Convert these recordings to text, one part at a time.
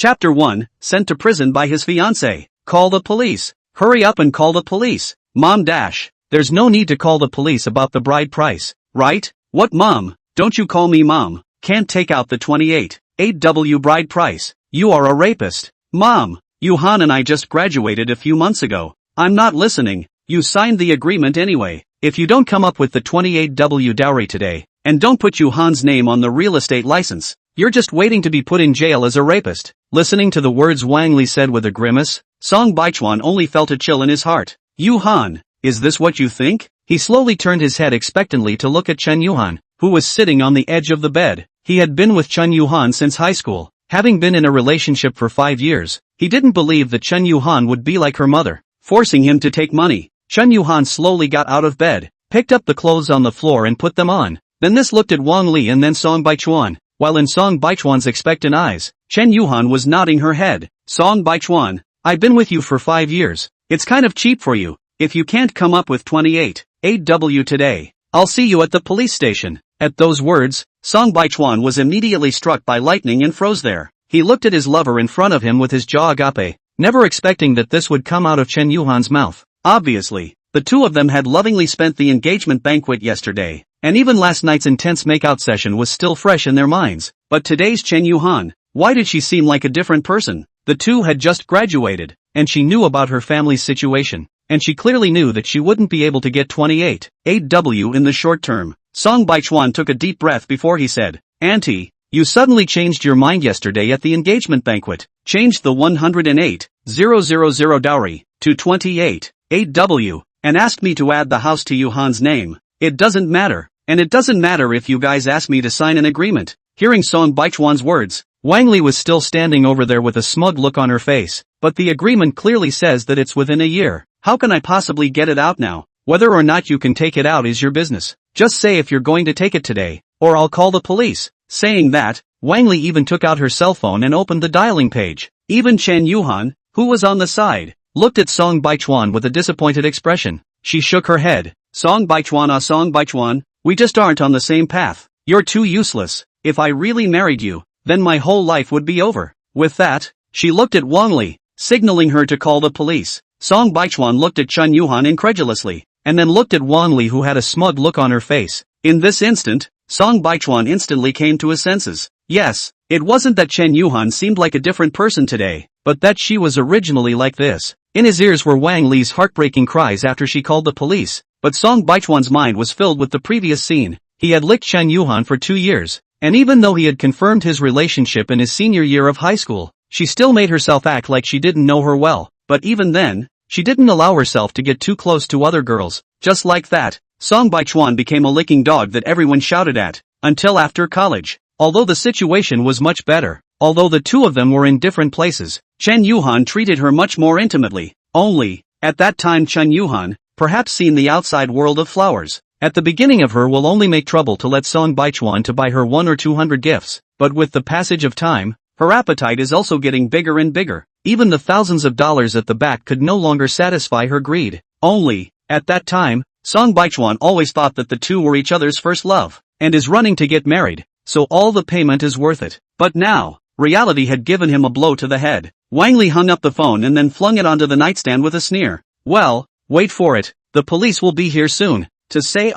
Chapter 1, Sent to prison by his fiancée. Call the police. Hurry up and call the police. Mom dash. There's no need to call the police about the bride price, right? What mom? Don't you call me mom. Can't take out the 28,800 bride price. You are a rapist. Mom, Yuhan and I just graduated a few months ago. I'm not listening. You signed the agreement anyway. If you don't come up with the 28,000 dowry today, and don't put Yuhan's name on the real estate license, you're just waiting to be put in jail as a rapist. Listening to the words Wang Li said with a grimace, Song Baichuan only felt a chill in his heart. Yuhan, is this what you think? He slowly turned his head expectantly to look at Chen Yuhan, who was sitting on the edge of the bed. He had been with Chen Yuhan since high school. Having been in a relationship for 5 years, he didn't believe that Chen Yuhan would be like her mother, forcing him to take money. Chen Yuhan slowly got out of bed, picked up the clothes on the floor and put them on. Then this looked at Wang Li and then Song Baichuan. While in Song Baichuan's expectant eyes, Chen Yuhan was nodding her head. Song Baichuan, I've been with you for 5 years. It's kind of cheap for you. If you can't come up with 28,800 today, I'll see you at the police station. At those words, Song Baichuan was immediately struck by lightning and froze there. He looked at his lover in front of him with his jaw agape, never expecting that this would come out of Chen Yuhan's mouth. Obviously, the two of them had lovingly spent the engagement banquet yesterday, and even last night's intense makeout session was still fresh in their minds. But today's Chen Yuhan, why did she seem like a different person? The two had just graduated, and she knew about her family's situation, and she clearly knew that she wouldn't be able to get 28,800 in the short term. Song Baichuan took a deep breath before he said, Auntie, you suddenly changed your mind yesterday at the engagement banquet, changed the 108,000 dowry to 28,800, and asked me to add the house to Yuhan's name. It doesn't matter, and it doesn't matter if you guys ask me to sign an agreement. Hearing Song Baichuan's words, Wang Li was still standing over there with a smug look on her face, but the agreement clearly says that it's within a year. How can I possibly get it out now? Whether or not you can take it out is your business. Just say if you're going to take it today, or I'll call the police. Saying that, Wang Li even took out her cell phone and opened the dialing page. Even Chen Yuhan, who was on the side, looked at Song Baichuan with a disappointed expression. She shook her head. Song Baichuan, we just aren't on the same path. You're too useless. If I really married you, then my whole life would be over. With that, she looked at Wang Li, signaling her to call the police. Song Baichuan looked at Chen Yuhan incredulously, and then looked at Wang Li who had a smug look on her face. In this instant, Song Baichuan instantly came to his senses. Yes, it wasn't that Chen Yuhan seemed like a different person today, but that she was originally like this. In his ears were Wang Li's heartbreaking cries after she called the police, but Song Baichuan's mind was filled with the previous scene. He had licked Chen Yuhan for 2 years, and even though he had confirmed his relationship in his senior year of high school, she still made herself act like she didn't know her well. But even then, she didn't allow herself to get too close to other girls. Just like that, Song Baichuan became a licking dog that everyone shouted at, until after college. Although the situation was much better, although the two of them were in different places, Chen Yuhan treated her much more intimately. Only, at that time Chen Yuhan, perhaps seen the outside world of flowers. At the beginning of her will only make trouble to let Song Baichuan to buy her 100 or 200 gifts, but with the passage of time, her appetite is also getting bigger and bigger. Even the thousands of dollars at the back could no longer satisfy her greed. Only, at that time, Song Baichuan always thought that the two were each other's first love, and is running to get married, so all the payment is worth it. But now, reality had given him a blow to the head. Wang Li hung up the phone and then flung it onto the nightstand with a sneer. Well, wait for it, the police will be here soon. To say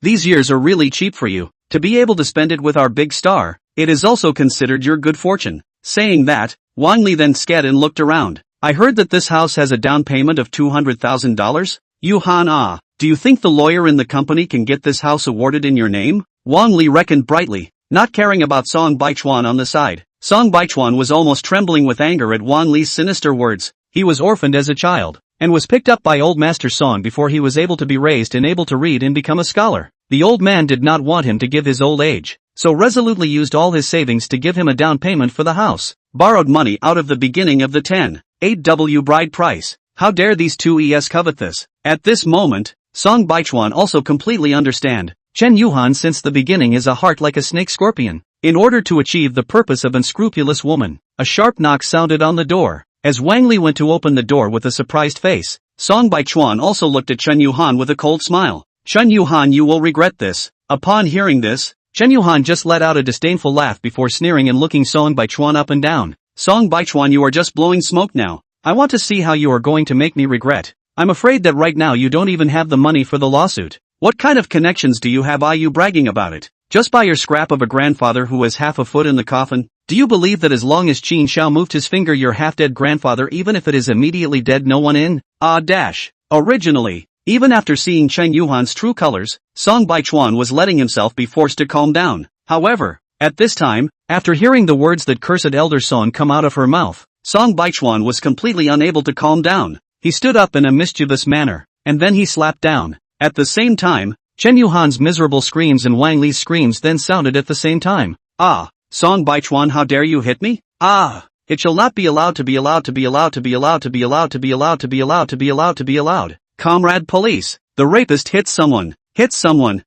these years are really cheap for you, to be able to spend it with our big star, it is also considered your good fortune. Saying that, Wang Li then scared and looked around. I heard that this house has a down payment of $200,000? Yuhan do you think the lawyer in the company can get this house awarded in your name? Wang Li reckoned brightly, not caring about Song Baichuan on the side. Song Baichuan was almost trembling with anger at Wang Li's sinister words. He was orphaned as a child, and was picked up by old Master Song before he was able to be raised and able to read and become a scholar. The old man did not want him to give his old age, so resolutely used all his savings to give him a down payment for the house. Borrowed money out of the beginning of the 10,800 bride price. How dare these two covet this? At this moment, Song Baichuan also completely understand. Chen Yuhan since the beginning is a heart like a snake scorpion. In order to achieve the purpose of unscrupulous woman, a sharp knock sounded on the door. As Wang Li went to open the door with a surprised face, Song Baichuan also looked at Chen Yuhan with a cold smile. Chen Yuhan, you will regret this. Upon hearing this, Chen Yuhan just let out a disdainful laugh before sneering and looking Song Baichuan up and down. Song Baichuan, you are just blowing smoke now. I want to see how you are going to make me regret. I'm afraid that right now you don't even have the money for the lawsuit. What kind of connections do you have? Are you bragging about it? Just by your scrap of a grandfather who has half a foot in the coffin? Do you believe that as long as Qin Xiao moved his finger your half-dead grandfather, even if it is immediately dead, no one in? Originally, even after seeing Chen Yuhan's true colors, Song Baichuan was letting himself be forced to calm down. However, at this time, after hearing the words that cursed elder Song come out of her mouth, Song Baichuan was completely unable to calm down. He stood up in a mischievous manner, and then he slapped down. At the same time, Chen Yuhan's miserable screams and Wang Li's screams then sounded at the same time. Song Baichuan, how dare you hit me? It shall not be allowed to be allowed to be allowed to be allowed to be allowed to be allowed to be allowed to be allowed to be allowed. Comrade police, the rapist hit someone. Hit someone.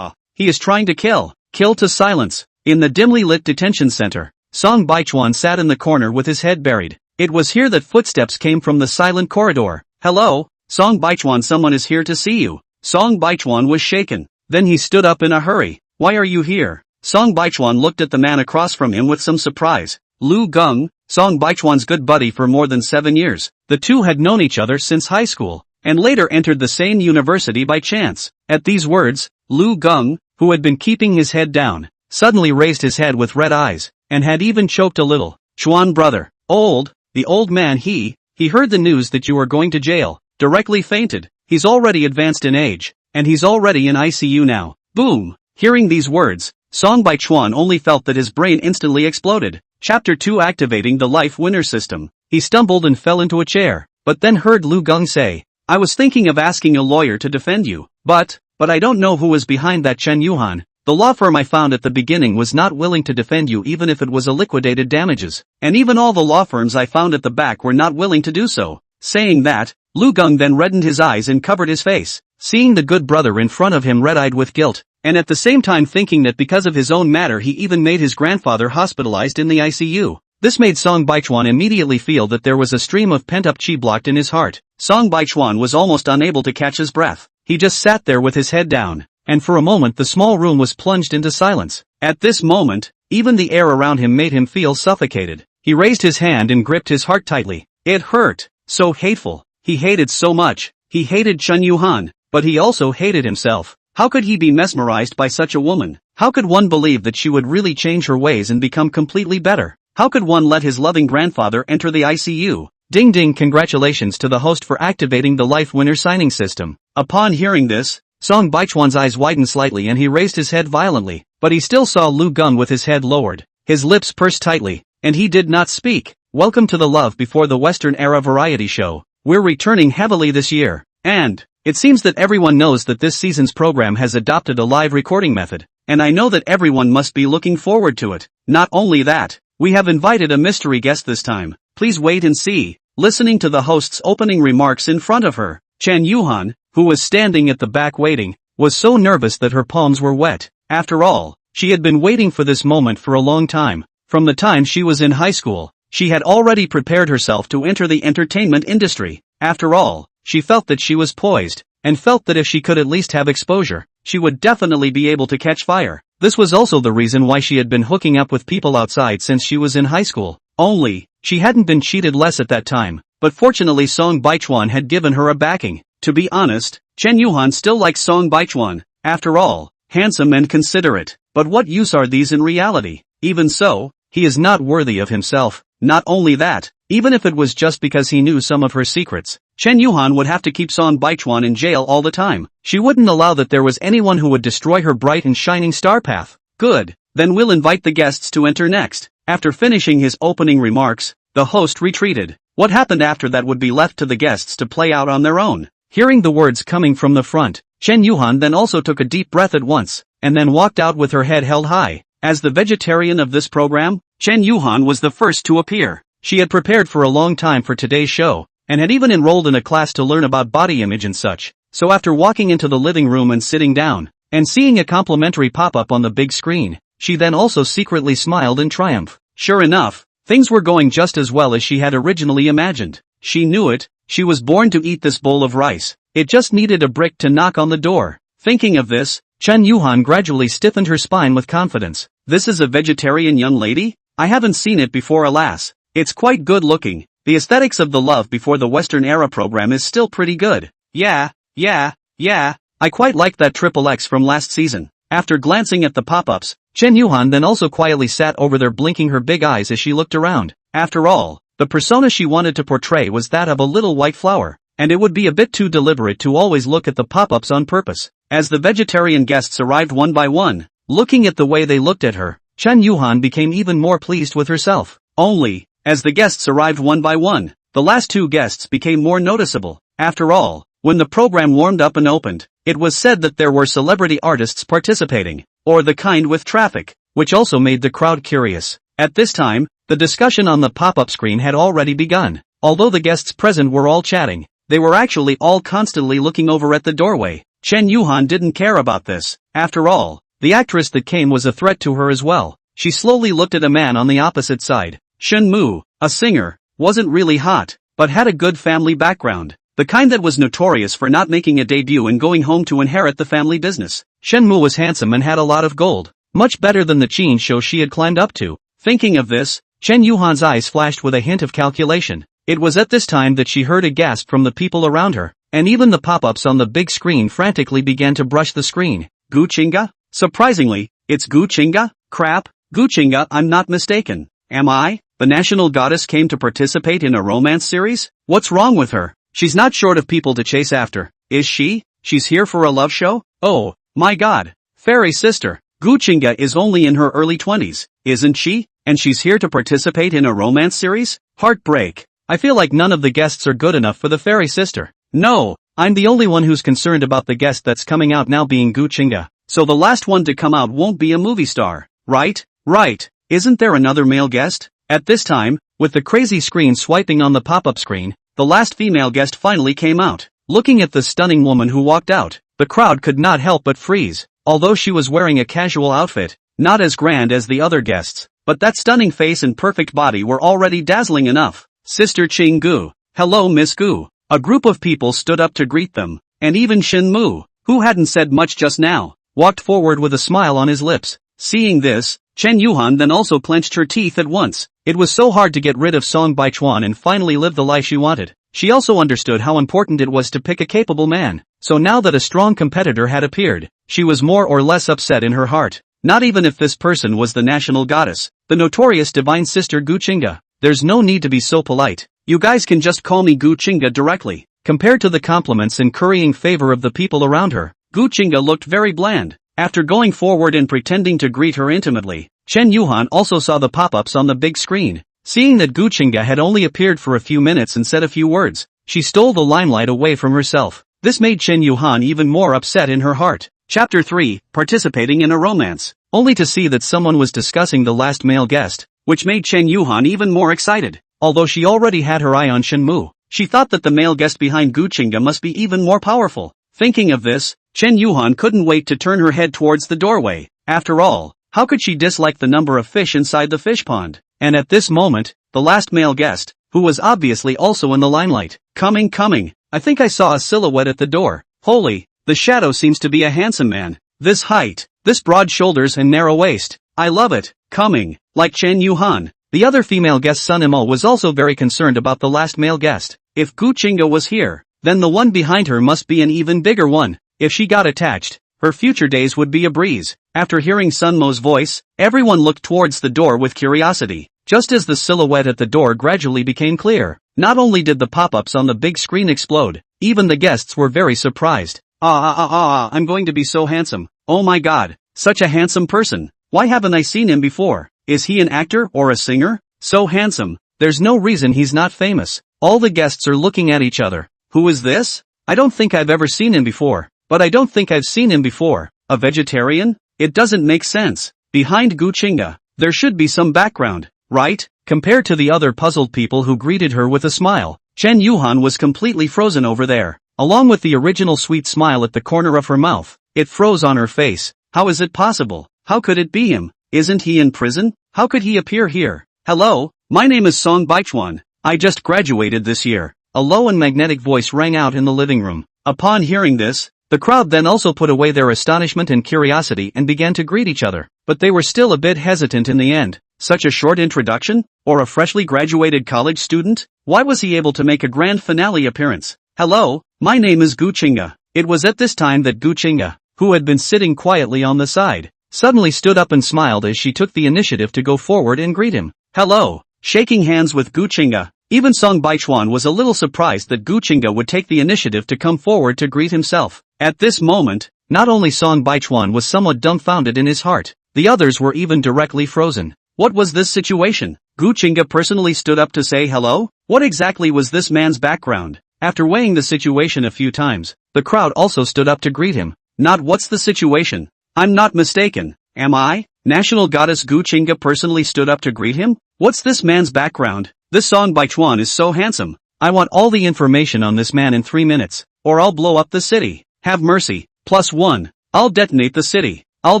He is trying to kill to silence. In the dimly lit detention center, Song Baichuan sat in the corner with his head buried. It was here that footsteps came from the silent corridor. Hello, Song Baichuan, someone is here to see you. Song Baichuan was shaken. Then he stood up in a hurry. Why are you here? Song Baichuan looked at the man across from him with some surprise. Lu Geng, Song Baichuan's good buddy for more than 7 years. The two had known each other since high school, and later entered the same university by chance. At these words, Lu Geng, who had been keeping his head down, suddenly raised his head with red eyes, and had even choked a little. Chuan brother, the old man, he heard the news that you were going to jail, directly fainted. He's already advanced in age, and he's already in ICU now. Boom! Hearing these words, Song Baichuan only felt that his brain instantly exploded. Chapter 2, Activating the Life Winner System. He stumbled and fell into a chair, but then heard Lu Geng say, I was thinking of asking a lawyer to defend you, but I don't know who was behind that Chen Yuhan. The law firm I found at the beginning was not willing to defend you even if it was a liquidated damages, and even all the law firms I found at the back were not willing to do so. Saying that, Lu Geng then reddened his eyes and covered his face, seeing the good brother in front of him red-eyed with guilt, and at the same time thinking that because of his own matter he even made his grandfather hospitalized in the ICU. This made Song Baichuan immediately feel that there was a stream of pent-up chi blocked in his heart. Song Baichuan was almost unable to catch his breath. He just sat there with his head down, and for a moment the small room was plunged into silence. At this moment, even the air around him made him feel suffocated. He raised his hand and gripped his heart tightly. It hurt. So hateful. He hated so much. He hated Chen Yuhan, but he also hated himself. How could he be mesmerized by such a woman? How could one believe that she would really change her ways and become completely better? How could one let his loving grandfather enter the ICU? Ding ding, congratulations to the host for activating the Life Winner signing system. Upon hearing this, Song Baichuan's eyes widened slightly and he raised his head violently, but he still saw Lu Geng with his head lowered, his lips pursed tightly, and he did not speak. Welcome to the Love Before the Western Era variety show. We're returning heavily this year, and it seems that everyone knows that this season's program has adopted a live recording method, and I know that everyone must be looking forward to it. Not only that, we have invited a mystery guest this time. Please wait and see. Listening to the host's opening remarks in front of her, Chen Yuhan, who was standing at the back waiting, was so nervous that her palms were wet. After all, she had been waiting for this moment for a long time. From the time she was in high school, she had already prepared herself to enter the entertainment industry. After all, she felt that she was poised, and felt that if she could at least have exposure, she would definitely be able to catch fire. This was also the reason why she had been hooking up with people outside since she was in high school. Only, she hadn't been cheated less at that time, but fortunately Song Baichuan had given her a backing. To be honest, Chen Yuhan still likes Song Baichuan. After all, handsome and considerate. But what use are these in reality? Even so, he is not worthy of himself. Not only that, even if it was just because he knew some of her secrets, Chen Yuhan would have to keep Song Baichuan in jail all the time. She wouldn't allow that there was anyone who would destroy her bright and shining star path. Good, then we'll invite the guests to enter next. After finishing his opening remarks, the host retreated. What happened after that would be left to the guests to play out on their own. Hearing the words coming from the front, Chen Yuhan then also took a deep breath at once, and then walked out with her head held high. As the vegetarian of this program, Chen Yuhan was the first to appear. She had prepared for a long time for today's show, and had even enrolled in a class to learn about body image and such. So after walking into the living room and sitting down, and seeing a complimentary pop-up on the big screen, she then also secretly smiled in triumph. Sure enough, things were going just as well as she had originally imagined. She knew it, she was born to eat this bowl of rice. It just needed a brick to knock on the door. Thinking of this, Chen Yuhan gradually stiffened her spine with confidence. This is a vegetarian young lady? I haven't seen it before, alas. It's quite good looking. The aesthetics of the Love Before the Western Era program is still pretty good. Yeah. I quite liked that Triple X from last season. After glancing at the pop-ups, Chen Yuhan then also quietly sat over there blinking her big eyes as she looked around. After all, the persona she wanted to portray was that of a little white flower, and it would be a bit too deliberate to always look at the pop-ups on purpose. As the vegetarian guests arrived one by one, looking at the way they looked at her, Chen Yuhan became even more pleased with herself. Only, as the guests arrived one by one, the last two guests became more noticeable. After all, when the program warmed up and opened, it was said that there were celebrity artists participating, or the kind with traffic, which also made the crowd curious. At this time, the discussion on the pop-up screen had already begun. Although the guests present were all chatting, they were actually all constantly looking over at the doorway. Chen Yuhan didn't care about this. After all, the actress that came was a threat to her as well. She slowly looked at a man on the opposite side. Shen Mu, a singer, wasn't really hot, but had a good family background. The kind that was notorious for not making a debut and going home to inherit the family business. Shen Mu was handsome and had a lot of gold. Much better than the Qin show she had climbed up to. Thinking of this, Chen Yuhan's eyes flashed with a hint of calculation. It was at this time that she heard a gasp from the people around her, and even the pop-ups on the big screen frantically began to brush the screen. Gu Qingga? Surprisingly, it's Gu Qingga? Crap, Gu Qingga, I'm not mistaken. Am I? The national goddess came to participate in a romance series? What's wrong with her? She's not short of people to chase after, is she? She's here for a love show? Oh, my god. Fairy sister, Gu Qingga is only in her early 20s, isn't she? And she's here to participate in a romance series? Heartbreak. I feel like none of the guests are good enough for the fairy sister. No, I'm the only one who's concerned about the guest that's coming out now being Gu Qingga. So the last one to come out won't be a movie star, right? Right. Isn't there another male guest? At this time, with the crazy screen swiping on the pop-up screen, the last female guest finally came out. Looking at the stunning woman who walked out, the crowd could not help but freeze. Although she was wearing a casual outfit, not as grand as the other guests, but that stunning face and perfect body were already dazzling enough. Sister Qing Gu. Hello Miss Gu. A group of people stood up to greet them, and even Shen Mu, who hadn't said much just now, walked forward with a smile on his lips. Seeing this, Chen Yuhan then also clenched her teeth at once. It was so hard to get rid of Song Baichuan and finally live the life she wanted. She also understood how important it was to pick a capable man. So now that a strong competitor had appeared, she was more or less upset in her heart. Not even if this person was the national goddess, the notorious divine sister Gu Qingga. There's no need to be so polite. You guys can just call me Gu Qingga directly. Compared to the compliments and currying favor of the people around her, Gu Qingga looked very bland. After going forward and pretending to greet her intimately, Chen Yuhan also saw the pop-ups on the big screen. Seeing that Gu Qingga had only appeared for a few minutes and said a few words, she stole the limelight away from herself. This made Chen Yuhan even more upset in her heart. Chapter 3, Participating in a Romance. Only to see that someone was discussing the last male guest, which made Chen Yuhan even more excited. Although she already had her eye on Shen Mu, she thought that the male guest behind Gu Qingga must be even more powerful. Thinking of this, Chen Yuhan couldn't wait to turn her head towards the doorway. After all, how could she dislike the number of fish inside the fish pond? And at this moment, the last male guest, who was obviously also in the limelight, coming. I think I saw a silhouette at the door. Holy, the shadow seems to be a handsome man. This height, this broad shoulders and narrow waist. I love it. Coming, like Chen Yuhan. The other female guest Sun Imo was also very concerned about the last male guest. If Gu Qingga was here, then the one behind her must be an even bigger one. If she got attached, her future days would be a breeze. After hearing Sun Mo's voice, everyone looked towards the door with curiosity. Just as the silhouette at the door gradually became clear, not only did the pop-ups on the big screen explode, even the guests were very surprised. I'm going to be so handsome. Oh my god, such a handsome person. Why haven't I seen him before? Is he an actor or a singer? So handsome, there's no reason he's not famous. All the guests are looking at each other. Who is this? I don't think I've ever seen him before. But I don't think I've seen him before. A vegetarian? It doesn't make sense. Behind Gu Qingga, there should be some background, right? Compared to the other puzzled people who greeted her with a smile, Chen Yuhan was completely frozen over there. Along with the original sweet smile at the corner of her mouth, it froze on her face. How is it possible? How could it be him? Isn't he in prison? How could he appear here? Hello, my name is Song Baichuan. I just graduated this year. A low and magnetic voice rang out in the living room. Upon hearing this, The crowd then also put away their astonishment and curiosity and began to greet each other, but they were still a bit hesitant in the end. Such a short introduction? Or a freshly graduated college student? Why was he able to make a grand finale appearance? Hello, my name is Gu Chinga. It was at this time that Gu Chinga, who had been sitting quietly on the side, suddenly stood up and smiled as she took the initiative to go forward and greet him. Hello. Shaking hands with Gu Chinga, even Song Baichuan was a little surprised that Gu Chinga would take the initiative to come forward to greet himself. At this moment, not only Song Baichuan was somewhat dumbfounded in his heart, the others were even directly frozen. What was this situation? Gu Chinga personally stood up to say hello? What exactly was this man's background? After weighing the situation a few times, the crowd also stood up to greet him. Not what's the situation? I'm not mistaken, am I? National goddess Gu Chinga personally stood up to greet him? What's this man's background? This Song Baichuan is so handsome. I want all the information on this man in 3 minutes, or I'll blow up the city. Have mercy. +1. I'll detonate the city. I'll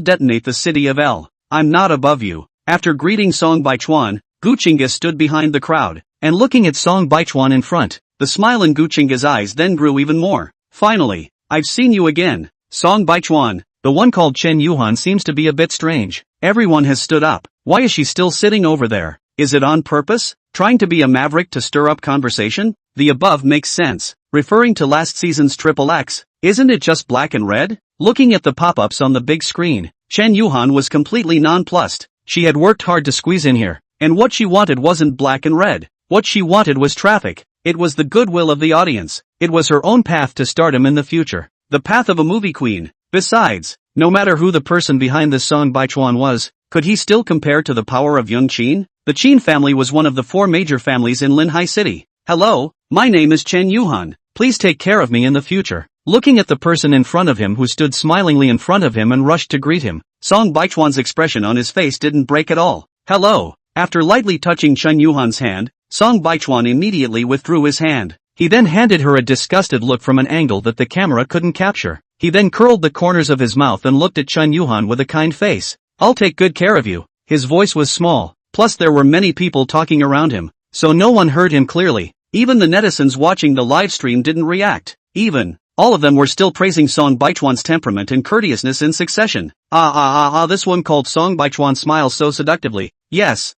detonate the city of L. I'm not above you. After greeting Song Baichuan, Gu Chinga stood behind the crowd, and looking at Song Baichuan in front, the smile in Gu Chinga's eyes then grew even more. Finally, I've seen you again. Song Baichuan, the one called Chen Yuhan seems to be a bit strange. Everyone has stood up. Why is she still sitting over there? Is it on purpose? Trying to be a maverick to stir up conversation? The above makes sense. Referring to last season's XXX, isn't it just black and red? Looking at the pop-ups on the big screen, Chen Yuhan was completely nonplussed. She had worked hard to squeeze in here, and what she wanted wasn't black and red. What she wanted was traffic. It was the goodwill of the audience. It was her own path to stardom in the future. The path of a movie queen. Besides, no matter who the person behind this Song Baichuan was, could he still compare to the power of young Qin? The Qin family was one of the 4 major families in Linhai City. Hello, my name is Chen Yuhan. Please take care of me in the future. Looking at the person in front of him who stood smilingly in front of him and rushed to greet him, Song Baichuan's expression on his face didn't break at all. Hello. After lightly touching Chen Yuhan's hand, Song Baichuan immediately withdrew his hand. He then handed her a disgusted look from an angle that the camera couldn't capture. He then curled the corners of his mouth and looked at Chen Yuhan with a kind face. I'll take good care of you. His voice was small, plus there were many people talking around him, so no one heard him clearly. Even the netizens watching the live stream didn't react. All of them were still praising Song Baichuan's temperament and courteousness in succession. This one called Song Baichuan smiles so seductively. Yes,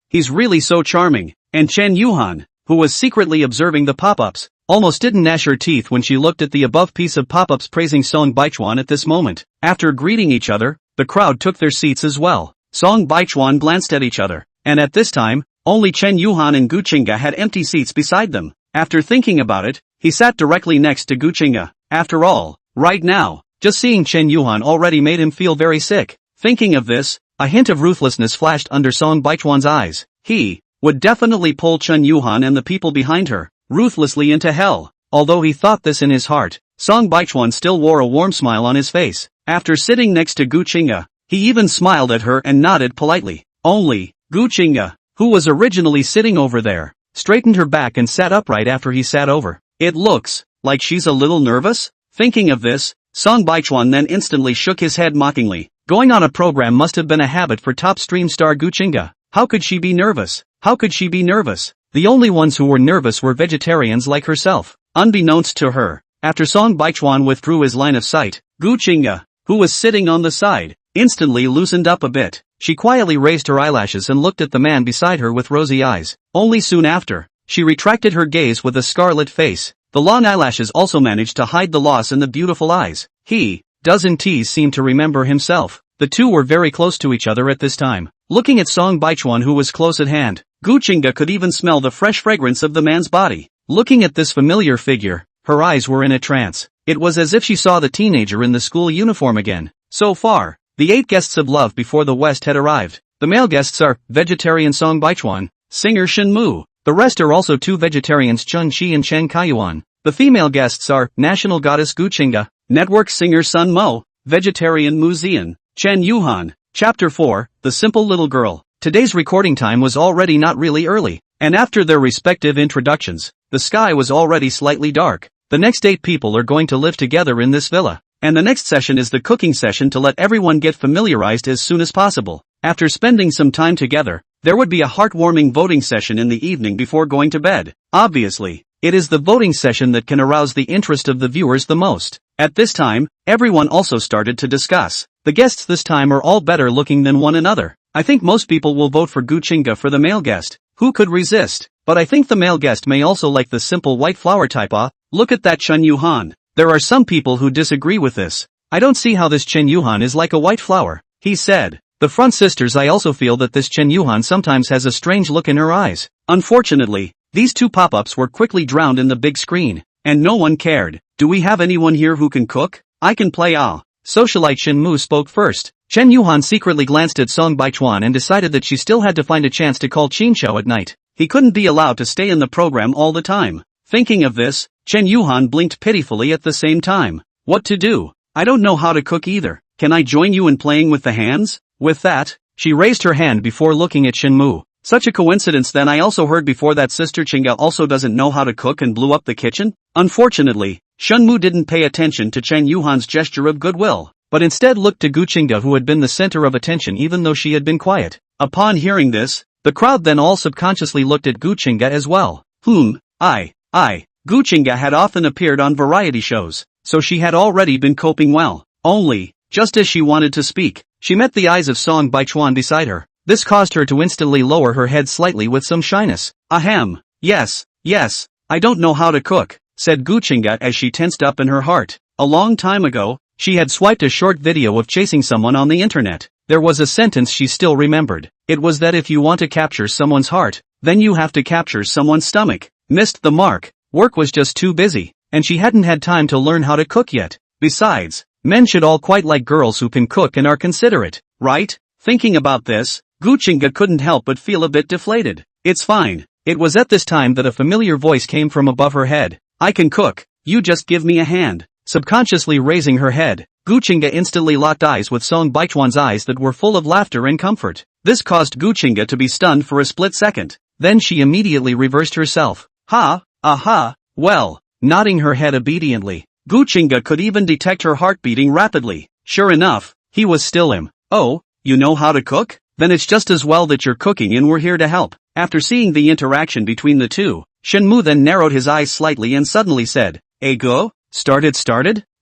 he's really so charming. And Chen Yuhan, who was secretly observing the pop-ups, almost didn't gnash her teeth when she looked at the above piece of pop-ups praising Song Baichuan at this moment. After greeting each other, the crowd took their seats as well. Song Baichuan glanced at each other, and at this time, only Chen Yuhan and Gu Chinga had empty seats beside them. After thinking about it, he sat directly next to Gu Chinga. After all, right now, just seeing Chen Yuhan already made him feel very sick. Thinking of this, a hint of ruthlessness flashed under Song Baichuan's eyes. He would definitely pull Chen Yuhan and the people behind her ruthlessly into hell. Although he thought this in his heart, Song Baichuan still wore a warm smile on his face. After sitting next to Gu Chinga, he even smiled at her and nodded politely. Only, Gu Chinga, who was originally sitting over there, straightened her back and sat upright after he sat over. It looks like she's a little nervous. Thinking of this, Song Baichuan then instantly shook his head mockingly. Going on a program must have been a habit for top stream star Gu Chinga. How could she be nervous? How could she be nervous? The only ones who were nervous were vegetarians like herself. Unbeknownst to her, after Song Baichuan withdrew his line of sight, Gu Chinga, who was sitting on the side, instantly loosened up a bit. She quietly raised her eyelashes and looked at the man beside her with rosy eyes. Only soon after, she retracted her gaze with a scarlet face. The long eyelashes also managed to hide the loss in the beautiful eyes. He doesn't seem to remember himself. The two were very close to each other at this time. Looking at Song Baichuan who was close at hand, Gu Chinga could even smell the fresh fragrance of the man's body. Looking at this familiar figure, her eyes were in a trance. It was as if she saw the teenager in the school uniform again. So far, the 8 guests of Love Before the West had arrived. The male guests are vegetarian Song Baichuan, singer Shen Mu. The rest are also 2 vegetarians Chun Chi and Chen Kaiyuan. The female guests are national goddess Gu Chinga, network singer Sun Mo, vegetarian Mu Zian, Chen Yuhan. Chapter 4, The Simple Little Girl. Today's recording time was already not really early, and after their respective introductions, the sky was already slightly dark. The next 8 people are going to live together in this villa, and the next session is the cooking session to let everyone get familiarized as soon as possible. After spending some time together, there would be a heartwarming voting session in the evening before going to bed. Obviously, it is the voting session that can arouse the interest of the viewers the most. At this time, everyone also started to discuss. The guests this time are all better looking than one another. I think most people will vote for Gu Chinga for the male guest. Who could resist? But I think the male guest may also like the simple white flower type. Look at that Chen Yuhan. There are some people who disagree with this. I don't see how this Chen Yuhan is like a white flower, he said. The front sisters, I also feel that this Chen Yuhan sometimes has a strange look in her eyes. Unfortunately, these two pop-ups were quickly drowned in the big screen, and no one cared. Do we have anyone here who can cook? I can play. Socialite Shin Mu spoke first. Chen Yuhan secretly glanced at Song Baichuan and decided that she still had to find a chance to call Qin Shou at night. He couldn't be allowed to stay in the program all the time. Thinking of this, Chen Yuhan blinked pitifully at the same time. What to do? I don't know how to cook either. Can I join you in playing with the hands? With that, she raised her hand before looking at Shin Mu. Such a coincidence. Then I also heard before that Sister Chinga also doesn't know how to cook and blew up the kitchen? Unfortunately, Shin Mu didn't pay attention to Chen Yuhan's gesture of goodwill, but instead looked to Gu Chinga, who had been the center of attention even though she had been quiet. Upon hearing this, the crowd then all subconsciously looked at Gu Chinga as well. Gu Chinga had often appeared on variety shows, so she had already been coping well. Only, just as she wanted to speak, she met the eyes of Song Baichuan beside her. This caused her to instantly lower her head slightly with some shyness. Ahem. Yes, I don't know how to cook, said Gu Chinga as she tensed up in her heart. A long time ago, she had swiped a short video of chasing someone on the internet. There was a sentence she still remembered. It was that if you want to capture someone's heart, then you have to capture someone's stomach. Missed the mark. Work was just too busy, and she hadn't had time to learn how to cook yet. Besides, men should all quite like girls who can cook and are considerate, right? Thinking about this, Gu Chinga couldn't help but feel a bit deflated. It's fine. It was at this time that a familiar voice came from above her head. I can cook. You just give me a hand. Subconsciously raising her head, Gu Chinga instantly locked eyes with Song Baichuan's eyes that were full of laughter and comfort. This caused Gu Chinga to be stunned for a split second. Then she immediately reversed herself. Well, nodding her head obediently, Gu Chinga could even detect her heart beating rapidly. Sure enough, he was still him. Oh, you know how to cook? Then it's just as well that you're cooking and we're here to help. After seeing the interaction between the two, Shen Mu then narrowed his eyes slightly and suddenly said, go? Started?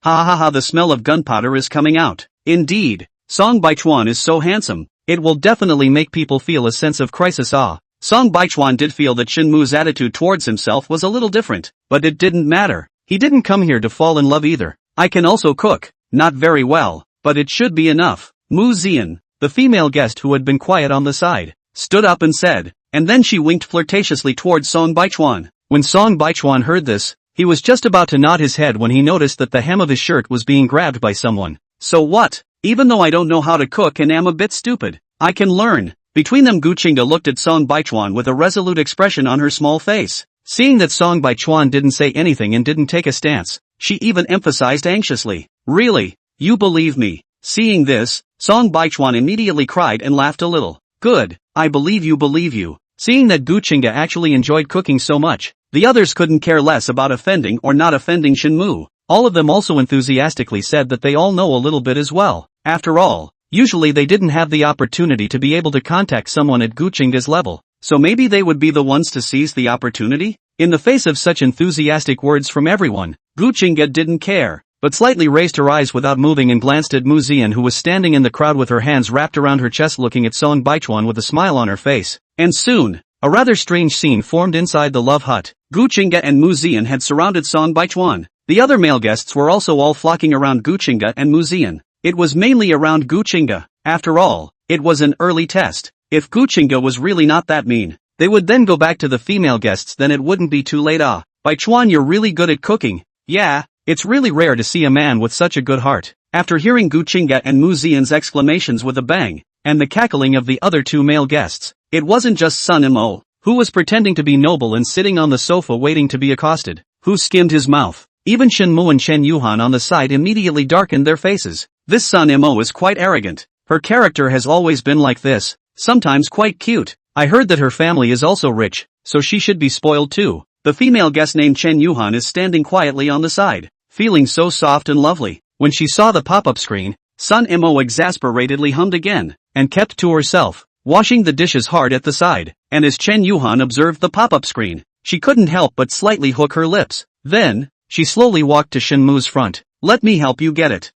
The smell of gunpowder is coming out. Indeed, Song Baichuan is so handsome, it will definitely make people feel a sense of crisis. Song Baichuan did feel that Shin Mu's attitude towards himself was a little different, but it didn't matter. He didn't come here to fall in love either. I can also cook, not very well, but it should be enough. Mu Zian, the female guest who had been quiet on the side, stood up and said, and then she winked flirtatiously towards Song Baichuan. When Song Baichuan heard this, he was just about to nod his head when he noticed that the hem of his shirt was being grabbed by someone. So what? Even though I don't know how to cook and am a bit stupid, I can learn. Between them, Gu Chinga looked at Song Baichuan with a resolute expression on her small face. Seeing that Song Baichuan didn't say anything and didn't take a stance, she even emphasized anxiously. Really? You believe me? Seeing this, Song Baichuan immediately cried and laughed a little. Good, I believe you. Seeing that Gu Chinga actually enjoyed cooking so much, the others couldn't care less about offending or not offending Shin Mu. All of them also enthusiastically said that they all know a little bit as well. After all, usually they didn't have the opportunity to be able to contact someone at Gu Chinga's level, so maybe they would be the ones to seize the opportunity? In the face of such enthusiastic words from everyone, Gu Chinga didn't care, but slightly raised her eyes without moving and glanced at Mu Zian, who was standing in the crowd with her hands wrapped around her chest looking at Song Baichuan with a smile on her face. And soon, a rather strange scene formed inside the love hut. Gu Chinga and Mu Zian had surrounded Song Baichuan. The other male guests were also all flocking around Gu Chinga and Mu Zian. It was mainly around Gu Chinga. After all, it was an early test. If Gu Chinga was really not that mean, they would then go back to the female guests, then it wouldn't be too late. Baichuan, you're really good at cooking. Yeah, it's really rare to see a man with such a good heart. After hearing Gu Chinga and Mu Zian's exclamations with a bang, and the cackling of the other two male guests, it wasn't just Sun Mo, who was pretending to be noble and sitting on the sofa waiting to be accosted, who skimmed his mouth. Even Shen Mu and Chen Yuhan on the side immediately darkened their faces. This Sun Mo is quite arrogant. Her character has always been like this, sometimes quite cute. I heard that her family is also rich, so she should be spoiled too. The female guest named Chen Yuhan is standing quietly on the side, feeling so soft and lovely. When she saw the pop-up screen, Sun Mo exasperatedly hummed again, and kept to herself, washing the dishes hard at the side. And as Chen Yuhan observed the pop-up screen, she couldn't help but slightly hook her lips. Then, she slowly walked to Shen Mu's front, Let me help you get it.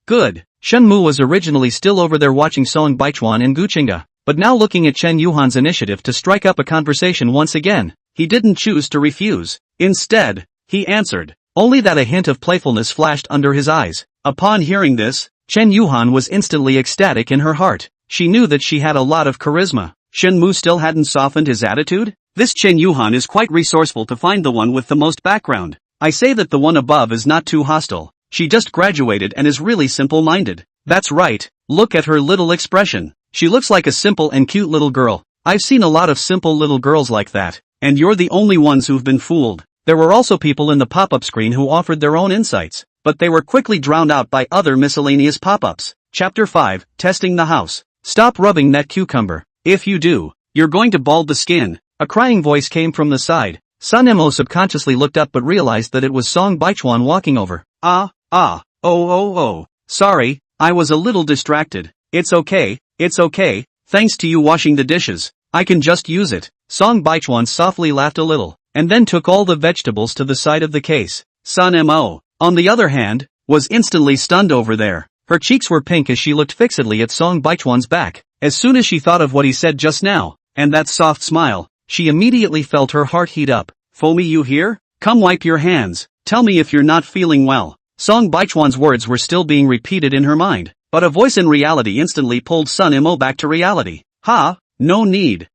Good. Shenmu was originally still over there watching Song Baichuan and Guchinga, but now looking at Chen Yuhan's initiative to strike up a conversation once again, he didn't choose to refuse. Instead, he answered. Only that a hint of playfulness flashed under his eyes. Upon hearing this, Chen Yuhan was instantly ecstatic in her heart. She knew that she had a lot of charisma. Shenmu still hadn't softened his attitude? This Chen Yuhan is quite resourceful to find the one with the most background. I say that the one above is not too hostile. She just graduated and is really simple-minded. That's right, look at her little expression. She looks like a simple and cute little girl. I've seen a lot of simple little girls like that, and you're the only ones who've been fooled. There were also people in the pop-up screen who offered their own insights, but they were quickly drowned out by other miscellaneous pop-ups. Chapter 5, Testing the House. Stop rubbing that cucumber. If you do, you're going to bald the skin. A crying voice came from the side. Sun Mo subconsciously looked up but realized that it was Song Baichuan walking over. Sorry, I was a little distracted. It's okay, thanks to you washing the dishes. I can just use it. Song Baichuan softly laughed a little, and then took all the vegetables to the side of the case. Sun Mo, on the other hand, was instantly stunned over there. Her cheeks were pink as she looked fixedly at Song Baichuan's back. As soon as she thought of what he said just now, and that soft smile, she immediately felt her heart heat up. Foamy, you here? Come wipe your hands. Tell me if you're not feeling well. Song Baichuan's words were still being repeated in her mind, but a voice in reality instantly pulled Sun Mo back to reality. No need,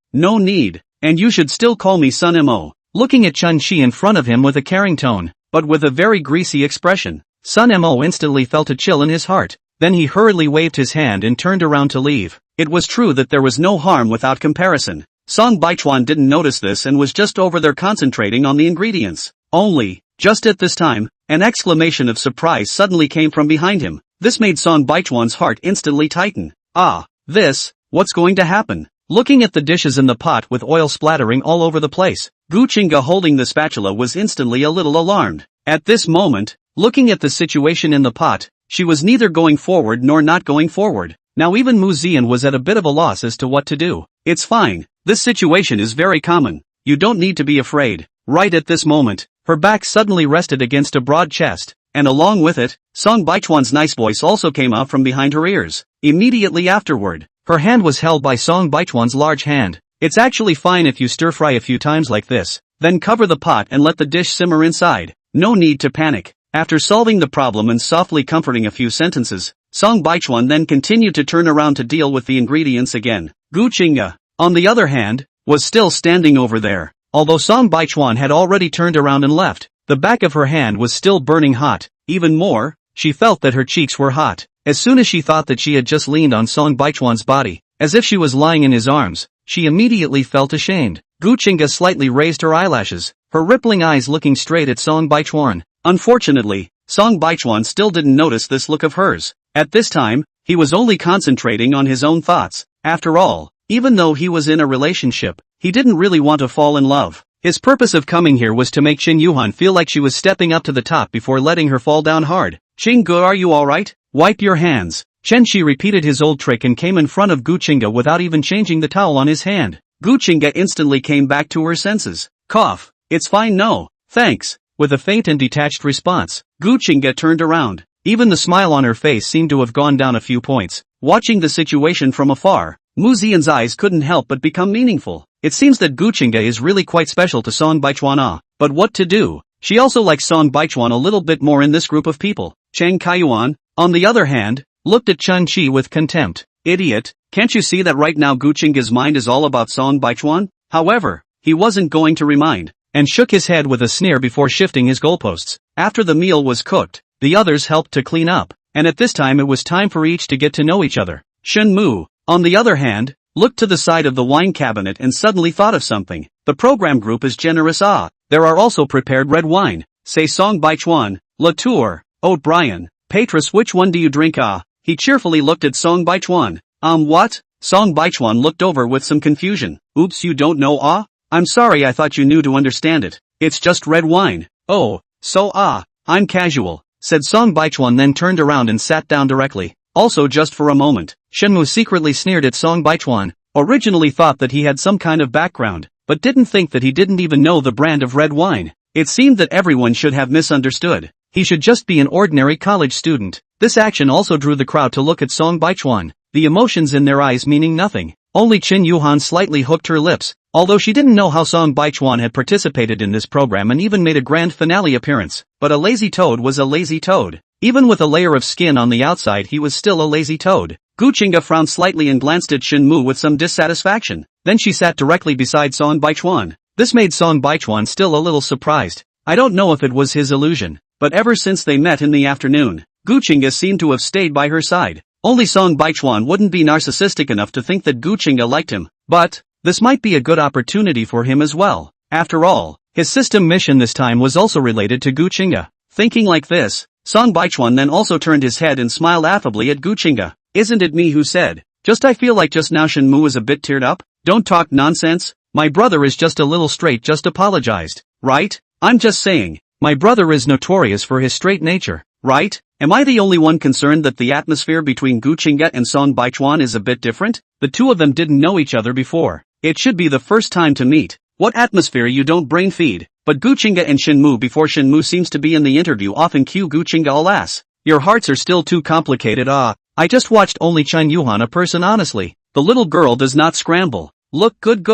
and you should still call me Sun Mo. Looking at Chun Chi in front of him with a caring tone, but with a very greasy expression, Sun Mo instantly felt a chill in his heart. Then he hurriedly waved his hand and turned around to leave. It was true that there was no harm without comparison. Song Baichuan didn't notice this and was just over there concentrating on the ingredients. Only, just at this time, an exclamation of surprise suddenly came from behind him. This made Song Baichuan's heart instantly tighten. What's going to happen? Looking at the dishes in the pot with oil splattering all over the place, Guchinga holding the spatula was instantly a little alarmed. At this moment, looking at the situation in the pot, she was neither going forward nor not going forward. Now even Mu Zian was at a bit of a loss as to what to do. It's fine. This situation is very common. You don't need to be afraid. Right at this moment, her back suddenly rested against a broad chest, and along with it, Song Baichuan's nice voice also came out from behind her ears. Immediately afterward, her hand was held by Song Baichuan's large hand. It's actually fine if you stir-fry a few times like this, then cover the pot and let the dish simmer inside. No need to panic. After solving the problem and softly comforting a few sentences, Song Baichuan then continued to turn around to deal with the ingredients again. Guchinga, on the other hand, was still standing over there. Although Song Baichuan had already turned around and left, the back of her hand was still burning hot. Even more, she felt that her cheeks were hot. As soon as she thought that she had just leaned on Song Baichuan's body, as if she was lying in his arms, she immediately felt ashamed. Guchinga slightly raised her eyelashes, her rippling eyes looking straight at Song Baichuan. Unfortunately, Song Baichuan still didn't notice this look of hers. At this time, he was only concentrating on his own thoughts. After all, even though he was in a relationship, he didn't really want to fall in love. His purpose of coming here was to make Chen Yuhan feel like she was stepping up to the top before letting her fall down hard. Chingu, are you alright? Wipe your hands. Chen Shi repeated his old trick and came in front of Guchinga without even changing the towel on his hand. Guchinga instantly came back to her senses. Cough. It's fine, no, thanks. With a faint and detached response, Guchinga turned around. Even the smile on her face seemed to have gone down a few points. Watching the situation from afar, Mu Zian's eyes couldn't help but become meaningful. It seems that Guchinga is really quite special to Song Baichuan. But what to do? She also likes Song Baichuan a little bit more in this group of people. Chang Kaiyuan, on the other hand, looked at Chun Chi with contempt. Idiot, can't you see that right now Guchinga's mind is all about Song Baichuan? However, he wasn't going to remind, and shook his head with a sneer before shifting his goalposts. After the meal was cooked, the others helped to clean up, and at this time it was time for each to get to know each other. Shen Mu, on the other hand, looked to the side of the wine cabinet and suddenly thought of something. The program group is generous. There are also prepared red wine. Say Song Baichuan, Latour, O'Brien, Patris, which one do you drink? He cheerfully looked at Song Baichuan. What? Song Baichuan looked over with some confusion. Oops, you don't know? I'm sorry, I thought you knew to understand it. It's just red wine. Oh, so I'm casual, said Song Baichuan, then turned around and sat down directly. Also just for a moment, Shenmu secretly sneered at Song Baichuan, originally thought that he had some kind of background, but didn't think that he didn't even know the brand of red wine. It seemed that everyone should have misunderstood. He should just be an ordinary college student. This action also drew the crowd to look at Song Baichuan, the emotions in their eyes meaning nothing. Only Chin Yuhan slightly hooked her lips, although she didn't know how Song Baichuan had participated in this program and even made a grand finale appearance. But a lazy toad was a lazy toad. Even with a layer of skin on the outside, he was still a lazy toad. Gu Qingge frowned slightly and glanced at Shin Mu with some dissatisfaction. Then she sat directly beside Song Baichuan. This made Song Baichuan still a little surprised. I don't know if it was his illusion, but ever since they met in the afternoon, Gu Qingge seemed to have stayed by her side. Only Song Baichuan wouldn't be narcissistic enough to think that Gu Qingge liked him. But this might be a good opportunity for him as well. After all, his system mission this time was also related to Gu Qingge. Thinking like this, Song Baichuan then also turned his head and smiled affably at Gu Qingge. Isn't it me who said, I feel like just now Shin Mu is a bit teared up? Don't talk nonsense. My brother is just a little straight, just apologized, right? I'm just saying, my brother is notorious for his straight nature, right? Am I the only one concerned that the atmosphere between Gu Qingge and Song Baichuan is a bit different? The two of them didn't know each other before. It should be the first time to meet. What atmosphere you don't brain feed. But Gu Qingge and Shin Mu before Shin Mu seems to be in the interview often cue Gu Qingge, alas. Your hearts are still too complicated. I just watched only Chen Yuhan a person honestly. The little girl does not scramble. Look good.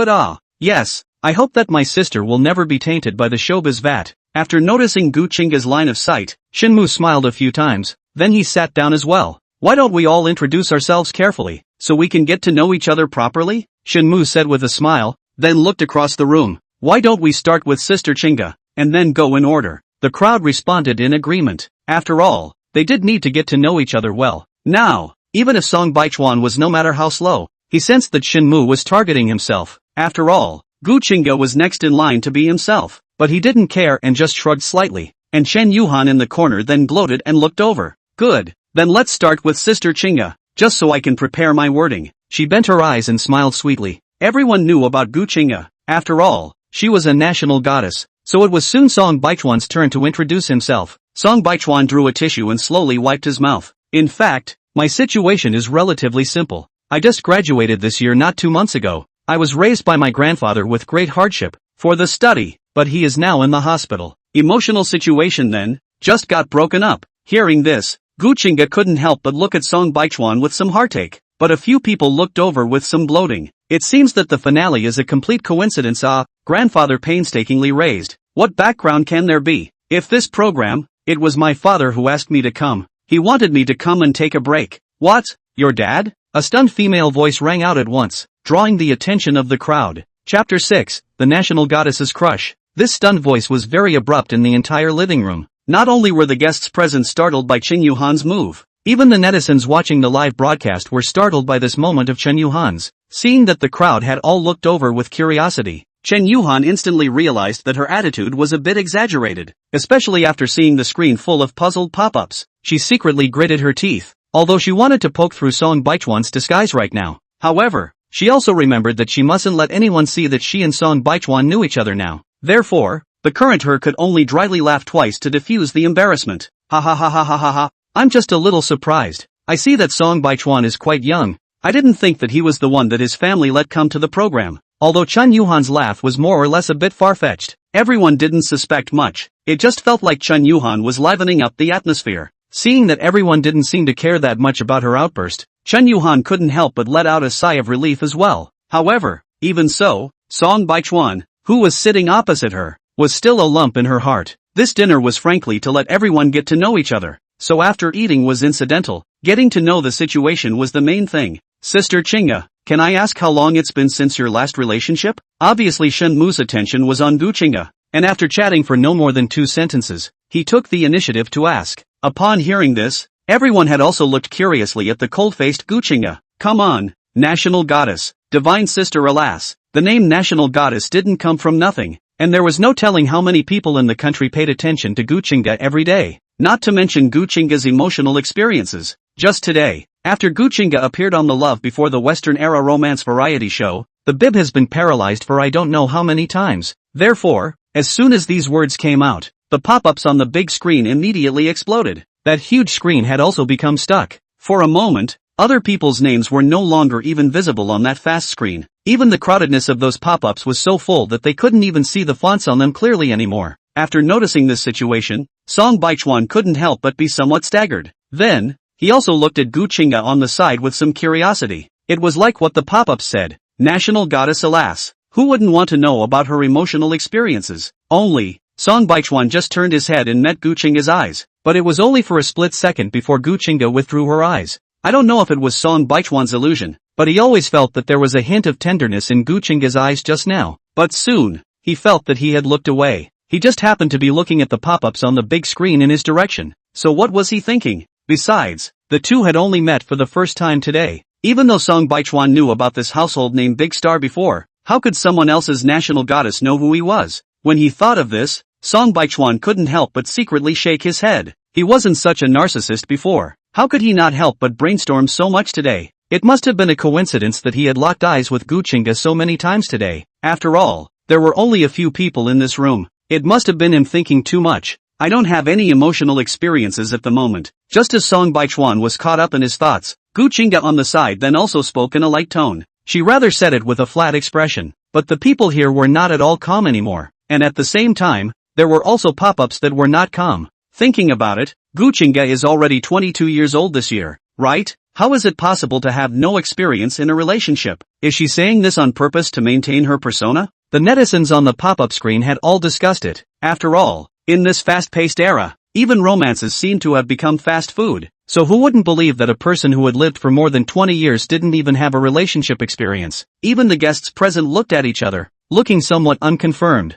Yes, I hope that my sister will never be tainted by the showbiz vat. After noticing Gu Qingge's line of sight, Shin Mu smiled a few times, then he sat down as well. Why don't we all introduce ourselves carefully, so we can get to know each other properly? Shin Mu said with a smile, then looked across the room. Why don't we start with Sister Qingge, and then go in order? The crowd responded in agreement. After all, they did need to get to know each other well. Now, even if Song Baichuan was no matter how slow, he sensed that Shin Mu was targeting himself. After all, Gu Qingge was next in line to be himself, but he didn't care and just shrugged slightly, and Chen Yuhan in the corner then gloated and looked over. Good, then let's start with Sister Qingge, just so I can prepare my wording. She bent her eyes and smiled sweetly. Everyone knew about Gu Qingge. After all, she was a national goddess, so it was soon Song Baichuan's turn to introduce himself. Song Baichuan drew a tissue and slowly wiped his mouth. In fact, my situation is relatively simple. I just graduated this year not 2 months ago. I was raised by my grandfather with great hardship, for the study, but he is now in the hospital. Emotional situation then, just got broken up. Hearing this, Gu Qingge couldn't help but look at Song Baichuan with some heartache, but a few people looked over with some bloating. It seems that the finale is a complete coincidence. Grandfather painstakingly raised. What background can there be? If this program, it was my father who asked me to come. He wanted me to come and take a break. What? Your dad? A stunned female voice rang out at once, drawing the attention of the crowd. Chapter 6, The National Goddess's Crush. This stunned voice was very abrupt in the entire living room. Not only were the guests present startled by Chen Yuhan's move, even the netizens watching the live broadcast were startled by this moment of Chen Yuhan's. Seeing that the crowd had all looked over with curiosity, Chen Yuhan instantly realized that her attitude was a bit exaggerated, especially after seeing the screen full of puzzled pop-ups. She secretly gritted her teeth, although she wanted to poke through Song Baichuan's disguise right now. However, she also remembered that she mustn't let anyone see that she and Song Baichuan knew each other now. Therefore, the current her could only dryly laugh twice to diffuse the embarrassment. Ha. I'm just a little surprised. I see that Song Baichuan is quite young. I didn't think that he was the one that his family let come to the program. Although Chen Yuhan's laugh was more or less a bit far-fetched, everyone didn't suspect much. It just felt like Chen Yuhan was livening up the atmosphere. Seeing that everyone didn't seem to care that much about her outburst, Chen Yuhan couldn't help but let out a sigh of relief as well. However, even so, Song Baichuan, who was sitting opposite her, was still a lump in her heart. This dinner was frankly to let everyone get to know each other, so after eating was incidental, getting to know the situation was the main thing. Sister Qingge, can I ask how long it's been since your last relationship? Obviously Shen Mu's attention was on Gu Qingge, and after chatting for no more than 2 sentences, he took the initiative to ask. Upon hearing this, everyone had also looked curiously at the cold-faced Gu Qingge. Come on, national goddess, divine sister, alas, the name national goddess didn't come from nothing, and there was no telling how many people in the country paid attention to Gu Qingge every day, not to mention Gu Qingge's emotional experiences. Just today, after Gu Qingge appeared on the Love Before the Western Era romance variety show, the bib has been paralyzed for I don't know how many times. Therefore, as soon as these words came out, the pop-ups on the big screen immediately exploded. That huge screen had also become stuck. For a moment, other people's names were no longer even visible on that fast screen. Even the crowdedness of those pop-ups was so full that they couldn't even see the fonts on them clearly anymore. After noticing this situation, Song Baichuan couldn't help but be somewhat staggered. Then, he also looked at Gu Qingge on the side with some curiosity. It was like what the pop-ups said. National goddess, alas. Who wouldn't want to know about her emotional experiences? Only, Song Baichuan just turned his head and met Gu Qingge's eyes. But it was only for a split second before Gu Qingge withdrew her eyes. I don't know if it was Song Baichuan's illusion, but he always felt that there was a hint of tenderness in Gu Qingge's eyes just now. But soon, he felt that he had looked away. He just happened to be looking at the pop-ups on the big screen in his direction. So what was he thinking? Besides, the two had only met for the first time today. Even though Song Baichuan knew about this household name Big Star before, how could someone else's national goddess know who he was? When he thought of this, Song Baichuan couldn't help but secretly shake his head. He wasn't such a narcissist before. How could he not help but brainstorm so much today? It must have been a coincidence that he had locked eyes with Gu Qingge so many times today. After all, there were only a few people in this room. It must have been him thinking too much. I don't have any emotional experiences at the moment. Just as Song Baichuan was caught up in his thoughts, Gu Qingge on the side then also spoke in a light tone. She rather said it with a flat expression. But the people here were not at all calm anymore. And at the same time, there were also pop-ups that were not calm. Thinking about it, Gu Qingge is already 22 years old this year, right? How is it possible to have no experience in a relationship? Is she saying this on purpose to maintain her persona? The netizens on the pop-up screen had all discussed it. After all, in this fast-paced era, even romances seem to have become fast food. So who wouldn't believe that a person who had lived for more than 20 years didn't even have a relationship experience? Even the guests present looked at each other, looking somewhat unconfirmed.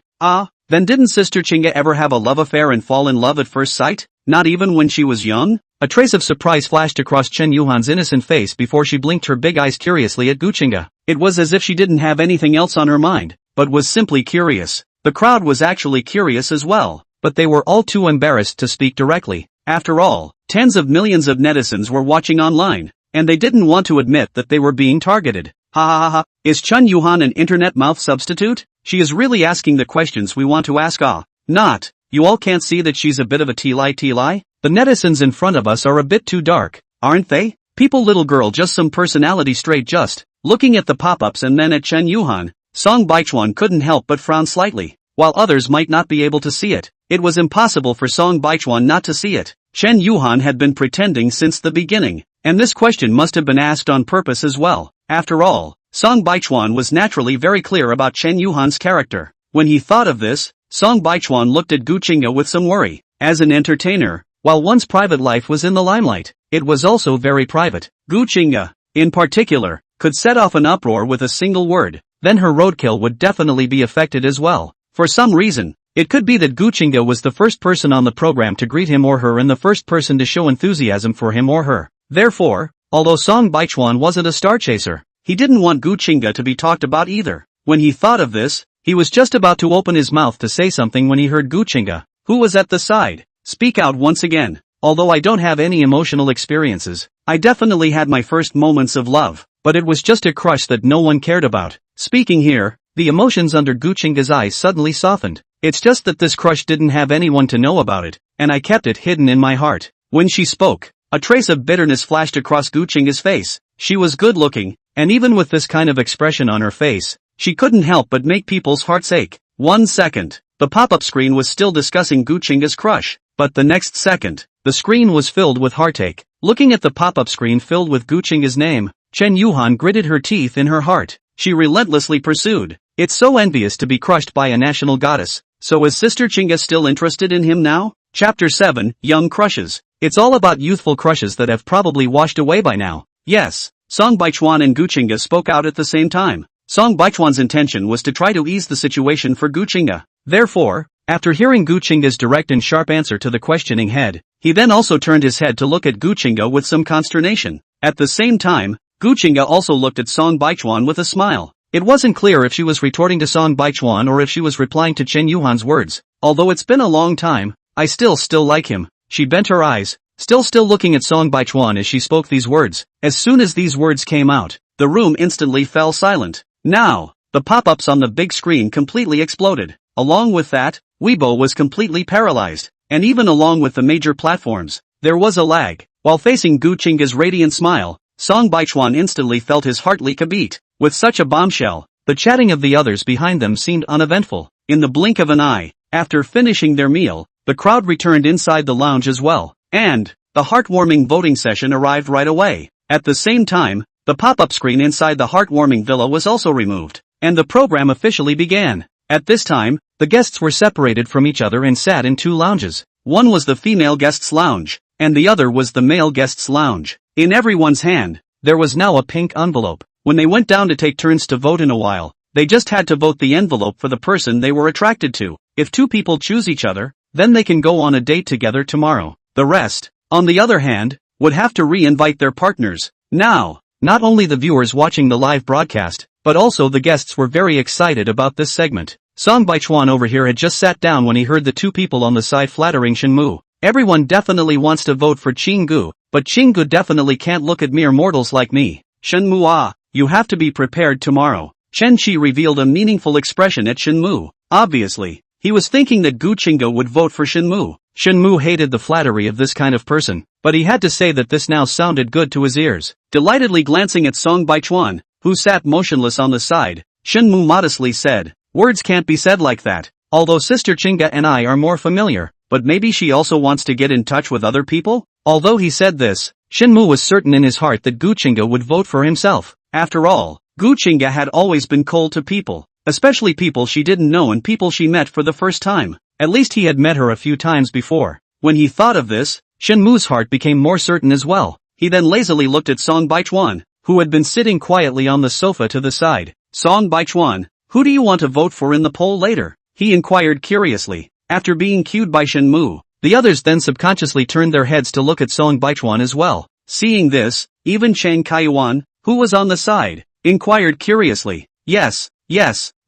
Then didn't Sister Qingge ever have a love affair and fall in love at first sight? Not even when she was young? A trace of surprise flashed across Chen Yuhan's innocent face before she blinked her big eyes curiously at Gu Qingge. It was as if she didn't have anything else on her mind, but was simply curious. The crowd was actually curious as well, but they were all too embarrassed to speak directly. After all, tens of millions of netizens were watching online, and they didn't want to admit that they were being targeted. Ha ha ha ha, is Chen Yuhan an internet mouth substitute? She is really asking the questions we want to ask. Not. You all can't see that she's a bit of a tea-lie? The netizens in front of us are a bit too dark, aren't they? People, little girl, just some personality straight. Just looking at the pop-ups and then at Chen Yuhan, Song Baichuan couldn't help but frown slightly. While others might not be able to see it, it was impossible for Song Baichuan not to see it. Chen Yuhan had been pretending since the beginning, and this question must have been asked on purpose as well. After all, Song Baichuan was naturally very clear about Chen Yuhan's character. When he thought of this, Song Baichuan looked at Gu Qingge with some worry. As an entertainer, while one's private life was in the limelight, it was also very private. Gu Qingge, in particular, could set off an uproar with a single word. Then her roadkill would definitely be affected as well. For some reason, it could be that Gu Qingge was the first person on the program to greet him or her and the first person to show enthusiasm for him or her. Therefore, although Song Baichuan wasn't a star chaser, he didn't want Gu Qingge to be talked about either. When he thought of this, he was just about to open his mouth to say something when he heard Gu Qingge, who was at the side, speak out once again. Although I don't have any emotional experiences, I definitely had my first moments of love, but it was just a crush that no one cared about. Speaking here, the emotions under Gu Qingge's eyes suddenly softened. It's just that this crush didn't have anyone to know about it, and I kept it hidden in my heart. When she spoke, a trace of bitterness flashed across Gu Qingge's face. She was good looking, and even with this kind of expression on her face, she couldn't help but make people's hearts ache. 1 second, the pop-up screen was still discussing Gu Qingge's crush, but the next second, the screen was filled with heartache. Looking at the pop-up screen filled with Gu Qingge's name, Chen Yuhan gritted her teeth in her heart. She relentlessly pursued. It's so envious to be crushed by a national goddess. So is Sister Qingge still interested in him now? Chapter 7, Young Crushes. It's all about youthful crushes that have probably washed away by now. Yes, Song Baichuan and Gu Qingge spoke out at the same time. Song Baichuan's intention was to try to ease the situation for Gu Qingge. Therefore, after hearing Gu Qingge's direct and sharp answer to the questioning head, he then also turned his head to look at Gu Qingge with some consternation. At the same time, Gu Qingge also looked at Song Baichuan with a smile. It wasn't clear if she was retorting to Song Baichuan or if she was replying to Chen Yuhan's words. Although it's been a long time, I still like him. She bent her eyes, still looking at Song Baichuan as she spoke these words. As soon as these words came out, the room instantly fell silent. Now, the pop-ups on the big screen completely exploded. Along with that, Weibo was completely paralyzed. And even along with the major platforms, there was a lag. While facing Gu Qingge's radiant smile, Song Baichuan instantly felt his heart leap a beat. With such a bombshell, the chatting of the others behind them seemed uneventful. In the blink of an eye, after finishing their meal, the crowd returned inside the lounge as well, and the heartwarming voting session arrived right away. At the same time, the pop-up screen inside the heartwarming villa was also removed, and the program officially began. At this time, the guests were separated from each other and sat in two lounges. One was the female guests' lounge, and the other was the male guests' lounge. In everyone's hand, there was now a pink envelope. When they went down to take turns to vote in a while, they just had to vote the envelope for the person they were attracted to. If two people choose each other, then they can go on a date together tomorrow. The rest, on the other hand, would have to re-invite their partners. Now, not only the viewers watching the live broadcast, but also the guests were very excited about this segment. Song Baichuan over here had just sat down when he heard the two people on the side flattering Shenmu. Everyone definitely wants to vote for Qinggu, but Qinggu definitely can't look at mere mortals like me. Shenmu, you have to be prepared tomorrow. Chen Qi revealed a meaningful expression at Shenmu. Obviously, he was thinking that Gu Qinggu would vote for Shenmu. Shenmu hated the flattery of this kind of person, but he had to say that this now sounded good to his ears. Delightedly glancing at Song Baichuan, who sat motionless on the side, Shenmu modestly said, "Words can't be said like that. Although Sister Chinga and I are more familiar, but maybe she also wants to get in touch with other people?" Although he said this, Shenmu was certain in his heart that Gu Qingga would vote for himself. After all, Gu Qingga had always been cold to people, especially people she didn't know and people she met for the first time. At least he had met her a few times before. When he thought of this, Shenmu's heart became more certain as well. He then lazily looked at Song Baichuan, who had been sitting quietly on the sofa to the side. "Song Baichuan, who do you want to vote for in the poll later?" he inquired curiously. After being cued by Shenmu, the others then subconsciously turned their heads to look at Song Baichuan as well. Seeing this, even Chang Kaiyuan, who was on the side, inquired curiously, Yes,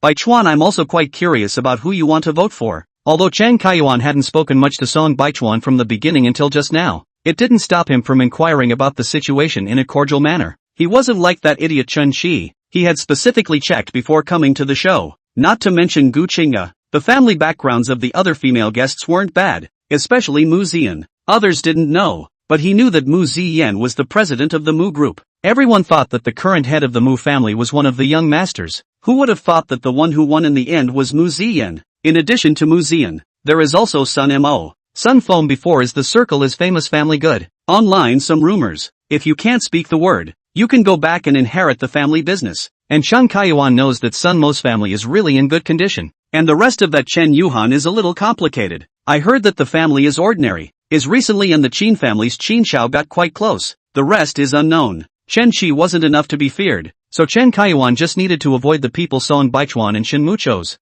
Baichuan, I'm also quite curious about who you want to vote for." Although Chang Kaiyuan hadn't spoken much to Song Baichuan from the beginning until just now, it didn't stop him from inquiring about the situation in a cordial manner. He wasn't like that idiot Chen Qi. He had specifically checked before coming to the show. Not to mention Gu Qingga, the family backgrounds of the other female guests weren't bad, especially Mu Ziyan. Others didn't know, but he knew that Mu Ziyan was the president of the Mu group. Everyone thought that the current head of the Mu family was one of the young masters. Who would have thought that the one who won in the end was Mu Ziyan? In addition to Mu Ziyan, there is also Sun Mo. Sun Foam before is the circle is famous family good. Online some rumors. If you can't speak the word, you can go back and inherit the family business. And Chang Kaiyuan knows that Sun Mo's family is really in good condition. And the rest of that Chen Yuhan is a little complicated. I heard that the family is ordinary, is recently and the Qin family's Qin Shao got quite close. The rest is unknown. Chen Qi wasn't enough to be feared, so Chen Kaiyuan just needed to avoid the people Song Baichuan and Shenmu chose.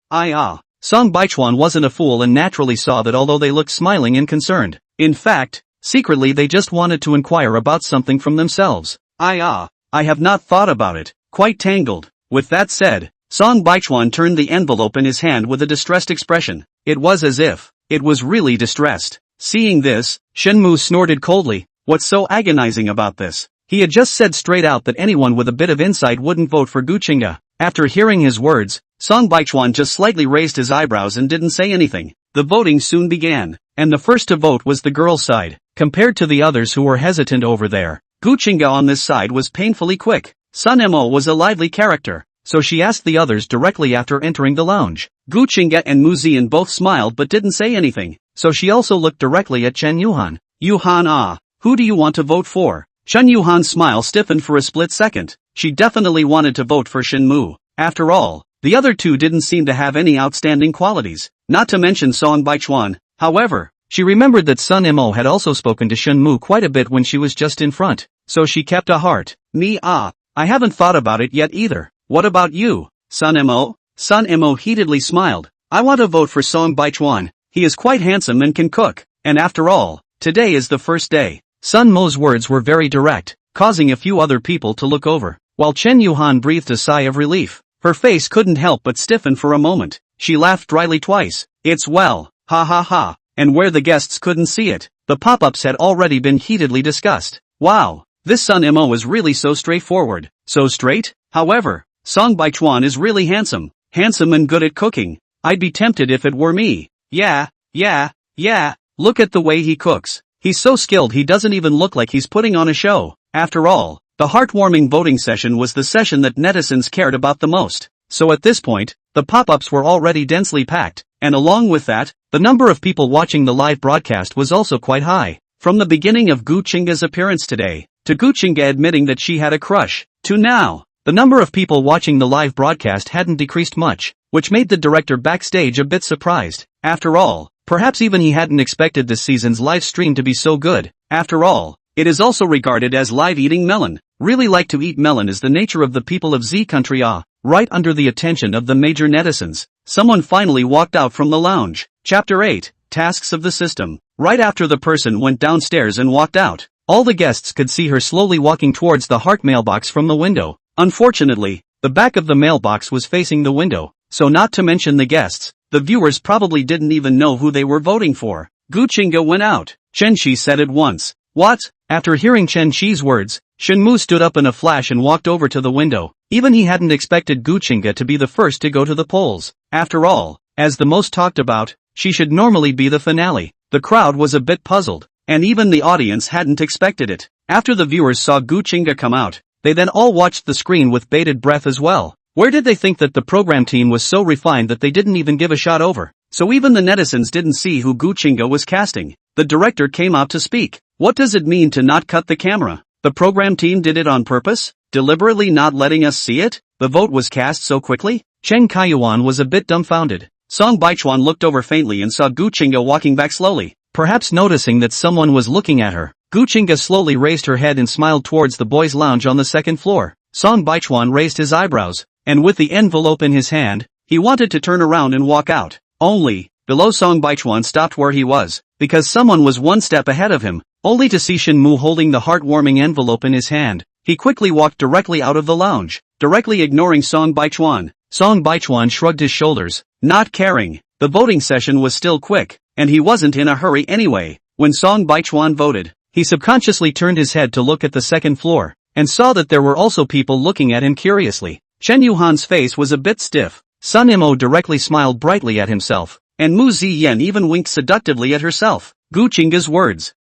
Song Baichuan wasn't a fool and naturally saw that although they looked smiling and concerned, in fact, secretly they just wanted to inquire about something from themselves. I have not thought about it, quite tangled. With that said, Song Baichuan turned the envelope in his hand with a distressed expression. It was as if it was really distressed. Seeing this, Shenmu snorted coldly. What's so agonizing about this? He had just said straight out that anyone with a bit of insight wouldn't vote for Gu Qingga. After hearing his words, Song Baichuan just slightly raised his eyebrows and didn't say anything. The voting soon began, and the first to vote was the girl's side. Compared to the others who were hesitant over there, Gu Qingga on this side was painfully quick. Sun Mo was a lively character, so she asked the others directly after entering the lounge. Gu Qingga and Mu Ziyan both smiled but didn't say anything, so she also looked directly at Chen Yuhan. Yuhan, who do you want to vote for? Chen Yuhan's smile stiffened for a split second. She definitely wanted to vote for Shenmu. After all, the other two didn't seem to have any outstanding qualities, not to mention Song Baichuan. However, she remembered that Sun Mo had also spoken to Shenmu quite a bit when she was just in front, so she kept a heart. I haven't thought about it yet either. What about you, Sun Mo? Sun Mo heatedly smiled. I want to vote for Song Baichuan. He is quite handsome and can cook, and after all, today is the first day. Sun Mo's words were very direct, causing a few other people to look over, while Chen Yuhan breathed a sigh of relief. Her face couldn't help but stiffen for a moment. She laughed dryly twice. It's well, ha ha ha, and where the guests couldn't see it, the pop-ups had already been heatedly discussed. Wow, this Sun Mo is really so straightforward. So straight? However, Song Baichuan is really handsome and good at cooking. I'd be tempted if it were me. Yeah, look at the way he cooks. He's so skilled he doesn't even look like he's putting on a show. After all, the heartwarming voting session was the session that netizens cared about the most. So at this point, the pop-ups were already densely packed, and along with that, the number of people watching the live broadcast was also quite high. From the beginning of Gu Chinga's appearance today, to Gu Chinga admitting that she had a crush, to now, the number of people watching the live broadcast hadn't decreased much, which made the director backstage a bit surprised. After all, perhaps even he hadn't expected this season's live stream to be so good. After all, it is also regarded as live eating melon. Really like to eat melon is the nature of the people of Z country. Right under the attention of the major netizens, someone finally walked out from the lounge. Chapter 8, Tasks of the System. Right after the person went downstairs and walked out, all the guests could see her slowly walking towards the heart mailbox from the window. Unfortunately, the back of the mailbox was facing the window, so not to mention the guests, the viewers probably didn't even know who they were voting for. Gu Chinga went out. Chen Shi said at once. What? After hearing Chen Shi's words, Shen Mu stood up in a flash and walked over to the window. Even he hadn't expected Gu Chinga to be the first to go to the polls. After all, as the most talked about, she should normally be the finale. The crowd was a bit puzzled, and even the audience hadn't expected it. After the viewers saw Gu Chinga come out, they then all watched the screen with bated breath as well. Where did they think that the program team was so refined that they didn't even give a shot over? So even the netizens didn't see who Gu Chinga was casting. The director came out to speak. What does it mean to not cut the camera? The program team did it on purpose? Deliberately not letting us see it? The vote was cast so quickly? Chen Kaiyuan was a bit dumbfounded. Song Baichuan looked over faintly and saw Gu Chinga walking back slowly. Perhaps noticing that someone was looking at her, Gu Chinga slowly raised her head and smiled towards the boys' lounge on the second floor. Song Baichuan raised his eyebrows, and with the envelope in his hand, he wanted to turn around and walk out. Only, below Song Baichuan stopped where he was, because someone was one step ahead of him, only to see Shen Mu holding the heartwarming envelope in his hand. He quickly walked directly out of the lounge, directly ignoring Song Baichuan. Song Baichuan shrugged his shoulders, not caring. The voting session was still quick, and he wasn't in a hurry anyway. When Song Baichuan voted, he subconsciously turned his head to look at the second floor, and saw that there were also people looking at him curiously. Chen Yuhan's face was a bit stiff. Sun Mo directly smiled brightly at himself, and Mu Ziyan even winked seductively at herself. Gu Chinga's words,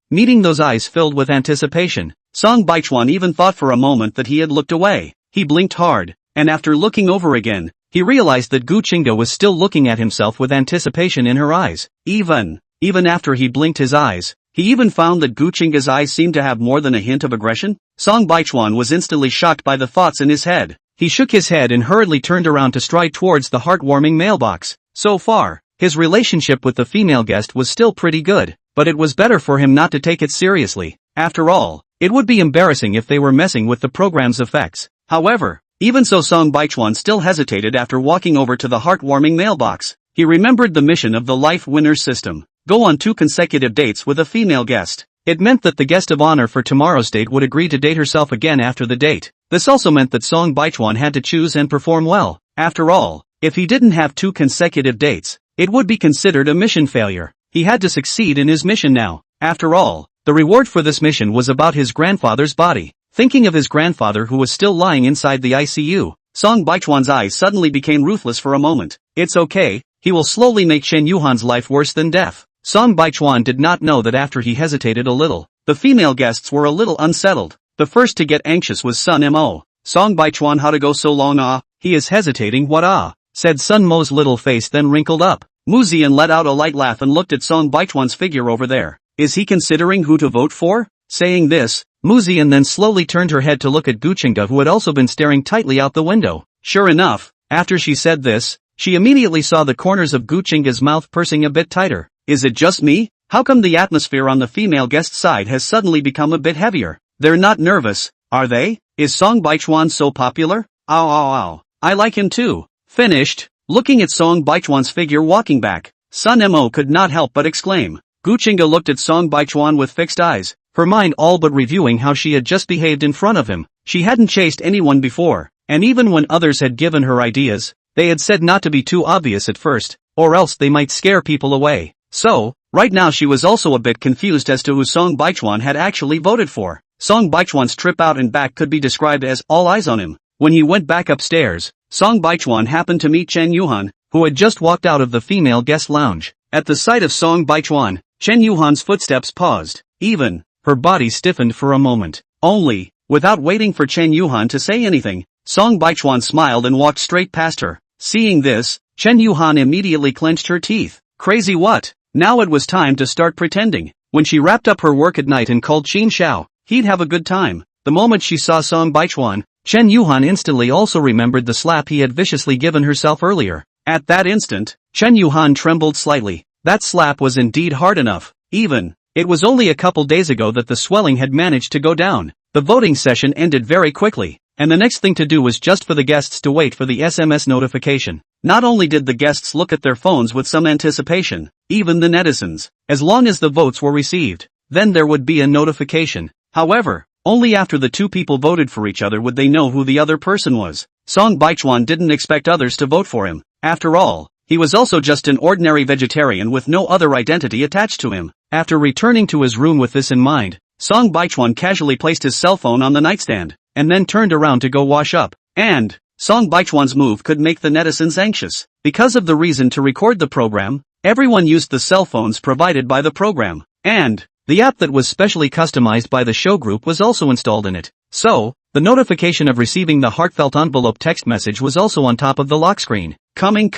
meeting those eyes filled with anticipation. Song Baichuan even thought for a moment that he had looked away. He blinked hard, and after looking over again, he realized that Gu Chinga was still looking at himself with anticipation in her eyes. Even after he blinked his eyes, he even found that Gu Chinga's eyes seemed to have more than a hint of aggression. Song Baichuan was instantly shocked by the thoughts in his head. He shook his head and hurriedly turned around to stride towards the heartwarming mailbox. So far, his relationship with the female guest was still pretty good, but it was better for him not to take it seriously. After all, it would be embarrassing if they were messing with the program's effects. However, even so, Song Baichuan still hesitated after walking over to the heartwarming mailbox. He remembered the mission of the Life Winners system. Go on 2 consecutive dates with a female guest. It meant that the guest of honor for tomorrow's date would agree to date herself again after the date. This also meant that Song Baichuan had to choose and perform well. After all, if he didn't have 2 consecutive dates, it would be considered a mission failure. He had to succeed in his mission now. After all, the reward for this mission was about his grandfather's body. Thinking of his grandfather who was still lying inside the ICU, Song Baichuan's eyes suddenly became ruthless for a moment. It's okay, he will slowly make Shen Yuhan's life worse than death. Song Baichuan did not know that after he hesitated a little, the female guests were a little unsettled. The first to get anxious was Sun Mo. Song Baichuan, how to go so long? He is hesitating, what said Sun Mo's little face then wrinkled up. Mu Ziyan let out a light laugh and looked at Song Baichuan's figure over there. Is he considering who to vote for? Saying this, Mu Ziyan then slowly turned her head to look at Gu Chinga, who had also been staring tightly out the window. Sure enough, after she said this, she immediately saw the corners of Gu Chinga's mouth pursing a bit tighter. Is it just me? How come the atmosphere on the female guest side has suddenly become a bit heavier? They're not nervous, are they? Is Song Baichuan so popular? Ow. I like him too. Finished. Looking at Song Baichuan's figure walking back, Sun Mo could not help but exclaim. Gu Chinga looked at Song Baichuan with fixed eyes, her mind all but reviewing how she had just behaved in front of him. She hadn't chased anyone before, and even when others had given her ideas, they had said not to be too obvious at first, or else they might scare people away. So, right now she was also a bit confused as to who Song Baichuan had actually voted for. Song Baichuan's trip out and back could be described as all eyes on him. When he went back upstairs, Song Baichuan happened to meet Chen Yuhan, who had just walked out of the female guest lounge. At the sight of Song Baichuan, Chen Yuhan's footsteps paused. Even, her body stiffened for a moment. Only, without waiting for Chen Yuhan to say anything, Song Baichuan smiled and walked straight past her. Seeing this, Chen Yuhan immediately clenched her teeth. Crazy what? Now it was time to start pretending. When she wrapped up her work at night and called Qin Xiao, he'd have a good time. The moment she saw Song Baichuan, Chen Yuhan instantly also remembered the slap he had viciously given herself earlier. At that instant, Chen Yuhan trembled slightly. That slap was indeed hard enough. It was only a couple days ago that the swelling had managed to go down. The voting session ended very quickly, and the next thing to do was just for the guests to wait for the SMS notification. Not only did the guests look at their phones with some anticipation, even the netizens, as long as the votes were received, then there would be a notification. However, only after the two people voted for each other would they know who the other person was. Song Baichuan didn't expect others to vote for him. After all, he was also just an ordinary vegetarian with no other identity attached to him. After returning to his room with this in mind, Song Baichuan casually placed his cell phone on the nightstand, and then turned around to go wash up. And Song Baichuan's move could make the netizens anxious. Because of the reason to record the program, everyone used the cell phones provided by the program, and the app that was specially customized by the show group was also installed in it. So, the notification of receiving the heartfelt envelope text message was also on top of the lock screen. Coming.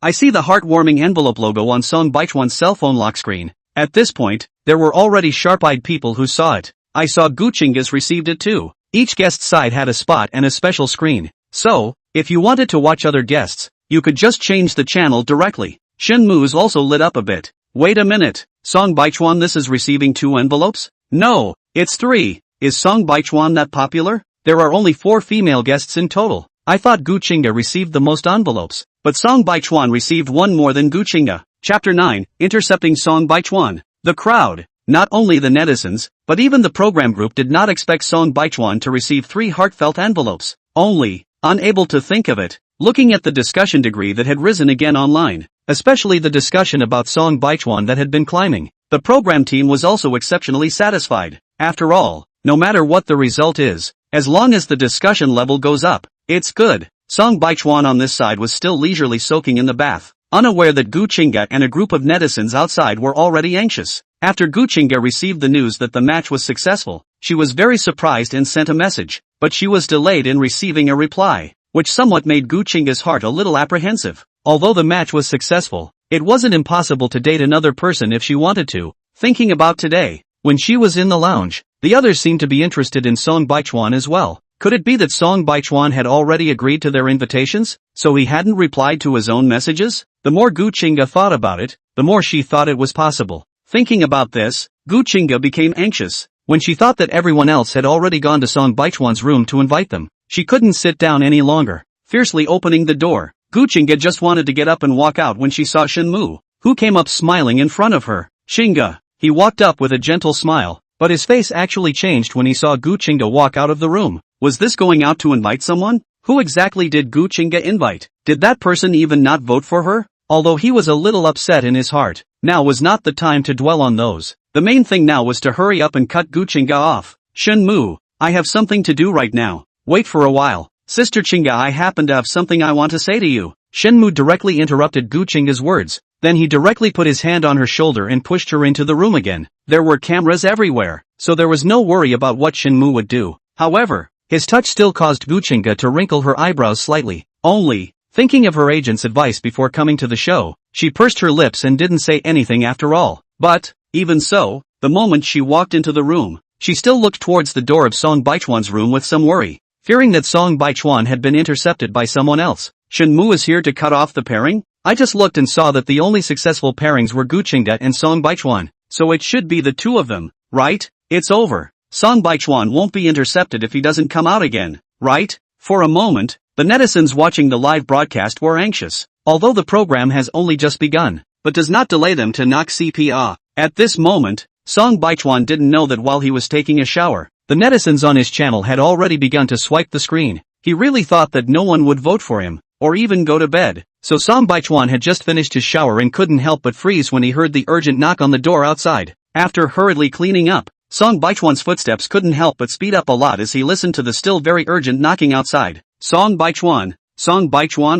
I see the heartwarming envelope logo on Song Baichuan's cell phone lock screen. At this point, there were already sharp-eyed people who saw it. I saw Guchingas received it too. Each guest's side had a spot and a special screen. So, if you wanted to watch other guests, you could just change the channel directly. Shen Mu's also lit up a bit. Wait a minute, Song Baichuan, this is receiving 2 envelopes? No, it's 3. Is Song Baichuan that popular? There are only 4 female guests in total. I thought Guchinga received the most envelopes, but Song Baichuan received 1 more than Guchinga. Chapter 9, Intercepting Song Baichuan. The crowd, not only the netizens, but even the program group did not expect Song Baichuan to receive 3 heartfelt envelopes. Only, unable to think of it, looking at the discussion degree that had risen again online, especially the discussion about Song Baichuan that had been climbing, the program team was also exceptionally satisfied. After all, no matter what the result is, as long as the discussion level goes up, it's good. Song Baichuan on this side was still leisurely soaking in the bath, unaware that Guchinga and a group of netizens outside were already anxious. After Guchinga received the news that the match was successful, she was very surprised and sent a message, but she was delayed in receiving a reply, which somewhat made Guchinga's heart a little apprehensive. Although the match was successful, it wasn't impossible to date another person if she wanted to. Thinking about today, when she was in the lounge, the others seemed to be interested in Song Baichuan as well. Could it be that Song Baichuan had already agreed to their invitations, so he hadn't replied to his own messages? The more Guchinga thought about it, the more she thought it was possible. Thinking about this, Guchinga became anxious. When she thought that everyone else had already gone to Song Baichuan's room to invite them, she couldn't sit down any longer. Fiercely opening the door, Guchinga just wanted to get up and walk out when she saw Shen Mu, who came up smiling in front of her. Chinga. He walked up with a gentle smile, but his face actually changed when he saw Guchinga walk out of the room. Was this going out to invite someone? Who exactly did Guchinga invite? Did that person even not vote for her? Although he was a little upset in his heart, now was not the time to dwell on those. The main thing now was to hurry up and cut Guchinga off. Shen Mu, I have something to do right now. Wait for a while. Sister Chinga, I happen to have something I want to say to you. Shen Mu directly interrupted Guchinga's words. Then he directly put his hand on her shoulder and pushed her into the room again. There were cameras everywhere, so there was no worry about what Shen Mu would do. However, his touch still caused Guchinga to wrinkle her eyebrows slightly. Only, thinking of her agent's advice before coming to the show, she pursed her lips and didn't say anything after all. But, even so, the moment she walked into the room, she still looked towards the door of Song Baichuan's room with some worry, fearing that Song Baichuan had been intercepted by someone else. Shen Mu is here to cut off the pairing? I just looked and saw that the only successful pairings were Guchinga and Song Baichuan, so it should be the two of them, right? It's over. Song Baichuan won't be intercepted if he doesn't come out again, right? For a moment, the netizens watching the live broadcast were anxious, although the program has only just begun, but does not delay them to knock CPA. At this moment, Song Baichuan didn't know that while he was taking a shower, the netizens on his channel had already begun to swipe the screen. He really thought that no one would vote for him, or even go to bed. So Song Baichuan had just finished his shower and couldn't help but freeze when he heard the urgent knock on the door outside. After hurriedly cleaning up, Song Baichuan's footsteps couldn't help but speed up a lot as he listened to the still very urgent knocking outside. Song Baichuan,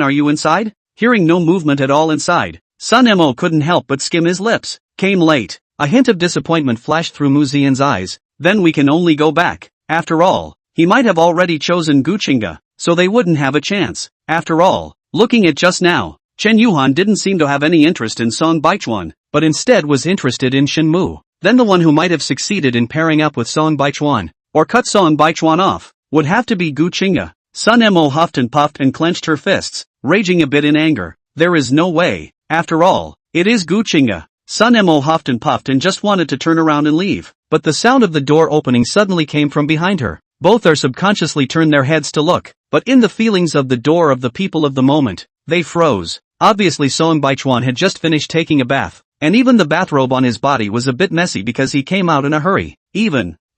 are you inside? Hearing no movement at all inside, Sun Mo couldn't help but skim his lips. Came late. A hint of disappointment flashed through Mu Xian's eyes. Then we can only go back. After all, he might have already chosen Guchinga, so they wouldn't have a chance. After all, looking at just now, Chen Yuhan didn't seem to have any interest in Song Baichuan, but instead was interested in Shenmu. Then the one who might have succeeded in pairing up with Song Baichuan, or cut Song Baichuan off, would have to be Gu Qingge. Sun Mo huffed and puffed and clenched her fists, raging a bit in anger. There is no way. After all, it is Gu Qingge. Sun Mo huffed and puffed and just wanted to turn around and leave. But the sound of the door opening suddenly came from behind her. Both are subconsciously turned their heads to look, but in the feelings of the door of the people of the moment, they froze. Obviously Song Baichuan had just finished taking a bath, and even the bathrobe on his body was a bit messy because he came out in a hurry.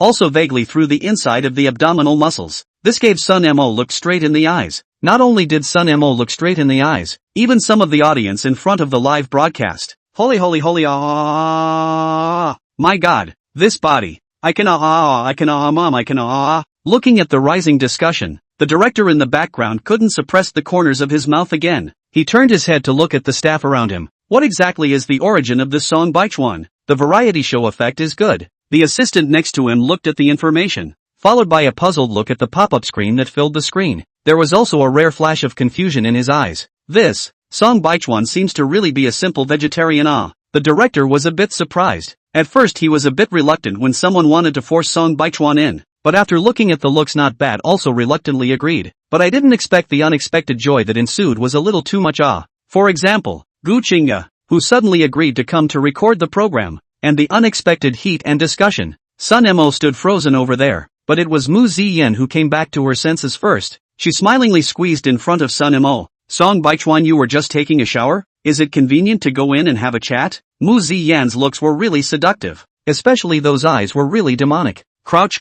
Also vaguely through the inside of the abdominal muscles. This gave Sun Mo look straight in the eyes. Not only did Sun Mo look straight in the eyes, even some of the audience in front of the live broadcast. Holy ah! My God, this body. I can mom. Looking at the rising discussion, the director in the background couldn't suppress the corners of his mouth again. He turned his head to look at the staff around him. What exactly is the origin of this Song Baichuan? The variety show effect is good. The assistant next to him looked at the information, followed by a puzzled look at the pop-up screen that filled the screen. There was also a rare flash of confusion in his eyes. This Song Baichuan seems to really be a simple vegetarian. The director was a bit surprised. At first he was a bit reluctant when someone wanted to force Song Baichuan in, but after looking at the looks not bad also reluctantly agreed. But I didn't expect the unexpected joy that ensued was a little too much. For example, Gu Qingge, who suddenly agreed to come to record the program, and the unexpected heat and discussion. Sun Mo stood frozen over there, but it was Mu Ziyan who came back to her senses first. She smilingly squeezed in front of Sun Mo. Song Baichuan, you were just taking a shower? Is it convenient to go in and have a chat? Mu Ziyan's looks were really seductive. Especially those eyes were really demonic. Crouch.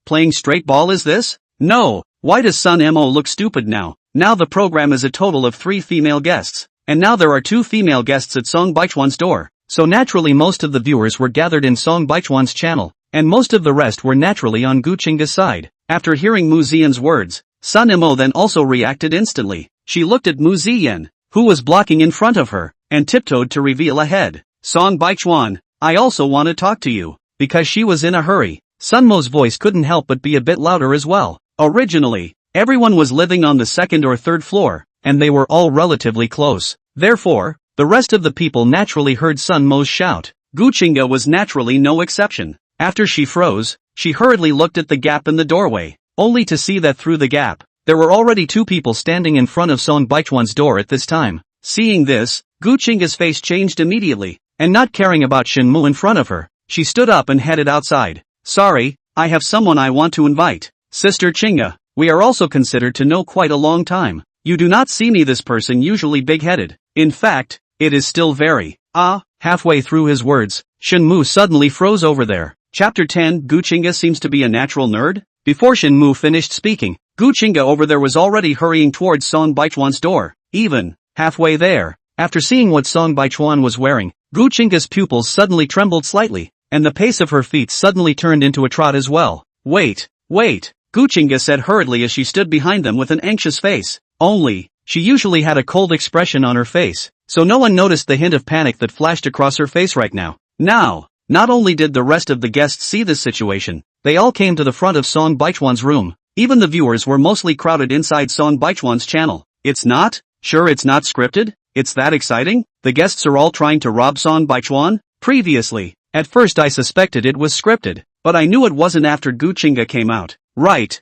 Playing straight ball is this? No. Why does Sun Mo look stupid now? Now the program is a total of 3 female guests. And now there are 2 female guests at Song Baichuan's door. So naturally most of the viewers were gathered in Song Baichuan's channel, and most of the rest were naturally on Gu Qingge's side. After hearing Mu Ziyan's words, Sun Mo then also reacted instantly. She looked at Mu Ziyan, who was blocking in front of her, and tiptoed to reveal a head. Song Baichuan, I also want to talk to you. Because she was in a hurry, Sun Mo's voice couldn't help but be a bit louder as well. Originally, everyone was living on the 2nd or 3rd floor, and they were all relatively close. Therefore, the rest of the people naturally heard Sun Mo's shout. Gu Qingge was naturally no exception. After she froze, she hurriedly looked at the gap in the doorway, only to see that through the gap, there were already 2 people standing in front of Song Baichuan's door at this time. Seeing this, Gu Qingge's face changed immediately, and not caring about Shenmu in front of her, she stood up and headed outside. Sorry, I have someone I want to invite. Sister Qingge, we are also considered to know quite a long time. You do not see me this person usually big-headed. In fact, it is still very, halfway through his words, Shenmu suddenly froze over there. Chapter 10 Gu Qingge seems to be a natural nerd? Before Shenmu finished speaking, Gu Qingge over there was already hurrying towards Song Baichuan's door. Even, halfway there, after seeing what Song Baichuan was wearing, Gu Qingge's pupils suddenly trembled slightly, and the pace of her feet suddenly turned into a trot as well. Wait, Gu Qingge said hurriedly as she stood behind them with an anxious face. Only, she usually had a cold expression on her face, so no one noticed the hint of panic that flashed across her face right now. Now, not only did the rest of the guests see this situation, they all came to the front of Song Baichuan's room. Even the viewers were mostly crowded inside Song Baichuan's channel. It's not? Sure it's not scripted? It's that exciting? The guests are all trying to rob Song Baichuan? Previously, at first I suspected it was scripted, but I knew it wasn't after Gu Qingge came out. Right.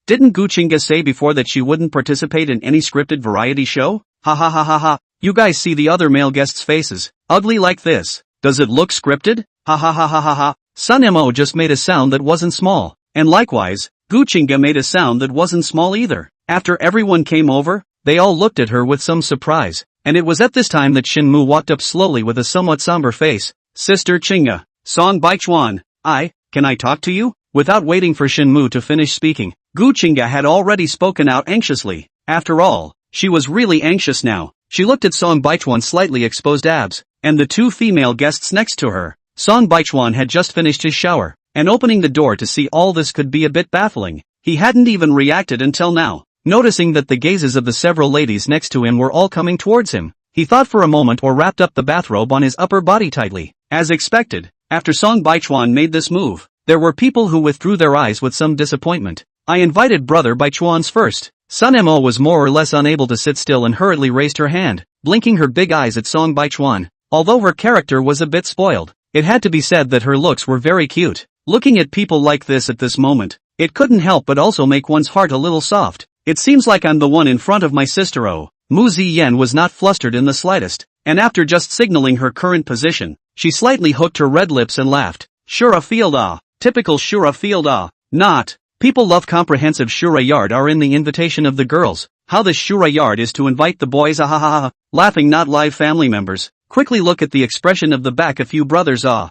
Didn't Gu Qingge say before that she wouldn't participate in any scripted variety show? Ha. You guys see the other male guests' faces, ugly like this. Does it look scripted? Ha. Sun Mo just made a sound that wasn't small, and likewise, Gu Qingge made a sound that wasn't small either. After everyone came over, they all looked at her with some surprise, and it was at this time that Shenmu walked up slowly with a somewhat somber face. Sister Qingge, Song Baichuan, can I talk to you? Without waiting for Shenmu to finish speaking, Gu Qingge had already spoken out anxiously. After all, she was really anxious now. She looked at Song Baichuan's slightly exposed abs, and the 2 female guests next to her. Song Baichuan had just finished his shower, and opening the door to see all this could be a bit baffling. He hadn't even reacted until now. Noticing that the gazes of the several ladies next to him were all coming towards him, he thought for a moment or wrapped up the bathrobe on his upper body tightly. As expected, after Song Baichuan made this move, there were people who withdrew their eyes with some disappointment. I invited Brother Baichuan's first, Sun Mo was more or less unable to sit still and hurriedly raised her hand, blinking her big eyes at Song Baichuan. Although her character was a bit spoiled, it had to be said that her looks were very cute. Looking at people like this at this moment, it couldn't help but also make one's heart a little soft. It seems like I'm the one in front of my sister. Oh. Mu Ziyan was not flustered in the slightest, and after just signaling her current position, she slightly hooked her red lips and laughed. Shura field ah. Typical Shura field ah. Not. People love comprehensive Shura yard are in the invitation of the girls. How this Shura yard is to invite the boys ah ha ha ha. Laughing not live family members. Quickly look at the expression of the back a few brothers ah.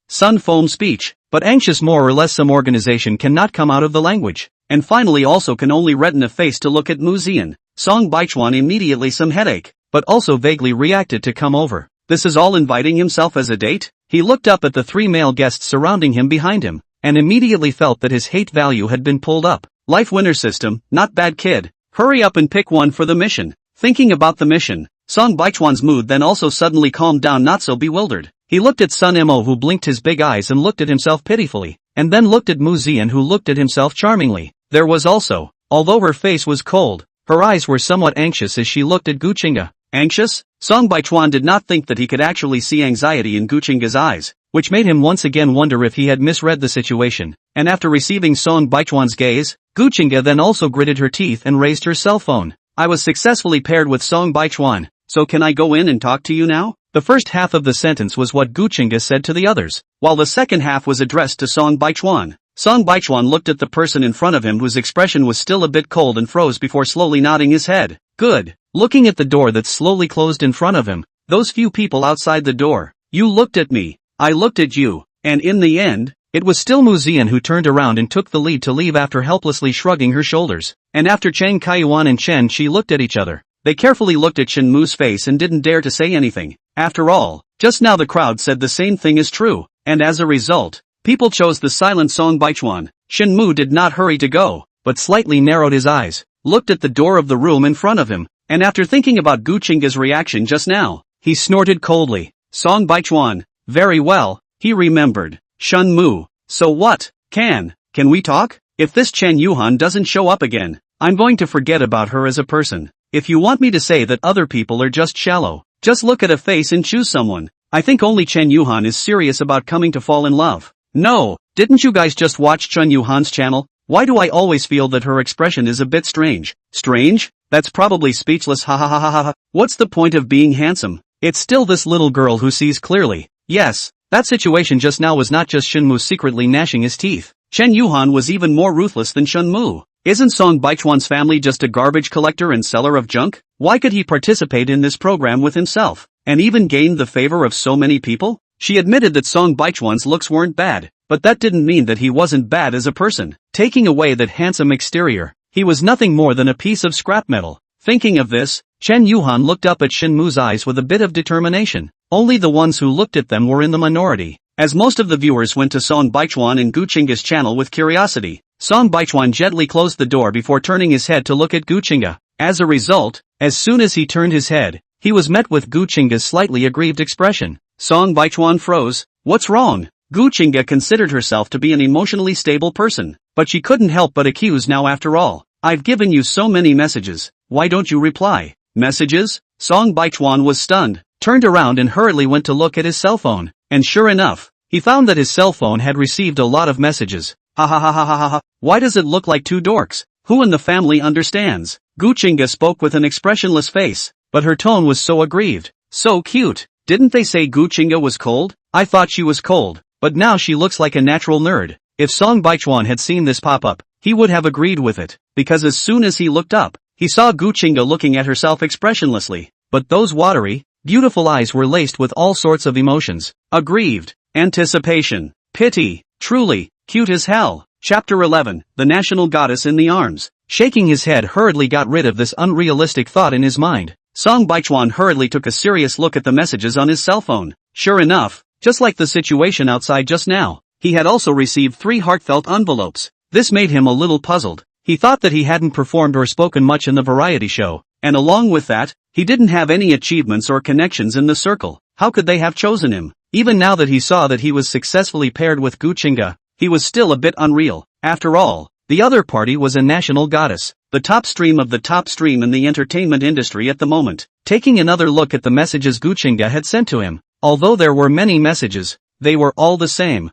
Sun foam speech, but anxious more or less some organization cannot come out of the language. And finally also can only redden a face to look at Mu Ziyan. Song Baichuan immediately some headache, but also vaguely reacted to come over. This is all inviting himself as a date? He looked up at the three male guests surrounding him behind him, and immediately felt that his hate value had been pulled up. Life winner system, not bad kid. Hurry up and pick one for the mission. Thinking about the mission, Song Baichuan's mood then also suddenly calmed down, not so bewildered. He looked at Sun Mo, who blinked his big eyes and looked at himself pitifully, and then looked at Mu Ziyan, who looked at himself charmingly. There was also, although her face was cold, her eyes were somewhat anxious as she looked at Guchinga. Anxious? Song Baichuan did not think that he could actually see anxiety in Guchinga's eyes, which made him once again wonder if he had misread the situation, and after receiving Song Baichuan's gaze, Guchinga then also gritted her teeth and raised her cell phone. I was successfully paired with Song Baichuan, so can I go in and talk to you now? The first half of the sentence was what Guchinga said to the others, while the second half was addressed to Song Baichuan. Song Baichuan looked at the person in front of him, whose expression was still a bit cold, and froze before slowly nodding his head. Good. Looking at the door that slowly closed in front of him, those few people outside the door. You looked at me, I looked at you, and in the end, it was still Mu Ziyan who turned around and took the lead to leave after helplessly shrugging her shoulders. And after Cheng Kaiyuan and Chen Shi looked at each other, they carefully looked at Shen Mu's face and didn't dare to say anything. After all, just now the crowd said the same thing is true, and as a result, people chose the silent Song Baichuan. Shen Mu did not hurry to go, but slightly narrowed his eyes, looked at the door of the room in front of him, and after thinking about Guchinga's reaction just now, he snorted coldly. Song Baichuan, very well, he remembered. Shen Mu, so what? Can we talk? If this Chen Yuhan doesn't show up again, I'm going to forget about her as a person. If you want me to say that other people are just shallow, just look at a face and choose someone. I think only Chen Yuhan is serious about coming to fall in love. No, didn't you guys just watch Chen Yuhan's channel? Why do I always feel that her expression is a bit strange? Strange? That's probably speechless, ha ha ha ha ha. What's the point of being handsome? It's still this little girl who sees clearly. Yes, that situation just now was not just Shen Mu secretly gnashing his teeth. Chen Yuhan was even more ruthless than Shen Mu. Isn't Song Baichuan's family just a garbage collector and seller of junk? Why could he participate in this program with himself, and even gain the favor of so many people? She admitted that Song Baichuan's looks weren't bad, but that didn't mean that he wasn't bad as a person. Taking away that handsome exterior, he was nothing more than a piece of scrap metal. Thinking of this, Chen Yuhan looked up at Shen Mu's eyes with a bit of determination. Only the ones who looked at them were in the minority, as most of the viewers went to Song Baichuan and Guchinga's channel with curiosity. Song Baichuan gently closed the door before turning his head to look at Guchinga. As a result, as soon as he turned his head, he was met with Guchinga's slightly aggrieved expression. Song Baichuan froze. What's wrong? Guchinga considered herself to be an emotionally stable person, but she couldn't help but accuse now. After all, I've given you so many messages, why don't you reply? Messages? Song Baichuan was stunned, turned around and hurriedly went to look at his cell phone, and sure enough, he found that his cell phone had received a lot of messages. Ha ha ha ha ha ha, why does it look like two dorks? Who in the family understands? Guchinga spoke with an expressionless face, but her tone was so aggrieved. So cute. Didn't they say Guchinga was cold? I thought she was cold, but now she looks like a natural nerd. If Song Baichuan had seen this pop up, he would have agreed with it, because as soon as he looked up, he saw Guchinga looking at herself expressionlessly, but those watery, beautiful eyes were laced with all sorts of emotions. Aggrieved, anticipation, pity, truly, cute as hell. Chapter 11, The National Goddess in the Arms. Shaking his head, hurriedly got rid of this unrealistic thought in his mind. Song Baichuan hurriedly took a serious look at the messages on his cell phone. Sure enough, just like the situation outside just now, he had also received 3 heartfelt envelopes. This made him a little puzzled. He thought that he hadn't performed or spoken much in the variety show, and along with that, he didn't have any achievements or connections in the circle. How could they have chosen him? Even now that he saw that he was successfully paired with Guchinga, he was still a bit unreal. After all, The other party was a national goddess, the top stream of the top stream in the entertainment industry at the moment. Taking another look at the messages Guchinga had sent to him, although there were many messages, they were all the same.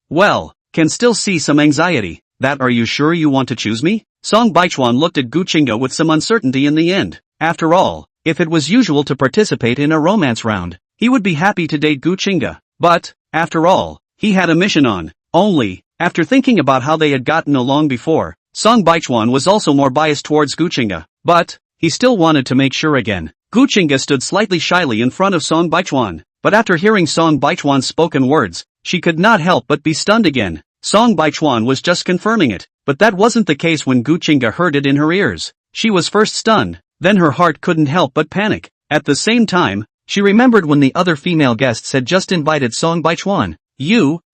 Well, can still see some anxiety. That are you sure you want to choose me? Song Baichuan looked at Guchinga with some uncertainty in the end. After all, if it was usual to participate in a romance round, he would be happy to date Guchinga. But, after all, he had a mission on. Only, after thinking about how they had gotten along before, Song Baichuan was also more biased towards Guchinga. But, he still wanted to make sure again. Guchinga stood slightly shyly in front of Song Baichuan, but after hearing Song Baichuan's spoken words, she could not help but be stunned again. Song Baichuan was just confirming it, but that wasn't the case when Guchinga heard it in her ears. She was first stunned, then her heart couldn't help but panic. At the same time, she remembered when the other female guests had just invited Song Baichuan.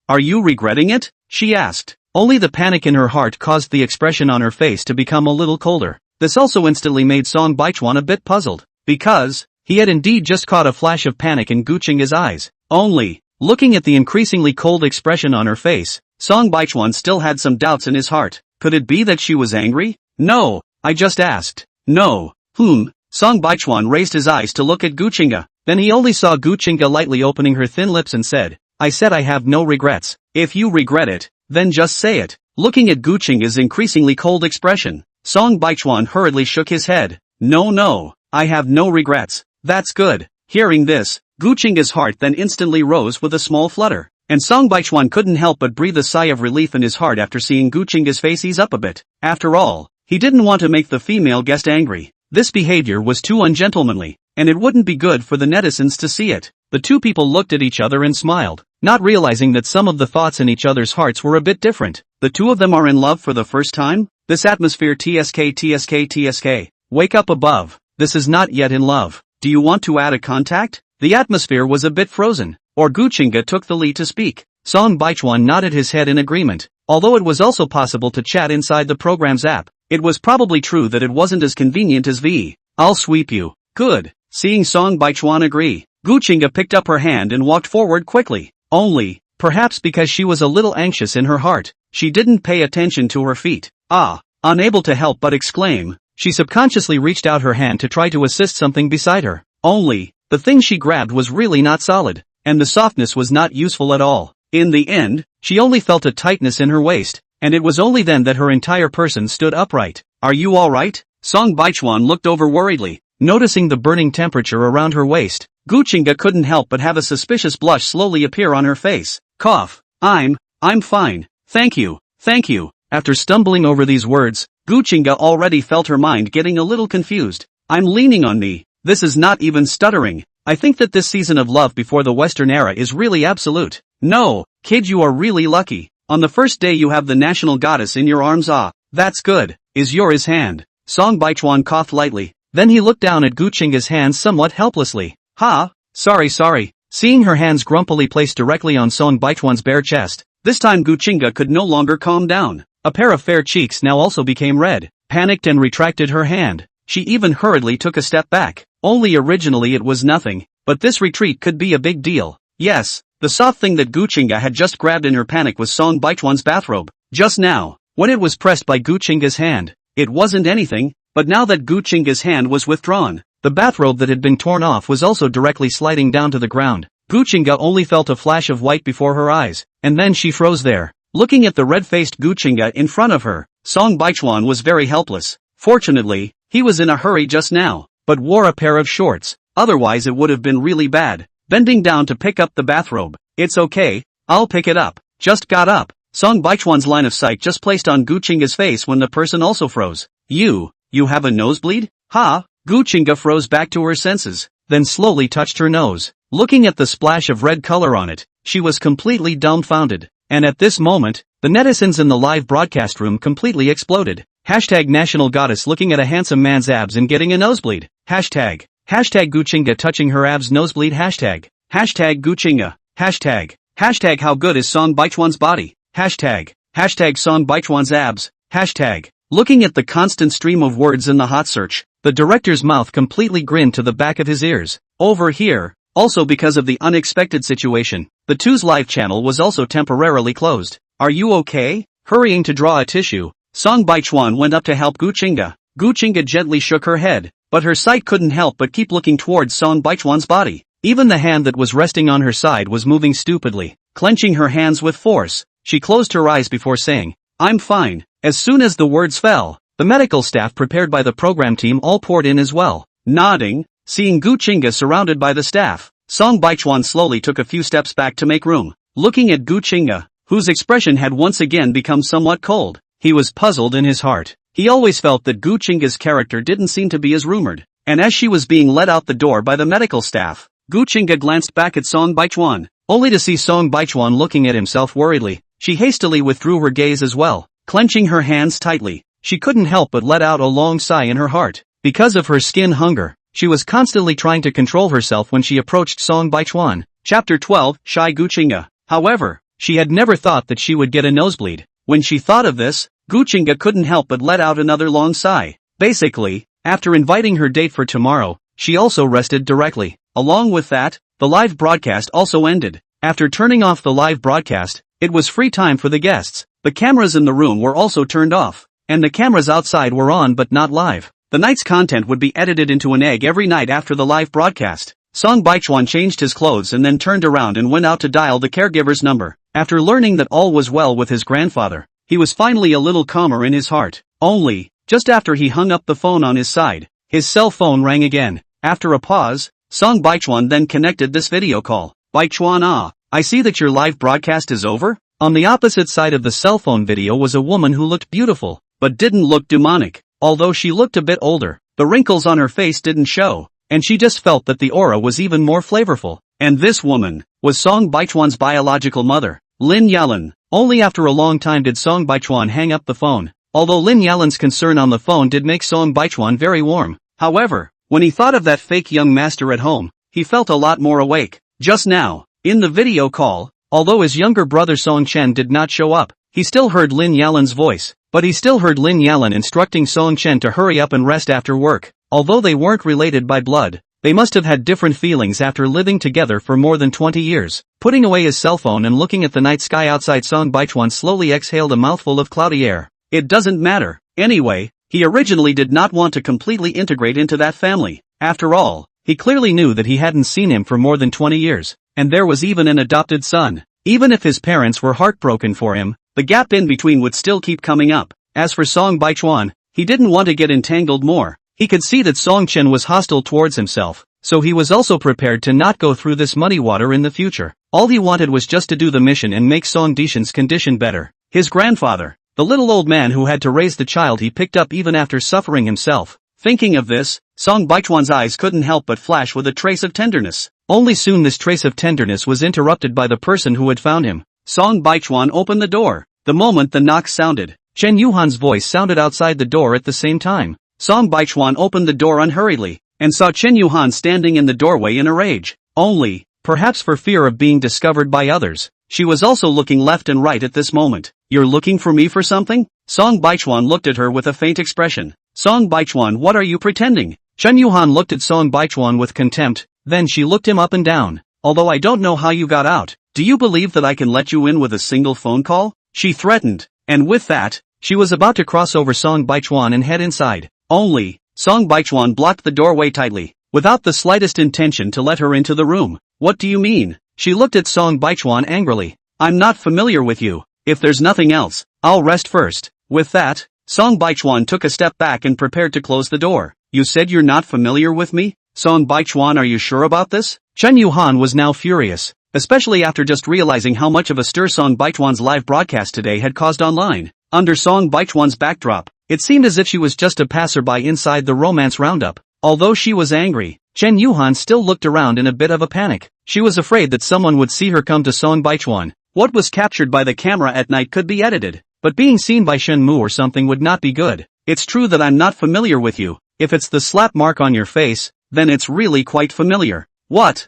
Are you regretting it? She asked. Only the panic in her heart caused the expression on her face to become a little colder. This also instantly made Song Baichuan a bit puzzled, because he had indeed just caught a flash of panic in Guchinga's eyes. Only, looking at the increasingly cold expression on her face, Song Baichuan still had some doubts in his heart. Could it be that she was angry? No, I just asked. No. Song Baichuan raised his eyes to look at Guchinga. Then he only saw Guchinga lightly opening her thin lips and said, I said I have no regrets. If you regret it, then just say it. Looking at Guchinga's increasingly cold expression, Song Baichuan hurriedly shook his head. No, I have no regrets. That's good. Hearing this, Guchinga's heart then instantly rose with a small flutter, and Song Baichuan couldn't help but breathe a sigh of relief in his heart after seeing Guchinga's face ease up a bit. After all, he didn't want to make the female guest angry. This behavior was too ungentlemanly, and it wouldn't be good for the netizens to see it. The two people looked at each other and smiled, not realizing that some of the thoughts in each other's hearts were a bit different. The two of them are in love for the first time? This atmosphere TSK. Wake up above. This is not yet in love. Do you want to add a contact? The atmosphere was a bit frozen, or Guchinga took the lead to speak. Song Baichuan nodded his head in agreement. Although it was also possible to chat inside the program's app, it was probably true that it wasn't as convenient as I'll sweep you. Good. Seeing Song Baichuan agree, Guchinga picked up her hand and walked forward quickly. Only, perhaps because she was a little anxious in her heart, she didn't pay attention to her feet. Unable to help but exclaim, she subconsciously reached out her hand to try to assist something beside her. Only, the thing she grabbed was really not solid, and the softness was not useful at all. In the end, she only felt a tightness in her waist, and it was only then that her entire person stood upright. Are you alright? Song Baichuan looked over worriedly, noticing the burning temperature around her waist. Guchinga couldn't help but have a suspicious blush slowly appear on her face. Cough. I'm fine. Thank you. After stumbling over these words, Guchinga already felt her mind getting a little confused. I'm leaning on me. This is not even stuttering. I think that this season of Love Before the Western Era is really absolute. No, kid, you are really lucky. On the first day you have the national goddess in your arms. That's good. Is his hand? Song Baichuan coughed lightly. Then he looked down at Guchinga's hands somewhat helplessly. Sorry. Seeing her hands grumpily placed directly on Song Baichuan's bare chest, this time Guchinga could no longer calm down. A pair of fair cheeks now also became red, panicked and retracted her hand. She even hurriedly took a step back. Only originally it was nothing, but this retreat could be a big deal. Yes, the soft thing that Guchinga had just grabbed in her panic was Song Baichuan's bathrobe. Just now, when it was pressed by Guchinga's hand, it wasn't anything, but now that Guchinga's hand was withdrawn, the bathrobe that had been torn off was also directly sliding down to the ground. Guchinga only felt a flash of white before her eyes, and then she froze there. Looking at the red-faced Guchinga in front of her, Song Baichuan was very helpless. Fortunately, he was in a hurry just now, but wore a pair of shorts, otherwise it would have been really bad. Bending down to pick up the bathrobe. It's okay, I'll pick it up. Just got up. Song Baichuan's line of sight just placed on Guchinga's face when the person also froze. You have a nosebleed? Guchinga froze back to her senses, then slowly touched her nose. Looking at the splash of red color on it, she was completely dumbfounded. And at this moment, the netizens in the live broadcast room completely exploded. #National Goddess looking at a handsome man's abs and getting a nosebleed. #. Guchinga touching her abs nosebleed. #. Guchinga. #. How good is Song Baichuan's body? #. Song Baichuan's abs. #. Looking at the constant stream of words in the hot search, the director's mouth completely grinned to the back of his ears. Over here, also because of the unexpected situation, the two's live channel was also temporarily closed. Are you okay? Hurrying to draw a tissue, Song Baichuan went up to help Gu Chinga. Gu Chinga gently shook her head, but her sight couldn't help but keep looking towards Song Baichuan's body. Even the hand that was resting on her side was moving stupidly. Clenching her hands with force, she closed her eyes before saying, "I'm fine." As soon as the words fell, the medical staff prepared by the program team all poured in as well. Nodding, seeing Gu Chinga surrounded by the staff, Song Baichuan slowly took a few steps back to make room. Looking at Gu Chinga, whose expression had once again become somewhat cold, he was puzzled in his heart. He always felt that Gu Chinga's character didn't seem to be as rumored, and as she was being led out the door by the medical staff, Gu Chinga glanced back at Song Baichuan, only to see Song Baichuan looking at himself worriedly. She hastily withdrew her gaze as well, clenching her hands tightly. She couldn't help but let out a long sigh in her heart. Because of her skin hunger, she was constantly trying to control herself when she approached Song Baichuan. Chapter 12, Shy Gu Chinga. However, she had never thought that she would get a nosebleed. When she thought of this, Gu Chinga couldn't help but let out another long sigh. Basically, after inviting her date for tomorrow, she also rested directly. Along with that, the live broadcast also ended. After turning off the live broadcast, it was free time for the guests. The cameras in the room were also turned off, and the cameras outside were on but not live. The night's content would be edited into an egg every night after the live broadcast. Song Baichuan changed his clothes and then turned around and went out to dial the caregiver's number. After learning that all was well with his grandfather, he was finally a little calmer in his heart. Only, just after he hung up the phone on his side, his cell phone rang again. After a pause, Song Baichuan then connected this video call. "Baichuan, I see that your live broadcast is over?" On the opposite side of the cell phone video was a woman who looked beautiful, but didn't look demonic. Although she looked a bit older, the wrinkles on her face didn't show, and she just felt that the aura was even more flavorful. And this woman was Song Baichuan's biological mother, Lin Yalan. Only after a long time did Song Baichuan hang up the phone, although Lin Yalan's concern on the phone did make Song Baichuan very warm. However, when he thought of that fake young master at home, he felt a lot more awake. Just now, in the video call, although his younger brother Song Chen did not show up, he still heard Lin Yalan's voice, but he still heard Lin Yalan instructing Song Chen to hurry up and rest after work. Although they weren't related by blood, they must have had different feelings after living together for more than 20 years. Putting away his cell phone and looking at the night sky outside, Song Baichuan slowly exhaled a mouthful of cloudy air. It doesn't matter. Anyway, he originally did not want to completely integrate into that family. After all, he clearly knew that he hadn't seen him for more than 20 years, and there was even an adopted son. Even if his parents were heartbroken for him, the gap in between would still keep coming up. As for Song Baichuan, he didn't want to get entangled more. He could see that Song Chen was hostile towards himself, so he was also prepared to not go through this muddy water in the future. All he wanted was just to do the mission and make Song Dishan's condition better. His grandfather, the little old man who had to raise the child he picked up even after suffering himself. Thinking of this, Song Baichuan's eyes couldn't help but flash with a trace of tenderness. Only soon this trace of tenderness was interrupted by the person who had found him. Song Baichuan opened the door. The moment the knock sounded, Chen Yuhan's voice sounded outside the door at the same time. Song Baichuan opened the door unhurriedly, and saw Chen Yuhan standing in the doorway in a rage. Only, perhaps for fear of being discovered by others, she was also looking left and right at this moment. "You're looking for me for something?" Song Baichuan looked at her with a faint expression. "Song Baichuan, what are you pretending?" Chen Yuhan looked at Song Baichuan with contempt, then she looked him up and down. "Although I don't know how you got out, do you believe that I can let you in with a single phone call?" She threatened, and with that, she was about to cross over Song Baichuan and head inside. Only, Song Baichuan blocked the doorway tightly, without the slightest intention to let her into the room. "What do you mean?" She looked at Song Baichuan angrily. "I'm not familiar with you. If there's nothing else, I'll rest first." With that, Song Baichuan took a step back and prepared to close the door. "You said you're not familiar with me? Song Baichuan, are you sure about this?" Chen Yuhan was now furious, especially after just realizing how much of a stir Song Baichuan's live broadcast today had caused online. Under Song Baichuan's backdrop, it seemed as if she was just a passerby inside the romance roundup. Although she was angry, Chen Yuhan still looked around in a bit of a panic. She was afraid that someone would see her come to Song Baichuan. What was captured by the camera at night could be edited, but being seen by Shen Mu or something would not be good. "It's true that I'm not familiar with you. If it's the slap mark on your face, then it's really quite familiar." What?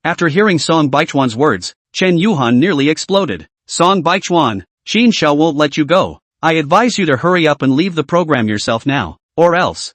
After hearing Song Baichuan's words, Chen Yuhan nearly exploded. "Song Baichuan, Xin Xiao won't let you go. I advise you to hurry up and leave the program yourself now. Or else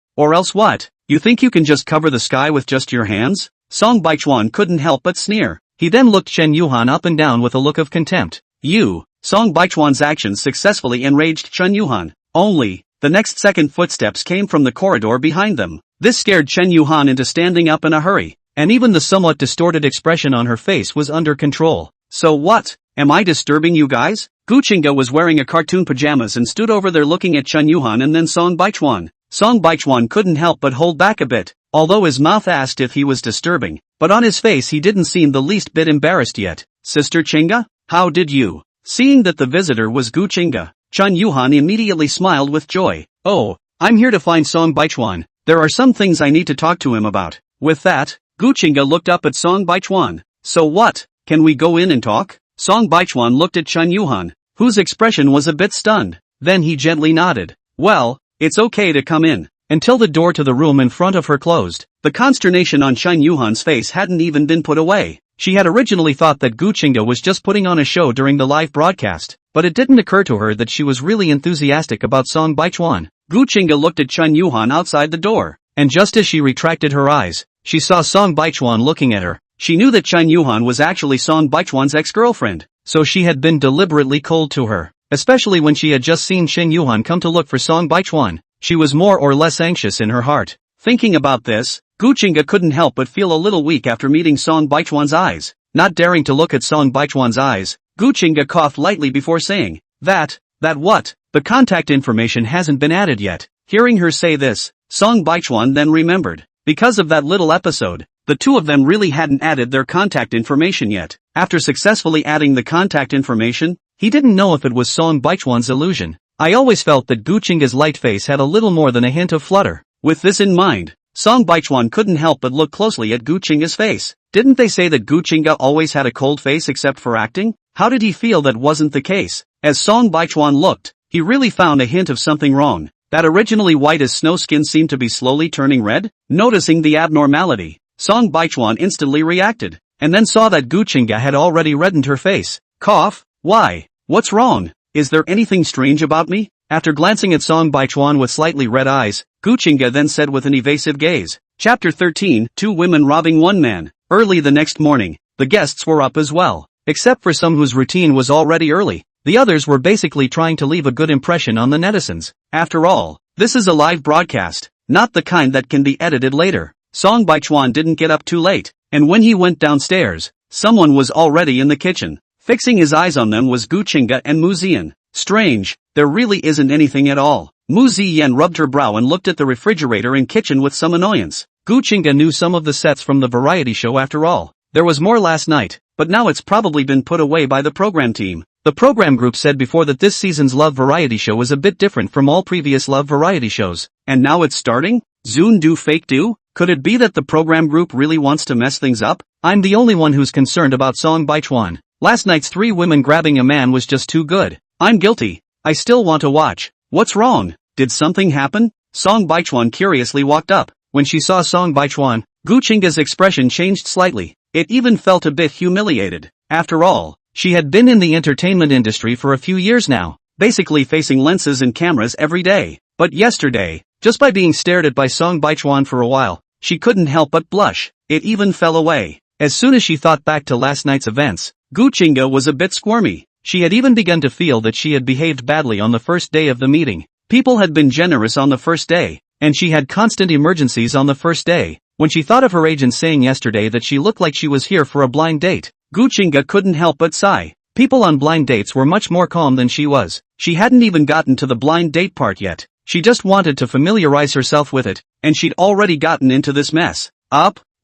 what? You think you can just cover the sky with just your hands?" Song Baichuan couldn't help but sneer. He then looked Chen Yuhan up and down with a look of contempt. "You, Song Baichuan's actions successfully enraged Chen Yuhan. Only, the next second footsteps came from the corridor behind them. This scared Chen Yuhan into standing up in a hurry, and even the somewhat distorted expression on her face was under control. So what? Am I disturbing you guys? Gu Qingge was wearing a cartoon pajamas and stood over there looking at Chen Yuhan and then Song Baichuan. Song Baichuan couldn't help but hold back a bit, although his mouth asked if he was disturbing, but on his face he didn't seem the least bit embarrassed yet. Sister Qingge? How did you? Seeing that the visitor was Gu Qingge, Chen Yuhan immediately smiled with joy. Oh, I'm here to find Song Baichuan. There are some things I need to talk to him about. With that, Gu Qingge looked up at Song Baichuan. So what? Can we go in and talk? Song Baichuan looked at Chen Yuhan, whose expression was a bit stunned. Then he gently nodded. Well, it's okay to come in. Until the door to the room in front of her closed, the consternation on Chen Yuhan's face hadn't even been put away. She had originally thought that Gu Qingge was just putting on a show during the live broadcast, but it didn't occur to her that she was really enthusiastic about Song Baichuan. Gu Qingge looked at Chen Yuhan outside the door, and just as she retracted her eyes, she saw Song Baichuan looking at her. She knew that Chen Yuhan was actually Song Baichuan's ex-girlfriend, so she had been deliberately cold to her, especially when she had just seen Chen Yuhan come to look for Song Baichuan. She was more or less anxious in her heart. Thinking about this, Gu Qingge couldn't help but feel a little weak after meeting Song Baichuan's eyes. Not daring to look at Song Baichuan's eyes, Gu Qingge coughed lightly before saying, That what? The contact information hasn't been added yet. Hearing her say this, Song Baichuan then remembered. Because of that little episode, the two of them really hadn't added their contact information yet. After successfully adding the contact information, he didn't know if it was Song Baichuan's illusion. I always felt that Gu Qingge's light face had a little more than a hint of flutter. With this in mind, Song Baichuan couldn't help but look closely at Gu Qingge's face. Didn't they say that Gu Qingge always had a cold face except for acting? How did he feel that wasn't the case? As Song Baichuan looked, he really found a hint of something wrong. That originally white as snow skin seemed to be slowly turning red. Noticing the abnormality, Song Baichuan instantly reacted, and then saw that Gu Qingge had already reddened her face. Cough? Why? What's wrong? Is there anything strange about me? After glancing at Song Baichuan with slightly red eyes, Gu Qingge then said with an evasive gaze. Chapter 13, Two Women Robbing One Man. Early the next morning, the guests were up as well. Except for some whose routine was already early, the others were basically trying to leave a good impression on the netizens. After all, this is a live broadcast, not the kind that can be edited later. Song Baichuan didn't get up too late, and when he went downstairs, someone was already in the kitchen. Fixing his eyes on them was Gu Qingge and Mu Ziyan. Strange, there really isn't anything at all. Mu Ziyan rubbed her brow and looked at the refrigerator and kitchen with some annoyance. Gu Qingge knew some of the sets from the variety show after all. There was more last night, but now it's probably been put away by the program team. The program group said before that this season's Love variety show is a bit different from all previous Love variety shows. And now it's starting? Zoon do fake do? Could it be that the program group really wants to mess things up? I'm the only one who's concerned about Song Baichuan. Last night's 3 women grabbing a man was just too good. I'm guilty. I still want to watch. What's wrong? Did something happen? Song Baichuan curiously walked up. When she saw Song Baichuan, Gu Qingge's expression changed slightly. It even felt a bit humiliated. After all, she had been in the entertainment industry for a few years now, basically facing lenses and cameras every day. But yesterday, just by being stared at by Song Baichuan for a while, she couldn't help but blush. It even fell away. As soon as she thought back to last night's events, Gu Qingge was a bit squirmy. She had even begun to feel that she had behaved badly on the first day of the meeting. People had been generous on the first day, and she had constant emergencies on the first day. When she thought of her agent saying yesterday that she looked like she was here for a blind date, Gu Qingge couldn't help but sigh. People on blind dates were much more calm than she was. She hadn't even gotten to the blind date part yet. She just wanted to familiarize herself with it, and she'd already gotten into this mess.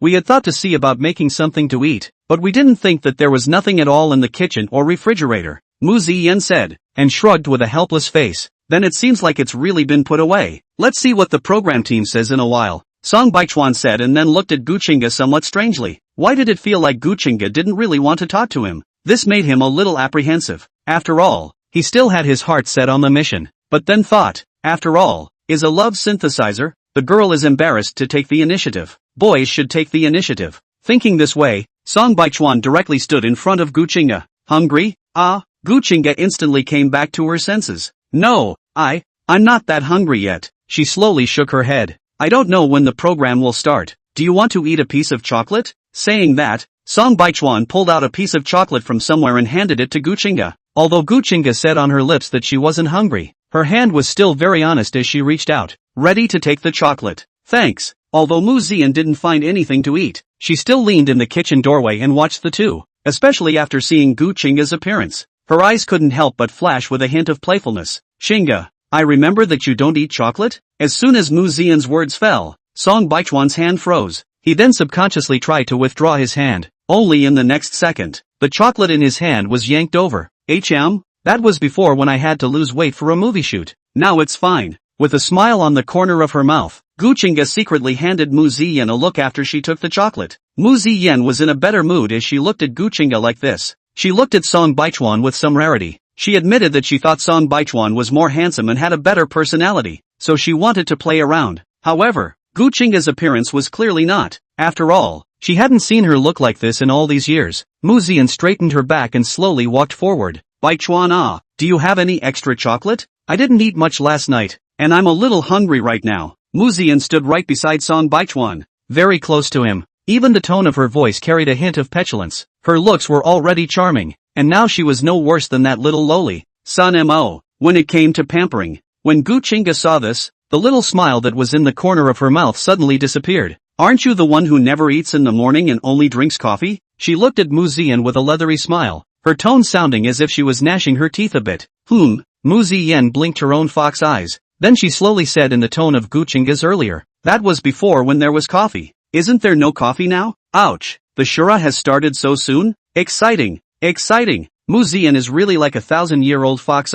We had thought to see about making something to eat, but we didn't think that there was nothing at all in the kitchen or refrigerator, Mu Ziyan said, and shrugged with a helpless face. Then it seems like it's really been put away. Let's see what the program team says in a while, Song Baichuan said, and then looked at Gu Qingge somewhat strangely. Why did it feel like Gu Qingge didn't really want to talk to him? This made him a little apprehensive. After all, he still had his heart set on the mission, but then thought, after all, is a love synthesizer? The girl is embarrassed to take the initiative. Boys should take the initiative. Thinking this way, Song Baichuan directly stood in front of Gu Qingge. Hungry? Gu Qingge instantly came back to her senses. No, I'm not that hungry yet. She slowly shook her head. I don't know when the program will start. Do you want to eat a piece of chocolate? Saying that, Song Baichuan pulled out a piece of chocolate from somewhere and handed it to Gu Qingge. Although Guchinga said on her lips that she wasn't hungry, her hand was still very honest as she reached out, ready to take the chocolate. Thanks. Although Mu Ziyan didn't find anything to eat, she still leaned in the kitchen doorway and watched the two, especially after seeing Guchinga's appearance. Her eyes couldn't help but flash with a hint of playfulness. Shinga, I remember that you don't eat chocolate? As soon as Mu Ziyan's words fell, Song Baichuan's hand froze. He then subconsciously tried to withdraw his hand. Only in the next second, the chocolate in his hand was yanked over. That was before when I had to lose weight for a movie shoot. Now it's fine. With a smile on the corner of her mouth, Guchinga secretly handed Mu Ziyan a look after she took the chocolate. Mu Ziyan was in a better mood as she looked at Guchinga like this. She looked at Song Baichuan with some rarity. She admitted that she thought Song Baichuan was more handsome and had a better personality, so she wanted to play around. However, Guchinga's appearance was clearly not. After all, she hadn't seen her look like this in all these years. Mu Ziyan straightened her back and slowly walked forward. Baichuan, do you have any extra chocolate? I didn't eat much last night, and I'm a little hungry right now. Mu Ziyan stood right beside Song Baichuan, very close to him. Even the tone of her voice carried a hint of petulance. Her looks were already charming, and now she was no worse than that little lowly Sun Mo. When it came to pampering, when Guchinga saw this, the little smile that was in the corner of her mouth suddenly disappeared. Aren't you the one who never eats in the morning and only drinks coffee? She looked at Mu Ziyan with a leathery smile, her tone sounding as if she was gnashing her teeth a bit. Mu Ziyan blinked her own fox eyes. Then she slowly said in the tone of Guchinga's earlier. That was before when there was coffee. Isn't there no coffee now? Ouch. The Shura has started so soon? Exciting. Exciting. Mu Ziyan is really like a 1,000-year-old fox.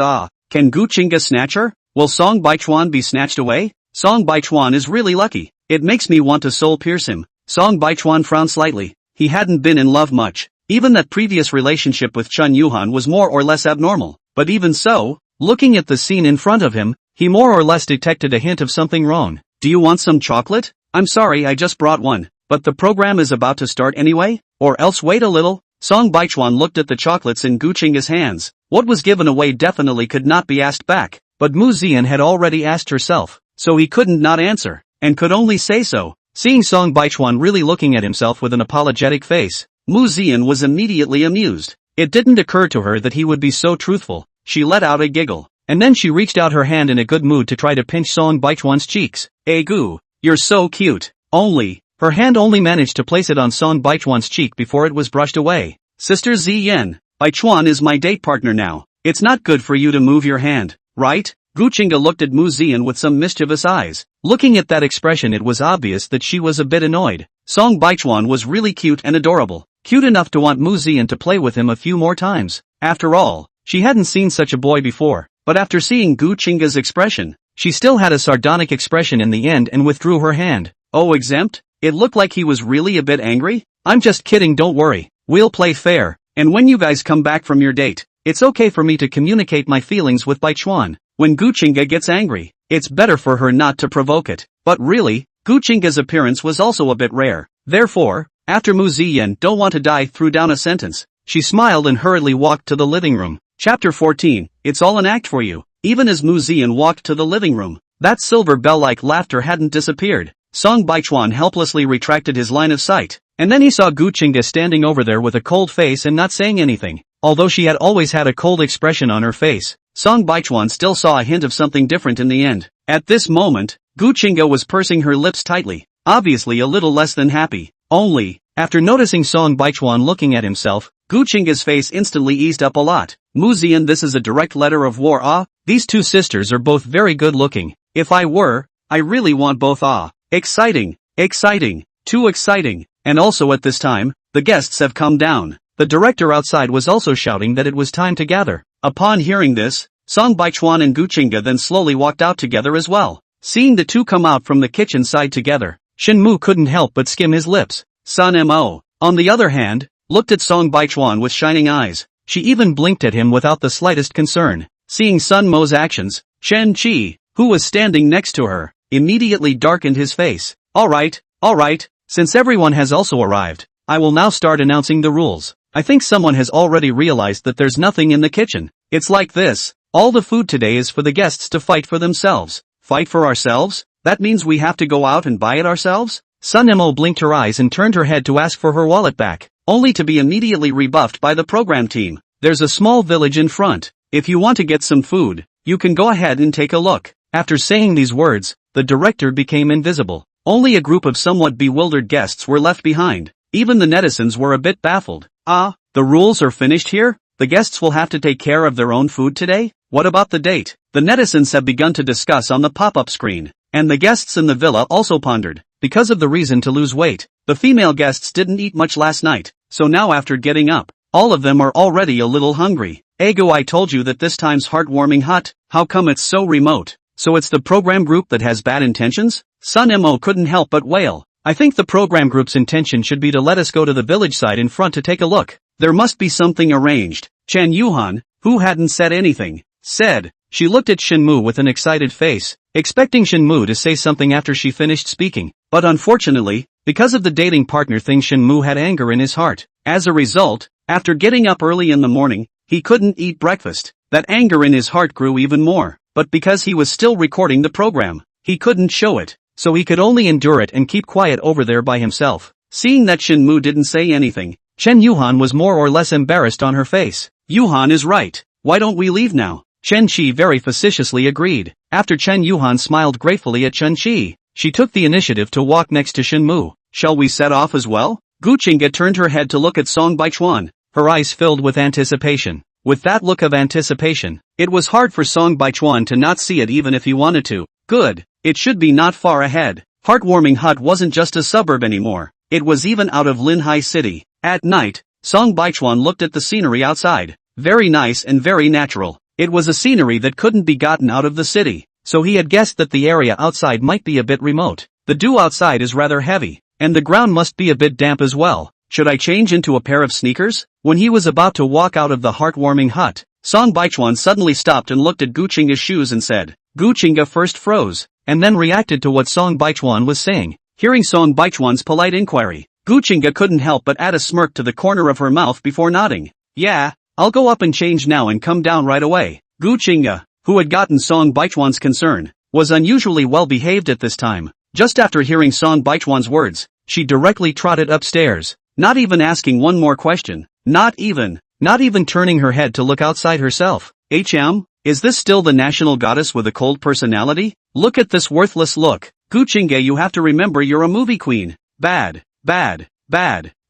Can Guchinga snatch her? Will Song Baichuan be snatched away? Song Baichuan is really lucky. It makes me want to soul pierce him. Song Baichuan frowned slightly. He hadn't been in love much. Even that previous relationship with Chun Yuhan was more or less abnormal. But even so, looking at the scene in front of him, he more or less detected a hint of something wrong. Do you want some chocolate? I'm sorry, I just brought one. But the program is about to start anyway? Or else wait a little? Song Baichuan looked at the chocolates in Guchinga's hands. What was given away definitely could not be asked back. But Mu Ziyan had already asked herself, so he couldn't not answer, and could only say so. Seeing Song Baichuan really looking at himself with an apologetic face, Mu Ziyan was immediately amused. It didn't occur to her that he would be so truthful. She let out a giggle, and then she reached out her hand in a good mood to try to pinch Song Baichuan's cheeks. Gu, you're so cute. Her hand only managed to place it on Song Baichuan's cheek before it was brushed away. Sister Ziyan, Baichuan is my date partner now. It's not good for you to move your hand, right? Guchinga looked at Mu Ziyan with some mischievous eyes. Looking at that expression, it was obvious that she was a bit annoyed. Song Baichuan was really cute and adorable. Cute enough to want Mu Ziyan to play with him a few more times. After all, she hadn't seen such a boy before. But after seeing Guchinga's expression, she still had a sardonic expression in the end and withdrew her hand. Oh, exempt? It looked like he was really a bit angry? I'm just kidding, don't worry. We'll play fair. And when you guys come back from your date, it's okay for me to communicate my feelings with Baichuan. When Guchinga gets angry, it's better for her not to provoke it. But really, Guchinga's appearance was also a bit rare. Therefore, after Mu Ziyan don't want to die threw down a sentence, she smiled and hurriedly walked to the living room. Chapter 14, It's all an act for you. Even as Mu Ziyan walked to the living room, that silver bell-like laughter hadn't disappeared. Song Baichuan helplessly retracted his line of sight, and then he saw Guchinga standing over there with a cold face and not saying anything. Although she had always had a cold expression on her face, Song Baichuan still saw a hint of something different in the end. At this moment, Guchinga was pursing her lips tightly, obviously a little less than happy. After noticing Song Baichuan looking at himself, Guchinga's face instantly eased up a lot. Mu Ziyan, this is a direct letter of war. These two sisters are both very good looking. If I really want both. Exciting, too exciting. And also at this time, the guests have come down. The director outside was also shouting that it was time to gather. Upon hearing this, Song Baichuan and Guchinga then slowly walked out together as well. Seeing the two come out from the kitchen side together, Shin Mu couldn't help but skim his lips. Sun Mo, on the other hand, looked at Song Baichuan with shining eyes. She even blinked at him without the slightest concern. Seeing Sun Mo's actions, Shen Qi, who was standing next to her, immediately darkened his face. Alright, since everyone has also arrived, I will now start announcing the rules. I think someone has already realized that there's nothing in the kitchen. It's like this. All the food today is for the guests to fight for themselves. Fight for ourselves? That means we have to go out and buy it ourselves? Sun Mo blinked her eyes and turned her head to ask for her wallet back, only to be immediately rebuffed by the program team. There's a small village in front. If you want to get some food, you can go ahead and take a look. After saying these words, the director became invisible. Only a group of somewhat bewildered guests were left behind. Even the netizens were a bit baffled. Ah, the rules are finished here? The guests will have to take care of their own food today? What about the date? The netizens have begun to discuss on the pop-up screen. And the guests in the villa also pondered. Because of the reason to lose weight, the female guests didn't eat much last night, so now after getting up, all of them are already a little hungry. Ego, I told you that this time's heartwarming hut, how come it's so remote? So it's the program group that has bad intentions? Sun Mo couldn't help but wail. I think the program group's intention should be to let us go to the village side in front to take a look. There must be something arranged. Chen Yuhan, who hadn't said anything, said. She looked at Shinmu with an excited face, expecting Shinmu to say something after she finished speaking. But unfortunately, because of the dating partner thing, Shinmu had anger in his heart. As a result, after getting up early in the morning, he couldn't eat breakfast. That anger in his heart grew even more. But because he was still recording the program, he couldn't show it. So he could only endure it and keep quiet over there by himself. Seeing that Shinmu didn't say anything, Chen Yuhan was more or less embarrassed on her face. Yuhan is right. Why don't we leave now? Chen Qi very facetiously agreed. After Chen Yuhan smiled gratefully at Chen Qi, she took the initiative to walk next to Shinmu. Shall we set off as well? Gu Qingge turned her head to look at Song Baichuan, her eyes filled with anticipation. With that look of anticipation, it was hard for Song Baichuan to not see it even if he wanted to. Good, it should be not far ahead. Heartwarming Hut wasn't just a suburb anymore. It was even out of Linhai City. At night, Song Baichuan looked at the scenery outside. Very nice and very natural. It was a scenery that couldn't be gotten out of the city, so he had guessed that the area outside might be a bit remote. The dew outside is rather heavy, and the ground must be a bit damp as well. Should I change into a pair of sneakers? When he was about to walk out of the heartwarming hut, Song Baichuan suddenly stopped and looked at Gu Qingge's shoes and said. Gu Qingge first froze, and then reacted to what Song Baichuan was saying. Hearing Song Baichuan's polite inquiry, Gu Qingge couldn't help but add a smirk to the corner of her mouth before nodding. Yeah, I'll go up and change now and come down right away. Gu Qingge, who had gotten Song Baichuan's concern, was unusually well behaved at this time. Just after hearing Song Baichuan's words, she directly trotted upstairs, not even asking one more question, not even turning her head to look outside herself. Is this still the national goddess with a cold personality? Look at this worthless look. Gu Qingge, you have to remember you're a movie queen. Bad.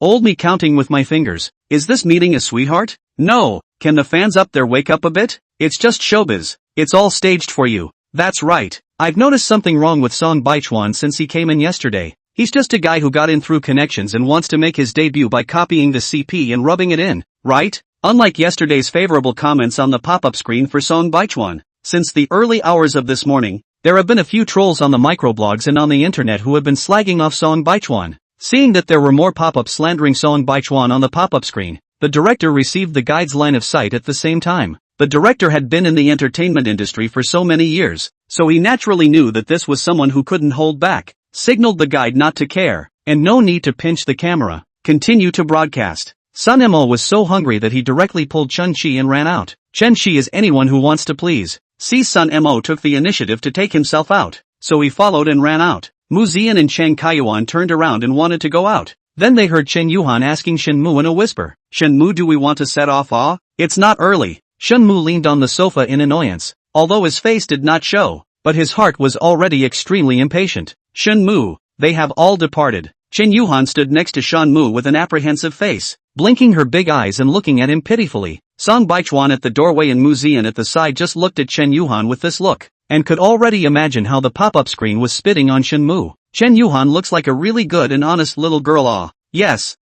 Old me counting with my fingers. Is this meeting a sweetheart? No, can the fans up there wake up a bit? It's just showbiz. It's all staged for you. That's right. I've noticed something wrong with Song Baichuan since he came in yesterday. He's just a guy who got in through connections and wants to make his debut by copying the CP and rubbing it in, right? Unlike yesterday's favorable comments on the pop-up screen for Song Baichuan, since the early hours of this morning, there have been a few trolls on the microblogs and on the internet who have been slagging off Song Baichuan. Seeing that there were more pop-ups slandering Song Baichuan on the pop-up screen, the director received the guide's line of sight at the same time. The director had been in the entertainment industry for so many years, so he naturally knew that this was someone who couldn't hold back, signaled the guide not to care, and no need to pinch the camera, continue to broadcast. Sun Mo was so hungry that he directly pulled Chen Qi and ran out. Chen Qi is anyone who wants to please. See, Sun Mo took the initiative to take himself out, so he followed and ran out. Mu Zian and Chen Kaiyuan turned around and wanted to go out. Then they heard Chen Yuhan asking Shenmu in a whisper. Shenmu, do we want to set off? It's not early. Shenmu leaned on the sofa in annoyance, although his face did not show, but his heart was already extremely impatient. Shenmu, they have all departed. Chen Yuhan stood next to Shenmu with an apprehensive face, blinking her big eyes and looking at him pitifully. Song Baichuan at the doorway and Mu Zian at the side just looked at Chen Yuhan with this look, and could already imagine how the pop-up screen was spitting on Shenmu. Chen Yuhan looks like a really good and honest little girl. Yes,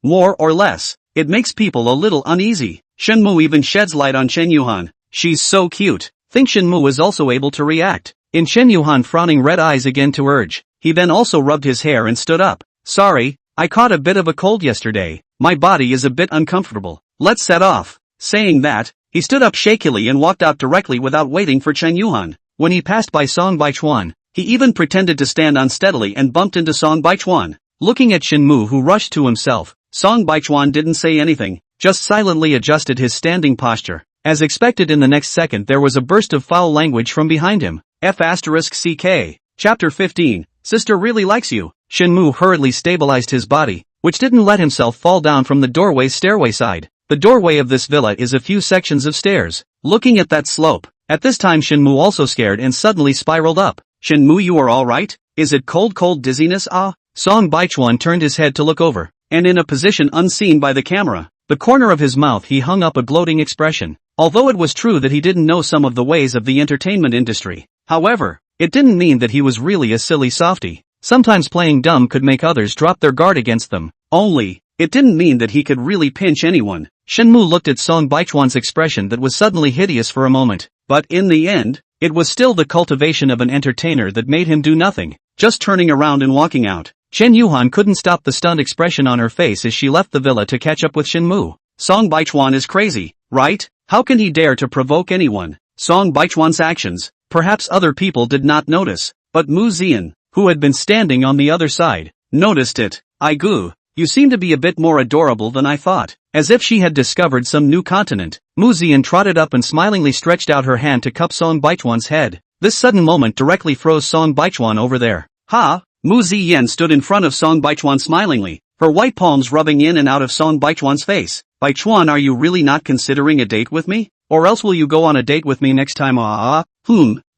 more or less. It makes people a little uneasy. Shenmu even sheds light on Chen Yuhan. She's so cute. Think Shenmu is also able to react. In Chen Yuhan frowning red eyes again to urge. He then also rubbed his hair and stood up. Sorry, I caught a bit of a cold yesterday. My body is a bit uncomfortable. Let's set off. Saying that, he stood up shakily and walked out directly without waiting for Chen Yuhan. When he passed by Song Baichuan, he even pretended to stand unsteadily and bumped into Song Baichuan. Looking at Shenmu, who rushed to himself, Song Baichuan didn't say anything, just silently adjusted his standing posture. As expected, in the next second there was a burst of foul language from behind him. F***CK. Chapter 15, Sister really likes you. Shenmu hurriedly stabilized his body, which didn't let himself fall down from the doorway's stairway side. The doorway of this villa is a few sections of stairs. Looking at that slope. At this time Shinmu also scared and suddenly spiraled up. Shinmu, you are alright? Is it cold dizziness? Ah? Song Baichuan turned his head to look over, and in a position unseen by the camera, the corner of his mouth he hung up a gloating expression. Although it was true that he didn't know some of the ways of the entertainment industry, however, it didn't mean that he was really a silly softy. Sometimes playing dumb could make others drop their guard against them. Only, it didn't mean that he could really pinch anyone. Shinmu looked at Song Baichuan's expression that was suddenly hideous for a moment, but in the end, it was still the cultivation of an entertainer that made him do nothing, just turning around and walking out. Chen Yuhan couldn't stop the stunned expression on her face as she left the villa to catch up with Shinmu. Song Baichuan is crazy, right? How can he dare to provoke anyone? Song Baichuan's actions, perhaps other people did not notice, but Mu Zian, who had been standing on the other side, noticed it. Aigu, you seem to be a bit more adorable than I thought. As if she had discovered some new continent, Mu Zian trotted up and smilingly stretched out her hand to cup Song Baichuan's head. This sudden moment directly froze Song Baichuan over there. Ha! Mu Ziyan stood in front of Song Baichuan smilingly, her white palms rubbing in and out of Song Baichuan's face. Baichuan, are you really not considering a date with me? Or else will you go on a date with me next time?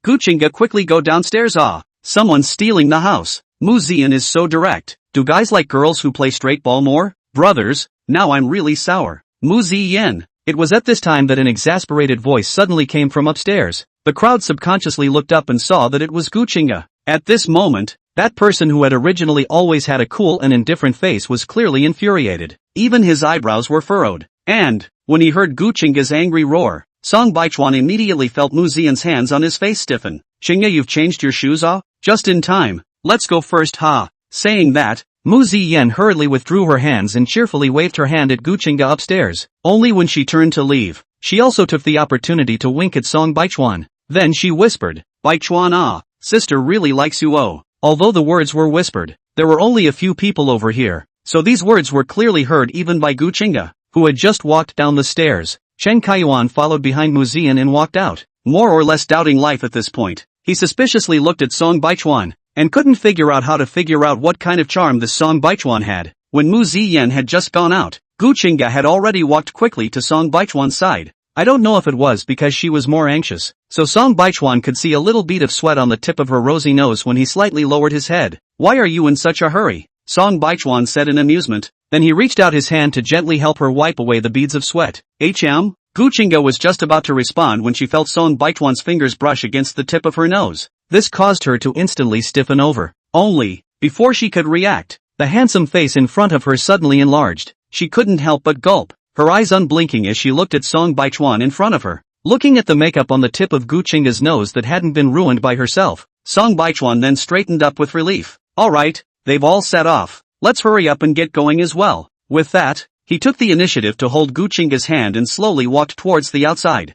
Guchinga, quickly go downstairs. Someone's stealing the house. Mu Ziyan is so direct. Do guys like girls who play straight ball more? Brothers, now I'm really sour. Mu Ziyan. It was at this time that an exasperated voice suddenly came from upstairs. The crowd subconsciously looked up and saw that it was Guchinga. At this moment, that person who had originally always had a cool and indifferent face was clearly infuriated. Even his eyebrows were furrowed. And, when he heard Guchinga's angry roar, Song Baichuan immediately felt Mu Ziyan's hands on his face stiffen. Chinga, you've changed your shoes? Just in time. Let's go first, ha. Saying that, Mu Ziyan hurriedly withdrew her hands and cheerfully waved her hand at Guchinga upstairs. Only when she turned to leave, she also took the opportunity to wink at Song Baichuan. Then she whispered, Baichuan, sister really likes you. Although the words were whispered, there were only a few people over here, so these words were clearly heard even by Guchinga, who had just walked down the stairs. Chen Kaiyuan followed behind Mu Ziyan and walked out, more or less doubting life at this point. He suspiciously looked at Song Baichuan, and couldn't figure out what kind of charm this Song Baichuan had. When Mu Ziyan had just gone out, Guchinga had already walked quickly to Song Baichuan's side. I don't know if it was because she was more anxious, so Song Baichuan could see a little bead of sweat on the tip of her rosy nose when he slightly lowered his head. Why are you in such a hurry? Song Baichuan said in amusement. Then he reached out his hand to gently help her wipe away the beads of sweat. Guchinga was just about to respond when she felt Song Baichuan's fingers brush against the tip of her nose. This caused her to instantly stiffen over. Only, before she could react, the handsome face in front of her suddenly enlarged. She couldn't help but gulp, her eyes unblinking as she looked at Song Baichuan in front of her. Looking at the makeup on the tip of Guchinga's nose that hadn't been ruined by herself, Song Baichuan then straightened up with relief. Alright, they've all set off. Let's hurry up and get going as well. With that, he took the initiative to hold Guchinga's hand and slowly walked towards the outside.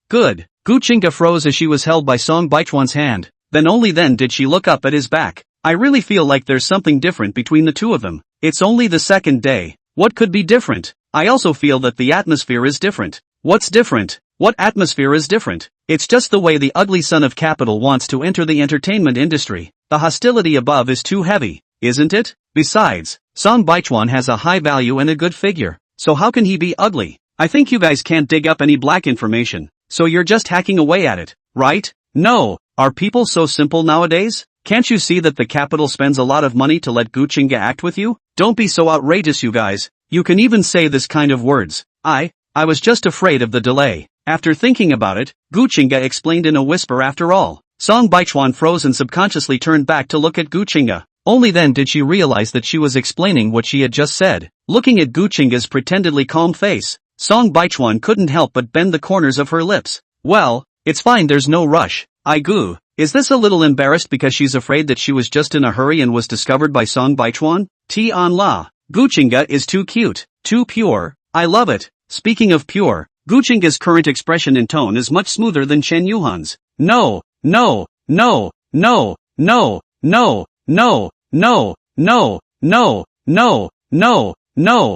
Good. Guchinga froze as she was held by Song Baichuan's hand. Then only then did she look up at his back. I really feel like there's something different between the two of them. It's only the second day. What could be different? I also feel that the atmosphere is different. What's different? What atmosphere is different? It's just the way the ugly son of capital wants to enter the entertainment industry. The hostility above is too heavy, isn't it? Besides, Song Baichuan has a high value and a good figure. So how can he be ugly? I think you guys can't dig up any black information. So you're just hacking away at it, right? No, are people so simple nowadays? Can't you see that the capital spends a lot of money to let Guchinga act with you? Don't be so outrageous, you guys. You can even say this kind of words. I was just afraid of the delay. After thinking about it, Guchinga explained in a whisper after all. Song Baichuan froze and subconsciously turned back to look at Guchinga. Only then did she realize that she was explaining what she had just said. Looking at Guchinga's pretendedly calm face, Song Baichuan couldn't help but bend the corners of her lips. Well, it's fine, there's no rush. Aigu, is this a little embarrassed because she's afraid that she was just in a hurry and was discovered by Song Baichuan? Tian La. Guchinga is too cute, too pure, I love it. Speaking of pure, Guchinga's current expression and tone is much smoother than Chen Yuhan's. No, no, no, no, no, no, no, no, no, no, no, no, no, no,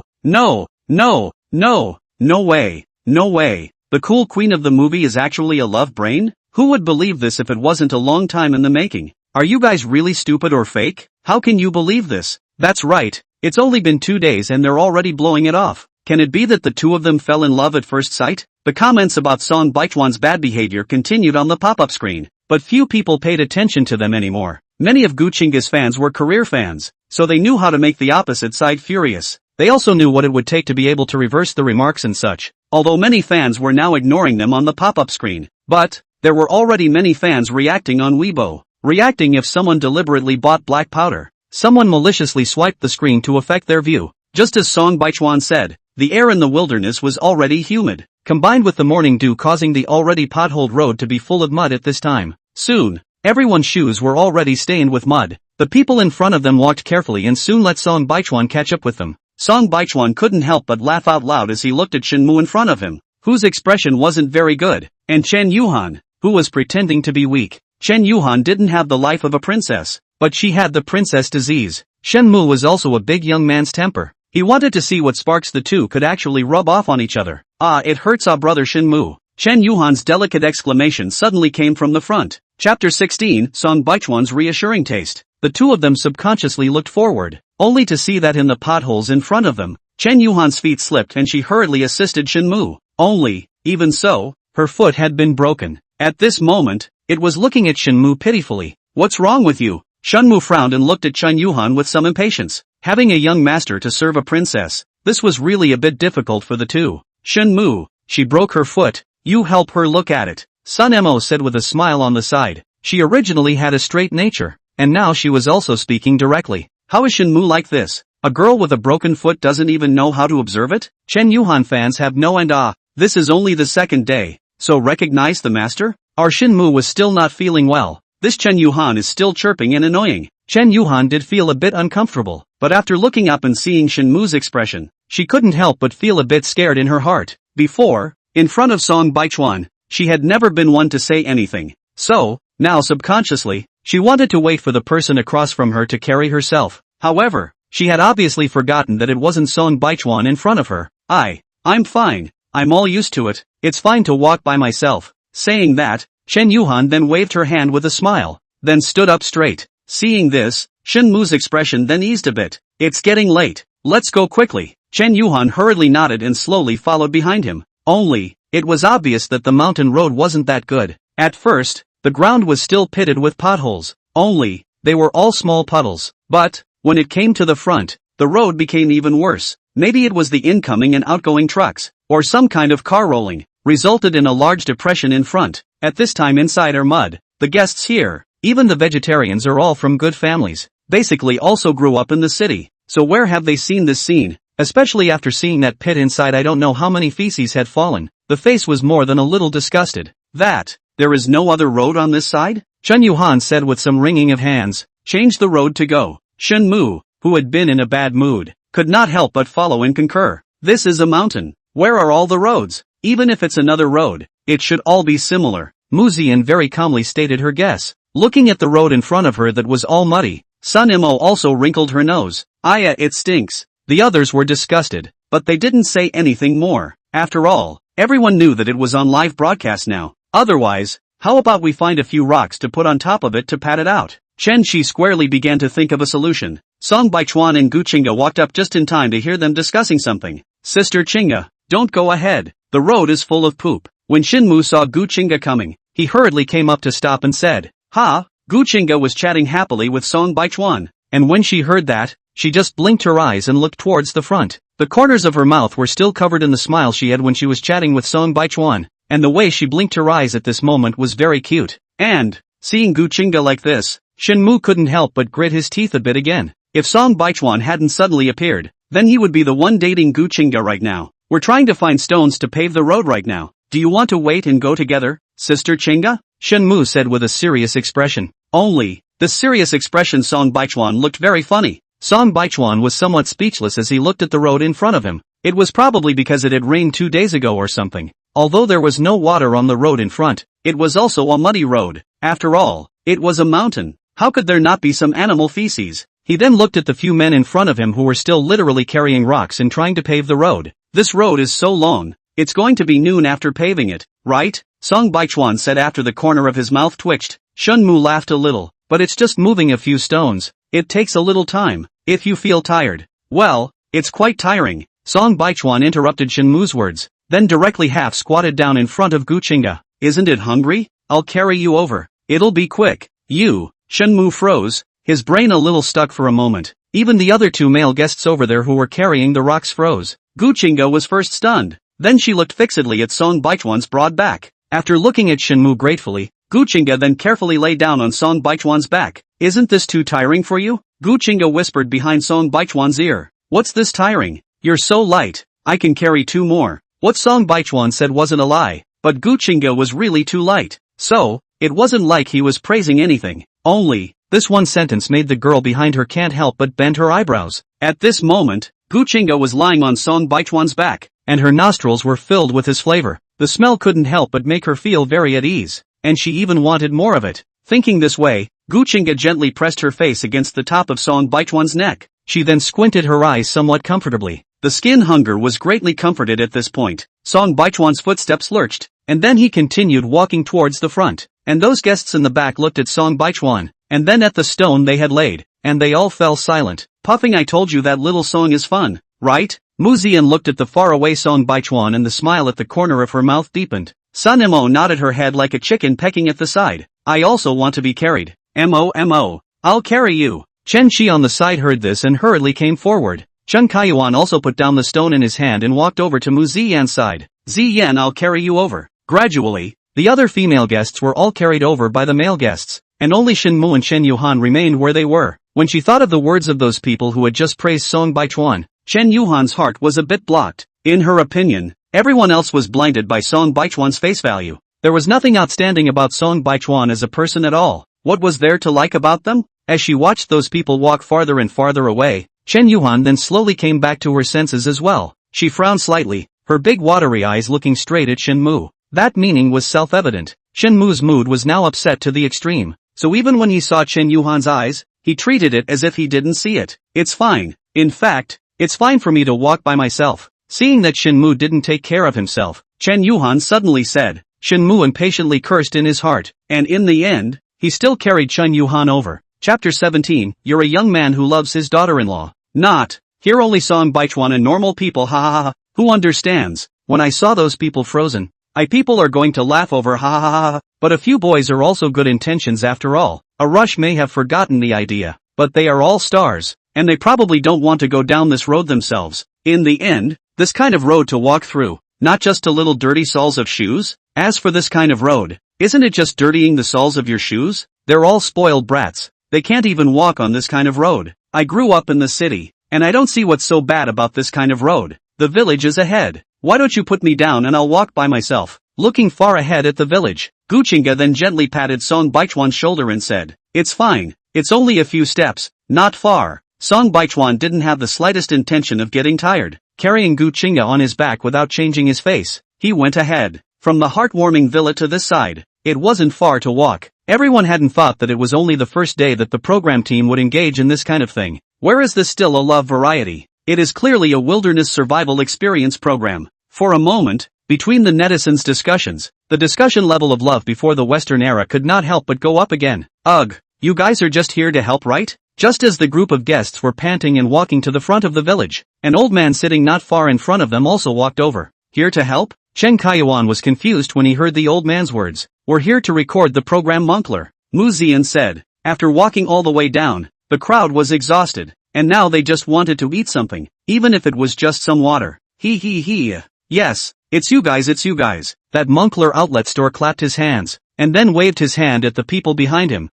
no, no, no, no way, no way. The cool queen of the movie is actually a love brain? Who would believe this if it wasn't a long time in the making? Are you guys really stupid or fake? How can you believe this? That's right, It's only been 2 days and they're already blowing it off. Can it be that the two of them fell in love at first sight? The comments about Song Baichuan's bad behavior continued on the pop-up screen, but few people paid attention to them anymore. Many of Gu Chinga's fans were career fans, so they knew how to make the opposite side furious. They also knew what it would take to be able to reverse the remarks and such, although many fans were now ignoring them on the pop-up screen. But there were already many fans reacting on Weibo, reacting if someone deliberately bought black powder. Someone maliciously swiped the screen to affect their view. Just as Song Baichuan said, the air in the wilderness was already humid, combined with the morning dew causing the already potholed road to be full of mud at this time. Soon, everyone's shoes were already stained with mud. The people in front of them walked carefully and soon let Song Baichuan catch up with them. Song Baichuan couldn't help but laugh out loud as he looked at Shenmu in front of him, whose expression wasn't very good, and Chen Yuhan, who was pretending to be weak. Chen Yuhan didn't have the life of a princess, but she had the princess disease. Shenmu was also a big young man's temper. He wanted to see what sparks the two could actually rub off on each other. Ah, it hurts our brother Shenmu. Chen Yuhan's delicate exclamation suddenly came from the front. Chapter 16, Song Baichuan's reassuring taste. The two of them subconsciously looked forward, only to see that in the potholes in front of them, Chen Yuhan's feet slipped and she hurriedly assisted Shenmu. Only, even so, her foot had been broken. At this moment, it was looking at Shenmu pitifully. What's wrong with you? Shenmu frowned and looked at Chen Yuhan with some impatience. Having a young master to serve a princess, this was really a bit difficult for the two. Shenmu, she broke her foot, you help her look at it. Sun Mo said with a smile on the side. She originally had a straight nature, and now she was also speaking directly. How is Shenmu like this? A girl with a broken foot doesn't even know how to observe it? Chen Yuhan fans have no end. This is only the second day, so recognize the master? Our Shenmu was still not feeling well. This Chen Yuhan is still chirping and annoying. Chen Yuhan did feel a bit uncomfortable, but after looking up and seeing Shenmu's expression, she couldn't help but feel a bit scared in her heart. Before, in front of Song Baichuan, she had never been one to say anything. So, now subconsciously, she wanted to wait for the person across from her to carry herself. However, she had obviously forgotten that it wasn't Song Baichuan in front of her. I'm fine. I'm all used to it. It's fine to walk by myself. Saying that, Chen Yuhan then waved her hand with a smile, then stood up straight. Seeing this, Shenmu's expression then eased a bit. It's getting late. Let's go quickly. Chen Yuhan hurriedly nodded and slowly followed behind him. Only, it was obvious that the mountain road wasn't that good. At first, the ground was still pitted with potholes. Only, they were all small puddles. But, when it came to the front, the road became even worse. Maybe it was the incoming and outgoing trucks, or some kind of car rolling, resulted in a large depression in front. At this time inside are mud. The guests here, even the vegetarians, are all from good families, basically also grew up in the city. So where have they seen this scene? Especially after seeing that pit inside, I don't know how many feces had fallen. The face was more than a little disgusted. There is no other road on this side? Chen Yuhan said with some wringing of hands. Change the road to go. Shenmu, who had been in a bad mood, could not help but follow and concur. This is a mountain. Where are all the roads? Even if it's another road, it should all be similar. Mu Ziyan very calmly stated her guess. Looking at the road in front of her that was all muddy, Sun Mo also wrinkled her nose. It stinks. The others were disgusted, but they didn't say anything more. After all, everyone knew that it was on live broadcast now. Otherwise, how about we find a few rocks to put on top of it to pad it out? Chen Shi squarely began to think of a solution. Song Baichuan and Gu Chinga walked up just in time to hear them discussing something. Sister Chinga, don't go ahead. The road is full of poop. When Shenmu saw Gu Chinga coming, he hurriedly came up to stop and said, Ha! Gu Chinga was chatting happily with Song Baichuan, and when she heard that, she just blinked her eyes and looked towards the front. The corners of her mouth were still covered in the smile she had when she was chatting with Song Baichuan, and the way she blinked her eyes at this moment was very cute. And, seeing Gu Chinga like this, Shenmu couldn't help but grit his teeth a bit again. If Song Baichuan hadn't suddenly appeared, then he would be the one dating Gu Chinga right now. We're trying to find stones to pave the road right now. Do you want to wait and go together, Sister Chinga? Shenmu said with a serious expression. Only, this serious expression Song Baichuan looked very funny. Song Baichuan was somewhat speechless as he looked at the road in front of him. It was probably because it had rained 2 days ago or something. Although there was no water on the road in front, it was also a muddy road. After all, it was a mountain. How could there not be some animal feces? He then looked at the few men in front of him who were still literally carrying rocks and trying to pave the road. This road is so long. It's going to be noon after paving it, right? Song Baichuan said after the corner of his mouth twitched. Shenmu laughed a little, but it's just moving a few stones. It takes a little time. If you feel tired, Well, it's quite tiring. Song Baichuan interrupted Shenmu's words, then directly half squatted down in front of Gu Qingge. Isn't it hungry? I'll carry you over. It'll be quick. You. Shenmu froze, his brain a little stuck for a moment. Even the other two male guests over there who were carrying the rocks froze. Gu Qingge was first stunned. Then she looked fixedly at Song Baichuan's broad back. After looking at Shenmu gratefully, Gu Qingge then carefully lay down on Song Baichuan's back. Isn't this too tiring for you? Gu Qingge whispered behind Song Baichuan's ear. What's this tiring? You're so light. I can carry 2 more. What Song Baichuan said wasn't a lie, but Gu Qingge was really too light. So, it wasn't like he was praising anything. Only, this one sentence made the girl behind her can't help but bend her eyebrows. At this moment, Gu Qingge was lying on Song Baichuan's back, and her nostrils were filled with his flavor. The smell couldn't help but make her feel very at ease, and she even wanted more of it. Thinking this way, Gu Qingge gently pressed her face against the top of Song Baichuan's neck. She then squinted her eyes somewhat comfortably. The skin hunger was greatly comforted at this point. Song Baichuan's footsteps lurched, and then he continued walking towards the front. And those guests in the back looked at Song Baichuan, and then at the stone they had laid, and they all fell silent. Puffing, I told you that little song is fun, right? Mu Zian looked at the faraway Song Baichuan and the smile at the corner of her mouth deepened. Sun Mo nodded her head like a chicken pecking at the side. I also want to be carried. Mo. I'll carry you. Chen Qi on the side heard this and hurriedly came forward. Chen Kaiyuan also put down the stone in his hand and walked over to Mu Ziyan's side. Ziyan, I'll carry you over. Gradually, the other female guests were all carried over by the male guests, and only Shenmu and Chen Yuhan remained where they were. When she thought of the words of those people who had just praised Song Baichuan, Chen Yuhan's heart was a bit blocked. In her opinion, everyone else was blinded by Song Baichuan's face value. There was nothing outstanding about Song Baichuan as a person at all. What was there to like about them? As she watched those people walk farther and farther away, Chen Yuhan then slowly came back to her senses as well. She frowned slightly, her big watery eyes looking straight at Shenmu. That meaning was self-evident. Shenmu's mood was now upset to the extreme, so even when he saw Chen Yuhan's eyes, he treated it as if he didn't see it. It's fine. In fact, it's fine for me to walk by myself. Seeing that Shenmu didn't take care of himself, Chen Yuhan suddenly said. Shenmu impatiently cursed in his heart, and in the end, he still carried Chen Yuhan over. Chapter 17, You're a young man who loves his daughter-in-law. Not. Here only Song Baichuan and normal people, ha ha ha. Who understands? When I saw those people frozen, people are going to laugh over, ha ha ha ha. But a few boys are also good intentions after all. A rush may have forgotten the idea, but they are all stars, and they probably don't want to go down this road themselves. In the end, this kind of road to walk through, not just to little dirty soles of shoes. As for this kind of road, isn't it just dirtying the soles of your shoes? They're all spoiled brats. They can't even walk on this kind of road. I grew up in the city, and I don't see what's so bad about this kind of road. The village is ahead. Why don't you put me down and I'll walk by myself? Looking far ahead at the village, Gu Qingge then gently patted Song Baichuan's shoulder and said, It's fine. It's only a few steps, not far. Song Baichuan didn't have the slightest intention of getting tired. Carrying Gu Qingge on his back without changing his face, he went ahead. From the heartwarming villa to this side, it wasn't far to walk. Everyone hadn't thought that it was only the first day that the program team would engage in this kind of thing. Where is this still a love variety? It is clearly a wilderness survival experience program. For a moment, between the netizens' discussions, the discussion level of love before the Western era could not help but go up again. Ugh, you guys are just here to help, right? Just as the group of guests were panting and walking to the front of the village, an old man sitting not far in front of them also walked over. Here to help? Chen Kaiyuan was confused when he heard the old man's words. We're here to record the program, Moncler, Mu Ziyan said. After walking all the way down, the crowd was exhausted, and now they just wanted to eat something, even if it was just some water. He. Yes, it's you guys. That Moncler outlet store clapped his hands, and then waved his hand at the people behind him.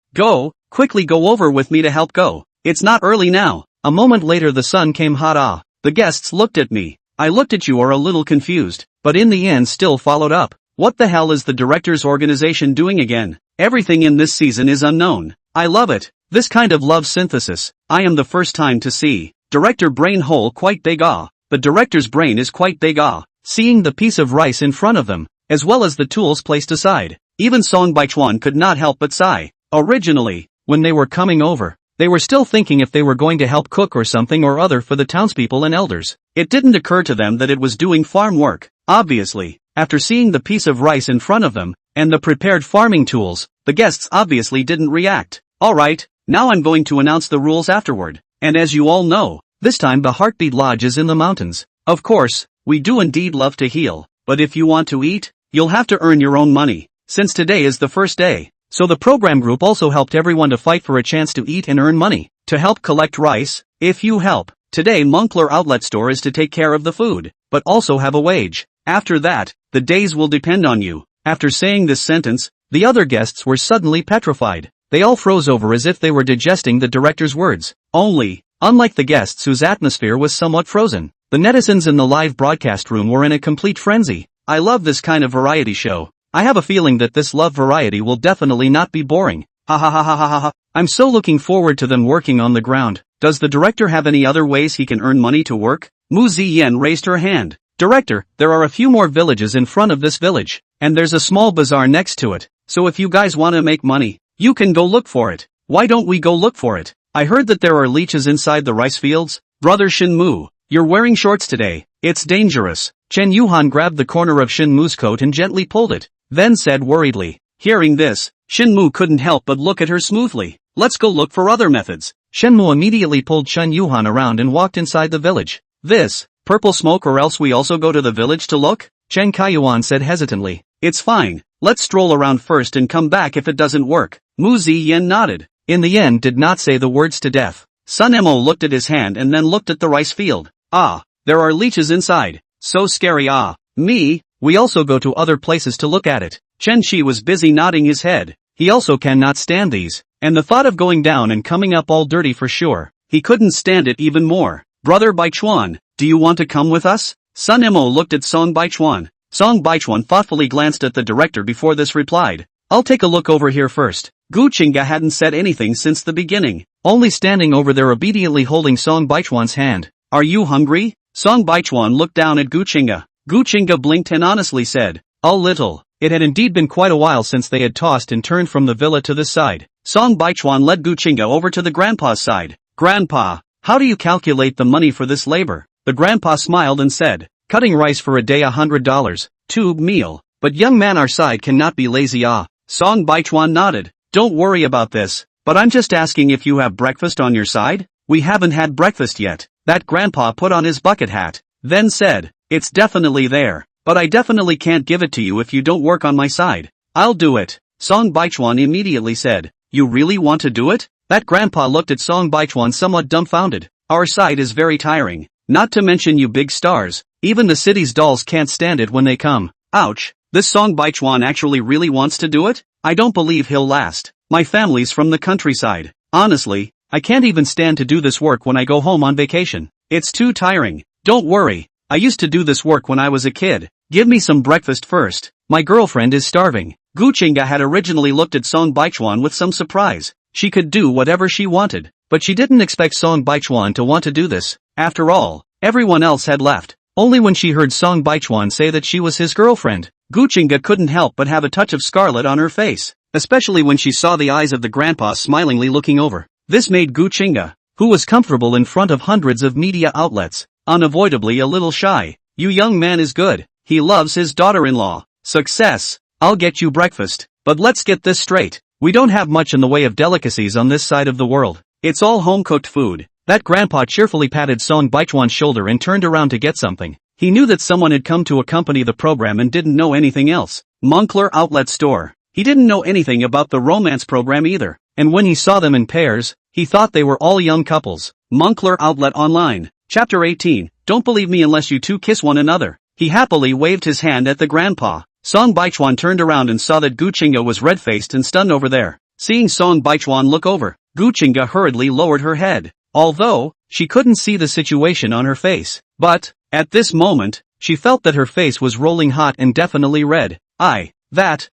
Quickly go over with me to help go. It's not early now. A moment later the sun came hot. The guests looked at me. I looked at you, are a little confused, but in the end still followed up. What the hell is the director's organization doing again? Everything in this season is unknown. I love it. This kind of love synthesis, I am the first time to see. Director brain hole quite big. The director's brain is quite big. Seeing the piece of rice in front of them, as well as the tools placed aside, even Song Baichuan could not help but sigh. Originally, when they were coming over, they were still thinking if they were going to help cook or something or other for the townspeople and elders. It didn't occur to them that it was doing farm work. Obviously, after seeing the piece of rice in front of them, and the prepared farming tools, the guests obviously didn't react. Alright, now I'm going to announce the rules afterward. And as you all know, This time the Heartbeat Lodge is in the mountains. Of course, we do indeed love to heal, but if you want to eat, you'll have to earn your own money, since today is the first day. So the program group also helped everyone to fight for a chance to eat and earn money, to help collect rice. If you help, today Moncler Outlet Store is to take care of the food, but also have a wage. After that, the days will depend on you. After saying this sentence, the other guests were suddenly petrified. They all froze over as if they were digesting the director's words. Only, unlike the guests whose atmosphere was somewhat frozen, the netizens in the live broadcast room were in a complete frenzy. I love this kind of variety show. I have a feeling that this love variety will definitely not be boring. Ha ha ha ha ha ha. I'm so looking forward to them working on the ground. Does the director have any other ways he can earn money to work? Mu Ziyan raised her hand. Director, there are a few more villages in front of this village, and there's a small bazaar next to it. So if you guys want to make money, you can go look for it. Why don't we go look for it? I heard that there are leeches inside the rice fields. Brother Shinmu, you're wearing shorts today. It's dangerous. Chen Yuhan grabbed the corner of Shinmu's coat and gently pulled it, then said worriedly. Hearing this, Shinmu couldn't help but look at her smoothly. Let's go look for other methods. Shenmu immediately pulled Chen Yuhan around and walked inside the village. This, purple smoke, or else we also go to the village to look? Chen Kaiyuan said hesitantly. It's fine. Let's stroll around first and come back if it doesn't work. Mu Ziyan nodded. In the end did not say the words to death. Sun Emo looked at his hand and then looked at the rice field. Ah, there are leeches inside. So scary. Ah, me, we also go to other places to look at it. Chen Shi was busy nodding his head. He also cannot stand these, and the thought of going down and coming up all dirty for sure. He couldn't stand it even more. Brother Baichuan, do you want to come with us? Sun Emo looked at Song Baichuan. Song Baichuan thoughtfully glanced at the director before this replied. I'll take a look over here first. Gu Qingga hadn't said anything since the beginning, only standing over there obediently holding Song Baichuan's hand. Are you hungry? Song Baichuan looked down at Gu Qingga. Gu Qingga blinked and honestly said, a little. It had indeed been quite a while since they had tossed and turned from the villa to this side. Song Baichuan led Gu Qingga over to the grandpa's side. Grandpa, how do you calculate the money for this labor? The grandpa smiled and said, cutting rice for a day $100, tube meal. But young man, our side cannot be lazy. Ah. Song Baichuan nodded. Don't worry about this, but I'm just asking if you have breakfast on your side? We haven't had breakfast yet. That grandpa put on his bucket hat, then said, it's definitely there, but I definitely can't give it to you if you don't work on my side. I'll do it. Song Baichuan immediately said, you really want to do it? That grandpa looked at Song Baichuan somewhat dumbfounded. Our side is very tiring, not to mention you big stars. Even the city's dolls can't stand it when they come. Ouch, this Song Baichuan actually really wants to do it? I don't believe he'll last. My family's from the countryside. Honestly, I can't even stand to do this work when I go home on vacation. It's too tiring. Don't worry, I used to do this work when I was a kid. Give me some breakfast first. My girlfriend is starving. Gu Qingga had originally looked at Song Baichuan with some surprise. She could do whatever she wanted, but she didn't expect Song Baichuan to want to do this. After all, everyone else had left. Only when she heard Song Baichuan say that she was his girlfriend, Gu Qingga couldn't help but have a touch of scarlet on her face, especially when she saw the eyes of the grandpa smilingly looking over. This made Gu Qingga, who was comfortable in front of hundreds of media outlets, unavoidably a little shy. You young man is good. He loves his daughter-in-law. Success. I'll get you breakfast. But let's get this straight. We don't have much in the way of delicacies on this side of the world. It's all home-cooked food. That grandpa cheerfully patted Song Baichuan's shoulder and turned around to get something. He knew that someone had come to accompany the program and didn't know anything else. Moncler Outlet Store. He didn't know anything about the romance program either, and when he saw them in pairs, he thought they were all young couples. Moncler Outlet Online. Chapter 18. Don't believe me unless you two kiss one another. He happily waved his hand at the grandpa. Song Baichuan turned around and saw that Gu Qingga was red-faced and stunned over there. Seeing Song Baichuan look over, Gu Qingga hurriedly lowered her head. Although, she couldn't see the situation on her face. But, at this moment, she felt that her face was rolling hot and definitely red.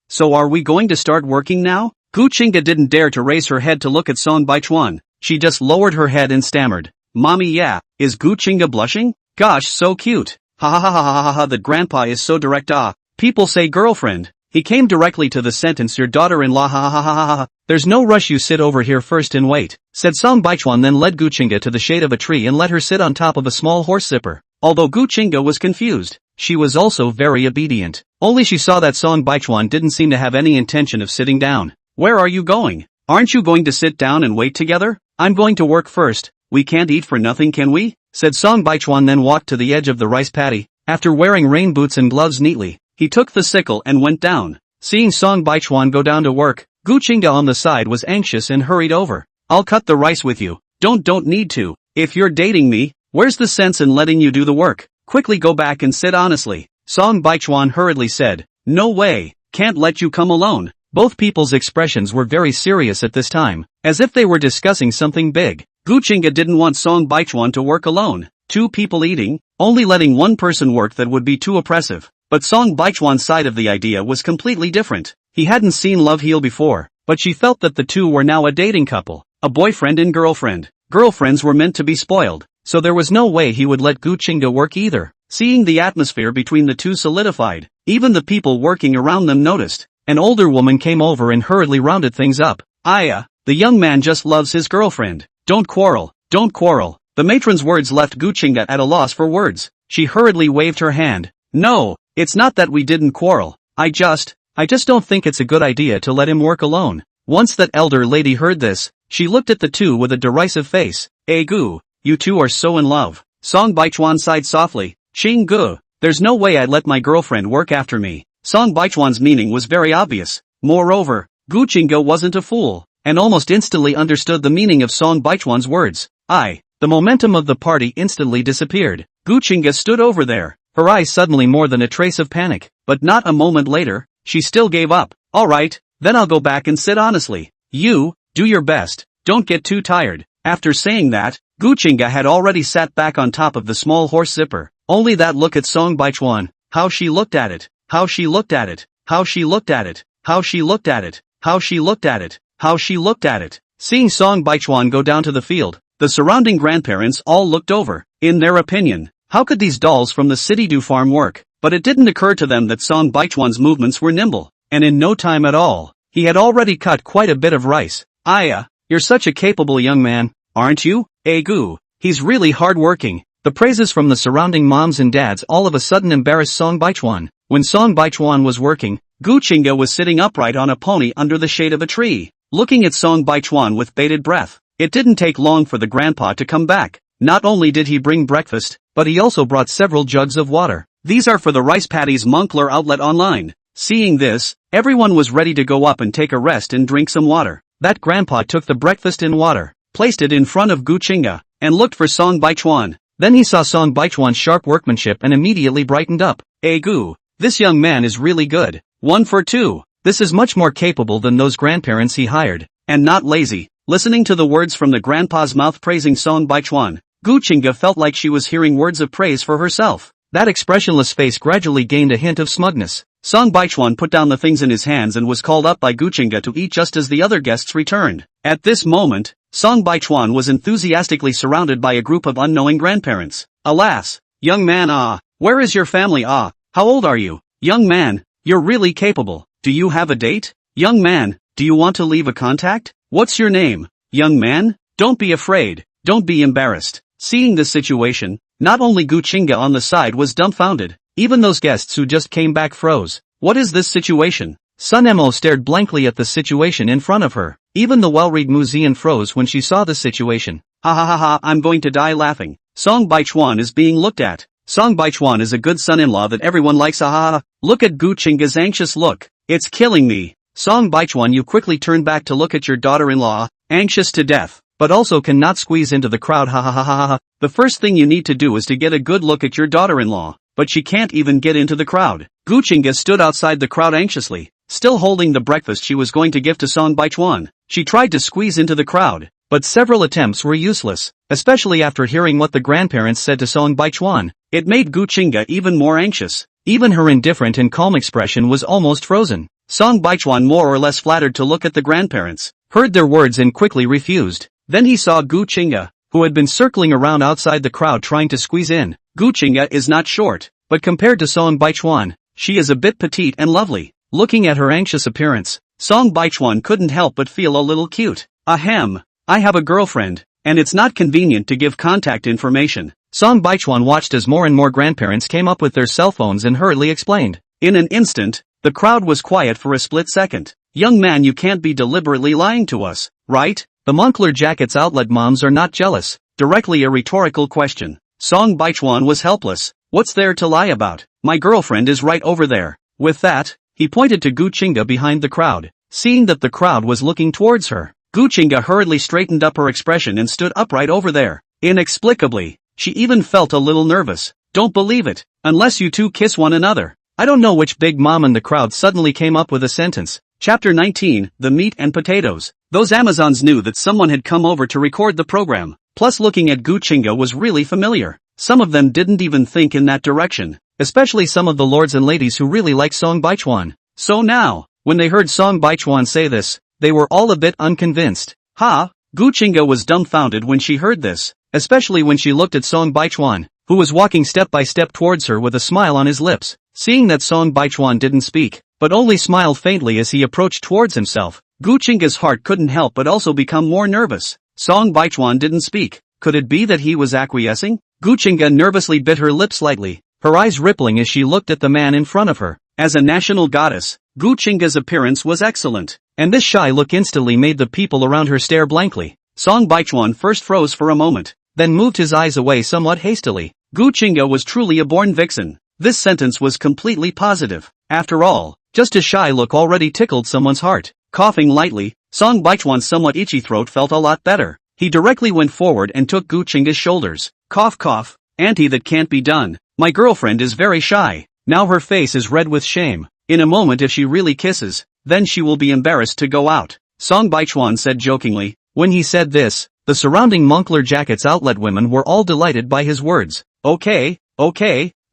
So are we going to start working now? Gu Qingga didn't dare to raise her head to look at Song Baichuan. She just lowered her head and stammered. Mommy, yeah, is Gu Qingga blushing? Gosh, so cute. Ha ha ha ha ha ha ha, the grandpa is so direct. Ah, people say girlfriend. He came directly to the sentence, your daughter-in-law. Ha ha ha ha ha ha. There's no rush, you sit over here first and wait, said Song Baichuan, then led Gu Qingga to the shade of a tree and let her sit on top of a small horse zipper. Although Gu Qingga was confused, she was also very obedient. Only she saw that Song Baichuan didn't seem to have any intention of sitting down. Where are you going? Aren't you going to sit down and wait together? I'm going to work first. we can't eat for nothing, can we? Said Song Baichuan, then walked to the edge of the rice paddy. After wearing rain boots and gloves neatly, he took the sickle and went down. Seeing Song Baichuan go down to work, Gu Qingda on the side was anxious and hurried over. I'll cut the rice with you. Don't need to. If you're dating me, where's the sense in letting you do the work? Quickly go back and sit honestly. Song Baichuan hurriedly said. No way. Can't let you come alone. Both people's expressions were very serious at this time, as if they were discussing something big. Gu Qingda didn't want Song Baichuan to work alone. Two people eating, only letting one person work, that would be too oppressive. But Song Baichuan's side of the idea was completely different. He hadn't seen Love Heal before, but she felt that the two were now a dating couple, a boyfriend and girlfriend. Girlfriends were meant to be spoiled, so there was no way he would let Gu Qingda work either. Seeing the atmosphere between the two solidified, even the people working around them noticed. An older woman came over and hurriedly rounded things up. Aya, the young man just loves his girlfriend. Don't quarrel, don't quarrel. The matron's words left Gu Qingda at a loss for words. She hurriedly waved her hand. No, it's not that we didn't quarrel. I just don't think it's a good idea to let him work alone. Once that elder lady heard this, she looked at the two with a derisive face. Gu, you two are so in love. Song Baichuan sighed softly. Xing Gu, there's no way I'd let my girlfriend work after me. Song Baichuan's meaning was very obvious. Moreover, Gu Qingda wasn't a fool, and almost instantly understood the meaning of Song Baichuan's words. The momentum of the party instantly disappeared. Gu Qingda stood over there, her eyes suddenly more than a trace of panic, but not a moment later, she still gave up. Alright, then I'll go back and sit honestly. You, do your best, don't get too tired. After saying that, Gu Qingda had already sat back on top of the small horse zipper. Only that look at Song Baichuan, how she looked at it, how she looked at it, how she looked at it, how she looked at it, how she looked at it, how she looked at it. Seeing Song Baichuan go down to the field, the surrounding grandparents all looked over. In their opinion, how could these dolls from the city do farm work? But it didn't occur to them that Song Baichuan's movements were nimble, and in no time at all, he had already cut quite a bit of rice. Aya, you're such a capable young man, aren't you? Gu, he's really hard-working. The praises from the surrounding moms and dads all of a sudden embarrassed Song Baichuan. When Song Baichuan was working, Gu Qingda was sitting upright on a pony under the shade of a tree, looking at Song Baichuan with bated breath. It didn't take long for the grandpa to come back. Not only did he bring breakfast, but he also brought several jugs of water. These are for the rice paddy's Moncler outlet online. Seeing this, everyone was ready to go up and take a rest and drink some water. That grandpa took the breakfast and water, placed it in front of Gu Qingda, and looked for Song Baichuan. Then he saw Song Baichuan's sharp workmanship and immediately brightened up. Gu, this young man is really good. 1 for 2. This is much more capable than those grandparents he hired, and not lazy. Listening to the words from the grandpa's mouth praising Song Baichuan, Gu Qingda felt like she was hearing words of praise for herself. That expressionless face gradually gained a hint of smugness. Song Baichuan put down the things in his hands and was called up by Gu Qingda to eat just as the other guests returned. At this moment, Song Baichuan was enthusiastically surrounded by a group of unknowing grandparents. Alas, young man, where is your family? How old are you? Young man, you're really capable. Do you have a date? Young man, do you want to leave a contact? What's your name? Young man, don't be afraid, don't be embarrassed. Seeing this situation, not only Gu Qingda on the side was dumbfounded, even those guests who just came back froze. What is this situation? Sun Emo stared blankly at the situation in front of her. Even the well-read Muzian froze when she saw the situation. Ha ha ha ha, I'm going to die laughing. Song Baichuan is being looked at. Song Baichuan is a good son-in-law that everyone likes. Ha ha ha. Look at Gu Qingda's anxious look. It's killing me. Song Baichuan, you quickly turn back to look at your daughter-in-law, anxious to death, but also cannot squeeze into the crowd. Ha ha ha ha ha. The first thing you need to do is to get a good look at your daughter-in-law, but she can't even get into the crowd. Gu Qingda stood outside the crowd anxiously, still holding the breakfast she was going to give to Song Baichuan. She tried to squeeze into the crowd, but several attempts were useless, especially after hearing what the grandparents said to Song Baichuan. It made Gu Qingda even more anxious. Even her indifferent and calm expression was almost frozen. Song Baichuan, more or less flattered to look at the grandparents, heard their words and quickly refused. Then he saw Gu Qingda, who had been circling around outside the crowd trying to squeeze in. Gu Qingda is not short, but compared to Song Baichuan, she is a bit petite and lovely. Looking at her anxious appearance, Song Baichuan couldn't help but feel a little cute. Ahem, I have a girlfriend, and it's not convenient to give contact information. Song Baichuan watched as more and more grandparents came up with their cell phones and hurriedly explained. In an instant, the crowd was quiet for a split second. Young man, you can't be deliberately lying to us, right? The Moncler Jackets outlet moms are not jealous. Directly a rhetorical question. Song Baichuan was helpless. What's there to lie about? My girlfriend is right over there. With that, he pointed to Gu Chinga behind the crowd. Seeing that the crowd was looking towards her, Gu Chinga hurriedly straightened up her expression and stood upright over there. Inexplicably, she even felt a little nervous. Don't believe it, unless you two kiss one another. I don't know which big mom in the crowd suddenly came up with a sentence. Chapter 19, The Meat and Potatoes. Those Amazons knew that someone had come over to record the program. Plus looking at Gu Chinga was really familiar. Some of them didn't even think in that direction. Especially some of the lords and ladies who really like Song Baichuan. So now, when they heard Song Baichuan say this, they were all a bit unconvinced. Gu Chinga was dumbfounded when she heard this. Especially when she looked at Song Baichuan, who was walking step by step towards her with a smile on his lips. Seeing that Song Baichuan didn't speak, but only smiled faintly as he approached towards himself, Gu Chinga's heart couldn't help but also become more nervous. Song Baichuan didn't speak. Could it be that he was acquiescing? Gu Chinga nervously bit her lip slightly, her eyes rippling as she looked at the man in front of her. As a national goddess, Gu Chinga's appearance was excellent, and this shy look instantly made the people around her stare blankly. Song Baichuan first froze for a moment, then moved his eyes away somewhat hastily. Gu Chinga was truly a born vixen. This sentence was completely positive. After all, just a shy look already tickled someone's heart. Coughing lightly, Song Baichuan's somewhat itchy throat felt a lot better. He directly went forward and took Gu Chinga's shoulders. Cough cough, auntie, that can't be done. My girlfriend is very shy. Now her face is red with shame. In a moment if she really kisses, then she will be embarrassed to go out. Song Baichuan said jokingly. When he said this, the surrounding Moncler Jackets outlet women were all delighted by his words. Okay,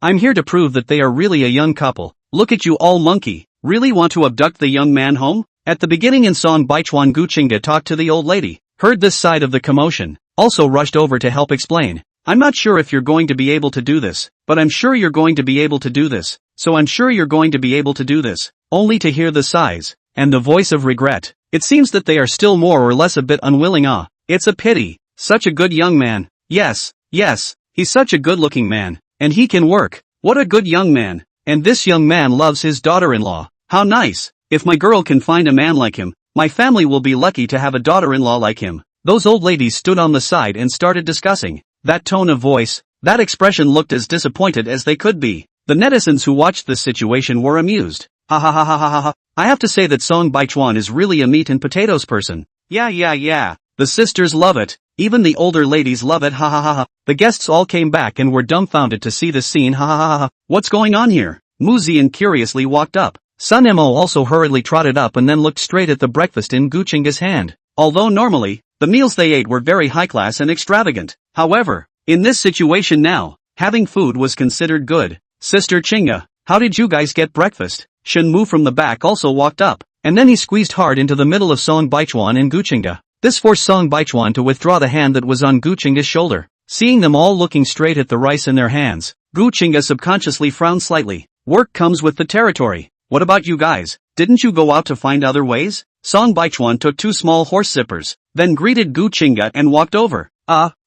I'm here to prove that they are really a young couple. Look at you all monkey. Really want to abduct the young man home? At the beginning in Song Baichuan, Gu Chinga talked to the old lady, heard this side of the commotion, also rushed over to help explain. I'm not sure if you're going to be able to do this, but I'm sure you're going to be able to do this. So I'm sure you're going to be able to do this. Only to hear the sighs, and the voice of regret. It seems that they are still more or less a bit unwilling. It's a pity. Such a good young man. Yes, he's such a good-looking man. And he can work. What a good young man. And this young man loves his daughter-in-law. How nice. If my girl can find a man like him, my family will be lucky to have a daughter-in-law like him. Those old ladies stood on the side and started discussing. That tone of voice, that expression looked as disappointed as they could be. The netizens who watched this situation were amused. Ha ha ha ha ha ha. I have to say that Song Baichuan is really a meat and potatoes person. Yeah. The sisters love it. Even the older ladies love it. Ha ha ha ha. The guests all came back and were dumbfounded to see this scene. Ha ha ha ha. What's going on here? Mu Zian curiously walked up. Sun Mo also hurriedly trotted up and then looked straight at the breakfast in Gu Chinga's hand. Although normally, the meals they ate were very high class and extravagant. However, in this situation now, having food was considered good. Sister Chinga, how did you guys get breakfast? Shen Mu from the back also walked up, and then he squeezed hard into the middle of Song Baichuan and Gu Chinga. This forced Song Baichuan to withdraw the hand that was on Gu Chinga's shoulder. Seeing them all looking straight at the rice in their hands, Gu Chinga subconsciously frowned slightly. Work comes with the territory. What about you guys? Didn't you go out to find other ways? Song Baichuan took 2 small horse sippers, then greeted Gu Chinga and walked over.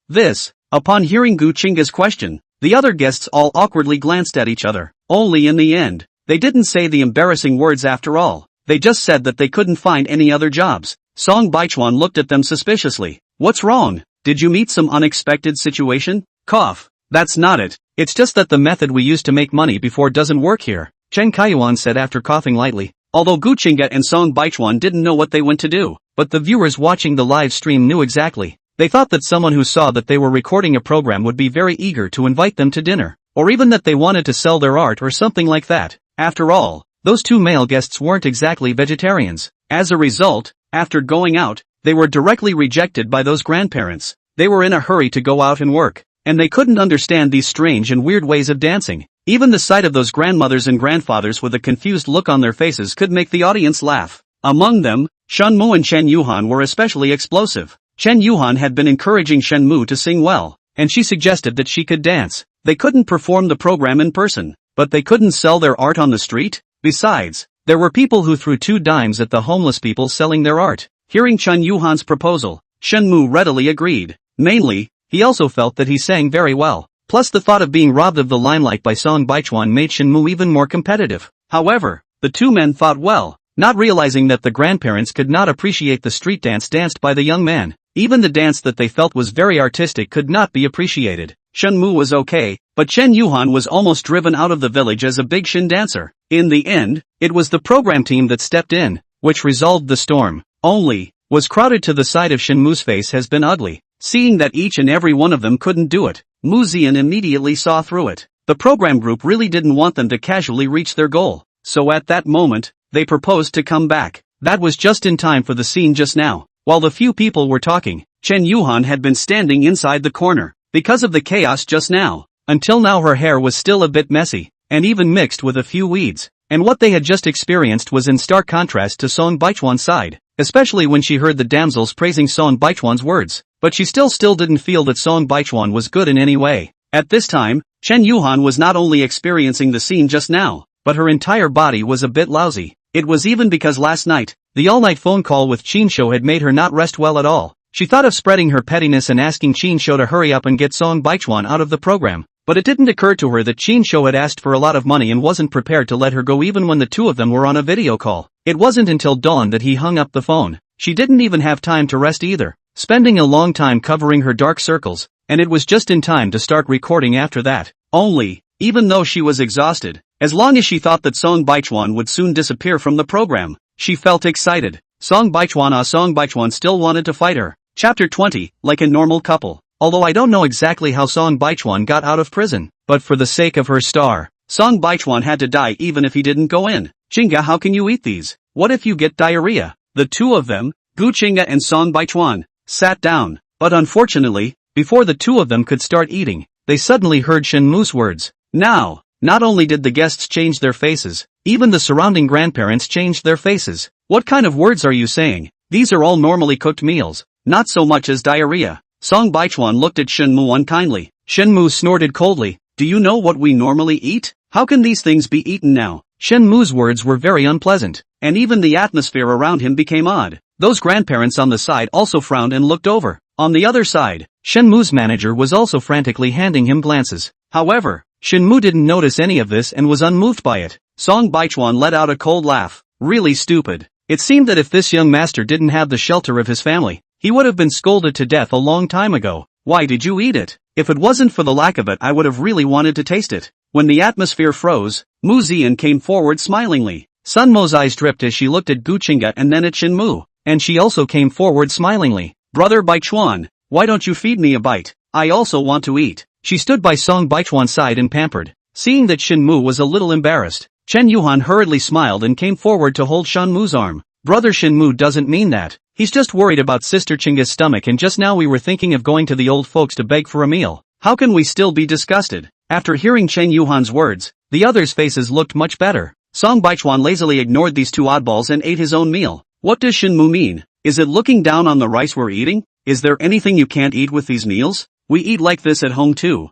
This. Upon hearing Gu Chinga's question, the other guests all awkwardly glanced at each other. Only in the end, they didn't say the embarrassing words after all. They just said that they couldn't find any other jobs. Song Baichuan looked at them suspiciously. What's wrong? Did you meet some unexpected situation? Cough. That's not it. It's just that the method we used to make money before doesn't work here, Chen Kaiyuan said after coughing lightly. Although Gu Chinga and Song Baichuan didn't know what they went to do, but the viewers watching the live stream knew exactly. They thought that someone who saw that they were recording a program would be very eager to invite them to dinner, or even that they wanted to sell their art or something like that. After all, those 2 male guests weren't exactly vegetarians. As a result, after going out, they were directly rejected by those grandparents. They were in a hurry to go out and work, and they couldn't understand these strange and weird ways of dancing. Even the sight of those grandmothers and grandfathers with a confused look on their faces could make the audience laugh. Among them, Shen Mu and Chen Yuhan were especially explosive. Chen Yuhan had been encouraging Shen Mu to sing well, and she suggested that she could dance. They couldn't perform the program in person, but they couldn't sell their art on the street. Besides, there were people who threw 2 dimes at the homeless people selling their art. Hearing Chen Yuhan's proposal, Shen Mu readily agreed. Mainly, he also felt that he sang very well. Plus the thought of being robbed of the limelight by Song Baichuan made Shen Mu even more competitive. However, the 2 men thought well, not realizing that the grandparents could not appreciate the street dance danced by the young man. Even the dance that they felt was very artistic could not be appreciated. Shenmu was okay, but Chen Yuhan was almost driven out of the village as a big Shin dancer. In the end, it was the program team that stepped in, which resolved the storm. Only, was crowded to the side of Shenmu's face has been ugly. Seeing that each and every one of them couldn't do it, Mu Zian immediately saw through it. The program group really didn't want them to casually reach their goal, so at that moment, they proposed to come back. That was just in time for the scene just now. While the few people were talking, Chen Yuhan had been standing inside the corner. Because of the chaos just now, until now her hair was still a bit messy, and even mixed with a few weeds, and what they had just experienced was in stark contrast to Song Baichuan's side, especially when she heard the damsels praising Song Baichuan's words, but she still didn't feel that Song Baichuan was good in any way. At this time, Chen Yuhan was not only experiencing the scene just now, but her entire body was a bit lousy. It was even because last night, the all-night phone call with Chinsho had made her not rest well at all. She thought of spreading her pettiness and asking Chinsho to hurry up and get Song Baichuan out of the program, but it didn't occur to her that Chinsho had asked for a lot of money and wasn't prepared to let her go even when the two of them were on a video call. It wasn't until dawn that he hung up the phone. She didn't even have time to rest either, spending a long time covering her dark circles, and it was just in time to start recording after that. Only, even though she was exhausted, as long as she thought that Song Baichuan would soon disappear from the program, she felt excited. Song Baichuan still wanted to fight her. Chapter 20, like a normal couple. Although I don't know exactly how Song Baichuan got out of prison, but for the sake of her star, Song Baichuan had to die even if he didn't go in. Chinga, how can you eat these? What if you get diarrhea? The two of them, Gu Chinga and Song Baichuan, sat down, but unfortunately, before the two of them could start eating, they suddenly heard Shenmu's words. Now, not only did the guests change their faces, even the surrounding grandparents changed their faces. What kind of words are you saying? These are all normally cooked meals. Not so much as diarrhea. Song Baichuan looked at Shenmu unkindly. Shenmu snorted coldly. Do you know what we normally eat? How can these things be eaten now? Shenmu's words were very unpleasant, and even the atmosphere around him became odd. Those grandparents on the side also frowned and looked over. On the other side, Shenmu's manager was also frantically handing him glances. However, Shenmu didn't notice any of this and was unmoved by it. Song Baichuan let out a cold laugh. Really stupid. It seemed that if this young master didn't have the shelter of his family, he would have been scolded to death a long time ago. Why did you eat it? If it wasn't for the lack of it, I would have really wanted to taste it. When the atmosphere froze, Mu Zian came forward smilingly. Sun Mo's eyes dripped as she looked at Gu Chinga and then at Shenmu, and she also came forward smilingly. Brother Baichuan, why don't you feed me a bite? I also want to eat. She stood by Song Baichuan's side and pampered. Seeing that Shenmu was a little embarrassed, Chen Yuhan hurriedly smiled and came forward to hold Shenmu's arm. Brother Shenmu doesn't mean that. He's just worried about Sister Chinga's stomach, and just now we were thinking of going to the old folks to beg for a meal. How can we still be disgusted? After hearing Chen Yuhan's words, the others' faces looked much better. Song Baichuan lazily ignored these two oddballs and ate his own meal. What does Shenmu mean? Is it looking down on the rice we're eating? Is there anything you can't eat with these meals? We eat like this at home too.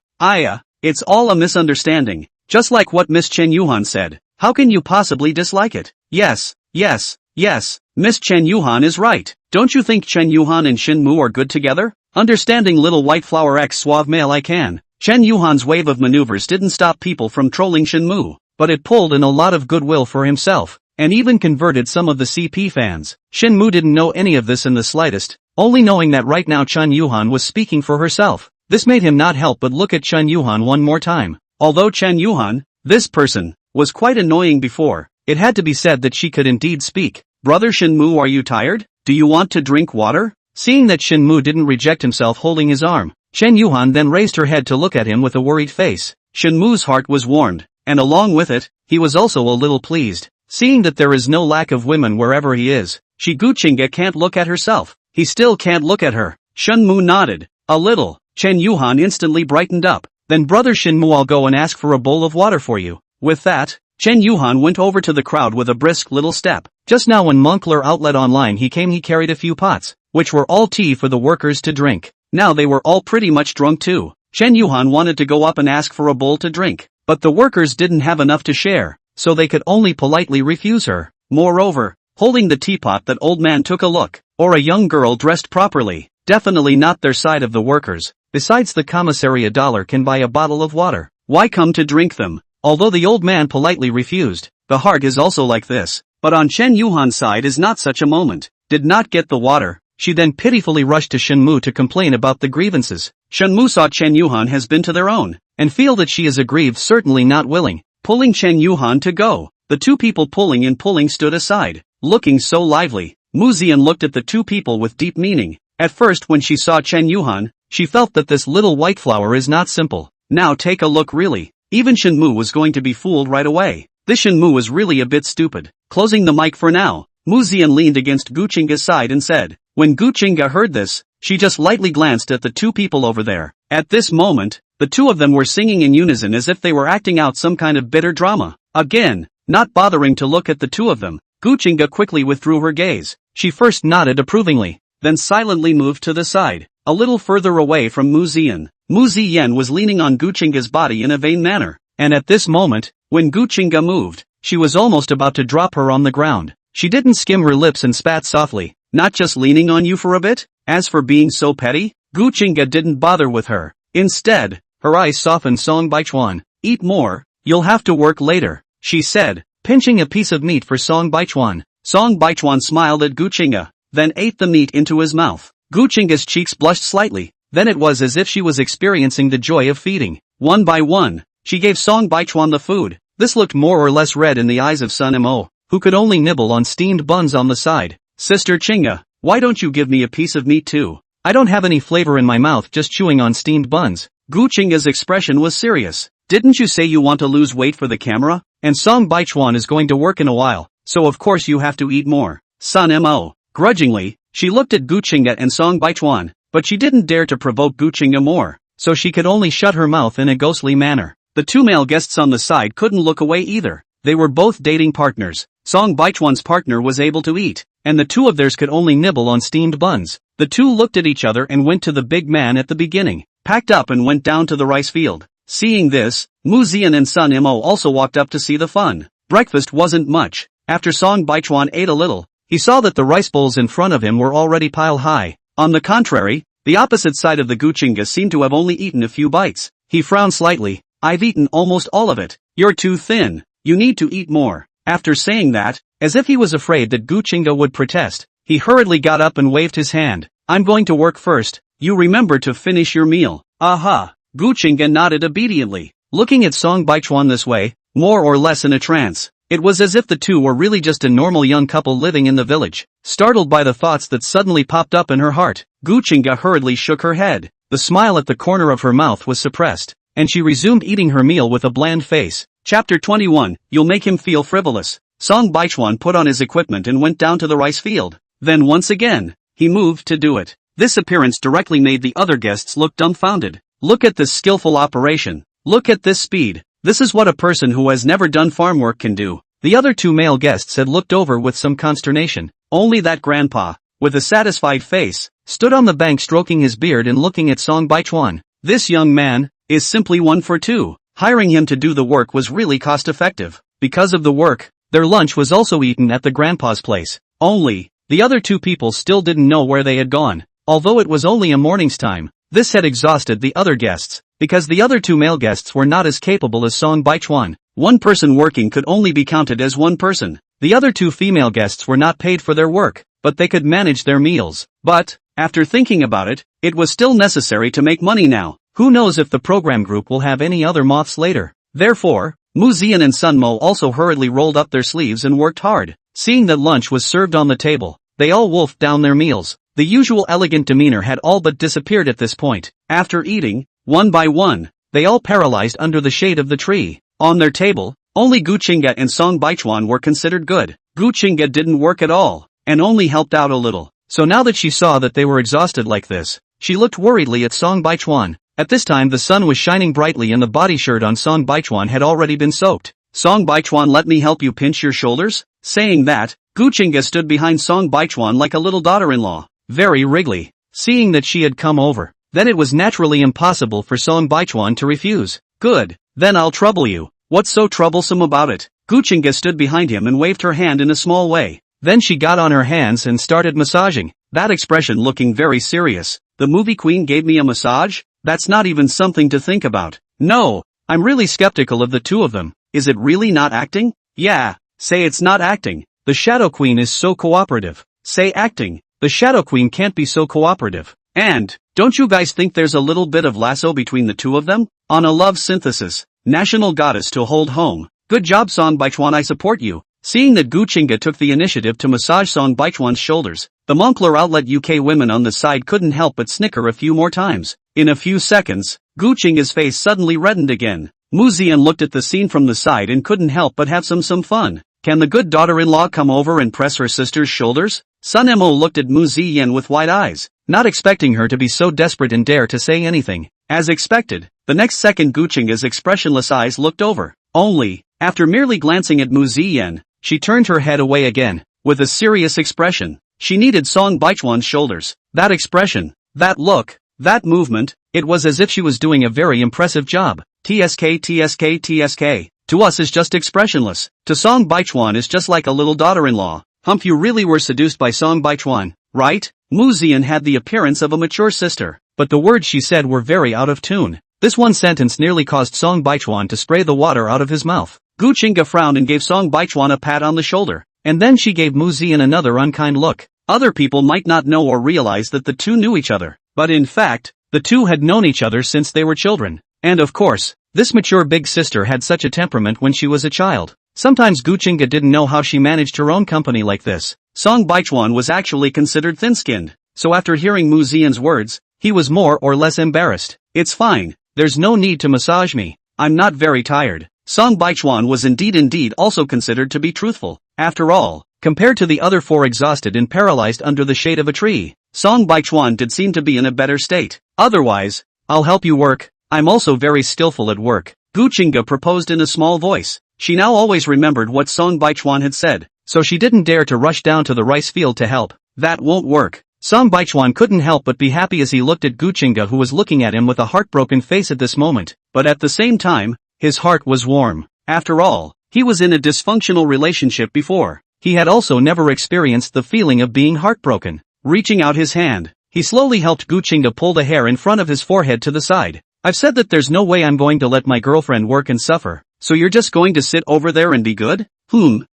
It's all a misunderstanding. Just like what Miss Chen Yuhan said. How can you possibly dislike it? Yes, Miss Chen Yuhan is right. Don't you think Chen Yuhan and Shenmu are good together? Understanding little white flower X suave male I can. Chen Yuhan's wave of maneuvers didn't stop people from trolling Shenmu, but it pulled in a lot of goodwill for himself, and even converted some of the CP fans. Shenmu didn't know any of this in the slightest, only knowing that right now Chen Yuhan was speaking for herself. This made him not help but look at Chen Yuhan one more time. Although Chen Yuhan, this person, was quite annoying before, it had to be said that she could indeed speak. Brother Shenmu, are you tired? Do you want to drink water? Seeing that Shenmu didn't reject himself holding his arm, Chen Yuhan then raised her head to look at him with a worried face. Shenmu's heart was warmed, and along with it, he was also a little pleased. Seeing that there is no lack of women wherever he is, Gu Chinga can't look at herself. He still can't look at her. Shenmu nodded. A little. Chen Yuhan instantly brightened up. Then brother Shenmu, I'll go and ask for a bowl of water for you. With that, Chen Yuhan went over to the crowd with a brisk little step. Just now when Moncler Outlet Online he carried a few pots, which were all tea for the workers to drink. Now they were all pretty much drunk too. Chen Yuhan wanted to go up and ask for a bowl to drink, but the workers didn't have enough to share, so they could only politely refuse her. Moreover, holding the teapot, that old man took a look, or a young girl dressed properly, definitely not their side of the workers. Besides, the commissary $1 can buy a bottle of water. Why come to drink them? Although the old man politely refused, the heart is also like this. But on Chen Yuhan's side is not such a moment. Did not get the water, She then pitifully rushed to Shenmue to complain about the grievances. Shenmue saw Chen Yuhan has been to their own, and feel that she is aggrieved, certainly not willing, pulling Chen Yuhan to go. The two people pulling and pulling stood aside, looking so lively. Mu Zian looked at the two people with deep meaning. At first when she saw Chen Yuhan, she felt that this little white flower is not simple. Now take a look really. Even Shenmue was going to be fooled right away. This Shenmue was really a bit stupid. Closing the mic for now, Mu Zian leaned against Guchinga's side and said. When Guchinga heard this, she just lightly glanced at the two people over there. At this moment, the two of them were singing in unison as if they were acting out some kind of bitter drama. Again, not bothering to look at the two of them, Guchinga quickly withdrew her gaze. She first nodded approvingly, then silently moved to the side, a little further away from Mu Zian. Mu Zian was leaning on Guchinga's body in a vain manner, and at this moment, when Guchinga moved, she was almost about to drop her on the ground. She didn't skim her lips and spat softly. Not just leaning on you for a bit? As for being so petty, Guchinga didn't bother with her. Instead, her eyes softened. Song Baichuan, eat more, you'll have to work later, she said, pinching a piece of meat for Song Baichuan. Song Baichuan smiled at Guchinga, then ate the meat into his mouth. Guchinga's cheeks blushed slightly, then it was as if she was experiencing the joy of feeding. One by one, she gave Song Baichuan the food. This looked more or less red in the eyes of Sun Mo, who could only nibble on steamed buns on the side. Sister Chinga, why don't you give me a piece of meat too? I don't have any flavor in my mouth just chewing on steamed buns. Guchinga's expression was serious. Didn't you say you want to lose weight for the camera? And Song Baichuan is going to work in a while, so of course you have to eat more. Sun Mo. Grudgingly, she looked at Guchinga and Song Baichuan, but she didn't dare to provoke Guchinga more, so she could only shut her mouth in a ghostly manner. The two male guests on the side couldn't look away either. They were both dating partners. Song Baichuan's partner was able to eat, and the two of theirs could only nibble on steamed buns. The two looked at each other and went to the big man at the beginning, packed up and went down to the rice field. Seeing this, Mu Zian and Sun Mo also walked up to see the fun. Breakfast wasn't much. After Song Baichuan ate a little, he saw that the rice bowls in front of him were already pile high. On the contrary, the opposite side of the Guchinga seemed to have only eaten a few bites. He frowned slightly. I've eaten almost all of it. You're too thin. You need to eat more. After saying that, as if he was afraid that Guchinga would protest, he hurriedly got up and waved his hand. I'm going to work first. You remember to finish your meal. Aha. Guchinga nodded obediently, looking at Song Baichuan this way, more or less in a trance. It was as if the two were really just a normal young couple living in the village. Startled by the thoughts that suddenly popped up in her heart, Guchinga hurriedly shook her head. The smile at the corner of her mouth was suppressed, and she resumed eating her meal with a bland face. Chapter 21, You'll make him feel frivolous. Song Baichuan put on his equipment and went down to the rice field. Then once again, he moved to do it. This appearance directly made the other guests look dumbfounded. Look at this skillful operation. Look at this speed. This is what a person who has never done farm work can do. The other two male guests had looked over with some consternation. Only that grandpa, with a satisfied face, stood on the bank stroking his beard and looking at Song Baichuan. This young man is simply one for two. Hiring him to do the work was really cost-effective. Because of the work, their lunch was also eaten at the grandpa's place. Only, the other two people still didn't know where they had gone. Although it was only a morning's time, this had exhausted the other guests, because the other two male guests were not as capable as Song Baichuan. One person working could only be counted as one person. The other two female guests were not paid for their work, but they could manage their meals. But, after thinking about it, it was still necessary to make money now. Who knows if the program group will have any other moths later. Therefore, Mu Zian and Sun Mo also hurriedly rolled up their sleeves and worked hard. Seeing that lunch was served on the table, they all wolfed down their meals. The usual elegant demeanor had all but disappeared at this point. After eating, one by one, they all paralyzed under the shade of the tree. On their table, only Guchinga and Song Baichuan were considered good. Guchinga didn't work at all, and only helped out a little. So now that she saw that they were exhausted like this, she looked worriedly at Song Baichuan. At this time the sun was shining brightly and the body shirt on Song Baichuan had already been soaked. Song Baichuan, let me help you pinch your shoulders? Saying that, Guchinga stood behind Song Baichuan like a little daughter-in-law. Very wriggly. Seeing that she had come over, then it was naturally impossible for Song Baichuan to refuse. Good, then I'll trouble you. What's so troublesome about it? Guchinga stood behind him and waved her hand in a small way. Then she got on her hands and started massaging, that expression looking very serious. The movie queen gave me a massage? That's not even something to think about. No, I'm really skeptical of the two of them. Is it really not acting? Yeah, say it's not acting. The Shadow Queen is so cooperative. Say acting. The The Shadow Queen can't be so cooperative. And, don't you guys think there's a little bit of lasso between the two of them? On a love synthesis, national goddess to hold home. Good job Song Baichuan, I support you. Seeing that Gu Chinga took the initiative to massage Song Baichuan's shoulders, the Moncler outlet UK women on the side couldn't help but snicker a few more times. In a few seconds, Gu Chinga's face suddenly reddened again. Mu Ziyan looked at the scene from the side and couldn't help but have some fun. Can the good daughter-in-law come over and press her sister's shoulders? Sun Mo looked at Mu Ziyan with wide eyes, not expecting her to be so desperate and dare to say anything. As expected, the next second Gu Chinga's expressionless eyes looked over. Only, after merely glancing at Mu Ziyan, she turned her head away again, with a serious expression. She needed Song Baichuan's shoulders. That expression, that look, that movement, it was as if she was doing a very impressive job. TSK. To us is just expressionless. To Song Baichuan is just like a little daughter-in-law. Humph, you really were seduced by Song Baichuan, right? Mu Ziyan had the appearance of a mature sister, but the words she said were very out of tune. This one sentence nearly caused Song Baichuan to spray the water out of his mouth. Gu Chinga frowned and gave Song Baichuan a pat on the shoulder, and then she gave Mu Ziyan another unkind look. Other people might not know or realize that the two knew each other, but in fact, the two had known each other since they were children. And of course, this mature big sister had such a temperament when she was a child. Sometimes Gu Chinga didn't know how she managed her own company like this. Song Baichuan was actually considered thin-skinned, so after hearing Mu Ziyan's words, he was more or less embarrassed. It's fine, there's no need to massage me. I'm not very tired. Song Baichuan was indeed also considered to be truthful. After all, compared to the other four exhausted and paralyzed under the shade of a tree, Song Baichuan did seem to be in a better state. Otherwise, I'll help you work. I'm also very skillful at work. Gu Chinga proposed in a small voice. She now always remembered what Song Baichuan had said, so she didn't dare to rush down to the rice field to help. That won't work. Song Baichuan couldn't help but be happy as he looked at Gu Chinga, who was looking at him with a heartbroken face at this moment, but at the same time, his heart was warm. After all, he was in a dysfunctional relationship before. He had also never experienced the feeling of being heartbroken. Reaching out his hand, he slowly helped Gu Chinga pull the hair in front of his forehead to the side. I've said that there's no way I'm going to let my girlfriend work and suffer, so you're just going to sit over there and be good?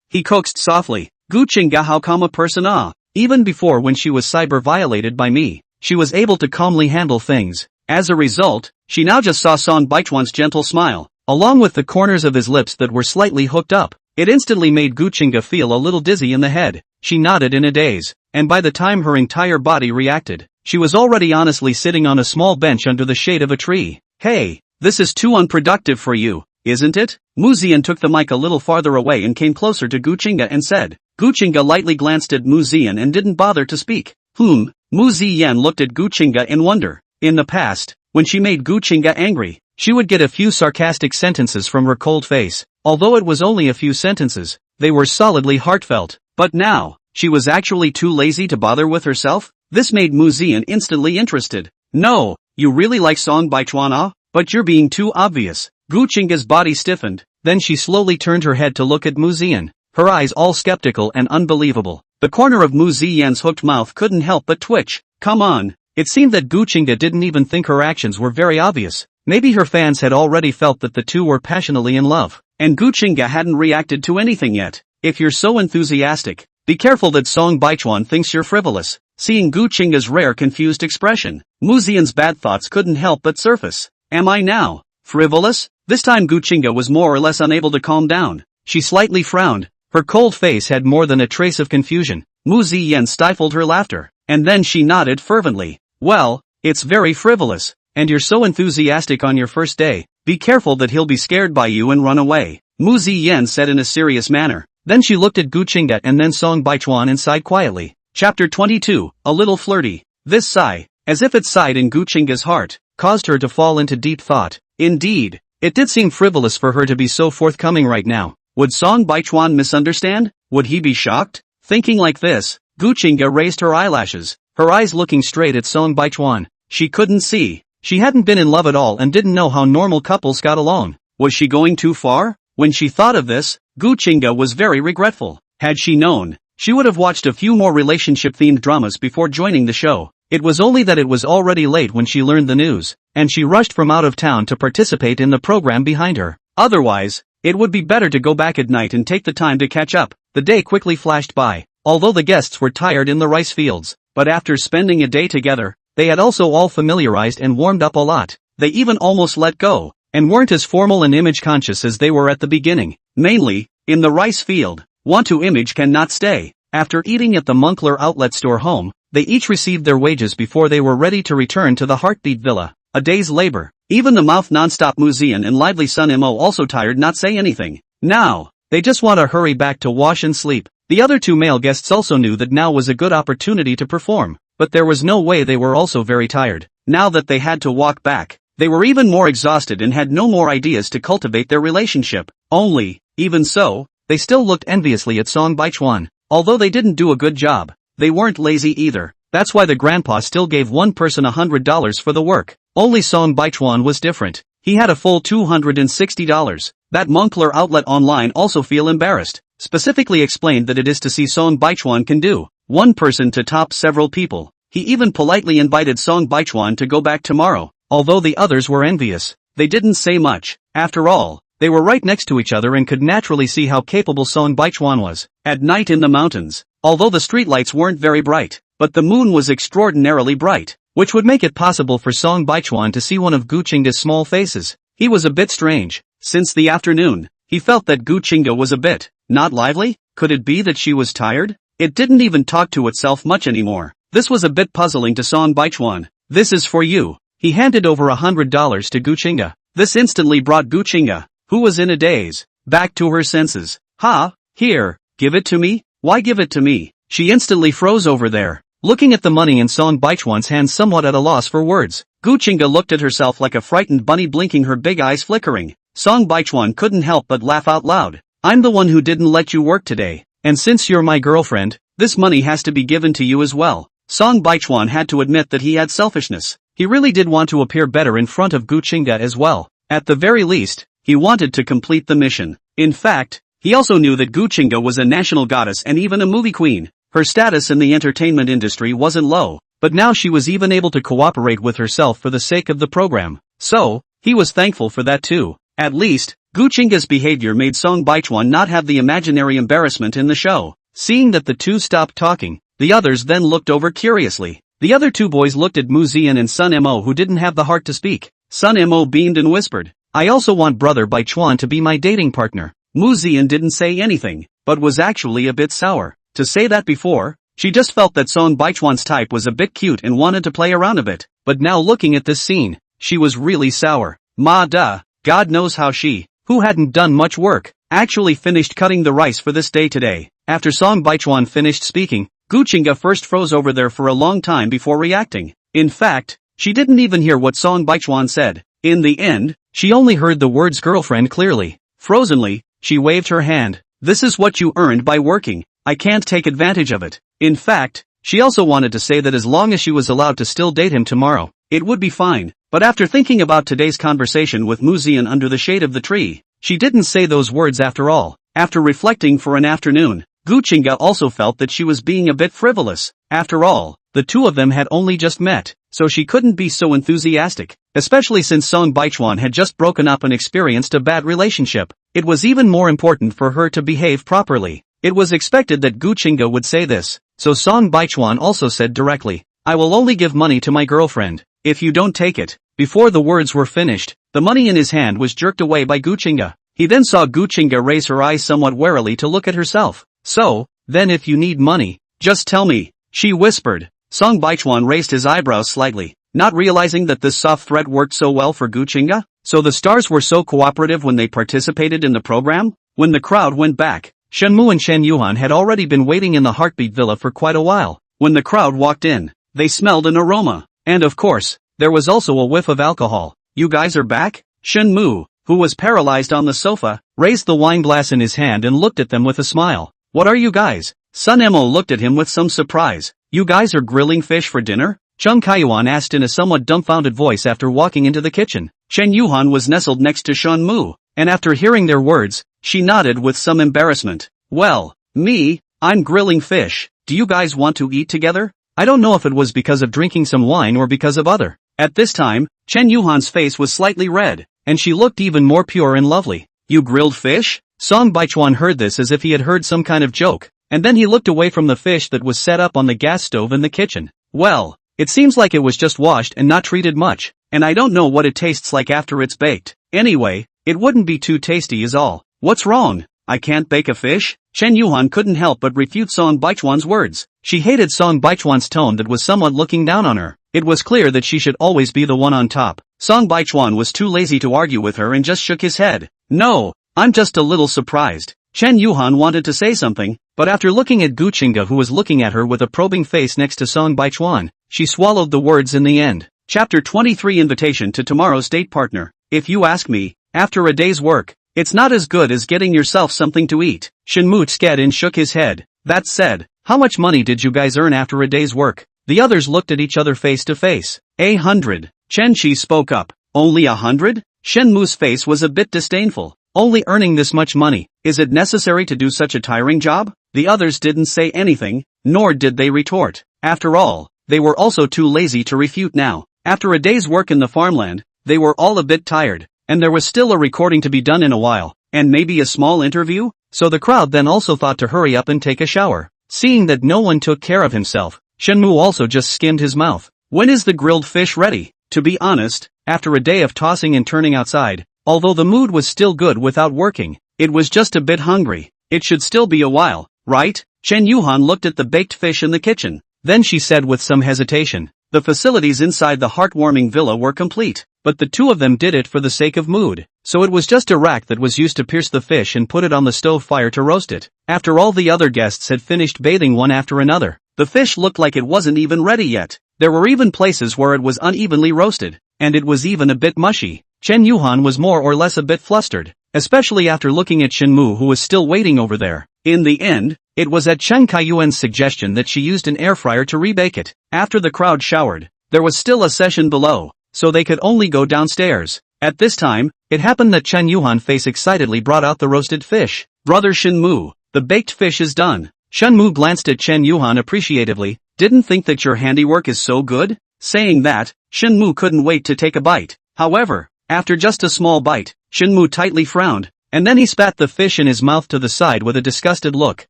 He coaxed softly. Gu Chinga, how calm a person ah. Even before, when she was cyber violated by me, she was able to calmly handle things. As a result, she now just saw Song Baichuan's gentle smile, along with the corners of his lips that were slightly hooked up. It instantly made Gu Chinga feel a little dizzy in the head. She nodded in a daze, and by the time her entire body reacted, she was already honestly sitting on a small bench under the shade of a tree. Hey, this is too unproductive for you, isn't it? Mu Ziyan took the mic a little farther away and came closer to Gu Chinga and said. Gu Chinga lightly glanced at Mu Ziyan and didn't bother to speak. Mu Ziyan looked at Gu Chinga in wonder. In the past, when she made Gu Chinga angry, she would get a few sarcastic sentences from her cold face. Although it was only a few sentences, they were solidly heartfelt. But now, she was actually too lazy to bother with herself? This made Mu Ziyan instantly interested. No, you really like Song Baichuan ah? But you're being too obvious. Gu Chinga's body stiffened, then she slowly turned her head to look at Mu Ziyan, her eyes all skeptical and unbelievable. The corner of Mu Ziyan's hooked mouth couldn't help but twitch. Come on. It seemed that Gu Chinga didn't even think her actions were very obvious. Maybe her fans had already felt that the two were passionately in love, and Gu Chinga hadn't reacted to anything yet. If you're so enthusiastic, be careful that Song Baichuan thinks you're frivolous. Seeing Gu Chinga's rare confused expression, Mu Ziyan's bad thoughts couldn't help but surface. Am I now frivolous? This time Gu Chinga was more or less unable to calm down. She slightly frowned. Her cold face had more than a trace of confusion. Mu Ziyan stifled her laughter, and then she nodded fervently. Well, it's very frivolous, and you're so enthusiastic on your first day. Be careful that he'll be scared by you and run away, Mu Ziyan said in a serious manner. Then she looked at Gu Chinga and then Song Baichuan and sighed quietly. Chapter 22, a little flirty. This sigh, as if it sighed in Gu Chinga's heart, caused her to fall into deep thought. Indeed, it did seem frivolous for her to be so forthcoming right now. Would Song Baichuan misunderstand? Would he be shocked? Thinking like this, Gu Chinga raised her eyelashes, her eyes looking straight at Song Baichuan. She couldn't see. She hadn't been in love at all and didn't know how normal couples got along. Was she going too far? When she thought of this, Gu Chinga was very regretful. Had she known, she would have watched a few more relationship-themed dramas before joining the show. It was only that it was already late when she learned the news, and she rushed from out of town to participate in the program behind her. Otherwise, it would be better to go back at night and take the time to catch up. The day quickly flashed by, although the guests were tired in the rice fields, but after spending a day together, they had also all familiarized and warmed up a lot. They even almost let go, and weren't as formal and image conscious as they were at the beginning. Mainly, in the rice field, want to image cannot stay. After eating at the Munkler outlet store home, they each received their wages before they were ready to return to the Heartbeat Villa. A day's labor. Even the mouth non-stop Muzian and lively Sun Mo also tired not say anything. Now, they just want to hurry back to wash and sleep. The other two male guests also knew that now was a good opportunity to perform, but there was no way they were also very tired. Now that they had to walk back, they were even more exhausted and had no more ideas to cultivate their relationship. Only, even so, they still looked enviously at Song Baichuan. Although they didn't do a good job, they weren't lazy either. That's why the grandpa still gave one person $100 for the work. Only Song Baichuan was different. He had a full $260. That Munkler outlet online also feel embarrassed. Specifically explained that it is to see Song Baichuan can do. One person to top several people. He even politely invited Song Baichuan to go back tomorrow. Although the others were envious, they didn't say much. After all, they were right next to each other and could naturally see how capable Song Baichuan was. At night in the mountains, although the streetlights weren't very bright, but the moon was extraordinarily bright, which would make it possible for Song Baichuan to see one of Gu Qingda's small faces. He was a bit strange. Since the afternoon, he felt that Gu Qingda was a bit, not lively. Could it be that she was tired? It didn't even talk to itself much anymore. This was a bit puzzling to Song Baichuan. This is for you. He handed over $100 to Gu Qingda. This instantly brought Gu Qingda, who was in a daze, back to her senses. Ha, here, give it to me? Why give it to me? She instantly froze over there, looking at the money in Song Baichuan's hand somewhat at a loss for words. Gu Qingda looked at herself like a frightened bunny blinking her big eyes flickering. Song Baichuan couldn't help but laugh out loud. I'm the one who didn't let you work today, and since you're my girlfriend, this money has to be given to you as well. Song Baichuan had to admit that he had selfishness. He really did want to appear better in front of Gu Qingda as well. At the very least, he wanted to complete the mission. In fact, he also knew that Gu Qingda was a national goddess and even a movie queen. Her status in the entertainment industry wasn't low, but now she was even able to cooperate with herself for the sake of the program. So, he was thankful for that too. At least, Gu Qingda's behavior made Song Baichuan not have the imaginary embarrassment in the show. Seeing that the two stopped talking, the others then looked over curiously. The other two boys looked at Mu Zian and Sun Mo who didn't have the heart to speak. Sun Mo beamed and whispered, I also want brother Baichuan to be my dating partner. Mu Zian didn't say anything, but was actually a bit sour. To say that before, she just felt that Song Baichuan's type was a bit cute and wanted to play around a bit. But now looking at this scene, she was really sour. Ma duh, God knows how she, who hadn't done much work, actually finished cutting the rice for this day today. After Song Baichuan finished speaking, Gu Qingda first froze over there for a long time before reacting. In fact, she didn't even hear what Song Baichuan said. In the end, she only heard the words girlfriend clearly. Frozenly, she waved her hand. This is what you earned by working. I can't take advantage of it. In fact, she also wanted to say that as long as she was allowed to still date him tomorrow, it would be fine. But after thinking about today's conversation with Mu Zian under the shade of the tree, she didn't say those words after all. After reflecting for an afternoon, Gu Qingda also felt that she was being a bit frivolous. After all, the two of them had only just met, so she couldn't be so enthusiastic, especially since Song Baichuan had just broken up and experienced a bad relationship. It was even more important for her to behave properly. It was expected that Gu Qingda would say this, so Song Baichuan also said directly, I will only give money to my girlfriend, if you don't take it. Before the words were finished, the money in his hand was jerked away by Gu Qingda. He then saw Gu Qingda raise her eyes somewhat warily to look at herself. So, then if you need money, just tell me, she whispered. Song Baichuan raised his eyebrows slightly, not realizing that this soft threat worked so well for Gu Qingda. So the stars were so cooperative when they participated in the program? When the crowd went back, Shenmu and Shen Yuan had already been waiting in the Heartbeat Villa for quite a while. When the crowd walked in, they smelled an aroma. And of course, there was also a whiff of alcohol. You guys are back? Shenmu, who was paralyzed on the sofa, raised the wine glass in his hand and looked at them with a smile. What are you guys? Sun Mo looked at him with some surprise. You guys are grilling fish for dinner? Chung Kaiyuan asked in a somewhat dumbfounded voice after walking into the kitchen. Shen Yuhan was nestled next to Shen Mu, and after hearing their words, she nodded with some embarrassment. Well, me, I'm grilling fish. Do you guys want to eat together? I don't know if it was because of drinking some wine or because of other. At this time, Chen Yuhan's face was slightly red, and she looked even more pure and lovely. You grilled fish? Song Baichuan heard this as if he had heard some kind of joke. and then he looked away from the fish that was set up on the gas stove in the kitchen. Well, it seems like it was just washed and not treated much, and I don't know what it tastes like after it's baked. Anyway, it wouldn't be too tasty is all. What's wrong? I can't bake a fish? Chen Yuhan couldn't help but refute Song Baichuan's words. She hated Song Baichuan's tone that was somewhat looking down on her. It was clear that she should always be the one on top. Song Baichuan was too lazy to argue with her and just shook his head. No, I'm just a little surprised. Chen Yuhan wanted to say something, but after looking at Gu Qingge who was looking at her with a probing face next to Song Baichuan, she swallowed the words in the end. Chapter 23 Invitation to Tomorrow's Date Partner. If you ask me, after a day's work, it's not as good as getting yourself something to eat. Shenmue Tskedin shook his head. That said, how much money did you guys earn after a day's work? The others looked at each other face to face. 100. Chen Qi spoke up. Only 100? Shenmue's face was a bit disdainful. Only earning this much money, is it necessary to do such a tiring job? The others didn't say anything, nor did they retort. After all, they were also too lazy to refute now. After a day's work in the farmland, they were all a bit tired, and there was still a recording to be done in a while, and maybe a small interview? So the crowd then also thought to hurry up and take a shower. Seeing that no one took care of himself, Shenmue also just skimmed his mouth. When is the grilled fish ready? To be honest, after a day of tossing and turning outside, although the mood was still good without working, it was just a bit hungry. It should still be a while, right? Chen Yuhan looked at the baked fish in the kitchen. Then she said with some hesitation. The facilities inside the heartwarming villa were complete, but the two of them did it for the sake of mood. So it was just a rack that was used to pierce the fish and put it on the stove fire to roast it. After all the other guests had finished bathing one after another, the fish looked like it wasn't even ready yet. There were even places where it was unevenly roasted, and it was even a bit mushy. Chen Yuhan was more or less a bit flustered, especially after looking at Shenmue who was still waiting over there. In the end, it was at Chen Kaiyuan's suggestion that she used an air fryer to rebake it. After the crowd showered, there was still a session below, so they could only go downstairs. At this time, it happened that Chen Yuhan face excitedly brought out the roasted fish. Brother Shenmue, the baked fish is done. Shenmue glanced at Chen Yuhan appreciatively. Didn't think that your handiwork is so good? Saying that, Shenmue couldn't wait to take a bite. However, after just a small bite, Shenmue tightly frowned, and then he spat the fish in his mouth to the side with a disgusted look.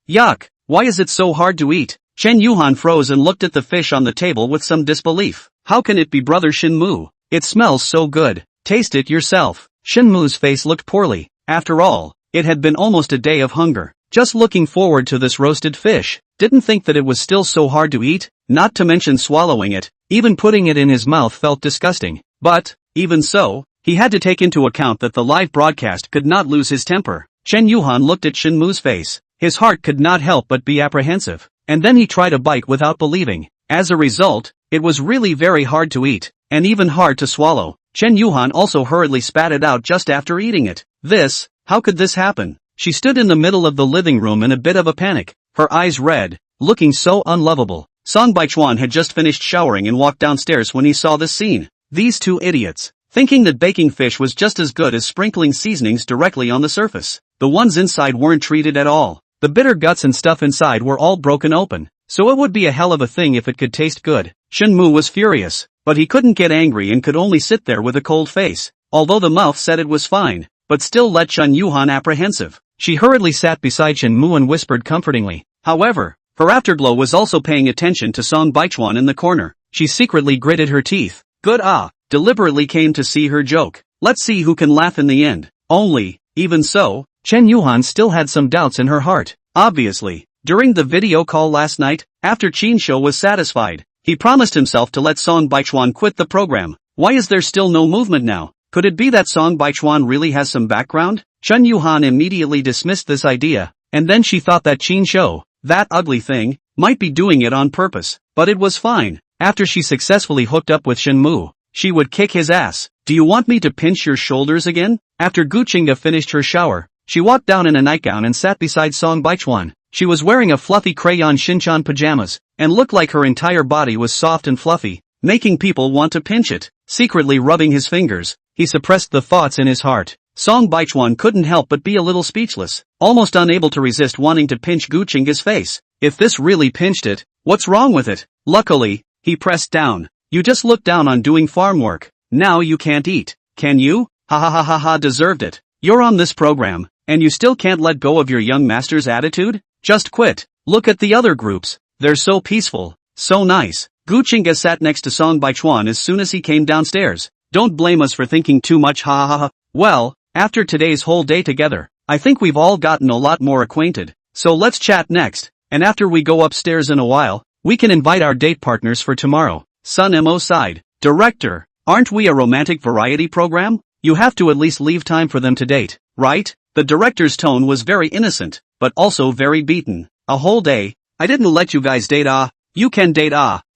Yuck! Why is it so hard to eat? Chen Yuhan froze and looked at the fish on the table with some disbelief. How can it be brother Shenmue? It smells so good. Taste it yourself. Shenmue's face looked poorly. After all, it had been almost a day of hunger. Just looking forward to this roasted fish. Didn't think that it was still so hard to eat, not to mention swallowing it. Even putting it in his mouth felt disgusting. But, even so, he had to take into account that the live broadcast could not lose his temper. Chen Yuhan looked at Shenmue's face. His heart could not help but be apprehensive. And then he tried a bite without believing. As a result, it was really very hard to eat, and even hard to swallow. Chen Yuhan also hurriedly spat it out just after eating it. How could this happen? She stood in the middle of the living room in a bit of a panic, her eyes red, looking so unlovable. Song Baichuan had just finished showering and walked downstairs when he saw this scene. These two idiots, thinking that baking fish was just as good as sprinkling seasonings directly on the surface. The ones inside weren't treated at all. The bitter guts and stuff inside were all broken open, so it would be a hell of a thing if it could taste good. Shenmue was furious, but he couldn't get angry and could only sit there with a cold face. Although the mouth said it was fine, but still let Chen Yuhan apprehensive. She hurriedly sat beside Shenmue and whispered comfortingly. However, her afterglow was also paying attention to Song Baichuan in the corner. She secretly gritted her teeth. Good deliberately came to see her joke. Let's see who can laugh in the end. Only, even so, Chen Yuhan still had some doubts in her heart. Obviously, during the video call last night, after Qin Shou was satisfied, he promised himself to let Song Baichuan quit the program. Why is there still no movement now? Could it be that Song Baichuan really has some background? Chen Yuhan immediately dismissed this idea, and then she thought that Qin Shou, that ugly thing, might be doing it on purpose. But it was fine. After she successfully hooked up with Shenmue, she would kick his ass. Do you want me to pinch your shoulders again? After Gu Qingge finished her shower, she walked down in a nightgown and sat beside Song Baichuan. She was wearing a fluffy crayon Shinchan pajamas, and looked like her entire body was soft and fluffy, making people want to pinch it. Secretly rubbing his fingers, he suppressed the thoughts in his heart. Song Baichuan couldn't help but be a little speechless, almost unable to resist wanting to pinch Gu Qingge's face. If this really pinched it, what's wrong with it? Luckily, he pressed down. You just look down on doing farm work. Now you can't eat, can you? Ha ha ha ha ha, deserved it. You're on this program, and you still can't let go of your young master's attitude? Just quit. Look at the other groups, they're so peaceful, so nice. Gu Chinga sat next to Song Baichuan as soon as he came downstairs. Don't blame us for thinking too much, ha ha ha. Well, after today's whole day together, I think we've all gotten a lot more acquainted. So let's chat next, and after we go upstairs in a while, we can invite our date partners for tomorrow. Sun Mo sighed. Director, aren't we a romantic variety program? You have to at least leave time for them to date, right? The director's tone was very innocent, but also very beaten. A whole day? I didn't let you guys date. You can date.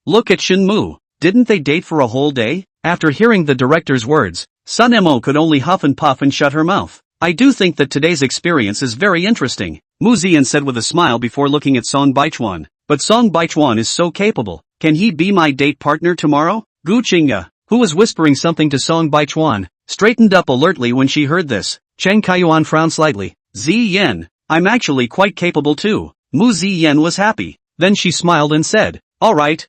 Look at Shinmu. Didn't they date for a whole day? After hearing the director's words, Sun Mo could only huff and puff and shut her mouth. I do think that today's experience is very interesting, Mu Zian said with a smile before looking at Song Baichuan. But Song Baichuan is so capable. Can he be my date partner tomorrow? Gu Chinga, who was whispering something to Song Baichuan, straightened up alertly when she heard this. Chen Kaiyuan frowned slightly. Ziyan, I'm actually quite capable too. Mu Ziyan was happy. Then she smiled and said, alright,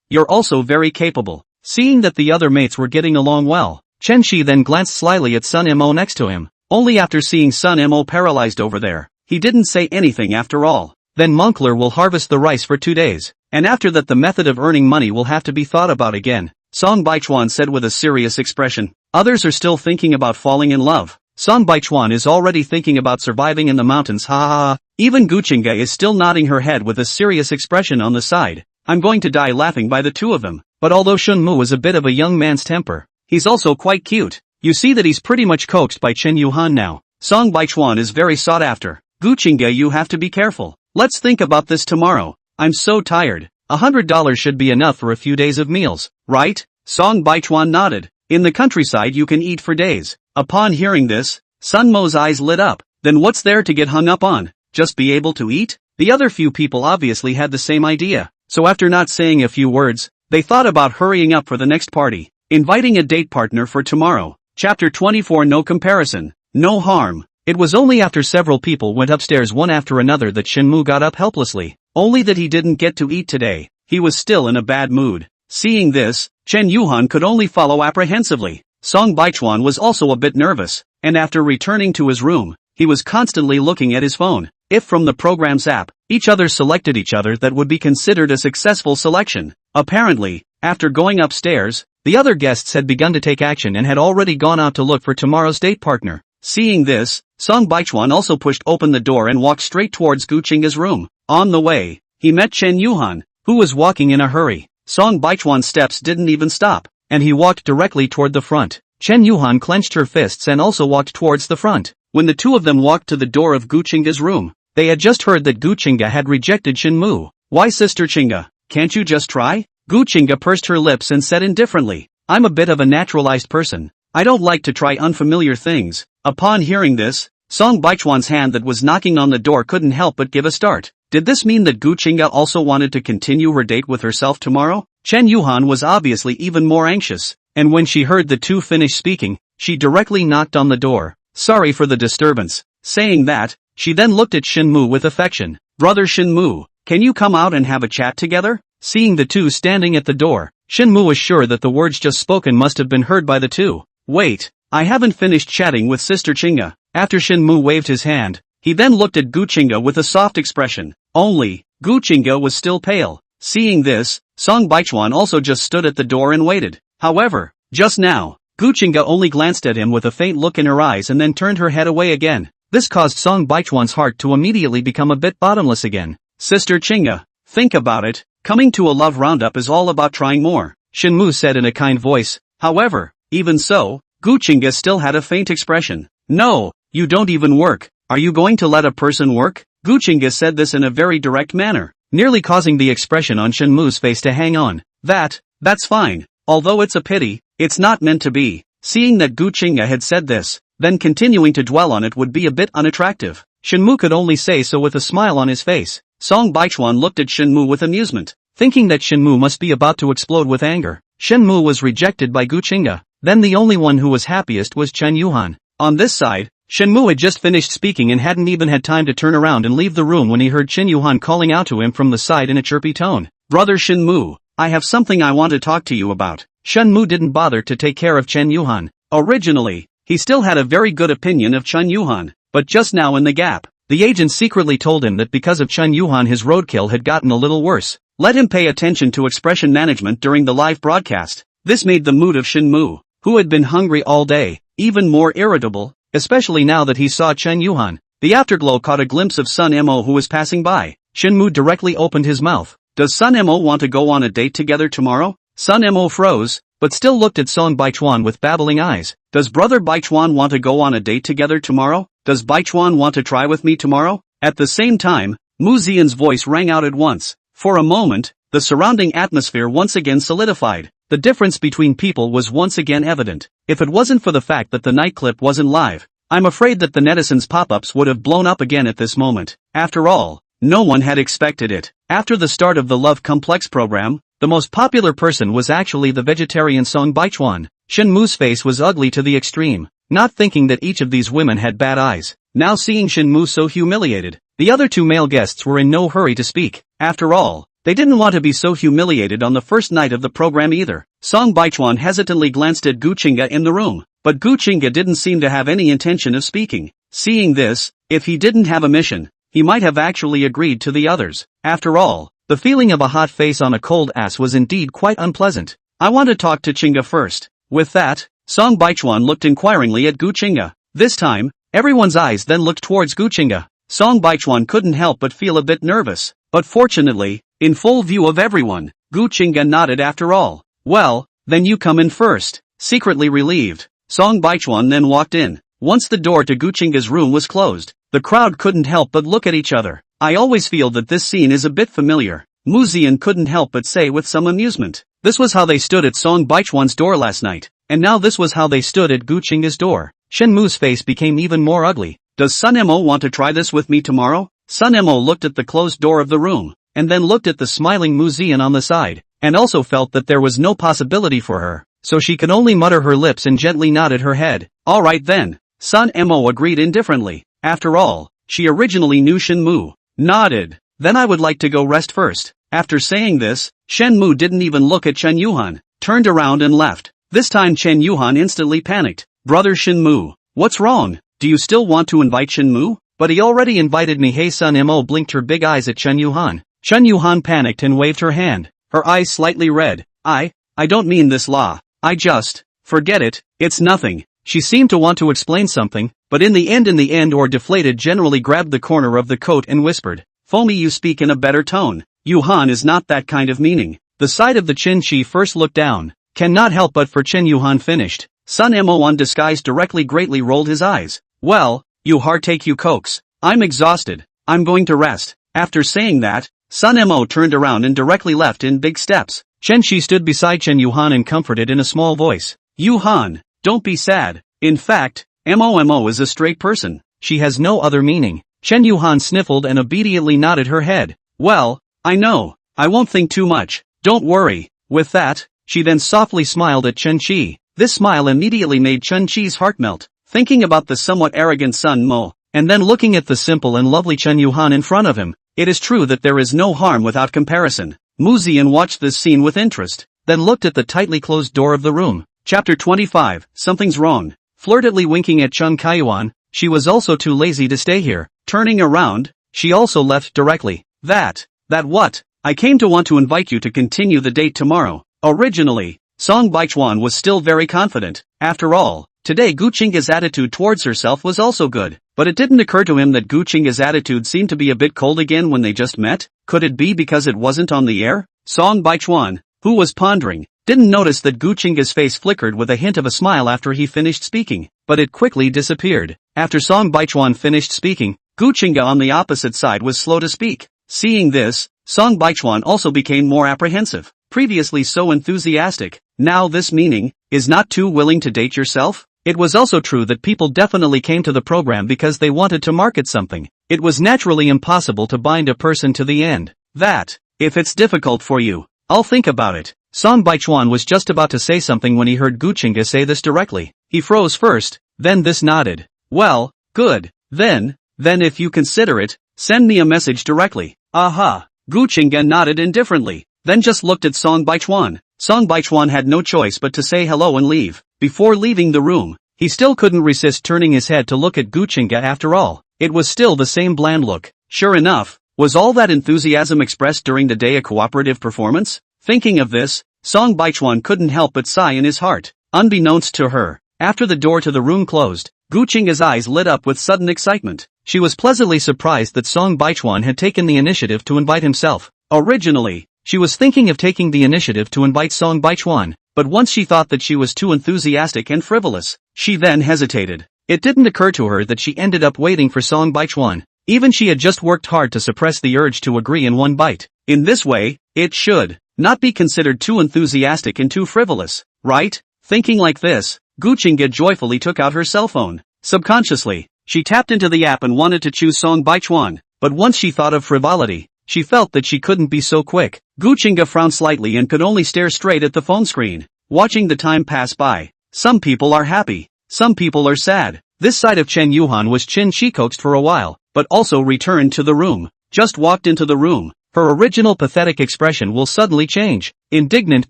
you're also very capable. Seeing that the other mates were getting along well, Chen Shi then glanced slyly at Sun Mo next to him. Only after seeing Sun Mo paralyzed over there, he didn't say anything after all. Then Moncler will harvest the rice for 2 days, and after that the method of earning money will have to be thought about again, Song Baichuan said with a serious expression. Others are still thinking about falling in love. Song Baichuan is already thinking about surviving in the mountains, ha ha ha. Even Gu Chinga is still nodding her head with a serious expression on the side. I'm going to die laughing by the two of them. But although Shunmu is a bit of a young man's temper, he's also quite cute. You see that he's pretty much coaxed by Chen Yuhan now. Song Baichuan is very sought after. Gu Chinga, you have to be careful. Let's think about this tomorrow. I'm so tired. $100 should be enough for a few days of meals, right? Song Baichuan nodded. In the countryside you can eat for days. Upon hearing this, Sun Mo's eyes lit up. Then what's there to get hung up on? Just be able to eat? The other few people obviously had the same idea. So after not saying a few words, they thought about hurrying up for the next party. Inviting a date partner for tomorrow. Chapter 24. No comparison. No harm. It was only after several people went upstairs one after another that Shinmu got up helplessly. Only that he didn't get to eat today. He was still in a bad mood. Seeing this, Chen Yuhan could only follow apprehensively. Song Baichuan was also a bit nervous, and after returning to his room, he was constantly looking at his phone. If from the program's app, each other selected each other, that would be considered a successful selection. Apparently, after going upstairs, the other guests had begun to take action and had already gone out to look for tomorrow's date partner. Seeing this, Song Baichuan also pushed open the door and walked straight towards Gu Chinga's room. On the way, he met Chen Yuhan, who was walking in a hurry. Song Baichuan's steps didn't even stop, and he walked directly toward the front. Chen Yuhan clenched her fists and also walked towards the front. When the two of them walked to the door of Gu Chinga's room, they had just heard that Gu Chinga had rejected Shinmu. Why, Sister Chinga, can't you just try? Gu Chinga pursed her lips and said indifferently, I'm a bit of a naturalized person. I don't like to try unfamiliar things. Upon hearing this, Song Baichuan's hand that was knocking on the door couldn't help but give a start. Did this mean that Gu Chinga also wanted to continue her date with herself tomorrow? Chen Yuhan was obviously even more anxious, and when she heard the two finish speaking, she directly knocked on the door. Sorry for the disturbance. Saying that, she then looked at Shinmu with affection. Brother Shinmu, can you come out and have a chat together? Seeing the two standing at the door, Shinmu was sure that the words just spoken must have been heard by the two. Wait, I haven't finished chatting with Sister Chinga. After Shinmu waved his hand, he then looked at Gu Chinga with a soft expression. Only, Gu Chinga was still pale. Seeing this, Song Baichuan also just stood at the door and waited. However, just now, Gu Chinga only glanced at him with a faint look in her eyes and then turned her head away again. This caused Song Baichuan's heart to immediately become a bit bottomless again. Sister Chinga, think about it. Coming to a love roundup is all about trying more, Shinmu said in a kind voice. However, even so, Gu Chinga still had a faint expression. No, you don't even work. Are you going to let a person work? Gu Chinga said this in a very direct manner, nearly causing the expression on Shinmu's face to hang on. That's fine. Although it's a pity, it's not meant to be. Seeing that Gu Chinga had said this, then continuing to dwell on it would be a bit unattractive. Shinmu could only say so with a smile on his face. Song Baichuan looked at Shinmu with amusement, thinking that Shinmu must be about to explode with anger. Shinmu was rejected by Gu Chinga. Then the only one who was happiest was Chen Yuhan. On this side, Shinmu had just finished speaking and hadn't even had time to turn around and leave the room when he heard Chen Yuhan calling out to him from the side in a chirpy tone. Brother Shinmu, I have something I want to talk to you about. Shinmu didn't bother to take care of Chen Yuhan. Originally, he still had a very good opinion of Chen Yuhan, but just now in the gap, The agent secretly told him that because of Chun Yuhan his roadkill had gotten a little worse. Let him pay attention to expression management during the live broadcast. This made the mood of Shinmu, who had been hungry all day, even more irritable, especially now that he saw Chun Yuhan. The afterglow caught a glimpse of Sun Mo who was passing by. Shinmu directly opened his mouth. Does Sun Mo want to go on a date together tomorrow? Sun Mo froze, but still looked at Song Baichuan with babbling eyes. Does brother Baichuan want to go on a date together tomorrow? Does Baichuan want to try with me tomorrow? At the same time, Mu Zian's voice rang out at once. For a moment, the surrounding atmosphere once again solidified. The difference between people was once again evident. If it wasn't for the fact that the night clip wasn't live, I'm afraid that the netizens' pop-ups would have blown up again at this moment. After all, no one had expected it. After the start of the Love Complex program, the most popular person was actually the vegetarian Song Baichuan. Shinmu's face was ugly to the extreme, not thinking that each of these women had bad eyes. Now seeing Shinmu so humiliated, the other two male guests were in no hurry to speak. After all, they didn't want to be so humiliated on the first night of the program either. Song Baichuan hesitantly glanced at Gu Qingge in the room, but Gu Qingge didn't seem to have any intention of speaking. Seeing this, if he didn't have a mission, he might have actually agreed to the others. After all, the feeling of a hot face on a cold ass was indeed quite unpleasant. I want to talk to Qingge first. With that, Song Baichuan looked inquiringly at Gu Qingge. This time, everyone's eyes then looked towards Gu Qingge. Song Baichuan couldn't help but feel a bit nervous, but fortunately, in full view of everyone, Gu Qingge nodded after all. Well, then you come in first. Secretly relieved, Song Baichuan then walked in. Once the door to Gu Qingge's room was closed, the crowd couldn't help but look at each other. I always feel that this scene is a bit familiar, Mu Zian couldn't help but say with some amusement. This was how they stood at Song Baichuan's door last night, and now this was how they stood at Gu Qingge's door. Shenmu's face became even more ugly. Does Sun Mo want to try this with me tomorrow? Sun Mo looked at the closed door of the room, and then looked at the smiling Mu Zian on the side, and also felt that there was no possibility for her, so she could only mutter her lips and gently nodded her head. Alright then. Sun Mo agreed indifferently. After all, she originally knew Shenmu. Nodded. Then I would like to go rest first. After saying this, Shenmu didn't even look at Chen Yuhan, turned around and left. This time Chen Yuhan instantly panicked. Brother Shenmu, what's wrong? Do you still want to invite Shenmu? But he already invited me. Hey Sun Mo blinked her big eyes at Chen Yuhan. Chen Yuhan panicked and waved her hand, her eyes slightly red. I don't mean this law. I just, forget it, it's nothing. She seemed to want to explain something, but in the end or deflated generally grabbed the corner of the coat and whispered, Foamy, you speak in a better tone. Yuhan is not that kind of meaning. The side of the chin she first looked down, cannot help but for Chen Yuhan finished. Sun Mo on disguise directly greatly rolled his eyes. Well, you heartache you cokes. I'm exhausted. I'm going to rest. After saying that, Sun Mo turned around and directly left in big steps. Chen Shi stood beside Chen Yuhan and comforted in a small voice. Yuhan, don't be sad. In fact, Mo is a straight person. She has no other meaning. Chen Yuhan sniffled and obediently nodded her head. Well, I know. I won't think too much. Don't worry. With that, she then softly smiled at Chen Qi. This smile immediately made Chen Qi's heart melt. Thinking about the somewhat arrogant Sun Mo, and then looking at the simple and lovely Chen Yuhan in front of him, it is true that there is no harm without comparison. Mu Zian watched this scene with interest, then looked at the tightly closed door of the room. Chapter 25, Something's Wrong. Flirtedly winking at Chun Kaiyuan, she was also too lazy to stay here. Turning around, she also left directly. That what? I came to want to invite you to continue the date tomorrow. Originally, Song Baichuan was still very confident. After all, today Gu Qingge's attitude towards herself was also good. But it didn't occur to him that Gu Qingge's attitude seemed to be a bit cold again when they just met. Could it be because it wasn't on the air? Song Baichuan, who was pondering, didn't notice that Gu Qingge's face flickered with a hint of a smile after he finished speaking, but it quickly disappeared. After Song Baichuan finished speaking, Gu Qingge on the opposite side was slow to speak. Seeing this, Song Baichuan also became more apprehensive. Previously so enthusiastic, now this meaning, is not too willing to date yourself? It was also true that people definitely came to the program because they wanted to market something. It was naturally impossible to bind a person to the end. That, if it's difficult for you, I'll think about it. Song Baichuan was just about to say something when he heard Gu Qingge say this directly. He froze first, then this nodded. Well, good. Then if you consider it, send me a message directly. Aha. Gu Qingge nodded indifferently, then just looked at Song Baichuan. Song Baichuan had no choice but to say hello and leave. Before leaving the room, he still couldn't resist turning his head to look at Gu Qingge after all. it was still the same bland look. Sure enough, was all that enthusiasm expressed during the day a cooperative performance? Thinking of this, Song Baichuan couldn't help but sigh in his heart. Unbeknownst to her, after the door to the room closed, Gu Qingga's eyes lit up with sudden excitement. She was pleasantly surprised that Song Baichuan had taken the initiative to invite himself. Originally, she was thinking of taking the initiative to invite Song Baichuan, but once she thought that she was too enthusiastic and frivolous, she then hesitated. It didn't occur to her that she ended up waiting for Song Baichuan. Even she had just worked hard to suppress the urge to agree in one bite. In this way, it should not be considered too enthusiastic and too frivolous, right? Thinking like this, Gu Qingga joyfully took out her cell phone. Subconsciously, she tapped into the app and wanted to choose Song Baichuan, but once she thought of frivolity, she felt that she couldn't be so quick. Gu Qingga frowned slightly and could only stare straight at the phone screen, watching the time pass by. Some people are happy, some people are sad. This side of Chen Yuhan was chin she coaxed for a while, but also returned to the room. Just walked into the room. Her original pathetic expression will suddenly change. Indignant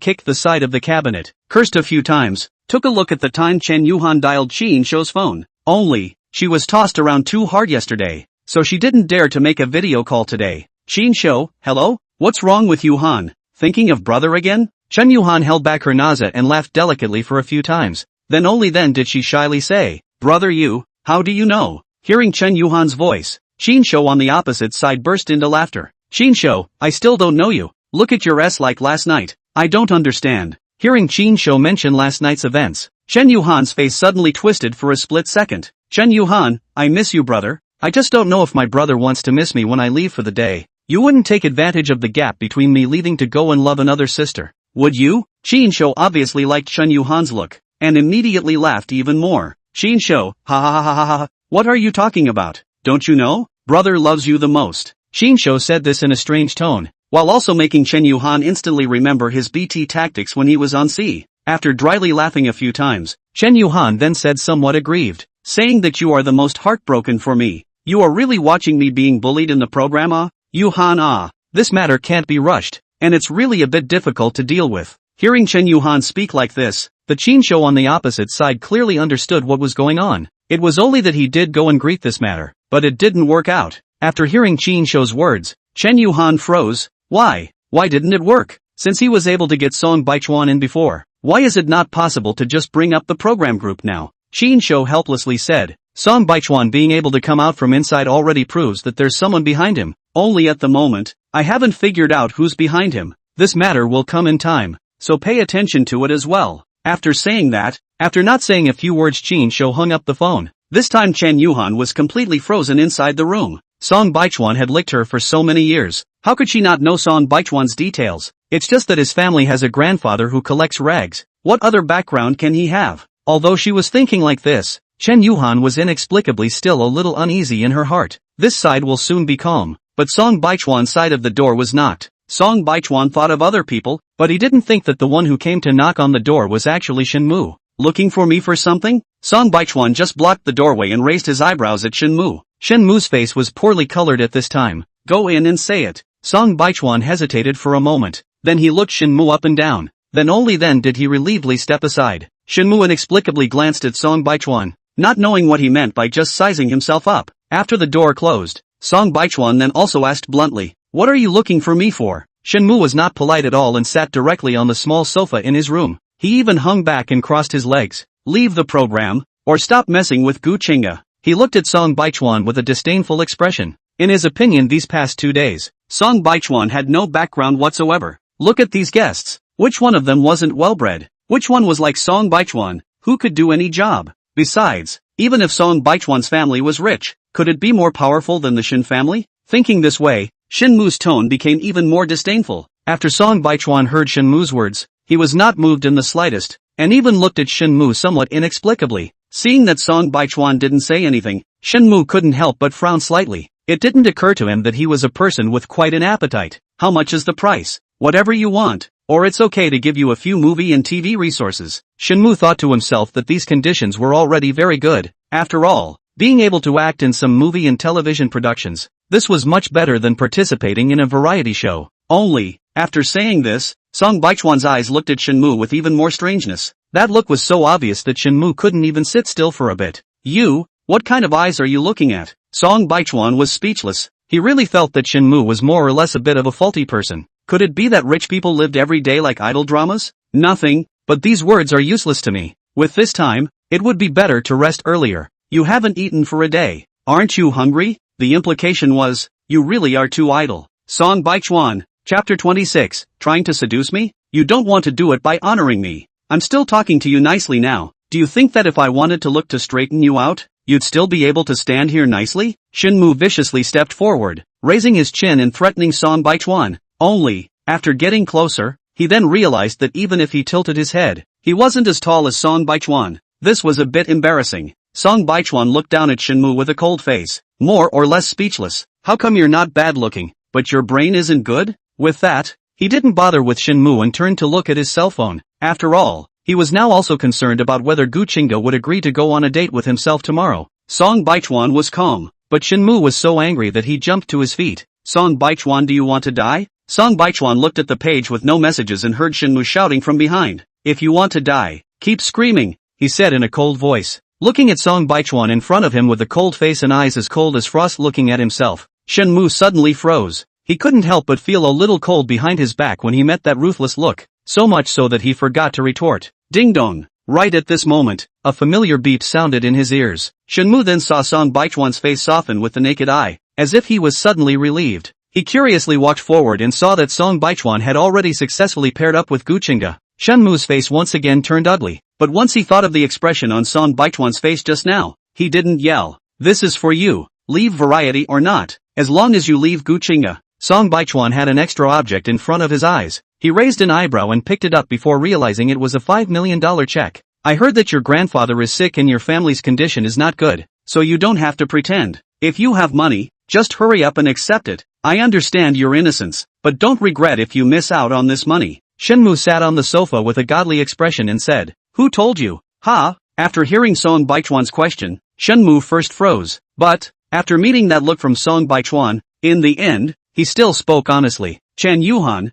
kicked the side of the cabinet, cursed a few times, took a look at the time Chen Yuhan dialed Qin Shou's phone. Only, she was tossed around too hard yesterday, so she didn't dare to make a video call today. Qin Shou, hello? What's wrong with Yuhan? Thinking of brother again? Chen Yuhan held back her nausea and laughed delicately for a few times. Then only then did she shyly say, brother you, how do you know? Hearing Chen Yuhan's voice, Qin Shou on the opposite side burst into laughter. Qin Shou, I still don't know you. Look at your S like last night. I don't understand. Hearing Qin Shou mention last night's events, Chen Yuhan's face suddenly twisted for a split second. Chen Yuhan, I miss you brother. I just don't know if my brother wants to miss me when I leave for the day. You wouldn't take advantage of the gap between me leaving to go and love another sister, would you? Qin Shou obviously liked Chen Yuhan's look, and immediately laughed even more. Qin Shou, ha ha ha ha ha ha, what are you talking about? Don't you know? Brother loves you the most. Qin Shou said this in a strange tone, while also making Chen Yuhan instantly remember his BT tactics when he was on sea. After dryly laughing a few times, Chen Yuhan then said somewhat aggrieved, saying that you are the most heartbroken for me. You are really watching me being bullied in the program Yuhan this matter can't be rushed, and it's really a bit difficult to deal with. Hearing Chen Yuhan speak like this, the Qin Shou on the opposite side clearly understood what was going on. It was only that he did go and greet this matter, but it didn't work out. After hearing Qin Shou's words, Chen Yuhan froze. Why? Why didn't it work? Since he was able to get Song Baichuan in before, why is it not possible to just bring up the program group now? Qin Shou helplessly said. Song Baichuan being able to come out from inside already proves that there's someone behind him. Only at the moment, I haven't figured out who's behind him. This matter will come in time, so pay attention to it as well. After saying that, after not saying a few words, Qin Shou hung up the phone. This time Chen Yuhan was completely frozen inside the room. Song Baichuan had licked her for so many years. How could she not know Song Baichuan's details? It's just that his family has a grandfather who collects rags. What other background can he have? Although she was thinking like this, Chen Yuhan was inexplicably still a little uneasy in her heart. This side will soon be calm, but Song Baichuan's side of the door was knocked. Song Baichuan thought of other people, but he didn't think that the one who came to knock on the door was actually Shenmu. Looking for me for something? Song Baichuan just blocked the doorway and raised his eyebrows at Shenmu. Shenmu's face was poorly colored at this time. Go in and say it. Song Baichuan hesitated for a moment. Then he looked Shenmu up and down. Then only then did he relievedly step aside. Shenmu inexplicably glanced at Song Baichuan, not knowing what he meant by just sizing himself up. After the door closed, Song Baichuan then also asked bluntly, what are you looking for me for? Shenmu was not polite at all and sat directly on the small sofa in his room. He even hung back and crossed his legs. Leave the program, or stop messing with Gu Qingga. He looked at Song Baichuan with a disdainful expression. In his opinion, these past 2 days, Song Baichuan had no background whatsoever. Look at these guests. Which one of them wasn't well-bred? Which one was like Song Baichuan, who could do any job? Besides, even if Song Baichuan's family was rich, could it be more powerful than the Shin family? Thinking this way, Shenmu's tone became even more disdainful. After Song Baichuan heard Shenmu's words, he was not moved in the slightest, and even looked at Shenmu somewhat inexplicably. Seeing that Song Baichuan didn't say anything, Shenmu couldn't help but frown slightly. It didn't occur to him that he was a person with quite an appetite. How much is the price? Whatever you want, or it's okay to give you a few movie and TV resources. Shenmu thought to himself that these conditions were already very good. After all, being able to act in some movie and television productions, this was much better than participating in a variety show. Only, after saying this, Song Baichuan's eyes looked at Shenmu with even more strangeness. That look was so obvious that Shenmu couldn't even sit still for a bit. You, what kind of eyes are you looking at? Song Baichuan was speechless. He really felt that Shenmue was more or less a bit of a faulty person. Could it be that rich people lived every day like idol dramas? Nothing, but these words are useless to me. With this time, it would be better to rest earlier. You haven't eaten for a day. Aren't you hungry? The implication was, you really are too idle. Song Baichuan, Chapter 26, Trying to seduce me? You don't want to do it by honoring me. I'm still talking to you nicely now. Do you think that if I wanted to look to straighten you out, you'd still be able to stand here nicely? Shenmue viciously stepped forward, raising his chin and threatening Song Baichuan. Only, after getting closer, he then realized that even if he tilted his head, he wasn't as tall as Song Baichuan. This was a bit embarrassing. Song Baichuan looked down at Shenmue with a cold face, more or less speechless. How come you're not bad looking, but your brain isn't good? With that, he didn't bother with Shenmue and turned to look at his cell phone. After all, he was now also concerned about whether Gu Qingge would agree to go on a date with himself tomorrow. Song Baichuan was calm, but Shenmue was so angry that he jumped to his feet. Song Baichuan, do you want to die? Song Baichuan looked at the page with no messages and heard Shenmue shouting from behind. If you want to die, keep screaming, he said in a cold voice. Looking at Song Baichuan in front of him with a cold face and eyes as cold as frost looking at himself, Shenmue suddenly froze. He couldn't help but feel a little cold behind his back when he met that ruthless look, so much so that he forgot to retort. Ding dong! Right at this moment, a familiar beep sounded in his ears. Shenmue then saw Song Baichuan's face soften with the naked eye, as if he was suddenly relieved. He curiously walked forward and saw that Song Baichuan had already successfully paired up with Gu Qingge. Shenmue's face once again turned ugly, but once he thought of the expression on Song Baichuan's face just now, he didn't yell. This is for you, leave variety or not, as long as you leave Gu Qingge. Song Baichuan had an extra object in front of his eyes. He raised an eyebrow and picked it up before realizing it was a $5 million check. I heard that your grandfather is sick and your family's condition is not good, so you don't have to pretend. If you have money, just hurry up and accept it. I understand your innocence, but don't regret if you miss out on this money. Shenmue sat on the sofa with a godly expression and said, Who told you? Ha! After hearing Song Baichuan's question, Shenmue first froze, but, after meeting that look from Song Baichuan, in the end, he still spoke honestly. Chen Yuhan,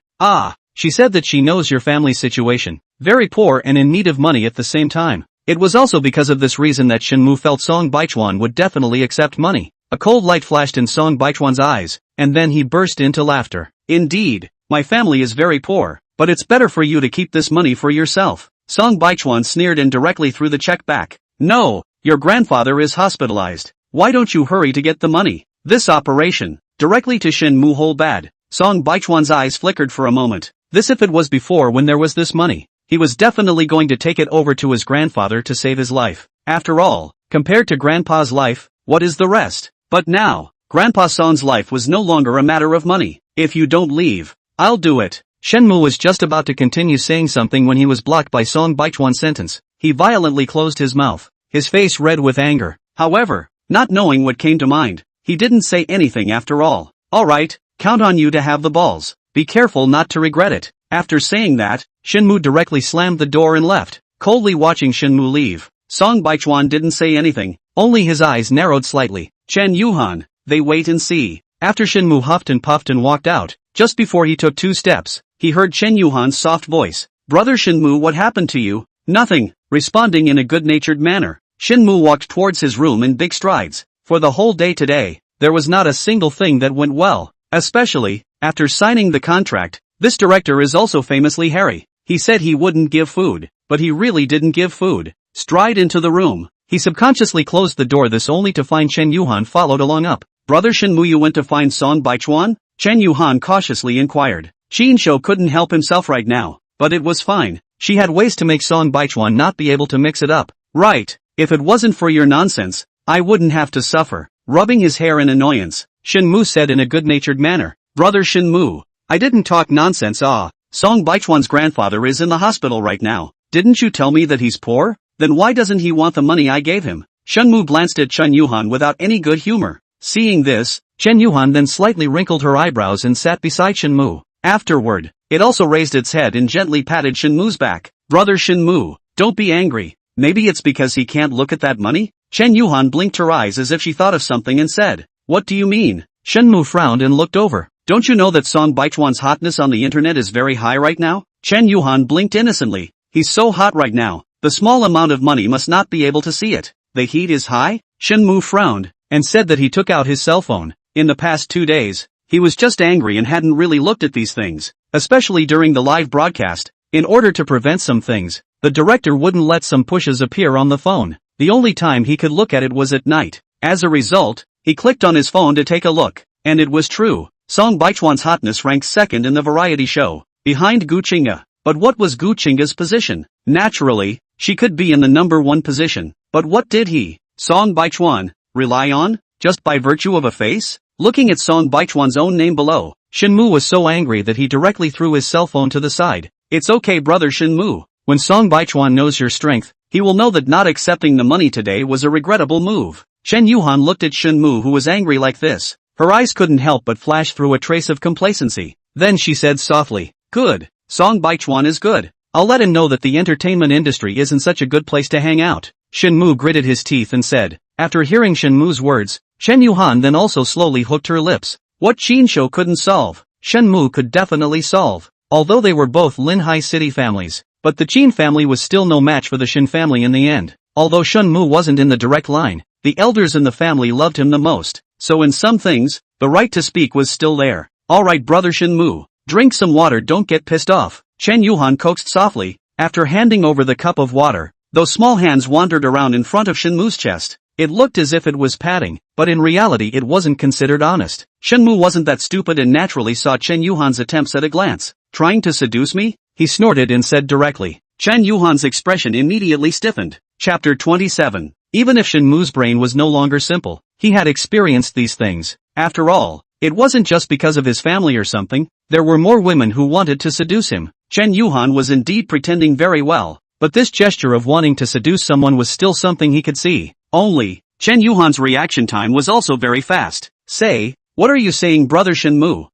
she said that she knows your family's situation, very poor and in need of money at the same time. It was also because of this reason that Shenmue felt Song Baichuan would definitely accept money. A cold light flashed in Song Baichuan's eyes, and then he burst into laughter. Indeed, my family is very poor, but it's better for you to keep this money for yourself. Song Baichuan sneered and directly threw the check back. No, your grandfather is hospitalized. Why don't you hurry to get the money? This operation, directly to Shenmue whole bad. Song Baichuan's eyes flickered for a moment. This if it was before when there was this money. He was definitely going to take it over to his grandfather to save his life. After all, compared to Grandpa's life, what is the rest? But now, Grandpa Song's life was no longer a matter of money. If you don't leave, I'll do it. Shenmue was just about to continue saying something when he was blocked by Song Baichuan's sentence. He violently closed his mouth, his face red with anger. However, not knowing what came to mind, he didn't say anything after all. Alright, count on you to have the balls. Be careful not to regret it. After saying that, Shenmue directly slammed the door and left, coldly watching Shenmue leave. Song Baichuan didn't say anything, only his eyes narrowed slightly. Chen Yuhan, they wait and see. After Shenmue huffed and puffed and walked out, just before he took 2 steps, he heard Chen Yuhan's soft voice. Brother Shenmue, what happened to you? Nothing, responding in a good-natured manner. Shenmue walked towards his room in big strides. For the whole day today, there was not a single thing that went well, especially, after signing the contract. This director is also famously hairy. He said he wouldn't give food, but he really didn't give food. Stride into the room. He subconsciously closed the door, this only to find Chen Yuhan followed along up. Brother Shenmue, you went to find Song Baichuan? Chen Yuhan cautiously inquired. Qinsho couldn't help himself right now, but it was fine. She had ways to make Song Baichuan not be able to mix it up. Right, if it wasn't for your nonsense, I wouldn't have to suffer. Rubbing his hair in annoyance, Shenmue said in a good-natured manner. Brother Shenmue, I didn't talk nonsense. Song Baichuan's grandfather is in the hospital right now. Didn't you tell me that he's poor? Then why doesn't he want the money I gave him? Shenmue glanced at Chen Yuhan without any good humor. Seeing this, Chen Yuhan then slightly wrinkled her eyebrows and sat beside Shenmue. Afterward, it also raised its head and gently patted Shenmue's back. Brother Shenmue, don't be angry. Maybe it's because he can't look at that money? Chen Yuhan blinked her eyes as if she thought of something and said, What do you mean? Shenmue frowned and looked over. Don't you know that Song Baichuan's hotness on the internet is very high right now? Chen Yuhan blinked innocently. He's so hot right now, the small amount of money must not be able to see it. The heat is high? Shenmue frowned. and said that he took out his cell phone. In the past 2 days, he was just angry and hadn't really looked at these things, especially during the live broadcast. In order to prevent some things, the director wouldn't let some pushes appear on the phone. The only time he could look at it was at night. As a result, he clicked on his phone to take a look, and it was true. Song Baichuan's hotness ranked second in the variety show, behind Gu Qingge. But what was Gu Qingge's position? Naturally, she could be in the number 1 position. But what did he, Song Baichuan, rely on? Just by virtue of a face? Looking at Song Baichuan's own name below, Shinmu was so angry that he directly threw his cell phone to the side. It's okay, brother Shinmu. When Song Baichuan knows your strength, he will know that not accepting the money today was a regrettable move. Chen Yuhan looked at Shinmu, who was angry like this. Her eyes couldn't help but flash through a trace of complacency. Then she said softly, "Good. Song Baichuan is good. I'll let him know that the entertainment industry isn't such a good place to hang out." Shinmu gritted his teeth and said. After hearing Shinmu's words, Chen Yuhan then also slowly hooked her lips. What Qin couldn't solve, Shenmu could definitely solve. Although they were both Linhai city families, but the Qin family was still no match for the Shin family in the end. Although Shenmu wasn't in the direct line, the elders in the family loved him the most, so in some things, the right to speak was still there. Alright, brother Shenmu, drink some water, don't get pissed off, Chen Yuhan coaxed softly, after handing over the cup of water. Those small hands wandered around in front of Shenmu's chest. It looked as if it was patting, but in reality it wasn't considered honest. Shenmu wasn't that stupid and naturally saw Chen Yuhan's attempts at a glance. Trying to seduce me? He snorted and said directly. Chen Yuhan's expression immediately stiffened. Chapter 27. Even if Shenmu's brain was no longer simple, he had experienced these things. After all, it wasn't just because of his family or something. There were more women who wanted to seduce him. Chen Yuhan was indeed pretending very well, but this gesture of wanting to seduce someone was still something he could see. Only, Chen Yuhan's reaction time was also very fast. Say, what are you saying, brother Shenmu?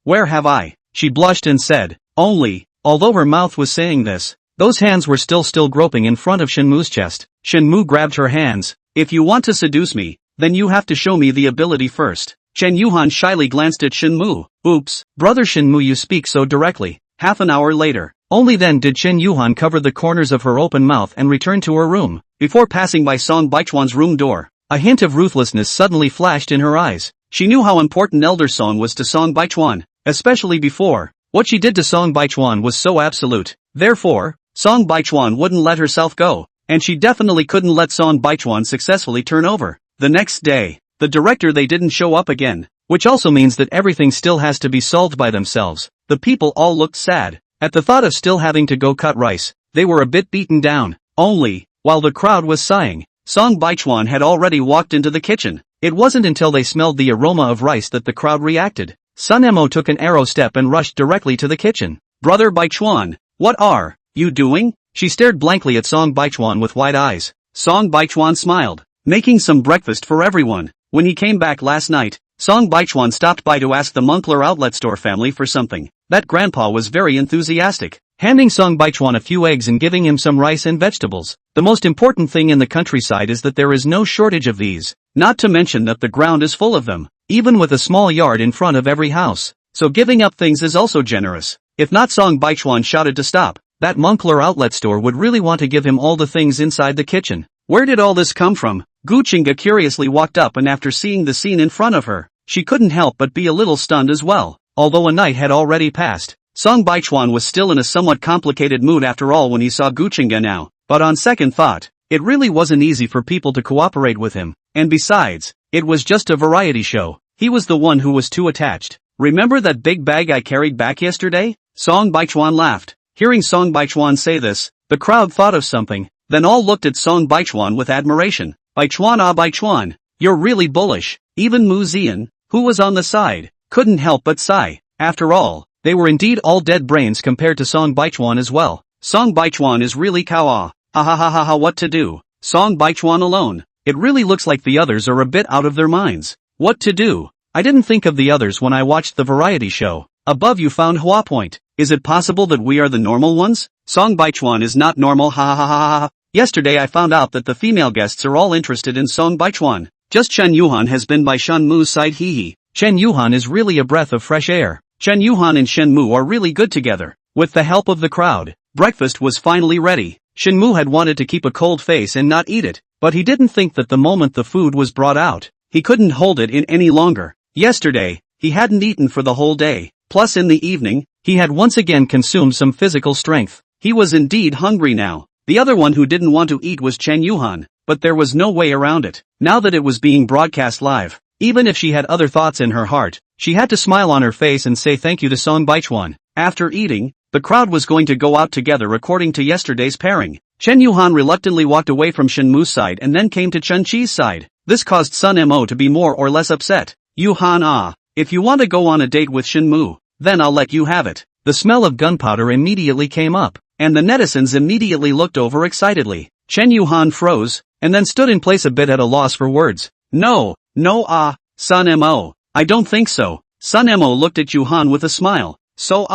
Where have I? She blushed and said. Only, although her mouth was saying this, those hands were still groping in front of Shenmu's chest. Shenmu grabbed her hands. If you want to seduce me, then you have to show me the ability first. Chen Yuhan shyly glanced at Shenmu. Oops, brother Shenmu, you speak so directly. Half an hour later, only then did Chen Yuhan cover the corners of her open mouth and return to her room. Before passing by Song Baichuan's room door, a hint of ruthlessness suddenly flashed in her eyes. She knew how important Elder Song was to Song Baichuan, especially before. What she did to Song Baichuan was so absolute. Therefore, Song Baichuan wouldn't let herself go, and she definitely couldn't let Song Baichuan successfully turn over. The next day, the director they didn't show up again, which also means that everything still has to be solved by themselves. The people all looked sad. At the thought of still having to go cut rice, they were a bit beaten down. Only, while the crowd was sighing, Song Baichuan had already walked into the kitchen. It wasn't until they smelled the aroma of rice that the crowd reacted. Sun Emo took an arrow step and rushed directly to the kitchen. Brother Baichuan, what are you doing? She stared blankly at Song Baichuan with wide eyes. Song Baichuan smiled, making some breakfast for everyone. When he came back last night, Song Baichuan stopped by to ask the Moncler outlet store family for something. That grandpa was very enthusiastic, handing Song Baichuan a few eggs and giving him some rice and vegetables. The most important thing in the countryside is that there is no shortage of these, not to mention that the ground is full of them, even with a small yard in front of every house. So giving up things is also generous. If not, Song Baichuan shouted to stop. That Moncler outlet store would really want to give him all the things inside the kitchen. Where did all this come from? Gu Qingge curiously walked up, and after seeing the scene in front of her, she couldn't help but be a little stunned as well. Although a night had already passed, Song Baichuan was still in a somewhat complicated mood after all when he saw Gu Qingge now. But on second thought, it really wasn't easy for people to cooperate with him. And besides, it was just a variety show. He was the one who was too attached. Remember that big bag I carried back yesterday? Song Baichuan laughed. Hearing Song Baichuan say this, the crowd thought of something, then all looked at Song Baichuan with admiration. Baichuan, you're really bullish. Even Mu Zian, who was on the side, couldn't help but sigh. After all, they were indeed all dead brains compared to Song Baichuan as well. Song Baichuan is really kawa. Ha, what to do? Song Baichuan alone. It really looks like the others are a bit out of their minds. What to do? I didn't think of the others when I watched the variety show. Above you found Hua Point. Is it possible that we are the normal ones? Song Baichuan is not normal, ha. Yesterday I found out that the female guests are all interested in Song Baichuan. Just Chen Yuhan has been by Shenmu's side, hee. Chen Yuhan is really a breath of fresh air. Chen Yuhan and Shenmu are really good together. With the help of the crowd, breakfast was finally ready. Shenmu had wanted to keep a cold face and not eat it, but he didn't think that the moment the food was brought out, he couldn't hold it in any longer. Yesterday, he hadn't eaten for the whole day, plus in the evening, he had once again consumed some physical strength. He was indeed hungry now. The other one who didn't want to eat was Chen Yuhan, but there was no way around it, now that it was being broadcast live. Even if she had other thoughts in her heart, she had to smile on her face and say thank you to Song Baichuan. After eating, the crowd was going to go out together according to yesterday's pairing. Chen Yuhan reluctantly walked away from Shen Mu's side and then came to Chen Chi's side. This caused Sun Mo to be more or less upset. Yuhan if you want to go on a date with Shen Mu, then I'll let you have it. The smell of gunpowder immediately came up, and the netizens immediately looked over excitedly. Chen Yuhan froze, and then stood in place a bit at a loss for words. No, Sun Mo, I don't think so. Sun Mo looked at Yuhan with a smile. So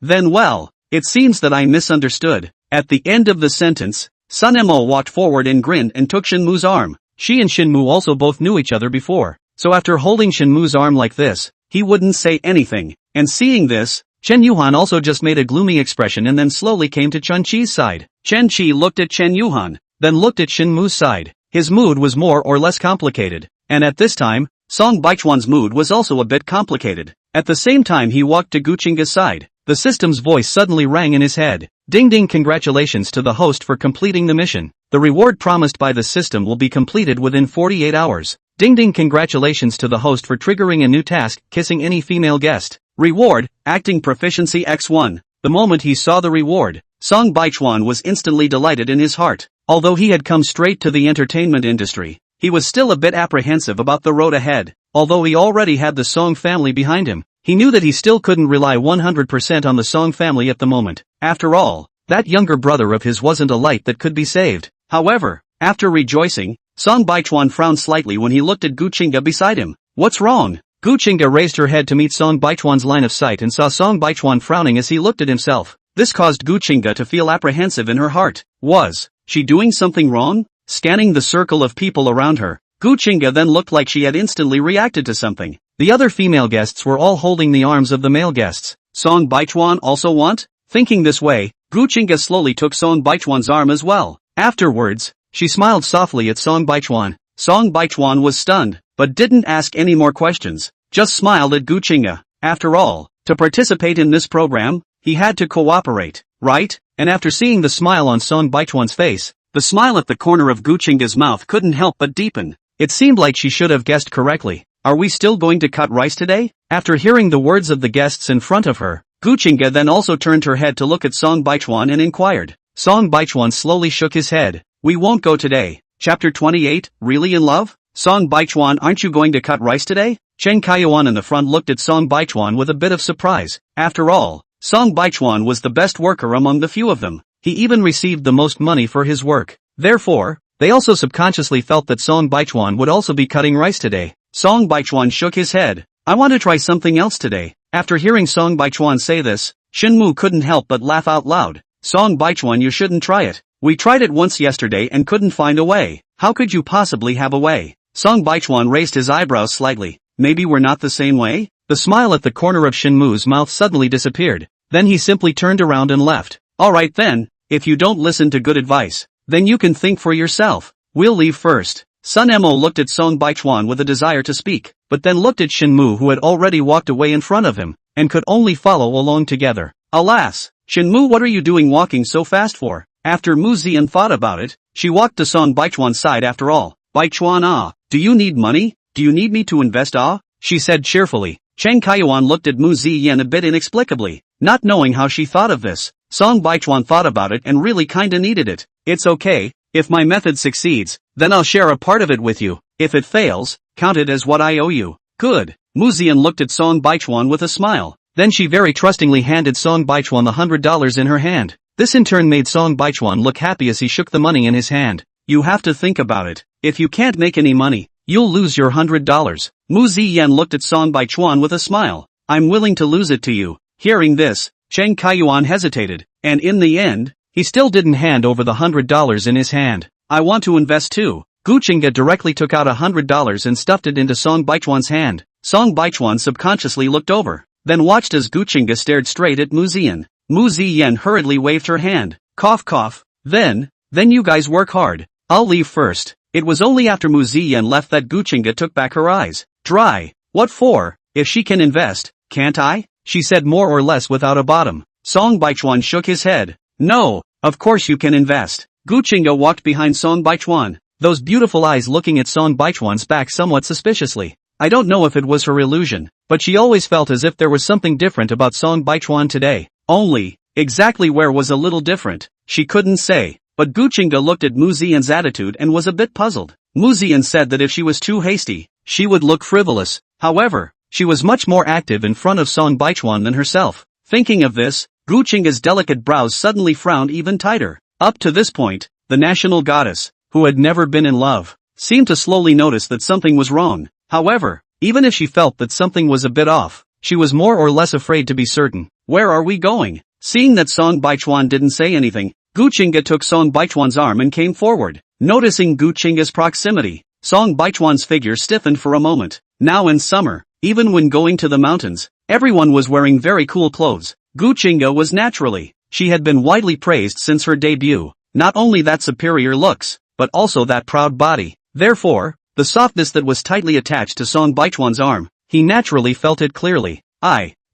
then well, it seems that I misunderstood. At the end of the sentence, Sun Mo walked forward and grinned and took Shen Mu's arm. She and Shen Mu also both knew each other before, so after holding Shen Mu's arm like this, he wouldn't say anything. And seeing this, Chen Yuhan also just made a gloomy expression and then slowly came to Chen Chi's side. Chen Chi looked at Chen Yuhan, then looked at Shen Mu's side. His mood was more or less complicated, and at this time, Song Baichuan's mood was also a bit complicated. At the same time he walked to Guchinga's side. The system's voice suddenly rang in his head. Ding ding, congratulations to the host for completing the mission. The reward promised by the system will be completed within 48 hours. Ding ding, congratulations to the host for triggering a new task, kissing any female guest. Reward, acting proficiency X1. The moment he saw the reward, Song Baichuan was instantly delighted in his heart. Although he had come straight to the entertainment industry, he was still a bit apprehensive about the road ahead. Although he already had the Song family behind him, he knew that he still couldn't rely 100% on the Song family at the moment. After all, that younger brother of his wasn't a light that could be saved. However, after rejoicing, Song Baichuan frowned slightly when he looked at Guchinga beside him. What's wrong? Guchinga raised her head to meet Song Baichuan's line of sight and saw Song Baichuan frowning as he looked at himself. This caused Guchinga to feel apprehensive in her heart. Was she doing something wrong? Scanning the circle of people around her, Guchinga then looked like she had instantly reacted to something. The other female guests were all holding the arms of the male guests. Song Baichuan also want? Thinking this way, Guchinga slowly took Song Baichuan's arm as well. Afterwards, she smiled softly at Song Baichuan. Song Baichuan was stunned, but didn't ask any more questions, just smiled at Guchinga. After all, to participate in this program, he had to cooperate, right? And after seeing the smile on Song Baichuan's face, the smile at the corner of Guchinga's mouth couldn't help but deepen. It seemed like she should have guessed correctly. Are we still going to cut rice today? After hearing the words of the guests in front of her, Guchinga then also turned her head to look at Song Baichuan and inquired. Song Baichuan slowly shook his head. We won't go today. Chapter 28, Really in Love? Song Baichuan, aren't you going to cut rice today? Chen Kaiyuan in the front looked at Song Baichuan with a bit of surprise. After all, Song Baichuan was the best worker among the few of them. He even received the most money for his work. Therefore, they also subconsciously felt that Song Baichuan would also be cutting rice today. Song Baichuan shook his head. I want to try something else today. After hearing Song Baichuan say this, Shen Mu couldn't help but laugh out loud. Song Baichuan, you shouldn't try it. We tried it once yesterday and couldn't find a way. How could you possibly have a way? Song Baichuan raised his eyebrows slightly. Maybe we're not the same way? The smile at the corner of Shen Mu's mouth suddenly disappeared. Then he simply turned around and left. Alright then, if you don't listen to good advice, then you can think for yourself. We'll leave first. Sun Mo looked at Song Baichuan with a desire to speak, but then looked at Shen Mu who had already walked away in front of him, and could only follow along together. Alas! Shen Mu, what are you doing walking so fast for? After Mu Zian thought about it, she walked to Song Baichuan's side after all. Baichuan, do you need money? Do you need me to invest? She said cheerfully. Chen Kaiyuan looked at Mu Ziyan a bit inexplicably, not knowing how she thought of this. Song Baichuan thought about it and really kinda needed it. It's okay, if my method succeeds, then I'll share a part of it with you. If it fails, count it as what I owe you. Good. Mu Ziyan looked at Song Baichuan with a smile. Then she very trustingly handed Song Baichuan the $100 in her hand. This in turn made Song Baichuan look happy as he shook the money in his hand. You have to think about it. If you can't make any money, you'll lose your $100. Mu Ziyan looked at Song Baichuan with a smile. I'm willing to lose it to you. Hearing this, Chen Kaiyuan hesitated, and in the end, he still didn't hand over the $100 in his hand. I want to invest too. Guchinga directly took out $100 and stuffed it into Song Baichuan's hand. Song Baichuan subconsciously looked over, then watched as Guchinga stared straight at Mu Ziyan. Mu Ziyan hurriedly waved her hand. Cough cough. Then you guys work hard. I'll leave first. It was only after Mu Ziyan left that Guchinga took back her eyes. Dry. What for? If she can invest, can't I? She said more or less without a bottom. Song Baichuan shook his head. No, of course you can invest. Guchinga walked behind Song Baichuan, those beautiful eyes looking at Song Baichuan's back somewhat suspiciously. I don't know if it was her illusion, but she always felt as if there was something different about Song Baichuan today. Only, exactly where was a little different, she couldn't say. But Guchinga looked at Mu Ziyan's attitude and was a bit puzzled. Mu Ziyan said that if she was too hasty, she would look frivolous. However, she was much more active in front of Song Baichuan than herself. Thinking of this, Guchinga's delicate brows suddenly frowned even tighter. Up to this point, the national goddess, who had never been in love, seemed to slowly notice that something was wrong. However, even if she felt that something was a bit off, she was more or less afraid to be certain. Where are we going? Seeing that Song Baichuan didn't say anything, Guchinga took Song Baichuan's arm and came forward. Noticing Guchinga's proximity, Song Baichuan's figure stiffened for a moment. Now in summer, even when going to the mountains, everyone was wearing very cool clothes. Guchinga was naturally. She had been widely praised since her debut. Not only that superior looks, but also that proud body. Therefore, the softness that was tightly attached to Song Baichuan's arm, he naturally felt it clearly.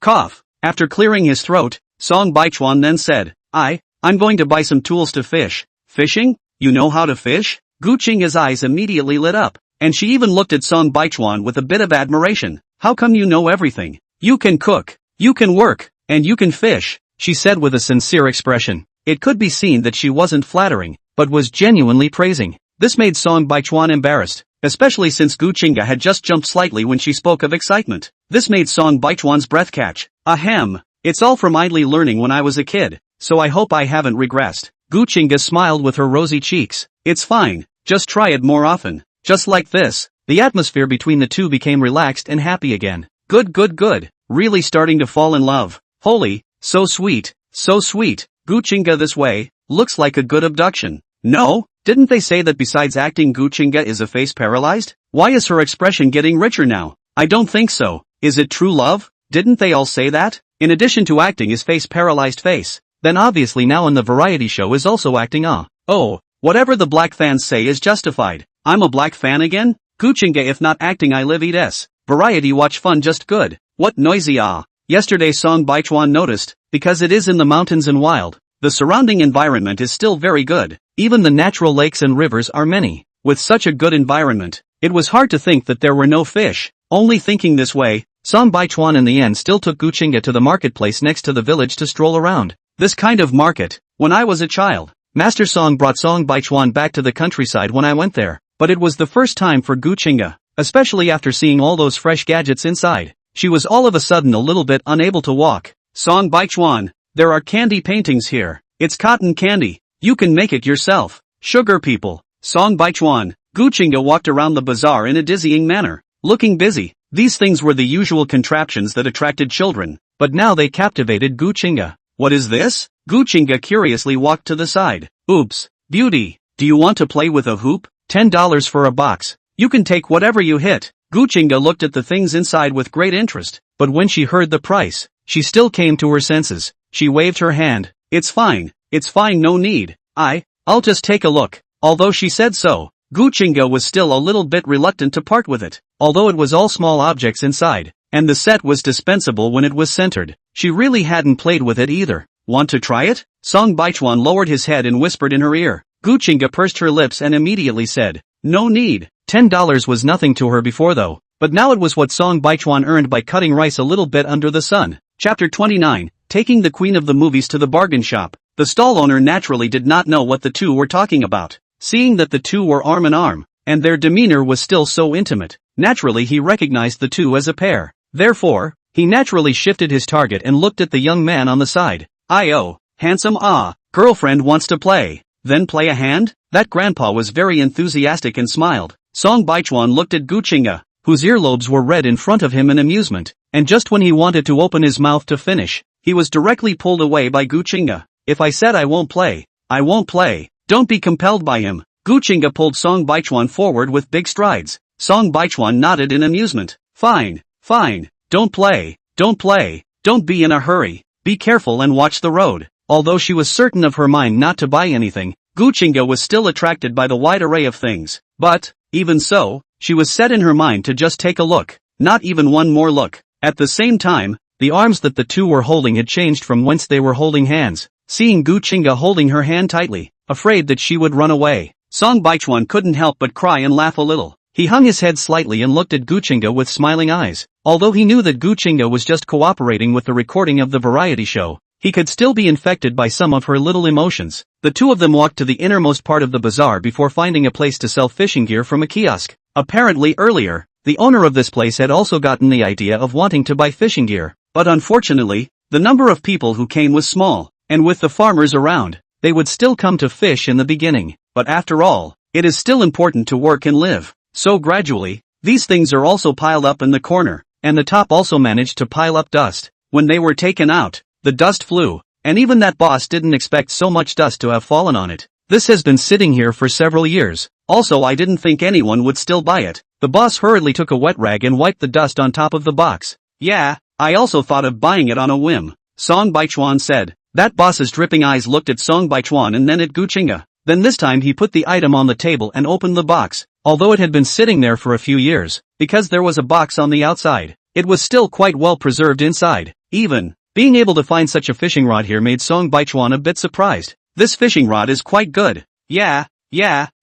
Cough. After clearing his throat, Song Baichuan then said, I'm going to buy some tools to fish. Fishing? You know how to fish? Guchinga's eyes immediately lit up, and she even looked at Song Baichuan with a bit of admiration. How come you know everything? You can cook, you can work, and you can fish, she said with a sincere expression. It could be seen that she wasn't flattering, but was genuinely praising. This made Song Baichuan embarrassed, especially since Guchinga had just jumped slightly when she spoke of excitement. This made Song Baichuan's breath catch. Ahem. It's all from idly learning when I was a kid, so I hope I haven't regressed. Guchinga smiled with her rosy cheeks. It's fine, just try it more often. Just like this, the atmosphere between the two became relaxed and happy again. Good. Really starting to fall in love. Holy, so sweet. Guchinga this way, looks like a good abduction. No? Didn't they say that besides acting Guchinga is a face paralyzed? Why is her expression getting richer now? I don't think so. Is it true love? Didn't they all say that? In addition to acting his face paralyzed face, then obviously now in the variety show is also acting Oh, whatever the black fans say is justified. I'm a black fan again? Guchinga if not acting I live eat s. Variety watch fun just good. What noisy Yesterday Song Baichuan noticed, because it is in the mountains and wild, the surrounding environment is still very good. Even the natural lakes and rivers are many. With such a good environment, it was hard to think that there were no fish. Only thinking this way, Song Baichuan in the end still took Guchinga to the marketplace next to the village to stroll around. This kind of market, when I was a child, Master Song brought Song Baichuan back to the countryside when I went there, but it was the first time for Guchinga, especially after seeing all those fresh gadgets inside. She was all of a sudden a little bit unable to walk. Song Baichuan, there are candy paintings here. It's cotton candy. You can make it yourself. Sugar people. Song Baichuan. Guchinga walked around the bazaar in a dizzying manner, looking busy. These things were the usual contraptions that attracted children, but now they captivated Guchinga. What is this? Guchinga curiously walked to the side. Oops. Beauty. Do you want to play with a hoop? $10 for a box. You can take whatever you hit. Guchinga looked at the things inside with great interest, but when she heard the price, she still came to her senses. She waved her hand. It's fine, no need. I'll just take a look. Although she said so, Guchinga was still a little bit reluctant to part with it. Although it was all small objects inside, and the set was dispensable when it was centered, she really hadn't played with it either. Want to try it? Song Baichuan lowered his head and whispered in her ear. Guchinga pursed her lips and immediately said, no need. $10 was nothing to her before though, but now it was what Song Baichuan earned by cutting rice a little bit under the sun. Chapter 29, Taking the Queen of the Movies to the Bargain Shop. The stall owner naturally did not know what the two were talking about. Seeing that the two were arm in arm, and their demeanor was still so intimate, naturally he recognized the two as a pair. Therefore, he naturally shifted his target and looked at the young man on the side. Handsome girlfriend wants to play. Then play a hand? That grandpa was very enthusiastic and smiled. Song Baichuan looked at Guchinga, whose earlobes were red in front of him in amusement, and just when he wanted to open his mouth to finish, he was directly pulled away by Guchinga. If I said I won't play, I won't play. Don't be compelled by him. Guchinga pulled Song Baichuan forward with big strides. Song Baichuan nodded in amusement. Fine. Don't play. Don't be in a hurry. Be careful and watch the road. Although she was certain of her mind not to buy anything, Gu Chinga was still attracted by the wide array of things, but, even so, she was set in her mind to just take a look, not even one more look. At the same time, the arms that the two were holding had changed from whence they were holding hands. Seeing Gu Chinga holding her hand tightly, afraid that she would run away, Song Baichuan couldn't help but cry and laugh a little. He hung his head slightly and looked at Gu Chinga with smiling eyes. Although he knew that Gu Chinga was just cooperating with the recording of the variety show, he could still be infected by some of her little emotions. The two of them walked to the innermost part of the bazaar before finding a place to sell fishing gear from a kiosk. Apparently earlier, the owner of this place had also gotten the idea of wanting to buy fishing gear, but unfortunately, the number of people who came was small, and with the farmers around, they would still come to fish in the beginning. But after all, it is still important to work and live. So gradually, these things are also piled up in the corner, and the top also managed to pile up dust. When they were taken out, the dust flew, and even that boss didn't expect so much dust to have fallen on it. This has been sitting here for several years. Also, I didn't think anyone would still buy it. The boss hurriedly took a wet rag and wiped the dust on top of the box. Yeah, I also thought of buying it on a whim, Song Baichuan said. That boss's dripping eyes looked at Song Baichuan and then at Gu Chinga. Then this time he put the item on the table and opened the box. Although it had been sitting there for a few years, because there was a box on the outside, it was still quite well preserved inside. Even being able to find such a fishing rod here made Song Baichuan a bit surprised. This fishing rod is quite good. Yeah,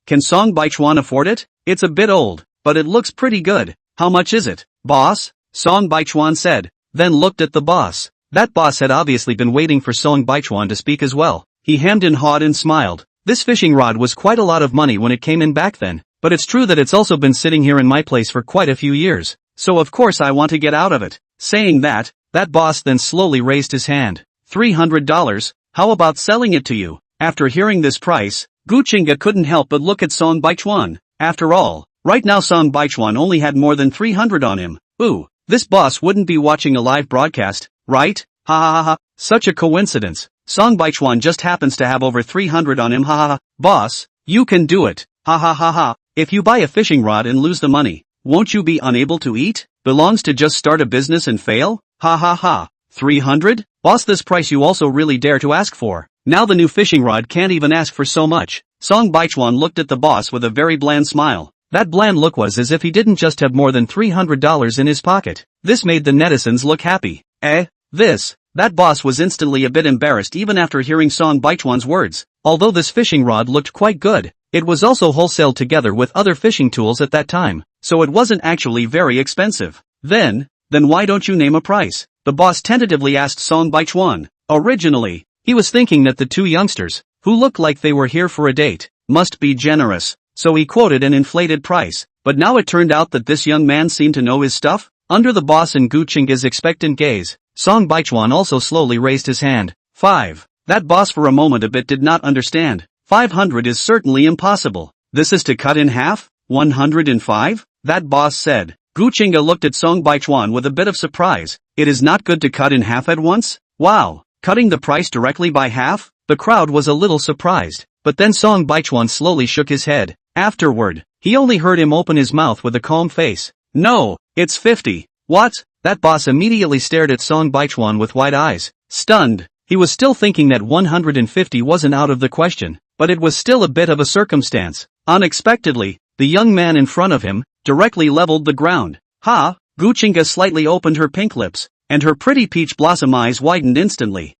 can Song Baichuan afford it? It's a bit old, but it looks pretty good. How much is it, boss? Song Baichuan said, then looked at the boss. That boss had obviously been waiting for Song Baichuan to speak as well. He hemmed and hawed and smiled. This fishing rod was quite a lot of money when it came in back then, but it's true that it's also been sitting here in my place for quite a few years, so of course I want to get out of it. Saying that boss then slowly raised his hand. $300, how about selling it to you? After hearing this price, Gu Chinga couldn't help but look at Song Baichuan. After all, right now Song Baichuan only had more than 300 on him. Ooh, this boss wouldn't be watching a live broadcast, right? Ha ha ha ha, such a coincidence. Song Baichuan just happens to have over 300 on him, ha ha ha. Boss, you can do it, ha ha ha ha. If you buy a fishing rod and lose the money, won't you be unable to eat? Belongs to just start a business and fail? Ha ha ha. 300? Boss, this price you also really dare to ask for. Now the new fishing rod can't even ask for so much. Song Baichuan looked at the boss with a very bland smile. That bland look was as if he didn't just have more than $300 in his pocket. This made the netizens look happy. That boss was instantly a bit embarrassed even after hearing Song Baichuan's words. Although this fishing rod looked quite good, it was also wholesaled together with other fishing tools at that time, so it wasn't actually very expensive. Then why don't you name a price? The boss tentatively asked Song Baichuan. Originally, he was thinking that the two youngsters, who looked like they were here for a date, must be generous, so he quoted an inflated price. But now it turned out that this young man seemed to know his stuff. Under the boss and Gu Chinga's expectant gaze, Song Baichuan also slowly raised his hand. 5. That boss for a moment a bit did not understand. 500 is certainly impossible. This is to cut in half? 105? That boss said. Gu Chinga looked at Song Baichuan with a bit of surprise. It is not good to cut in half at once? Wow, cutting the price directly by half? The crowd was a little surprised, but then Song Baichuan slowly shook his head. Afterward, he only heard him open his mouth with a calm face. No, it's 50. What? That boss immediately stared at Song Baichuan with wide eyes. Stunned, he was still thinking that 150 wasn't out of the question, but it was still a bit of a circumstance. Unexpectedly, the young man in front of him directly leveled the ground. Ha! Gu Chinga slightly opened her pink lips, and her pretty peach blossom eyes widened instantly.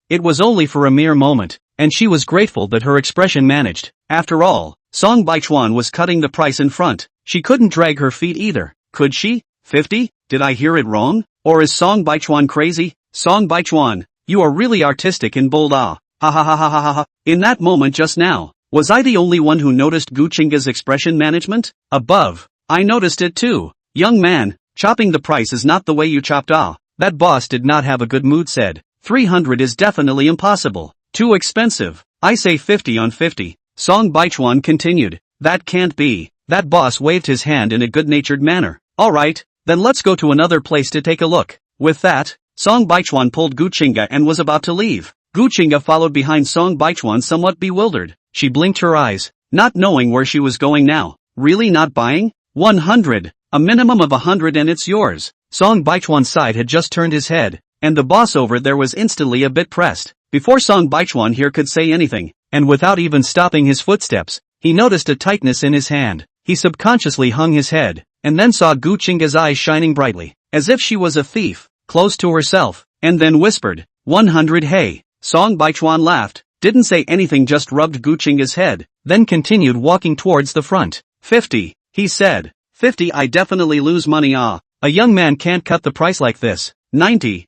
It was only for a mere moment, and she was grateful that her expression managed. After all, Song Baichuan was cutting the price in front. She couldn't drag her feet either, could she? 50? Did I hear it wrong? Or is Song Baichuan crazy? Song Baichuan, you are really artistic and bold, ah. Ha ha ha ha ha ha. In that moment just now, was I the only one who noticed Gu Chinga's expression management? Above, I noticed it too. Young man, chopping the price is not the way you chopped, ah. That boss did not have a good mood, said. 300 is definitely impossible. Too expensive. I say 50 on 50. Song Baichuan continued. That can't be. That boss waved his hand in a good-natured manner. Alright, then let's go to another place to take a look. With that, Song Baichuan pulled Gu Chinga and was about to leave. Gu Chinga followed behind Song Baichuan somewhat bewildered. She blinked her eyes, not knowing where she was going now. Really not buying? 100. A minimum of 100 and it's yours. Song Baichuan's side had just turned his head, and the boss over there was instantly a bit pressed. Before Song Baichuan here could say anything, and without even stopping his footsteps, he noticed a tightness in his hand. He subconsciously hung his head, and then saw Gu Chinga's eyes shining brightly, as if she was a thief, close to herself, and then whispered, 100 hey. Song Baichuan laughed, didn't say anything, just rubbed Gu Chinga's head, then continued walking towards the front. 50, he said. 50, I definitely lose money. A young man can't cut the price like this. 90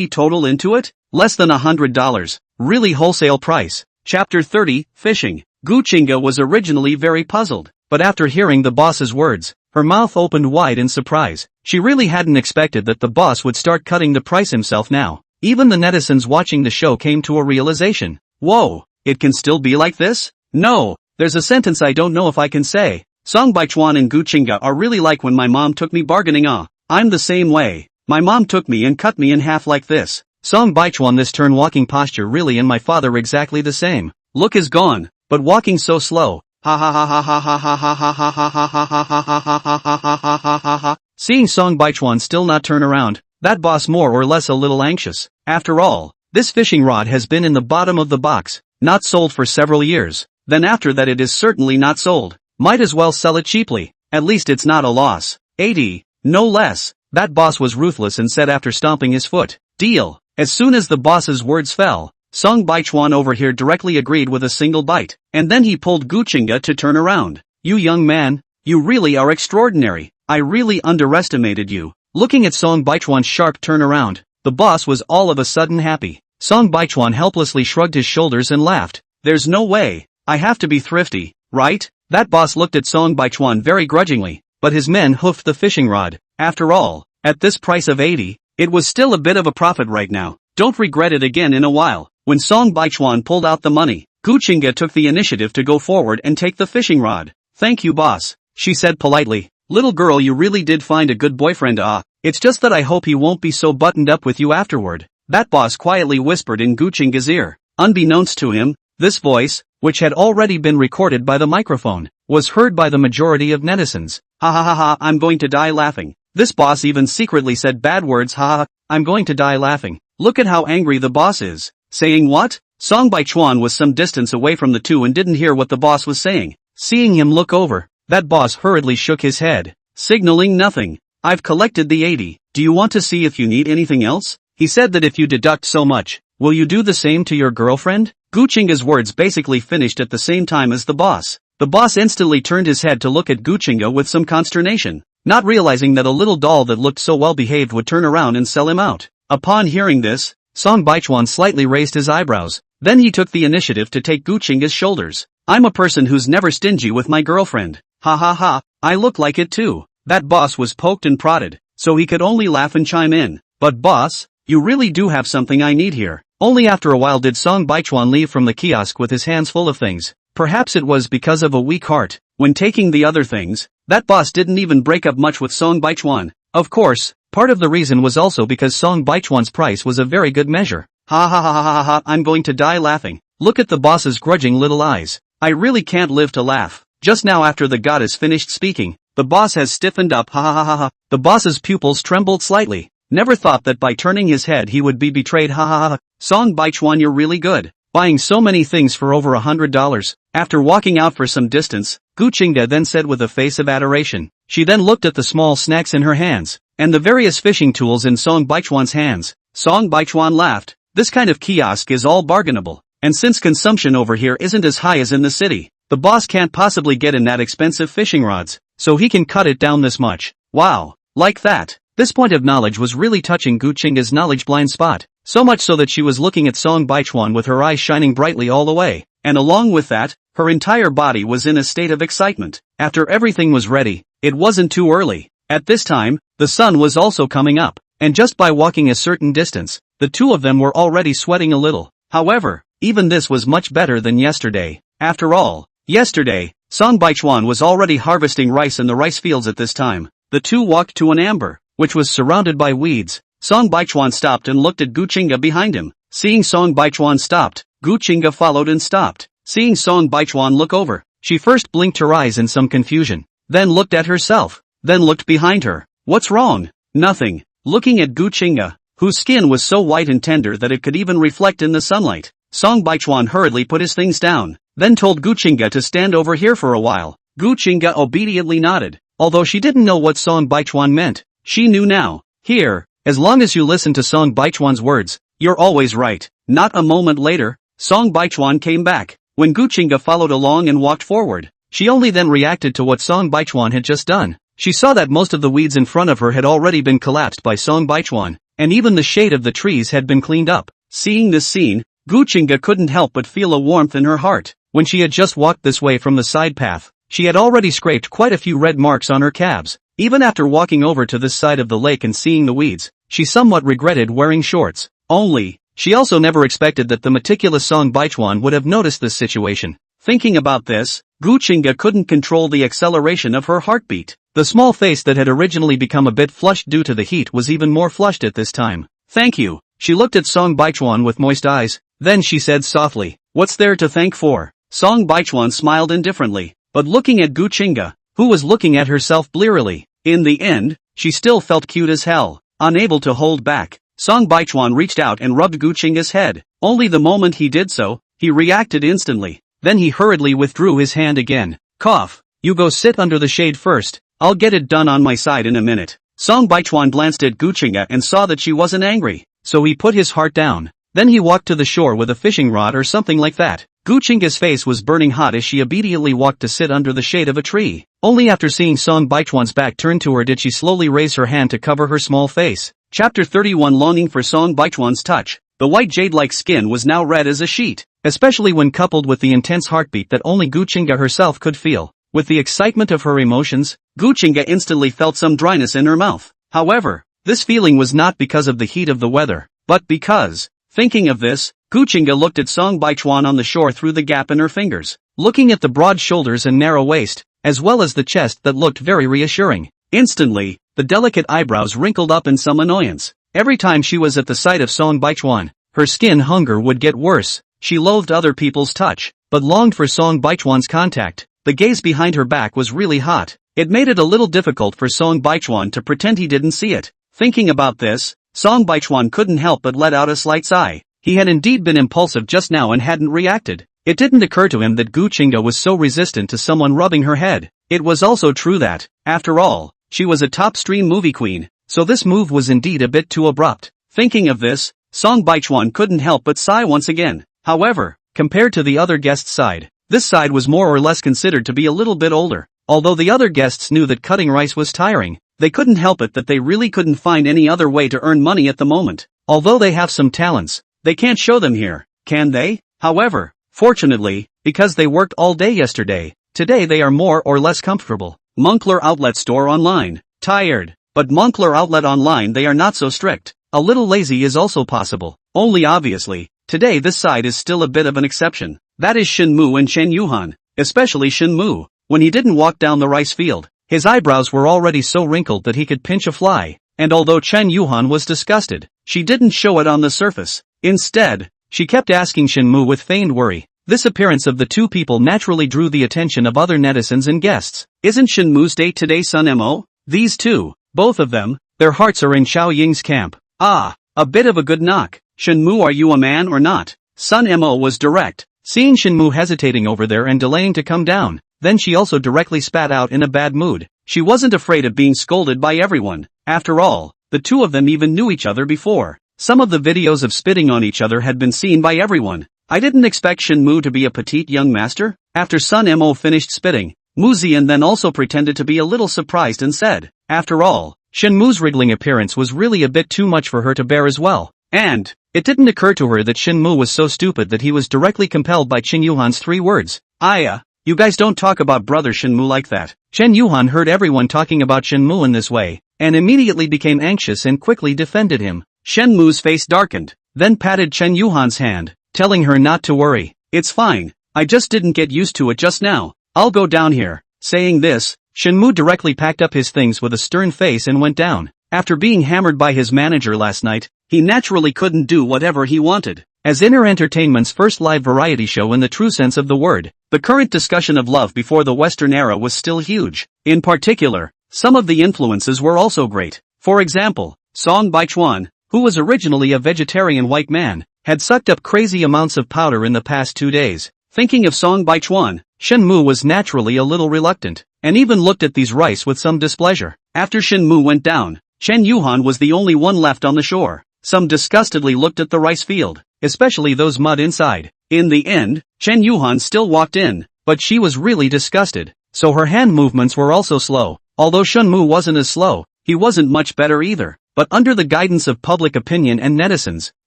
total into it? Less than $100. Really wholesale price. Chapter 30, Fishing. Gu Chinga was originally very puzzled, but after hearing the boss's words, her mouth opened wide in surprise. She really hadn't expected that the boss would start cutting the price himself now. Even the netizens watching the show came to a realization. Whoa, it can still be like this? No, there's a sentence I don't know if I can say. Song Baichuan and Gu Chinga are really like when my mom took me bargaining. I'm the same way. My mom took me and cut me in half like this. Song Baichuan, this turn walking posture really, and my father exactly the same. Look is gone, but walking so slow. Ha ha ha ha ha ha ha ha ha ha ha ha ha ha ha ha ha ha. Seeing Song Baichuan still not turn around, that boss more or less a little anxious. After all, this fishing rod has been in the bottom of the box, not sold for several years. Then after that it is certainly not sold. Might as well sell it cheaply. At least it's not a loss. 80, no less. That boss was ruthless and said after stomping his foot. Deal. As soon as the boss's words fell, Song Baichuan over here directly agreed with a single bite, and then he pulled Gu Chinga to turn around. You young man, you really are extraordinary. I really underestimated you. Looking at Song Baichuan's sharp turnaround, the boss was all of a sudden happy. Song Baichuan helplessly shrugged his shoulders and laughed. There's no way. I have to be thrifty, right? That boss looked at Song Baichuan very grudgingly, but his men hoofed the fishing rod. After all, at this price of 80, it was still a bit of a profit right now. Don't regret it again in a while. When Song Baichuan pulled out the money, Gu Chinga took the initiative to go forward and take the fishing rod. Thank you, boss, she said politely. Little girl, you really did find a good boyfriend. It's just that I hope he won't be so buttoned up with you afterward. That boss quietly whispered in Gu Chinga's ear. Unbeknownst to him, this voice, which had already been recorded by the microphone, was heard by the majority of netizens. Ha ha ha ha, I'm going to die laughing. This boss even secretly said bad words. Ha ha, I'm going to die laughing. Look at how angry the boss is. Saying what? Song Baichuan was some distance away from the two and didn't hear what the boss was saying. Seeing him look over, that boss hurriedly shook his head, signaling nothing. I've collected the 80. Do you want to see if you need anything else? He said that if you deduct so much, will you do the same to your girlfriend? Gu Chinga's words basically finished at the same time as the boss. The boss instantly turned his head to look at Gu Chinga with some consternation, not realizing that a little doll that looked so well behaved would turn around and sell him out. Upon hearing this, Song Baichuan slightly raised his eyebrows. Then he took the initiative to take Gu Chinga's shoulders. I'm a person who's never stingy with my girlfriend. Ha ha ha, I look like it too. That boss was poked and prodded, so he could only laugh and chime in. But boss, you really do have something I need here. Only after a while did Song Baichuan leave from the kiosk with his hands full of things. Perhaps it was because of a weak heart. When taking the other things, that boss didn't even break up much with Song Baichuan. Of course, part of the reason was also because Song Baichuan's price was a very good measure. Ha ha ha ha ha ha, I'm going to die laughing. Look at the boss's grudging little eyes. I really can't live to laugh. Just now after the goddess finished speaking, the boss has stiffened up. Ha ha ha ha ha. The boss's pupils trembled slightly. Never thought that by turning his head he would be betrayed. Ha ha ha. Song Baichuan, you're really good. Buying so many things for over $100. After walking out for some distance, Gu Chinga then said with a face of adoration. She then looked at the small snacks in her hands, and the various fishing tools in Song Baichuan's hands. Song Baichuan laughed. This kind of kiosk is all bargainable, and since consumption over here isn't as high as in the city, the boss can't possibly get in that expensive fishing rods, so he can cut it down this much. Wow, like that. This point of knowledge was really touching Gu Chinga's knowledge blind spot, so much so that she was looking at Song Baichuan with her eyes shining brightly all the way, and along with that, her entire body was in a state of excitement. After everything was ready, it wasn't too early. At this time, the sun was also coming up, and just by walking a certain distance, the two of them were already sweating a little. However, even this was much better than yesterday. After all, yesterday, Song Baichuan was already harvesting rice in the rice fields at this time. The two walked to an amber, which was surrounded by weeds. Song Baichuan stopped and looked at Gu Chinga behind him. Seeing Song Baichuan stopped, Gu Chinga followed and stopped. Seeing Song Baichuan look over, she first blinked her eyes in some confusion, then looked at herself, then looked behind her. What's wrong? Nothing. Looking at Gu Chinga, whose skin was so white and tender that it could even reflect in the sunlight, Song Baichuan hurriedly put his things down, then told Guchinga to stand over here for a while. Guchinga obediently nodded. Although she didn't know what Song Baichuan meant, she knew now. Here, as long as you listen to Song Baichuan's words, you're always right. Not a moment later, Song Baichuan came back. When Guchinga followed along and walked forward, she only then reacted to what Song Baichuan had just done. She saw that most of the weeds in front of her had already been collapsed by Song Baichuan, and even the shade of the trees had been cleaned up. Seeing this scene, Guchinga couldn't help but feel a warmth in her heart. When she had just walked this way from the side path, she had already scraped quite a few red marks on her calves. Even after walking over to this side of the lake and seeing the weeds, she somewhat regretted wearing shorts. Only, she also never expected that the meticulous Song Baichuan would have noticed this situation. Thinking about this, Guchinga couldn't control the acceleration of her heartbeat. The small face that had originally become a bit flushed due to the heat was even more flushed at this time. Thank you. She looked at Song Baichuan with moist eyes, then she said softly, "What's there to thank for?" Song Baichuan smiled indifferently, but looking at Guchinga, who was looking at herself blearily. In the end, she still felt cute as hell. Unable to hold back, Song Baichuan reached out and rubbed Guchinga's head. Only the moment he did so, he reacted instantly. Then he hurriedly withdrew his hand again. Cough. You go sit under the shade first. I'll get it done on my side in a minute. Song Baichuan glanced at Guchinga and saw that she wasn't angry, so he put his heart down. Then he walked to the shore with a fishing rod or something like that. Guchinga's face was burning hot as she obediently walked to sit under the shade of a tree. Only after seeing Song Baichuan's back turned to her did she slowly raise her hand to cover her small face. Chapter 31 Longing for Song Baichuan's touch. The white jade-like skin was now red as a sheet, especially when coupled with the intense heartbeat that only Guchinga herself could feel. With the excitement of her emotions, Guchinga instantly felt some dryness in her mouth. However, this feeling was not because of the heat of the weather, but because, thinking of this, Guchinga looked at Song Baichuan on the shore through the gap in her fingers, looking at the broad shoulders and narrow waist, as well as the chest that looked very reassuring. Instantly, the delicate eyebrows wrinkled up in some annoyance. Every time she was at the sight of Song Baichuan, her skin hunger would get worse. She loathed other people's touch, but longed for Song Baichuan's contact. The gaze behind her back was really hot. It made it a little difficult for Song Baichuan to pretend he didn't see it. Thinking about this, Song Baichuan couldn't help but let out a slight sigh. He had indeed been impulsive just now and hadn't reacted. It didn't occur to him that Guchinga was so resistant to someone rubbing her head. It was also true that, after all, she was a top-stream movie queen, so this move was indeed a bit too abrupt. Thinking of this, Song Baichuan couldn't help but sigh once again. However, compared to the other guest's side, this side was more or less considered to be a little bit older. Although the other guests knew that cutting rice was tiring, they couldn't help it that they really couldn't find any other way to earn money at the moment. Although they have some talents, they can't show them here, can they? However, fortunately, because they worked all day yesterday, today they are more or less comfortable. Moncler Outlet Store Online. Tired. But Moncler Outlet Online they are not so strict. A little lazy is also possible. Only obviously, today this side is still a bit of an exception. That is Shinmu and Chen Yuhan. Especially Shinmu. When he didn't walk down the rice field, his eyebrows were already so wrinkled that he could pinch a fly. And although Chen Yuhan was disgusted, she didn't show it on the surface. Instead, she kept asking Shinmu with feigned worry. This appearance of the two people naturally drew the attention of other netizens and guests. Isn't Shinmu's date today Sun Mo? These two, both of them, their hearts are in Xiao Ying's camp. Ah, a bit of a good knock. Shinmu, are you a man or not? Sun Mo was direct. Seeing Shinmu hesitating over there and delaying to come down, then she also directly spat out in a bad mood. She wasn't afraid of being scolded by everyone. After all, the two of them even knew each other before. Some of the videos of spitting on each other had been seen by everyone. I didn't expect Shinmu to be a petite young master. After Sun Mo finished spitting, Mu Zian then also pretended to be a little surprised and said, after all, Shinmu's wriggling appearance was really a bit too much for her to bear as well. And, it didn't occur to her that Shinmu was so stupid that he was directly compelled by Chen Yuhan's 3 words. Aya, you guys don't talk about brother Shinmu like that. Chen Yuhan heard everyone talking about Shinmu in this way, and immediately became anxious and quickly defended him. Shenmu's face darkened, then patted Chen Yuhan's hand, telling her not to worry. It's fine, I just didn't get used to it just now. I'll go down here. Saying this, Shinmu directly packed up his things with a stern face and went down. After being hammered by his manager last night, he naturally couldn't do whatever he wanted. As Inner Entertainment's first live variety show in the true sense of the word, the current discussion of love before the Western era was still huge. In particular, some of the influences were also great. For example, Song Baichuan, who was originally a vegetarian white man, had sucked up crazy amounts of powder in the past 2 days. Thinking of Song Baichuan, Shenmu was naturally a little reluctant, and even looked at these rice with some displeasure. After Shenmu went down, Chen Yuhan was the only one left on the shore. Some disgustedly looked at the rice field, especially those mud inside. In the end, Chen Yuhan still walked in, but she was really disgusted, so her hand movements were also slow. Although Shenmu wasn't as slow, he wasn't much better either. But under the guidance of public opinion and netizens,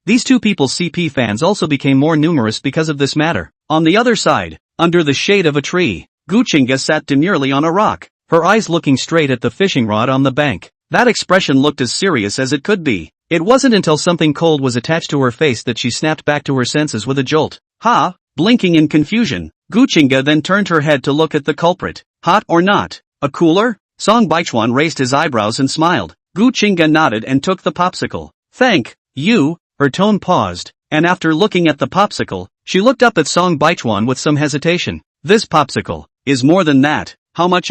these two people's CP fans also became more numerous because of this matter. On the other side, under the shade of a tree, Guchinga sat demurely on a rock, her eyes looking straight at the fishing rod on the bank. That expression looked as serious as it could be. It wasn't until something cold was attached to her face that she snapped back to her senses with a jolt. Ha! Blinking in confusion, Guchinga then turned her head to look at the culprit. Hot or not? A cooler? Song Baichuan raised his eyebrows and smiled. Guchinga nodded and took the popsicle. Thank you. Her tone paused, and after looking at the popsicle, she looked up at Song Baichuan with some hesitation. This popsicle is more than that. How much?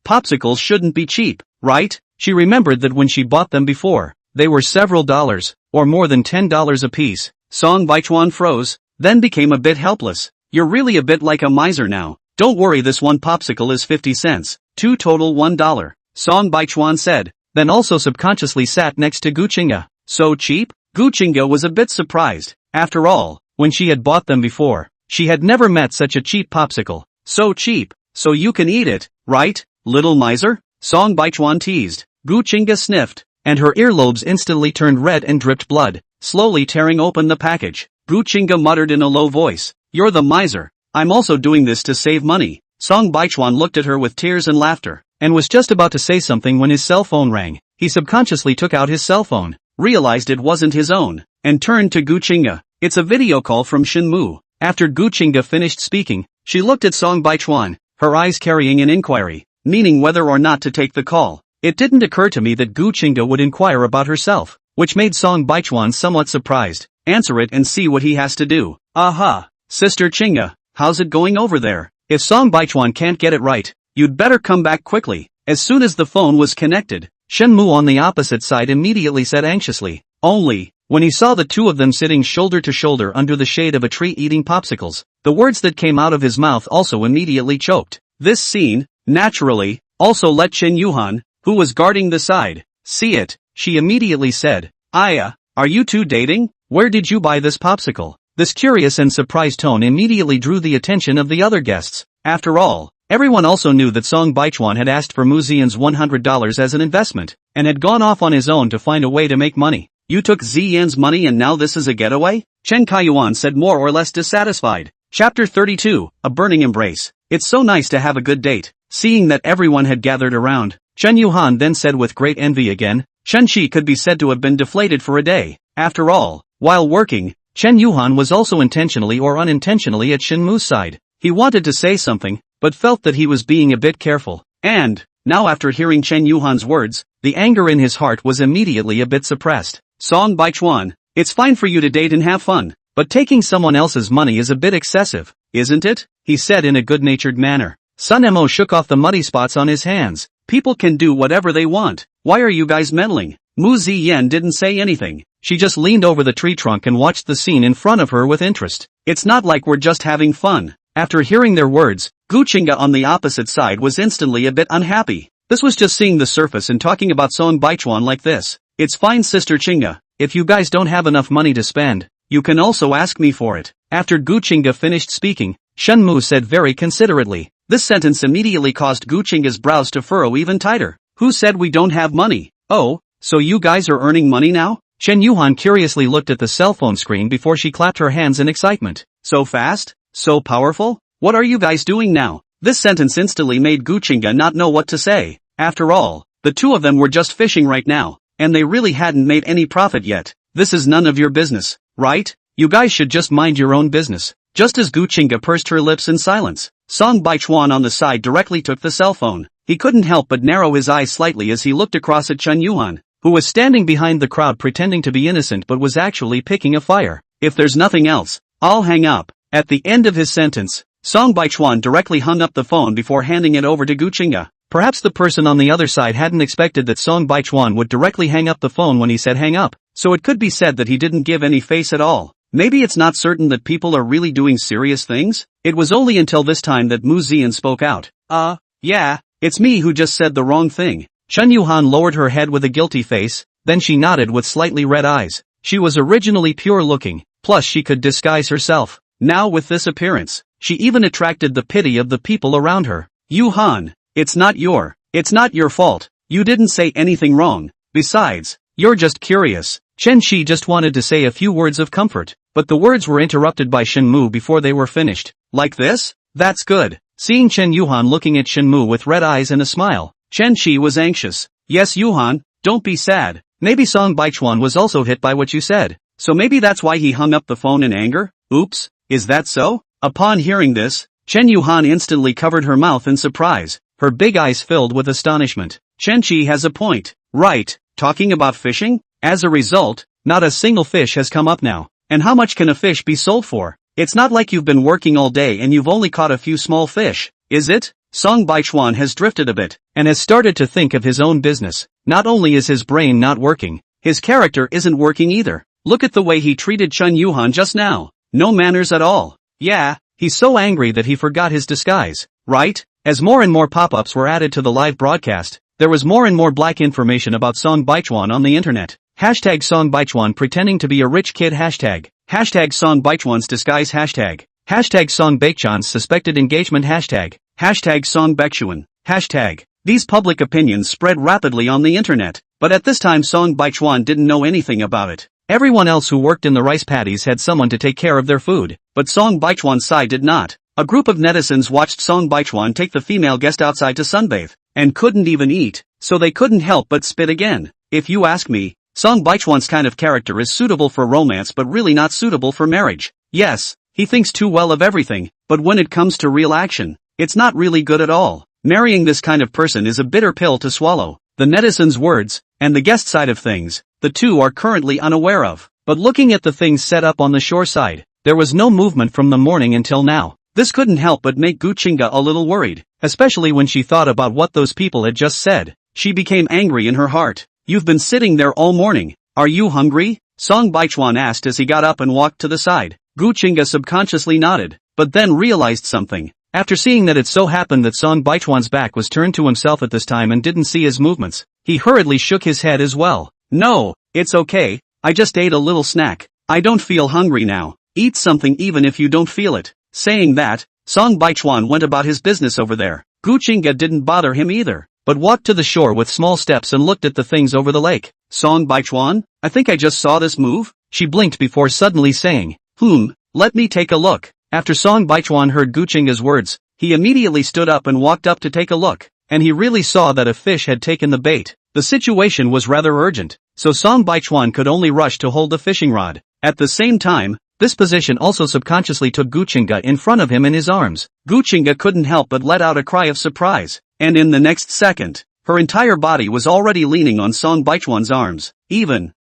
Popsicles shouldn't be cheap, right? She remembered that when she bought them before, they were several dollars, or more than $10 a piece. Song Baichuan froze, then became a bit helpless. You're really a bit like a miser now. Don't worry, this one popsicle is 50 cents, 2 total $1. Song Baichuan said, then also subconsciously sat next to Guchinga. So cheap? Guchinga was a bit surprised. After all, when she had bought them before, she had never met such a cheap popsicle. So cheap, so you can eat it, right, little miser? Song Baichuan teased. Guchinga sniffed, and her earlobes instantly turned red and dripped blood, slowly tearing open the package. Guchinga muttered in a low voice, "You're the miser. I'm also doing this to save money." Song Baichuan looked at her with tears and laughter, and was just about to say something when his cell phone rang. He subconsciously took out his cell phone, realized it wasn't his own, and turned to Guchinga. It's a video call from Shenmu. After Guchinga finished speaking, she looked at Song Baichuan, her eyes carrying an inquiry, meaning whether or not to take the call. It didn't occur to me that Guchinga would inquire about herself, which made Song Baichuan somewhat surprised. Answer it and see what he has to do. Aha, Sister Chinga, how's it going over there? If Song Baichuan can't get it right, you'd better come back quickly. As soon as the phone was connected, Shenmu on the opposite side immediately said anxiously. Only, when he saw the two of them sitting shoulder to shoulder under the shade of a tree eating popsicles, the words that came out of his mouth also immediately choked. This scene, naturally, also let Chen Yuhan, who was guarding the side, see it. She immediately said, Aya, are you two dating? Where did you buy this popsicle? This curious and surprised tone immediately drew the attention of the other guests. After all, everyone also knew that Song Baichuan had asked for Mu Ziyan's $100 as an investment, and had gone off on his own to find a way to make money. You took Ziyan's money and now this is a getaway? Chen Kaiyuan said, more or less dissatisfied. Chapter 32, A Burning Embrace. It's so nice to have a good date. Seeing that everyone had gathered around, Chen Yuhan then said with great envy again, Chen Shi could be said to have been deflated for a day. After all, while working, Chen Yuhan was also intentionally or unintentionally at Shenmu's side. He wanted to say something, but felt that he was being a bit careful. And, now after hearing Chen Yuhan's words, the anger in his heart was immediately a bit suppressed. Song Baichuan, it's fine for you to date and have fun, but taking someone else's money is a bit excessive, isn't it? He said in a good-natured manner. Sun Mo shook off the muddy spots on his hands. People can do whatever they want. Why are you guys meddling? Mu Ziyan didn't say anything. She just leaned over the tree trunk and watched the scene in front of her with interest. It's not like we're just having fun. After hearing their words, Guchinga on the opposite side was instantly a bit unhappy. This was just seeing the surface and talking about Song Baichuan like this. It's fine, Sister Chinga. If you guys don't have enough money to spend, you can also ask me for it. After Guchinga finished speaking, Shenmu said very considerately. This sentence immediately caused Guchinga's brows to furrow even tighter. Who said we don't have money? Oh, so you guys are earning money now? Chen Yuhan curiously looked at the cell phone screen before she clapped her hands in excitement. So fast? So powerful? What are you guys doing now? This sentence instantly made Guchinga not know what to say. After all, the two of them were just fishing right now, and they really hadn't made any profit yet. This is none of your business, right? You guys should just mind your own business. Just as Guchinga pursed her lips in silence, Song Baichuan on the side directly took the cell phone. He couldn't help but narrow his eyes slightly as he looked across at Chen Yuhan, who was standing behind the crowd pretending to be innocent but was actually picking a fire. If there's nothing else, I'll hang up. At the end of his sentence, Song Baichuan directly hung up the phone before handing it over to Guchinga. Perhaps the person on the other side hadn't expected that Song Baichuan would directly hang up the phone when he said hang up, so it could be said that he didn't give any face at all. Maybe it's not certain that people are really doing serious things? It was only until this time that Mu Zian spoke out. Yeah, it's me who just said the wrong thing. Chen Yuhan lowered her head with a guilty face, then she nodded with slightly red eyes. She was originally pure looking, plus she could disguise herself. Now with this appearance, she even attracted the pity of the people around her. Yuhan, it's not your fault. You didn't say anything wrong. Besides, you're just curious. Chen Shi just wanted to say a few words of comfort, but the words were interrupted by Shen Mu before they were finished. Like this? That's good. Seeing Chen Yuhan looking at Shen Mu with red eyes and a smile, Chen Shi was anxious. Yes Yuhan, don't be sad. Maybe Song Baichuan was also hit by what you said, so maybe that's why he hung up the phone in anger? Oops, is that so? Upon hearing this, Chen Yuhan instantly covered her mouth in surprise, her big eyes filled with astonishment. Chen Shi has a point. Right, talking about fishing? As a result, not a single fish has come up now. And how much can a fish be sold for? It's not like you've been working all day and you've only caught a few small fish, is it? Song Baichuan has drifted a bit, and has started to think of his own business. Not only is his brain not working, his character isn't working either. Look at the way he treated Chen Yuhan just now. No manners at all. Yeah, he's so angry that he forgot his disguise, right? As more and more pop-ups were added to the live broadcast, there was more and more black information about Song Baichuan on the internet. Hashtag Song Baichuan pretending to be a rich kid hashtag. Hashtag Song Baichuan's disguise hashtag. Hashtag Song Baekchan's suspected engagement hashtag. Hashtag Song Baekchuan. Hashtag. These public opinions spread rapidly on the internet, but at this time Song Baichuan didn't know anything about it. Everyone else who worked in the rice paddies had someone to take care of their food, but Song Baichuan's side did not. A group of netizens watched Song Baichuan take the female guest outside to sunbathe, and couldn't even eat, so they couldn't help but spit again. If you ask me, Song Baichuan's kind of character is suitable for romance but really not suitable for marriage. Yes, he thinks too well of everything, but when it comes to real action, it's not really good at all. Marrying this kind of person is a bitter pill to swallow. The netizens' words, and the guest side of things, the two are currently unaware of. But looking at the things set up on the shore side, there was no movement from the morning until now. This couldn't help but make Gu Qingge a little worried, especially when she thought about what those people had just said. She became angry in her heart. You've been sitting there all morning. Are you hungry? Song Baichuan asked as he got up and walked to the side. Gu Qingge subconsciously nodded, but then realized something. After seeing that it so happened that Song Baichuan's back was turned to himself at this time and didn't see his movements, he hurriedly shook his head as well. No, it's okay, I just ate a little snack. I don't feel hungry now. Eat something even if you don't feel it. Saying that, Song Baichuan went about his business over there. Gu Qingge didn't bother him either, but walked to the shore with small steps and looked at the things over the lake. Song Baichuan, I think I just saw this move? She blinked before suddenly saying, let me take a look. After Song Baichuan heard Gu Qingge's words, he immediately stood up and walked up to take a look, and he really saw that a fish had taken the bait. The situation was rather urgent, so Song Baichuan could only rush to hold the fishing rod. At the same time, this position also subconsciously took Gu Qingge in front of him in his arms. Gu Qingge couldn't help but let out a cry of surprise, and in the next second, her entire body was already leaning on Song Baichuan's arms.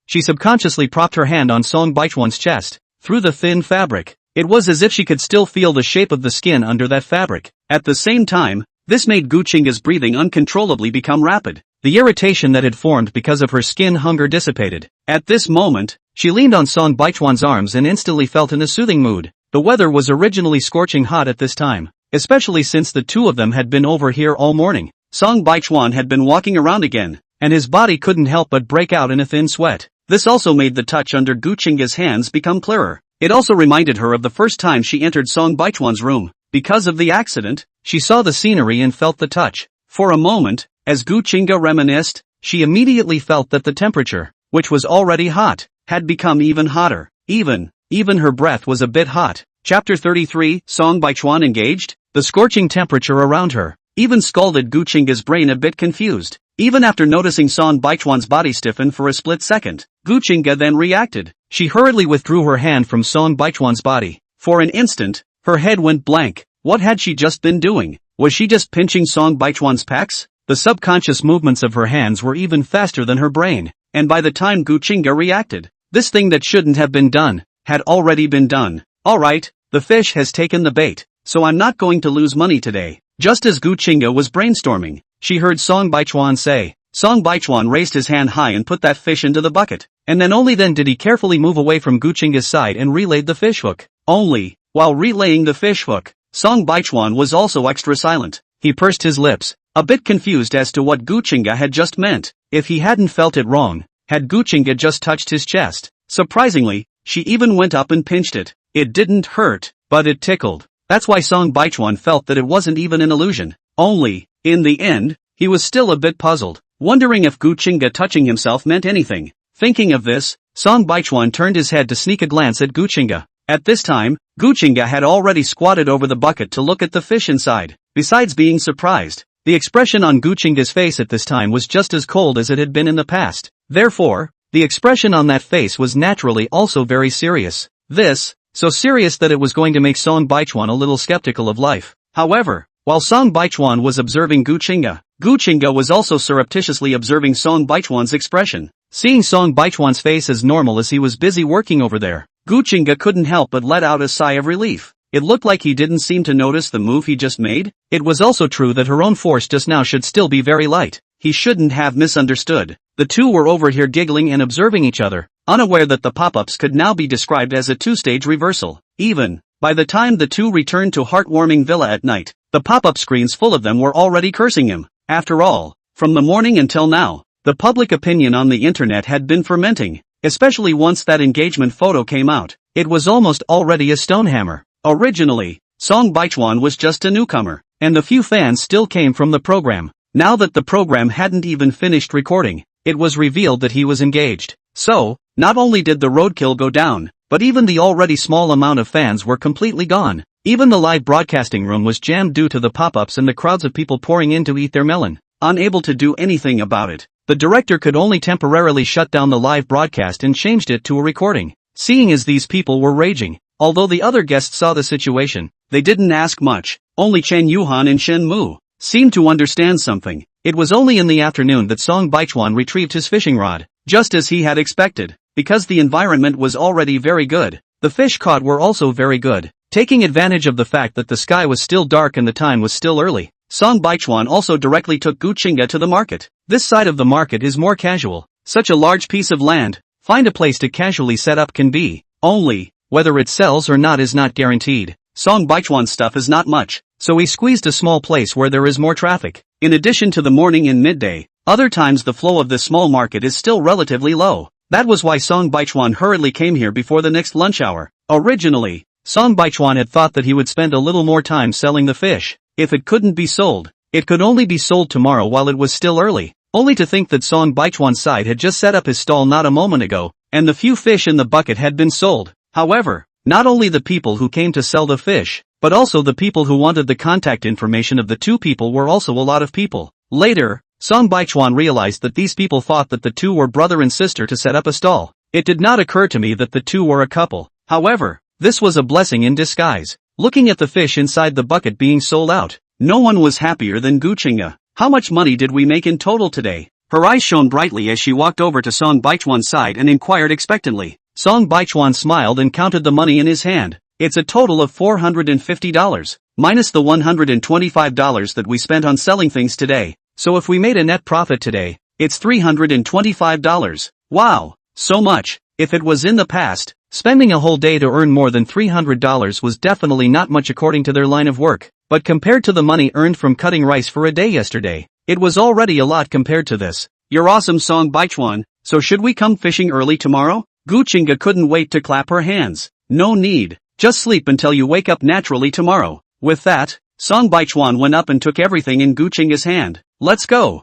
She subconsciously propped her hand on Song Baichuan's chest. Through the thin fabric, it was as if she could still feel the shape of the skin under that fabric. At the same time, this made Gu Qingge's breathing uncontrollably become rapid. The irritation that had formed because of her skin hunger dissipated. At this moment, she leaned on Song Baichuan's arms and instantly felt in a soothing mood. The weather was originally scorching hot at this time, especially since the two of them had been over here all morning. Song Baichuan had been walking around again, and his body couldn't help but break out in a thin sweat. This also made the touch under Gu Qingge's hands become clearer. It also reminded her of the first time she entered Song Baichuan's room. Because of the accident, she saw the scenery and felt the touch. For a moment, as Gu Qingge reminisced, she immediately felt that the temperature, which was already hot, had become even hotter. Even her breath was a bit hot. Chapter 33, Song Baichuan engaged? The scorching temperature around her even scalded Gu Qingge's brain a bit confused. Even after noticing Song Baichuan's body stiffen for a split second, Gu Qingge then reacted. She hurriedly withdrew her hand from Song Baichuan's body. For an instant, her head went blank. What had she just been doing? Was she just pinching Song Baichuan's pecs? The subconscious movements of her hands were even faster than her brain, and by the time Gu Qingge reacted, this thing that shouldn't have been done, had already been done. Alright, the fish has taken the bait, so I'm not going to lose money today. Just as Gu Qingge was brainstorming, she heard Song Baichuan say, Song Baichuan raised his hand high and put that fish into the bucket. And then only then did he carefully move away from Guchinga's side and relayed the fish hook. Only, while relaying the fish hook, Song Baichuan was also extra silent. He pursed his lips, a bit confused as to what Guchinga had just meant. If he hadn't felt it wrong, had Guchinga just touched his chest? Surprisingly, she even went up and pinched it. It didn't hurt, but it tickled. That's why Song Baichuan felt that it wasn't even an illusion. Only, in the end, he was still a bit puzzled, wondering if Guchinga touching himself meant anything. Thinking of this, Song Baichuan turned his head to sneak a glance at Guchinga. At this time, Guchinga had already squatted over the bucket to look at the fish inside. Besides being surprised, the expression on Guchinga's face at this time was just as cold as it had been in the past. Therefore, the expression on that face was naturally also very serious. This, so serious that it was going to make Song Baichuan a little skeptical of life. However, while Song Baichuan was observing Guchinga, Guchinga was also surreptitiously observing Song Baichuan's expression. Seeing Song Baichuan's face as normal as he was busy working over there, Guchinga couldn't help but let out a sigh of relief. It looked like he didn't seem to notice the move he just made. It was also true that her own force just now should still be very light. He shouldn't have misunderstood. The two were over here giggling and observing each other, unaware that the pop-ups could now be described as a two-stage reversal. Even, by the time the two returned to Heartwarming Villa at night, the pop-up screens full of them were already cursing him. After all, from the morning until now, the public opinion on the internet had been fermenting, especially once that engagement photo came out. It was almost already a stonehammer. Originally, Song Baichuan was just a newcomer, and the few fans still came from the program. Now that the program hadn't even finished recording, it was revealed that he was engaged. So, not only did the roadkill go down, but even the already small amount of fans were completely gone. Even the live broadcasting room was jammed due to the pop-ups and the crowds of people pouring in to eat their melon. Unable to do anything about it, the director could only temporarily shut down the live broadcast and changed it to a recording. Seeing as these people were raging, although the other guests saw the situation, they didn't ask much. Only Chen Yuhan and Shen Mu seemed to understand something. It was only in the afternoon that Song Baichuan retrieved his fishing rod, just as he had expected. Because the environment was already very good, the fish caught were also very good. Taking advantage of the fact that the sky was still dark and the time was still early, Song Baichuan also directly took Guchinga to the market. This side of the market is more casual. Such a large piece of land, find a place to casually set up can be. Only, whether it sells or not is not guaranteed. Song Baichuan's stuff is not much, so he squeezed a small place where there is more traffic. In addition to the morning and midday, other times the flow of this small market is still relatively low. That was why Song Baichuan hurriedly came here before the next lunch hour. Originally, Song Baichuan had thought that he would spend a little more time selling the fish. If it couldn't be sold, it could only be sold tomorrow while it was still early. Only to think that Song Baichuan's side had just set up his stall not a moment ago, and the few fish in the bucket had been sold. However, not only the people who came to sell the fish, but also the people who wanted the contact information of the two people were also a lot of people. Later, Song Baichuan realized that these people thought that the two were brother and sister to set up a stall. It did not occur to me that the two were a couple. However, this was a blessing in disguise. Looking at the fish inside the bucket being sold out, no one was happier than Guchinga. How much money did we make in total today? Her eyes shone brightly as she walked over to Song Baichuan's side and inquired expectantly. Song Baichuan smiled and counted the money in his hand. It's a total of $450, minus the $125 that we spent on selling things today. So if we made a net profit today, it's $325. Wow, so much. If it was in the past, spending a whole day to earn more than $300 was definitely not much according to their line of work. But compared to the money earned from cutting rice for a day yesterday, it was already a lot compared to this. You're awesome, Song Baichuan. So should we come fishing early tomorrow? Guchinga couldn't wait to clap her hands. No need. Just sleep until you wake up naturally tomorrow. With that, Song Baichuan went up and took everything in Guchinga's hand. Let's go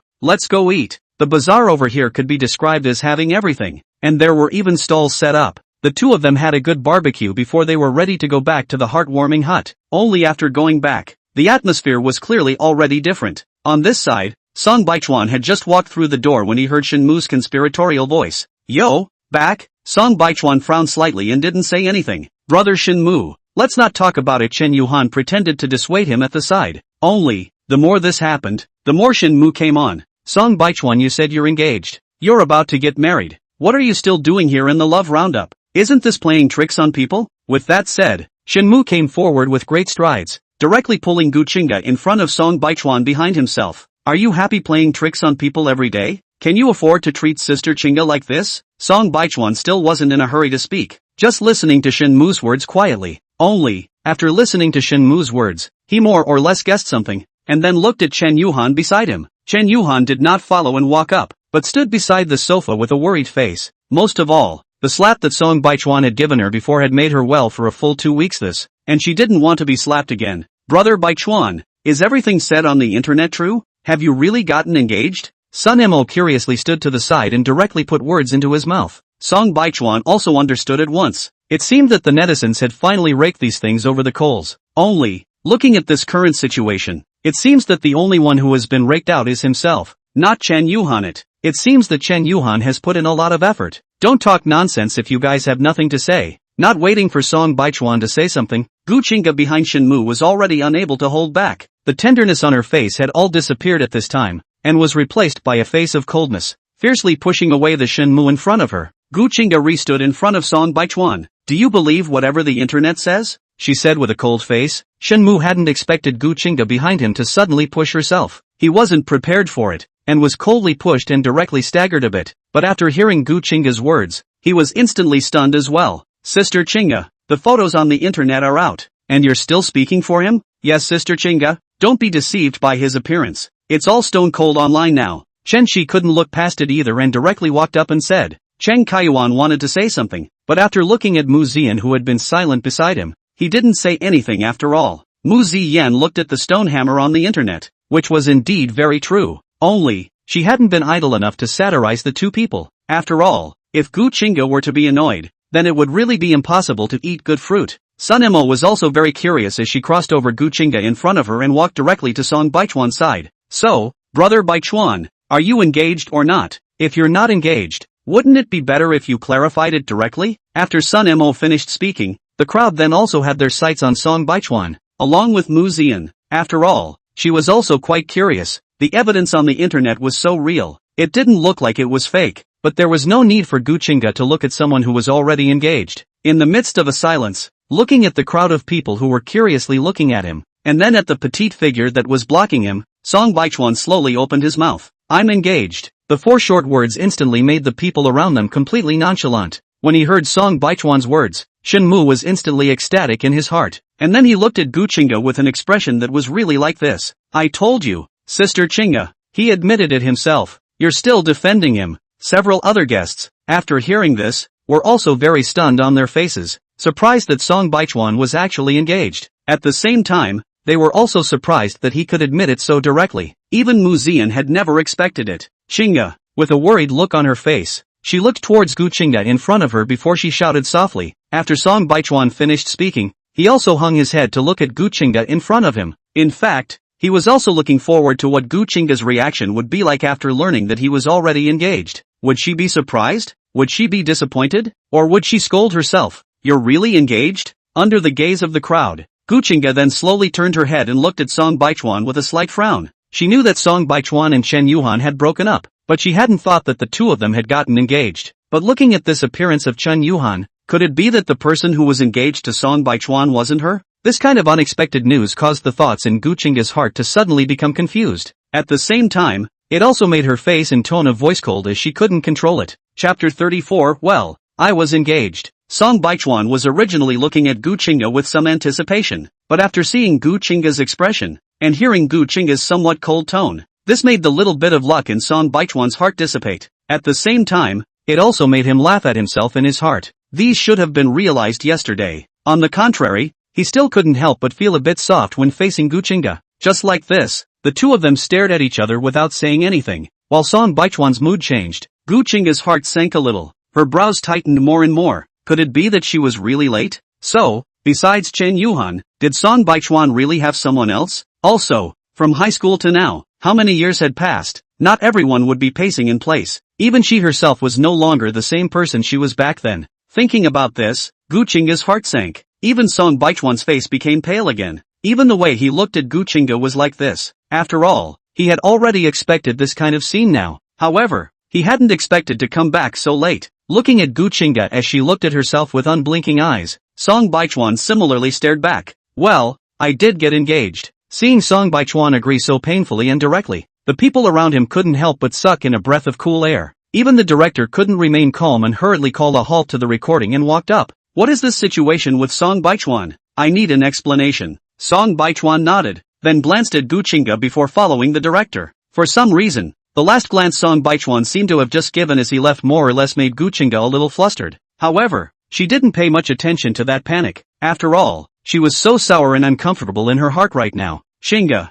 eat. The bazaar over here could be described as having everything, and there were even stalls set up. The two of them had a good barbecue before they were ready to go back to the heartwarming hut. Only after going back, the atmosphere was clearly already different. On this side, Song Baichuan had just walked through the door when he heard Shen Mu's conspiratorial voice. Yo, back? Song Baichuan frowned slightly and didn't say anything. Brother Shen Mu, let's not talk about it. Chen Yuhan pretended to dissuade him at the side. Only, the more this happened, the more Shen Mu came on. Song Baichuan, you said you're engaged. You're about to get married. What are you still doing here in the love roundup? Isn't this playing tricks on people? With that said, Shen Mu came forward with great strides, directly pulling Guchinga in front of Song Baichuan behind himself. Are you happy playing tricks on people every day? Can you afford to treat Sister Chinga like this? Song Baichuan still wasn't in a hurry to speak, just listening to Shen Mu's words quietly. Only, after listening to Shen Mu's words, he more or less guessed something, and then looked at Chen Yuhan beside him. Chen Yuhan did not follow and walk up, but stood beside the sofa with a worried face. Most of all, the slap that Song Baichuan had given her before had made her well for a full 2 weeks this, and she didn't want to be slapped again. Brother Baichuan, is everything said on the internet true? Have you really gotten engaged? Sun Mo curiously stood to the side and directly put words into his mouth. Song Baichuan also understood at once. It seemed that the netizens had finally raked these things over the coals. Only, looking at this current situation, it seems that the only one who has been raked out is himself, not Chen Yuhan. It seems that Chen Yuhan has put in a lot of effort. Don't talk nonsense if you guys have nothing to say. Not waiting for Song Baichuan to say something, Gu Qingge behind Shenmu was already unable to hold back. The tenderness on her face had all disappeared at this time, and was replaced by a face of coldness, fiercely pushing away the Shenmu in front of her. Gu Qingge re-stood in front of Song Baichuan. Do you believe whatever the internet says? She said with a cold face. Shenmu hadn't expected Gu Qingge behind him to suddenly push herself. He wasn't prepared for it, and was coldly pushed and directly staggered a bit. But after hearing Gu Qingge's words, he was instantly stunned as well. Sister Qingge, the photos on the internet are out, and you're still speaking for him? Yes, Sister Qingge, don't be deceived by his appearance. It's all stone cold online now. Chen Shi couldn't look past it either and directly walked up and said. Cheng Kaiyuan wanted to say something, but after looking at Mu Ziyan who had been silent beside him, he didn't say anything after all. Mu Ziyan looked at the stone hammer on the internet, which was indeed very true. Only, she hadn't been idle enough to satirize the two people. After all, if Gu Qingge were to be annoyed, then it would really be impossible to eat good fruit. Sun Mo was also very curious as she crossed over Gu Qingge in front of her and walked directly to Song Baichuan's side. So, Brother Baichuan, are you engaged or not? If you're not engaged, wouldn't it be better if you clarified it directly? After Sun Mo finished speaking, the crowd then also had their sights on Song Baichuan, along with Mu Ziyan. After all, she was also quite curious. The evidence on the internet was so real, it didn't look like it was fake, but there was no need for Gu Qingge to look at someone who was already engaged. In the midst of a silence, looking at the crowd of people who were curiously looking at him, and then at the petite figure that was blocking him, Song Baichuan slowly opened his mouth. I'm engaged. The 4 short words instantly made the people around them completely nonchalant. When he heard Song Baichuan's words, Shen Mu was instantly ecstatic in his heart, and then he looked at Gu Qingge with an expression that was really like this. I told you, Sister Qingge. He admitted it himself. You're still defending him. Several other guests, after hearing this, were also very stunned on their faces, surprised that Song Baichuan was actually engaged. At the same time, they were also surprised that he could admit it so directly. Even Mu Ziyan had never expected it. Qingge, with a worried look on her face, she looked towards Gu Qingge in front of her before she shouted softly. After Song Baichuan finished speaking, he also hung his head to look at Gu Qingge in front of him. In fact, he was also looking forward to what Gu Qingge's reaction would be like after learning that he was already engaged. Would she be surprised? Would she be disappointed? Or would she scold herself? You're really engaged? Under the gaze of the crowd, Gu Qingge then slowly turned her head and looked at Song Baichuan with a slight frown. She knew that Song Baichuan and Chen Yuhan had broken up, but she hadn't thought that the two of them had gotten engaged. But looking at this appearance of Chen Yuhan, could it be that the person who was engaged to Song Baichuan wasn't her? This kind of unexpected news caused the thoughts in Gu Qingge's heart to suddenly become confused. At the same time, it also made her face and tone of voice cold as she couldn't control it. Chapter 34. Well, I was engaged. Song Baichuan was originally looking at Gu Qingge with some anticipation, but after seeing Gu Qingge's expression, and hearing Gu Qingge's somewhat cold tone, this made the little bit of luck in Song Baichuan's heart dissipate. At the same time, it also made him laugh at himself in his heart. These should have been realized yesterday. On the contrary, he still couldn't help but feel a bit soft when facing Gu Qingge. Just like this, the two of them stared at each other without saying anything. While Song Baichuan's mood changed, Gu Qingge's heart sank a little. Her brows tightened more and more. Could it be that she was really late? So, besides Chen Yuhan, did Song Baichuan really have someone else? Also, from high school to now, how many years had passed? Not everyone would be pacing in place. Even she herself was no longer the same person she was back then. Thinking about this, Gu Qingge's heart sank. Even Song Baichuan's face became pale again. Even the way he looked at Gu Qingge was like this. After all, he had already expected this kind of scene now. However, he hadn't expected to come back so late. Looking at Gu Qingge as she looked at herself with unblinking eyes, Song Baichuan similarly stared back. Well, I did get engaged. Seeing Song Baichuan agree so painfully and directly, the The people around him couldn't help but suck in a breath of cool air. Even the director couldn't remain calm and hurriedly called a halt to the recording and walked up. What is this situation with Song Baichuan? I need an explanation. Song Baichuan nodded, then glanced at Gu Qingge before following the director. For some reason, the last glance Song Baichuan seemed to have just given as he left more or less made Gu Qingge a little flustered. However, she didn't pay much attention to that panic. After all, she was so sour and uncomfortable in her heart right now. Qingge,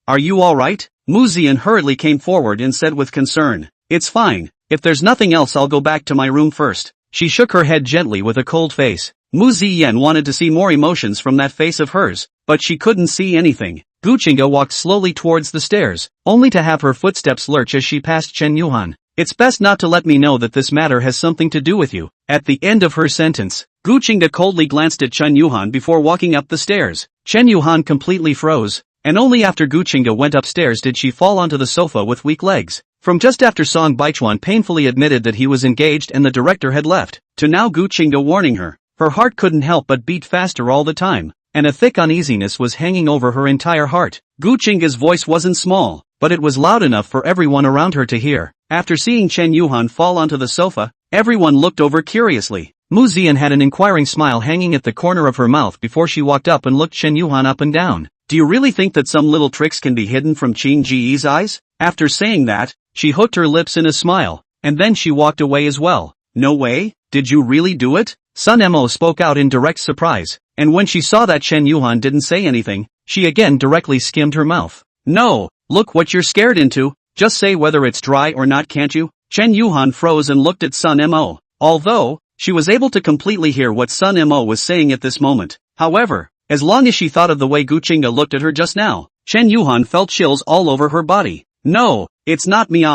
are you alright? Mu Ziyan hurriedly came forward and said with concern. It's fine. If there's nothing else I'll go back to my room first. She shook her head gently with a cold face. Mu Ziyan wanted to see more emotions from that face of hers, but she couldn't see anything. Gu Qingge walked slowly towards the stairs, only to have her footsteps lurch as she passed Chen Yuhan. It's best not to let me know that this matter has something to do with you. At the end of her sentence, Gu Qingge coldly glanced at Chen Yuhan before walking up the stairs. Chen Yuhan completely froze, and only after Gu Qingge went upstairs did she fall onto the sofa with weak legs. From just after Song Baichuan painfully admitted that he was engaged and the director had left, to now Gu Qingge warning her heart couldn't help but beat faster all the time, and a thick uneasiness was hanging over her entire heart. Gu Qingge's voice wasn't small, but it was loud enough for everyone around her to hear. After seeing Chen Yuhan fall onto the sofa, everyone looked over curiously. Mu Ziyan had an inquiring smile hanging at the corner of her mouth before she walked up and looked Chen Yuhan up and down. Do you really think that some little tricks can be hidden from Qing Ji's eyes? After saying that, she hooked her lips in a smile, and then she walked away as well. No way? Did you really do it? Sun Mo spoke out in direct surprise, and when she saw that Chen Yuhan didn't say anything, she again directly skimmed her mouth. No, look what you're scared into, just say whether it's dry or not, can't you? Chen Yuhan froze and looked at Sun Mo. Although, she was able to completely hear what Sun Mo was saying at this moment. However, as long as she thought of the way Gu Qingge looked at her just now, Chen Yuhan felt chills all over her body. No, it's not me.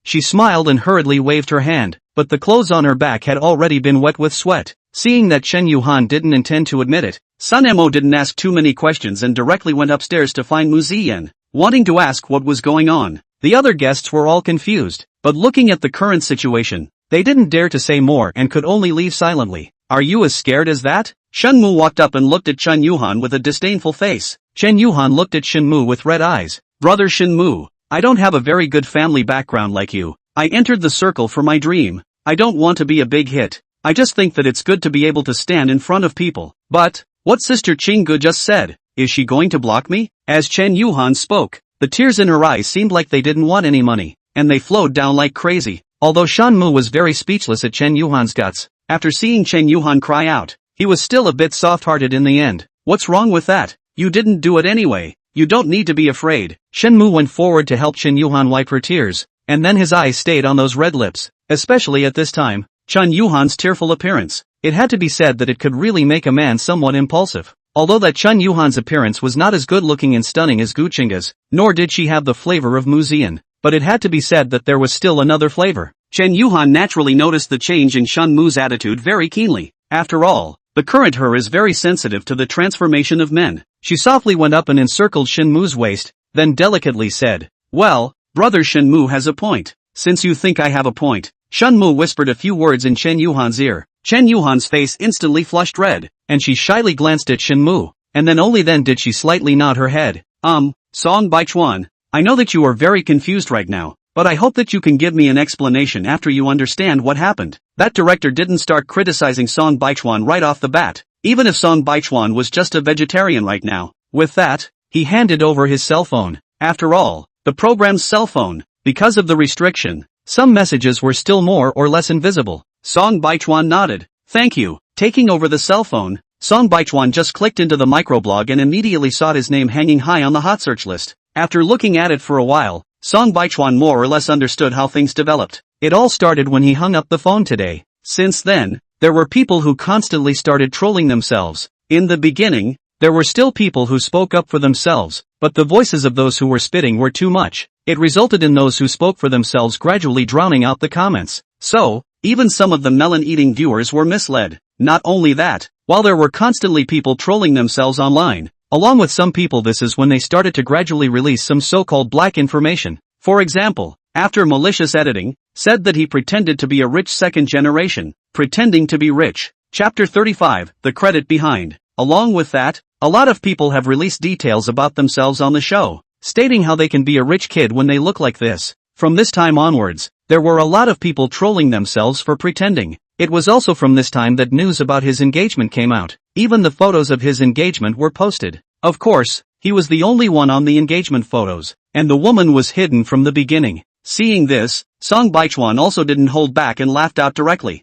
She smiled and hurriedly waved her hand, but the clothes on her back had already been wet with sweat. Seeing that Chen Yuhan didn't intend to admit it, Sun Mo didn't ask too many questions and directly went upstairs to find Mu Ziyan, wanting to ask what was going on. The other guests were all confused, but looking at the current situation, they didn't dare to say more and could only leave silently. Are you as scared as that? Shen Mu walked up and looked at Chen Yuhan with a disdainful face. Chen Yuhan looked at Shen Mu with red eyes. Brother Shen Mu, I don't have a very good family background like you. I entered the circle for my dream. I don't want to be a big hit. I just think that it's good to be able to stand in front of people. But, what Sister Qingge just said, is she going to block me? As Chen Yuhan spoke, the tears in her eyes seemed like they didn't want any money, and they flowed down like crazy. Although Shan Mu was very speechless at Chen Yuhan's guts, after seeing Chen Yuhan cry out, he was still a bit soft-hearted in the end. What's wrong with that? You didn't do it anyway. You don't need to be afraid. Shen Mu went forward to help Chen Yuhan wipe her tears, and then his eyes stayed on those red lips, especially at this time, Chen Yuhan's tearful appearance. It had to be said that it could really make a man somewhat impulsive. Although that Chen Yuhan's appearance was not as good-looking and stunning as Gu Qingge's, nor did she have the flavor of Mu Ziyan, but it had to be said that there was still another flavor. Chen Yuhan naturally noticed the change in Shen Mu's attitude very keenly. After all, the current her is very sensitive to the transformation of men. She softly went up and encircled Shen Mu's waist, then delicately said, "Well, brother Shen Mu has a point. Since you think I have a point." Shen Mu whispered a few words in Chen Yuhan's ear. Chen Yuhan's face instantly flushed red, and she shyly glanced at Shen Mu, and then only then did she slightly nod her head. Song Baichuan, I know that you are very confused right now, but I hope that you can give me an explanation after you understand what happened. That director didn't start criticizing Song Baichuan right off the bat, even if Song Baichuan was just a vegetarian right now. With that, he handed over his cell phone. After all, the program's cell phone, because of the restriction, some messages were still more or less invisible. Song Baichuan nodded. Thank you. Taking over the cell phone, Song Baichuan just clicked into the microblog and immediately saw his name hanging high on the hot search list. After looking at it for a while, Song Baichuan more or less understood how things developed. It all started when he hung up the phone today. Since then, there were people who constantly started trolling themselves. In the beginning, there were still people who spoke up for themselves, but the voices of those who were spitting were too much. It resulted in those who spoke for themselves gradually drowning out the comments. So, even some of the melon-eating viewers were misled. Not only that, while there were constantly people trolling themselves online, along with some people, this is when they started to gradually release some so-called black information. For example, after malicious editing, said that he pretended to be a rich second generation, pretending to be rich. Chapter 35, The Credit Behind. Along with that, a lot of people have released details about themselves on the show. stating how they can be a rich kid when they look like this. From this time onwards, there were a lot of people trolling themselves for pretending. It was also from this time that news about his engagement came out. Even the photos of his engagement were posted. Of course, he was the only one on the engagement photos, and the woman was hidden from the beginning. Seeing this, Song Baichuan also didn't hold back and laughed out directly.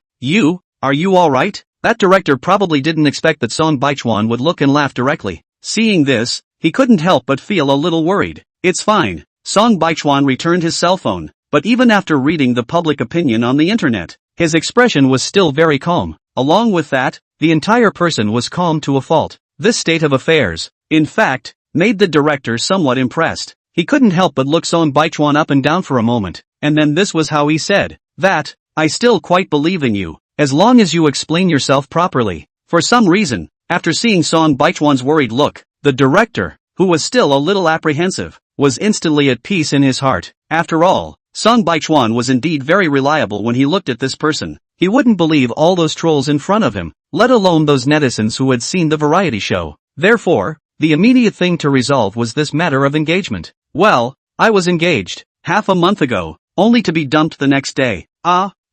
Are you alright? That director probably didn't expect that Song Baichuan would look and laugh directly. Seeing this, he couldn't help but feel a little worried. It's fine. Song Baichuan returned his cell phone, but even after reading the public opinion on the internet, his expression was still very calm. Along with that, the entire person was calm to a fault. This state of affairs, in fact, made the director somewhat impressed. He couldn't help but look Song Baichuan up and down for a moment, and then this was how he said, "That, I still quite believe in you, as long as you explain yourself properly." For some reason, after seeing Song Baichuan's worried look, the director, who was still a little apprehensive, was instantly at peace in his heart. After all, Song Baichuan was indeed very reliable when he looked at this person. He wouldn't believe all those trolls in front of him, let alone those netizens who had seen the variety show. Therefore, the immediate thing to resolve was this matter of engagement. Well, I was engaged half a month ago, only to be dumped the next day.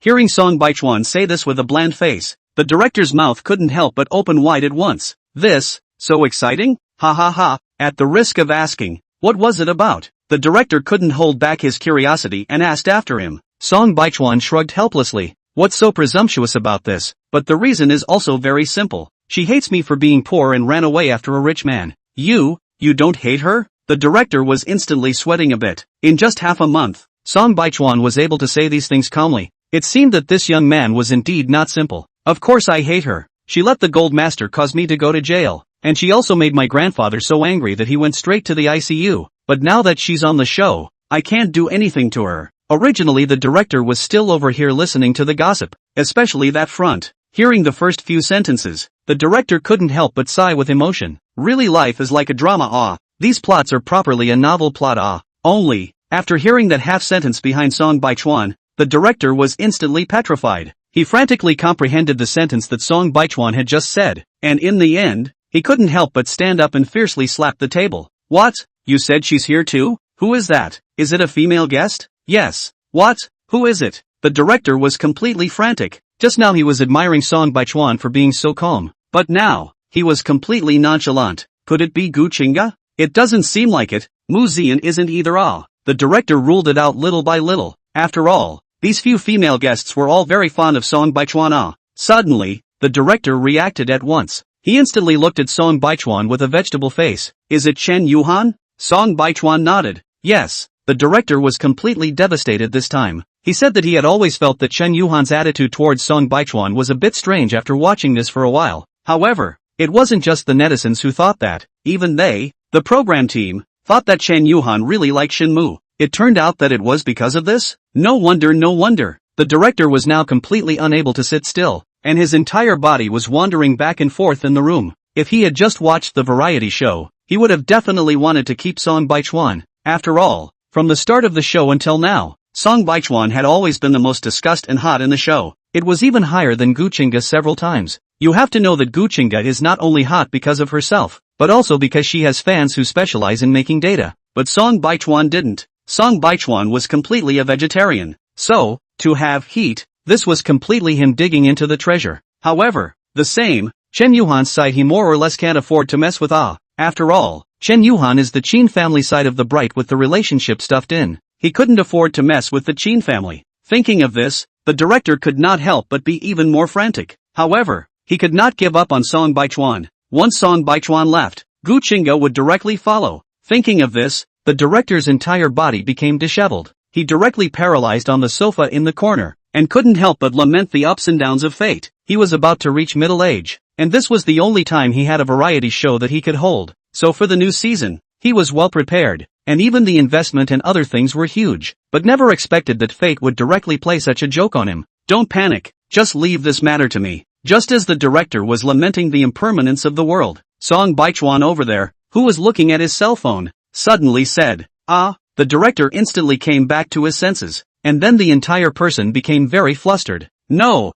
Hearing Song Baichuan say this with a bland face, the director's mouth couldn't help but open wide at once. This, so exciting? Ha ha ha. At the risk of asking, what was it about? The director couldn't hold back his curiosity and asked after him. Song Baichuan shrugged helplessly. What's so presumptuous about this? But the reason is also very simple. She hates me for being poor and ran away after a rich man. You don't hate her? The director was instantly sweating a bit. In just half a month, Song Baichuan was able to say these things calmly. It seemed that this young man was indeed not simple. Of course I hate her. She let the gold master cause me to go to jail, and she also made my grandfather so angry that he went straight to the ICU. But now that she's on the show, I can't do anything to her. Originally the director was still over here listening to the gossip, especially that front. Hearing the first few sentences, the director couldn't help but sigh with emotion. Really, life is like a drama. These plots are properly a novel plot. Only, after hearing that half sentence behind Song Baichuan, the director was instantly petrified. He frantically comprehended the sentence that Song Baichuan had just said, and in the end, he couldn't help but stand up and fiercely slap the table. What? You said she's here too? Who is that? Is it a female guest? Yes. What? Who is it? The director was completely frantic. Just now he was admiring Song Baichuan for being so calm, but now, he was completely nonchalant. Could it be Gu Qingga? It doesn't seem like it. Mu Ziyan isn't either. The director ruled it out little by little. After all, these few female guests were all very fond of Song Baichuan. Suddenly, the director reacted at once. He instantly looked at Song Baichuan with a vegetable face. Is it Chen Yuhan? Song Baichuan nodded. Yes. The director was completely devastated this time. He said that he had always felt that Chen Yuhan's attitude towards Song Baichuan was a bit strange after watching this for a while. However, it wasn't just the netizens who thought that. Even they, the program team, thought that Chen Yuhan really liked Shinmu. It turned out that it was because of this? No wonder. The director was now completely unable to sit still, and his entire body was wandering back and forth in the room. If he had just watched the variety show, he would have definitely wanted to keep Song Baichuan. After all, from the start of the show until now, Song Baichuan had always been the most discussed and hot in the show. It was even higher than Gu Qingga several times. You have to know that Gu Qingga is not only hot because of herself, but also because she has fans who specialize in making data. But Song Baichuan didn't. Song Baichuan was completely a vegetarian. So, to have heat, this was completely him digging into the treasure. However, the same, Chen Yuhan's side he more or less can't afford to mess with. After all, Chen Yuhan is the Qin family side of the bright with the relationship stuffed in. He couldn't afford to mess with the Qin family. Thinking of this, the director could not help but be even more frantic. However, he could not give up on Song Baichuan. Once Song Baichuan left, Gu Qingga would directly follow. Thinking of this, the director's entire body became disheveled. He directly paralyzed on the sofa in the corner, and couldn't help but lament the ups and downs of fate. He was about to reach middle age, and this was the only time he had a variety show that he could hold. So for the new season, he was well prepared, and even the investment and other things were huge, but never expected that fate would directly play such a joke on him. Don't panic, just leave this matter to me. Just as the director was lamenting the impermanence of the world, Song Baichuan over there, who was looking at his cell phone, suddenly said, the director instantly came back to his senses, and then the entire person became very flustered. No,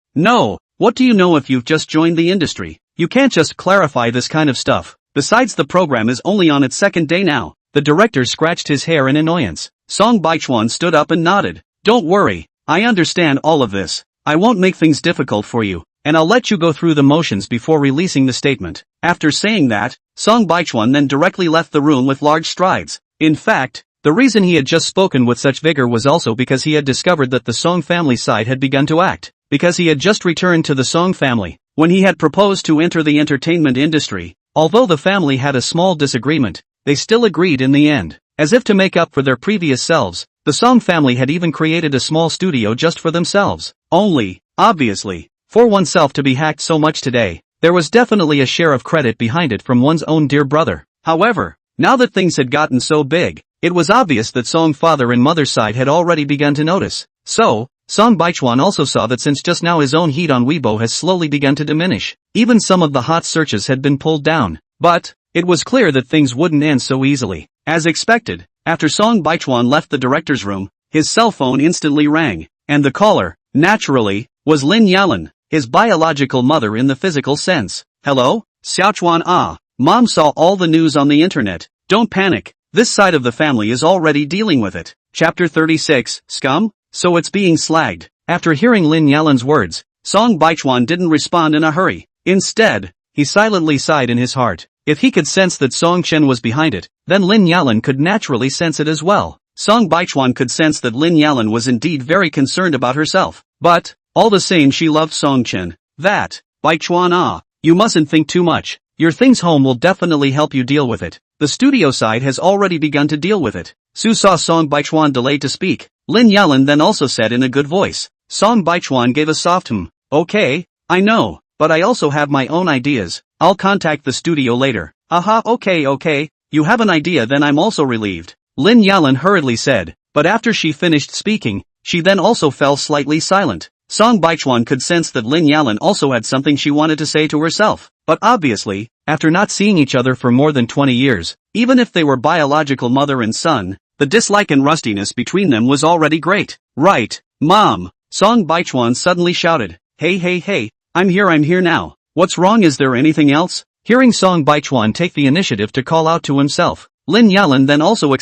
what do you know if you've just joined the industry? You can't just clarify this kind of stuff. Besides, the program is only on its second day now. The director scratched his hair in annoyance. Song Baichuan stood up and nodded. Don't worry, I understand all of this. I won't make things difficult for you, and I'll let you go through the motions before releasing the statement. After saying that, Song Baichuan then directly left the room with large strides. In fact, the reason he had just spoken with such vigor was also because he had discovered that the Song family side had begun to act. Because he had just returned to the Song family, when he had proposed to enter the entertainment industry. Although the family had a small disagreement, they still agreed in the end. As if to make up for their previous selves, the Song family had even created a small studio just for themselves. Only, obviously, for oneself to be hacked so much today, there was definitely a share of credit behind it from one's own dear brother. However, now that things had gotten so big, it was obvious that Song father and mother's side had already begun to notice. So, Song Baichuan also saw that since just now his own heat on Weibo has slowly begun to diminish. Even some of the hot searches had been pulled down. But, it was clear that things wouldn't end so easily. As expected, after Song Baichuan left the director's room, his cell phone instantly rang, and the caller, naturally, was Lin Yalan, his biological mother in the physical sense. Hello? Xiaochuan ah. Mom saw all the news on the internet. Don't panic, this side of the family is already dealing with it. Chapter 36, Scum? So it's being slagged. After hearing Lin Yalan's words, Song Baichuan didn't respond in a hurry. Instead, he silently sighed in his heart. If he could sense that Song Chen was behind it, then Lin Yalan could naturally sense it as well. Song Baichuan could sense that Lin Yalan was indeed very concerned about herself. But, all the same she loved Song Chen. That, Baichuan ah, you mustn't think too much. Your things home will definitely help you deal with it. The studio side has already begun to deal with it. Su saw Song Baichuan delay to speak. Lin Yalan then also said in a good voice. Song Baichuan gave a soft Okay, I know, but I also have my own ideas. I'll contact the studio later. Aha, okay, you have an idea, then I'm also relieved. Lin Yalan hurriedly said, but after she finished speaking, she then also fell slightly silent. Song Baichuan could sense that Lin Yalan also had something she wanted to say to herself. But obviously, after not seeing each other for more than 20 years, even if they were biological mother and son, the dislike and rustiness between them was already great. Right, Mom! Song Baichuan suddenly shouted. Hey, I'm here now. What's wrong, is there anything else? Hearing Song Baichuan take the initiative to call out to himself, Lin Yalan then also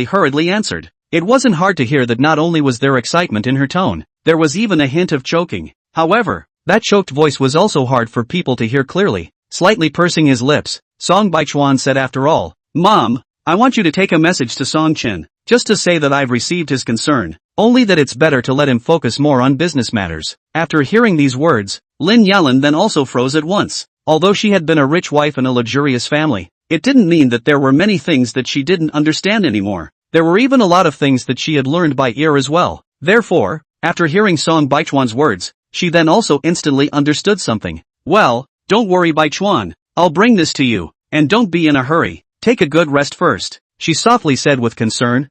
hurriedly answered. It wasn't hard to hear that not only was there excitement in her tone, there was even a hint of choking. However, that choked voice was also hard for people to hear clearly. Slightly pursing his lips, Song Baichuan said, after all, Mom, I want you to take a message to Song Chen, just to say that I've received his concern, only that it's better to let him focus more on business matters. After hearing these words, Lin Yalan then also froze at once. Although she had been a rich wife in a luxurious family, it didn't mean that there were many things that she didn't understand anymore. There were even a lot of things that she had learned by ear as well. Therefore, after hearing Song Baichuan's words, she then also instantly understood something. Well, don't worry Baichuan, I'll bring this to you, and don't be in a hurry, take a good rest first, she softly said with concern.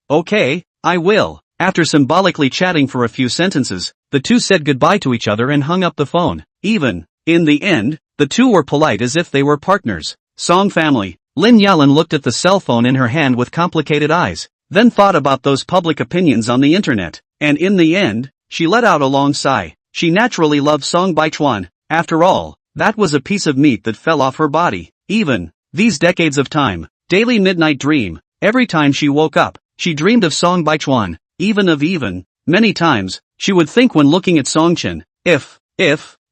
Okay, I will. After symbolically chatting for a few sentences, the two said goodbye to each other and hung up the phone. Even, in the end, the two were polite as if they were partners. Song family. Lin Yalan looked at the cell phone in her hand with complicated eyes, then thought about those public opinions on the internet, and in the end, she let out a long sigh. She naturally loved Song Baichuan. After all, that was a piece of meat that fell off her body. Even, these decades of time, daily midnight dream, every time she woke up, she dreamed of Song Baichuan. Many times, she would think when looking at Song Chen, if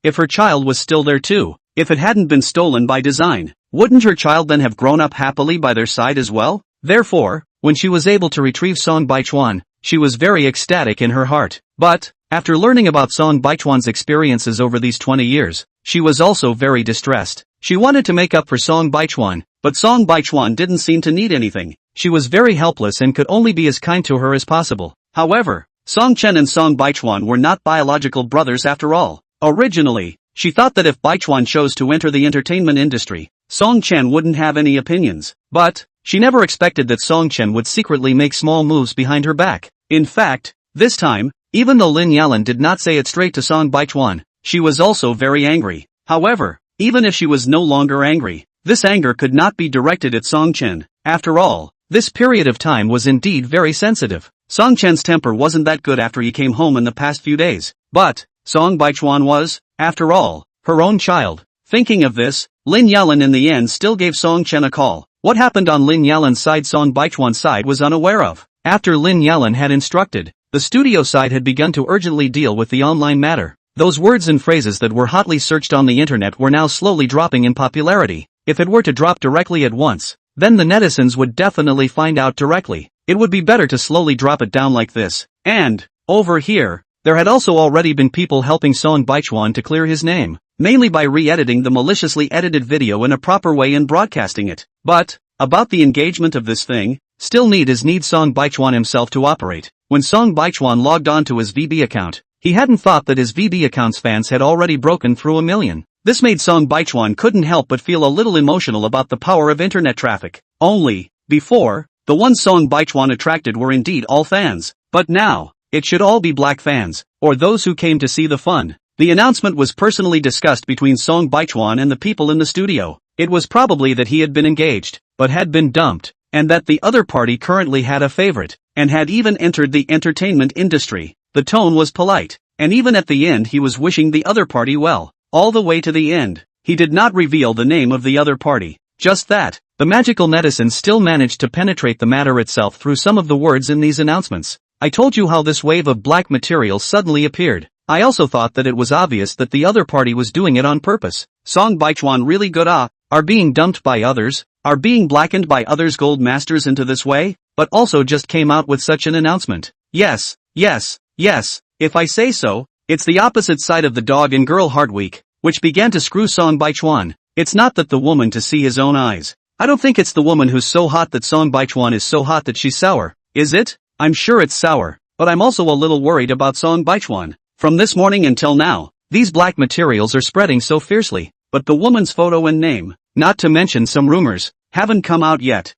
her child was still there too, if it hadn't been stolen by design, wouldn't her child then have grown up happily by their side as well? Therefore, when she was able to retrieve Song Baichuan, she was very ecstatic in her heart. But, after learning about Song Baichuan's experiences over these 20 years, she was also very distressed. She wanted to make up for Song Baichuan, but Song Baichuan didn't seem to need anything. She was very helpless and could only be as kind to her as possible. However, Song Chen and Song Baichuan were not biological brothers after all. Originally, she thought that if Baichuan chose to enter the entertainment industry, Song Chen wouldn't have any opinions. But, she never expected that Song Chen would secretly make small moves behind her back. In fact, this time, even though Lin Yalan did not say it straight to Song Baichuan, she was also very angry. However, even if she was no longer angry, this anger could not be directed at Song Chen. After all, this period of time was indeed very sensitive. Song Chen's temper wasn't that good after he came home in the past few days. But, Song Baichuan was, after all, her own child. Thinking of this, Lin Yalan in the end still gave Song Chen a call. What happened on Lin Yalan's side Song Baichuan's side was unaware of. After Lin Yalan had instructed, the studio side had begun to urgently deal with the online matter. Those words and phrases that were hotly searched on the internet were now slowly dropping in popularity. If it were to drop directly at once, then the netizens would definitely find out directly. It would be better to slowly drop it down like this. And, over here, there had also already been people helping Song Baichuan to clear his name, mainly by re-editing the maliciously edited video in a proper way and broadcasting it. But, about the engagement of this thing, still need Song Baichuan himself to operate. When Song Baichuan logged on to his VB account, he hadn't thought that his VB account's fans had already broken through 1 million. This made Song Baichuan couldn't help but feel a little emotional about the power of internet traffic. Only, before, the ones Song Baichuan attracted were indeed all fans, but now, it should all be black fans, or those who came to see the fun. The announcement was personally discussed between Song Baichuan and the people in the studio. It was probably that he had been engaged, but had been dumped, and that the other party currently had a favorite, and had even entered the entertainment industry. The tone was polite, and even at the end he was wishing the other party well. All the way to the end, he did not reveal the name of the other party. Just that, the magical netizens still managed to penetrate the matter itself through some of the words in these announcements. I told you how this wave of black material suddenly appeared. I also thought that it was obvious that the other party was doing it on purpose. Song Baichuan really good are being dumped by others, are being blackened by others gold masters into this way, but also just came out with such an announcement. Yes, if I say so, it's the opposite side of the dog and girl heart week, which began to screw Song Baichuan. It's not that the woman to see his own eyes. I don't think it's the woman who's so hot that Song Baichuan is so hot that she's sour, is it? I'm sure it's sour, but I'm also a little worried about Song Baichuan. From this morning until now, these black materials are spreading so fiercely, but the woman's photo and name, not to mention some rumors, haven't come out yet.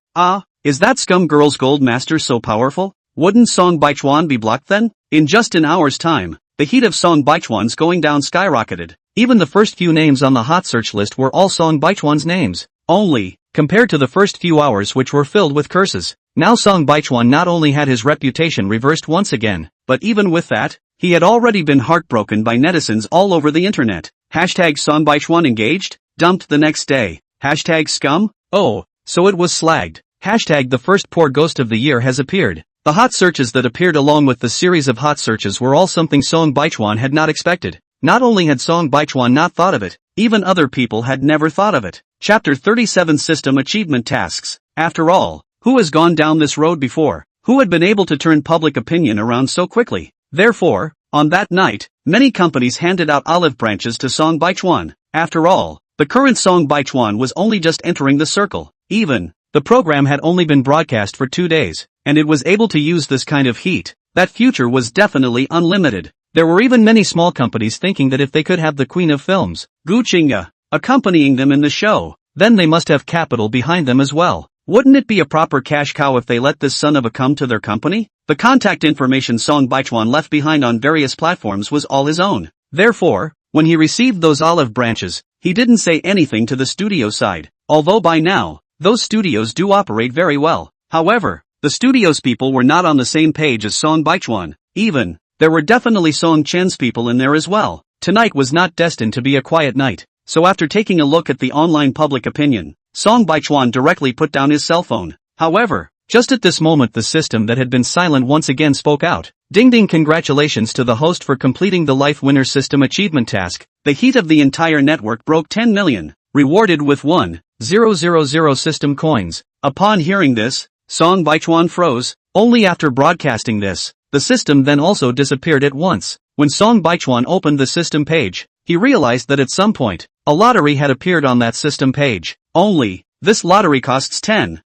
Is that scum girl's gold master so powerful? Wouldn't Song Baichuan be blocked then? In just an hour's time, the heat of Song Baichuan's going down skyrocketed. Even the first few names on the hot search list were all Song Baichuan's names. Only, compared to the first few hours which were filled with curses, now Song Baichuan not only had his reputation reversed once again, but even with that, he had already been heartbroken by netizens all over the internet. Hashtag Song Baichuan engaged? Dumped the next day. Hashtag scum? Oh, so it was slagged. Hashtag the first poor ghost of the year has appeared. The hot searches that appeared along with the series of hot searches were all something Song Baichuan had not expected. Not only had Song Baichuan not thought of it, even other people had never thought of it. Chapter 37 System Achievement Tasks. After all, who has gone down this road before? Who had been able to turn public opinion around so quickly? Therefore, on that night, many companies handed out olive branches to Song Baichuan. After all, the current Song Baichuan was only just entering the circle. Even, the program had only been broadcast for 2 days, and it was able to use this kind of heat. That future was definitely unlimited. There were even many small companies thinking that if they could have the queen of films, Gu Qingge, accompanying them in the show, then they must have capital behind them as well. Wouldn't it be a proper cash cow if they let this son of a come to their company? The contact information Song Baichuan left behind on various platforms was all his own. Therefore, when he received those olive branches, he didn't say anything to the studio side, although by now, those studios do operate very well. However, the studio's people were not on the same page as Song Baichuan. Even, there were definitely Song Chen's people in there as well. Tonight was not destined to be a quiet night, so after taking a look at the online public opinion, Song Baichuan directly put down his cell phone. However, just at this moment the system that had been silent once again spoke out. Ding ding, congratulations to the host for completing the Life Winner System Achievement task. The heat of the entire network broke 10 million, rewarded with 1,000 system coins. Upon hearing this, Song Baichuan froze. Only after broadcasting this, the system then also disappeared at once. When Song Baichuan opened the system page, he realized that at some point, a lottery had appeared on that system page. Only, this lottery costs 10,000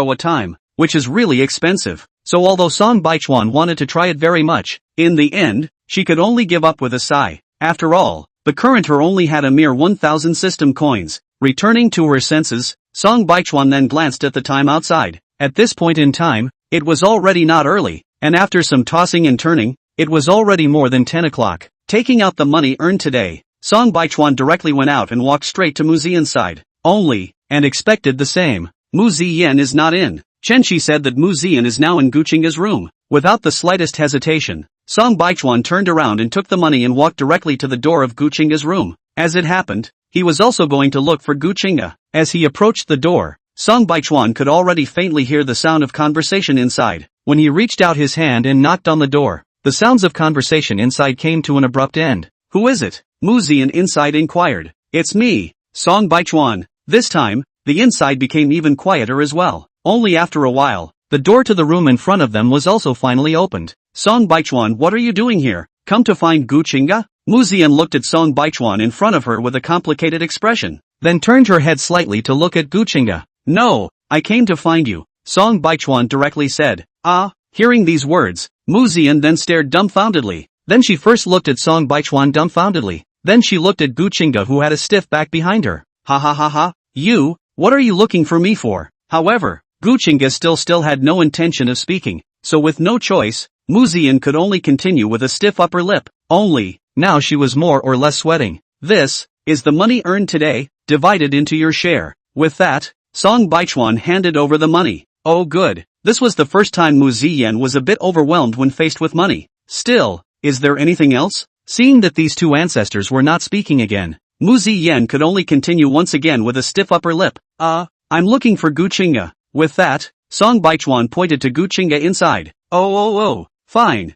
a time, which is really expensive. So although Song Baichuan wanted to try it very much, in the end, she could only give up with a sigh. After all, the current her only had a mere 1,000 system coins. Returning to her senses, Song Baichuan then glanced at the time outside. At this point in time, it was already not early, and after some tossing and turning, it was already more than 10 o'clock. Taking out the money earned today, Song Baichuan directly went out and walked straight to Mu Ziyan's side. Only, and expected the same. Mu Ziyan is not in. Chen Shi said that Mu Ziyan is now in Gu Qingge's room. Without the slightest hesitation, Song Baichuan turned around and took the money and walked directly to the door of Gu Qingge's room. As it happened, he was also going to look for Gu Qingge. As he approached the door, Song Baichuan could already faintly hear the sound of conversation inside. When he reached out his hand and knocked on the door, the sounds of conversation inside came to an abrupt end. Who is it? Mu Ziyan inside inquired. It's me, Song Baichuan. This time, the inside became even quieter as well. Only after a while, the door to the room in front of them was also finally opened. Song Baichuan, what are you doing here? Come to find Gu Qingge? Mu Ziyan looked at Song Baichuan in front of her with a complicated expression, then turned her head slightly to look at Gu Qingge. No, I came to find you, Song Baichuan directly said. Ah, hearing these words, Mu Ziyan then stared dumbfoundedly. Then she first looked at Song Baichuan dumbfoundedly. Then she looked at Gu Qingge who had a stiff back behind her. Ha ha ha ha, you, what are you looking for me for? However, Gu Qingge still had no intention of speaking, so with no choice, Mu Ziyan could only continue with a stiff upper lip. Only, now she was more or less sweating. This is the money earned today, divided into your share. With that, Song Baichuan handed over the money. Oh good, this was the first time Mu Ziyan was a bit overwhelmed when faced with money. Still, is there anything else? Seeing that these two ancestors were not speaking again, Mu Ziyan could only continue once again with a stiff upper lip. I'm looking for Gu Qingge. With that, Song Baichuan pointed to Gu Qingge inside. Oh, fine,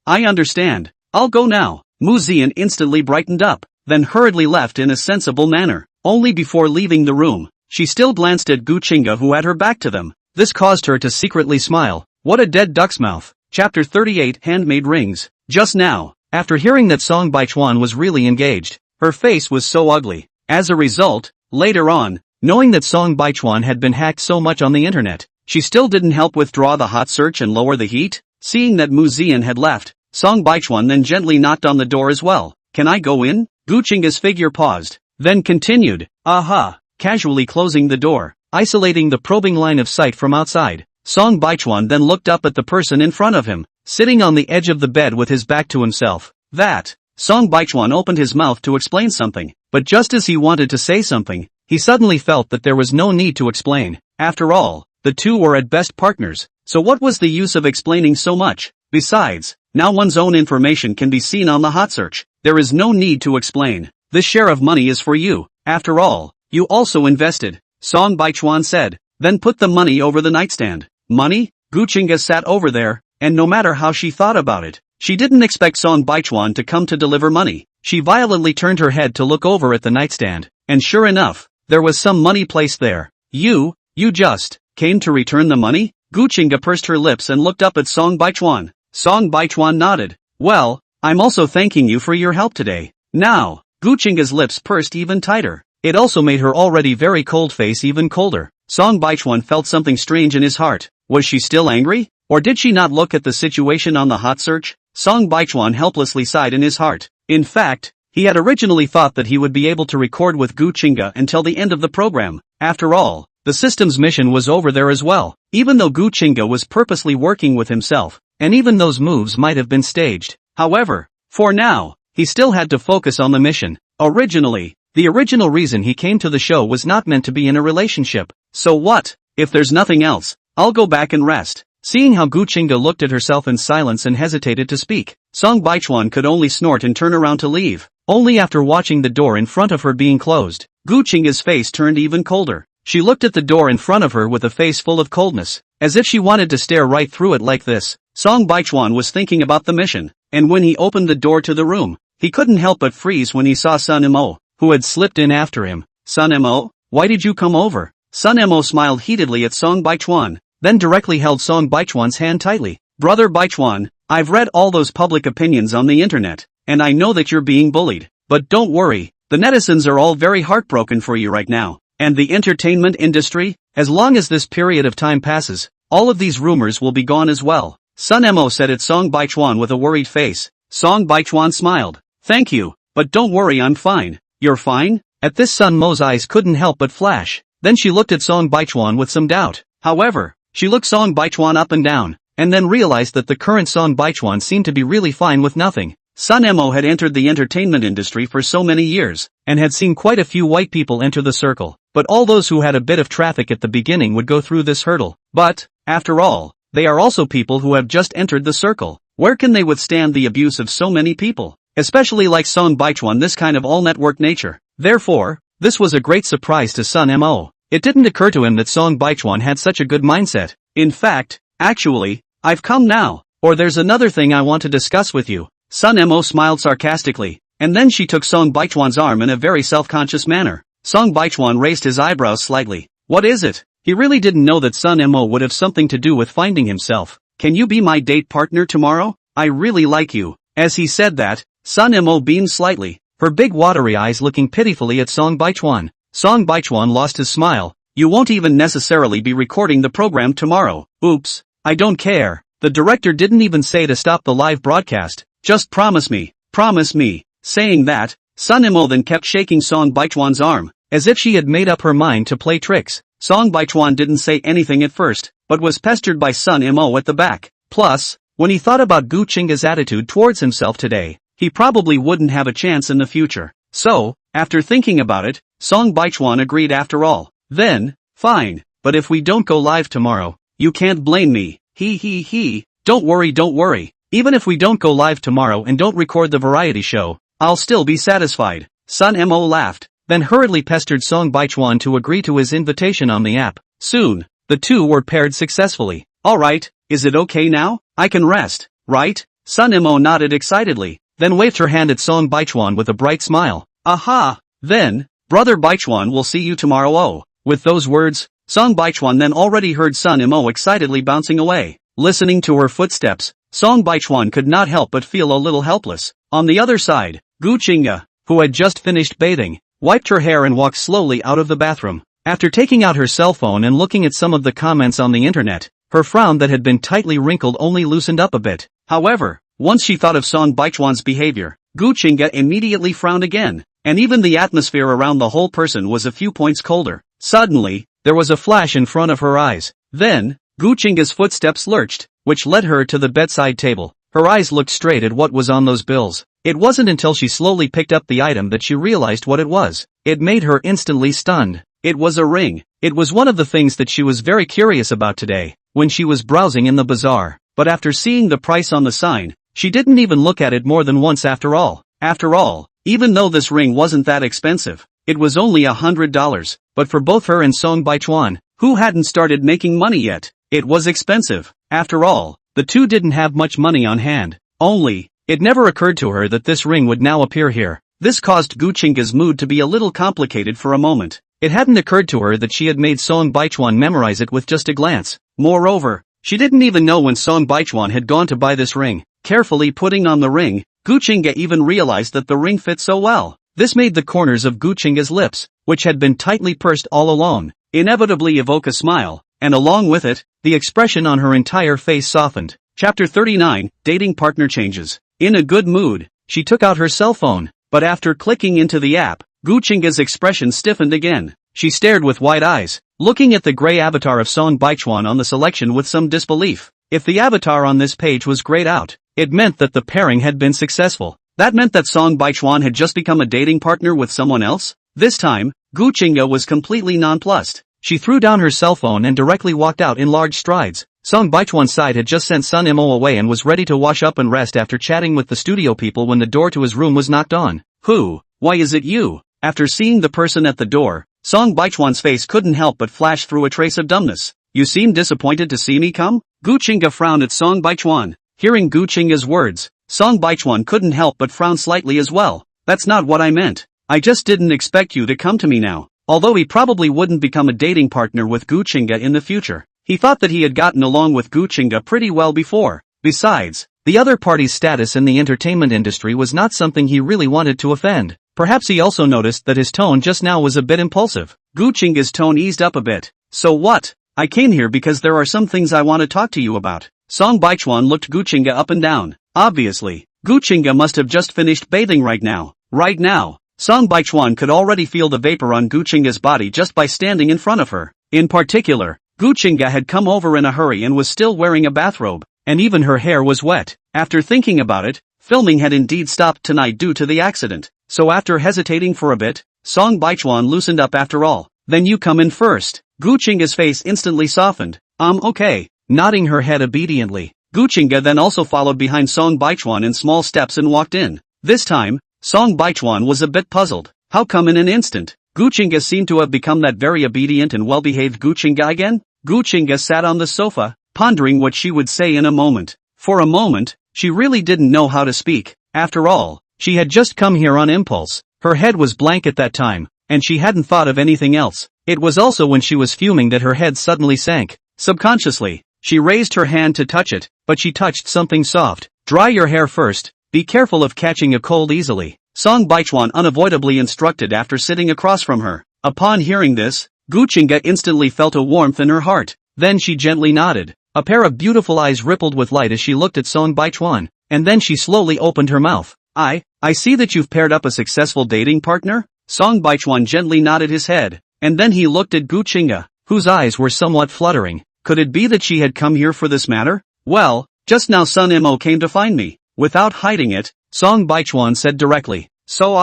I understand. I'll go now. Mu Ziyan instantly brightened up, then hurriedly left in a sensible manner. Only before leaving the room, she still glanced at Gu Qingge who had her back to them. This caused her to secretly smile. What a dead duck's mouth. Chapter 38 Handmade Rings. Just now, after hearing that Song Baichuan was really engaged, her face was so ugly. As a result, later on, knowing that Song Baichuan had been hacked so much on the internet, she still didn't help withdraw the hot search and lower the heat. Seeing that Mu Ziyan had left, Song Baichuan then gently knocked on the door as well. Can I go in? Gu Qingge's figure paused, then continued. Aha, casually closing the door, isolating the probing line of sight from outside. Song Baichuan then looked up at the person in front of him, sitting on the edge of the bed with his back to himself. That, Song Baichuan opened his mouth to explain something, but just as he wanted to say something, he suddenly felt that there was no need to explain. After all, the two were at best partners, so what was the use of explaining so much? Besides, now one's own information can be seen on the hot search. There is no need to explain. This share of money is for you. After all, you also invested, Song Baichuan said, then put the money over the nightstand. Money? Gu Qingge sat over there, and no matter how she thought about it, she didn't expect Song Baichuan to come to deliver money. She violently turned her head to look over at the nightstand, and sure enough, there was some money placed there. You just came to return the money? Gu Qingge pursed her lips and looked up at Song Baichuan. Song Baichuan nodded. Well, I'm also thanking you for your help today. Now, Gu Qingge's lips pursed even tighter. It also made her already very cold face even colder. Song Baichuan felt something strange in his heart. Was she still angry? Or did she not look at the situation on the hot search? Song Baichuan helplessly sighed in his heart. In fact, he had originally thought that he would be able to record with Gu Qingge until the end of the program. After all, the system's mission was over there as well. Even though Gu Qingge was purposely working with himself, and even those moves might have been staged. However, for now, he still had to focus on the mission. Originally, the original reason he came to the show was not meant to be in a relationship. So what? If there's nothing else, I'll go back and rest. Seeing how Gu Qingge looked at herself in silence and hesitated to speak, Song Baichuan could only snort and turn around to leave. Only after watching the door in front of her being closed, Gu Qingge's face turned even colder. She looked at the door in front of her with a face full of coldness, as if she wanted to stare right through it like this. Song Baichuan was thinking about the mission, and when he opened the door to the room, he couldn't help but freeze when he saw Sun Mo, who had slipped in after him. Sun Mo, why did you come over? Sun Mo smiled heatedly at Song Baichuan, then directly held Song Baichuan's hand tightly. Brother Baichuan, I've read all those public opinions on the internet, and I know that you're being bullied, but don't worry, the netizens are all very heartbroken for you right now. And the entertainment industry, as long as this period of time passes, all of these rumors will be gone as well. Sun Mo said at Song Baichuan with a worried face. Song Baichuan smiled. Thank you, but don't worry, I'm fine. You're fine? At this Sun Mo's eyes couldn't help but flash. Then she looked at Song Baichuan with some doubt. However, she looked Song Baichuan up and down, and then realized that the current Song Baichuan seemed to be really fine with nothing. Sun Mo had entered the entertainment industry for so many years, and had seen quite a few white people enter the circle. But all those who had a bit of traffic at the beginning would go through this hurdle. But, after all, they are also people who have just entered the circle. Where can they withstand the abuse of so many people? Especially like Song Baichuan, this kind of all-network nature. Therefore, this was a great surprise to Sun Mo. It didn't occur to him that Song Baichuan had such a good mindset. In fact, actually, I've come now. Or there's another thing I want to discuss with you. Sun Mo smiled sarcastically, and then she took Song Baichuan's arm in a very self-conscious manner. Song Baichuan raised his eyebrows slightly. What is it? He really didn't know that Sun Mo would have something to do with finding himself. Can you be my date partner tomorrow? I really like you. As he said that, Sun Mo beamed slightly, her big watery eyes looking pitifully at Song Baichuan. Song Baichuan lost his smile. You won't even necessarily be recording the program tomorrow. Oops. I don't care. The director didn't even say to stop the live broadcast. Just promise me. Promise me. Saying that, Sun Mo then kept shaking Song Baichuan's arm, as if she had made up her mind to play tricks. Song Baichuan didn't say anything at first, but was pestered by Sun Mo at the back. Plus, when he thought about Gu Qingga's attitude towards himself today, he probably wouldn't have a chance in the future. So, after thinking about it, Song Baichuan agreed after all. Then, fine, but if we don't go live tomorrow, you can't blame me. He. Don't worry. Even if we don't go live tomorrow and don't record the variety show, I'll still be satisfied. Sun Mo laughed, then hurriedly pestered Song Baichuan to agree to his invitation on the app. Soon, the two were paired successfully. Alright, is it okay now? I can rest, right? Sun Mo nodded excitedly, then waved her hand at Song Baichuan with a bright smile. Aha! Then, brother Baichuan will see you tomorrow. Oh. With those words, Song Baichuan then already heard Sun Mo excitedly bouncing away. Listening to her footsteps, Song Baichuan could not help but feel a little helpless. On the other side, Gu Qingga, who had just finished bathing, wiped her hair and walked slowly out of the bathroom. After taking out her cell phone and looking at some of the comments on the internet, her frown that had been tightly wrinkled only loosened up a bit. However, once she thought of Song Baichuan's behavior, Gu Qingga immediately frowned again, and even the atmosphere around the whole person was a few points colder. Suddenly, there was a flash in front of her eyes. Then, Gu Qingga's footsteps lurched, which led her to the bedside table. Her eyes looked straight at what was on those bills. It wasn't until she slowly picked up the item that she realized what it was. It made her instantly stunned. It was a ring. It was one of the things that she was very curious about today, when she was browsing in the bazaar. But after seeing the price on the sign, she didn't even look at it more than once after all. After all, even though this ring wasn't that expensive, it was only $100. But for both her and Song Baichuan, who hadn't started making money yet, it was expensive. After all, the two didn't have much money on hand. Only, it never occurred to her that this ring would now appear here. This caused Gu Qingga's mood to be a little complicated for a moment. It hadn't occurred to her that she had made Song Baichuan memorize it with just a glance. Moreover, she didn't even know when Song Baichuan had gone to buy this ring. Carefully putting on the ring, Gu Qingga even realized that the ring fit so well. This made the corners of Gu Qingga's lips, which had been tightly pursed all along, inevitably evoke a smile, and along with it, the expression on her entire face softened. Chapter 39, Dating Partner Changes. In a good mood, she took out her cell phone, but after clicking into the app, Gu Qingga's expression stiffened again. She stared with wide eyes, looking at the gray avatar of Song Baichuan on the selection with some disbelief. If the avatar on this page was grayed out, it meant that the pairing had been successful. That meant that Song Baichuan had just become a dating partner with someone else? This time, Gu Qingga was completely nonplussed. She threw down her cell phone and directly walked out in large strides. Song Baichuan's side had just sent Sun Mo away and was ready to wash up and rest after chatting with the studio people when the door to his room was knocked on. Who? Why is it you? After seeing the person at the door, Song Baichuan's face couldn't help but flash through a trace of dumbness. You seem disappointed to see me come? Gu Qingga frowned at Song Baichuan. Hearing Gu Qingga's words, Song Baichuan couldn't help but frown slightly as well. That's not what I meant. I just didn't expect you to come to me now. Although he probably wouldn't become a dating partner with Gu Qingga in the future, he thought that he had gotten along with Gu Qingga pretty well before. Besides, the other party's status in the entertainment industry was not something he really wanted to offend. Perhaps he also noticed that his tone just now was a bit impulsive. Gu Qingga's tone eased up a bit. So what? I came here because there are some things I want to talk to you about. Song Baichuan looked Gu Qingga up and down. Obviously, Gu Qingga must have just finished bathing right now. Right now, Song Baichuan could already feel the vapor on Gu Qingga's body just by standing in front of her. In particular, Gu Qingga had come over in a hurry and was still wearing a bathrobe, and even her hair was wet. After thinking about it, filming had indeed stopped tonight due to the accident. So after hesitating for a bit, Song Baichuan loosened up after all. Then you come in first. Gu Qingga's face instantly softened. Okay. Nodding her head obediently, Gu Qingga then also followed behind Song Baichuan in small steps and walked in. This time, Song Baichuan was a bit puzzled. How come in an instant? Gu Guchinga seemed to have become that very obedient and well-behaved Guchinga again? Guchinga sat on the sofa, pondering what she would say in a moment. For a moment, she really didn't know how to speak. After all, she had just come here on impulse. Her head was blank at that time, and she hadn't thought of anything else. It was also when she was fuming that her head suddenly sank. Subconsciously, she raised her hand to touch it, but she touched something soft. Dry your hair first. Be careful of catching a cold easily, Song Baichuan unavoidably instructed after sitting across from her. Upon hearing this, Guchinga instantly felt a warmth in her heart. Then she gently nodded. A pair of beautiful eyes rippled with light as she looked at Song Baichuan, and then she slowly opened her mouth. I see that you've paired up a successful dating partner? Song Baichuan gently nodded his head, and then he looked at Guchinga, whose eyes were somewhat fluttering. Could it be that she had come here for this matter? Well, just now Sun Mo came to find me. Without hiding it, Song Baichuan said directly. So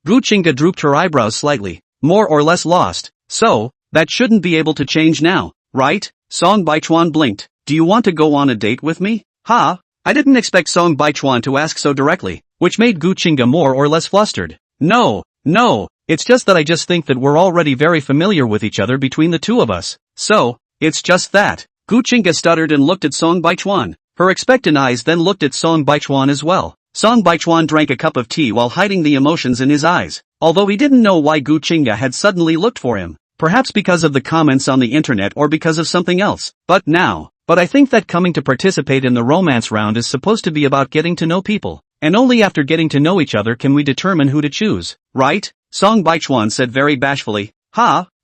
Guchinga drooped her eyebrows slightly, more or less lost. So, that shouldn't be able to change now, right? Song Baichuan blinked. Do you want to go on a date with me? I didn't expect Song Baichuan to ask so directly, which made Guchinga more or less flustered. No, it's just that I just think that we're already very familiar with each other between the two of us. So, it's just that. Guchinga stuttered and looked at Song Baichuan. Her expectant eyes then looked at Song Baichuan as well. Song Baichuan drank a cup of tea while hiding the emotions in his eyes, although he didn't know why Guchinga had suddenly looked for him. Perhaps because of the comments on the internet or because of something else. But I think that coming to participate in the romance round is supposed to be about getting to know people. And only after getting to know each other can we determine who to choose, right? Song Baichuan said very bashfully.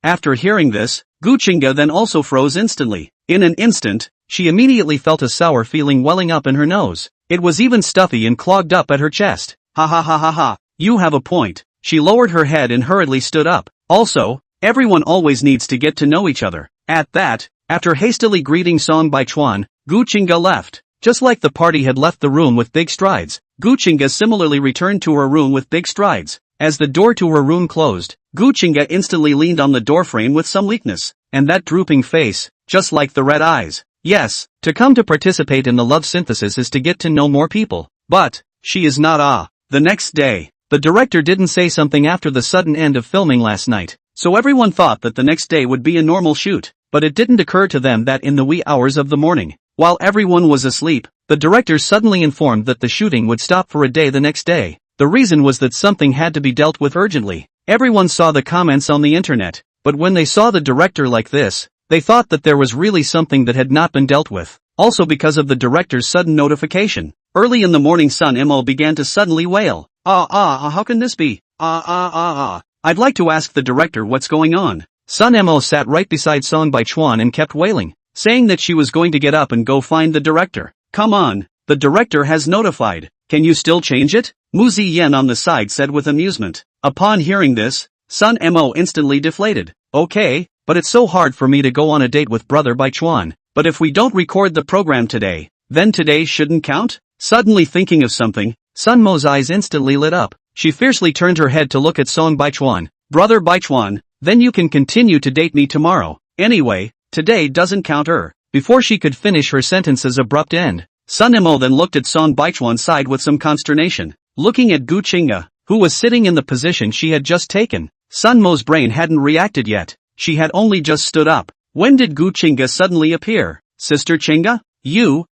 After hearing this, Guchinga then also froze instantly. In an instant, she immediately felt a sour feeling welling up in her nose. It was even stuffy and clogged up at her chest. Ha. You have a point. She lowered her head and hurriedly stood up. Also, everyone always needs to get to know each other. At that, after hastily greeting Song Baichuan, Guchinga left. Just like the party had left the room with big strides, Guchinga similarly returned to her room with big strides. As the door to her room closed, Guchinga instantly leaned on the doorframe with some weakness, and that drooping face, just like the red eyes. Yes, to come to participate in the love synthesis is to get to know more people. But, she is not. The next day, the director didn't say something after the sudden end of filming last night, so everyone thought that the next day would be a normal shoot, but it didn't occur to them that in the wee hours of the morning, while everyone was asleep, the director suddenly informed that the shooting would stop for a day the next day. The reason was that something had to be dealt with urgently. Everyone saw the comments on the internet, but when they saw the director like this, they thought that there was really something that had not been dealt with. Also because of the director's sudden notification. Early in the morning Sun Mo began to suddenly wail. How can this be? I'd like to ask the director what's going on. Sun Mo sat right beside Song Baichuan and kept wailing, saying that she was going to get up and go find the director. Come on, the director has notified. Can you still change it? Mu Ziyan on the side said with amusement. Upon hearing this, Sun Mo instantly deflated. Okay, but it's so hard for me to go on a date with brother Baichuan. But if we don't record the program today, then today shouldn't count? Suddenly thinking of something, Sun Mo's eyes instantly lit up. She fiercely turned her head to look at Song Baichuan. Brother Baichuan, then you can continue to date me tomorrow. Anyway, today doesn't count. Before she could finish her sentence's abrupt end, Sun Mo then looked at Song Baichuan's side with some consternation. Looking at Guchinga, who was sitting in the position she had just taken, Sun Mo's brain hadn't reacted yet. She had only just stood up. When did Guchinga suddenly appear? Sister Chinga?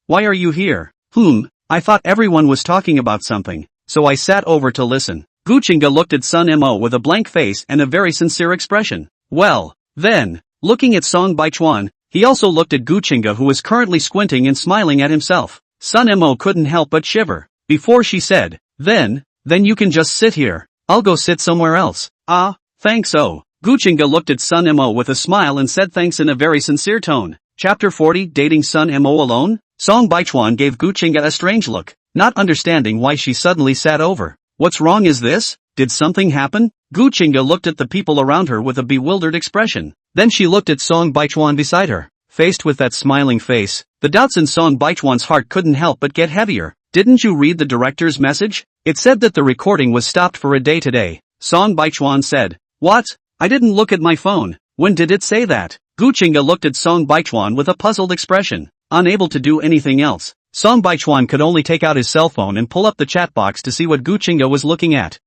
Why are you here? I thought everyone was talking about something, so I sat over to listen. Guchinga looked at Sun Mo with a blank face and a very sincere expression. Well, then, looking at Song Baichuan, he also looked at Guchinga who was currently squinting and smiling at himself. Sun Mo couldn't help but shiver. Before she said, Then you can just sit here. I'll go sit somewhere else. Thanks. Guchinga looked at Sun Mo with a smile and said thanks in a very sincere tone. Chapter 40 Dating Sun Mo alone? Song Baichuan gave Guchinga a strange look, not understanding why she suddenly sat over. What's wrong is this? Did something happen? Guchinga looked at the people around her with a bewildered expression. Then she looked at Song Baichuan beside her. Faced with that smiling face, the doubts in Song Baichuan's heart couldn't help but get heavier. Didn't you read the director's message? It said that the recording was stopped for a day today. Song Baichuan said. What? I didn't look at my phone. When did it say that? Guchinga looked at Song Baichuan with a puzzled expression. Unable to do anything else, Song Baichuan could only take out his cell phone and pull up the chat box to see what Guchinga was looking at.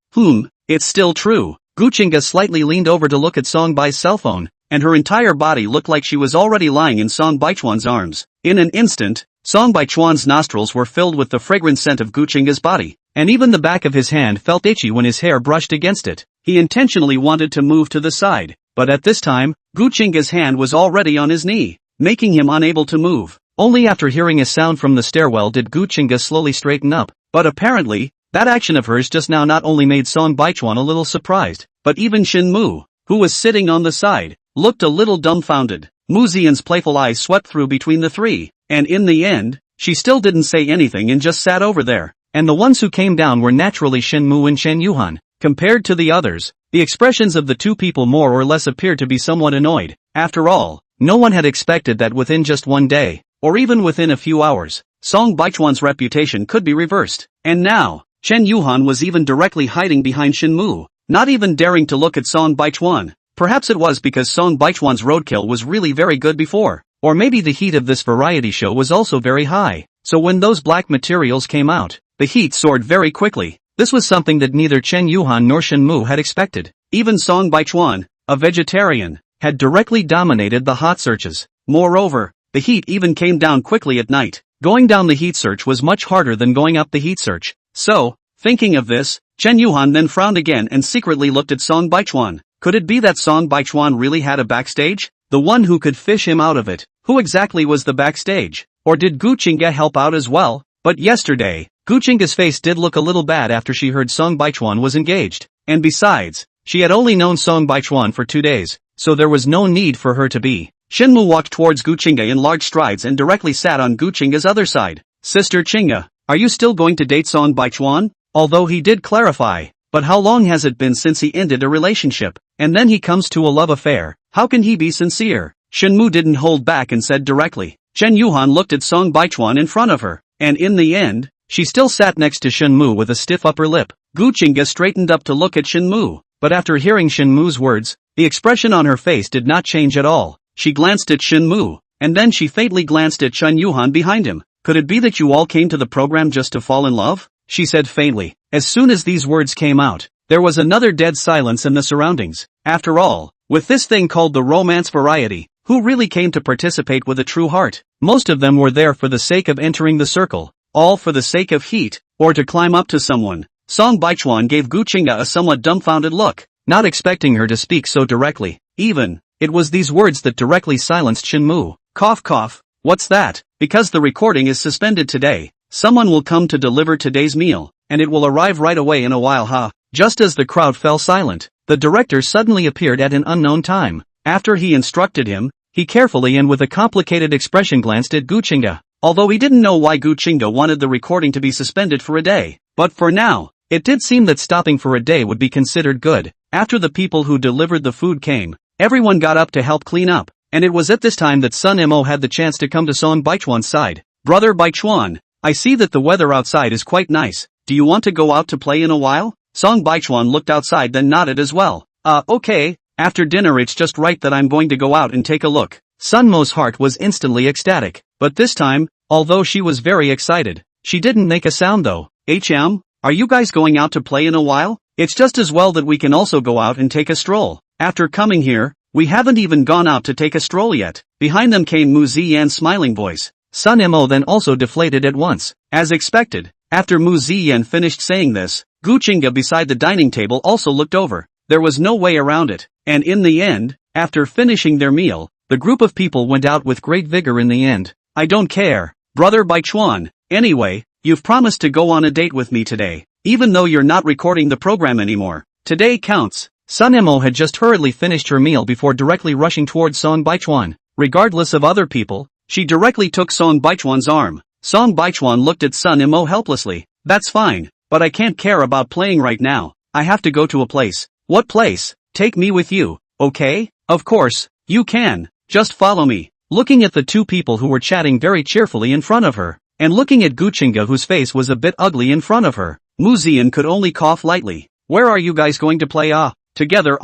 It's still true. Gu Chinga slightly leaned over to look at Song Bai's cell phone, and her entire body looked like she was already lying in Song Baichuan's arms. In an instant, Song Baichuan's nostrils were filled with the fragrant scent of Gu Chinga's body, and even the back of his hand felt itchy when his hair brushed against it. He intentionally wanted to move to the side, but at this time, Gu Chinga's hand was already on his knee, making him unable to move. Only after hearing a sound from the stairwell did Gu Chinga slowly straighten up, but apparently, that action of hers just now not only made Song Baichuan a little surprised, but even Shin Mu, who was sitting on the side, looked a little dumbfounded. Mu Ziyan's playful eyes swept through between the three, and in the end, she still didn't say anything and just sat over there. And the ones who came down were naturally Shin Mu and Chen Yuhan. Compared to the others, the expressions of the two people more or less appeared to be somewhat annoyed. After all, no one had expected that within just one day, or even within a few hours, Song Baichuan's reputation could be reversed. And now, Chen Yuhan was even directly hiding behind Shin Mu, not even daring to look at Song Baichuan. Perhaps it was because Song Baichuan's roadkill was really very good before, or maybe the heat of this variety show was also very high, so when those black materials came out, the heat soared very quickly. This was something that neither Chen Yuhan nor Shin Mu had expected. Even Song Baichuan, a vegetarian, had directly dominated the hot searches. Moreover, the heat even came down quickly at night. Going down the heat search was much harder than going up the heat search. So, thinking of this, Chen Yuhan then frowned again and secretly looked at Song Baichuan. Could it be that Song Baichuan really had a backstage? The one who could fish him out of it. Who exactly was the backstage? Or did Gu Chinga help out as well? But yesterday, Gu Chinga's face did look a little bad after she heard Song Baichuan was engaged. And besides, she had only known Song Baichuan for 2 days, so there was no need for her to be. Shinmu walked towards Gu Chinga in large strides and directly sat on Gu Chinga's other side. Sister Chinga, are you still going to date Song Baichuan? Although he did clarify, but how long has it been since he ended a relationship, and then he comes to a love affair? How can he be sincere? Shinmu didn't hold back and said directly. Chen Yuhan looked at Song Baichuan in front of her, and in the end, she still sat next to Shinmu with a stiff upper lip. Gu Chinga straightened up to look at Shinmu, but after hearing Shinmu's words, the expression on her face did not change at all. She glanced at Shinmu, and then she faintly glanced at Chen Yuhan behind him. Could it be that you all came to the program just to fall in love? She said faintly. As soon as these words came out, there was another dead silence in the surroundings. After all, with this thing called the romance variety, who really came to participate with a true heart? Most of them were there for the sake of entering the circle, all for the sake of heat, or to climb up to someone. Song Baichuan gave Gu Chinga a somewhat dumbfounded look, not expecting her to speak so directly. Even, it was these words that directly silenced Shinmu. Cough cough, what's that? Because the recording is suspended today, someone will come to deliver today's meal, and it will arrive right away in a while, huh? Just as the crowd fell silent, the director suddenly appeared at an unknown time. After he instructed him, he carefully and with a complicated expression glanced at Gu Chinga. Although he didn't know why Gu Chinga wanted the recording to be suspended for a day, but for now, it did seem that stopping for a day would be considered good. After the people who delivered the food came, everyone got up to help clean up, and it was at this time that Sun Mo had the chance to come to Song Baichuan's side. Brother Baichuan, I see that the weather outside is quite nice. Do you want to go out to play in a while? Song Baichuan looked outside then nodded as well. Okay, after dinner it's just right that I'm going to go out and take a look. Sun Mo's heart was instantly ecstatic, but this time, although she was very excited, she didn't make a sound though. Are you guys going out to play in a while? It's just as well that we can also go out and take a stroll. After coming here, we haven't even gone out to take a stroll yet. Behind them came Mu Ziyan's smiling voice. Sun Mo then also deflated at once. As expected, after Mu Ziyan finished saying this, Gu Chinga beside the dining table also looked over. There was no way around it, and in the end, after finishing their meal, the group of people went out with great vigor in the end. I don't care, Brother Baichuan. Anyway, you've promised to go on a date with me today, even though you're not recording the program anymore. Today counts. Sun Mo had just hurriedly finished her meal before directly rushing towards Song Baichuan. Regardless of other people, she directly took Song Baichuan's arm. Song Baichuan looked at Sun Mo helplessly. That's fine, but I can't care about playing right now. I have to go to a place. What place? Take me with you, okay? Of course, you can. Just follow me. Looking at the two people who were chatting very cheerfully in front of her, and looking at Gu Chinga whose face was a bit ugly in front of her, Mu Ziyan could only cough lightly. Where are you guys going to play? Together.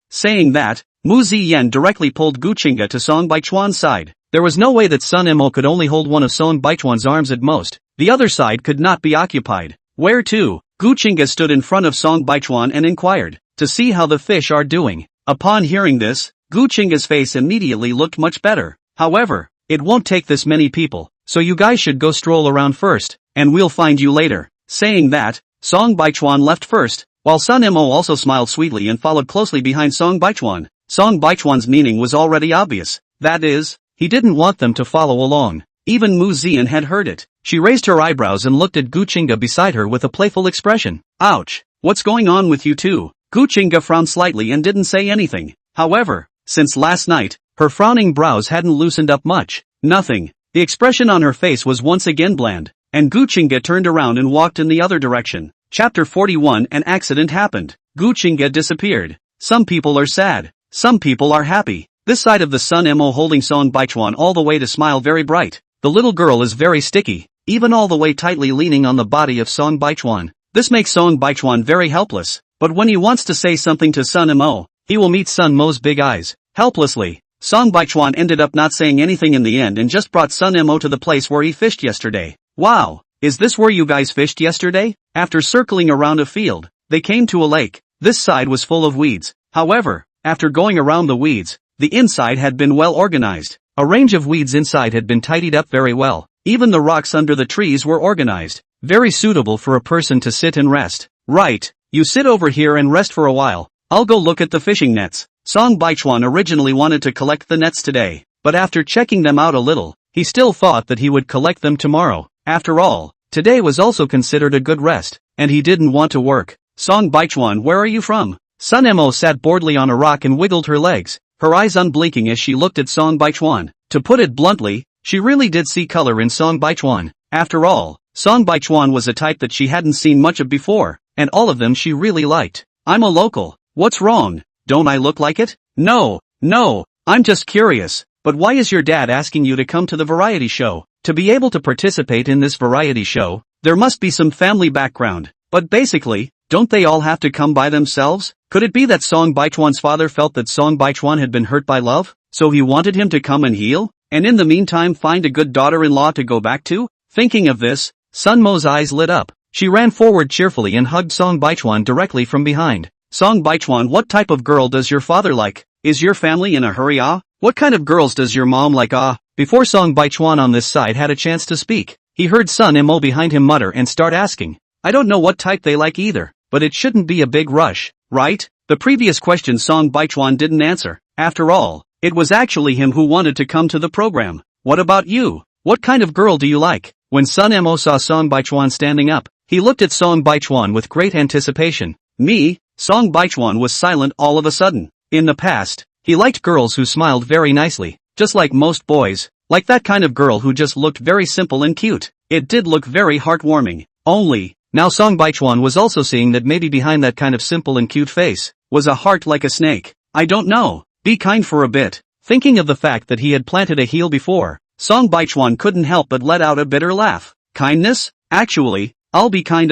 Saying that, Mu Ziyan directly pulled Gu Chinga to Song Baichuan's side. There was no way that Sun Mo could only hold one of Song Baichuan's arms at most. The other side could not be occupied. Where to? Gu Chinga stood in front of Song Baichuan and inquired, to see how the fish are doing. Upon hearing this, Gu Chinga's face immediately looked much better. However, it won't take this many people, so you guys should go stroll around first, and we'll find you later. Saying that, Song Baichuan left first, while Sun Mo also smiled sweetly and followed closely behind Song Baichuan. Song Baichuan's meaning was already obvious. That is, he didn't want them to follow along. Even Mu Zian had heard it. She raised her eyebrows and looked at Gu Chinga beside her with a playful expression. Ouch! What's going on with you two? Gu Chinga frowned slightly and didn't say anything. However, since last night, her frowning brows hadn't loosened up much. Nothing. The expression on her face was once again bland, and Gu Chinga turned around and walked in the other direction. Chapter 41. An accident happened. Gu Chinga disappeared. Some people are sad. Some people are happy. This side of the Sun Mo holding Song Baichuan all the way to smile very bright. The little girl is very sticky, even all the way tightly leaning on the body of Song Baichuan. This makes Song Baichuan very helpless, but when he wants to say something to Sun Mo, he will meet Sun Mo's big eyes. Helplessly, Song Baichuan ended up not saying anything in the end and just brought Sun Mo to the place where he fished yesterday. Wow, is this where you guys fished yesterday? After circling around a field, they came to a lake. This side was full of weeds. However, after going around the weeds, the inside had been well organized. A range of weeds inside had been tidied up very well. Even the rocks under the trees were organized. Very suitable for a person to sit and rest. Right, you sit over here and rest for a while. I'll go look at the fishing nets. Song Baichuan originally wanted to collect the nets today, but after checking them out a little, he still thought that he would collect them tomorrow. After all, today was also considered a good rest, and he didn't want to work. Song Baichuan, where are you from? Sun Mo sat boredly on a rock and wiggled her legs, her eyes unblinking as she looked at Song Baichuan. To put it bluntly, she really did see color in Song Baichuan. After all, Song Baichuan was a type that she hadn't seen much of before, and all of them she really liked. I'm a local. What's wrong? Don't I look like it? No, I'm just curious. But why is your dad asking you to come to the variety show? To be able to participate in this variety show, there must be some family background. But basically, don't they all have to come by themselves? Could it be that Song Baichuan's father felt that Song Baichuan had been hurt by love, so he wanted him to come and heal, and in the meantime find a good daughter-in-law to go back to? Thinking of this, Sun Mo's eyes lit up. She ran forward cheerfully and hugged Song Baichuan directly from behind. Song Baichuan, what type of girl does your father like? Is your family in a hurry? What kind of girls does your mom like? Before Song Baichuan on this side had a chance to speak, he heard Sun Mo behind him mutter and start asking. I don't know what type they like either, but it shouldn't be a big rush, right? The previous question Song Baichuan didn't answer. After all, it was actually him who wanted to come to the program. What about you? What kind of girl do you like? When Sun Mo saw Song Baichuan standing up, he looked at Song Baichuan with great anticipation. Me? Song Baichuan was silent all of a sudden. In the past, he liked girls who smiled very nicely, just like most boys, like that kind of girl who just looked very simple and cute. It did look very heartwarming. Only, now Song Baichuan was also seeing that maybe behind that kind of simple and cute face, was a heart like a snake. I don't know. Be kind for a bit. Thinking of the fact that he had planted a heel before, Song Baichuan couldn't help but let out a bitter laugh. Kindness? Actually, I'll be kind.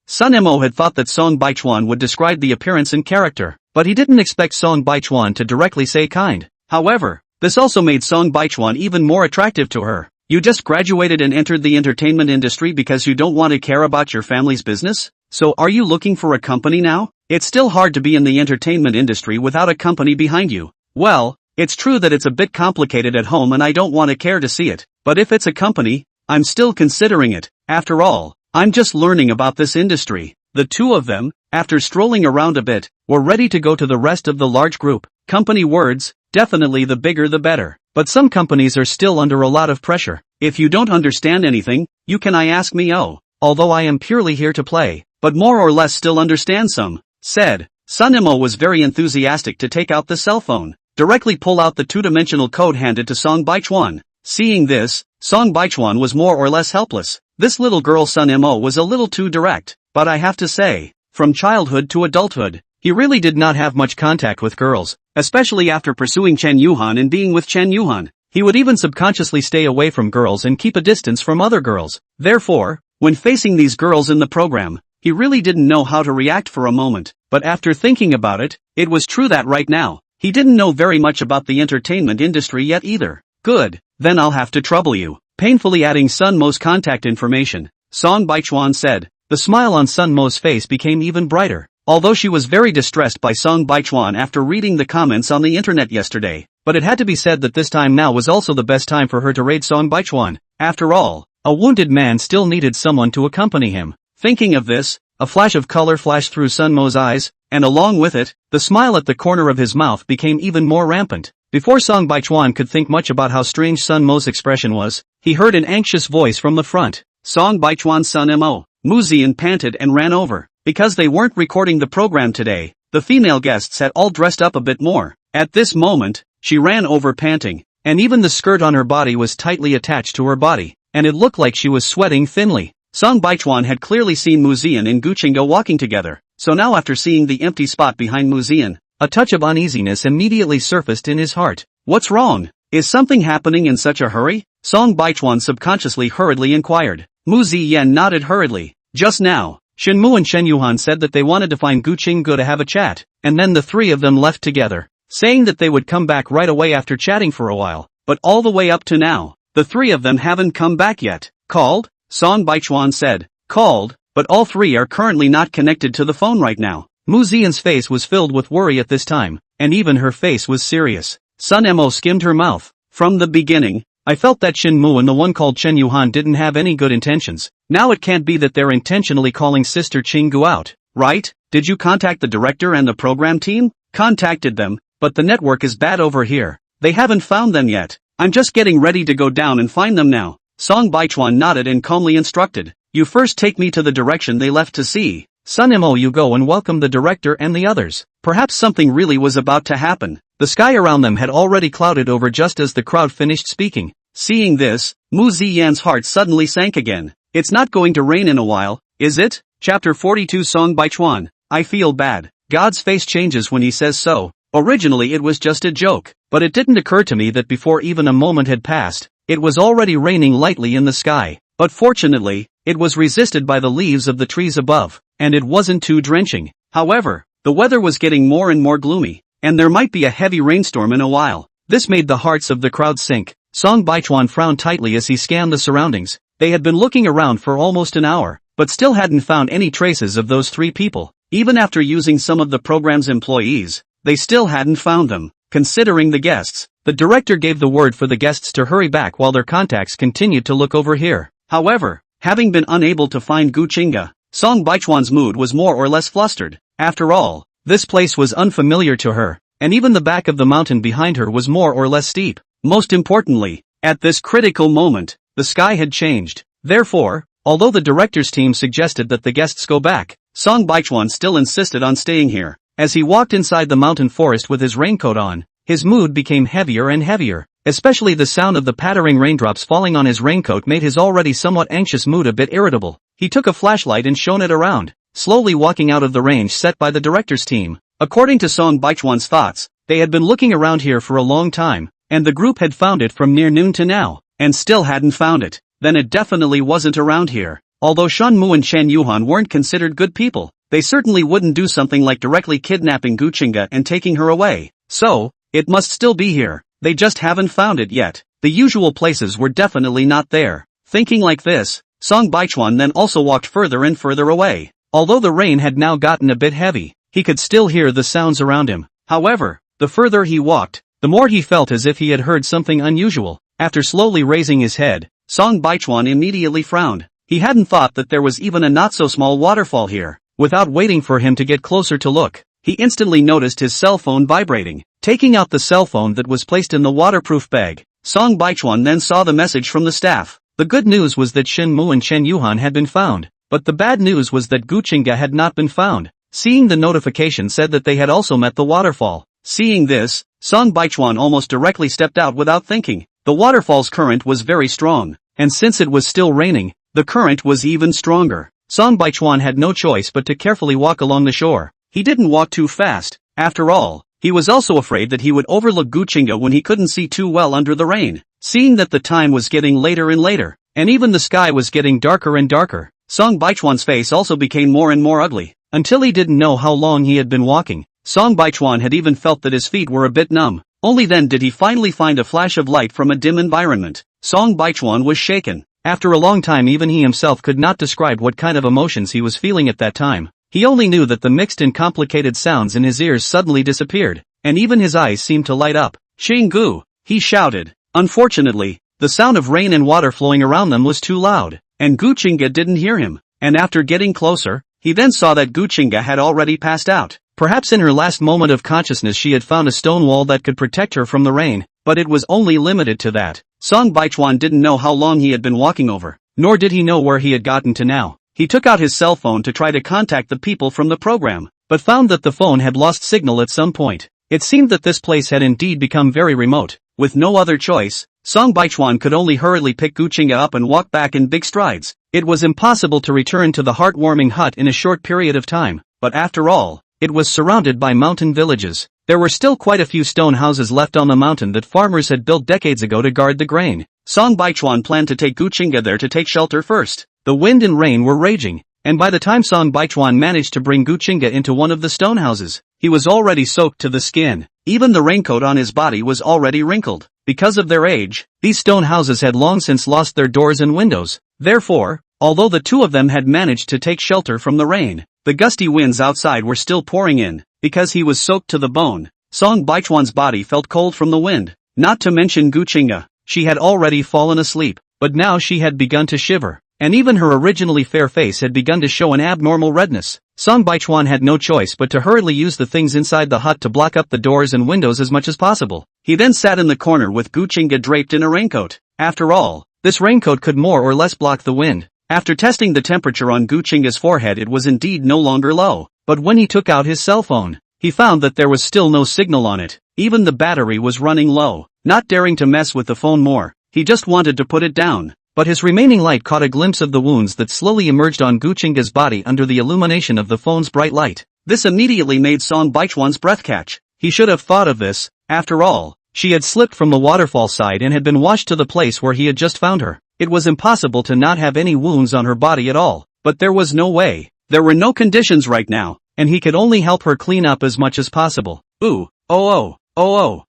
Sun Mo had thought that Song Baichuan would describe the appearance and character, but he didn't expect Song Baichuan to directly say kind. However, this also made Song Baichuan even more attractive to her. You just graduated and entered the entertainment industry because you don't want to care about your family's business? So are you looking for a company now? It's still hard to be in the entertainment industry without a company behind you. Well, it's true that it's a bit complicated at home and I don't want to care to see it, but if it's a company, I'm still considering it. After all, I'm just learning about this industry. The two of them, after strolling around a bit, were ready to go to the rest of the large group. Company words, definitely the bigger the better. But some companies are still under a lot of pressure. If you don't understand anything, you can ask me. Although I am purely here to play, but more or less still understand some, said. Sun Mo was very enthusiastic to take out the cell phone, directly pull out the two-dimensional code handed to Song Baichuan. Seeing this, Song Baichuan was more or less helpless. This little girl Sun Mo was a little too direct, but I have to say, from childhood to adulthood, he really did not have much contact with girls, especially after pursuing Chen Yuhan and being with Chen Yuhan. He would even subconsciously stay away from girls and keep a distance from other girls. Therefore, when facing these girls in the program, he really didn't know how to react for a moment, but after thinking about it, it was true that right now, he didn't know very much about the entertainment industry yet either. Good, then I'll have to trouble you. Painfully adding Sun Mo's contact information, Song Baichuan said, The smile on Sun Mo's face became even brighter. Although she was very distressed by Song Baichuan after reading the comments on the internet yesterday, but it had to be said that this time now was also the best time for her to raid Song Baichuan. After all, a wounded man still needed someone to accompany him. Thinking of this, a flash of color flashed through Sun Mo's eyes, and along with it, the smile at the corner of his mouth became even more rampant. Before Song Baichuan could think much about how strange Sun Mo's expression was, he heard an anxious voice from the front. Song Baichuan's son Mo. Mu Zian panted and ran over. Because they weren't recording the program today, the female guests had all dressed up a bit more. At this moment, she ran over panting, and even the skirt on her body was tightly attached to her body, and it looked like she was sweating thinly. Song Baichuan had clearly seen Mu Zian and Gu Qingge walking together, so now after seeing the empty spot behind Mu Zian, a touch of uneasiness immediately surfaced in his heart. What's wrong? Is something happening in such a hurry? Song Baichuan subconsciously hurriedly inquired. Mu Ziyan nodded hurriedly. Just now, Shenmu and Shen Yuhan said that they wanted to find Gu Qingge to have a chat, and then the three of them left together, saying that they would come back right away after chatting for a while. But all the way up to now, the three of them haven't come back yet. Called? Song Baichuan said. Called, but all three are currently not connected to the phone right now. Mu Zian's face was filled with worry at this time, and even her face was serious. Sun Mo skimmed her mouth. From the beginning, I felt that Shin Mu and the one called Chen Yuhan didn't have any good intentions. Now it can't be that they're intentionally calling Sister Qinggu out, right? Did you contact the director and the program team? Contacted them, but the network is bad over here. They haven't found them yet. I'm just getting ready to go down and find them now. Song Baichuan nodded and calmly instructed. You first take me to the direction they left to see. Sun Mo, you go and welcome the director and the others. Perhaps something really was about to happen. The sky around them had already clouded over just as the crowd finished speaking. Seeing this, Mu Ziyan's heart suddenly sank again. It's not going to rain in a while, is it? Chapter 42 Song Baichuan. I feel bad. God's face changes when he says so. Originally it was just a joke, but it didn't occur to me that before even a moment had passed, it was already raining lightly in the sky. But fortunately, it was resisted by the leaves of the trees above, and it wasn't too drenching. However, the weather was getting more and more gloomy, and there might be a heavy rainstorm in a while. This made the hearts of the crowd sink. Song Baichuan frowned tightly as he scanned the surroundings. They had been looking around for almost an hour, but still hadn't found any traces of those three people. Even after using some of the program's employees, they still hadn't found them. Considering the guests, the director gave the word for the guests to hurry back while their contacts continued to look over here. However, having been unable to find Gu Qingge, Song Baichuan's mood was more or less flustered. After all, this place was unfamiliar to her, and even the back of the mountain behind her was more or less steep. Most importantly, at this critical moment, the sky had changed. Therefore, although the director's team suggested that the guests go back, Song Baichuan still insisted on staying here. As he walked inside the mountain forest with his raincoat on, his mood became heavier and heavier. Especially the sound of the pattering raindrops falling on his raincoat made his already somewhat anxious mood a bit irritable. He took a flashlight and shone it around, slowly walking out of the range set by the director's team. According to Song Baichuan's thoughts, they had been looking around here for a long time, and the group had found it from near noon to now, and still hadn't found it. Then it definitely wasn't around here. Although Shan Mu and Chen Yuhan weren't considered good people, they certainly wouldn't do something like directly kidnapping Gu Qingge and taking her away. So, it must still be here. They just haven't found it yet. The usual places were definitely not there. Thinking like this, Song Baichuan then also walked further and further away. Although the rain had now gotten a bit heavy, he could still hear the sounds around him. However, the further he walked, the more he felt as if he had heard something unusual. After slowly raising his head, Song Baichuan immediately frowned. He hadn't thought that there was even a not-so-small waterfall here. Without waiting for him to get closer to look, he instantly noticed his cell phone vibrating. Taking out the cell phone that was placed in the waterproof bag, Song Baichuan then saw the message from the staff. The good news was that Shin Mu and Chen Yuhan had been found, but the bad news was that Gu Qingge had not been found. Seeing the notification said that they had also met the waterfall. Seeing this, Song Baichuan almost directly stepped out without thinking. The waterfall's current was very strong, and since it was still raining, the current was even stronger. Song Baichuan had no choice but to carefully walk along the shore. He didn't walk too fast. After all, he was also afraid that he would overlook Gu Qingge when he couldn't see too well under the rain. Seeing that the time was getting later and later, and even the sky was getting darker and darker, Song Baichuan's face also became more and more ugly. Until he didn't know how long he had been walking, Song Baichuan had even felt that his feet were a bit numb. Only then did he finally find a flash of light from a dim environment. Song Baichuan was shaken. After a long time even he himself could not describe what kind of emotions he was feeling at that time. He only knew that the mixed and complicated sounds in his ears suddenly disappeared, and even his eyes seemed to light up. Xingu, he shouted. Unfortunately, the sound of rain and water flowing around them was too loud, and Guchinga didn't hear him, and after getting closer, he then saw that Guchinga had already passed out. Perhaps in her last moment of consciousness she had found a stone wall that could protect her from the rain, but it was only limited to that. Song Baichuan didn't know how long he had been walking over, nor did he know where he had gotten to now. He took out his cell phone to try to contact the people from the program, but found that the phone had lost signal at some point. It seemed that this place had indeed become very remote. With no other choice, Song Baichuan could only hurriedly pick Guchinga up and walk back in big strides. It was impossible to return to the heartwarming hut in a short period of time, but after all, it was surrounded by mountain villages. There were still quite a few stone houses left on the mountain that farmers had built decades ago to guard the grain. Song Baichuan planned to take Guchinga there to take shelter first. The wind and rain were raging, and by the time Song Baichuan managed to bring Guchinga into one of the stone houses, he was already soaked to the skin. Even the raincoat on his body was already wrinkled. Because of their age, these stone houses had long since lost their doors and windows. Therefore, although the two of them had managed to take shelter from the rain, the gusty winds outside were still pouring in. Because he was soaked to the bone, Song Baichuan's body felt cold from the wind. Not to mention Guchinga, she had already fallen asleep, but now she had begun to shiver, and even her originally fair face had begun to show an abnormal redness. Song Baichuan had no choice but to hurriedly use the things inside the hut to block up the doors and windows as much as possible. He then sat in the corner with Guchinga draped in a raincoat. After all, this raincoat could more or less block the wind. After testing the temperature on Guchinga's forehead, it was indeed no longer low, but when he took out his cell phone, he found that there was still no signal on it. Even the battery was running low. Not daring to mess with the phone more, he just wanted to put it down. But his remaining light caught a glimpse of the wounds that slowly emerged on Guchinga's body under the illumination of the phone's bright light. This immediately made Song Baichuan's breath catch. He should have thought of this. After all, she had slipped from the waterfall side and had been washed to the place where he had just found her. It was impossible to not have any wounds on her body at all, but there was no way. There were no conditions right now, and he could only help her clean up as much as possible. Ooh, oh.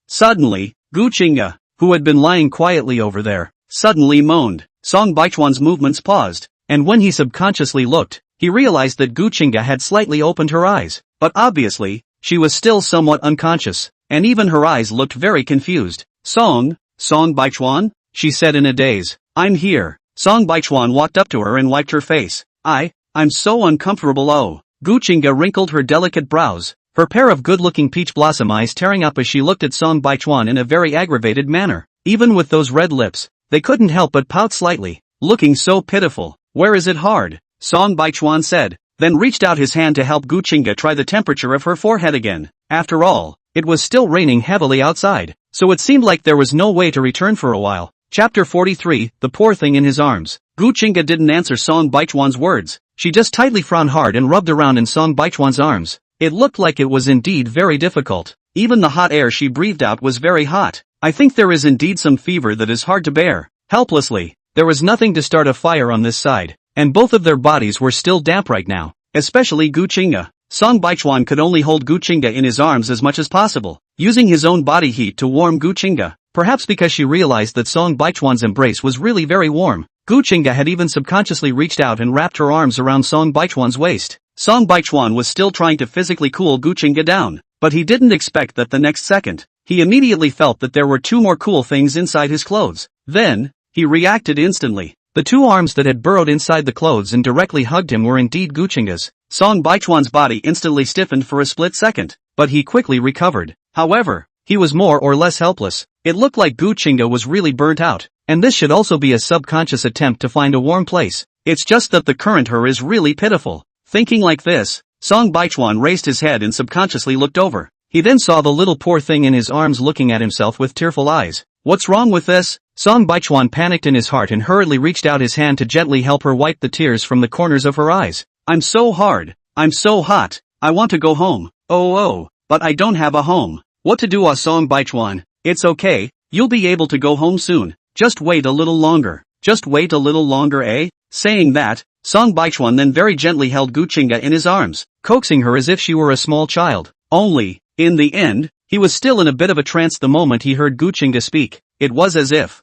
Suddenly, Guchinga, who had been lying quietly over there, suddenly moaned. Song Baichuan's movements paused, and when he subconsciously looked, he realized that Guchinga had slightly opened her eyes, but obviously, she was still somewhat unconscious, and even her eyes looked very confused. Song Baichuan? She said in a daze. I'm here. Song Baichuan walked up to her and wiped her face. I'm so uncomfortable. Oh. Guchinga wrinkled her delicate brows, her pair of good-looking peach blossom eyes tearing up as she looked at Song Baichuan in a very aggravated manner. Even with those red lips, they couldn't help but pout slightly, looking so pitiful. Where is it hard? Song Baichuan said, then reached out his hand to help Guchinga try the temperature of her forehead again. After all, it was still raining heavily outside, so it seemed like there was no way to return for a while. Chapter 43, The Poor Thing in His Arms. Guchinga didn't answer Song Baichuan's words. She just tightly frowned hard and rubbed around in Song Baichuan's arms. It looked like it was indeed very difficult. Even the hot air she breathed out was very hot. I think there is indeed some fever that is hard to bear. Helplessly, there was nothing to start a fire on this side, and both of their bodies were still damp right now, especially Guchinga. Song Baichuan could only hold Guchinga in his arms as much as possible, using his own body heat to warm Guchinga. Perhaps because she realized that Song Baichuan's embrace was really very warm, Guchinga had even subconsciously reached out and wrapped her arms around Song Baichuan's waist. Song Baichuan was still trying to physically cool Guchinga down, but he didn't expect that the next second, he immediately felt that there were two more cool things inside his clothes. Then, he reacted instantly. The two arms that had burrowed inside the clothes and directly hugged him were indeed Guchinga's. Song Baichuan's body instantly stiffened for a split second, but he quickly recovered. However, he was more or less helpless. It looked like Guchinga was really burnt out, and this should also be a subconscious attempt to find a warm place. It's just that the current her is really pitiful. Thinking like this, Song Baichuan raised his head and subconsciously looked over. He then saw the little poor thing in his arms looking at himself with tearful eyes. What's wrong with this? Song Baichuan panicked in his heart and hurriedly reached out his hand to gently help her wipe the tears from the corners of her eyes. I'm so hard. I'm so hot. I want to go home. Oh, but I don't have a home. What to do? Song Baichuan. It's okay. You'll be able to go home soon. Just wait a little longer. Just wait a little longer, eh? Saying that, Song Baichuan then very gently held Guchinga in his arms, coaxing her as if she were a small child. Only, in the end, he was still in a bit of a trance the moment he heard Guchinga speak. It was as if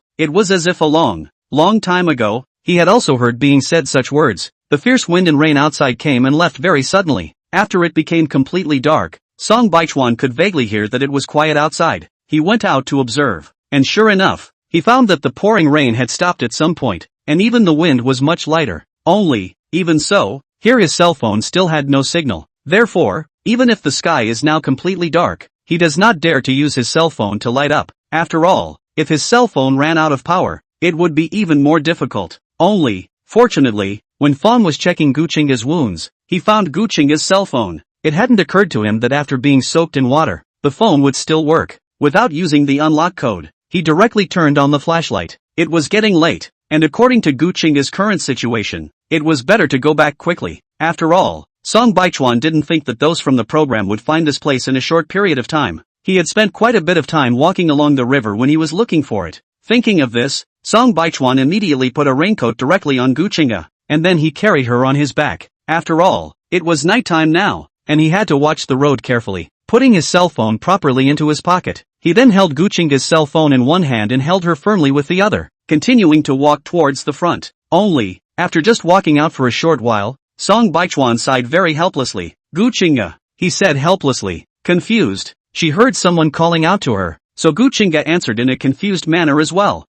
a long time ago, he had also heard being said such words. The fierce wind and rain outside came and left very suddenly. After it became completely dark, Song Baichuan could vaguely hear that it was quiet outside. He went out to observe, and sure enough, he found that the pouring rain had stopped at some point, and even the wind was much lighter. Only, even so, here his cell phone still had no signal. Therefore, even if the sky is now completely dark, he does not dare to use his cell phone to light up. After all, if his cell phone ran out of power, it would be even more difficult. Only, fortunately, when Fawn was checking Guchinga's wounds, he found Guchinga's cell phone. It hadn't occurred to him that after being soaked in water, the phone would still work. Without using the unlock code, he directly turned on the flashlight. It was getting late, and according to Guchinga's current situation, it was better to go back quickly. After all, Song Baichuan didn't think that those from the program would find this place in a short period of time. He had spent quite a bit of time walking along the river when he was looking for it. Thinking of this, Song Baichuan immediately put a raincoat directly on Guchinga, and then he carried her on his back. After all, it was nighttime now, and he had to watch the road carefully. Putting his cell phone properly into his pocket, he then held Guchinga's cell phone in one hand and held her firmly with the other, continuing to walk towards the front. Only, after just walking out for a short while, Song Baichuan sighed very helplessly. Guchinga, he said helplessly. Confused, she heard someone calling out to her, so Guchinga answered in a confused manner as well.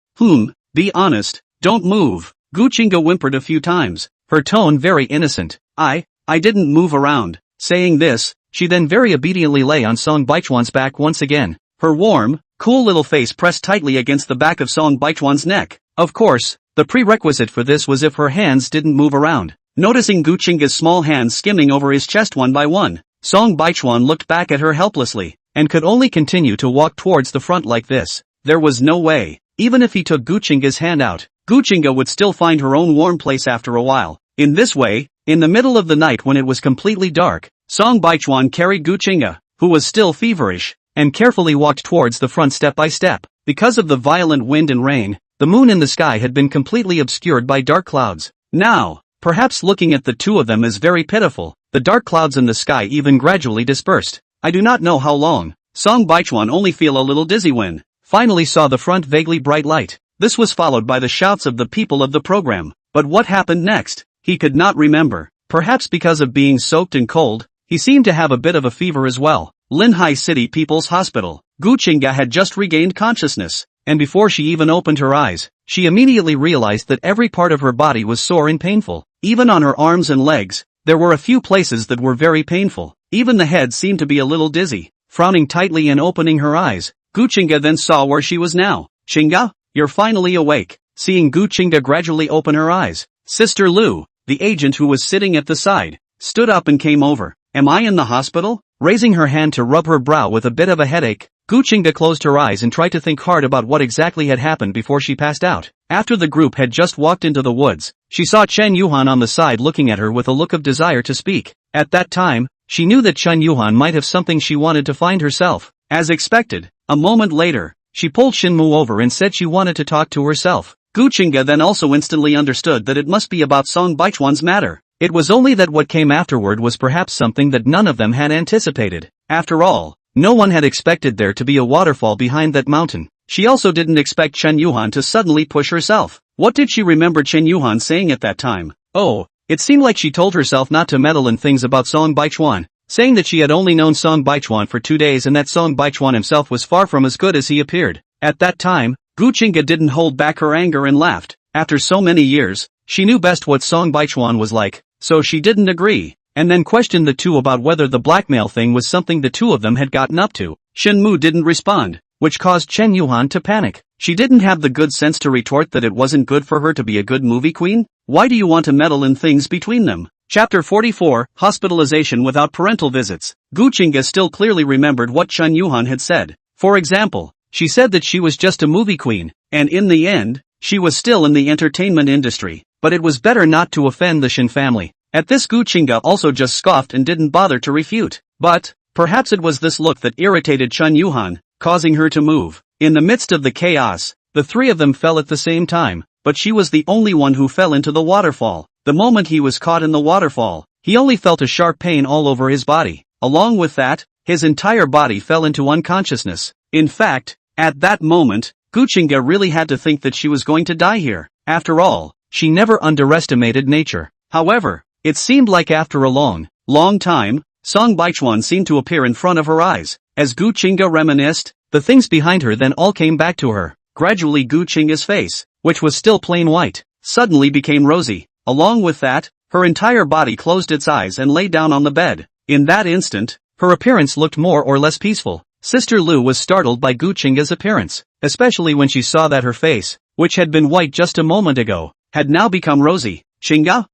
Be honest, don't move. Guchinga whimpered a few times, her tone very innocent. I didn't move around. Saying this, she then very obediently lay on Song Baichuan's back once again, her warm, cool little face pressed tightly against the back of Song Baichuan's neck. Of course, the prerequisite for this was if her hands didn't move around. Noticing Guchinga's small hands skimming over his chest one by one, Song Baichuan looked back at her helplessly, and could only continue to walk towards the front like this. There was no way, even if he took Guchinga's hand out, Guchinga would still find her own warm place after a while. In this way, in the middle of the night when it was completely dark, Song Baichuan carried Guchinga, who was still feverish, and carefully walked towards the front step by step. Because of the violent wind and rain, the moon in the sky had been completely obscured by dark clouds. Now, perhaps looking at the two of them is very pitiful, the dark clouds in the sky even gradually dispersed. I do not know how long. Song Baichuan only feel a little dizzy when finally saw the front vaguely bright light. This was followed by the shouts of the people of the program. But what happened next? He could not remember. Perhaps because of being soaked and cold, he seemed to have a bit of a fever as well. Linhai City People's Hospital. Guchinga had just regained consciousness, and before she even opened her eyes, she immediately realized that every part of her body was sore and painful. Even on her arms and legs, there were a few places that were very painful. Even the head seemed to be a little dizzy. Frowning tightly and opening her eyes, Guchinga then saw where she was now. Chinga, you're finally awake. Seeing Guchinga gradually open her eyes, Sister Lu, the agent who was sitting at the side, stood up and came over. Am I in the hospital? Raising her hand to rub her brow with a bit of a headache, Guchinga closed her eyes and tried to think hard about what exactly had happened before she passed out. After the group had just walked into the woods, she saw Chen Yuhan on the side looking at her with a look of desire to speak. At that time, she knew that Chen Yuhan might have something she wanted to find herself. As expected, a moment later, she pulled Shinmu over and said she wanted to talk to herself. Guchinga then also instantly understood that it must be about Song Baichuan's matter. It was only that what came afterward was perhaps something that none of them had anticipated. After all, no one had expected there to be a waterfall behind that mountain. She also didn't expect Chen Yuhan to suddenly push herself. What did she remember Chen Yuhan saying at that time? Oh, it seemed like she told herself not to meddle in things about Song Baichuan, saying that she had only known Song Baichuan for 2 days and that Song Baichuan himself was far from as good as he appeared. At that time, Guchinga didn't hold back her anger and laughed. After so many years, she knew best what Song Baichuan was like, so she didn't agree, and then questioned the two about whether the blackmail thing was something the two of them had gotten up to. Shinmu didn't respond, which caused Chen Yuhan to panic. She didn't have the good sense to retort that it wasn't good for her to be a good movie queen. Why do you want to meddle in things between them? Chapter 44, Hospitalization Without Parental Visits. Guchinga still clearly remembered what Chen Yuhan had said. For example, she said that she was just a movie queen, and in the end, she was still in the entertainment industry, but it was better not to offend the Shin family. At this Guchinga also just scoffed and didn't bother to refute. But, perhaps it was this look that irritated Chen Yuhan, causing her to move. In the midst of the chaos, the three of them fell at the same time, but she was the only one who fell into the waterfall. The moment he was caught in the waterfall, he only felt a sharp pain all over his body. Along with that, his entire body fell into unconsciousness. In fact, at that moment, Guchinga really had to think that she was going to die here. After all, she never underestimated nature. However, it seemed like after a long time, Song Baichuan seemed to appear in front of her eyes. As Gu Qingge reminisced, the things behind her then all came back to her. Gradually Gu Qingge's face, which was still plain white, suddenly became rosy. Along with that, her entire body closed its eyes and lay down on the bed. In that instant, her appearance looked more or less peaceful. Sister Lu was startled by Gu Qingge's appearance, especially when she saw that her face, which had been white just a moment ago, had now become rosy. Qingge,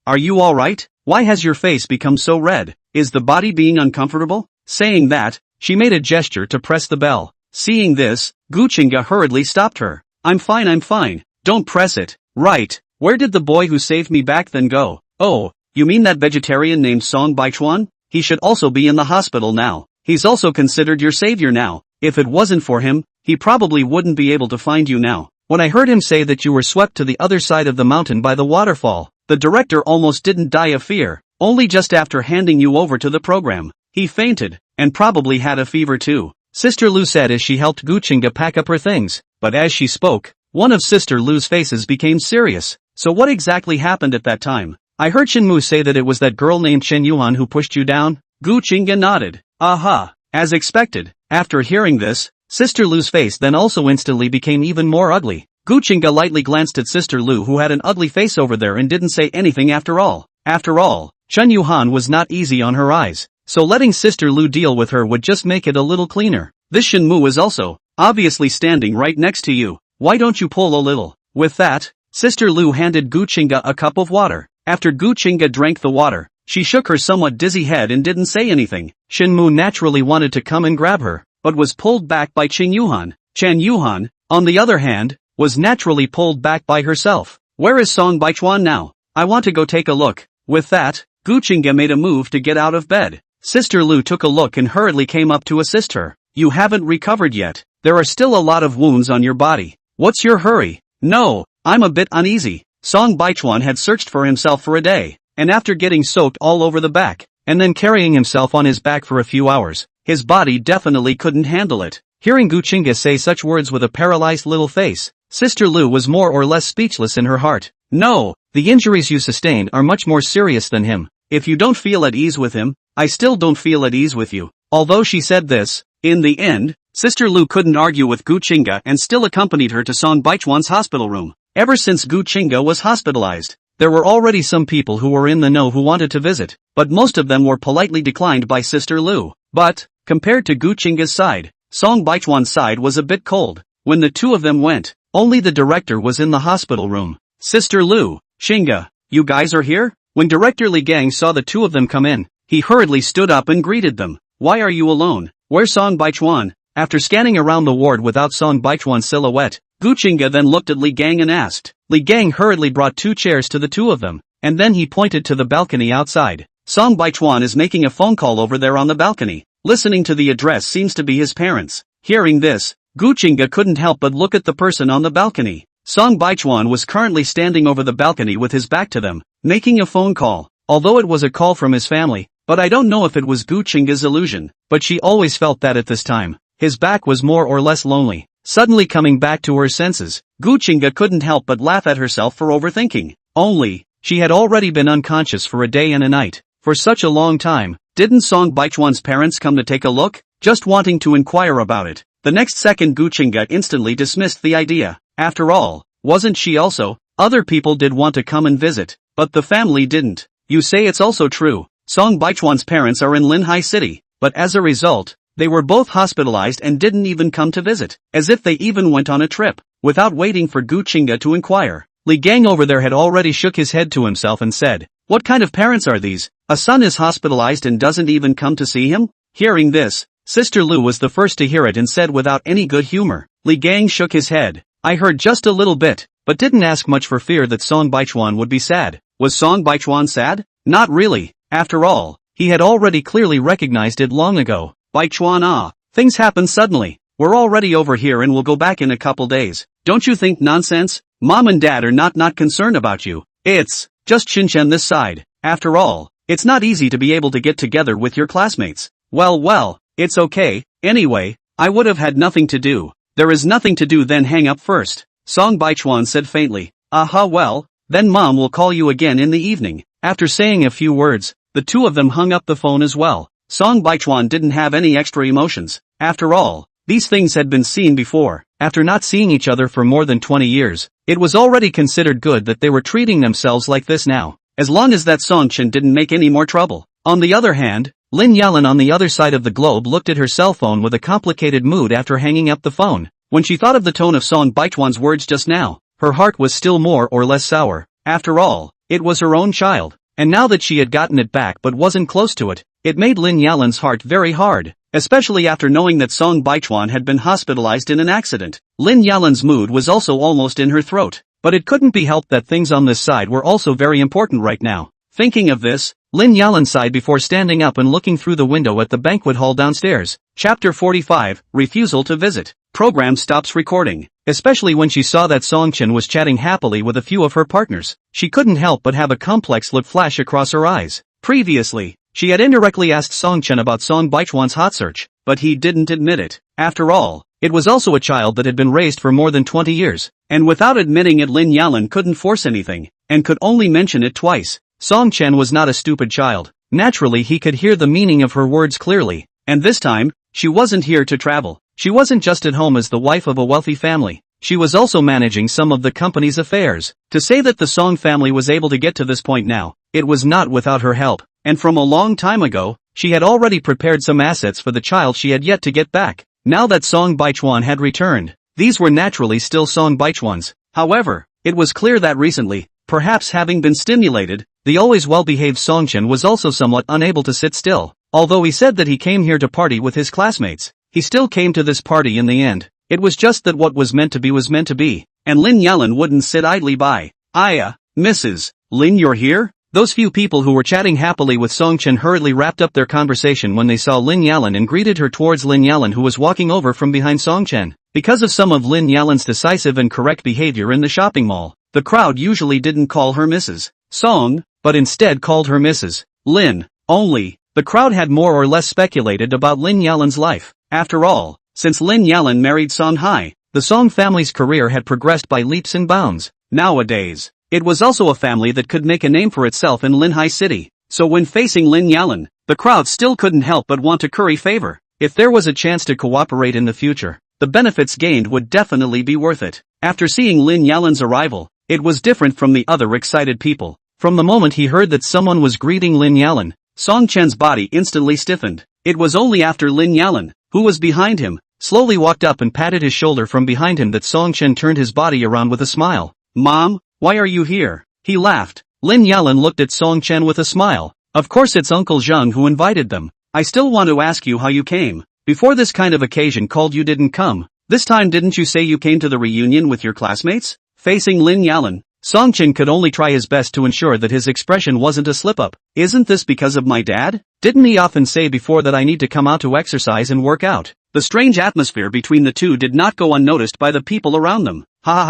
are you alright? Why has your face become so red? Is the body being uncomfortable? Saying that, she made a gesture to press the bell. Seeing this, Gu Qingge hurriedly stopped her. I'm fine. Don't press it. Right, where did the boy who saved me back then go? Oh, you mean that vegetarian named Song Baichuan? He should also be in the hospital now. He's also considered your savior now. If it wasn't for him, he probably wouldn't be able to find you now. When I heard him say that you were swept to the other side of the mountain by the waterfall, the director almost didn't die of fear. Only just after handing you over to the program, he fainted, and probably had a fever too. Sister Lu said as she helped Gu Qingge pack up her things. But as she spoke, one of Sister Lu's faces became serious. So what exactly happened at that time? I heard Shinmu say that it was that girl named Chen Yuan who pushed you down. Gu Qingge nodded. Aha, as expected. After hearing this, Sister Lu's face then also instantly became even more ugly. Gu Qingge lightly glanced at Sister Lu, who had an ugly face over there, and didn't say anything after all. After all, Chen Yuhan was not easy on her eyes, so letting Sister Lu deal with her would just make it a little cleaner. This Shinmu is also, obviously standing right next to you. Why don't you pull a little? With that, Sister Lu handed Gu Qingge a cup of water. After Gu Qingge drank the water, she shook her somewhat dizzy head and didn't say anything. Shinmu naturally wanted to come and grab her, but was pulled back by Chen Yuhan. Chen Yuhan, on the other hand, was naturally pulled back by herself. Where is Song Baichuan now? I want to go take a look. With that, Gu Qingge made a move to get out of bed. Sister Lu took a look and hurriedly came up to assist her. You haven't recovered yet. There are still a lot of wounds on your body. What's your hurry? No, I'm a bit uneasy. Song Baichuan had searched for himself for a day, and after getting soaked all over the back, and then carrying himself on his back for a few hours, his body definitely couldn't handle it. Hearing Gu Qingge say such words with a paralyzed little face, Sister Lu was more or less speechless in her heart. No, the injuries you sustained are much more serious than him. If you don't feel at ease with him, I still don't feel at ease with you. Although she said this, in the end, Sister Lu couldn't argue with Gu Qingge and still accompanied her to Song Baichuan's hospital room. Ever since Gu Qingge was hospitalized, there were already some people who were in the know who wanted to visit, but most of them were politely declined by Sister Lu. But, compared to Gu Qingge's side, Song Baichuan's side was a bit cold. When the two of them went, only the director was in the hospital room. Sister Lu, Qingge, you guys are here? When Director Li Gang saw the two of them come in, he hurriedly stood up and greeted them. Why are you alone? Where's Song Baichuan? After scanning around the ward without Song Baichuan's silhouette, Gu Qingge then looked at Li Gang and asked. Li Gang hurriedly brought 2 chairs to the two of them, and then he pointed to the balcony outside. Song Baichuan is making a phone call over there on the balcony. Listening to the address seems to be his parents. Hearing this, Gu Qingge couldn't help but look at the person on the balcony. Song Baichuan was currently standing over the balcony with his back to them, making a phone call. Although it was a call from his family, but I don't know if it was Gu Qingge's illusion, but she always felt that at this time, his back was more or less lonely. Suddenly coming back to her senses, Gu Qingge couldn't help but laugh at herself for overthinking. Only, she had already been unconscious for a day and a night. For such a long time, didn't Song Baichuan's parents come to take a look? Just wanting to inquire about it. The next second Gu Qingge instantly dismissed the idea. After all, wasn't she also? Other people did want to come and visit, but the family didn't. You say it's also true. Song Baichuan's parents are in Linhai City, but as a result, they were both hospitalized and didn't even come to visit, as if they even went on a trip. Without waiting for Gu Qingge to inquire, Li Gang over there had already shook his head to himself and said, what kind of parents are these? A son is hospitalized and doesn't even come to see him? Hearing this, Sister Lu was the first to hear it and said without any good humor. Li Gang shook his head. I heard just a little bit, but didn't ask much for fear that Song Baichuan would be sad. Was Song Baichuan sad? Not really. After all, he had already clearly recognized it long ago. Baichuan, things happen suddenly. We're already over here and we'll go back in a couple days. Don't you think nonsense? Mom and Dad are not concerned about you. It's just Shinchen this side. After all, it's not easy to be able to get together with your classmates. Well, it's okay. Anyway, I would have had nothing to do. There is nothing to do then hang up first. Song Baichuan said faintly. Well, then mom will call you again in the evening." After saying a few words, the two of them hung up the phone as well. Song Baichuan didn't have any extra emotions. After all, these things had been seen before. After not seeing each other for more than 20 years, it was already considered good that they were treating themselves like this now, as long as that Song Chen didn't make any more trouble. On the other hand, Lin Yalan on the other side of the globe looked at her cell phone with a complicated mood after hanging up the phone. When she thought of the tone of Song Baichuan's words just now, her heart was still more or less sour. After all, it was her own child, and now that she had gotten it back but wasn't close to it, it made Lin Yalan's heart very hard, especially after knowing that Song Baichuan had been hospitalized in an accident. Lin Yalan's mood was also almost in her throat, but it couldn't be helped that things on this side were also very important right now. Thinking of this, Lin Yalan sighed before standing up and looking through the window at the banquet hall downstairs. Chapter 45, Refusal to Visit. Program stops recording. Especially when she saw that Song Chen was chatting happily with a few of her partners, she couldn't help but have a complex look flash across her eyes. Previously, she had indirectly asked Song Chen about Song Baichuan's hot search, but he didn't admit it. After all, it was also a child that had been raised for more than 20 years, and without admitting it Lin Yalan couldn't force anything, and could only mention it twice. Song Chen was not a stupid child. Naturally he could hear the meaning of her words clearly, and this time, she wasn't here to travel. She wasn't just at home as the wife of a wealthy family, she was also managing some of the company's affairs. To say that the Song family was able to get to this point now, it was not without her help, and from a long time ago, she had already prepared some assets for the child she had yet to get back. Now that Song Baichuan had returned, these were naturally still Song Baichuan's. However, it was clear that recently, perhaps having been stimulated, the always well-behaved Song Chen was also somewhat unable to sit still. Although he said that he came here to party with his classmates, he still came to this party in the end. It was just that what was meant to be, and Lin Yalan wouldn't sit idly by. Mrs. Lin, you're here? Those few people who were chatting happily with Song Chen hurriedly wrapped up their conversation when they saw Lin Yalan and greeted her towards Lin Yalan, who was walking over from behind Song Chen. Because of some of Lin Yalan's decisive and correct behavior in the shopping mall, the crowd usually didn't call her Mrs. Song, but instead called her Mrs. Lin. Only, the crowd had more or less speculated about Lin Yalan's life. After all, since Lin Yalan married Song Hai, the Song family's career had progressed by leaps and bounds. Nowadays, it was also a family that could make a name for itself in Linhai City, so when facing Lin Yalan, the crowd still couldn't help but want to curry favor. If there was a chance to cooperate in the future, the benefits gained would definitely be worth it. After seeing Lin Yalan's arrival, it was different from the other excited people. From the moment he heard that someone was greeting Lin Yalan, Song Chen's body instantly stiffened. It was only after Lin Yalan, who was behind him, slowly walked up and patted his shoulder from behind him that Song Chen turned his body around with a smile. "Mom, why are you here?" He laughed. Lin Yalan looked at Song Chen with a smile. "Of course it's Uncle Zheng who invited them. I still want to ask you how you came. Before this kind of occasion called you didn't come. This time didn't you say you came to the reunion with your classmates?" Facing Lin Yalan, Song Chen could only try his best to ensure that his expression wasn't a slip-up. "Isn't this because of my dad? Didn't he often say before that I need to come out to exercise and work out?" The strange atmosphere between the two did not go unnoticed by the people around them.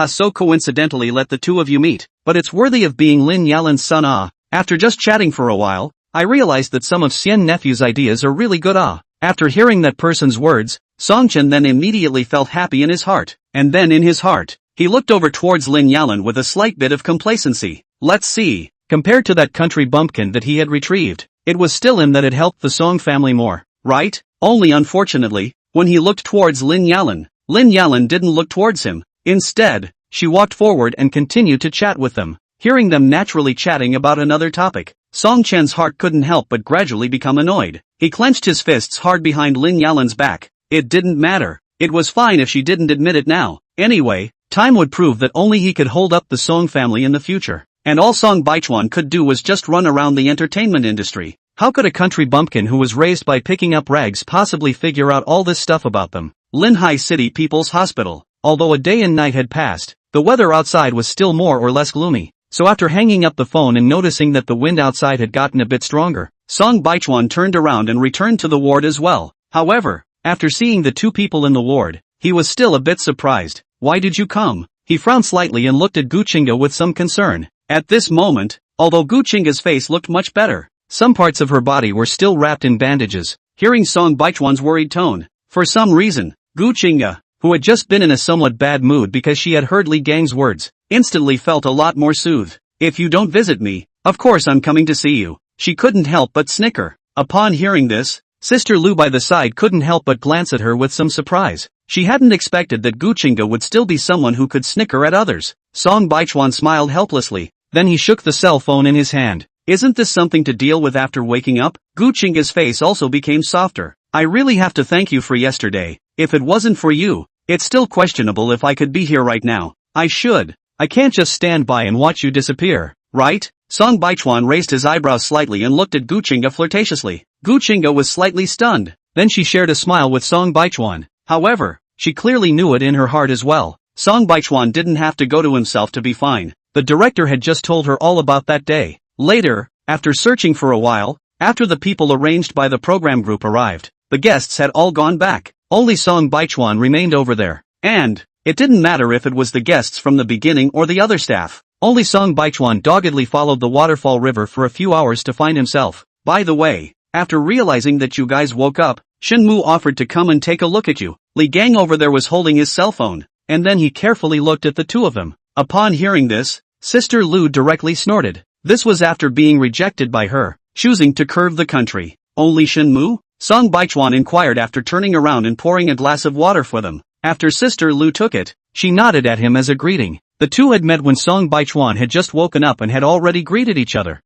So coincidentally let the two of you meet, but it's worthy of being Lin Yalan's son. After just chatting for a while, I realized that some of Xian Nephew's ideas are really good. After hearing that person's words, Song Chen then immediately felt happy in his heart, and then in his heart, he looked over towards Lin Yalan with a slight bit of complacency. Let's see, compared to that country bumpkin that he had retrieved, it was still him that had helped the Song family more, right? Only unfortunately, when he looked towards Lin Yalan didn't look towards him. Instead, she walked forward and continued to chat with them. Hearing them naturally chatting about another topic, Song Chen's heart couldn't help but gradually become annoyed. He clenched his fists hard behind Lin Yalan's back. It didn't matter. It was fine if she didn't admit it now. Anyway, time would prove that only he could hold up the Song family in the future. And all Song Baichuan could do was just run around the entertainment industry. How could a country bumpkin who was raised by picking up rags possibly figure out all this stuff about them? Linhai City People's Hospital. Although a day and night had passed, the weather outside was still more or less gloomy. So after hanging up the phone and noticing that the wind outside had gotten a bit stronger, Song Baichuan turned around and returned to the ward as well. However, after seeing the two people in the ward, he was still a bit surprised. "Why did you come?" He frowned slightly and looked at Guchinga with some concern. At this moment, although Guchinga's face looked much better, some parts of her body were still wrapped in bandages. Hearing Song Baichuan's worried tone, for some reason, Guchinga, who had just been in a somewhat bad mood because she had heard Li Gang's words, instantly felt a lot more soothed. If you don't visit me, of course I'm coming to see you. She couldn't help but snicker. Upon hearing this, Sister Lu by the side couldn't help but glance at her with some surprise. She hadn't expected that Guchinga would still be someone who could snicker at others. Song Baichuan smiled helplessly, then he shook the cell phone in his hand. Isn't this something to deal with after waking up? Guchinga's face also became softer. I really have to thank you for yesterday. If it wasn't for you, it's still questionable if I could be here right now. I can't just stand by and watch you disappear, right? Song Baichuan raised his eyebrows slightly and looked at Guchinga flirtatiously. Guchinga was slightly stunned. Then she shared a smile with Song Baichuan. However, she clearly knew it in her heart as well. Song Baichuan didn't have to go to himself to be fine. The director had just told her all about that day. Later, after searching for a while, after the people arranged by the program group arrived, the guests had all gone back. Only Song Baichuan remained over there. And it didn't matter if it was the guests from the beginning or the other staff. Only Song Baichuan doggedly followed the waterfall river for a few hours to find himself. By the way, after realizing that you guys woke up, Shinmu offered to come and take a look at you. Li Gang over there was holding his cell phone, and then he carefully looked at the two of them. Upon hearing this, Sister Lu directly snorted. This was after being rejected by her, choosing to curve the country. Only Shinmu? Song Baichuan inquired after turning around and pouring a glass of water for them. After Sister Lu took it, she nodded at him as a greeting. The two had met when Song Baichuan had just woken up and had already greeted each other.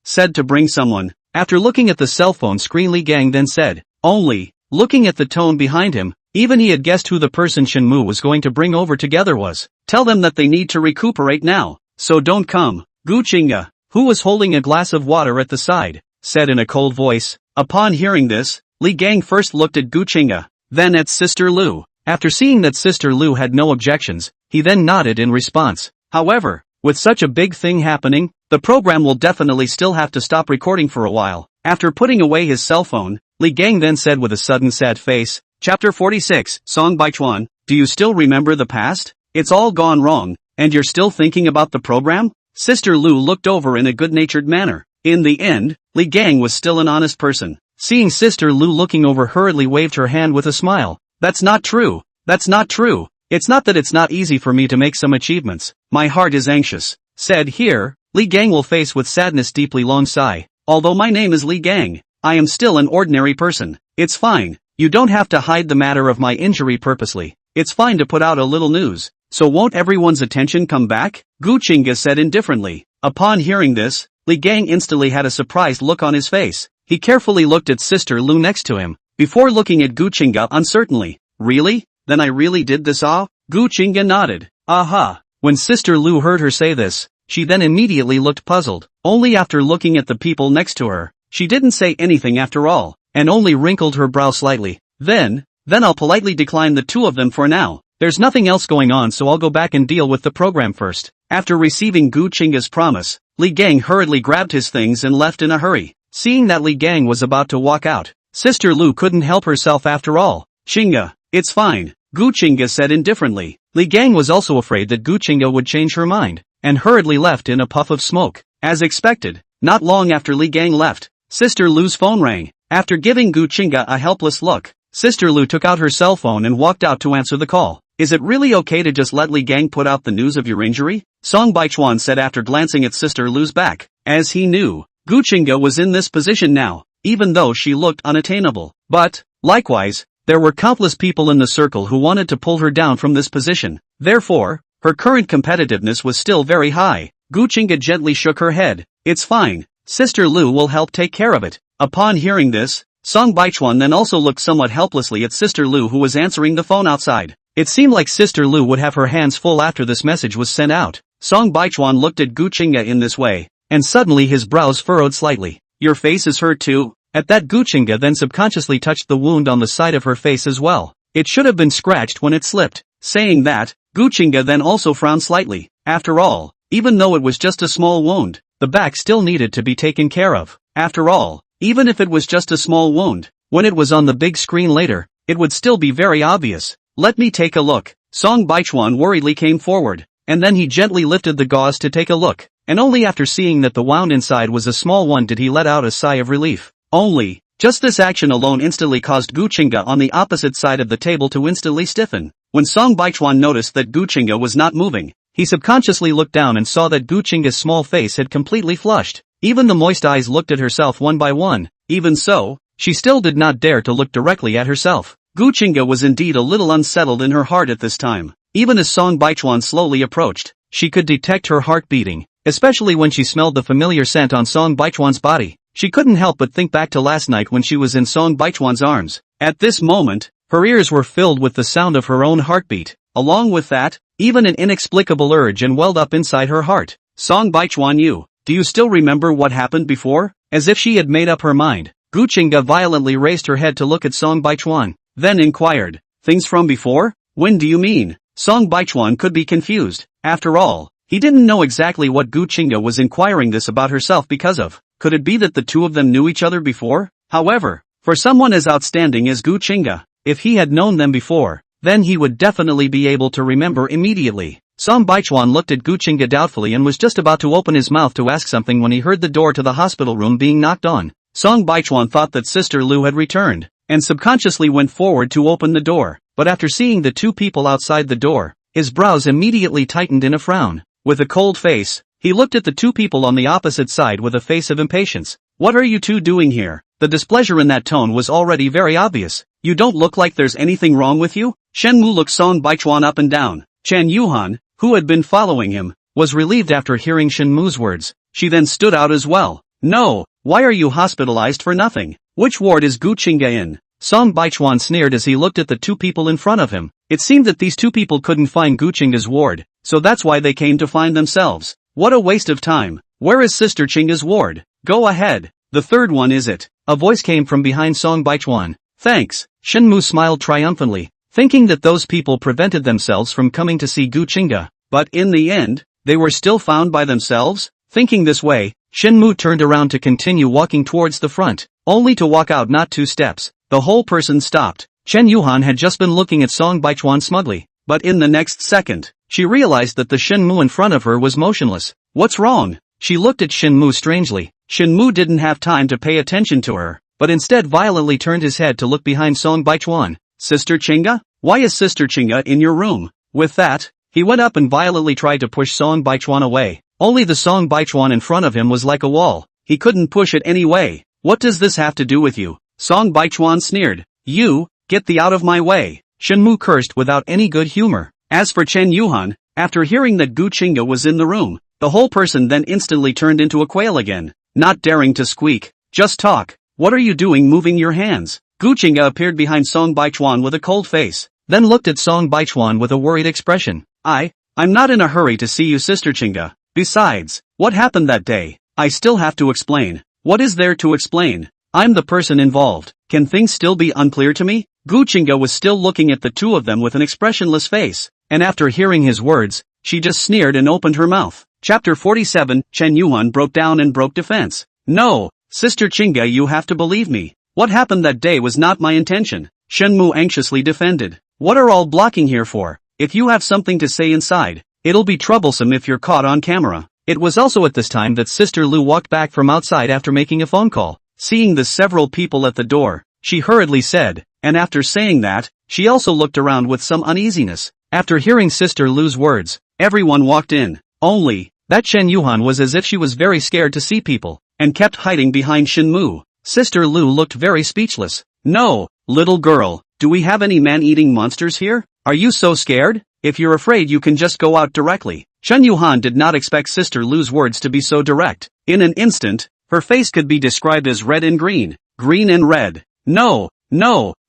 Said to bring someone. After looking at the cell phone screen, Li Gang then said, only, looking at the tone behind him, even he had guessed who the person Shinmu was going to bring over together was. Tell them that they need to recuperate now, so don't come. Guchinga, who was holding a glass of water at the side, said in a cold voice. Upon hearing this, Li Gang first looked at Guchinga, then at Sister Lu. After seeing that Sister Lu had no objections, he then nodded in response. However, with such a big thing happening, the program will definitely still have to stop recording for a while. After putting away his cell phone, Li Gang then said with a sudden sad face, Chapter 46, Song Baichuan, do you still remember the past? It's all gone wrong, and you're still thinking about the program? Sister Lu looked over in a good-natured manner. In the end, Li Gang was still an honest person. Seeing Sister Lu looking over, hurriedly waved her hand with a smile. That's not true. That's not true. It's not that it's not easy for me to make some achievements. My heart is anxious. Said here, Li Gang will face with sadness deeply long sigh. Although my name is Li Gang, I am still an ordinary person. It's fine. You don't have to hide the matter of my injury purposely. It's fine to put out a little news. So won't everyone's attention come back? Guchinga said indifferently. Upon hearing this, Li Gang instantly had a surprised look on his face. He carefully looked at Sister Lu next to him, before looking at Guchinga uncertainly. Really? Then I really did this? Guchinga nodded. Aha. When Sister Lu heard her say this, she then immediately looked puzzled. Only after looking at the people next to her, she didn't say anything after all, and only wrinkled her brow slightly. Then I'll politely decline the two of them for now. There's nothing else going on, so I'll go back and deal with the program first. After receiving Guchinga's promise, Li Gang hurriedly grabbed his things and left in a hurry. Seeing that Li Gang was about to walk out, Sister Lu couldn't help herself after all. Chinga, it's fine, Guchinga said indifferently. Li Gang was also afraid that Guchinga would change her mind, and hurriedly left in a puff of smoke. As expected, not long after Li Gang left, Sister Lu's phone rang. After giving Guchinga a helpless look, Sister Lu took out her cell phone and walked out to answer the call. Is it really okay to just let Li Gang put out the news of your injury? Song Baichuan said after glancing at Sister Lu's back. As he knew, Guchinga was in this position now, even though she looked unattainable. But, likewise, there were countless people in the circle who wanted to pull her down from this position. Therefore, her current competitiveness was still very high. Guchinga gently shook her head. It's fine. Sister Lu will help take care of it. Upon hearing this, Song Baichuan then also looked somewhat helplessly at Sister Lu, who was answering the phone outside. It seemed like Sister Lu would have her hands full after this message was sent out. Song Baichuan looked at Guchinga in this way, and suddenly his brows furrowed slightly. Your face is hurt too? At that, Guchinga then subconsciously touched the wound on the side of her face as well. It should have been scratched when it slipped. Saying that, Guchinga then also frowned slightly. After all, even though it was just a small wound, the back still needed to be taken care of. After all, even if it was just a small wound, when it was on the big screen later, it would still be very obvious. Let me take a look. Song Baichuan worriedly came forward, and then he gently lifted the gauze to take a look, and only after seeing that the wound inside was a small one did he let out a sigh of relief. Only, just this action alone instantly caused Guchinga on the opposite side of the table to instantly stiffen. When Song Baichuan noticed that Guchinga was not moving, he subconsciously looked down and saw that Gu Chinga's small face had completely flushed. Even the moist eyes looked at herself one by one. Even so, she still did not dare to look directly at herself. Gu Chinga was indeed a little unsettled in her heart at this time. Even as Song Baichuan slowly approached, she could detect her heart beating, especially when she smelled the familiar scent on Song Baichuan's body. She couldn't help but think back to last night when she was in Song Baichuan's arms. At this moment, her ears were filled with the sound of her own heartbeat. Along with that, even an inexplicable urge welled up inside her heart. Song Baichuan, do you still remember what happened before? As if she had made up her mind, Gu Chinga violently raised her head to look at Song Baichuan, then inquired, things from before? When do you mean? Song Baichuan could be confused. After all, he didn't know exactly what Gu Chinga was inquiring this about herself because of. Could it be that the two of them knew each other before? However, for someone as outstanding as Gu Chinga, if he had known them before, then he would definitely be able to remember immediately. Song Baichuan looked at Gu Chinga doubtfully and was just about to open his mouth to ask something when he heard the door to the hospital room being knocked on. Song Baichuan thought that Sister Lu had returned, and subconsciously went forward to open the door, but after seeing the two people outside the door, his brows immediately tightened in a frown. With a cold face, he looked at the two people on the opposite side with a face of impatience. What are you two doing here? The displeasure in that tone was already very obvious. You don't look like there's anything wrong with you? Shen Mu looked Song Baichuan up and down. Chen Yuhan, who had been following him, was relieved after hearing Shen Mu's words. She then stood out as well. No, why are you hospitalized for nothing? Which ward is Gu Chinga in? Song Baichuan sneered as he looked at the two people in front of him. It seemed that these two people couldn't find Gu Chinga's ward, so that's why they came to find themselves. What a waste of time. Where is Sister Chinga's ward? Go ahead. The third one is it? A voice came from behind Song Baichuan. Thanks. Shen Mu smiled triumphantly, thinking that those people prevented themselves from coming to see Gu Chinga. But in the end, they were still found by themselves? Thinking this way, Shen Mu turned around to continue walking towards the front, only to walk out not 2 steps. The whole person stopped. Chen Yuhan had just been looking at Song Baichuan smugly, but in the next second, she realized that the Shen Mu in front of her was motionless. What's wrong? She looked at Shen Mu strangely. Shen Mu didn't have time to pay attention to her, but instead violently turned his head to look behind Song Baichuan. Sister Chinga? Why is Sister Chinga in your room? With that, he went up and violently tried to push Song Baichuan away. Only the Song Baichuan in front of him was like a wall. He couldn't push it any way. What does this have to do with you? Song Baichuan sneered. You, get the out of my way. Shen Mu cursed without any good humor. As for Chen Yuhan, after hearing that Gu Chinga was in the room, the whole person then instantly turned into a quail again. Not daring to squeak. Just talk. What are you doing moving your hands? Gu Chinga appeared behind Song Baichuan with a cold face, then looked at Song Baichuan with a worried expression. I'm not in a hurry to see you, Sister Chinga. Besides, what happened that day? I still have to explain. What is there to explain? I'm the person involved. Can things still be unclear to me? Gu Chinga was still looking at the two of them with an expressionless face, and after hearing his words, she just sneered and opened her mouth. Chapter 47, Chen Yuan broke down and broke defense. No, Sister Chinga, you have to believe me. What happened that day was not my intention. Shen Mu anxiously defended. What are all blocking here for? If you have something to say inside, it'll be troublesome if you're caught on camera. It was also at this time that Sister Lu walked back from outside after making a phone call. Seeing the several people at the door, she hurriedly said, and after saying that, she also looked around with some uneasiness. After hearing Sister Lu's words, everyone walked in. Only, that Chen Yuhan was as if she was very scared to see people, and kept hiding behind Shen Mu. Sister Lu looked very speechless. No, little girl, do we have any man-eating monsters here? Are you so scared? If you're afraid you can just go out directly. Chen Yuhan did not expect Sister Lu's words to be so direct. In an instant, her face could be described as red and green and red. No,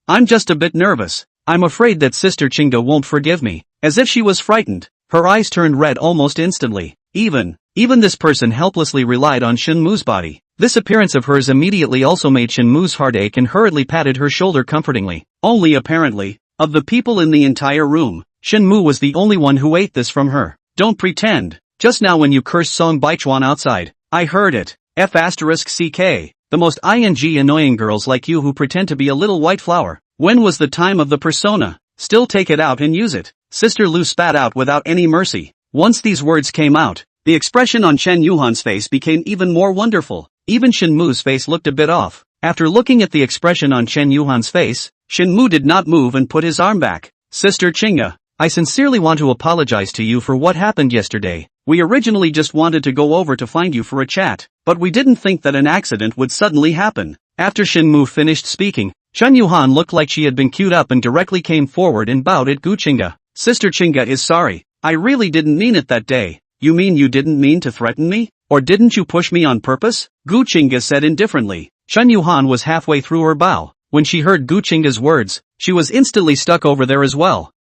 I'm just a bit nervous. I'm afraid that Sister Chinga won't forgive me. As if she was frightened, her eyes turned red almost instantly. Even this person helplessly relied on Shen Mu's body. This appearance of hers immediately also made Shen Mu's heart ache and hurriedly patted her shoulder comfortingly. Only apparently, of the people in the entire room, Shen Mu was the only one who ate this from her. Don't pretend. Just now when you cursed Song Baichuan outside, I heard it. F***ck. The most annoying girls like you who pretend to be a little white flower. When was the time of the persona? Still take it out and use it. Sister Lu spat out without any mercy. Once these words came out, the expression on Chen Yuhan's face became even more wonderful. Even Shen Mu's face looked a bit off. After looking at the expression on Chen Yuhan's face, Shen Mu did not move and put his arm back. Sister Chinga, I sincerely want to apologize to you for what happened yesterday. We originally just wanted to go over to find you for a chat, but we didn't think that an accident would suddenly happen. After Shinmu finished speaking, Chun Yuhan looked like she had been queued up and directly came forward and bowed at Gu Chinga. Sister Chinga is sorry. I really didn't mean it that day. You mean you didn't mean to threaten me? Or didn't you push me on purpose? Gu Chinga said indifferently. Chun Yuhan was halfway through her bow. When she heard Gu Chinga's words, she was instantly stuck over there as well.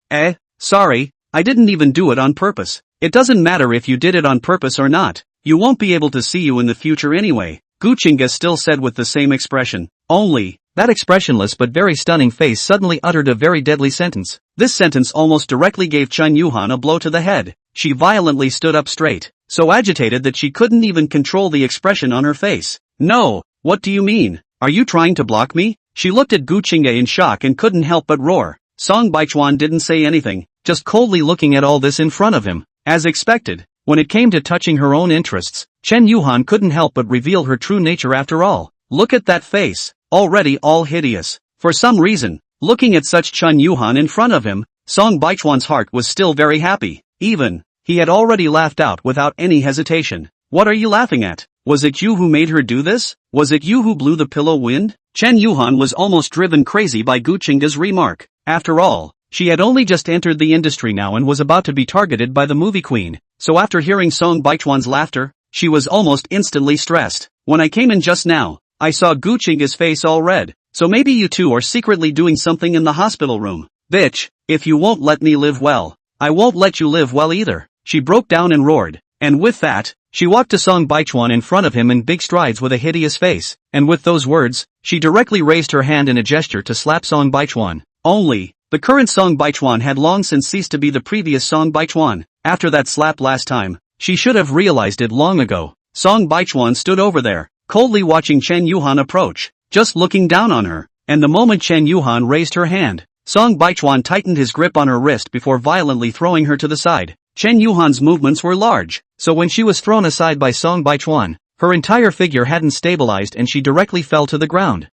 Sorry, I didn't even do it on purpose. It doesn't matter if you did it on purpose or not. You won't be able to see you in the future anyway. Gu Chinga still said with the same expression. Only, that expressionless but very stunning face suddenly uttered a very deadly sentence. This sentence almost directly gave Chun Yuhan a blow to the head. She violently stood up straight, so agitated that she couldn't even control the expression on her face. No, what do you mean? Are you trying to block me? She looked at Gu Chinga in shock and couldn't help but roar. Song Baichuan didn't say anything, just coldly looking at all this in front of him. As expected, when it came to touching her own interests, Chen Yuhan couldn't help but reveal her true nature after all. Look at that face, already all hideous. For some reason, looking at such Chun Yuhan in front of him, Song Baichuan's heart was still very happy. Even, he had already laughed out without any hesitation. What are you laughing at? Was it you who made her do this? Was it you who blew the pillow wind? Chen Yuhan was almost driven crazy by Gu Chinga's remark. After all, she had only just entered the industry now and was about to be targeted by the movie queen. So after hearing Song Baichuan's laughter, she was almost instantly stressed. When I came in just now, I saw Gu Chinga's face all red. So maybe you two are secretly doing something in the hospital room. Bitch, if you won't let me live well, I won't let you live well either. She broke down and roared. And with that, she walked to Song Baichuan in front of him in big strides with a hideous face. And with those words, she directly raised her hand in a gesture to slap Song Baichuan. Only, the current Song Baichuan had long since ceased to be the previous Song Baichuan. After that slap last time, she should have realized it long ago. Song Baichuan stood over there, coldly watching Chen Yuhan approach, just looking down on her. And the moment Chen Yuhan raised her hand, Song Baichuan tightened his grip on her wrist before violently throwing her to the side. Chen Yuhan's movements were large, so when she was thrown aside by Song Baichuan, her entire figure hadn't stabilized and she directly fell to the ground.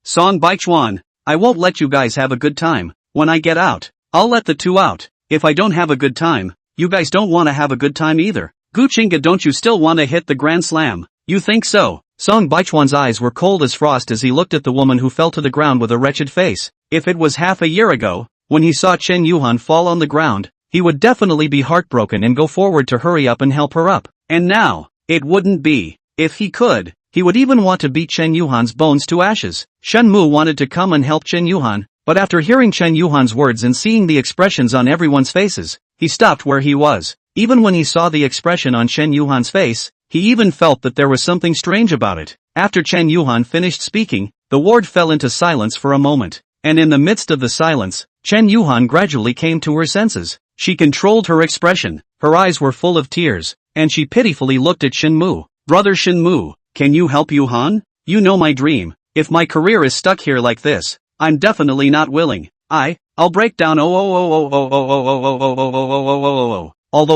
Song Baichuan, I won't let you guys have a good time. When I get out, I'll let the two out. If I don't have a good time, you guys don't want to have a good time either. Gu Chinga, don't you still want to hit the grand slam? You think so? Song Baichuan's eyes were cold as frost as he looked at the woman who fell to the ground with a wretched face. If it was half a year ago, when he saw Chen Yuhan fall on the ground, he would definitely be heartbroken and go forward to hurry up and help her up. And now, it wouldn't be. If he could, he would even want to beat Chen Yuhan's bones to ashes. Shen Mu wanted to come and help Chen Yuhan, but after hearing Chen Yuhan's words and seeing the expressions on everyone's faces, he stopped where he was. Even when he saw the expression on Chen Yuhan's face, he even felt that there was something strange about it. After Chen Yuhan finished speaking, the ward fell into silence for a moment. And in the midst of the silence, Chen Yuhan gradually came to her senses. She controlled her expression, her eyes were full of tears, and she pitifully looked at Shinmu. Brother Shinmu, can you help Yuhan? You know my dream. If my career is stuck here like this, I'm definitely not willing. I'll break down. Although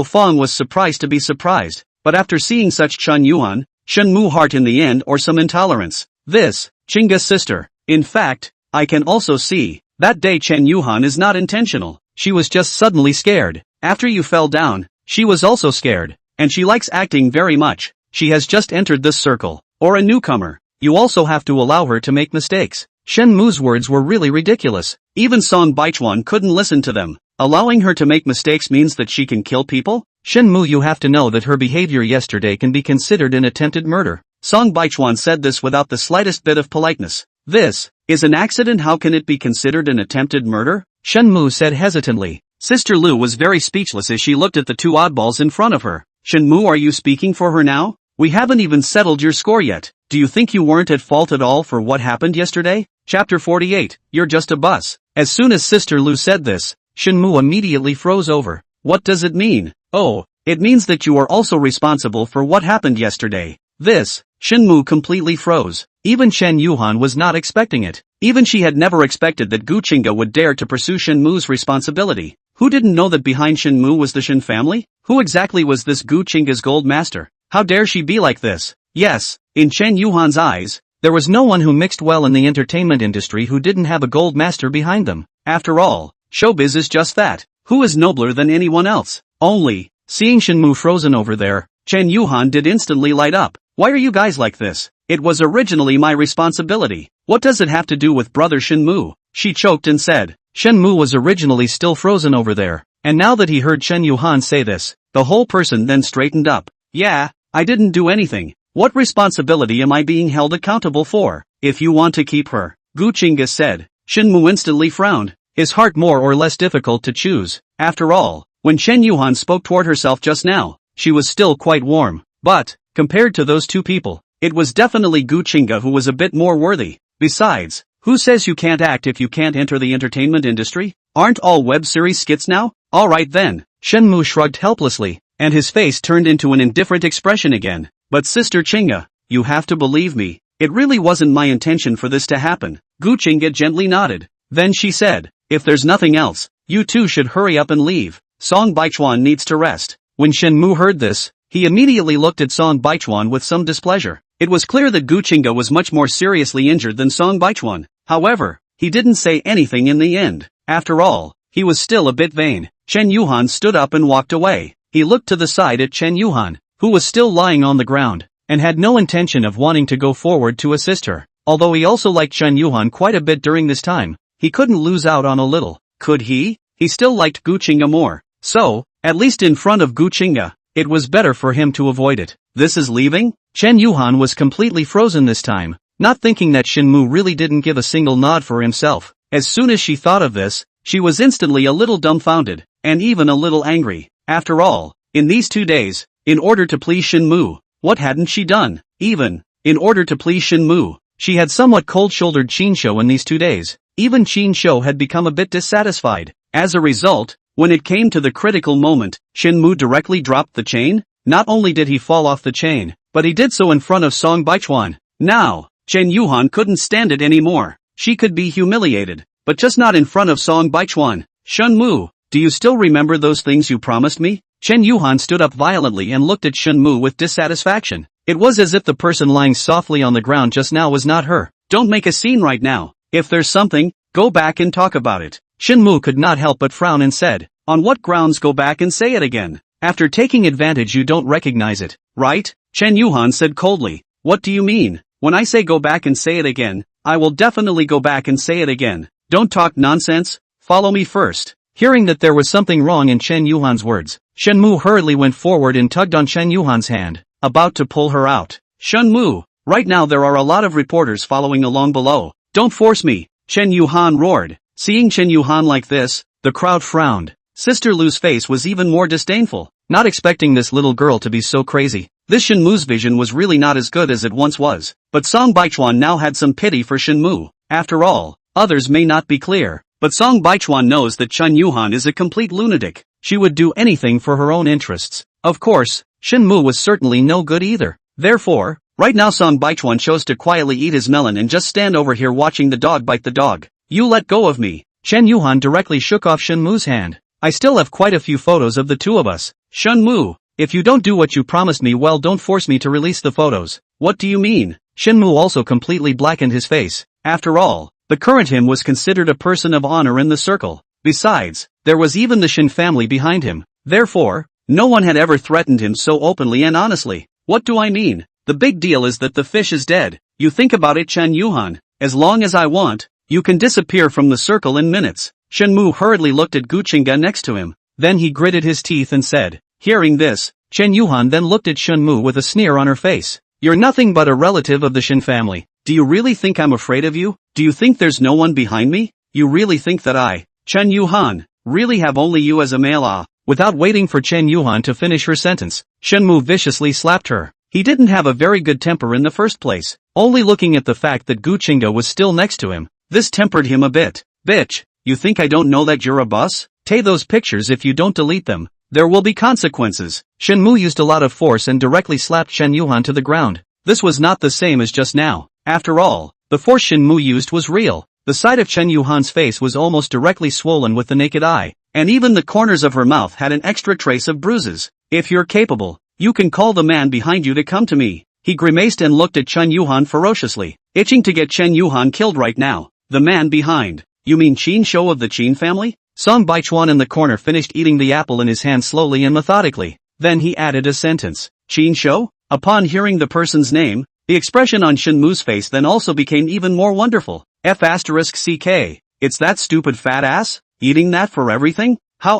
Fong was surprised to be surprised, but after seeing such Chun Yuhan, Shinmu heart in the end or some intolerance. This, Chinga's sister. In fact, I can also see, that day Chen Yuhan is not intentional. She was just suddenly scared. After you fell down, she was also scared. And she likes acting very much. She has just entered this circle, or a newcomer. You also have to allow her to make mistakes. Shen Mu's words were really ridiculous. Even Song Baichuan couldn't listen to them. Allowing her to make mistakes means that she can kill people? Shen Mu, you have to know that her behavior yesterday can be considered an attempted murder. Song Baichuan said this without the slightest bit of politeness. This is an accident. How can it be considered an attempted murder? Shen Mu said hesitantly. Sister Lu was very speechless as she looked at the two oddballs in front of her. Shen Mu, are you speaking for her now? We haven't even settled your score yet. Do you think you weren't at fault at all for what happened yesterday? Chapter 48, You're just a bus. As soon as Sister Lu said this, Shen Mu immediately froze over. What does it mean? Oh, it means that you are also responsible for what happened yesterday. This, Shen Mu completely froze. Even Chen Yuhan was not expecting it. Even she had never expected that Gu Chinga would dare to pursue Shen Mu's responsibility. Who didn't know that behind Shen Mu was the Shen family? Who exactly was this Gu Chinga's gold master? How dare she be like this? Yes, in Chen Yuhan's eyes, there was no one who mixed well in the entertainment industry who didn't have a gold master behind them. After all, showbiz is just that. Who is nobler than anyone else? Only, seeing Shinmu frozen over there, Chen Yuhan did instantly light up. Why are you guys like this? It was originally my responsibility. What does it have to do with brother Shinmu? She choked and said. Shenmu was originally still frozen over there, and now that he heard Chen Yuhan say this, the whole person then straightened up. Yeah, I didn't do anything. What responsibility am I being held accountable for? If you want to keep her, Gu Chinga said. Shinmu instantly frowned, his heart more or less difficult to choose. After all, when Chen Yuhan spoke toward herself just now, she was still quite warm. But, compared to those two people, it was definitely Gu Chinga who was a bit more worthy. Besides, who says you can't act if you can't enter the entertainment industry? Aren't all web series skits now? Alright then. Shenmu shrugged helplessly, and his face turned into an indifferent expression again. But Sister Chinga, you have to believe me. It really wasn't my intention for this to happen. Gu Chinga gently nodded. Then she said, if there's nothing else, you two should hurry up and leave. Song Baichuan needs to rest. When Shenmu heard this, he immediately looked at Song Baichuan with some displeasure. It was clear that Gu Chinga was much more seriously injured than Song Baichuan. However, he didn't say anything in the end. After all, he was still a bit vain. Chen Yuhan stood up and walked away. He looked to the side at Chen Yuhan, who was still lying on the ground, and had no intention of wanting to go forward to assist her. Although he also liked Chen Yuhan quite a bit during this time, he couldn't lose out on a little. Could he? He still liked Gu Chinga more. So, at least in front of Gu Chinga, it was better for him to avoid it. This is leaving? Chen Yuhan was completely frozen this time, not thinking that Shinmu really didn't give a single nod for himself. As soon as she thought of this, she was instantly a little dumbfounded, and even a little angry. After all, in these 2 days, in order to please Shinmu, what hadn't she done? Even, in order to please Shinmu, she had somewhat cold-shouldered Qinsho in these 2 days. Even Qinsho had become a bit dissatisfied. As a result, when it came to the critical moment, Shinmu directly dropped the chain. Not only did he fall off the chain, but he did so in front of Song Baichuan. Now, Chen Yuhan couldn't stand it anymore. She could be humiliated, but just not in front of Song Baichuan. Shenmu, do you still remember those things you promised me? Chen Yuhan stood up violently and looked at Shenmu with dissatisfaction. It was as if the person lying softly on the ground just now was not her. Don't make a scene right now. If there's something, go back and talk about it. Shenmu could not help but frown and said, on what grounds go back and say it again? After taking advantage you don't recognize it, right? Chen Yuhan said coldly. What do you mean? When I say go back and say it again, I will definitely go back and say it again. Don't talk nonsense, follow me first. Hearing that there was something wrong in Chen Yuhan's words, Shenmu hurriedly went forward and tugged on Chen Yuhan's hand, about to pull her out. Shenmu, right now there are a lot of reporters following along below. Don't force me, Chen Yuhan roared. Seeing Chen Yuhan like this, the crowd frowned. Sister Lu's face was even more disdainful, not expecting this little girl to be so crazy. This Shenmu's vision was really not as good as it once was, but Song Baichuan now had some pity for Shenmu. After all, others may not be clear, but Song Baichuan knows that Chen Yuhan is a complete lunatic. She would do anything for her own interests. Of course, Shenmu was certainly no good either. Therefore, right now Song Baichuan chose to quietly eat his melon and just stand over here watching the dog bite the dog. You let go of me. Chen Yuhan directly shook off Shenmu's hand. I still have quite a few photos of the two of us. Shenmu, if you don't do what you promised me, well, don't force me to release the photos. What do you mean? Shenmu also completely blackened his face. After all, the current him was considered a person of honor in the circle. Besides, there was even the Shin family behind him. Therefore, no one had ever threatened him so openly and honestly. What do I mean? The big deal is that the fish is dead. You think about it, Chen Yuhan. As long as I want, you can disappear from the circle in minutes. Shenmu hurriedly looked at Gu Chinga next to him. Then he gritted his teeth and said. Hearing this, Chen Yuhan then looked at Shenmu with a sneer on her face. You're nothing but a relative of the Shin family. Do you really think I'm afraid of you? Do you think there's no one behind me? You really think that I, Chen Yuhan, really have only you as a male? Without waiting for Chen Yuhan to finish her sentence, Shenmu viciously slapped her. He didn't have a very good temper in the first place. Only looking at the fact that Gu Chinga was still next to him, this tempered him a bit. Bitch, you think I don't know that you're a boss? Take those pictures. If you don't delete them, there will be consequences. Shenmu used a lot of force and directly slapped Chen Yuhan to the ground. This was not the same as just now. After all, the force Shenmu used was real. The side of Chen Yuhan's face was almost directly swollen with the naked eye, and even the corners of her mouth had an extra trace of bruises. If you're capable, you can call the man behind you to come to me. He grimaced and looked at Chen Yuhan ferociously, itching to get Chen Yuhan killed right now. The man behind. You mean Qin Shou of the Qin family? Song Baichuan in the corner finished eating the apple in his hand slowly and methodically. Then he added a sentence. Qin Shou? Upon hearing the person's name, the expression on Shenmu's face then also became even more wonderful. F***ck. It's that stupid fat ass? Eating that for everything? How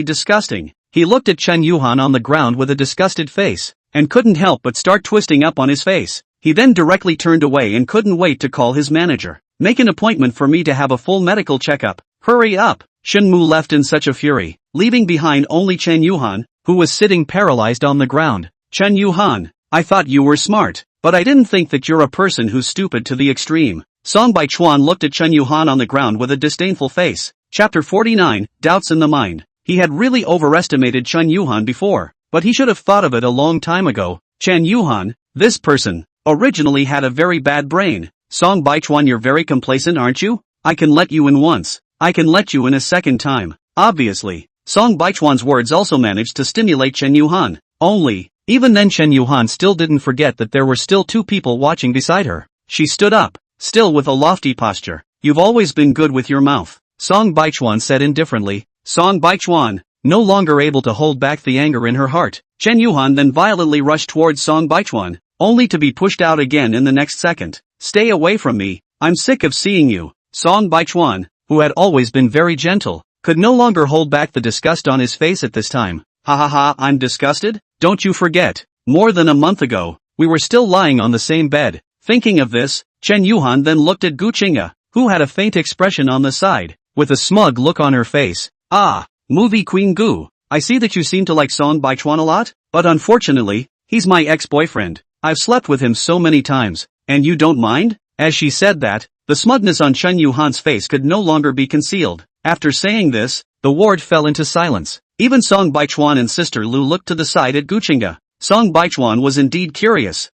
disgusting. He looked at Chen Yuhan on the ground with a disgusted face, and couldn't help but start twisting up on his face. He then directly turned away and couldn't wait to call his manager. Make an appointment for me to have a full medical checkup. Hurry up. Shenmu left in such a fury, leaving behind only Chen Yuhan, who was sitting paralyzed on the ground. Chen Yuhan, I thought you were smart, but I didn't think that you're a person who's stupid to the extreme. Song Baichuan looked at Chen Yuhan on the ground with a disdainful face. Chapter 49, Doubts in the Mind. He had really overestimated Chen Yuhan before, but he should have thought of it a long time ago. Chen Yuhan, this person, originally had a very bad brain. Song Baichuan, you're very complacent, aren't you? I can let you in once. I can let you in a second time. Obviously, Song Baichuan's words also managed to stimulate Chen Yuhan. Only, even then Chen Yuhan still didn't forget that there were still two people watching beside her. She stood up, still with a lofty posture. You've always been good with your mouth, Song Baichuan said indifferently. Song Baichuan, no longer able to hold back the anger in her heart, Chen Yuhan then violently rushed towards Song Baichuan, only to be pushed out again in the next second. Stay away from me, I'm sick of seeing you. Song Baichuan, who had always been very gentle, could no longer hold back the disgust on his face at this time. Ha ha ha, I'm disgusted? Don't you forget, more than a month ago, we were still lying on the same bed. Thinking of this, Chen Yuhan then looked at Gu Qingge, who had a faint expression on the side, with a smug look on her face. Ah, movie queen Gu, I see that you seem to like Song Baichuan a lot, but unfortunately, he's my ex-boyfriend. I've slept with him so many times, and you don't mind? As she said that, the smugness on Chen Yuhan's face could no longer be concealed. After saying this, the ward fell into silence. Even Song Baichuan and Sister Lu looked to the side at Gu Qingge. Song Baichuan was indeed curious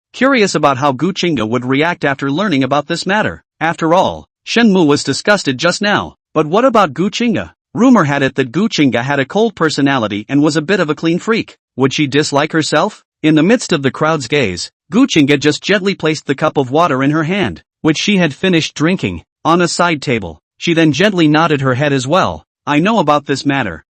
about how Gu Qingge would react after learning about this matter. After all, Shenmu was disgusted just now. But what about Gu Qingge? Rumor had it that Gu Qingge had a cold personality and was a bit of a clean freak. Would she dislike herself? In the midst of the crowd's gaze, Gu Qingge just gently placed the cup of water in her hand, which she had finished drinking, on a side table. She then gently nodded her head as well. I know about this matter.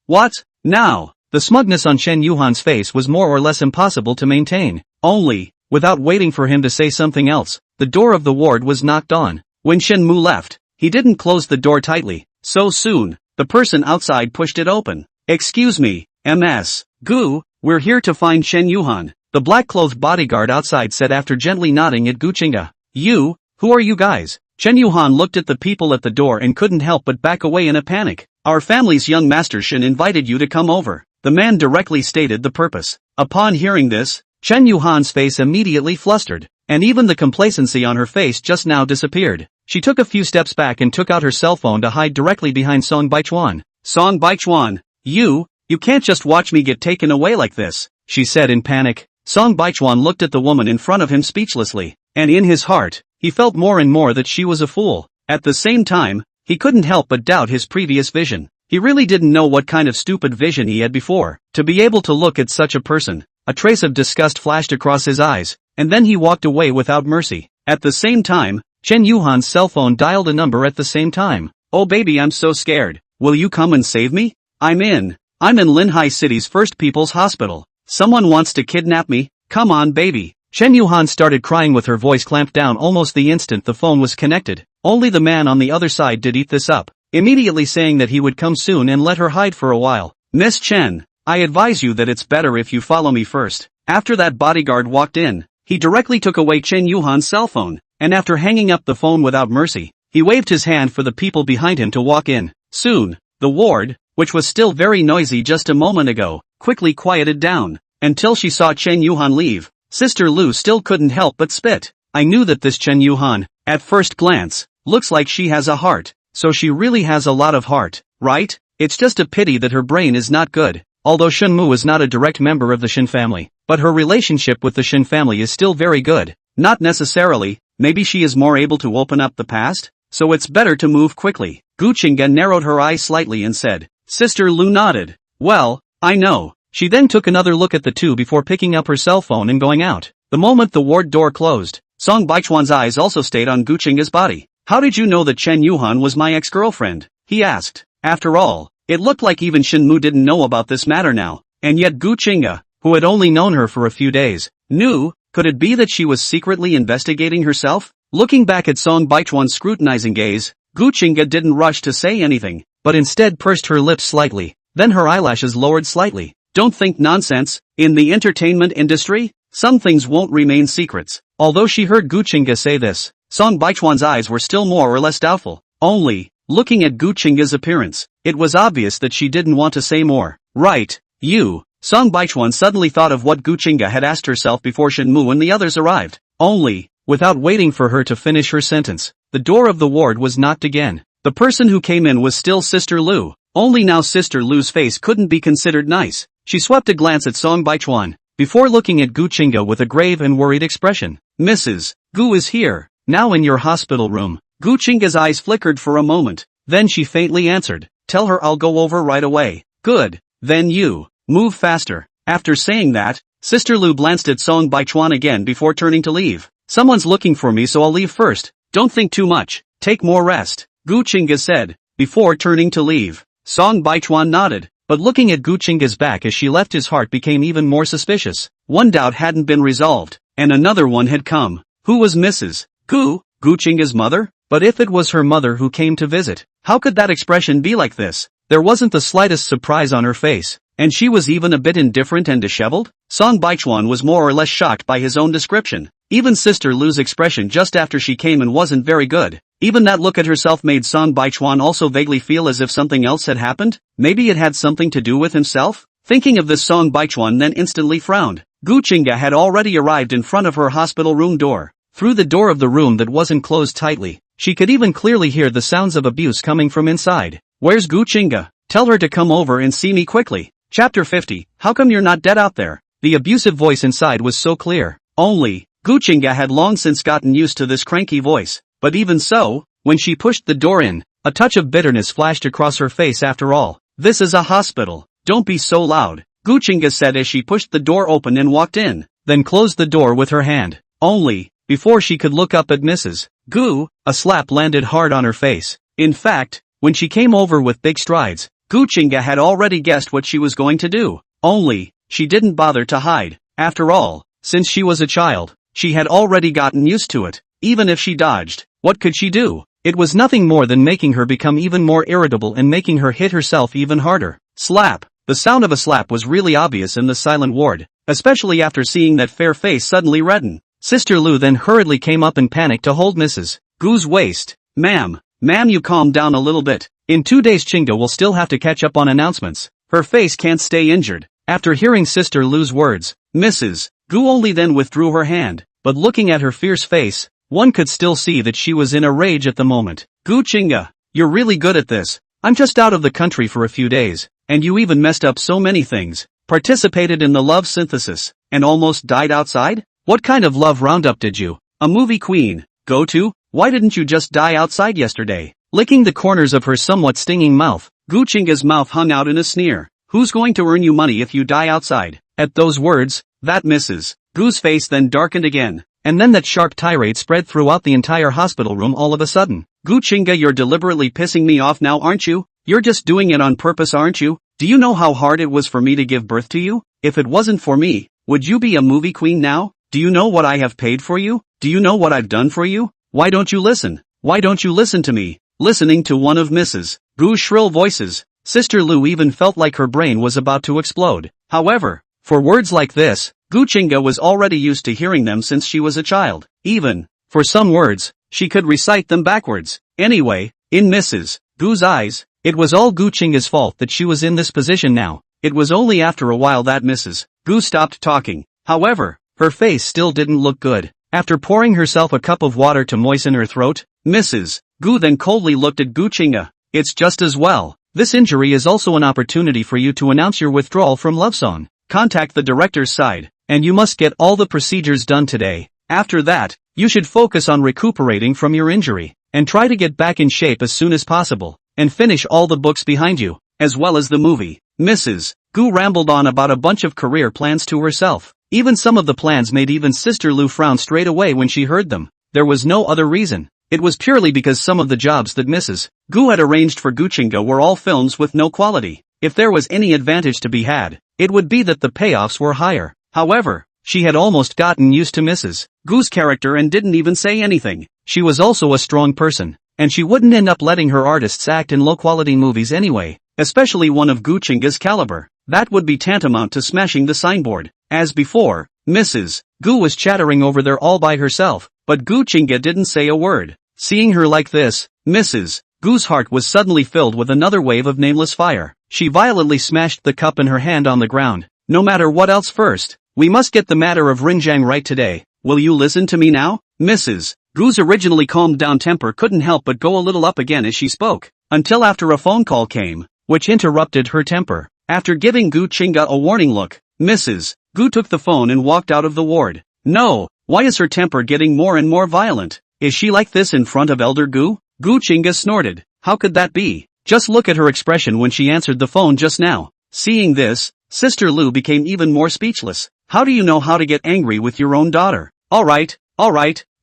What? Now? The smugness on Chen Yuhan's face was more or less impossible to maintain. Only, without waiting for him to say something else, the door of the ward was knocked on. When Shenmu left, he didn't close the door tightly. So soon, the person outside pushed it open. Excuse me, Ms. Gu, we're here to find Chen Yuhan, the black-clothed bodyguard outside said after gently nodding at Gu Qingge. You? Who are you guys? Chen Yuhan looked at the people at the door and couldn't help but back away in a panic. Our family's young master Shen invited you to come over. The man directly stated the purpose. Upon hearing this, Chen Yuhan's face immediately flustered, and even the complacency on her face just now disappeared. She took a few steps back and took out her cell phone to hide directly behind Song Baichuan. Song Baichuan, you can't just watch me get taken away like this, she said in panic. Song Baichuan looked at the woman in front of him speechlessly, and in his heart, he felt more and more that she was a fool. At the same time, he couldn't help but doubt his previous vision. He really didn't know what kind of stupid vision he had before. To be able to look at such a person, a trace of disgust flashed across his eyes, and then he walked away without mercy. At the same time, Chen Yuhan's cell phone dialed a number at the same time. Oh baby, I'm so scared. Will you come and save me? I'm in Linhai City's First People's Hospital. Someone wants to kidnap me. Come on baby. Chen Yuhan started crying with her voice clamped down almost the instant the phone was connected. Only the man on the other side did eat this up, immediately saying that he would come soon and let her hide for a while. Miss Chen, I advise you that it's better if you follow me first. After that bodyguard walked in, he directly took away Chen Yuhan's cell phone, and after hanging up the phone without mercy, he waved his hand for the people behind him to walk in. Soon, the ward, which was still very noisy just a moment ago, quickly quieted down, until she saw Chen Yuhan leave. Sister Lu still couldn't help but spit. I knew that this Chen Yuhan, at first glance, looks like she has a heart, so she really has a lot of heart, right? It's just a pity that her brain is not good. Although Shenmu is not a direct member of the Shen family, but her relationship with the Shen family is still very good. Not necessarily, maybe she is more able to open up the past, so it's better to move quickly. Gu Qingge narrowed her eyes slightly and said. Sister Lu nodded. Well, I know. She then took another look at the two before picking up her cell phone and going out. The moment the ward door closed, Song Baichuan's eyes also stayed on Gu Qingge's body. How did you know that Chen Yuhan was my ex-girlfriend? He asked. After all, it looked like even Shinmu didn't know about this matter now, and yet Gu Chinga, who had only known her for a few days, knew. Could it be that she was secretly investigating herself? Looking back at Song Baichuan's scrutinizing gaze, Gu Chinga didn't rush to say anything, but instead pursed her lips slightly, then her eyelashes lowered slightly. Don't think nonsense. In the entertainment industry, some things won't remain secrets. Although she heard Gu Chinga say this, Song Baichuan's eyes were still more or less doubtful. Only, looking at Gu Chinga's appearance, it was obvious that she didn't want to say more. Right, you. Song Baichuan suddenly thought of what Gu Chinga had asked herself before Shenmu and the others arrived. Only, without waiting for her to finish her sentence, the door of the ward was knocked again. The person who came in was still Sister Lu. Only now Sister Lu's face couldn't be considered nice. She swept a glance at Song Baichuan, before looking at Gu Chinga with a grave and worried expression. Mrs. Gu is here, now in your hospital room. Gu Chinga's eyes flickered for a moment, then she faintly answered, tell her I'll go over right away. Good, then you. Move faster. After saying that, Sister Lu glanced at Song Baichuan again before turning to leave. Someone's looking for me so I'll leave first. Don't think too much. Take more rest. Gu Chinga said, before turning to leave. Song Baichuan nodded, but looking at Gu Chinga's back as she left his heart became even more suspicious. One doubt hadn't been resolved, and another one had come. Who was Mrs. Gu? Gu Chinga's mother? But if it was her mother who came to visit, how could that expression be like this? There wasn't the slightest surprise on her face. And she was even a bit indifferent and disheveled? Song Baichuan was more or less shocked by his own description. Even Sister Lu's expression just after she came in wasn't very good. Even that look at herself made Song Baichuan also vaguely feel as if something else had happened? Maybe it had something to do with himself? Thinking of this, Song Baichuan then instantly frowned. Gu Chinga had already arrived in front of her hospital room door. Through the door of the room that wasn't closed tightly, she could even clearly hear the sounds of abuse coming from inside. Where's Gu Chinga? Tell her to come over and see me quickly. Chapter 50, how come you're not dead out there? The abusive voice inside was so clear. Only, Gu Chinga had long since gotten used to this cranky voice, but even so, when she pushed the door in, a touch of bitterness flashed across her face. After all, this is a hospital. Don't be so loud, Gu Chinga said as she pushed the door open and walked in, then closed the door with her hand. Only, before she could look up at Mrs. Gu, a slap landed hard on her face. In fact, when she came over with big strides, Gu Chinga had already guessed what she was going to do. Only, she didn't bother to hide. After all, since she was a child, she had already gotten used to it. Even if she dodged, what could she do? It was nothing more than making her become even more irritable and making her hit herself even harder. Slap. The sound of a slap was really obvious in the silent ward, especially after seeing that fair face suddenly redden. Sister Lu then hurriedly came up in panic to hold Mrs. Gu's waist. Ma'am, you calm down a little bit. In 2 days Chinga will still have to catch up on announcements. Her face can't stay injured. After hearing Sister Lu's words, Mrs. Gu only then withdrew her hand, but looking at her fierce face, one could still see that she was in a rage at the moment. Gu Chinga, you're really good at this. I'm just out of the country for a few days, and you even messed up so many things. Participated in the love synthesis, and almost died outside? What kind of love roundup did you, a movie queen, go to? Why didn't you just die outside yesterday? Licking the corners of her somewhat stinging mouth, Gu Chinga's mouth hung out in a sneer. Who's going to earn you money if you die outside? At those words, that Mrs. Gu's face then darkened again, and then that sharp tirade spread throughout the entire hospital room all of a sudden. Gu Chinga, you're deliberately pissing me off now, aren't you? You're just doing it on purpose, aren't you? Do you know how hard it was for me to give birth to you? If it wasn't for me, would you be a movie queen now? Do you know what I have paid for you? Do you know what I've done for you? Why don't you listen? Why don't you listen to me? Listening to one of Mrs. Gu's shrill voices, Sister Lu even felt like her brain was about to explode. However, for words like this, Gu Chinga was already used to hearing them since she was a child. Even, for some words, she could recite them backwards. Anyway, in Mrs. Gu's eyes, it was all Gu Chinga's fault that she was in this position now. It was only after a while that Mrs. Gu stopped talking. However, her face still didn't look good. After pouring herself a cup of water to moisten her throat, Mrs. Gu then coldly looked at Gu Chinga. It's just as well. This injury is also an opportunity for you to announce your withdrawal from Love Song. Contact the director's side, and you must get all the procedures done today. After that, you should focus on recuperating from your injury, and try to get back in shape as soon as possible, and finish all the books behind you, as well as the movie. Mrs. Gu rambled on about a bunch of career plans to herself. Even some of the plans made even Sister Lu frown straight away when she heard them. There was no other reason. It was purely because some of the jobs that Mrs. Gu had arranged for Guchinga were all films with no quality. If there was any advantage to be had, it would be that the payoffs were higher. However, she had almost gotten used to Mrs. Gu's character and didn't even say anything. She was also a strong person, and she wouldn't end up letting her artists act in low-quality movies anyway, especially one of Guchinga's caliber. That would be tantamount to smashing the signboard. As before, Mrs. Gu was chattering over there all by herself, but Guchinga didn't say a word. Seeing her like this, Mrs. Gu's heart was suddenly filled with another wave of nameless fire. She violently smashed the cup in her hand on the ground. No matter what else first, we must get the matter of Rinjiang right today. Will you listen to me now? Mrs. Gu's originally calmed down temper couldn't help but go a little up again as she spoke, until after a phone call came, which interrupted her temper. After giving Guchinga a warning look, Mrs. Gu took the phone and walked out of the ward. No, why is her temper getting more and more violent? Is she like this in front of Elder Gu? Guchinga snorted. How could that be? Just look at her expression when she answered the phone just now. Seeing this, Sister Lu became even more speechless. How do you know how to get angry with your own daughter? Alright,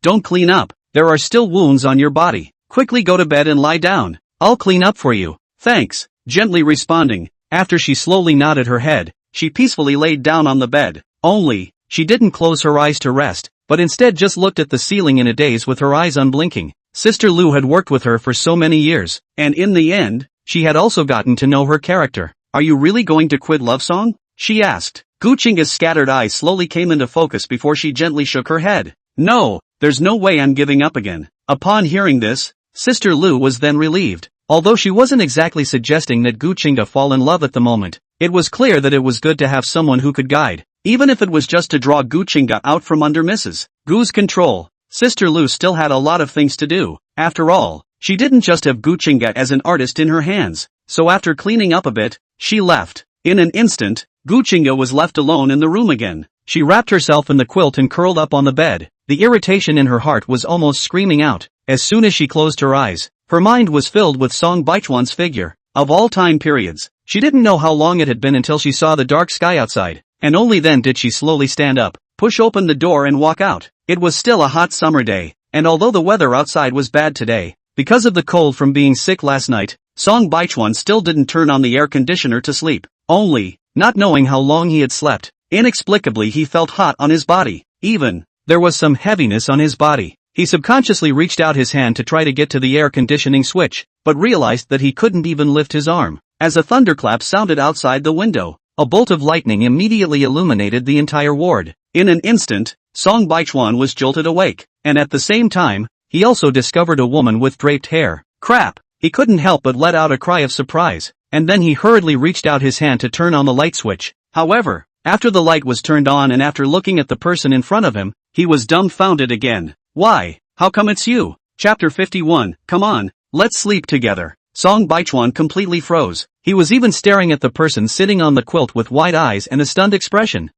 don't clean up. There are still wounds on your body. Quickly go to bed and lie down. I'll clean up for you. Thanks. Gently responding, after she slowly nodded her head, she peacefully laid down on the bed. Only, she didn't close her eyes to rest, but instead just looked at the ceiling in a daze with her eyes unblinking. Sister Lu had worked with her for so many years, and in the end, she had also gotten to know her character. Are you really going to quit Love Song? She asked. Guchinga's scattered eyes slowly came into focus before she gently shook her head. No, there's no way I'm giving up again. Upon hearing this, Sister Lu was then relieved. Although she wasn't exactly suggesting that Guchinga fall in love at the moment, it was clear that it was good to have someone who could guide, even if it was just to draw Guchinga out from under Mrs. Gu's control. Sister Lu still had a lot of things to do. After all, she didn't just have Guchinga as an artist in her hands. So after cleaning up a bit, she left. In an instant, Guchinga was left alone in the room again. She wrapped herself in the quilt and curled up on the bed. The irritation in her heart was almost screaming out. As soon as she closed her eyes, her mind was filled with Song Baichuan's figure. Of all time periods, she didn't know how long it had been until she saw the dark sky outside, and only then did she slowly stand up, push open the door and walk out. It was still a hot summer day, and although the weather outside was bad today, because of the cold from being sick last night, Song Baichuan still didn't turn on the air conditioner to sleep. Only, not knowing how long he had slept, inexplicably he felt hot on his body. Even, there was some heaviness on his body. He subconsciously reached out his hand to try to get to the air conditioning switch, but realized that he couldn't even lift his arm. As a thunderclap sounded outside the window, a bolt of lightning immediately illuminated the entire ward. In an instant, Song Baichuan was jolted awake, and at the same time, he also discovered a woman with draped hair. Crap! He couldn't help but let out a cry of surprise, and then he hurriedly reached out his hand to turn on the light switch. However, after the light was turned on and after looking at the person in front of him, he was dumbfounded again. Why? How come it's you? Chapter 51, come on, let's sleep together. Song Baichuan completely froze. He was even staring at the person sitting on the quilt with wide eyes and a stunned expression.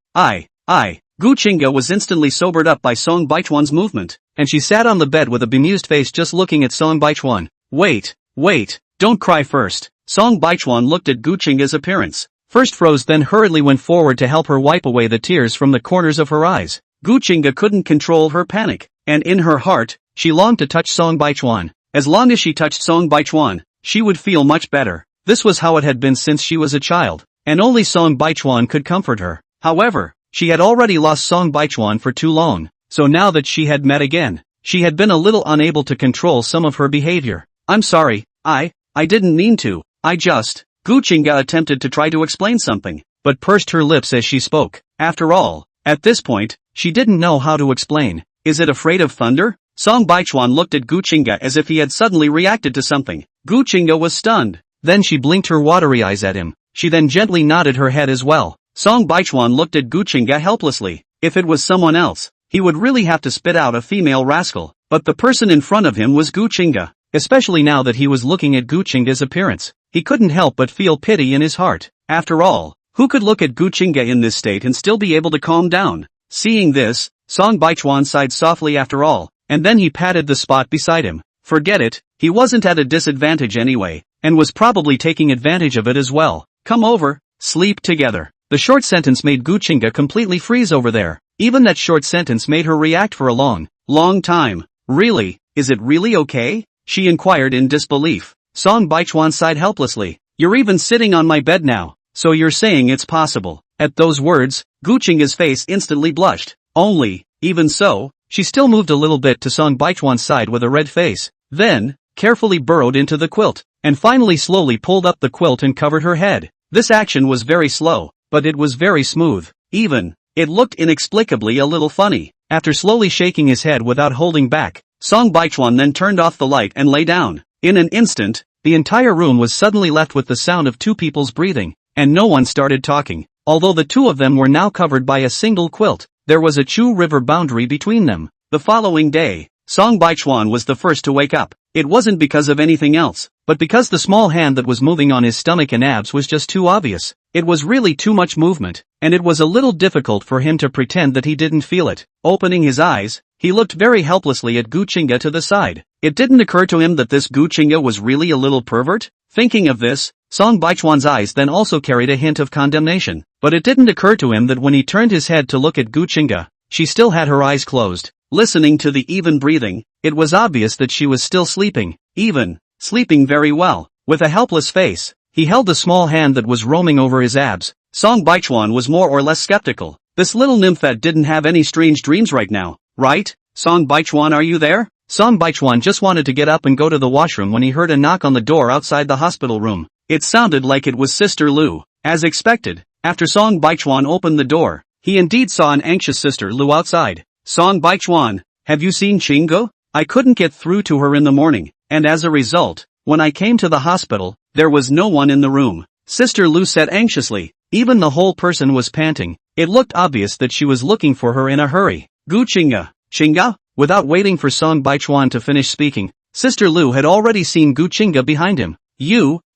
Guchinga was instantly sobered up by Song Baichuan's movement, and she sat on the bed with a bemused face just looking at Song Baichuan. Wait, don't cry first. Song Baichuan looked at Guchinga's appearance, first froze then hurriedly went forward to help her wipe away the tears from the corners of her eyes. Guchinga couldn't control her panic, and in her heart, she longed to touch Song Baichuan. As long as she touched Song Baichuan, she would feel much better. This was how it had been since she was a child, and only Song Baichuan could comfort her. However, she had already lost Song Baichuan for too long, so now that she had met again, she had been a little unable to control some of her behavior. I'm sorry, I didn't mean to, Guchinga attempted to try to explain something, but pursed her lips as she spoke. After all, at this point, she didn't know how to explain. Is it afraid of thunder? Song Baichuan looked at Guchinga as if he had suddenly reacted to something. Guchinga was stunned. Then she blinked her watery eyes at him. She then gently nodded her head as well. Song Baichuan looked at Guchinga helplessly. If it was someone else, he would really have to spit out a female rascal. But the person in front of him was Guchinga. Especially now that he was looking at Guchinga's appearance, he couldn't help but feel pity in his heart. After all, who could look at Guchinga in this state and still be able to calm down? Seeing this, Song Baichuan sighed softly after all, and then he patted the spot beside him. Forget it, he wasn't at a disadvantage anyway, and was probably taking advantage of it as well. Come over, sleep together. The short sentence made Guchinga completely freeze over there. Even that short sentence made her react for a long time. Really? is it really okay? She inquired in disbelief. Song Baichuan sighed helplessly. You're even sitting on my bed now, so you're saying it's possible. At those words, Gu Qingga's face instantly blushed. Even so, she still moved a little bit to Song Baichuan's side with a red face, then, carefully burrowed into the quilt, and finally slowly pulled up the quilt and covered her head. This action was very slow, but it was very smooth. It looked inexplicably a little funny. After slowly shaking his head without holding back, Song Baichuan then turned off the light and lay down. In an instant, the entire room was suddenly left with the sound of two people's breathing, and no one started talking. Although the two of them were now covered by a single quilt, there was a Chu River boundary between them. The following day, Song Baichuan was the first to wake up. It wasn't because of anything else, but because the small hand that was moving on his stomach and abs was just too obvious. It was really too much movement, and it was a little difficult for him to pretend that he didn't feel it. Opening his eyes, he looked very helplessly at Gu Qingga to the side. It didn't occur to him that this Gu Qingga was really a little pervert. Thinking of this, Song Baichuan's eyes then also carried a hint of condemnation, but it didn't occur to him that when he turned his head to look at Gu Qingga, she still had her eyes closed. Listening to the even breathing, it was obvious that she was still sleeping, sleeping very well. With a helpless face, he held the small hand that was roaming over his abs. Song Baichuan was more or less skeptical. This little nymphette didn't have any strange dreams right now, right? Song Baichuan, are you there? Song Baichuan just wanted to get up and go to the washroom when he heard a knock on the door outside the hospital room. It sounded like it was Sister Lu. As expected, after Song Baichuan opened the door, he indeed saw an anxious Sister Lu outside. Song Baichuan, have you seen Qingge? I couldn't get through to her in the morning, and as a result, when I came to the hospital, there was no one in the room. Sister Lu said anxiously. Even the whole person was panting. It looked obvious that she was looking for her in a hurry. Gu Qingga? Without waiting for Song Baichuan to finish speaking, Sister Lu had already seen Gu Qingga behind him.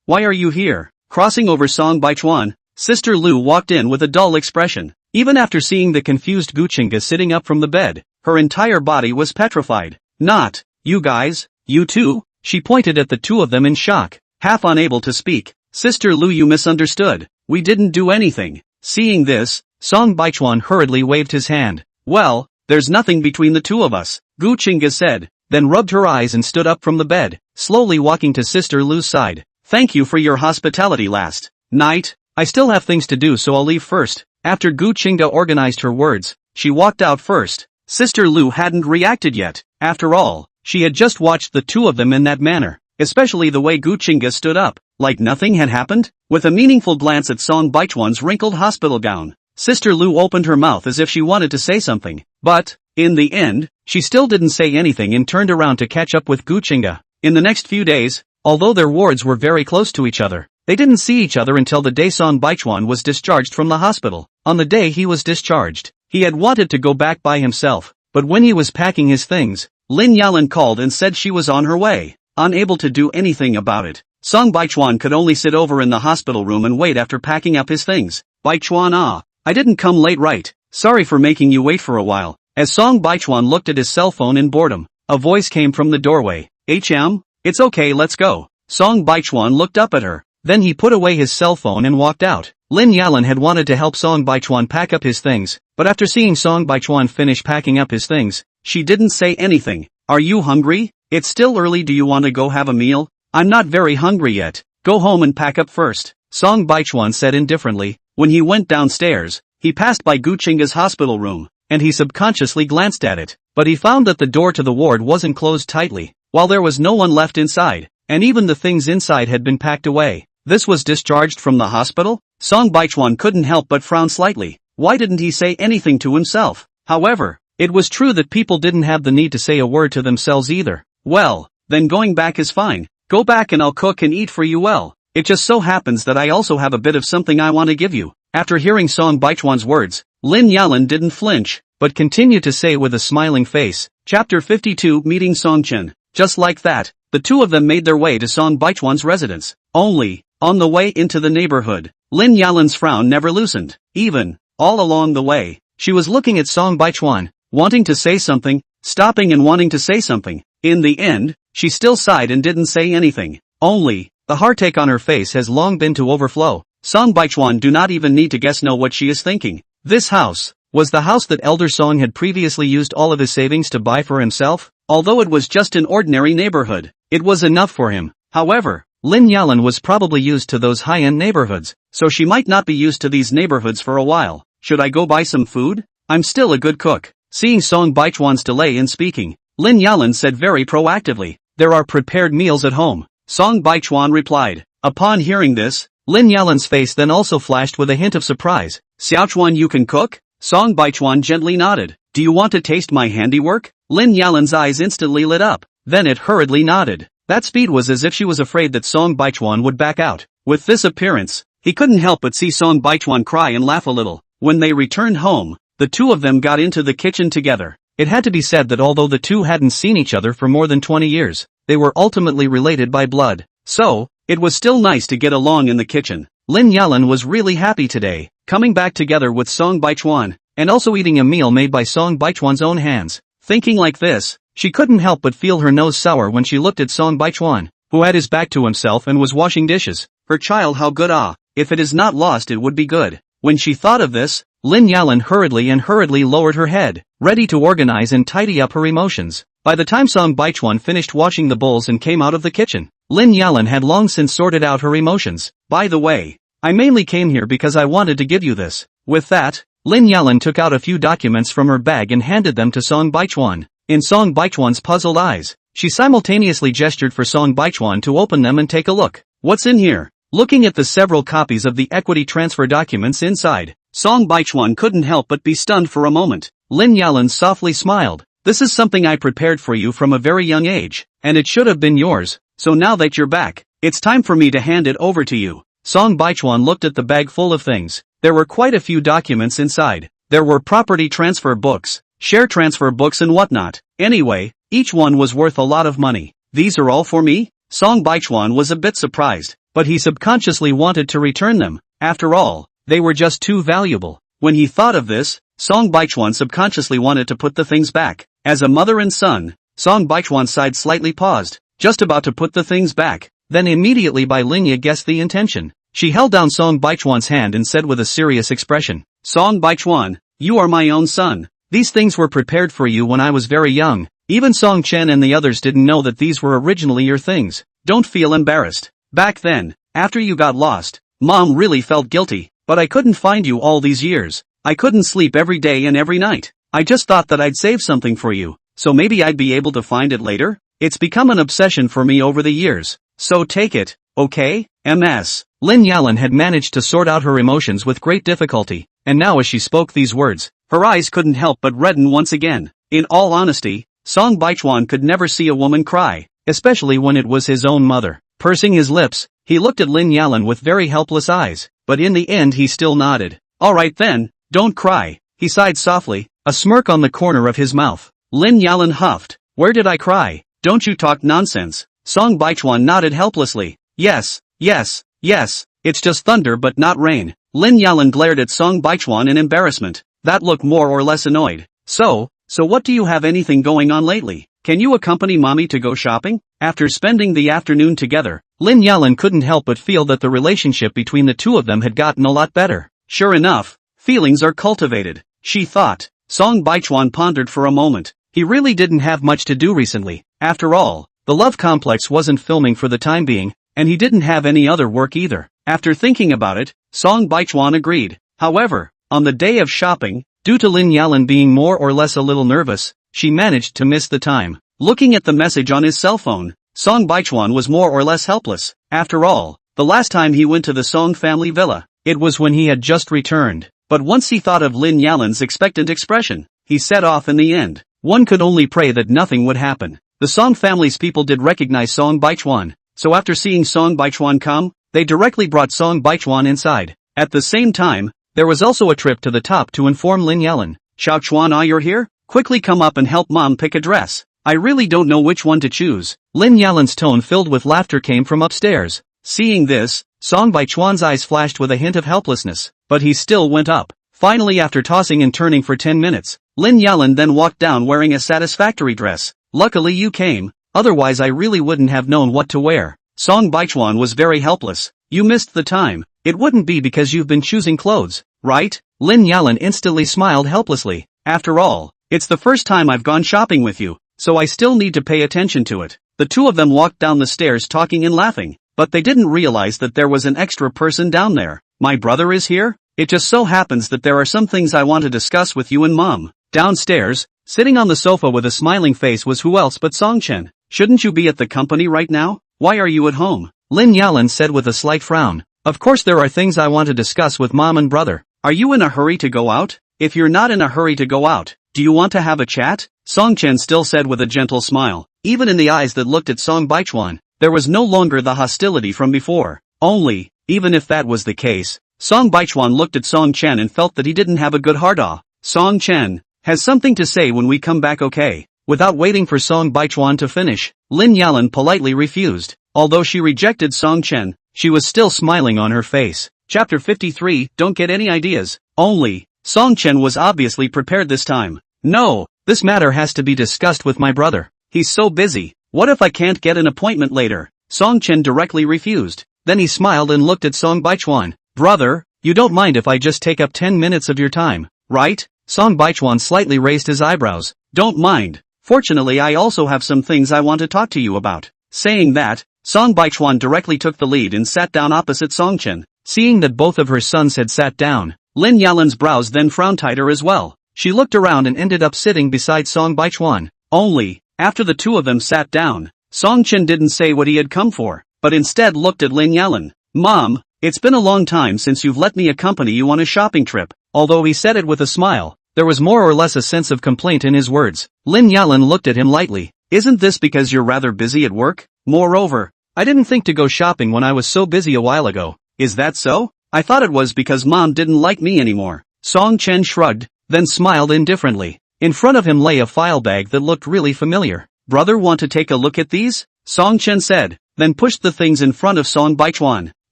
Why are you here? Crossing over Song Baichuan, Sister Lu walked in with a dull expression. Even after seeing the confused Gu Qingga sitting up from the bed, her entire body was petrified. Not, you guys, you too? She pointed at the two of them in shock. Half unable to speak, Sister Lu, you misunderstood. We didn't do anything. Seeing this, Song Baichuan hurriedly waved his hand. Well, there's nothing between the two of us, Gu Qingga said, then rubbed her eyes and stood up from the bed, slowly walking to Sister Lu's side. Thank you for your hospitality last night. I still have things to do, so I'll leave first. After Gu Qingga organized her words, she walked out first. Sister Lu hadn't reacted yet. After all, she had just watched the two of them in that manner, especially the way Gu Qingga stood up, like nothing had happened. With a meaningful glance at Song Baichuan's wrinkled hospital gown, Sister Lu opened her mouth as if she wanted to say something, but, in the end, she still didn't say anything and turned around to catch up with Gu Qingga. In the next few days, although their wards were very close to each other, they didn't see each other until the day Song Baichuan was discharged from the hospital. On the day he was discharged, he had wanted to go back by himself, but when he was packing his things, Lin Yalan called and said she was on her way. Unable to do anything about it, Song Baichuan could only sit over in the hospital room and wait after packing up his things. Baichuan, I didn't come late, right? Sorry for making you wait for a while. As Song Baichuan looked at his cell phone in boredom, a voice came from the doorway. It's okay, let's go. Song Baichuan looked up at her. Then he put away his cell phone and walked out. Lin Yalan had wanted to help Song Baichuan pack up his things, but after seeing Song Baichuan finish packing up his things, she didn't say anything. Are you hungry? It's still early, do you want to go have a meal? I'm not very hungry yet. Go home and pack up first, Song Baichuan said indifferently. When he went downstairs, he passed by Gu Qingga's hospital room, and he subconsciously glanced at it, but he found that the door to the ward wasn't closed tightly, while there was no one left inside, and even the things inside had been packed away. This was discharged from the hospital? Song Baichuan couldn't help but frown slightly. Why didn't he say anything to himself? However, it was true that people didn't have the need to say a word to themselves either. Well, then going back is fine. Go back and I'll cook and eat for you well. It just so happens that I also have a bit of something I want to give you. After hearing Song Baichuan's words, Lin Yalan didn't flinch, but continued to say with a smiling face. Chapter 52, Meeting Songchen. Just like that, the two of them made their way to Song Baichuan's residence. Only, on the way into the neighborhood, Lin Yalan's frown never loosened. Even, all along the way, she was looking at Song Baichuan, wanting to say something, stopping and wanting to say something. In the end, she still sighed and didn't say anything. Only, the heartache on her face has long been to overflow. Song Baichuan do not even need to guess know what she is thinking. This house was the house that Elder Song had previously used all of his savings to buy for himself. Although it was just an ordinary neighborhood, it was enough for him. However, Lin Yalan was probably used to those high-end neighborhoods, so she might not be used to these neighborhoods for a while. Should I go buy some food? I'm still a good cook. Seeing Song Baichuan's delay in speaking, Lin Yalan said very proactively, there are prepared meals at home. Song Baichuan replied. Upon hearing this, Lin Yalan's face then also flashed with a hint of surprise. Xiaochuan, you can cook? Song Baichuan gently nodded. Do you want to taste my handiwork? Lin Yalan's eyes instantly lit up. Then it hurriedly nodded. That speed was as if she was afraid that Song Baichuan would back out. With this appearance, he couldn't help but see Song Baichuan cry and laugh a little. When they returned home, the two of them got into the kitchen together. It had to be said that although the two hadn't seen each other for more than 20 years, they were ultimately related by blood. So, it was still nice to get along in the kitchen. Lin Yalan was really happy today, coming back together with Song Baichuan, and also eating a meal made by Song Baichuan's own hands. Thinking like this, she couldn't help but feel her nose sour when she looked at Song Baichuan, who had his back to himself and was washing dishes. Her child, how good, if it is not lost it would be good. When she thought of this, Lin Yalan hurriedly lowered her head, ready to organize and tidy up her emotions. By the time Song Baichuan finished washing the bowls and came out of the kitchen, Lin Yalan had long since sorted out her emotions. By the way, I mainly came here because I wanted to give you this. With that, Lin Yalan took out a few documents from her bag and handed them to Song Baichuan. In Song Baichuan's puzzled eyes, she simultaneously gestured for Song Baichuan to open them and take a look. What's in here? Looking at the several copies of the equity transfer documents inside, Song Baichuan couldn't help but be stunned for a moment. Lin Yalan softly smiled. This is something I prepared for you from a very young age, and it should have been yours, so now that you're back, it's time for me to hand it over to you. Song Baichuan looked at the bag full of things. There were quite a few documents inside. There were property transfer books, share transfer books and whatnot. Anyway, each one was worth a lot of money. These are all for me? Song Baichuan was a bit surprised, but he subconsciously wanted to return them. After all, they were just too valuable. When he thought of this, Song Baichuan subconsciously wanted to put the things back. As a mother and son, Song Baichuan's side slightly paused, just about to put the things back. Then immediately Bai Lingya guessed the intention. She held down Song Baichuan's hand and said with a serious expression, Song Baichuan, you are my own son. These things were prepared for you when I was very young. Even Song Chen and the others didn't know that these were originally your things. Don't feel embarrassed. Back then, after you got lost, Mom really felt guilty, but I couldn't find you all these years. I couldn't sleep every day and every night. I just thought that I'd save something for you, so maybe I'd be able to find it later. It's become an obsession for me over the years. So take it, okay? MS. Lin Yalan had managed to sort out her emotions with great difficulty, and now as she spoke these words, her eyes couldn't help but redden once again. In all honesty, Song Baichuan could never see a woman cry, especially when it was his own mother. Pursing his lips, he looked at Lin Yalan with very helpless eyes, but in the end he still nodded. Alright then, don't cry, he sighed softly, a smirk on the corner of his mouth. Lin Yalan huffed. Where did I cry? Don't you talk nonsense. Song Baichuan nodded helplessly. Yes, it's just thunder but not rain. Lin Yalan glared at Song Baichuan in embarrassment. That looked more or less annoyed. So what do you have anything going on lately? Can you accompany mommy to go shopping? After spending the afternoon together, Lin Yalan couldn't help but feel that the relationship between the two of them had gotten a lot better. Sure enough, feelings are cultivated, she thought. Song Baichuan pondered for a moment. He really didn't have much to do recently. After all, the Love Complex wasn't filming for the time being, and he didn't have any other work either. After thinking about it, Song Baichuan agreed. However, on the day of shopping, due to Lin Yalan being more or less a little nervous, she managed to miss the time. Looking at the message on his cell phone, Song Baichuan was more or less helpless. After all, the last time he went to the Song family villa, it was when he had just returned. But once he thought of Lin Yalan's expectant expression, he set off in the end. One could only pray that nothing would happen. The Song family's people did recognize Song Baichuan, so after seeing Song Baichuan come, they directly brought Song Baichuan inside. At the same time, there was also a trip to the top to inform Lin Yalan. Xiaochuan, you're here? Quickly come up and help mom pick a dress. I really don't know which one to choose. Lin Yalan's tone filled with laughter came from upstairs. Seeing this, Song Baichuan's eyes flashed with a hint of helplessness, but he still went up. Finally, after tossing and turning for 10 minutes, Lin Yalan then walked down wearing a satisfactory dress. Luckily you came, otherwise I really wouldn't have known what to wear. Song Baichuan was very helpless. You missed the time. It wouldn't be because you've been choosing clothes, right? Lin Yalan instantly smiled helplessly. After all, it's the first time I've gone shopping with you. so I still need to pay attention to it. The two of them walked down the stairs talking and laughing, but they didn't realize that there was an extra person down there. My brother is here? It just so happens that there are some things I want to discuss with you and Mom. Downstairs, sitting on the sofa with a smiling face was who else but Songchen. Shouldn't you be at the company right now? Why are you at home? Lin Yalan said with a slight frown. Of course there are things I want to discuss with Mom and brother. Are you in a hurry to go out? If you're not in a hurry to go out, do you want to have a chat? Songchen still said with a gentle smile. Even in the eyes that looked at Song Baichuan, there was no longer the hostility from before. Only, even if that was the case, Song Baichuan looked at Song Chen and felt that he didn't have a good heart. Song Chen has something to say when we come back, okay? Without waiting for Song Baichuan to finish, Lin Yalan politely refused. Although she rejected Song Chen, she was still smiling on her face. Chapter 53, Don't get any ideas. Only, Song Chen was obviously prepared this time. No, this matter has to be discussed with my brother. He's so busy. What if I can't get an appointment later? Song Chen directly refused. Then he smiled and looked at Song Baichuan. Brother, you don't mind if I just take up 10 minutes of your time, right? Song Baichuan slightly raised his eyebrows. Don't mind. Fortunately I also have some things I want to talk to you about. Saying that, Song Baichuan directly took the lead and sat down opposite Song Chen. Seeing that both of her sons had sat down, Lin Yalan's brows then frowned tighter as well. She looked around and ended up sitting beside Song Baichuan. Only, after the two of them sat down, Song Chen didn't say what he had come for, but instead looked at Lin Yalan. Mom, it's been a long time since you've let me accompany you on a shopping trip. Although he said it with a smile, there was more or less a sense of complaint in his words. Lin Yalan looked at him lightly. Isn't this because you're rather busy at work? Moreover, I didn't think to go shopping when I was so busy a while ago. Is that so? I thought it was because Mom didn't like me anymore. Song Chen shrugged, then smiled indifferently. In front of him lay a file bag that looked really familiar. Brother, want to take a look at these? Song Chen said, then pushed the things in front of Song Baichuan.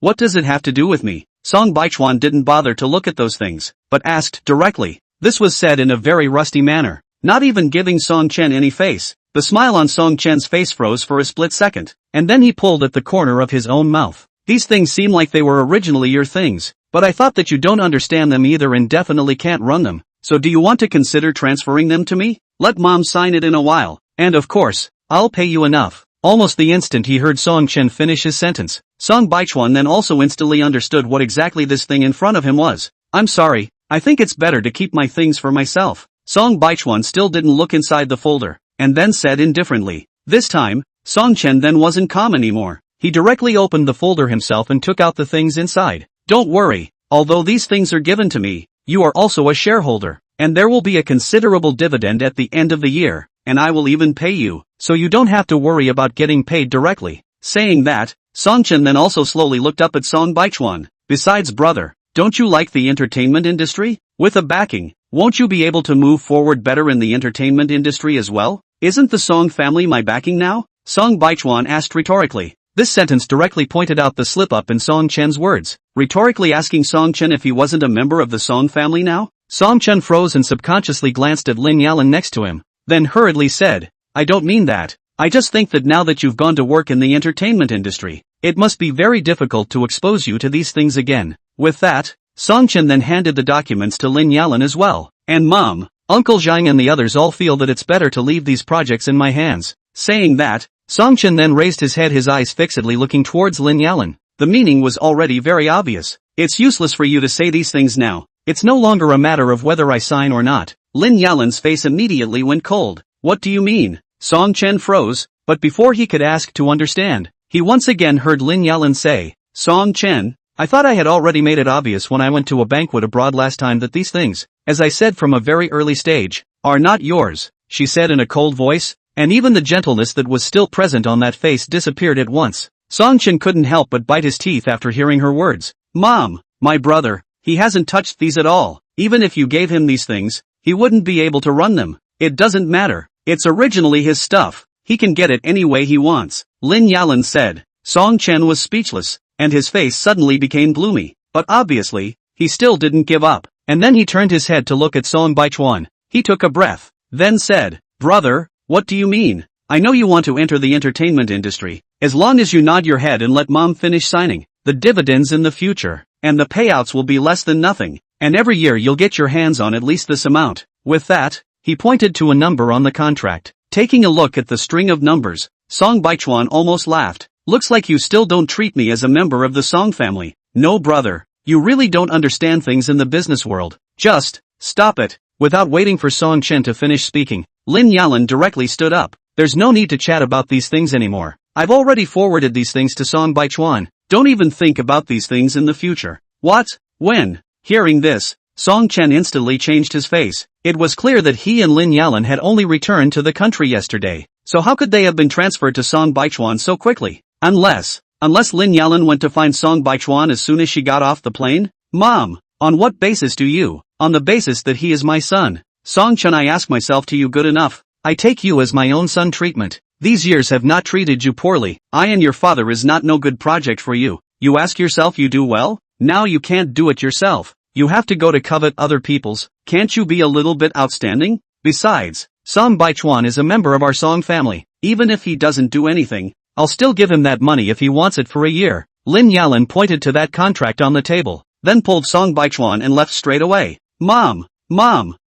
What does it have to do with me? Song Baichuan didn't bother to look at those things, but asked directly. This was said in a very rusty manner, not even giving Song Chen any face. The smile on Song Chen's face froze for a split second, and then he pulled at the corner of his own mouth. These things seem like they were originally your things, but I thought that you don't understand them either and definitely can't run them, so do you want to consider transferring them to me? Let Mom sign it in a while, and of course, I'll pay you enough. Almost the instant he heard Song Chen finish his sentence, Song Baichuan then also instantly understood what exactly this thing in front of him was. I'm sorry, I think it's better to keep my things for myself. Song Baichuan still didn't look inside the folder, and then said indifferently. This time, Song Chen then wasn't calm anymore. He directly opened the folder himself and took out the things inside. Don't worry, although these things are given to me, you are also a shareholder, and there will be a considerable dividend at the end of the year, and I will even pay you, so you don't have to worry about getting paid directly. Saying that, Song Chen then also slowly looked up at Song Baichuan. Besides brother, don't you like the entertainment industry? With a backing, won't you be able to move forward better in the entertainment industry as well? Isn't the Song family my backing now? Song Baichuan asked rhetorically. This sentence directly pointed out the slip-up in Song Chen's words, rhetorically asking Song Chen if he wasn't a member of the Song family now? Song Chen froze and subconsciously glanced at Lin Yalan next to him, then hurriedly said, I don't mean that. I just think that now that you've gone to work in the entertainment industry, it must be very difficult to expose you to these things again. With that, Song Chen then handed the documents to Lin Yalan as well. And Mom, Uncle Zhang and the others all feel that it's better to leave these projects in my hands. Saying that, Song Chen then raised his head, his eyes fixedly looking towards Lin Yalan. The meaning was already very obvious. It's useless for you to say these things now. It's no longer a matter of whether I sign or not. Lin Yalan's face immediately went cold. What do you mean? Song Chen froze, but before he could ask to understand, he once again heard Lin Yalan say, Song Chen, I thought I had already made it obvious when I went to a banquet abroad last time that these things, as I said from a very early stage, are not yours, she said in a cold voice. And even the gentleness that was still present on that face disappeared at once. Song Chen couldn't help but bite his teeth after hearing her words. Mom, my brother, he hasn't touched these at all. Even if you gave him these things, he wouldn't be able to run them. It doesn't matter. It's originally his stuff. He can get it any way he wants. Lin Yalan said. Song Chen was speechless, and his face suddenly became gloomy. But obviously, he still didn't give up. And then he turned his head to look at Song Baichuan. He took a breath, then said, Brother, what do you mean? I know you want to enter the entertainment industry. As long as you nod your head and let Mom finish signing, the dividends in the future, and the payouts will be less than nothing, and every year you'll get your hands on at least this amount. With that, he pointed to a number on the contract. Taking a look at the string of numbers, Song Baichuan almost laughed. Looks like you still don't treat me as a member of the Song family. No brother, you really don't understand things in the business world. Just, stop it. Without waiting for Song Chen to finish speaking, Lin Yalan directly stood up. There's no need to chat about these things anymore. I've already forwarded these things to Song Baichuan. Don't even think about these things in the future. What? When? Hearing this, Song Chen instantly changed his face. It was clear that he and Lin Yalan had only returned to the country yesterday. So how could they have been transferred to Song Baichuan so quickly? Unless Lin Yalan went to find Song Baichuan as soon as she got off the plane? Mom, on what basis do you? On the basis that he is my son. Song Chen, I ask myself, to you good enough? I take you as my own son treatment. These years have not treated you poorly. I and your father is not no good project for you. You ask yourself, you do well? Now you can't do it yourself. You have to go to covet other people's. Can't you be a little bit outstanding? Besides, Song Baichuan is a member of our Song family. Even if he doesn't do anything, I'll still give him that money if he wants it for a year. Lin Yalan pointed to that contract on the table, then pulled Song Baichuan and left straight away. Mom!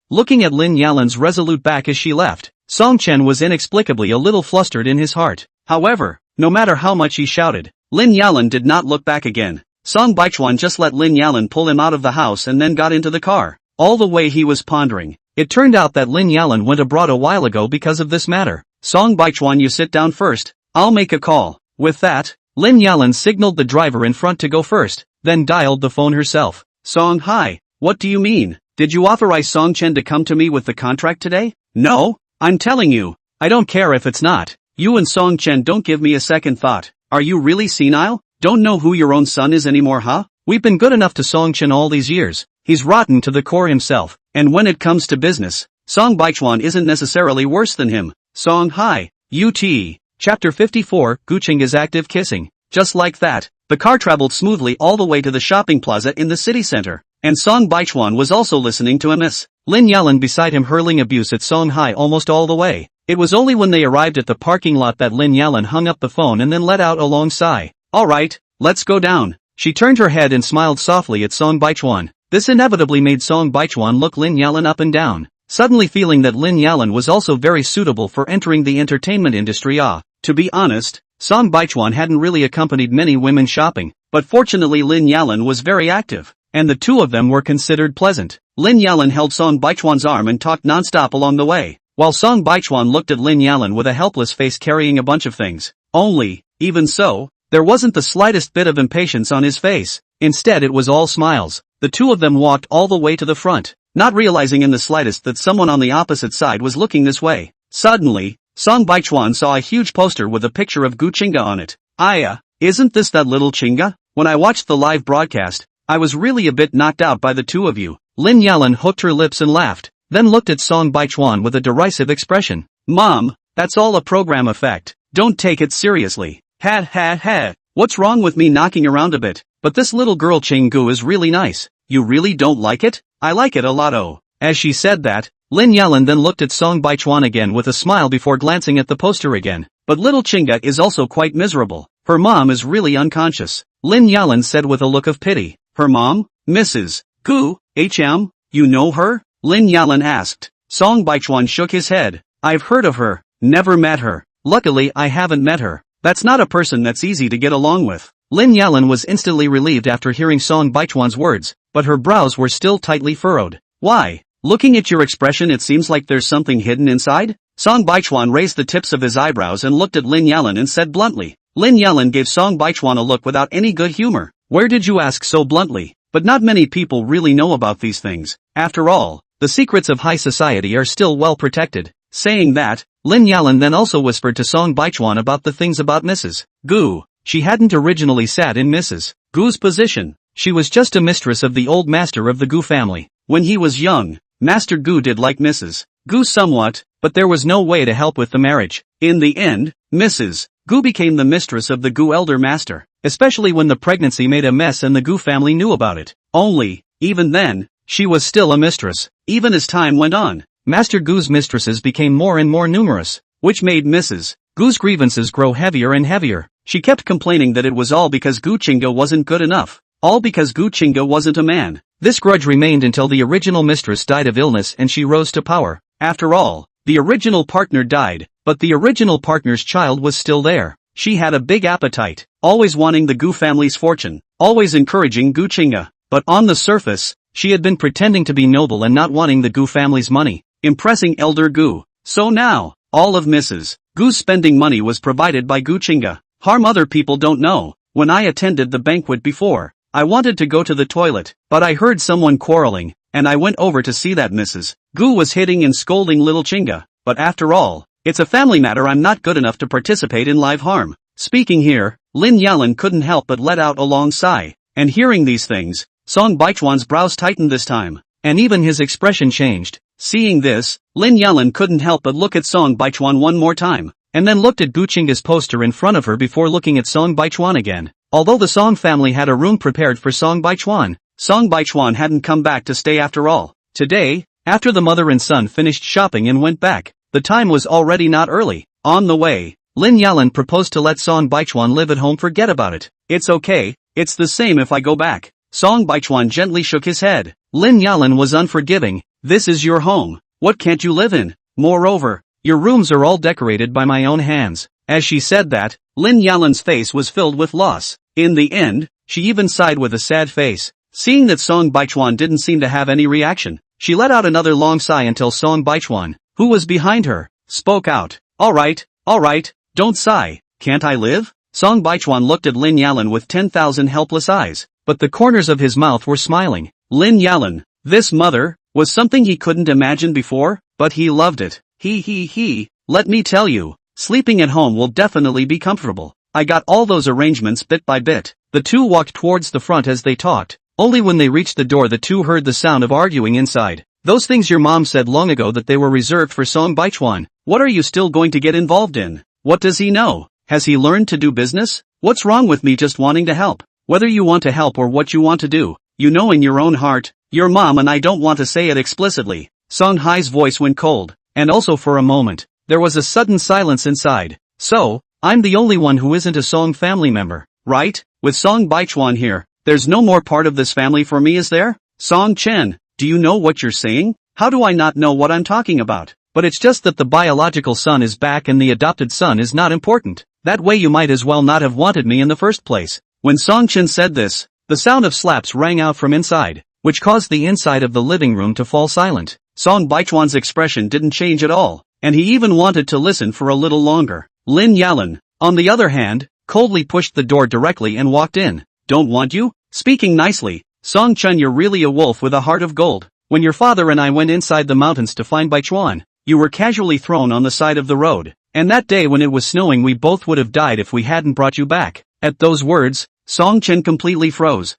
Looking at Lin Yalan's resolute back as she left, Song Chen was inexplicably a little flustered in his heart. However, no matter how much he shouted, Lin Yalan did not look back again. Song Baichuan just let Lin Yalan pull him out of the house and then got into the car. All the way he was pondering. It turned out that Lin Yalan went abroad a while ago because of this matter. Song Baichuan, you sit down first. I'll make a call. With that, Lin Yalan signaled the driver in front to go first, then dialed the phone herself. Song, hi, what do you mean? Did you authorize Song Chen to come to me with the contract today? No, I'm telling you, I don't care if it's not. You and Song Chen don't give me a second thought. Are you really senile? Don't know who your own son is anymore, huh? We've been good enough to Song Chen all these years. He's rotten to the core himself, and when it comes to business, Song Baichuan isn't necessarily worse than him. Song, hi, UT. Chapter 54, Guchinga's active kissing. Just like that, the car traveled smoothly all the way to the shopping plaza in the city center, and Song Baichuan was also listening to Ms. Lin Yalan beside him hurling abuse at Song Hai almost all the way. It was only when they arrived at the parking lot that Lin Yalan hung up the phone and then let out a long sigh. Alright, let's go down. She turned her head and smiled softly at Song Baichuan. This inevitably made Song Baichuan look Lin Yalan up and down, suddenly feeling that Lin Yalan was also very suitable for entering the entertainment industry. To be honest, Song Baichuan hadn't really accompanied many women shopping, but fortunately Lin Yalan was very active, and the two of them were considered pleasant. Lin Yalan held Song Baichuan's arm and talked non-stop along the way, while Song Baichuan looked at Lin Yalan with a helpless face carrying a bunch of things. Even so, there wasn't the slightest bit of impatience on his face. Instead it was all smiles. The two of them walked all the way to the front, not realizing in the slightest that someone on the opposite side was looking this way. Suddenly, Song Baichuan saw a huge poster with a picture of Gu Chinga on it. Isn't this that little Chinga? When I watched the live broadcast, I was really a bit knocked out by the two of you. Lin Yalan hooked her lips and laughed, then looked at Song Baichuan with a derisive expression. Mom, that's all a program effect. Don't take it seriously. Ha. What's wrong with me knocking around a bit? But this little girl Chingu is really nice. You really don't like it? I like it a lot. As she said that, Lin Yalan then looked at Song Baichuan again with a smile before glancing at the poster again. But little Chinga is also quite miserable. Her mom is really unconscious. Lin Yalan said with a look of pity. Her mom? Mrs. Gu, HM? You know her? Lin Yalan asked. Song Baichuan shook his head. I've heard of her, never met her. Luckily I haven't met her. That's not a person that's easy to get along with. Lin Yalan was instantly relieved after hearing Song Baichuan's words, but her brows were still tightly furrowed. Why? Looking at your expression it seems like there's something hidden inside? Song Baichuan raised the tips of his eyebrows and looked at Lin Yalan and said bluntly. Lin Yalan gave Song Baichuan a look without any good humor. Where did you ask so bluntly? But not many people really know about these things. After all, the secrets of high society are still well protected. Saying that, Lin Yalan then also whispered to Song Baichuan about the things about Mrs. Gu. She hadn't originally sat in Mrs. Gu's position. She was just a mistress of the old master of the Gu family. When he was young, Master Gu did like Mrs. Gu somewhat, but there was no way to help with the marriage. In the end, Mrs. Gu became the mistress of the Gu elder master, especially when the pregnancy made a mess and the Gu family knew about it. Even then, she was still a mistress. Even as time went on, Master Gu's mistresses became more and more numerous, which made Mrs. Gu's grievances grow heavier and heavier. She kept complaining that it was all because Gu Chinga wasn't good enough. All because Gu Chinga wasn't a man. This grudge remained until the original mistress died of illness and she rose to power. After all, the original partner died, but the original partner's child was still there. She had a big appetite, always wanting the Gu family's fortune, always encouraging Gu Chinga. But on the surface, she had been pretending to be noble and not wanting the Gu family's money, impressing elder Gu. So now, all of Mrs. Gu's spending money was provided by Gu Chinga. Harm other people don't know. When I attended the banquet before, I wanted to go to the toilet, but I heard someone quarreling, and I went over to see that Mrs. Gu was hitting and scolding little Chinga. But after all, it's a family matter. I'm not good enough to participate in live harm. Speaking here, Lin Yalan couldn't help but let out a long sigh. And hearing these things, Song Baichuan's brows tightened this time, and even his expression changed. Seeing this, Lin Yalan couldn't help but look at Song Baichuan one more time, and then looked at Gu Chinga's poster in front of her before looking at Song Baichuan again. Although the Song family had a room prepared for Song Baichuan, Song Baichuan hadn't come back to stay after all. Today, after the mother and son finished shopping and went back, the time was already not early. On the way, Lin Yalan proposed to let Song Baichuan live at home. Forget about it. It's okay, it's the same if I go back. Song Baichuan gently shook his head. Lin Yalan was unforgiving. This is your home. What can't you live in? Moreover, your rooms are all decorated by my own hands. As she said that, Lin Yalan's face was filled with loss. In the end, she even sighed with a sad face. Seeing that Song Baichuan didn't seem to have any reaction, she let out another long sigh until Song Baichuan, who was behind her, spoke out. Alright, don't sigh. Can't I live? Song Baichuan looked at Lin Yalan with 10,000 helpless eyes, but the corners of his mouth were smiling. Lin Yalan, this mother, was something he couldn't imagine before, but he loved it. Let me tell you, sleeping at home will definitely be comfortable. I got all those arrangements bit by bit. The two walked towards the front as they talked. Only when they reached the door the two heard the sound of arguing inside. Those things your mom said long ago that they were reserved for Song Baichuan. What are you still going to get involved in? What does he know? Has he learned to do business? What's wrong with me just wanting to help? Whether you want to help or what you want to do, you know in your own heart, your mom and I don't want to say it explicitly. Song Hai's voice went cold, and also for a moment, there was a sudden silence inside. So, I'm the only one who isn't a Song family member, right? With Song Baichuan here, there's no more part of this family for me, is there? Song Chen, do you know what you're saying? How do I not know what I'm talking about? But it's just that the biological son is back and the adopted son is not important. That way you might as well not have wanted me in the first place. When Song Chen said this, the sound of slaps rang out from inside, which caused the inside of the living room to fall silent. Song Baichuan's expression didn't change at all, and he even wanted to listen for a little longer. Lin Yalan, on the other hand, coldly pushed the door directly and walked in. Don't want you? Speaking nicely, Song Chen, you're really a wolf with a heart of gold. When your father and I went inside the mountains to find Baichuan, you were casually thrown on the side of the road, and that day when it was snowing we both would have died if we hadn't brought you back. At those words, Song Chen completely froze.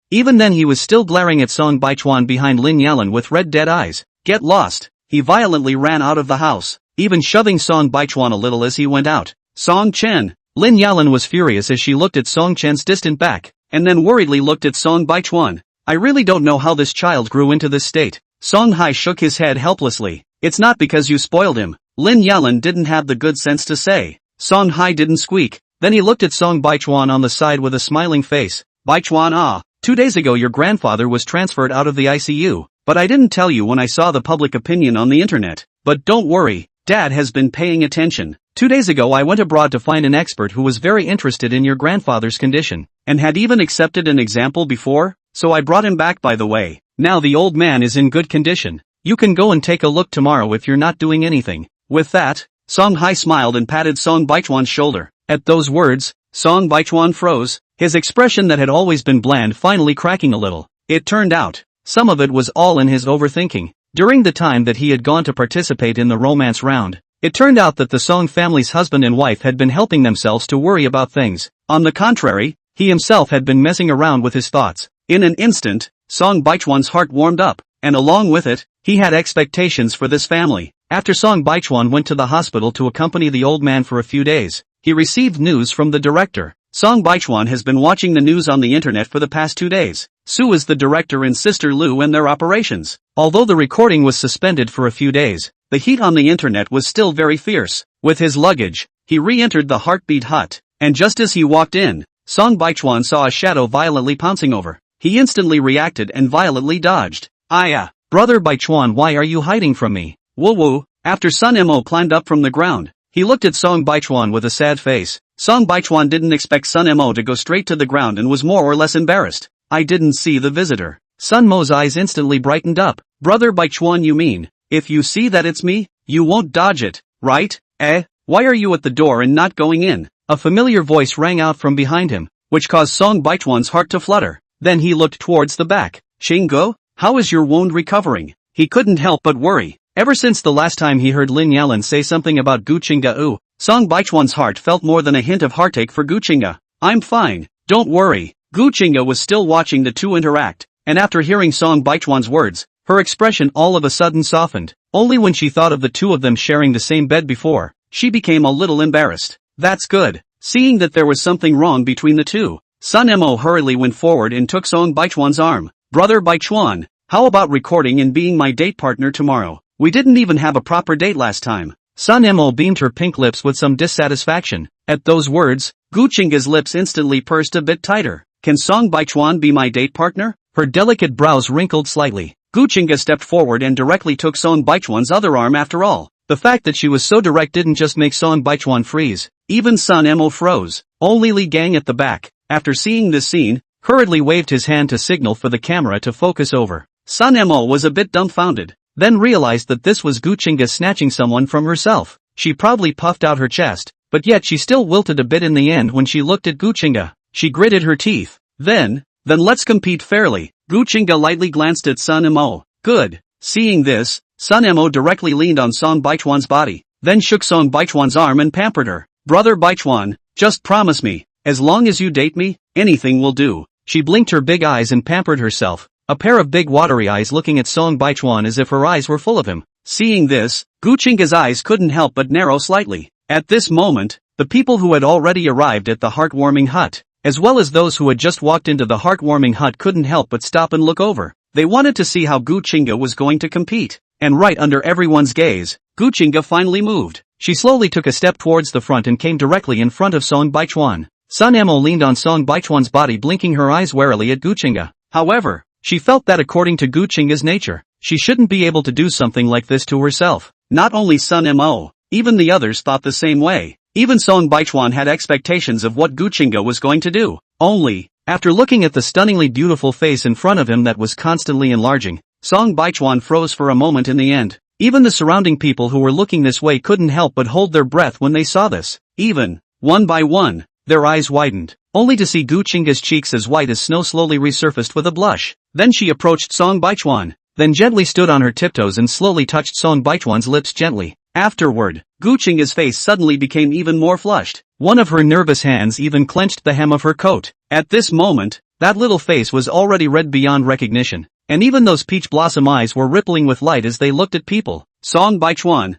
Even then he was still glaring at Song Baichuan behind Lin Yalan with red dead eyes. Get lost. He violently ran out of the house, even shoving Song Baichuan a little as he went out. Song Chen. Lin Yalan was furious as she looked at Song Chen's distant back, and then worriedly looked at Song Baichuan. I really don't know how this child grew into this state. Song Hai shook his head helplessly. It's not because you spoiled him. Lin Yalan didn't have the good sense to say. Song Hai didn't squeak. Then he looked at Song Baichuan on the side with a smiling face. Baichuan, 2 days ago your grandfather was transferred out of the ICU, but I didn't tell you when I saw the public opinion on the internet. But don't worry, Dad has been paying attention. 2 days ago I went abroad to find an expert who was very interested in your grandfather's condition, and had even accepted an example before, so I brought him back by the way. Now the old man is in good condition. You can go and take a look tomorrow if you're not doing anything. With that, Song Hai smiled and patted Song Baichuan's shoulder. At those words, Song Baichuan froze, his expression that had always been bland finally cracking a little. It turned out, some of it was all in his overthinking. During the time that he had gone to participate in the romance round, it turned out that the Song family's husband and wife had been helping themselves to worry about things. On the contrary, he himself had been messing around with his thoughts. In an instant, Song Baichuan's heart warmed up, and along with it, he had expectations for this family. After Song Baichuan went to the hospital to accompany the old man for a few days, he received news from the director. Song Baichuan has been watching the news on the internet for the past 2 days. Su is the director and sister Lu and their operations. Although the recording was suspended for a few days, the heat on the internet was still very fierce. With his luggage, he re-entered the Heartbeat Hut, and just as he walked in, Song Baichuan saw a shadow violently pouncing over. He instantly reacted and violently dodged. Brother Baichuan, why are you hiding from me? Woo woo. After Sun Mo climbed up from the ground, he looked at Song Baichuan with a sad face. Song Baichuan didn't expect Sun Mo to go straight to the ground and was more or less embarrassed. I didn't see the visitor. Sun Mo's eyes instantly brightened up. Brother Baichuan, you mean, if you see that it's me, you won't dodge it, right? Why are you at the door and not going in? A familiar voice rang out from behind him, which caused Song Baichuan's heart to flutter. Then he looked towards the back. Xingguo, how is your wound recovering? He couldn't help but worry. Ever since the last time he heard Lin Yalan say something about Gu Qingge, Song Baichuan's heart felt more than a hint of heartache for Gu Qingge. I'm fine, don't worry. Gu Qingge was still watching the two interact, and after hearing Song Baichuan's words, her expression all of a sudden softened. Only when she thought of the two of them sharing the same bed before, she became a little embarrassed. That's good. Seeing that there was something wrong between the two, Sun Mo hurriedly went forward and took Song Baichuan's arm. Brother Baichuan, how about recording and being my date partner tomorrow? We didn't even have a proper date last time. Sun Mo beamed her pink lips with some dissatisfaction. At those words, Gu Qingge's lips instantly pursed a bit tighter. Can Song Baichuan be my date partner? Her delicate brows wrinkled slightly. Gu Qingge stepped forward and directly took Song Baichuan's other arm after all. The fact that she was so direct didn't just make Song Baichuan freeze. Even Sun Mo froze. Only Li Gang at the back, after seeing this scene, hurriedly waved his hand to signal for the camera to focus over. Sun Mo was a bit dumbfounded, then realized that this was Gu Qingge snatching someone from herself. She proudly puffed out her chest, but yet she still wilted a bit in the end when she looked at Gu Qingge. She gritted her teeth. Then let's compete fairly. Gu Qingge lightly glanced at Sun Mo. Good. Seeing this, Sun Mo directly leaned on Song Baichuan's body, then shook Song Baichuan's arm and pampered her. Brother Baichuan, just promise me, as long as you date me, anything will do. She blinked her big eyes and pampered herself, a pair of big watery eyes looking at Song Baichuan as if her eyes were full of him. Seeing this, Gu Qingge's eyes couldn't help but narrow slightly. At this moment, the people who had already arrived at the heartwarming hut, as well as those who had just walked into the heartwarming hut couldn't help but stop and look over. They wanted to see how Gu Qingge was going to compete. And right under everyone's gaze, Gu Qingge finally moved. She slowly took a step towards the front and came directly in front of Song Baichuan. Sun Mo leaned on Song Baichuan's body, blinking her eyes warily at Gu Qingge. However, she felt that according to Gu Qingge's nature, she shouldn't be able to do something like this to herself. Not only Sun Mo, even the others thought the same way. Even Song Baichuan had expectations of what Gu Qingge was going to do. Only, after looking at the stunningly beautiful face in front of him that was constantly enlarging, Song Baichuan froze for a moment in the end. Even the surrounding people who were looking this way couldn't help but hold their breath when they saw this. Even, one by one, their eyes widened, only to see Gu Qingge's cheeks as white as snow slowly resurfaced with a blush. Then she approached Song Baichuan, then gently stood on her tiptoes and slowly touched Song Baichuan's lips gently. Afterward, Gu Qingge's face suddenly became even more flushed. One of her nervous hands even clenched the hem of her coat. At this moment, that little face was already red beyond recognition, and even those peach blossom eyes were rippling with light as they looked at people. Song Baichuan,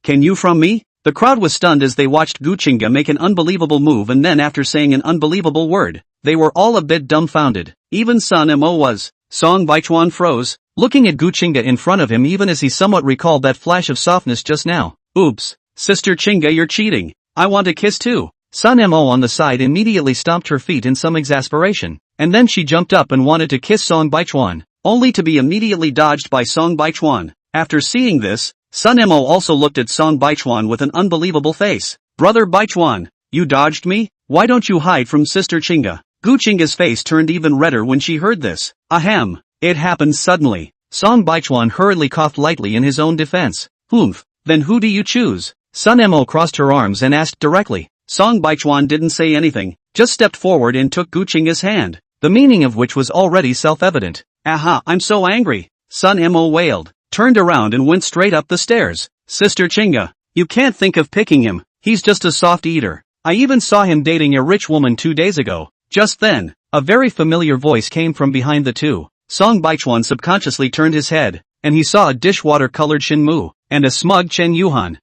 can you from me? The crowd was stunned as they watched Gu Qingge make an unbelievable move, and then after saying an unbelievable word, they were all a bit dumbfounded. Even Sun Mo was. Song Baichuan froze, looking at Gu Qingge in front of him even as he somewhat recalled that flash of softness just now. Oops, Sister Qingge, you're cheating. I want a kiss too. Sun Mo on the side immediately stomped her feet in some exasperation, and then she jumped up and wanted to kiss Song Baichuan, only to be immediately dodged by Song Baichuan. After seeing this, Sun Mo also looked at Song Baichuan with an unbelievable face. Brother Baichuan, you dodged me? Why don't you hide from Sister Qingge? Gu Qingge's face turned even redder when she heard this. Ahem. It happened suddenly. Song Baichuan hurriedly coughed lightly in his own defense. Then who do you choose? Sun Mo crossed her arms and asked directly. Song Baichuan didn't say anything, just stepped forward and took Gu Qingge's hand, the meaning of which was already self-evident. Aha, I'm so angry. Sun Mo wailed, turned around and went straight up the stairs. Sister Qingge, you can't think of picking him. He's just a soft eater. I even saw him dating a rich woman 2 days ago. Just then, a very familiar voice came from behind the two. Song Baichuan subconsciously turned his head, and he saw a dishwater-colored Shin Mu, and a smug Chen Yuhan.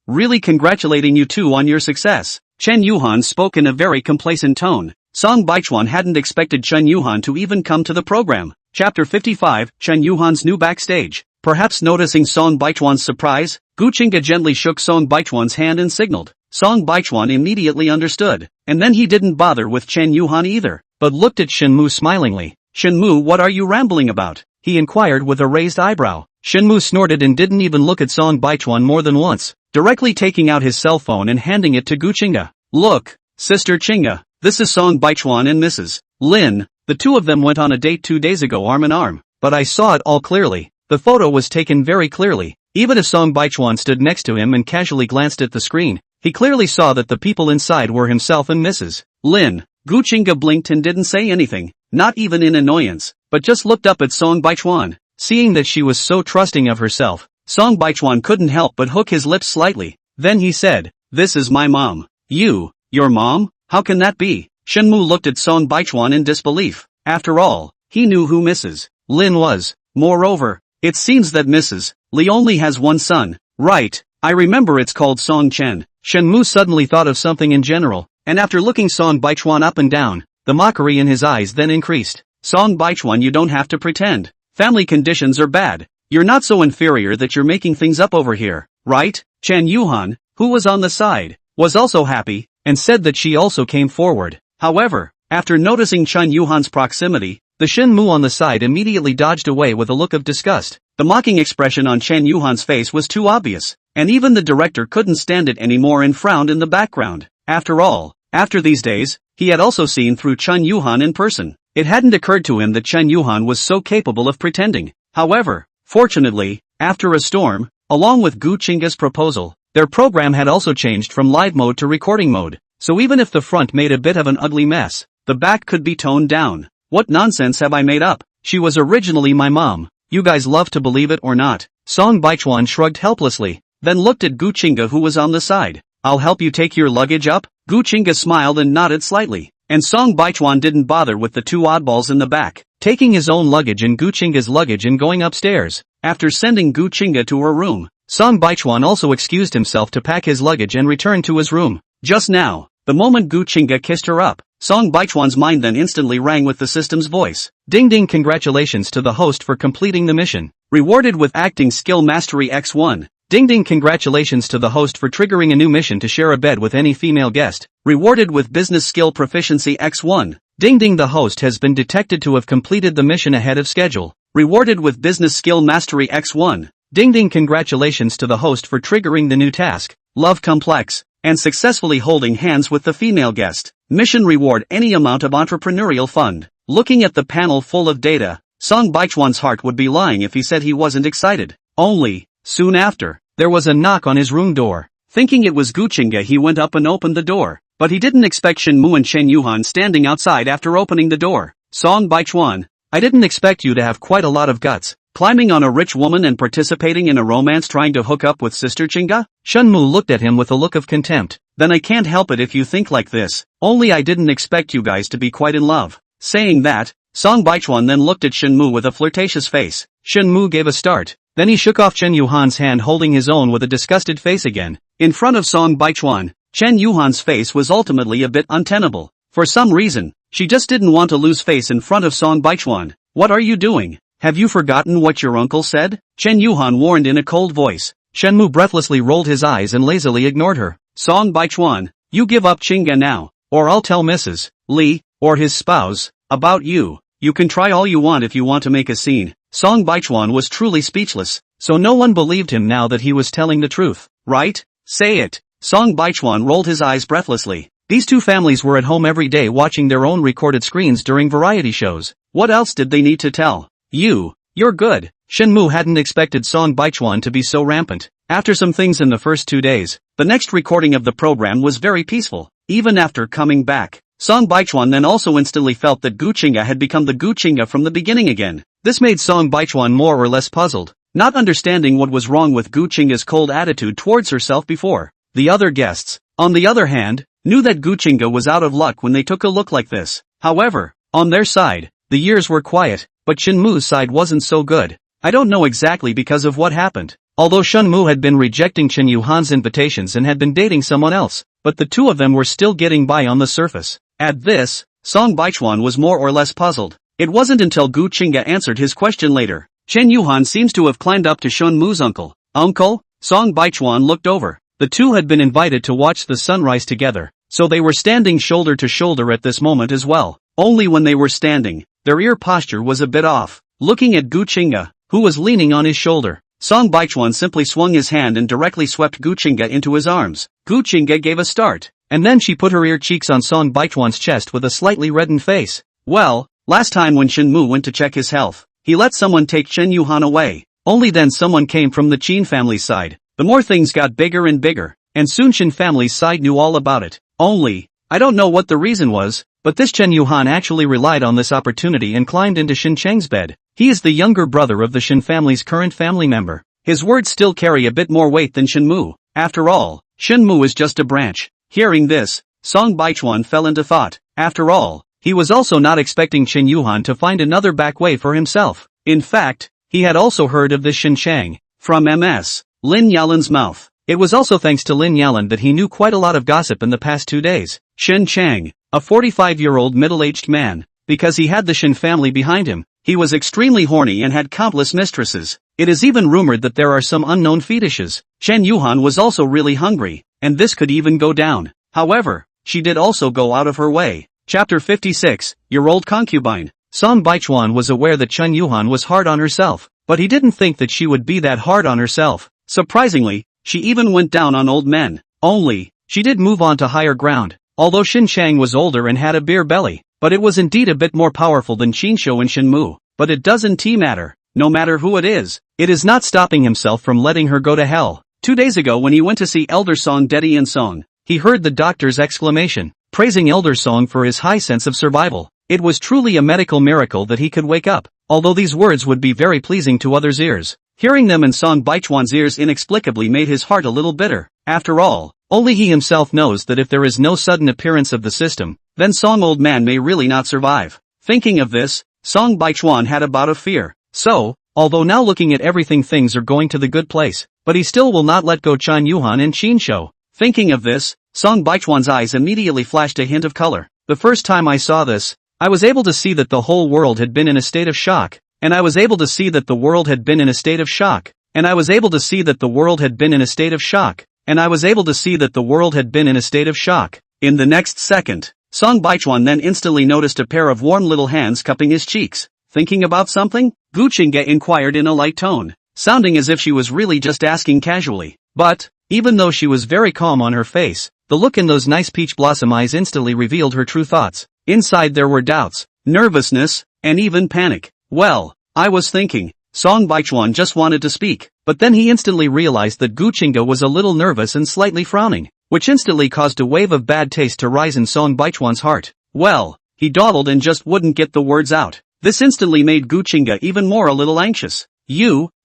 Really congratulating you two on your success. Chen Yuhan spoke in a very complacent tone. Song Baichuan hadn't expected Chen Yuhan to even come to the program. Chapter 55, Chen Yuhan's new backstage. Perhaps noticing Song Baichuan's surprise, Gu Qingge gently shook Song Baichuan's hand and signaled. Song Baichuan immediately understood, and then he didn't bother with Chen Yuhan either, but looked at Shin Mu smilingly. Shin Mu, what are you rambling about? He inquired with a raised eyebrow. Shenmue snorted and didn't even look at Song Baichuan more than once, directly taking out his cell phone and handing it to Gu Chinga. Look, Sister Chinga, this is Song Baichuan and Mrs. Lin. The two of them went on a date 2 days ago arm in arm, but I saw it all clearly. The photo was taken very clearly. Even if Song Baichuan stood next to him and casually glanced at the screen, he clearly saw that the people inside were himself and Mrs. Lin. Gu Chinga blinked and didn't say anything, not even in annoyance, but just looked up at Song Baichuan. Seeing that she was so trusting of herself, Song Baichuan couldn't help but hook his lips slightly. Then he said, "This is my mom." Your mom? How can that be? Shenmue looked at Song Baichuan in disbelief. After all, he knew who Mrs. Lin was. Moreover, it seems that Mrs. Li only has one son. Right, I remember it's called Song Chen. Shenmue suddenly thought of something in general, and after looking Song Baichuan up and down, the mockery in his eyes then increased. Song Baichuan, you don't have to pretend. Family conditions are bad. You're not so inferior that you're making things up over here, right? Chen Yuhan, who was on the side, was also happy, and said that she also came forward. However, after noticing Chen Yuhan's proximity, the Shenmue on the side immediately dodged away with a look of disgust. The mocking expression on Chen Yuhan's face was too obvious, and even the director couldn't stand it anymore and frowned in the background. After all, after these days, he had also seen through Chen Yuhan in person. It hadn't occurred to him that Chen Yuhan was so capable of pretending. However, fortunately, after a storm, along with Gu Chinga's proposal, their program had also changed from live mode to recording mode, so even if the front made a bit of an ugly mess, the back could be toned down. What nonsense have I made up? She was originally my mom. You guys love to believe it or not. Song Baichuan shrugged helplessly, then looked at Gu Chinga who was on the side. I'll help you take your luggage up? Gu Chinga smiled and nodded slightly, and Song Baichuan didn't bother with the two oddballs in the back, taking his own luggage and Gu Chinga's luggage and going upstairs. After sending Gu Chinga to her room, Song Baichuan also excused himself to pack his luggage and return to his room. Just now, the moment Gu Chinga kissed her up, Song Baichuan's mind then instantly rang with the system's voice. Ding ding, congratulations to the host for completing the mission. Rewarded with acting skill mastery X1. Ding ding, congratulations to the host for triggering a new mission to share a bed with any female guest. Rewarded with business skill proficiency X1. Ding ding, the host has been detected to have completed the mission ahead of schedule. Rewarded with business skill mastery X1. Ding ding, congratulations to the host for triggering the new task, Love Complex, and successfully holding hands with the female guest. Mission reward any amount of entrepreneurial fund. Looking at the panel full of data, Song Baichuan's heart would be lying if he said he wasn't excited. Only, soon after, there was a knock on his room door. Thinking it was Gu Chinga, he went up and opened the door, but he didn't expect Shenmue and Chen Yuhan standing outside after opening the door. Song Baichuan, I didn't expect you to have quite a lot of guts. Climbing on a rich woman and participating in a romance trying to hook up with Sister Chinga? Shenmue looked at him with a look of contempt. Then I can't help it if you think like this. Only I didn't expect you guys to be quite in love. Saying that, Song Baichuan then looked at Shenmue with a flirtatious face. Shenmue gave a start. Then he shook off Chen Yuhan's hand holding his own with a disgusted face again. In front of Song Baichuan, Chen Yuhan's face was ultimately a bit untenable. For some reason, she just didn't want to lose face in front of Song Baichuan. What are you doing? Have you forgotten what your uncle said? Chen Yuhan warned in a cold voice. Shenmue breathlessly rolled his eyes and lazily ignored her. Song Baichuan, you give up Chinga now, or I'll tell Mrs. Li, or his spouse, about you. You can try all you want if you want to make a scene. Song Baichuan was truly speechless, so no one believed him now that he was telling the truth. Right? Say it. Song Baichuan rolled his eyes breathlessly. These two families were at home every day watching their own recorded screens during variety shows. What else did they need to tell? You're good. Shenmue hadn't expected Song Baichuan to be so rampant. After some things in the first 2 days, the next recording of the program was very peaceful. Even after coming back, Song Baichuan then also instantly felt that Gu Chinga had become the Gu Chinga from the beginning again. This made Song Baichuan more or less puzzled, not understanding what was wrong with Gu Chinga's cold attitude towards herself before. The other guests, on the other hand, knew that Gu Chinga was out of luck when they took a look like this. However, on their side, the years were quiet, but Shenmue's side wasn't so good. I don't know exactly because of what happened. Although Shenmue had been rejecting Chen Yuhan's invitations and had been dating someone else, but the two of them were still getting by on the surface. At this, Song Baichuan was more or less puzzled. It wasn't until Gu Chinga answered his question later. Chen Yuhan seems to have climbed up to Shenmue's uncle. Uncle? Song Baichuan looked over. The two had been invited to watch the sunrise together, so they were standing shoulder to shoulder at this moment as well. Only when they were standing, their ear posture was a bit off. Looking at Gu Chinga, who was leaning on his shoulder. Song Baichuan simply swung his hand and directly swept Guchinga into his arms. Guchinga gave a start, and then she put her ear cheeks on Song Baichuan's chest with a slightly reddened face. Well, last time when Shenmu went to check his health, he let someone take Chen Yuhan away. Only then someone came from the Qin family's side. The more things got bigger and bigger, and soon Shen family's side knew all about it. Only, I don't know what the reason was, but this Chen Yuhan actually relied on this opportunity and climbed into Shen Cheng's bed. He is the younger brother of the Shen family's current family member. His words still carry a bit more weight than Shenmu. After all, Shenmu is just a branch. Hearing this, Song Baichuan fell into thought. After all, he was also not expecting Chen Yuhan to find another back way for himself. In fact, he had also heard of this Shen Chang from MS Lin Yalan's mouth. It was also thanks to Lin Yalan that he knew quite a lot of gossip in the past 2 days. Shen Chang, a 45-year-old middle-aged man, because he had the Shen family behind him. He was extremely horny and had countless mistresses. It is even rumored that there are some unknown fetishes. Chen Yuhan was also really hungry, and this could even go down. However, she did also go out of her way. Chapter 56, Your Old Concubine. Song Baichuan was aware that Chen Yuhan was hard on herself, but he didn't think that she would be that hard on herself. Surprisingly, she even went down on old men. Only, she did move on to higher ground. Although Shen Chang was older and had a beer belly, but it was indeed a bit more powerful than Qinshou and Shenmu. But it doesn't matter. No matter who it is not stopping himself from letting her go to hell. 2 days ago when he went to see Elder Song Dedi and Song, he heard the doctor's exclamation, praising Elder Song for his high sense of survival. It was truly a medical miracle that he could wake up, although these words would be very pleasing to others' ears. Hearing them in Song Baichuan's ears inexplicably made his heart a little bitter. After all, only he himself knows that if there is no sudden appearance of the system, then Song old man may really not survive. Thinking of this, Song Baichuan had a bout of fear. So, although now looking at everything things are going to the good place, but he still will not let go Chen Yuhan and Qinshou. Thinking of this, Song Baichuan's eyes immediately flashed a hint of color. The first time I saw this, I was able to see that the whole world had been in a state of shock, and I was able to see that the world had been in a state of shock, and I was able to see that the world had been in a state of shock, and I was able to see that the world had been in a state of shock. In the next second, Song Baichuan then instantly noticed a pair of warm little hands cupping his cheeks. Thinking about something? Guchinga inquired in a light tone, sounding as if she was really just asking casually. But, even though she was very calm on her face, the look in those nice peach blossom eyes instantly revealed her true thoughts. Inside there were doubts, nervousness, and even panic. Well, I was thinking. Song Baichuan just wanted to speak, but then he instantly realized that Guchinga was a little nervous and slightly frowning, which instantly caused a wave of bad taste to rise in Song Baichuan's heart. Well, he dawdled and just wouldn't get the words out. This instantly made Guchinga even more a little anxious.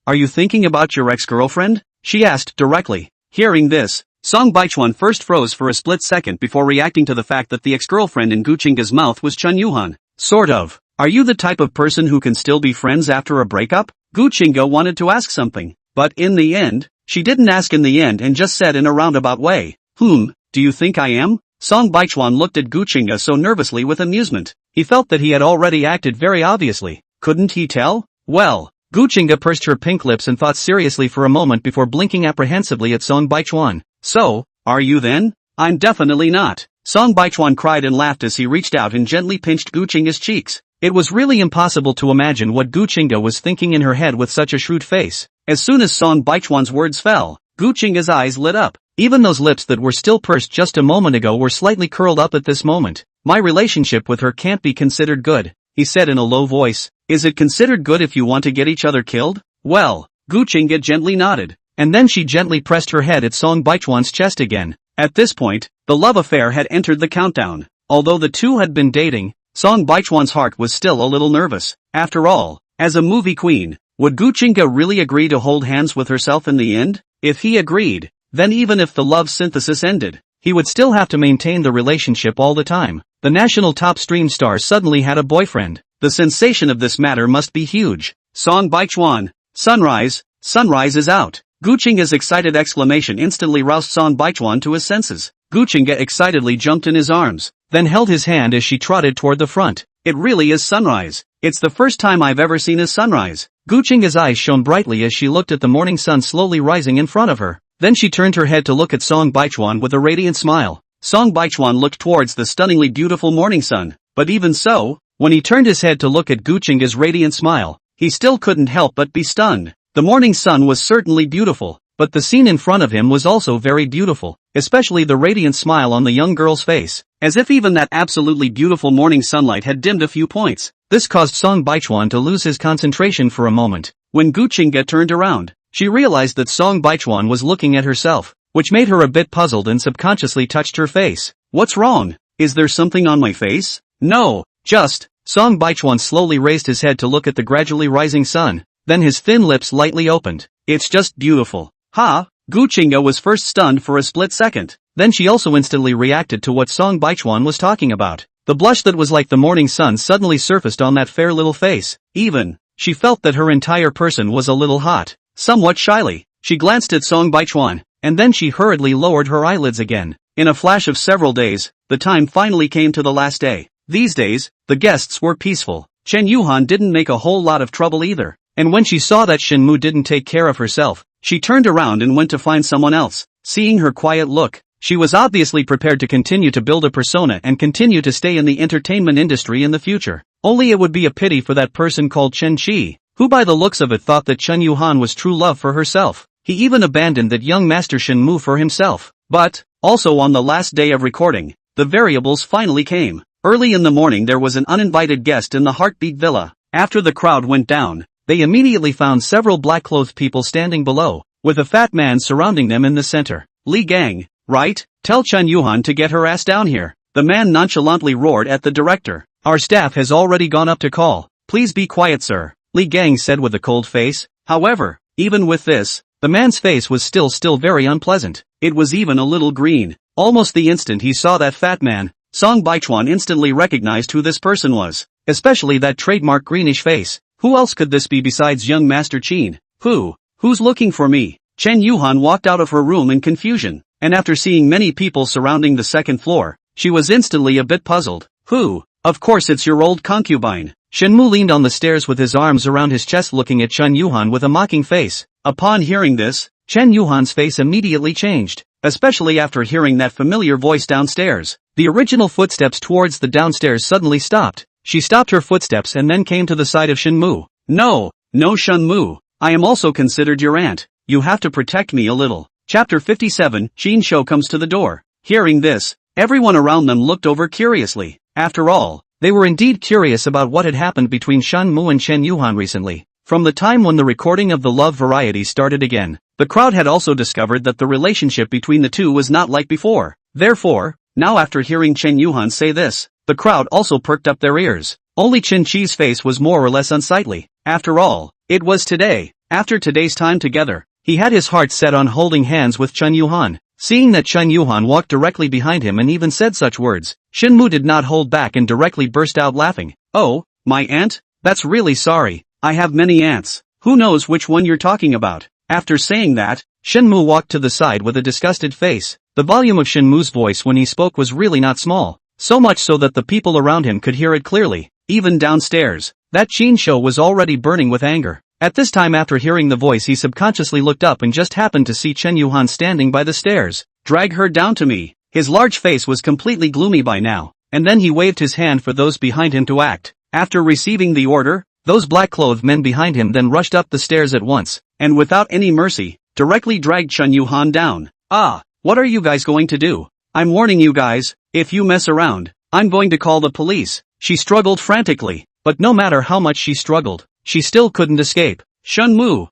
Are you thinking about your ex-girlfriend? She asked directly. Hearing this, Song Baichuan first froze for a split second before reacting to the fact that the ex-girlfriend in Guchinga's mouth was Chen Yuhan. Sort of. Are you the type of person who can still be friends after a breakup? Guchinga wanted to ask something, but in the end, she didn't ask in the end and just said in a roundabout way. Do you think I am? Song Baichuan looked at Guchinga so nervously with amusement. He felt that he had already acted very obviously. Couldn't he tell? Well, Guchinga pursed her pink lips and thought seriously for a moment before blinking apprehensively at Song Baichuan. So, are you then? I'm definitely not. Song Baichuan cried and laughed as he reached out and gently pinched Guchinga's cheeks. It was really impossible to imagine what Guchinga was thinking in her head with such a shrewd face. As soon as Song Baichuan's words fell, Guchinga's eyes lit up. Even those lips that were still pursed just a moment ago were slightly curled up at this moment. My relationship with her can't be considered good, he said in a low voice. Is it considered good if you want to get each other killed? Well, Guchinga gently nodded, and then she gently pressed her head at Song Baichuan's chest again. At this point, the love affair had entered the countdown. Although the two had been dating, Song Baichuan's heart was still a little nervous. After all, as a movie queen, would Guchinga really agree to hold hands with herself in the end? If he agreed, then even if the love synthesis ended, he would still have to maintain the relationship all the time. The national top stream star suddenly had a boyfriend. The sensation of this matter must be huge. Song Baichuan, sunrise is out. Guchinga's excited exclamation instantly roused Song Baichuan to his senses. Guchinga excitedly jumped in his arms, then held his hand as she trotted toward the front. It really is sunrise. It's the first time I've ever seen a sunrise. Guchinga's eyes shone brightly as she looked at the morning sun slowly rising in front of her. Then she turned her head to look at Song Baichuan with a radiant smile. Song Baichuan looked towards the stunningly beautiful morning sun, but even so, when he turned his head to look at Guchinga's radiant smile, he still couldn't help but be stunned. The morning sun was certainly beautiful, but the scene in front of him was also very beautiful, especially the radiant smile on the young girl's face, as if even that absolutely beautiful morning sunlight had dimmed a few points. This caused Song Baichuan to lose his concentration for a moment. When Gu Qingge turned around, she realized that Song Baichuan was looking at herself, which made her a bit puzzled and subconsciously touched her face. What's wrong? Is there something on my face? No, just. Song Baichuan slowly raised his head to look at the gradually rising sun, then his thin lips lightly opened. It's just beautiful. Ha! Gu Qingge was first stunned for a split second, then she also instantly reacted to what Song Baichuan was talking about. The blush that was like the morning sun suddenly surfaced on that fair little face. Even, she felt that her entire person was a little hot. Somewhat shyly, she glanced at Song Baichuan, and then she hurriedly lowered her eyelids again. In a flash of several days, the time finally came to the last day. These days, the guests were peaceful. Chen Yuhan didn't make a whole lot of trouble either, and when she saw that Shen Mu didn't take care of herself, she turned around and went to find someone else. Seeing her quiet look, she was obviously prepared to continue to build a persona and continue to stay in the entertainment industry in the future. Only it would be a pity for that person called Chen Qi, who by the looks of it thought that Chen Yuhan was true love for herself. He even abandoned that young master Shen Mu for himself. But, also on the last day of recording, the variables finally came. Early in the morning there was an uninvited guest in the Heartbeat Villa. After the crowd went down, they immediately found several black-clothed people standing below, with a fat man surrounding them in the center. Li Gang, right? Tell Chen Yuhan to get her ass down here. The man nonchalantly roared at the director. Our staff has already gone up to call. Please be quiet, sir, Li Gang said with a cold face. However, even with this, the man's face was still very unpleasant. It was even a little green. Almost the instant he saw that fat man, Song Baichuan instantly recognized who this person was, especially that trademark greenish face. Who else could this be besides young Master Qin? Who's looking for me? Chen Yuhan walked out of her room in confusion, and after seeing many people surrounding the second floor, she was instantly a bit puzzled. Who? Of course it's your old concubine. Shen Mu leaned on the stairs with his arms around his chest looking at Chen Yuhan with a mocking face. Upon hearing this, Chen Yuhan's face immediately changed, especially after hearing that familiar voice downstairs. The original footsteps towards the downstairs suddenly stopped. She stopped her footsteps and then came to the side of Shen Mu. No, Shen Mu. I am also considered your aunt. You have to protect me a little. Chapter 57, Jin Shou comes to the door. Hearing this, everyone around them looked over curiously. After all, they were indeed curious about what had happened between Shen Mu and Chen Yuhan recently. From the time when the recording of the love variety started again, the crowd had also discovered that the relationship between the two was not like before. Therefore, now after hearing Chen Yuhan say this, the crowd also perked up their ears. Only Chen Qi's face was more or less unsightly. After all, it was today. After today's time together, he had his heart set on holding hands with Chen Yuhan. Seeing that Chen Yuhan walked directly behind him and even said such words, Shen Mu did not hold back and directly burst out laughing. Oh, my aunt? That's really sorry. I have many aunts. Who knows which one you're talking about? After saying that, Shen Mu walked to the side with a disgusted face. The volume of Shen Mu's voice when he spoke was really not small, so much so that the people around him could hear it clearly. Even downstairs, that Jin Shou was already burning with anger. At this time after hearing the voice he subconsciously looked up and just happened to see Chen Yuhan standing by the stairs. Drag her down to me. His large face was completely gloomy by now, and then he waved his hand for those behind him to act. After receiving the order, those black-clothed men behind him then rushed up the stairs at once, and without any mercy, directly dragged Chen Yuhan down. Ah, what are you guys going to do? I'm warning you guys, if you mess around, I'm going to call the police. She struggled frantically, but no matter how much she struggled, she still couldn't escape. Shen Mu,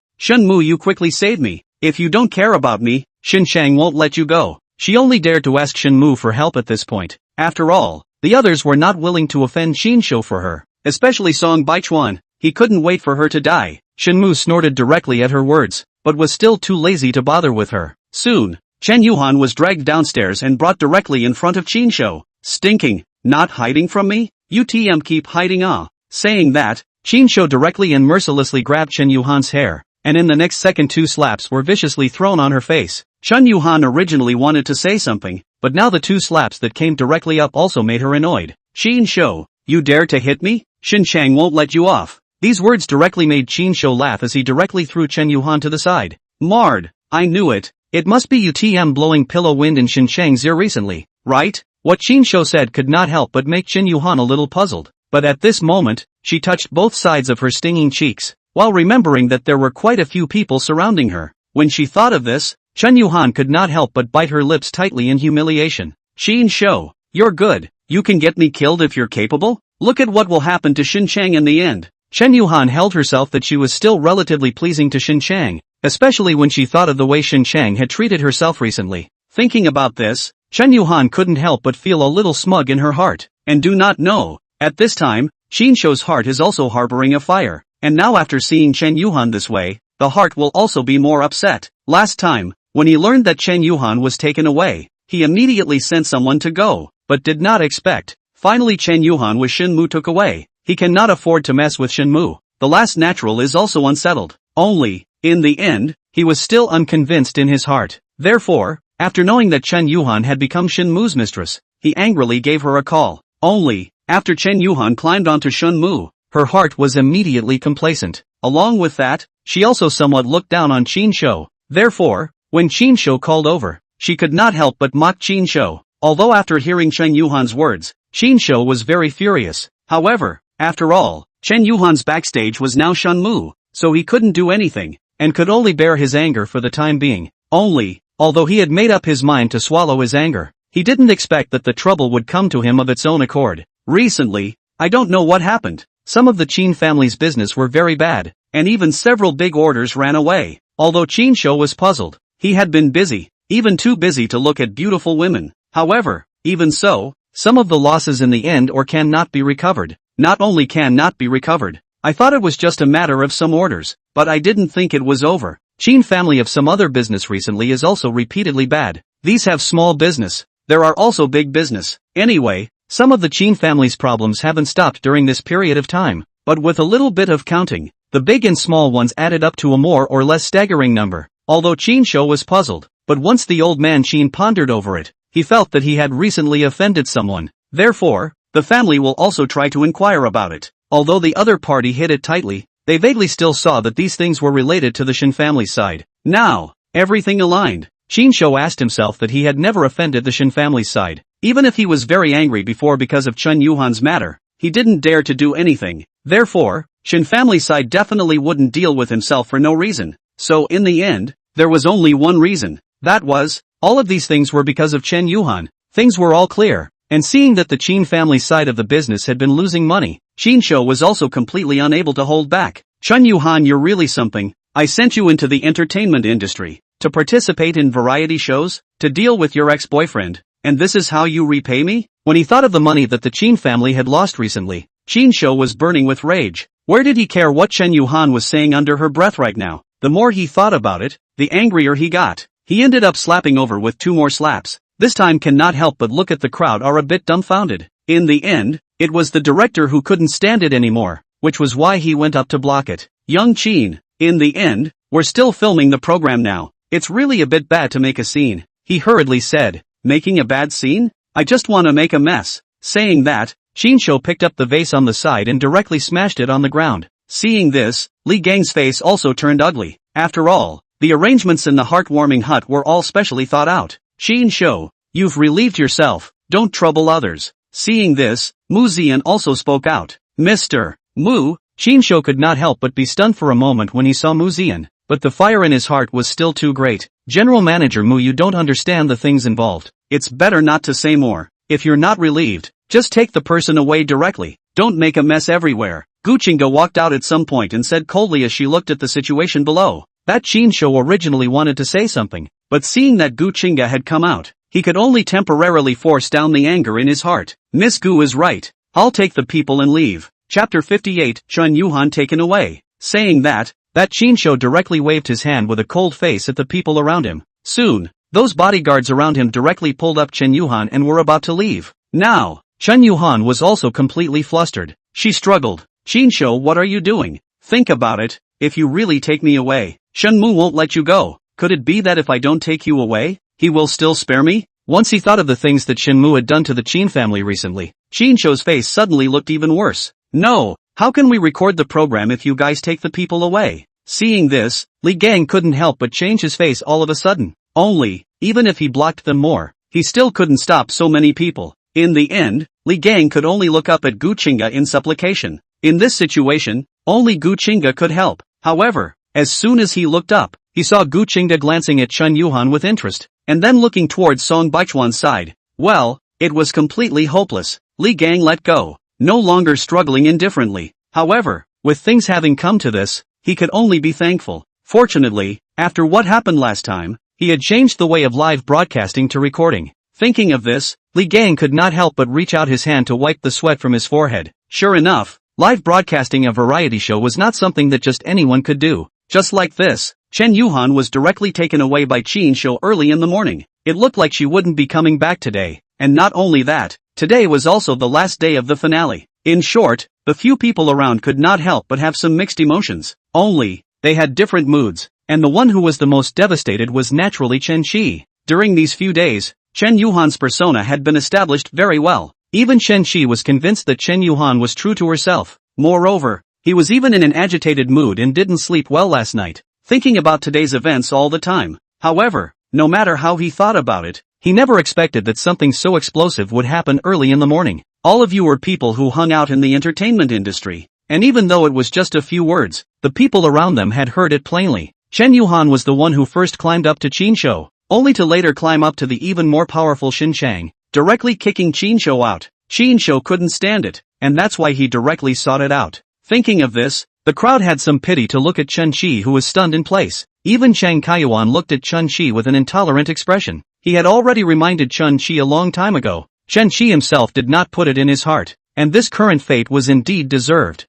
you quickly save me. If you don't care about me, Xin Shang won't let you go. She only dared to ask Shen Mu for help at this point. After all, the others were not willing to offend Jin Shou for her, especially Song Baichuan. He couldn't wait for her to die. Shen Mu snorted directly at her words, but was still too lazy to bother with her. Soon, Chen Yuhan was dragged downstairs and brought directly in front of Jin Shou. Stinking, not hiding from me? UTM keep hiding Saying that, Jin Shou directly and mercilessly grabbed Chen Yuhan's hair, and in the next second 2 slaps were viciously thrown on her face. Chen Yuhan originally wanted to say something, but now the 2 slaps that came directly up also made her annoyed. Jin Shou, you dare to hit me? Xin Shang won't let you off. These words directly made Jin Shou laugh as he directly threw Chen Yuhan to the side. Marred, I knew it. It must be UTM blowing pillow wind in Xin Shang's ear recently, right? What Jin Shou said could not help but make Chen Yuhan a little puzzled. but at this moment, she touched both sides of her stinging cheeks, while remembering that there were quite a few people surrounding her. When she thought of this, Chen Yuhan could not help but bite her lips tightly in humiliation. Xin Shou, you're good, you can get me killed if you're capable? Look at what will happen to Xin Chang in the end. Chen Yuhan held herself that she was still relatively pleasing to Xin Chang, especially when she thought of the way Xin Chang had treated herself recently. Thinking about this, Chen Yuhan couldn't help but feel a little smug in her heart. And do not know, at this time, Xin Shou's heart is also harboring a fire, and now after seeing Chen Yuhan this way, the heart will also be more upset. Last time, when he learned that Chen Yuhan was taken away, he immediately sent someone to go, but did not expect. Finally Chen Yuhan was Shen Mu took away. He cannot afford to mess with Shen Mu. The last natural is also unsettled. Only, in the end, he was still unconvinced in his heart. Therefore, after knowing that Chen Yuhan had become Shen Mu's mistress, he angrily gave her a call. Only, after Chen Yuhan climbed onto Shen Mu, her heart was immediately complacent. Along with that, she also somewhat looked down on Qin Shou. Therefore, when Qin Shou called over, she could not help but mock Qin Shou. Although after hearing Chen Yuhan's words, Qin Shou was very furious. However, after all, Chen Yuhan's backstage was now Shen Mu, so he couldn't do anything, and could only bear his anger for the time being. Only, although he had made up his mind to swallow his anger, he didn't expect that the trouble would come to him of its own accord. Recently, I don't know what happened. Some of the Qin family's business were very bad, and even several big orders ran away. Although Qin Shou was puzzled, he had been busy, even too busy to look at beautiful women. However, even so, some of the losses in the end or cannot be recovered. Not only cannot be recovered, I thought it was just a matter of some orders, but I didn't think it was over. Qin family of some other business recently is also repeatedly bad. These have small business, there are also big business. Anyway, some of the Qin family's problems haven't stopped during this period of time, but with a little bit of counting, the big and small ones added up to a more or less staggering number. Although Qin Shou was puzzled, but once the old man Qin pondered over it, he felt that he had recently offended someone. Therefore, the family will also try to inquire about it. Although the other party hid it tightly, they vaguely still saw that these things were related to the Shin family side. Now, everything aligned. Qin Shou asked himself that he had never offended the Shin family side. Even if he was very angry before because of Chen Yuhan's matter, he didn't dare to do anything. Therefore, Shin family side definitely wouldn't deal with himself for no reason. So in the end, there was only one reason. That was, all of these things were because of Chen Yuhan. Things were all clear. And seeing that the Qin family side of the business had been losing money, Qin Shou was also completely unable to hold back. Chen Yuhan, you're really something. I sent you into the entertainment industry, to participate in variety shows, to deal with your ex-boyfriend, and this is how you repay me? When he thought of the money that the Qin family had lost recently, Qin Shou was burning with rage. Where did he care what Chen Yuhan was saying under her breath right now? The more he thought about it, the angrier he got. He ended up slapping over with 2 more slaps. This time cannot help but look at the crowd are a bit dumbfounded. In the end, it was the director who couldn't stand it anymore, which was why he went up to block it. Young Qin, in the end, we're still filming the program now. It's really a bit bad to make a scene. He hurriedly said, making a bad scene? I just want to make a mess. Saying that, Qin Shou picked up the vase on the side and directly smashed it on the ground. Seeing this, Li Gang's face also turned ugly. After all, the arrangements in the heartwarming hut were all specially thought out. Qin Shou, you've relieved yourself, don't trouble others. Seeing this, Mu Zian also spoke out. Mr. Mu, Qin Shou could not help but be stunned for a moment when he saw Mu Zian, but the fire in his heart was still too great. General Manager Mu, you don't understand the things involved. It's better not to say more. If you're not relieved, just take the person away directly. Don't make a mess everywhere. Gu Qingge walked out at some point and said coldly as she looked at the situation below. That Qin Shou originally wanted to say something, but seeing that Gu Qingge had come out, he could only temporarily force down the anger in his heart. Miss Gu is right. I'll take the people and leave. Chapter 58, Chen Yuhan taken away. Saying that Qin Shou directly waved his hand with a cold face at the people around him. Soon, those bodyguards around him directly pulled up Chen Yuhan and were about to leave. Now, Chen Yuhan was also completely flustered. She struggled. Qin Shou, what are you doing? Think about it. If you really take me away, Shen Mu won't let you go. Could it be that if I don't take you away, he will still spare me? Once he thought of the things that Shen Mu had done to the Qin family recently, Qin Shou's face suddenly looked even worse. No, how can we record the program if you guys take the people away? Seeing this, Li Gang couldn't help but change his face all of a sudden. Only, even if he blocked them more, he still couldn't stop so many people. In the end, Li Gang could only look up at Gu Qingge in supplication. In this situation, only Gu Qingge could help. However, as soon as he looked up, he saw Gu Qingge glancing at Chen Yuhan with interest, and then looking towards Song Baichuan's side. Well, it was completely hopeless. Li Gang let go, no longer struggling indifferently. However, with things having come to this, he could only be thankful. Fortunately, after what happened last time, he had changed the way of live broadcasting to recording. Thinking of this, Li Gang could not help but reach out his hand to wipe the sweat from his forehead. Sure enough, live broadcasting a variety show was not something that just anyone could do. Just like this, Chen Yuhan was directly taken away by Qin Shou early in the morning. It looked like she wouldn't be coming back today. And not only that, today was also the last day of the finale. In short, the few people around could not help but have some mixed emotions. Only, they had different moods, and the one who was the most devastated was naturally Chen Shi. During these few days, Chen Yuhan's persona had been established very well. Even Chen Shi was convinced that Chen Yuhan was true to herself. Moreover, he was even in an agitated mood and didn't sleep well last night, thinking about today's events all the time. However, no matter how he thought about it, he never expected that something so explosive would happen early in the morning. All of you were people who hung out in the entertainment industry, and even though it was just a few words, the people around them had heard it plainly. Chen Yuhan was the one who first climbed up to Qin Shou, only to later climb up to the even more powerful Xin Chang, directly kicking Qin Shou out. Qin Shou couldn't stand it, and that's why he directly sought it out. Thinking of this, the crowd had some pity to look at Chen Shi, who was stunned in place. Even Chang Kaiyuan looked at Chen Shi with an intolerant expression. He had already reminded Chen Shi a long time ago. Chen Shi himself did not put it in his heart, and this current fate was indeed deserved.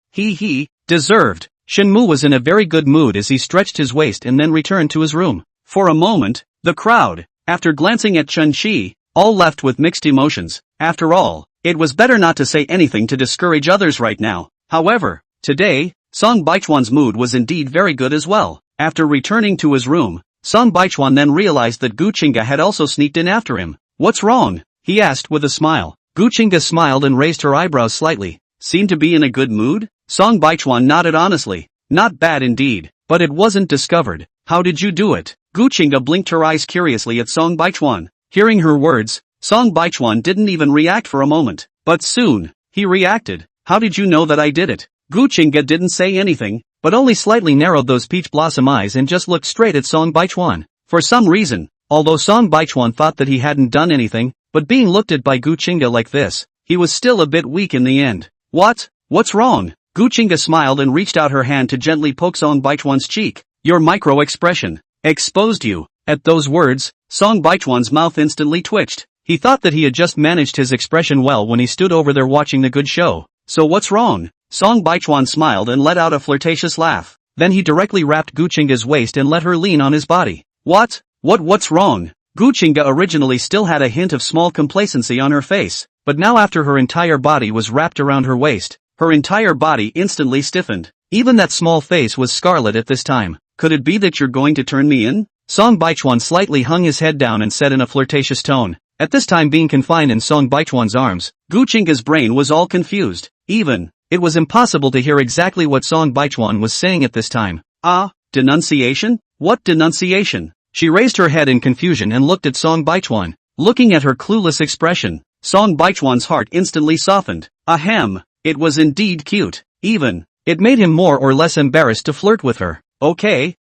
Deserved. Shenmu was in a very good mood as he stretched his waist and then returned to his room. For a moment, the crowd, after glancing at Chen Shi, all left with mixed emotions. After all, it was better not to say anything to discourage others right now. However, today, Song Baichuan's mood was indeed very good as well. After returning to his room, Song Baichuan then realized that Gu Qingge had also sneaked in after him. "What's wrong?" he asked with a smile. Gu Qingge smiled and raised her eyebrows slightly. "Seemed to be in a good mood?" Song Baichuan nodded honestly. "Not bad indeed, but it wasn't discovered. How did you do it?" Gu Qingge blinked her eyes curiously at Song Baichuan. Hearing her words, Song Baichuan didn't even react for a moment. But soon, he reacted. "How did you know that I did it?" Gu Qingge didn't say anything, but only slightly narrowed those peach blossom eyes and just looked straight at Song Baichuan. For some reason, although Song Baichuan thought that he hadn't done anything, but being looked at by Gu Qingge like this, he was still a bit weak in the end. What's wrong?" Gu Qingge smiled and reached out her hand to gently poke Song Baichuan's cheek. "Your micro-expression exposed you." At those words, Song Baichuan's mouth instantly twitched. He thought that he had just managed his expression well when he stood over there watching the good show. "So what's wrong?" Song Baichuan smiled and let out a flirtatious laugh. Then he directly wrapped Gu Qingge's waist and let her lean on his body. What's wrong?" Gu Qingge originally still had a hint of small complacency on her face, but now after her entire body was wrapped around her waist, her entire body instantly stiffened. Even that small face was scarlet at this time. "Could it be that you're going to turn me in?" Song Baichuan slightly hung his head down and said in a flirtatious tone. At this time, being confined in Song Baichuan's arms, Gu Qingge's brain was all confused. It was impossible to hear exactly what Song Baichuan was saying at this time. Denunciation? What denunciation? She raised her head in confusion and looked at Song Baichuan. Looking at her clueless expression, Song Baichuan's heart instantly softened. Ahem, it was indeed cute. It made him more or less embarrassed to flirt with her. Okay,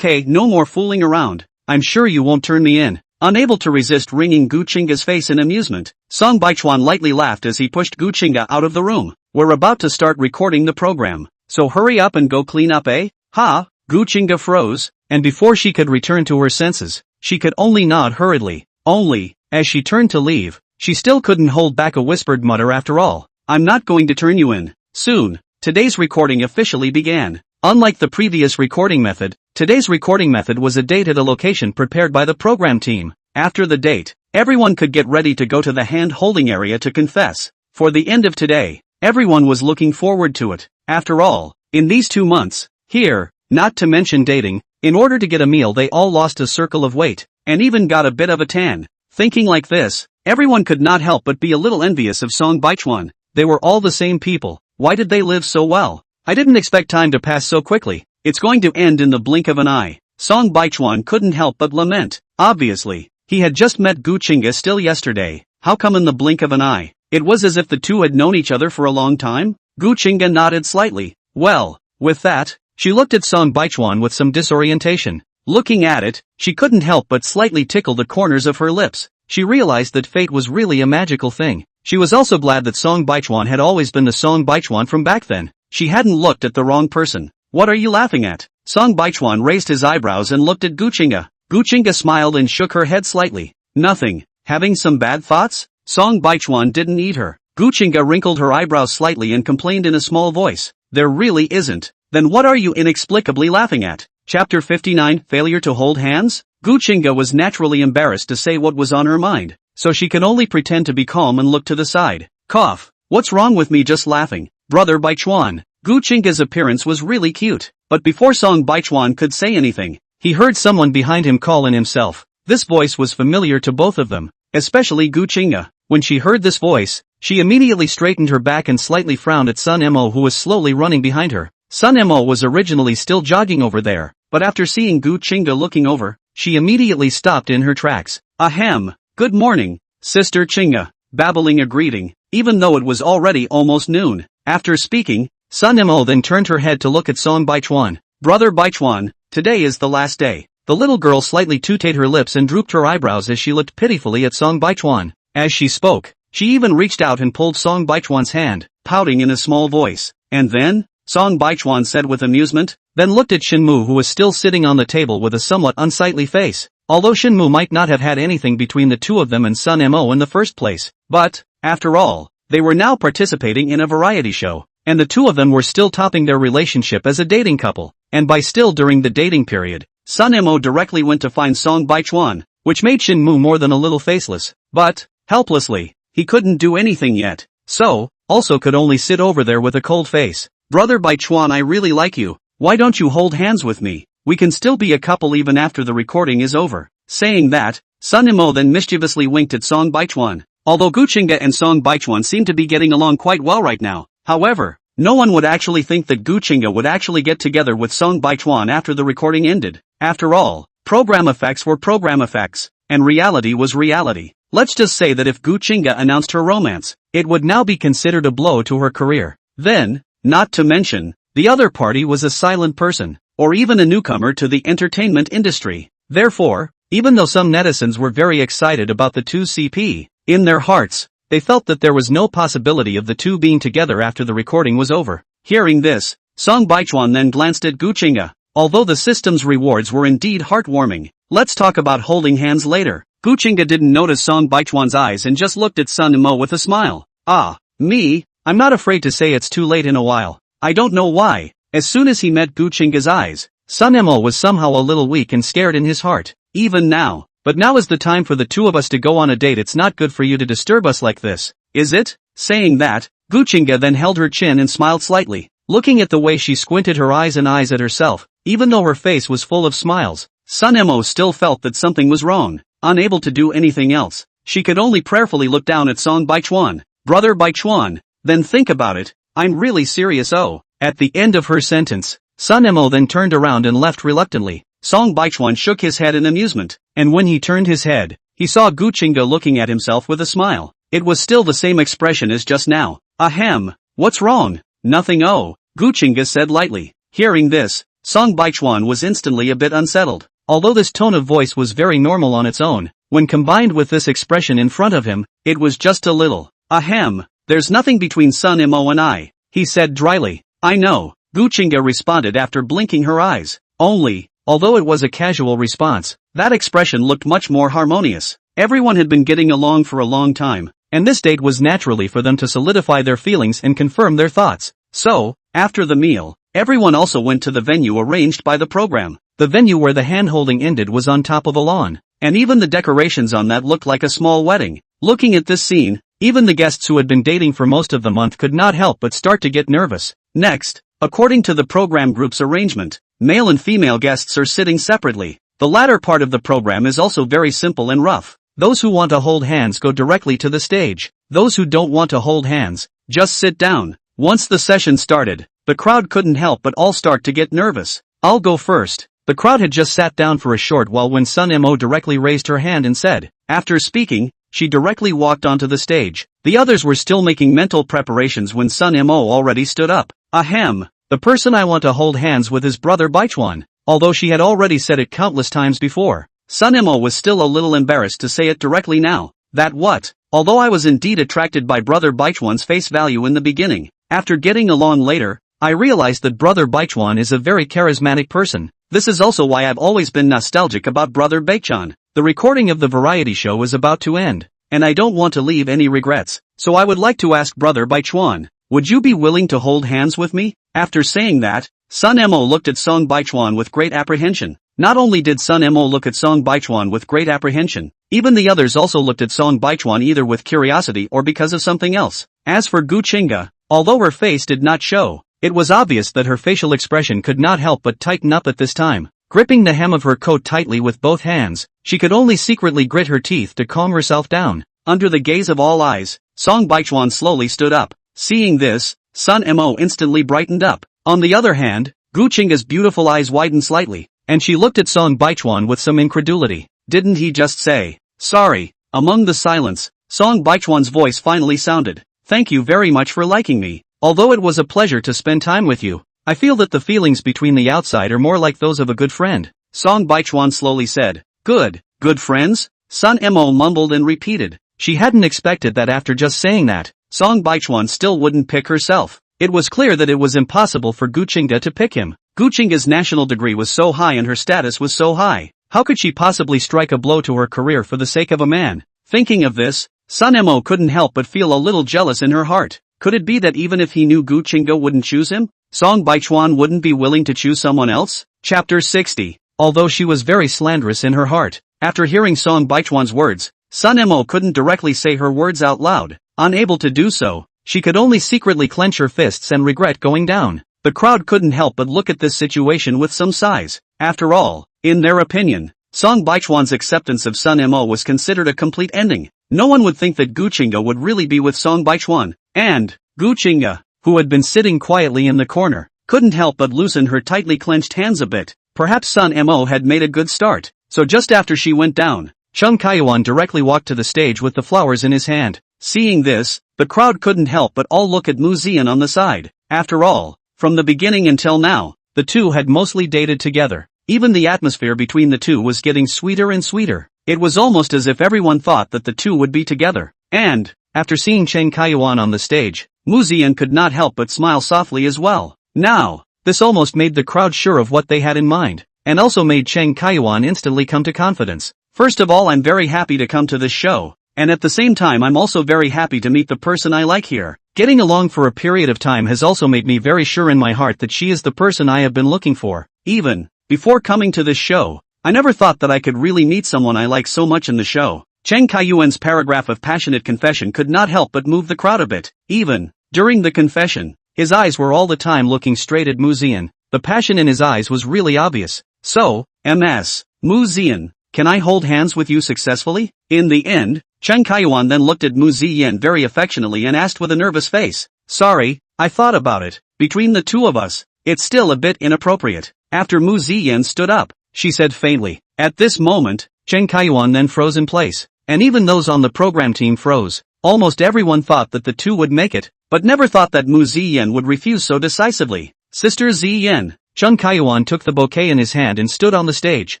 no more fooling around. I'm sure you won't turn me in." Unable to resist wringing Gu Qingge's face in amusement, Song Baichuan lightly laughed as he pushed Gu Qingge out of the room. "We're about to start recording the program, so hurry up and go clean up, eh?" "Ha?" Gu Qingge froze, and before she could return to her senses, she could only nod hurriedly. Only, as she turned to leave, she still couldn't hold back a whispered mutter after all. "I'm not going to turn you in." Soon, today's recording officially began. Unlike the previous recording method, today's recording method was a date at a location prepared by the program team. After the date, everyone could get ready to go to the hand-holding area to confess. For the end of today, everyone was looking forward to it. After all, in these 2 months, here, not to mention dating, in order to get a meal they all lost a circle of weight, and even got a bit of a tan. Thinking like this, everyone could not help but be a little envious of Song Baichuan. They were all the same people. Why did they live so well? I didn't expect time to pass so quickly. It's going to end in the blink of an eye. Song Baichuan couldn't help but lament. Obviously, he had just met Gu Qingge still yesterday. How come in the blink of an eye? It was as if the two had known each other for a long time? Gu Qingge nodded slightly. Well, with that, she looked at Song Baichuan with some disorientation. Looking at it, she couldn't help but slightly tickle the corners of her lips. She realized that fate was really a magical thing. She was also glad that Song Baichuan had always been the Song Baichuan from back then. She hadn't looked at the wrong person. What are you laughing at? Song Baichuan raised his eyebrows and looked at Gu Qingge. Gu Qingge smiled and shook her head slightly. Nothing. Having some bad thoughts? Song Baichuan didn't eat her. Gu Qingge wrinkled her eyebrows slightly and complained in a small voice. There really isn't. Then what are you inexplicably laughing at? Chapter 59, Failure to Hold Hands? Gu Qingge was naturally embarrassed to say what was on her mind, so she could only pretend to be calm and look to the side. Cough. What's wrong with me just laughing? Brother Baichuan. Gu Qingge's appearance was really cute, but before Song Baichuan could say anything, he heard someone behind him call in himself. This voice was familiar to both of them, especially Gu Qingge. When she heard this voice, she immediately straightened her back and slightly frowned at Sun Mo, who was slowly running behind her. Sun Mo was originally still jogging over there, but after seeing Gu Qingge looking over, she immediately stopped in her tracks. Ahem. Good morning, Sister Qingge. Babbling a greeting, even though it was already almost noon. After speaking, Sun Mo then turned her head to look at Song Baichuan. Brother Baichuan, today is the last day. The little girl slightly tooted her lips and drooped her eyebrows as she looked pitifully at Song Baichuan. As she spoke, she even reached out and pulled Song Baichuan's hand, pouting in a small voice. And then? Song Baichuan said with amusement, then looked at Shinmu, who was still sitting on the table with a somewhat unsightly face. Although Shinmu might not have had anything between the two of them and Sun Mo in the first place, but, after all, they were now participating in a variety show, and the two of them were still topping their relationship as a dating couple, and by still during the dating period, Sun Mo directly went to find Song Baichuan, which made Shinmu more than a little faceless, but, helplessly, he couldn't do anything yet, so, also could only sit over there with a cold face. Brother Baichuan, I really like you. Why don't you hold hands with me? We can still be a couple even after the recording is over. Saying that, Sun Mo then mischievously winked at Song Baichuan. Although Gu Qingge and Song Baichuan seemed to be getting along quite well right now, however, no one would actually think that Gu Qingge would actually get together with Song Baichuan after the recording ended. After all, program effects were program effects, and reality was reality. Let's just say that if Gu Qingge announced her romance, it would now be considered a blow to her career. Then, not to mention, the other party was a silent person, or even a newcomer to the entertainment industry. Therefore, even though some netizens were very excited about the two CP, in their hearts, they felt that there was no possibility of the two being together after the recording was over. Hearing this, Song Baichuan then glanced at Gu Qingge. Although the system's rewards were indeed heartwarming, let's talk about holding hands later. Gu Qingge didn't notice Song Baichuan's eyes and just looked at Sun Mo with a smile. Ah, me? I'm not afraid to say it's too late in a while. I don't know why. As soon as he met Gu Qingge's eyes, Sun Mo was somehow a little weak and scared in his heart. Even now. But now is the time for the two of us to go on a date. It's not good for you to disturb us like this, is it? Saying that, Gu Qingge then held her chin and smiled slightly, looking at the way she squinted her eyes and eyes at herself. Even though her face was full of smiles, Sun Mo still felt that something was wrong. Unable to do anything else, she could only prayerfully look down at Song Baichuan. Brother Baichuan, then think about it. I'm really serious. Oh. At the end of her sentence, Sun Mo then turned around and left reluctantly. Song Baichuan shook his head in amusement, and when he turned his head, he saw Gu Qingge looking at himself with a smile. It was still the same expression as just now. Ahem. What's wrong? Nothing. Oh, Gu Qingge said lightly. Hearing this, Song Baichuan was instantly a bit unsettled. Although this tone of voice was very normal on its own, when combined with this expression in front of him, it was just a little. Ahem. There's nothing between Sun Mo and I, he said dryly. I know, Gu Qingge responded after blinking her eyes. Only, although it was a casual response, that expression looked much more harmonious. Everyone had been getting along for a long time, and this date was naturally for them to solidify their feelings and confirm their thoughts. So, after the meal, everyone also went to the venue arranged by the program. The venue where the hand-holding ended was on top of a lawn, and even the decorations on that looked like a small wedding. Looking at this scene, even the guests who had been dating for most of the month could not help but start to get nervous. Next, according to the program group's arrangement, male and female guests are sitting separately. The latter part of the program is also very simple and rough. Those who want to hold hands go directly to the stage. Those who don't want to hold hands, just sit down. Once the session started, the crowd couldn't help but all start to get nervous. I'll go first. The crowd had just sat down for a short while when Sun Mo directly raised her hand and said, after speaking, she directly walked onto the stage. The others were still making mental preparations when Sun Mo already stood up. Ahem. The person I want to hold hands with is brother Baichuan. Although she had already said it countless times before, Sun Mo was still a little embarrassed to say it directly now. That what? Although I was indeed attracted by brother Baichuan's face value in the beginning, after getting along later, I realized that brother Baichuan is a very charismatic person. This is also why I've always been nostalgic about brother Baichan. The recording of the variety show is about to end, and I don't want to leave any regrets, so I would like to ask brother Baichuan, would you be willing to hold hands with me? After saying that, Sun Mo looked at Song Baichuan with great apprehension. Not only did Sun Mo look at Song Baichuan with great apprehension, even the others also looked at Song Baichuan either with curiosity or because of something else. As for Gu Qingge, although her face did not show, it was obvious that her facial expression could not help but tighten up at this time. Gripping the hem of her coat tightly with both hands, she could only secretly grit her teeth to calm herself down. Under the gaze of all eyes, Song Baichuan slowly stood up. Seeing this, Sun Mo instantly brightened up. On the other hand, Gu Qingge's beautiful eyes widened slightly, and she looked at Song Baichuan with some incredulity. Didn't he just say, sorry? Among the silence, Song Baichuan's voice finally sounded. Thank you very much for liking me. Although it was a pleasure to spend time with you, I feel that the feelings between the outside are more like those of a good friend. Song Baichuan slowly said. Good friends? Sun Mo mumbled and repeated. She hadn't expected that after just saying that, Song Baichuan still wouldn't pick herself. It was clear that it was impossible for Gu Qingge to pick him. Gu Qingge's national degree was so high and her status was so high. How could she possibly strike a blow to her career for the sake of a man? Thinking of this, Sun Mo couldn't help but feel a little jealous in her heart. Could it be that even if he knew Gu Qingge wouldn't choose him, Song Baichuan wouldn't be willing to choose someone else? Chapter 60. Although she was very slanderous in her heart, after hearing Song Baichuan's words, Sun Mo couldn't directly say her words out loud. Unable to do so, she could only secretly clench her fists and regret going down. The crowd couldn't help but look at this situation with some sighs. After all, in their opinion, Song Baichuan's acceptance of Sun Mo was considered a complete ending. No one would think that Gu Qingge would really be with Song Baichuan. And Gu Qingge, who had been sitting quietly in the corner, couldn't help but loosen her tightly clenched hands a bit. Perhaps Sun Mo had made a good start. So just after she went down, Chung Kaiwan directly walked to the stage with the flowers in his hand. Seeing this, the crowd couldn't help but all look at Mu Zian on the side. After all, from the beginning until now, the two had mostly dated together. Even the atmosphere between the two was getting sweeter and sweeter. It was almost as if everyone thought that the two would be together. And, after seeing Chen Kaiyuan on the stage, Mu Zian could not help but smile softly as well. Now, this almost made the crowd sure of what they had in mind, and also made Chen Kaiyuan instantly come to confidence. First of all, I'm very happy to come to this show, and at the same time I'm also very happy to meet the person I like here. Getting along for a period of time has also made me very sure in my heart that she is the person I have been looking for. Even before coming to this show, I never thought that I could really meet someone I like so much in the show. Chen Kaiyuan's paragraph of passionate confession could not help but move the crowd a bit. Even during the confession, his eyes were all the time looking straight at Mu Zian. The passion in his eyes was really obvious. So, Ms. Mu Zian, can I hold hands with you successfully? In the end, Chen Kaiyuan then looked at Mu Zian very affectionately and asked with a nervous face. Sorry, I thought about it. Between the two of us, it's still a bit inappropriate. After Mu Zian stood up, she said faintly. At this moment, Chen Kaiyuan then froze in place, and even those on the program team froze. Almost everyone thought that the two would make it, but never thought that Mu Zian would refuse so decisively. Sister Ziyan. Chen Kaiyuan took the bouquet in his hand and stood on the stage.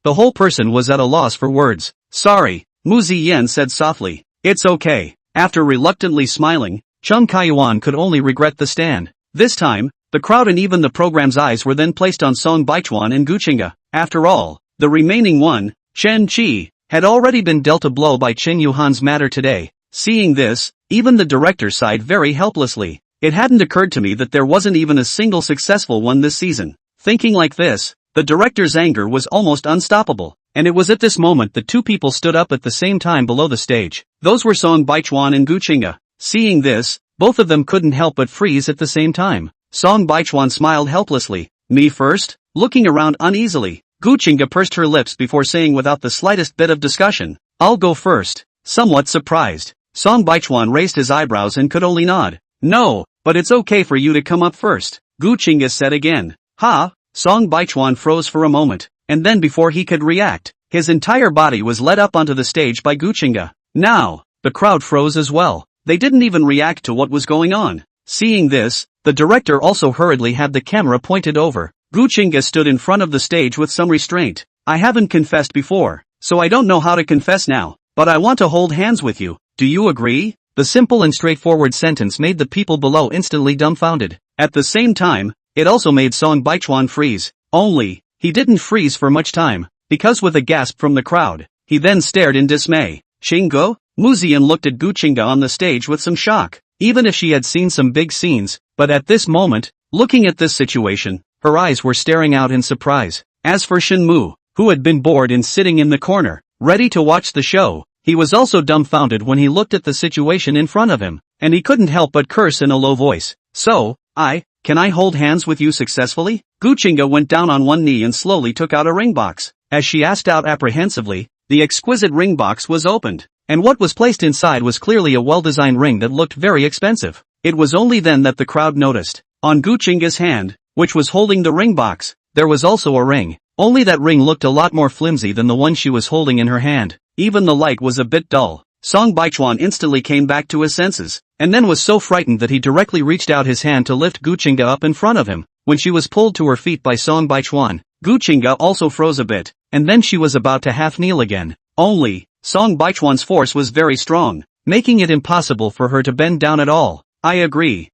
The whole person was at a loss for words. Sorry, Mu Ziyan said softly. It's okay. After reluctantly smiling, Chen Kaiyuan could only regret the stand. This time, the crowd and even the program's eyes were then placed on Song Baichuan and Gu Qingge. After all, the remaining one, Chen Qi, had already been dealt a blow by Chen Yuhan's matter today. Seeing this, even the director sighed very helplessly. It hadn't occurred to me that there wasn't even a single successful one this season. Thinking like this, the director's anger was almost unstoppable, and it was at this moment that two people stood up at the same time below the stage. Those were Song Baichuan and Gu Qingge. Seeing this, both of them couldn't help but freeze at the same time. Song Baichuan smiled helplessly. Me first? Looking around uneasily, Gu Qingge pursed her lips before saying without the slightest bit of discussion, I'll go first. Somewhat surprised, Song Baichuan raised his eyebrows and could only nod. No, but it's okay for you to come up first, Gu Qingge said again. Ha! Song Baichuan froze for a moment, and then before he could react, his entire body was led up onto the stage by Gu Qingge. Now, the crowd froze as well. They didn't even react to what was going on. Seeing this, the director also hurriedly had the camera pointed over. Guchinga stood in front of the stage with some restraint. I haven't confessed before, so I don't know how to confess now, but I want to hold hands with you. Do you agree? The simple and straightforward sentence made the people below instantly dumbfounded. At the same time, it also made Song Baichuan freeze. Only, he didn't freeze for much time, because with a gasp from the crowd, he then stared in dismay. Shingo? Muzian looked at Guchinga on the stage with some shock, even if she had seen some big scenes, but at this moment, looking at this situation, her eyes were staring out in surprise. As for Shinmu, who had been bored and sitting in the corner, ready to watch the show, he was also dumbfounded when he looked at the situation in front of him, and he couldn't help but curse in a low voice. So, can I hold hands with you successfully? Guchinga went down on one knee and slowly took out a ring box. As she asked out apprehensively, the exquisite ring box was opened, and what was placed inside was clearly a well-designed ring that looked very expensive. It was only then that the crowd noticed. On Guchinga's hand, which was holding the ring box, there was also a ring. Only that ring looked a lot more flimsy than the one she was holding in her hand. Even the light was a bit dull. Song Baichuan instantly came back to his senses, and then was so frightened that he directly reached out his hand to lift Guchinga up in front of him. When she was pulled to her feet by Song Baichuan, Guchinga also froze a bit, and then she was about to half kneel again. Only, Song Baichuan's force was very strong, making it impossible for her to bend down at all. I agree.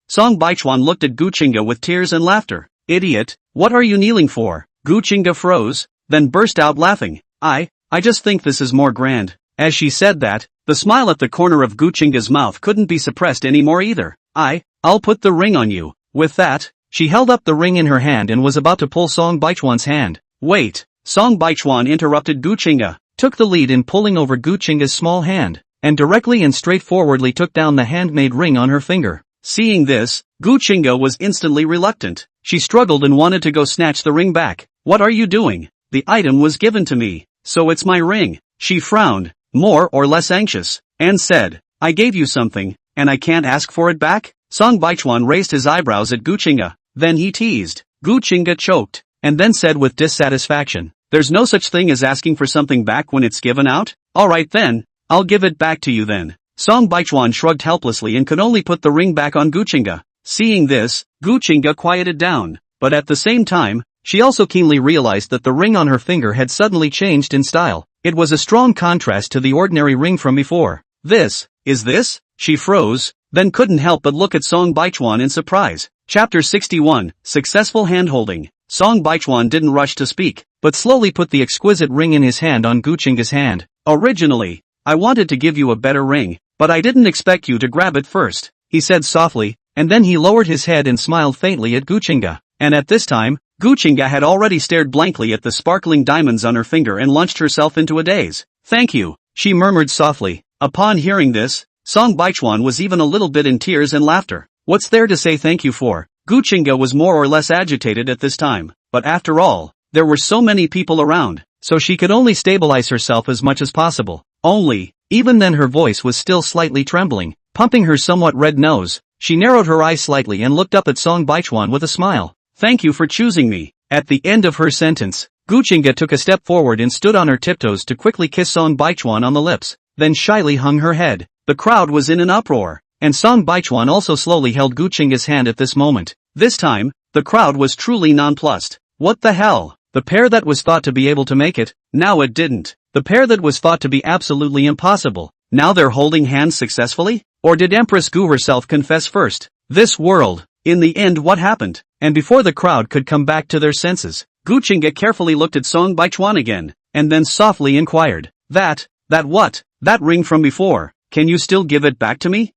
Song Baichuan looked at Guchinga with tears and laughter. Idiot, what are you kneeling for? Guchinga froze, then burst out laughing. I just think this is more grand. As she said that, the smile at the corner of Guchinga's mouth couldn't be suppressed anymore either. I'll put the ring on you. With that, she held up the ring in her hand and was about to pull Song Baichuan's hand. Wait, Song Baichuan interrupted Guchinga, took the lead in pulling over Guchinga's small hand, and directly and straightforwardly took down the handmade ring on her finger. Seeing this, Guchinga was instantly reluctant. She struggled and wanted to go snatch the ring back. What are you doing? The item was given to me, so it's my ring. She frowned, more or less anxious, and said, I gave you something, and I can't ask for it back? Song Baichuan raised his eyebrows at Guchinga, then he teased. Guchinga choked, and then said with dissatisfaction, there's no such thing as asking for something back when it's given out? Alright then, I'll give it back to you then. Song Baichuan shrugged helplessly and could only put the ring back on Guchinga. Seeing this, Guchinga quieted down, but at the same time, she also keenly realized that the ring on her finger had suddenly changed in style. It was a strong contrast to the ordinary ring from before. Is this? She froze, then couldn't help but look at Song Baichuan in surprise. Chapter 61, Successful Handholding. Song Baichuan didn't rush to speak, but slowly put the exquisite ring in his hand on Guchinga's hand. Originally, I wanted to give you a better ring, but I didn't expect you to grab it first, he said softly, and then he lowered his head and smiled faintly at Guchinga. And at this time, Guchinga had already stared blankly at the sparkling diamonds on her finger and launched herself into a daze. Thank you, she murmured softly. Upon hearing this, Song Baichuan was even a little bit in tears and laughter. What's there to say thank you for? Guchinga was more or less agitated at this time, but after all, there were so many people around, so she could only stabilize herself as much as possible. Only, even then her voice was still slightly trembling. Pumping her somewhat red nose, she narrowed her eyes slightly and looked up at Song Baichuan with a smile. Thank you for choosing me. At the end of her sentence, Guchinga took a step forward and stood on her tiptoes to quickly kiss Song Baichuan on the lips, then shyly hung her head. The crowd was in an uproar, and Song Baichuan also slowly held Guchinga's hand at this moment. This time, the crowd was truly nonplussed. What the hell? The pair that was thought to be able to make it, now it didn't. The pair that was thought to be absolutely impossible, now they're holding hands successfully? Or did Empress Gu herself confess first? This world. In the end, what happened? And before the crowd could come back to their senses, Guchinga carefully looked at Song Baichuan again, and then softly inquired, That what? That ring from before, can you still give it back to me?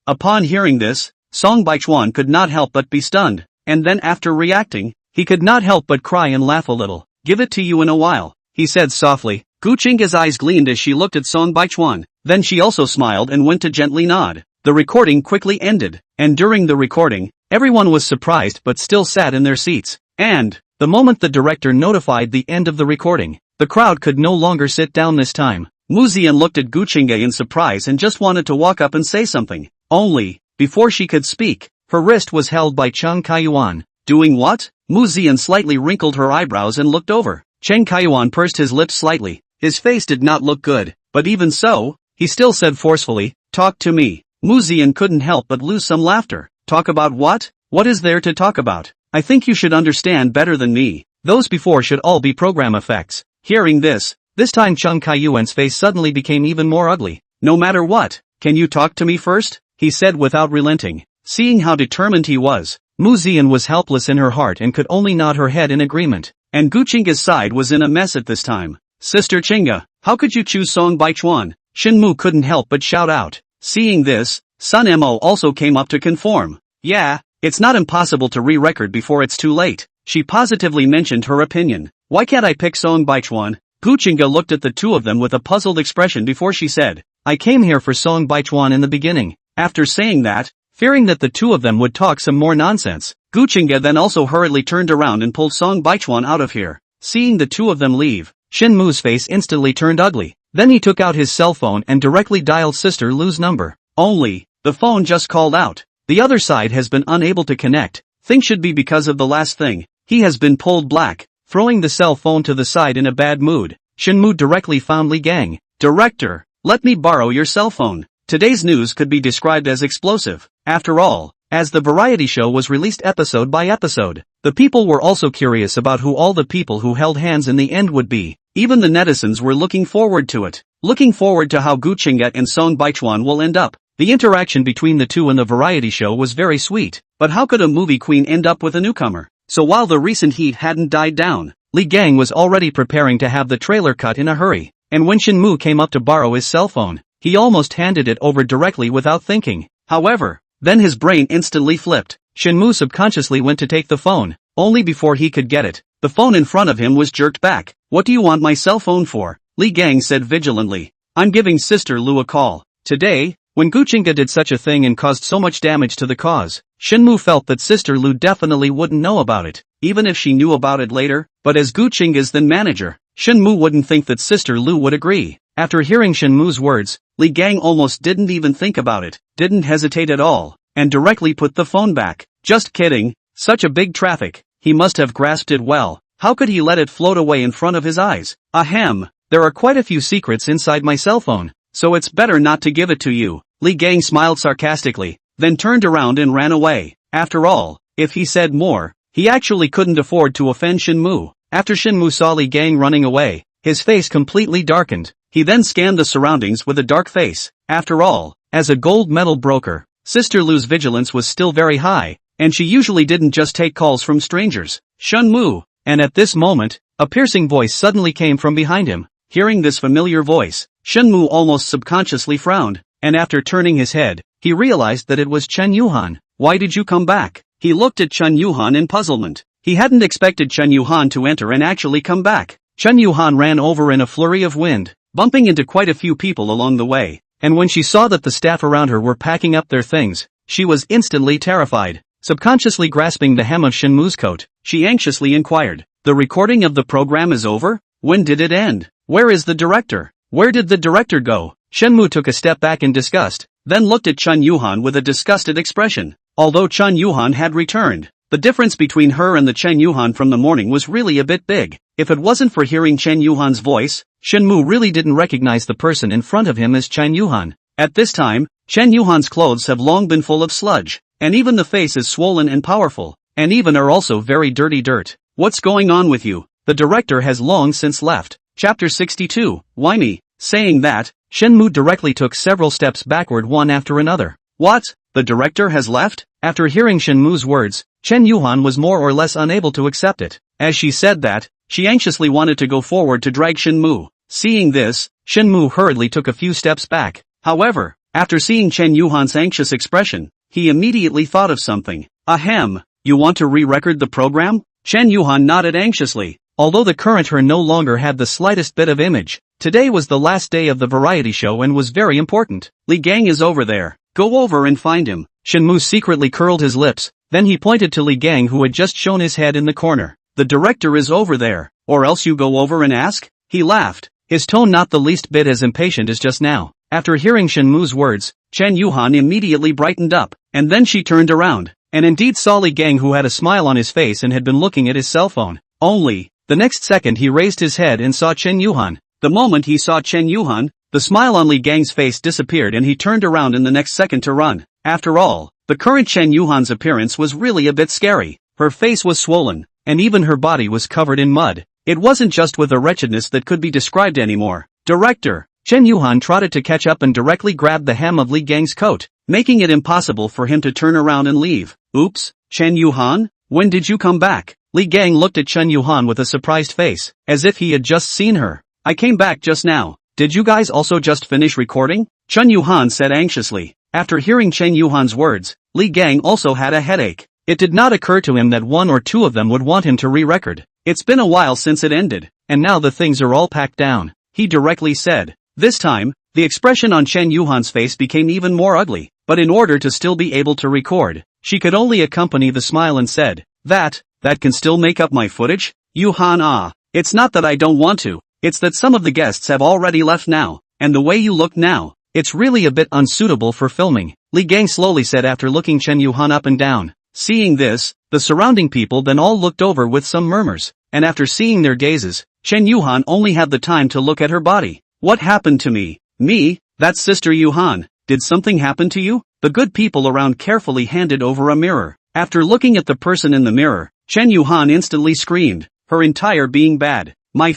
Upon hearing this, Song Baichuan could not help but be stunned, and then after reacting, he could not help but cry and laugh a little. Give it to you in a while, he said softly. Guchinga's eyes gleamed as she looked at Song Baichuan, then she also smiled and went to gently nod. The recording quickly ended, and during the recording, everyone was surprised but still sat in their seats. And, the moment the director notified the end of the recording, the crowd could no longer sit down this time. Muzian looked at Guchinga in surprise and just wanted to walk up and say something. Only, before she could speak, her wrist was held by Cheng Kaiyuan. Doing what? Muzian slightly wrinkled her eyebrows and looked over. Cheng Kaiyuan pursed his lips slightly. His face did not look good, but even so, he still said forcefully, "Talk to me." Mu Zian couldn't help but lose some laughter. Talk about what? What is there to talk about? I think you should understand better than me. Those before should all be program effects. Hearing this time Chung Kaiyuan's face suddenly became even more ugly. No matter what, can you talk to me first? He said without relenting. Seeing how determined he was, Mu Zian was helpless in her heart and could only nod her head in agreement. And Gu Chinga's side was in a mess at this time. Sister Chinga, how could you choose Song Baichuan? Shinmu couldn't help but shout out. Seeing this, Sun Mo also came up to conform. Yeah, it's not impossible to re-record before it's too late. She positively mentioned her opinion. Why can't I pick Song Baichuan? Gu Chinga looked at the two of them with a puzzled expression before she said, I came here for Song Baichuan in the beginning. After saying that, fearing that the two of them would talk some more nonsense, Gu Chinga then also hurriedly turned around and pulled Song Baichuan out of here. Seeing the two of them leave, Shin Mu's face instantly turned ugly. Then he took out his cell phone and directly dialed Sister Lu's number. Only, the phone just called out. The other side has been unable to connect. Think should be because of the last thing. He has been pulled black. Throwing the cell phone to the side in a bad mood, Shinmu directly found Li Gang. Director, let me borrow your cell phone. Today's news could be described as explosive. After all, as the variety show was released episode by episode, the people were also curious about who all the people who held hands in the end would be. Even the netizens were looking forward to it. Looking forward to how Gu Chinga and Song Baichuan will end up. The interaction between the two in the variety show was very sweet. But how could a movie queen end up with a newcomer? So while the recent heat hadn't died down, Li Gang was already preparing to have the trailer cut in a hurry. And when Shinmu came up to borrow his cell phone, he almost handed it over directly without thinking. However, then his brain instantly flipped. Shinmu subconsciously went to take the phone. Only before he could get it, the phone in front of him was jerked back. What do you want my cell phone for? Li Gang said vigilantly. I'm giving Sister Lu a call. Today, when Gu Chinga did such a thing and caused so much damage to the cause, Shinmu felt that Sister Lu definitely wouldn't know about it, even if she knew about it later. But as Gu Chinga's then manager, Shinmu wouldn't think that Sister Lu would agree. After hearing Shinmu's words, Li Gang almost didn't even think about it, didn't hesitate at all, and directly put the phone back. Just kidding, such a big traffic, he must have grasped it well. How could he let it float away in front of his eyes? Ahem, there are quite a few secrets inside my cell phone, so it's better not to give it to you. Li Gang smiled sarcastically, then turned around and ran away. After all, if he said more, he actually couldn't afford to offend Shinmu. After Shinmu saw Li Gang running away, his face completely darkened. He then scanned the surroundings with a dark face. After all, as a gold medal broker, Sister Lu's vigilance was still very high, and she usually didn't just take calls from strangers. Shinmu. And at this moment, a piercing voice suddenly came from behind him. Hearing this familiar voice, Shinmu almost subconsciously frowned, and after turning his head, he realized that it was Chen Yuhan. Why did you come back? He looked at Chen Yuhan in puzzlement. He hadn't expected Chen Yuhan to enter and actually come back. Chen Yuhan ran over in a flurry of wind, bumping into quite a few people along the way, and when she saw that the staff around her were packing up their things, she was instantly terrified. Subconsciously grasping the hem of Shinmu's coat, she anxiously inquired, the recording of the program is over? When did it end? Where is the director? Where did the director go? Shinmu took a step back in disgust, then looked at Chen Yuhan with a disgusted expression. Although Chen Yuhan had returned, the difference between her and the Chen Yuhan from the morning was really a bit big. If it wasn't for hearing Chen Yuhan's voice, Shinmu really didn't recognize the person in front of him as Chen Yuhan. At this time, Chen Yuhan's clothes have long been full of sludge, and even the face is swollen and powerful, and even are also very dirty dirt. What's going on with you? The director has long since left. Chapter 62, Why me? Saying that, Shinmu directly took several steps backward one after another. What? The director has left? After hearing Shinmu's words, Chen Yuhan was more or less unable to accept it. As she said that, she anxiously wanted to go forward to drag Shinmu. Seeing this, Shinmu hurriedly took a few steps back. However, after seeing Chen Yuhan's anxious expression, he immediately thought of something. Ahem, you want to re-record the program? Chen Yuhan nodded anxiously. Although the current her no longer had the slightest bit of image, today was the last day of the variety show and was very important. Li Gang is over there. Go over and find him. Shinmu secretly curled his lips, then he pointed to Li Gang who had just shown his head in the corner. The director is over there, or else you go over and ask? He laughed, his tone not the least bit as impatient as just now. After hearing Shinmu's words, Chen Yuhan immediately brightened up, and then she turned around, and indeed saw Li Gang who had a smile on his face and had been looking at his cell phone. Only, the next second he raised his head and saw Chen Yuhan. The moment he saw Chen Yuhan, the smile on Li Gang's face disappeared and he turned around in the next second to run. After all, the current Chen Yuhan's appearance was really a bit scary. Her face was swollen, and even her body was covered in mud. It wasn't just with a wretchedness that could be described anymore. Director! Chen Yuhan trotted to catch up and directly grabbed the hem of Li Gang's coat, making it impossible for him to turn around and leave. Oops, Chen Yuhan? When did you come back? Li Gang looked at Chen Yuhan with a surprised face, as if he had just seen her. I came back just now. Did you guys also just finish recording? Chen Yuhan said anxiously. After hearing Chen Yuhan's words, Li Gang also had a headache. It did not occur to him that one or two of them would want him to re-record. It's been a while since it ended, and now the things are all packed down, he directly said. This time, the expression on Chen Yuhan's face became even more ugly, but in order to still be able to record, she could only accompany the smile and said, That can still make up my footage? Yuhan it's not that I don't want to, it's that some of the guests have already left now, and the way you look now, it's really a bit unsuitable for filming, Li Gang slowly said after looking Chen Yuhan up and down. Seeing this, the surrounding people then all looked over with some murmurs, and after seeing their gazes, Chen Yuhan only had the time to look at her body. What happened to me? Me? That's Sister Yuhan. Did something happen to you? The good people around carefully handed over a mirror. After looking at the person in the mirror, Chen Yuhan instantly screamed, her entire being bad. My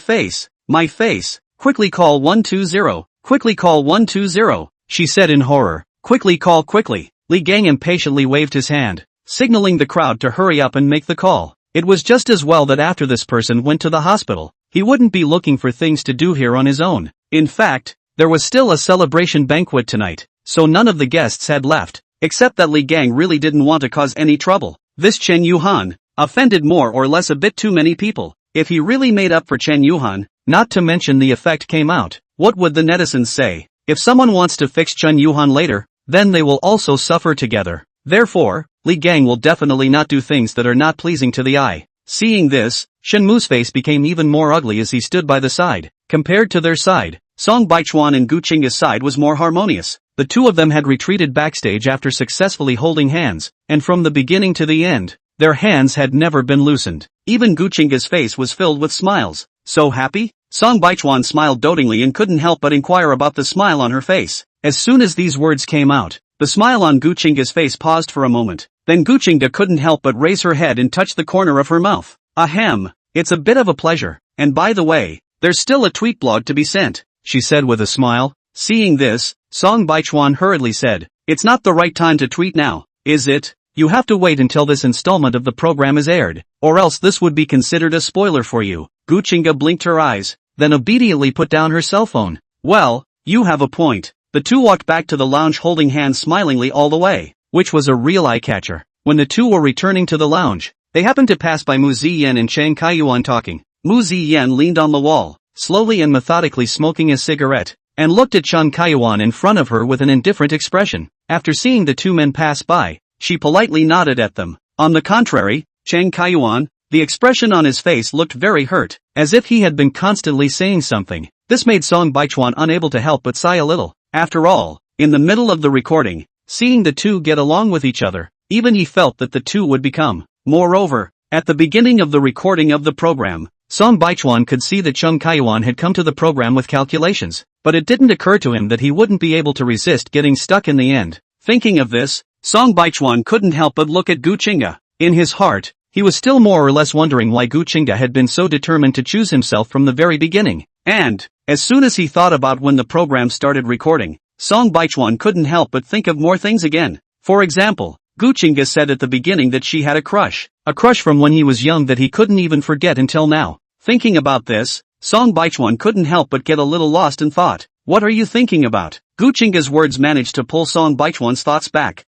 face, quickly call 120, quickly call 120, she said in horror. Quickly call quickly. Li Gang impatiently waved his hand, signaling the crowd to hurry up and make the call. It was just as well that after this person went to the hospital, he wouldn't be looking for things to do here on his own. In fact, there was still a celebration banquet tonight, so none of the guests had left, except that Li Gang really didn't want to cause any trouble. This Chen Yuhan offended more or less a bit too many people. If he really made up for Chen Yuhan, not to mention the effect came out, what would the netizens say? If someone wants to fix Chen Yuhan later, then they will also suffer together. Therefore, Li Gang will definitely not do things that are not pleasing to the eye. Seeing this, Shen Mu's face became even more ugly as he stood by the side. Compared to their side, Song Baichuan and Gu Qingga's side was more harmonious. The two of them had retreated backstage after successfully holding hands, and from the beginning to the end, their hands had never been loosened. Even Gu Qingga's face was filled with smiles. So happy? Song Baichuan smiled dotingly and couldn't help but inquire about the smile on her face. As soon as these words came out, the smile on Gu Qingga's face paused for a moment. Then Gu Qingga couldn't help but raise her head and touch the corner of her mouth. Ahem, it's a bit of a pleasure, and by the way, there's still a tweet blog to be sent, she said with a smile. Seeing this, Song Baichuan hurriedly said, It's not the right time to tweet now, is it? You have to wait until this installment of the program is aired, or else this would be considered a spoiler for you. Gu Qingga blinked her eyes, then obediently put down her cell phone. Well, you have a point. The two walked back to the lounge holding hands smilingly all the way, which was a real eye-catcher. When the two were returning to the lounge, they happened to pass by Mu Ziyan and Chang Kaiyuan talking. Mu Ziyan leaned on the wall, slowly and methodically smoking a cigarette, and looked at Chang Kaiyuan in front of her with an indifferent expression. After seeing the two men pass by, she politely nodded at them. On the contrary, Chang Kaiyuan, the expression on his face looked very hurt, as if he had been constantly saying something. This made Song Baichuan unable to help but sigh a little. After all, in the middle of the recording, seeing the two get along with each other, even he felt that the two would become. Moreover, at the beginning of the recording of the program, Song Baichuan could see that Chang Kaiyuan had come to the program with calculations, but it didn't occur to him that he wouldn't be able to resist getting stuck in the end. Thinking of this, Song Baichuan couldn't help but look at Gu Qingga. In his heart, he was still more or less wondering why Gu Qingga had been so determined to choose himself from the very beginning. And, as soon as he thought about when the program started recording, Song Baichuan couldn't help but think of more things again. For example, Gu Qingga said at the beginning that she had a crush from when he was young that he couldn't even forget until now. Thinking about this, Song Baichuan couldn't help but get a little lost in thought. What are you thinking about? Gu Qingga's words managed to pull Song Baichuan's thoughts back.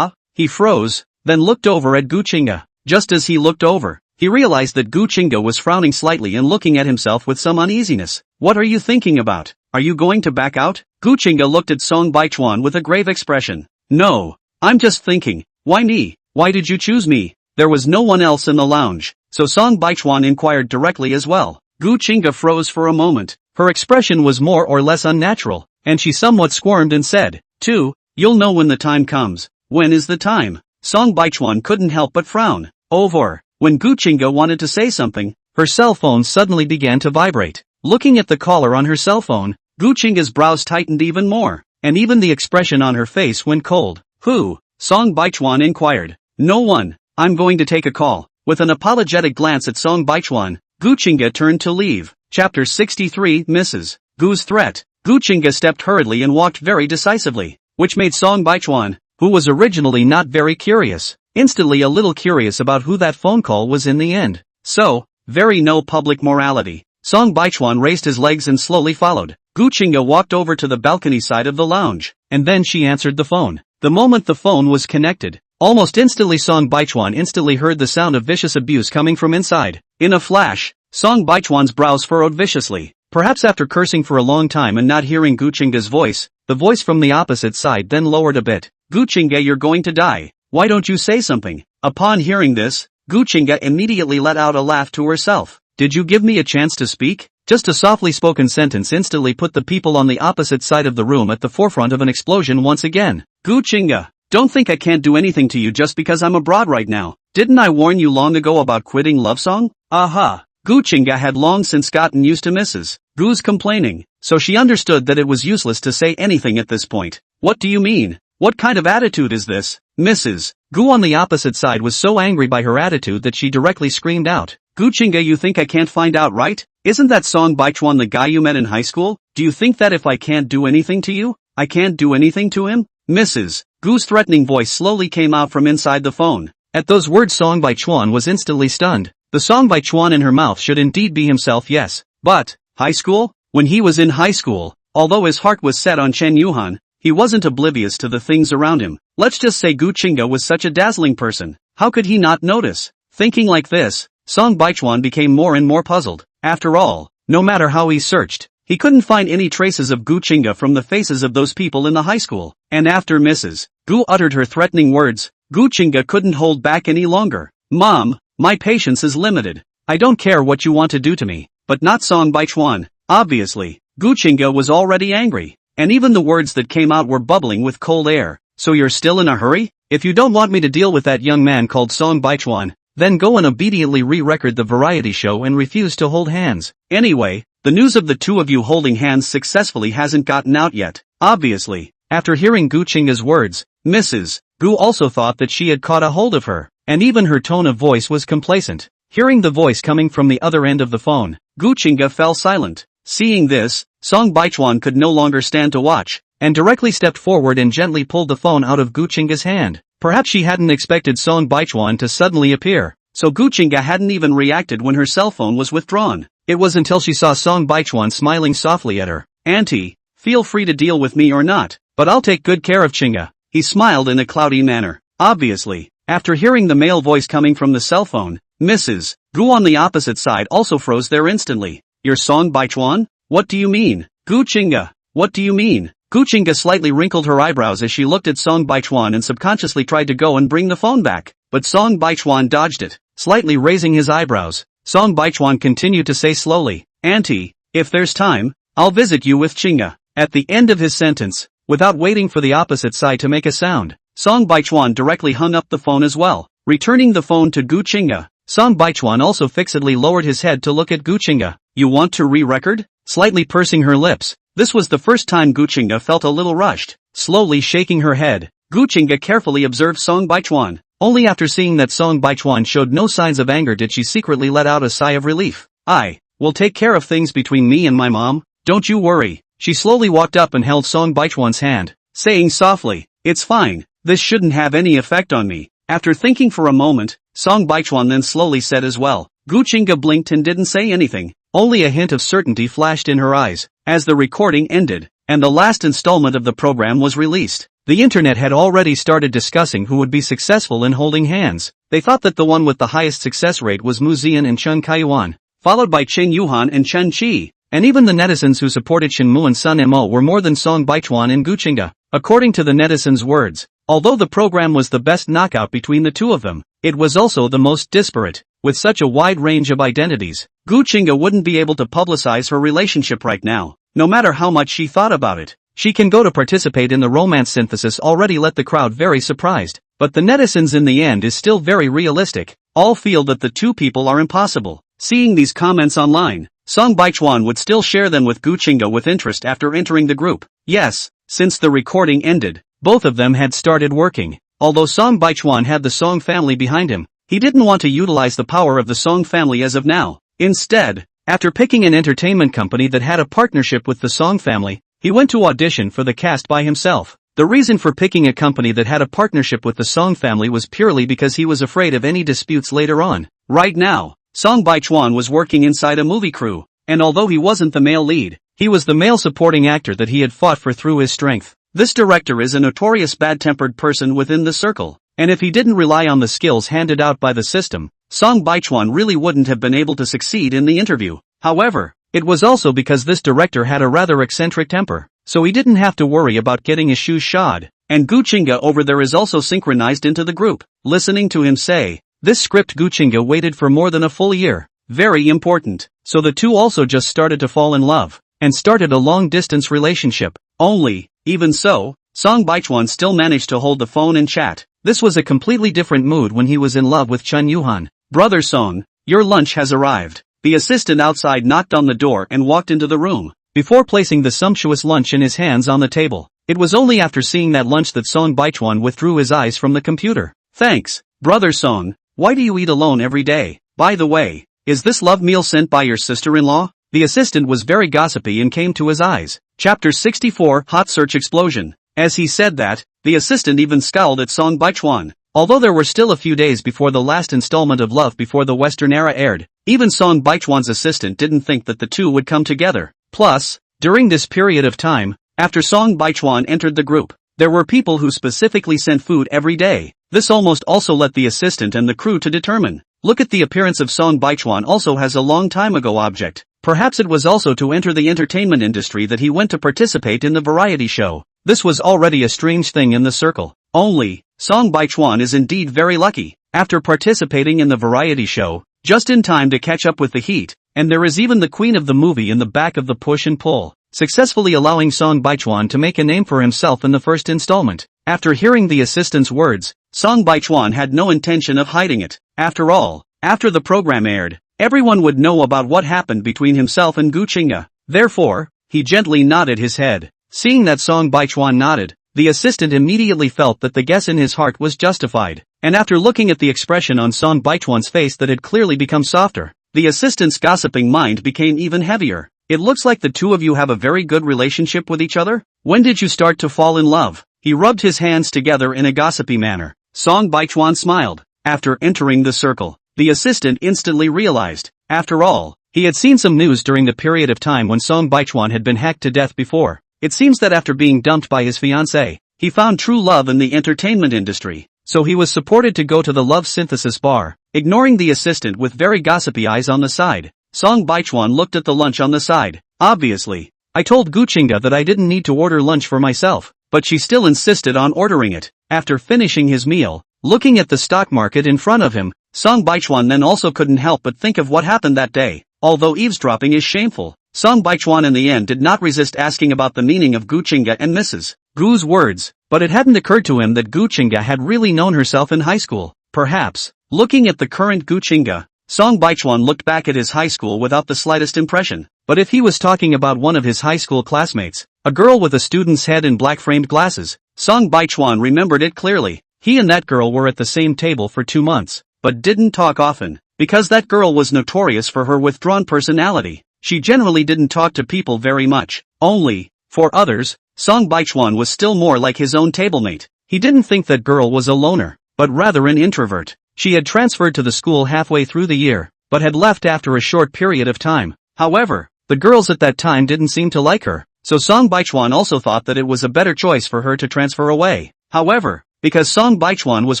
He froze, then looked over at Gu Qingga. Just as he looked over, he realized that Gu Qingga was frowning slightly and looking at himself with some uneasiness. What are you thinking about? Are you going to back out? Gu Qingga looked at Song Baichuan with a grave expression. No, I'm just thinking. Why me? Why did you choose me? There was no one else in the lounge, so Song Baichuan inquired directly as well. Gu Qingga froze for a moment. Her expression was more or less unnatural, and she somewhat squirmed and said, You'll know when the time comes. When is the time? Song Baichuan couldn't help but frown. Over. When Gu Qingga wanted to say something, her cell phone suddenly began to vibrate. Looking at the caller on her cell phone, Gu Chinga's brows tightened even more, and even the expression on her face went cold. Who? Song Baichuan inquired. No one. I'm going to take a call. With an apologetic glance at Song Baichuan, Gu Chinga turned to leave. Chapter 63 Mrs. Gu's threat. Gu Chinga stepped hurriedly and walked very decisively, which made Song Baichuan, who was originally not very curious, instantly a little curious about who that phone call was in the end. So, very no public morality. Song Baichuan raised his legs and slowly followed. Gu Chinga walked over to the balcony side of the lounge, and then she answered the phone. The moment the phone was connected, almost instantly Song Baichuan instantly heard the sound of vicious abuse coming from inside. In a flash, Song Baichuan's brows furrowed viciously. Perhaps after cursing for a long time and not hearing Gu Chinga's voice, the voice from the opposite side then lowered a bit. Gu Chinga, you're going to die. Why don't you say something? Upon hearing this, Gu Chinga immediately let out a laugh to herself. Did you give me a chance to speak? Just a softly spoken sentence instantly put the people on the opposite side of the room at the forefront of an explosion once again. Gu Chinga, don't think I can't do anything to you just because I'm abroad right now. Didn't I warn you long ago about quitting love song? Aha. Gu Chinga had long since gotten used to Mrs. Gu's complaining, so she understood that it was useless to say anything at this point. What do you mean? What kind of attitude is this? Mrs. Gu on the opposite side was so angry by her attitude that she directly screamed out. Gu Chinga, you think I can't find out, right? Isn't that Song Baichuan the guy you met in high school? Do you think that if I can't do anything to you, I can't do anything to him? Mrs. Gu's threatening voice slowly came out from inside the phone. At those words Song Baichuan was instantly stunned. The Song Baichuan in her mouth should indeed be himself, yes. But, high school? When he was in high school, although his heart was set on Chen Yuhan, he wasn't oblivious to the things around him. Let's just say Gu Chinga was such a dazzling person. How could he not notice? Thinking like this, Song Baichuan became more and more puzzled. After all, no matter how he searched, he couldn't find any traces of Gu Chinga from the faces of those people in the high school. And after Mrs. Gu uttered her threatening words, Gu Chinga couldn't hold back any longer. Mom, my patience is limited. I don't care what you want to do to me, but not Song Baichuan. Obviously, Gu Chinga was already angry, and even the words that came out were bubbling with cold air. So you're still in a hurry? If you don't want me to deal with that young man called Song Baichuan, then go and obediently re-record the variety show and refuse to hold hands. Anyway, the news of the two of you holding hands successfully hasn't gotten out yet. Obviously, after hearing Gu Chinga's words, Mrs. Gu also thought that she had caught a hold of her, and even her tone of voice was complacent. Hearing the voice coming from the other end of the phone, Gu Chinga fell silent. Seeing this, Song Baichuan could no longer stand to watch, and directly stepped forward and gently pulled the phone out of Gu Chinga's hand. Perhaps she hadn't expected Song Baichuan to suddenly appear, so Gu Chinga hadn't even reacted when her cell phone was withdrawn. It was until she saw Song Baichuan smiling softly at her. Auntie, feel free to deal with me or not, but I'll take good care of Chinga. He smiled in a cloudy manner. Obviously, after hearing the male voice coming from the cell phone, Mrs. Gu on the opposite side also froze there instantly. You're Song Baichuan? What do you mean? Gu Chinga, what do you mean? Gu Chinga slightly wrinkled her eyebrows as she looked at Song Baichuan and subconsciously tried to go and bring the phone back, but Song Baichuan dodged it, slightly raising his eyebrows. Song Baichuan continued to say slowly, Auntie, if there's time, I'll visit you with Chinga. At the end of his sentence, without waiting for the opposite side to make a sound, Song Baichuan directly hung up the phone as well, returning the phone to Gu Chinga. Song Baichuan also fixedly lowered his head to look at Gu Chinga. You want to re-record? Slightly pursing her lips. This was the first time Gu Chinga felt a little rushed. Slowly shaking her head, Gu Chinga carefully observed Song Baichuan. Only after seeing that Song Baichuan showed no signs of anger did she secretly let out a sigh of relief. I will take care of things between me and my mom, don't you worry. She slowly walked up and held Song Baichuan's hand, saying softly, it's fine, this shouldn't have any effect on me. After thinking for a moment, Song Baichuan then slowly said as well. Gu Chinga blinked and didn't say anything. Only a hint of certainty flashed in her eyes, as the recording ended, and the last installment of the program was released. The internet had already started discussing who would be successful in holding hands. They thought that the one with the highest success rate was Mu Zian and Chen Kaiyuan, followed by Chen Yuhan and Chen Qi, and even the netizens who supported Shen Mu and Sun Mo were more than Song Baichuan and Gu Chinga. According to the netizens' words, although the program was the best knockout between the two of them, it was also the most disparate. With such a wide range of identities, Gu Chinga wouldn't be able to publicize her relationship right now, no matter how much she thought about it. She can go to participate in the romance synthesis already let the crowd very surprised, but the netizens in the end is still very realistic. All feel that the two people are impossible. Seeing these comments online, Song Baichuan would still share them with Gu Qingge with interest after entering the group. Yes, since the recording ended, both of them had started working. Although Song Baichuan had the Song family behind him, he didn't want to utilize the power of the Song family as of now. Instead, after picking an entertainment company that had a partnership with the Song family, he went to audition for the cast by himself. The reason for picking a company that had a partnership with the Song family was purely because he was afraid of any disputes later on. Right now, Song Baichuan was working inside a movie crew, and although he wasn't the male lead, he was the male supporting actor that he had fought for through his strength. This director is a notorious bad-tempered person within the circle, and if he didn't rely on the skills handed out by the system, Song Baichuan really wouldn't have been able to succeed in the interview. However, it was also because this director had a rather eccentric temper, so he didn't have to worry about getting his shoes shod. And Gu Qingge over there is also synchronized into the group. Listening to him say this script, Gu Qingge waited for more than a full year. Very important. So the two also just started to fall in love, and started a long-distance relationship. Only, even so, Song Baichuan still managed to hold the phone and chat. This was a completely different mood when he was in love with Chun Yuhan. Brother Song, your lunch has arrived. The assistant outside knocked on the door and walked into the room, before placing the sumptuous lunch in his hands on the table. It was only after seeing that lunch that Song Baichuan withdrew his eyes from the computer. Thanks, Brother Song. Why do you eat alone every day? By the way, is this love meal sent by your sister-in-law? The assistant was very gossipy and came to his eyes. Chapter 64 Hot Search Explosion. As he said that, the assistant even scowled at Song Baichuan. Although there were still a few days before the last installment of Love Before the Western Era aired, even Song Baichuan's assistant didn't think that the two would come together. Plus, during this period of time, after Song Baichuan entered the group, there were people who specifically sent food every day. This almost also let the assistant and the crew to determine. Look at the appearance of Song Baichuan also has a long time ago object. Perhaps it was also to enter the entertainment industry that he went to participate in the variety show. This was already a strange thing in the circle. Only, Song Baichuan is indeed very lucky, after participating in the variety show, just in time to catch up with the heat, and there is even the queen of the movie in the back of the push and pull, successfully allowing Song Baichuan to make a name for himself in the first installment. After hearing the assistant's words, Song Baichuan had no intention of hiding it. After all, after the program aired, everyone would know about what happened between himself and Gu Qingge. Therefore, he gently nodded his head. Seeing that Song Baichuan nodded, the assistant immediately felt that the guess in his heart was justified, and after looking at the expression on Song Baichuan's face that had clearly become softer, the assistant's gossiping mind became even heavier. It looks like the two of you have a very good relationship with each other? When did you start to fall in love? He rubbed his hands together in a gossipy manner. Song Baichuan smiled. After entering the circle, the assistant instantly realized, after all, he had seen some news during the period of time when Song Baichuan had been hacked to death before. It seems that after being dumped by his fiancée, he found true love in the entertainment industry, so he was supported to go to the love synthesis bar. Ignoring the assistant with very gossipy eyes on the side, Song Baichuan looked at the lunch on the side. Obviously, I told Gu Qingge that I didn't need to order lunch for myself, but she still insisted on ordering it. After finishing his meal, looking at the stock market in front of him, Song Baichuan then also couldn't help but think of what happened that day. Although eavesdropping is shameful, Song Baichuan in the end did not resist asking about the meaning of Gu Qingge and Mrs. Gu's words, but it hadn't occurred to him that Gu Qingge had really known herself in high school. Perhaps, looking at the current Gu Qingge, Song Baichuan looked back at his high school without the slightest impression. But if he was talking about one of his high school classmates, a girl with a student's head and black-framed glasses, Song Baichuan remembered it clearly. He and that girl were at the same table for 2 months, but didn't talk often, because that girl was notorious for her withdrawn personality. She generally didn't talk to people very much. Only, for others, Song Baichuan was still more like his own tablemate. He didn't think that girl was a loner, but rather an introvert. She had transferred to the school halfway through the year, but had left after a short period of time. However, the girls at that time didn't seem to like her, so Song Baichuan also thought that it was a better choice for her to transfer away. However, because Song Baichuan was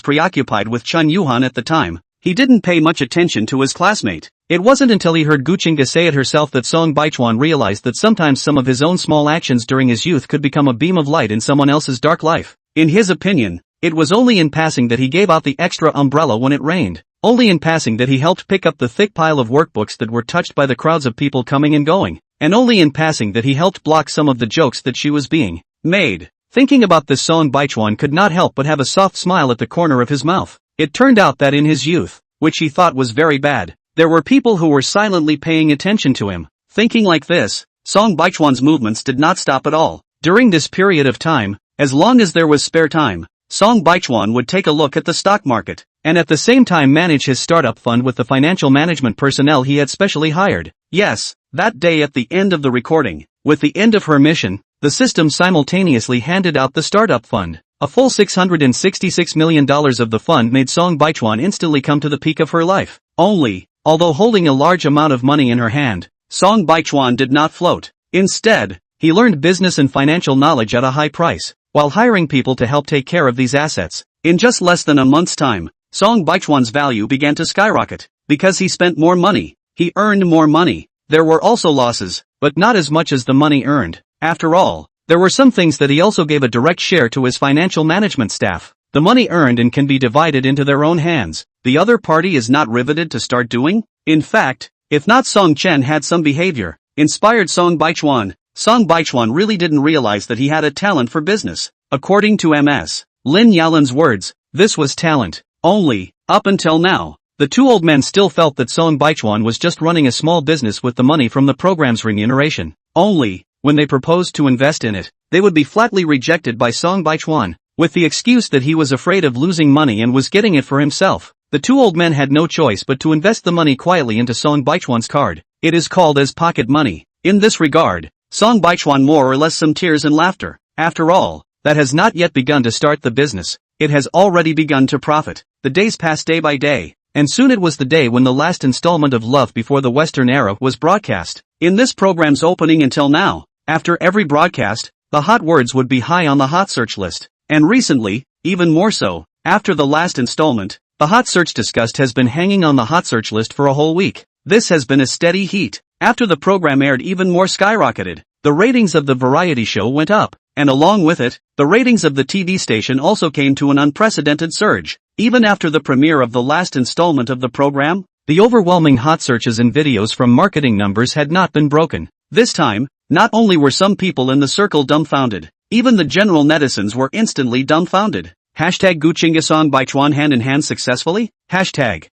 preoccupied with Chun Yuhan at the time, he didn't pay much attention to his classmate. It wasn't until he heard Gu Qingge say it herself that Song Baichuan realized that sometimes some of his own small actions during his youth could become a beam of light in someone else's dark life. In his opinion, it was only in passing that he gave out the extra umbrella when it rained. Only in passing that he helped pick up the thick pile of workbooks that were touched by the crowds of people coming and going. And only in passing that he helped block some of the jokes that she was being made. Thinking about this, Song Baichuan could not help but have a soft smile at the corner of his mouth. It turned out that in his youth, which he thought was very bad, there were people who were silently paying attention to him. Thinking like this, Song Baichuan's movements did not stop at all. During this period of time, as long as there was spare time, Song Baichuan would take a look at the stock market, and at the same time manage his startup fund with the financial management personnel he had specially hired. Yes, that day at the end of the recording, with the end of her mission, the system simultaneously handed out the startup fund. A full $666 million of the fund made Song Baichuan instantly come to the peak of her life. Although holding a large amount of money in her hand, Song Baichuan did not float. Instead, he learned business and financial knowledge at a high price, while hiring people to help take care of these assets. In just less than a month's time, Song Baichuan's value began to skyrocket. Because he spent more money, he earned more money. There were also losses, but not as much as the money earned. After all, there were some things that he also gave a direct share to his financial management staff. The money earned and can be divided into their own hands. The other party is not riveted to start doing? In fact, if not, Song Chen had some behavior inspired Song Baichuan. Song Baichuan really didn't realize that he had a talent for business. According to Ms. Lin Yalin's words, this was talent. Only, up until now, the two old men still felt that Song Baichuan was just running a small business with the money from the program's remuneration. Only, when they proposed to invest in it, they would be flatly rejected by Song Baichuan, with the excuse that he was afraid of losing money and was getting it for himself. The two old men had no choice but to invest the money quietly into Song Baichuan's card. It is called as pocket money. In this regard, Song Baichuan more or less some tears and laughter. After all, that has not yet begun to start the business. It has already begun to profit. The days passed day by day, and soon it was the day when the last installment of Love Before the Western Era was broadcast. In this program's opening until now, after every broadcast, the hot words would be high on the hot search list. And recently, even more so, after the last installment, the hot search discussed has been hanging on the hot search list for a whole week. This has been a steady heat. After the program aired, even more skyrocketed. The ratings of the variety show went up, and along with it, the ratings of the TV station also came to an unprecedented surge. Even after the premiere of the last installment of the program, the overwhelming hot searches and videos from marketing numbers had not been broken. This time, not only were some people in the circle dumbfounded, even the general netizens were instantly dumbfounded. Hashtag Guchinga Song Baichuan hand in hand successfully? Hashtag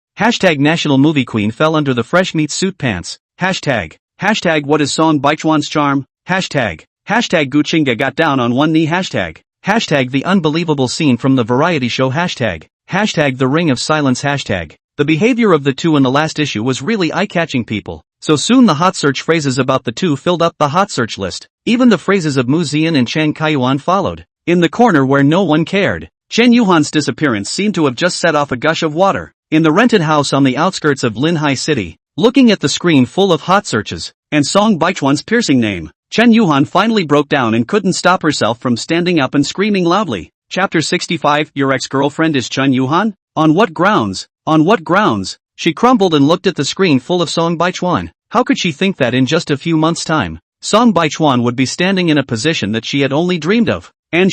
National Movie Queen fell under the fresh meat suit pants. Hashtag what is Song Baichuan's charm? Hashtag Guchinga got down on one knee. Hashtag the unbelievable scene from the variety show. Hashtag the ring of silence. Hashtag the behavior of the two in the last issue was really eye-catching people. So soon the hot search phrases about the two filled up the hot search list. Even the phrases of Mu Zian and Chen Kaiyuan followed. In the corner where no one cared, Chen Yuhan's disappearance seemed to have just set off a gush of water. In the rented house on the outskirts of Linhai City, looking at the screen full of hot searches, and Song Baichuan's piercing name, Chen Yuhan finally broke down and couldn't stop herself from standing up and screaming loudly. Chapter 65. Your ex-girlfriend is Chen Yuhan? On what grounds? On what grounds? She crumbled and looked at the screen full of Song Baichuan. How could she think that in just a few months' time, Song Baichuan would be standing in a position that she had only dreamed of? And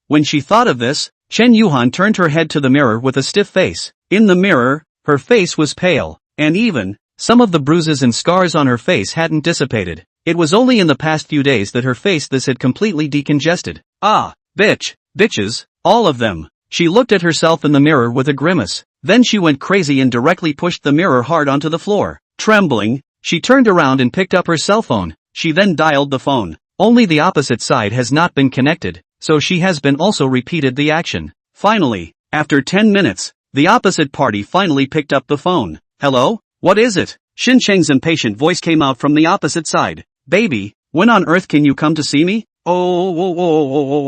when she thought of this, Chen Yuhan turned her head to the mirror with a stiff face. In the mirror, her face was pale, and even some of the bruises and scars on her face hadn't dissipated. It was only in the past few days that her face had completely decongested. Ah, bitches, all of them. She looked at herself in the mirror with a grimace. Then she went crazy and directly pushed the mirror hard onto the floor. Trembling, she turned around and picked up her cell phone. She then dialed the phone. Only the opposite side has not been connected, so she has been also repeated the action. Finally, after 10 minutes, the opposite party finally picked up the phone. Hello? What is it? Xin Cheng's impatient voice came out from the opposite side. Baby, when on earth can you come to see me? Oh,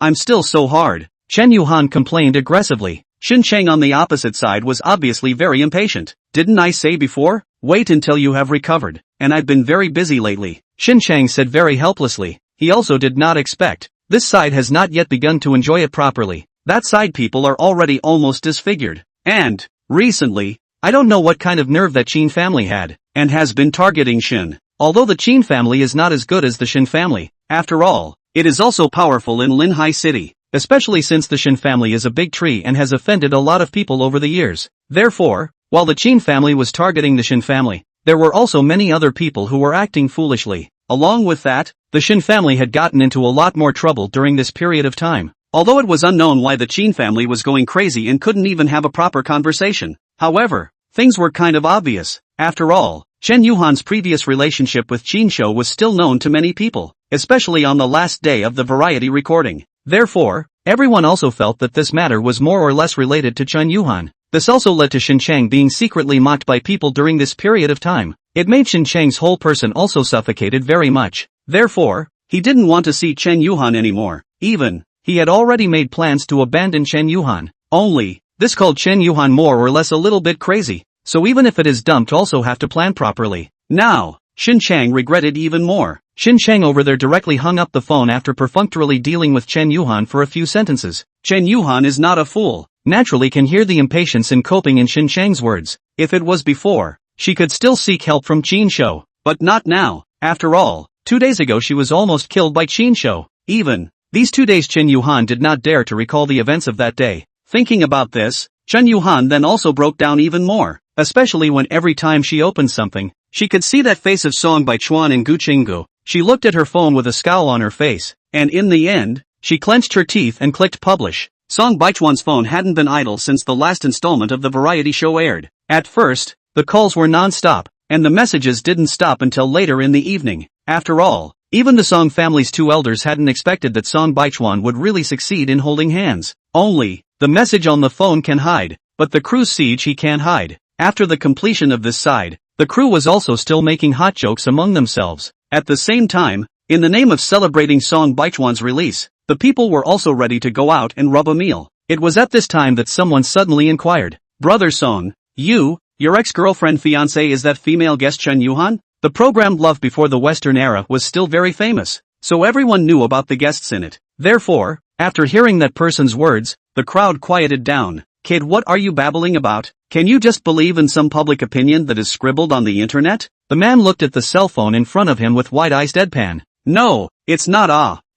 I'm still so hard. Chen Yuhan complained aggressively. Xin Cheng on the opposite side was obviously very impatient. Didn't I say before? Wait until you have recovered. And I've been very busy lately. Xin Cheng said very helplessly. He also did not expect. This side has not yet begun to enjoy it properly. That side people are already almost disfigured. And, recently, I don't know what kind of nerve that Qin family had, and has been targeting Xin. Although the Qin family is not as good as the Xin family, after all, it is also powerful in Linhai City, especially since the Xin family is a big tree and has offended a lot of people over the years. Therefore, while the Qin family was targeting the Xin family, there were also many other people who were acting foolishly. Along with that, the Xin family had gotten into a lot more trouble during this period of time. Although it was unknown why the Qin family was going crazy and couldn't even have a proper conversation. However, things were kind of obvious. After all, Chen Yuhan's previous relationship with Jin Shou was still known to many people, especially on the last day of the variety recording. Therefore, everyone also felt that this matter was more or less related to Chen Yuhan. This also led to Shin Chang being secretly mocked by people during this period of time. It made Shin Chang's whole person also suffocated very much. Therefore, he didn't want to see Chen Yuhan anymore. Even, he had already made plans to abandon Chen Yuhan. Only, this called Chen Yuhan more or less a little bit crazy. So even if it is dumped also have to plan properly. Now, Shin Chang regretted even more. Shin Chang over there directly hung up the phone after perfunctorily dealing with Chen Yuhan for a few sentences. Chen Yuhan is not a fool. Naturally can hear the impatience and coping in Shin Chang's words. If it was before, she could still seek help from Jin Shou. But not now. After all, 2 days ago she was almost killed by Jin Shou. Even, these 2 days Chen Yuhan did not dare to recall the events of that day. Thinking about this, Chen Yuhan then also broke down even more. Especially when every time she opened something, she could see that face of Song Baichuan and Gu Qinggu. She looked at her phone with a scowl on her face, and in the end, she clenched her teeth and clicked publish. Song Baichuan's phone hadn't been idle since the last installment of the variety show aired. At first, the calls were non-stop, and the messages didn't stop until later in the evening. After all, even the Song family's 2 elders hadn't expected that Song Baichuan would really succeed in holding hands. Only, the message on the phone can hide, but the crew's siege he can't hide. After the completion of this side, the crew was also still making hot jokes among themselves. At the same time, in the name of celebrating Song Baichuan's release, the people were also ready to go out and rub a meal. It was at this time that someone suddenly inquired, "Brother Song, your ex-girlfriend fiancée is that female guest Chen Yuhan?" The program Love Before the Western Era was still very famous, so everyone knew about the guests in it. Therefore, after hearing that person's words, the crowd quieted down. "Kid, what are you babbling about? Can you just believe in some public opinion that is scribbled on the internet?" The man looked at the cell phone in front of him with wide eyes deadpan. "No, it's not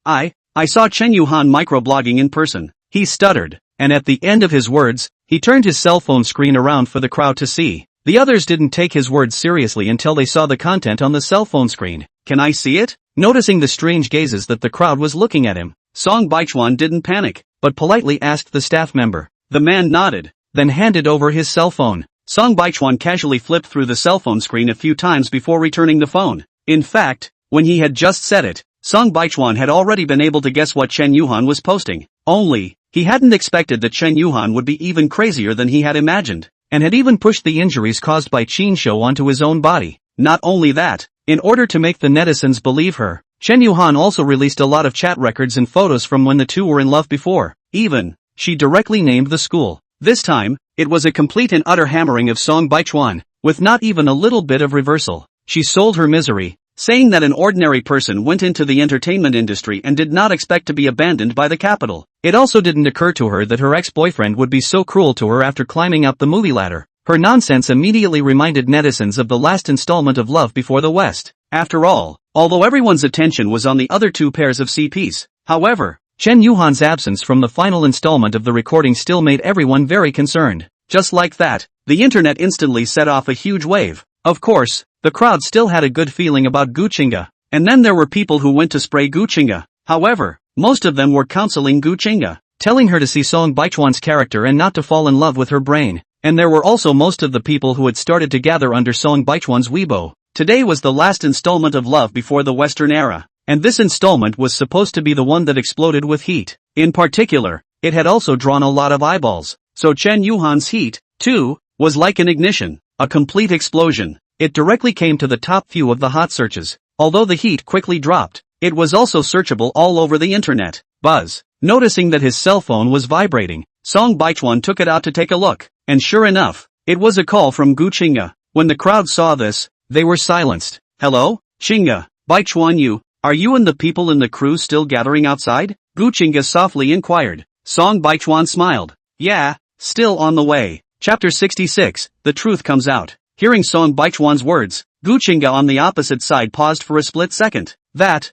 I saw Chen Yuhan microblogging in person," he stuttered, and at the end of his words, he turned his cell phone screen around for the crowd to see. The others didn't take his words seriously until they saw the content on the cell phone screen. "Can I see it?" Noticing the strange gazes that the crowd was looking at him, Song Baichuan didn't panic, but politely asked the staff member. The man nodded, then handed over his cell phone. Song Baichuan casually flipped through the cell phone screen a few times before returning the phone. In fact, when he had just said it, Song Baichuan had already been able to guess what Chen Yuhan was posting. Only, he hadn't expected that Chen Yuhan would be even crazier than he had imagined, and had even pushed the injuries caused by Jin Shou onto his own body. Not only that, in order to make the netizens believe her, Chen Yuhan also released a lot of chat records and photos from when the two were in love before. Even, she directly named the school. This time, it was a complete and utter hammering of Song Baichuan, with not even a little bit of reversal. She sold her misery, saying that an ordinary person went into the entertainment industry and did not expect to be abandoned by the capital. It also didn't occur to her that her ex-boyfriend would be so cruel to her after climbing up the movie ladder. Her nonsense immediately reminded netizens of the last installment of Love Before the West. After all, although everyone's attention was on the other 2 pairs of CPs, however, Chen Yuhan's absence from the final installment of the recording still made everyone very concerned. Just like that, the internet instantly set off a huge wave. Of course, the crowd still had a good feeling about Gu Qingga, and then there were people who went to spray Gu Qingga. However, most of them were counseling Gu Qingga, telling her to see Song Baichuan's character and not to fall in love with her brain. And there were also most of the people who had started to gather under Song Baichuan's Weibo. Today was the last installment of Love Before the Western Era, and this installment was supposed to be the one that exploded with heat. In particular, it had also drawn a lot of eyeballs. So Chen Yuhan's heat, too, was like an ignition, a complete explosion. It directly came to the top few of the hot searches. Although the heat quickly dropped, it was also searchable all over the internet. Buzz, noticing that his cell phone was vibrating, Song Baichuan took it out to take a look, and sure enough, it was a call from Gu Qingga. When the crowd saw this, they were silenced. "Hello, Qingga, Baichuan, are you and the people in the crew still gathering outside?" Gu Qingga softly inquired. Song Baichuan smiled. "Yeah, still on the way." Chapter 66, The Truth Comes Out. Hearing Song Baichuan's words, Gu Qingga on the opposite side paused for a split second. That,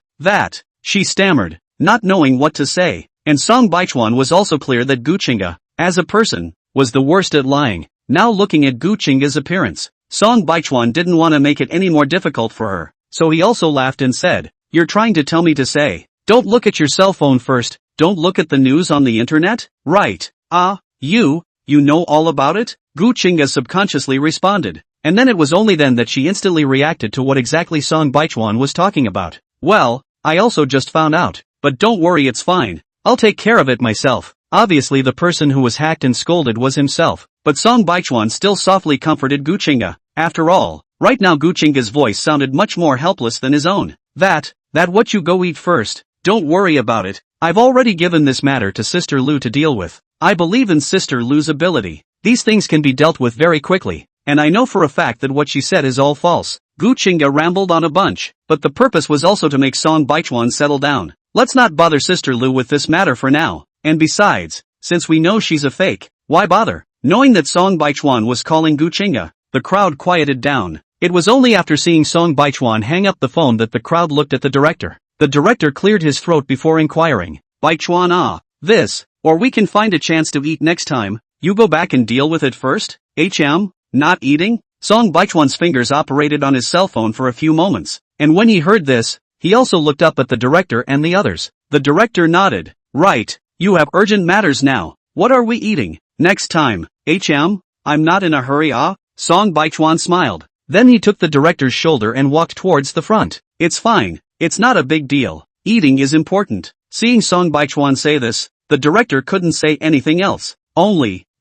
she stammered, not knowing what to say. And Song Baichuan was also clear that Gu Qingga, as a person, was the worst at lying. Now looking at Gu Qingga's appearance, Song Baichuan didn't want to make it any more difficult for her, so he also laughed and said, "You're trying to tell me to say, don't look at your cell phone first, don't look at the news on the internet? Right. You know all about it?" Gu Qingga subconsciously responded. and then it was only then that she instantly reacted to what exactly Song Baichuan was talking about. Well, I also just found out, but don't worry, it's fine. I'll take care of it myself. Obviously the person who was hacked and scolded was himself, but Song Baichuan still softly comforted Guchinga. After all, right now Guchinga's voice sounded much more helpless than his own. That what you go eat first. Don't worry about it. I've already given this matter to Sister Lu to deal with. I believe in Sister Lu's ability. These things can be dealt with very quickly, and I know for a fact that what she said is all false. Guchinga rambled on a bunch, but the purpose was also to make Song Baichuan settle down. Let's not bother Sister Lu with this matter for now, and besides, since we know she's a fake, why bother? Knowing that Song Baichuan was calling Guchinga, the crowd quieted down. It was only after seeing Song Baichuan hang up the phone that the crowd looked at the director. The director cleared his throat before inquiring, Baichuan, this, or we can find a chance to eat next time. You go back and deal with it first? Not eating? Song Baichuan's fingers operated on his cell phone for a few moments, and when he heard this, he also looked up at the director and the others. The director nodded. Right, you have urgent matters now. What are we eating? Next time. I'm not in a hurry, Song Baichuan smiled. Then he took the director's shoulder and walked towards the front. It's fine. It's not a big deal. Eating is important. Seeing Song Baichuan say this, the director couldn't say anything else.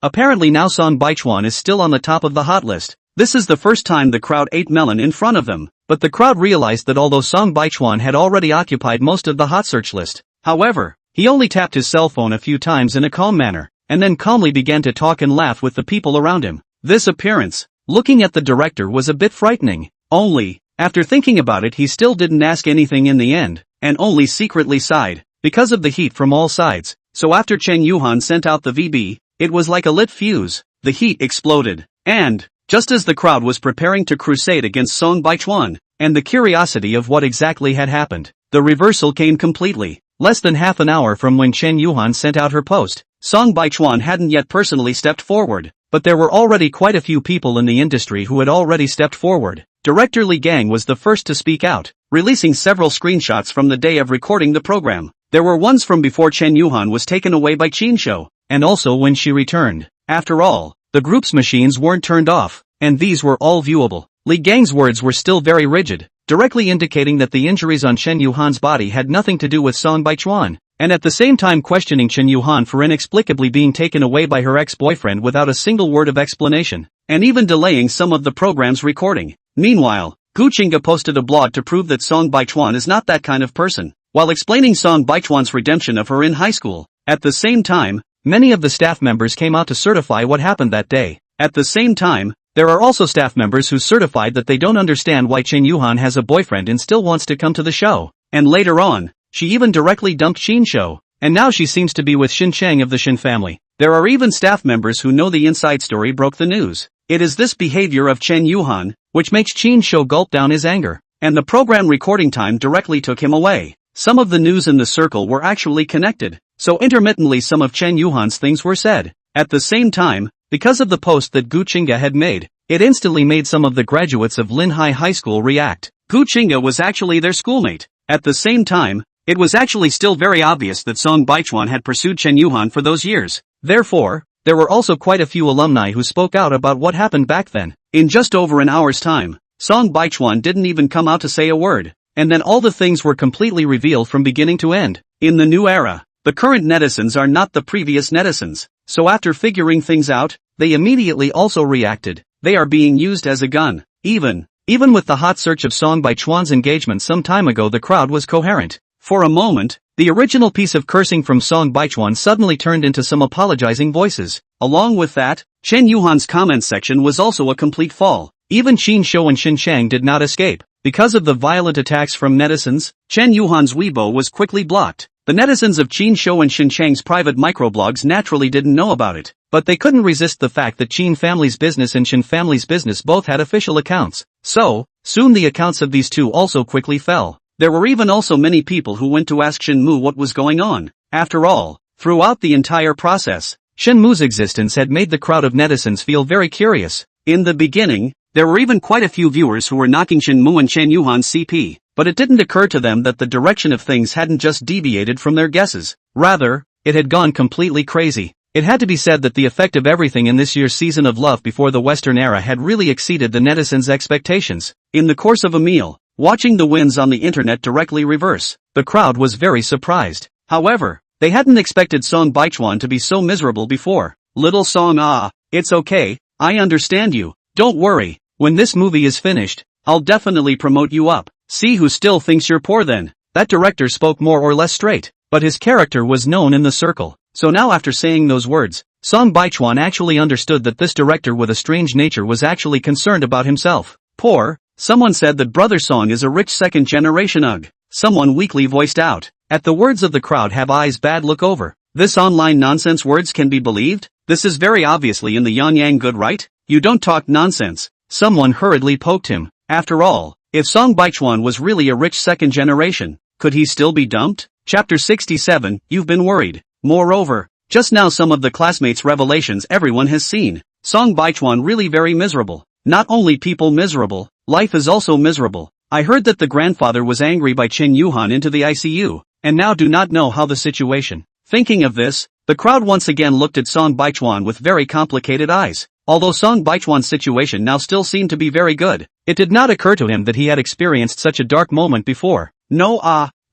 Apparently now Song Baichuan is still on the top of the hot list. This is the first time the crowd ate melon in front of them, but the crowd realized that although Song Baichuan had already occupied most of the hot search list, however, he only tapped his cell phone a few times in a calm manner, and then calmly began to talk and laugh with the people around him. This appearance, looking at the director, was a bit frightening. After thinking about it, he still didn't ask anything in the end, and only secretly sighed, because of the heat from all sides. So after Chen Yuhan sent out the VB, it was like a lit fuse. The heat exploded, and, just as the crowd was preparing to crusade against Song Baichuan, and the curiosity of what exactly had happened, the reversal came completely. Less than half an hour from when Chen Yuhan sent out her post, Song Baichuan hadn't yet personally stepped forward, but there were already quite a few people in the industry who had already stepped forward. Director Li Gang was the first to speak out, releasing several screenshots from the day of recording the program. There were ones from before Chen Yuhan was taken away by Qin Shou, and also when she returned. After all, the group's machines weren't turned off, and these were all viewable. Li Gang's words were still very rigid, directly indicating that the injuries on Chen Yuhan's body had nothing to do with Song Baichuan, and at the same time questioning Chen Yuhan for inexplicably being taken away by her ex-boyfriend without a single word of explanation, and even delaying some of the program's recording. Meanwhile, Guchinga posted a blog to prove that Song Baichuan is not that kind of person, while explaining Song Baichuan's redemption of her in high school. At the same time, many of the staff members came out to certify what happened that day. At the same time, there are also staff members who certified that they don't understand why Chen Yuhan has a boyfriend and still wants to come to the show. And later on, she even directly dumped Qin Shou, and now she seems to be with Xin Cheng of the Xin family. There are even staff members who know the inside story broke the news. It is this behavior of Chen Yuhan, which makes Qin Shou gulp down his anger, and the program recording time directly took him away. Some of the news in the circle were actually connected, so intermittently some of Chen Yuhan's things were said. At the same time, because of the post that Guchinga had made, it instantly made some of the graduates of Linhai High School react. Guchinga was actually their schoolmate. At the same time, it was actually still very obvious that Song Baichuan had pursued Chen Yuhan for those years. Therefore, there were also quite a few alumni who spoke out about what happened back then. In just over an hour's time, Song Baichuan didn't even come out to say a word, and then all the things were completely revealed from beginning to end. In the new era, the current netizens are not the previous netizens, so after figuring things out, they immediately also reacted. They are being used as a gun. Even with the hot search of Song Baichuan's engagement some time ago, the crowd was coherent. For a moment, the original piece of cursing from Song Baichuan suddenly turned into some apologizing voices. Along with that, Chen Yuhan's comment section was also a complete fall. Even Qin Shou and Xin Cheng did not escape. Because of the violent attacks from netizens, Chen Yuhan's Weibo was quickly blocked. The netizens of Qin Shou and Xin Cheng's private microblogs naturally didn't know about it, but they couldn't resist the fact that Qin family's business and Xin family's business both had official accounts. So, soon the accounts of these two also quickly fell. There were even also many people who went to ask Shenmu what was going on. After all, throughout the entire process, Shenmu's existence had made the crowd of netizens feel very curious. In the beginning, there were even quite a few viewers who were knocking Shenmu and Chen Yuhan's CP, but it didn't occur to them that the direction of things hadn't just deviated from their guesses. Rather, it had gone completely crazy. It had to be said that the effect of everything in this year's season of Love Before the Western Era had really exceeded the netizens' expectations. In the course of a meal, watching the winds on the internet directly reverse, the crowd was very surprised. However, they hadn't expected Song Baichuan to be so miserable before. Little Song, it's okay, I understand you, don't worry, when this movie is finished, I'll definitely promote you up, see who still thinks you're poor then. That director spoke more or less straight, but his character was known in the circle. So now after saying those words, Song Baichuan actually understood that this director with a strange nature was actually concerned about himself. Poor? Someone said that Brother Song is a rich second generation ugh. Someone weakly voiced out. At the words of the crowd have eyes bad look over. This online nonsense words can be believed? This is very obviously in the Yang good right? You don't talk nonsense. Someone hurriedly poked him. After all, if Song Baichuan was really a rich second generation, could he still be dumped? Chapter 67, You've been worried. Moreover, just now some of the classmates' revelations everyone has seen. Song Baichuan really very miserable. Not only people miserable, life is also miserable. I heard that the grandfather was angry by Chen Yuhan into the ICU, and now do not know how the situation. Thinking of this, the crowd once again looked at Song Baichuan with very complicated eyes. Although Song Baichuan's situation now still seemed to be very good, it did not occur to him that he had experienced such a dark moment before. No,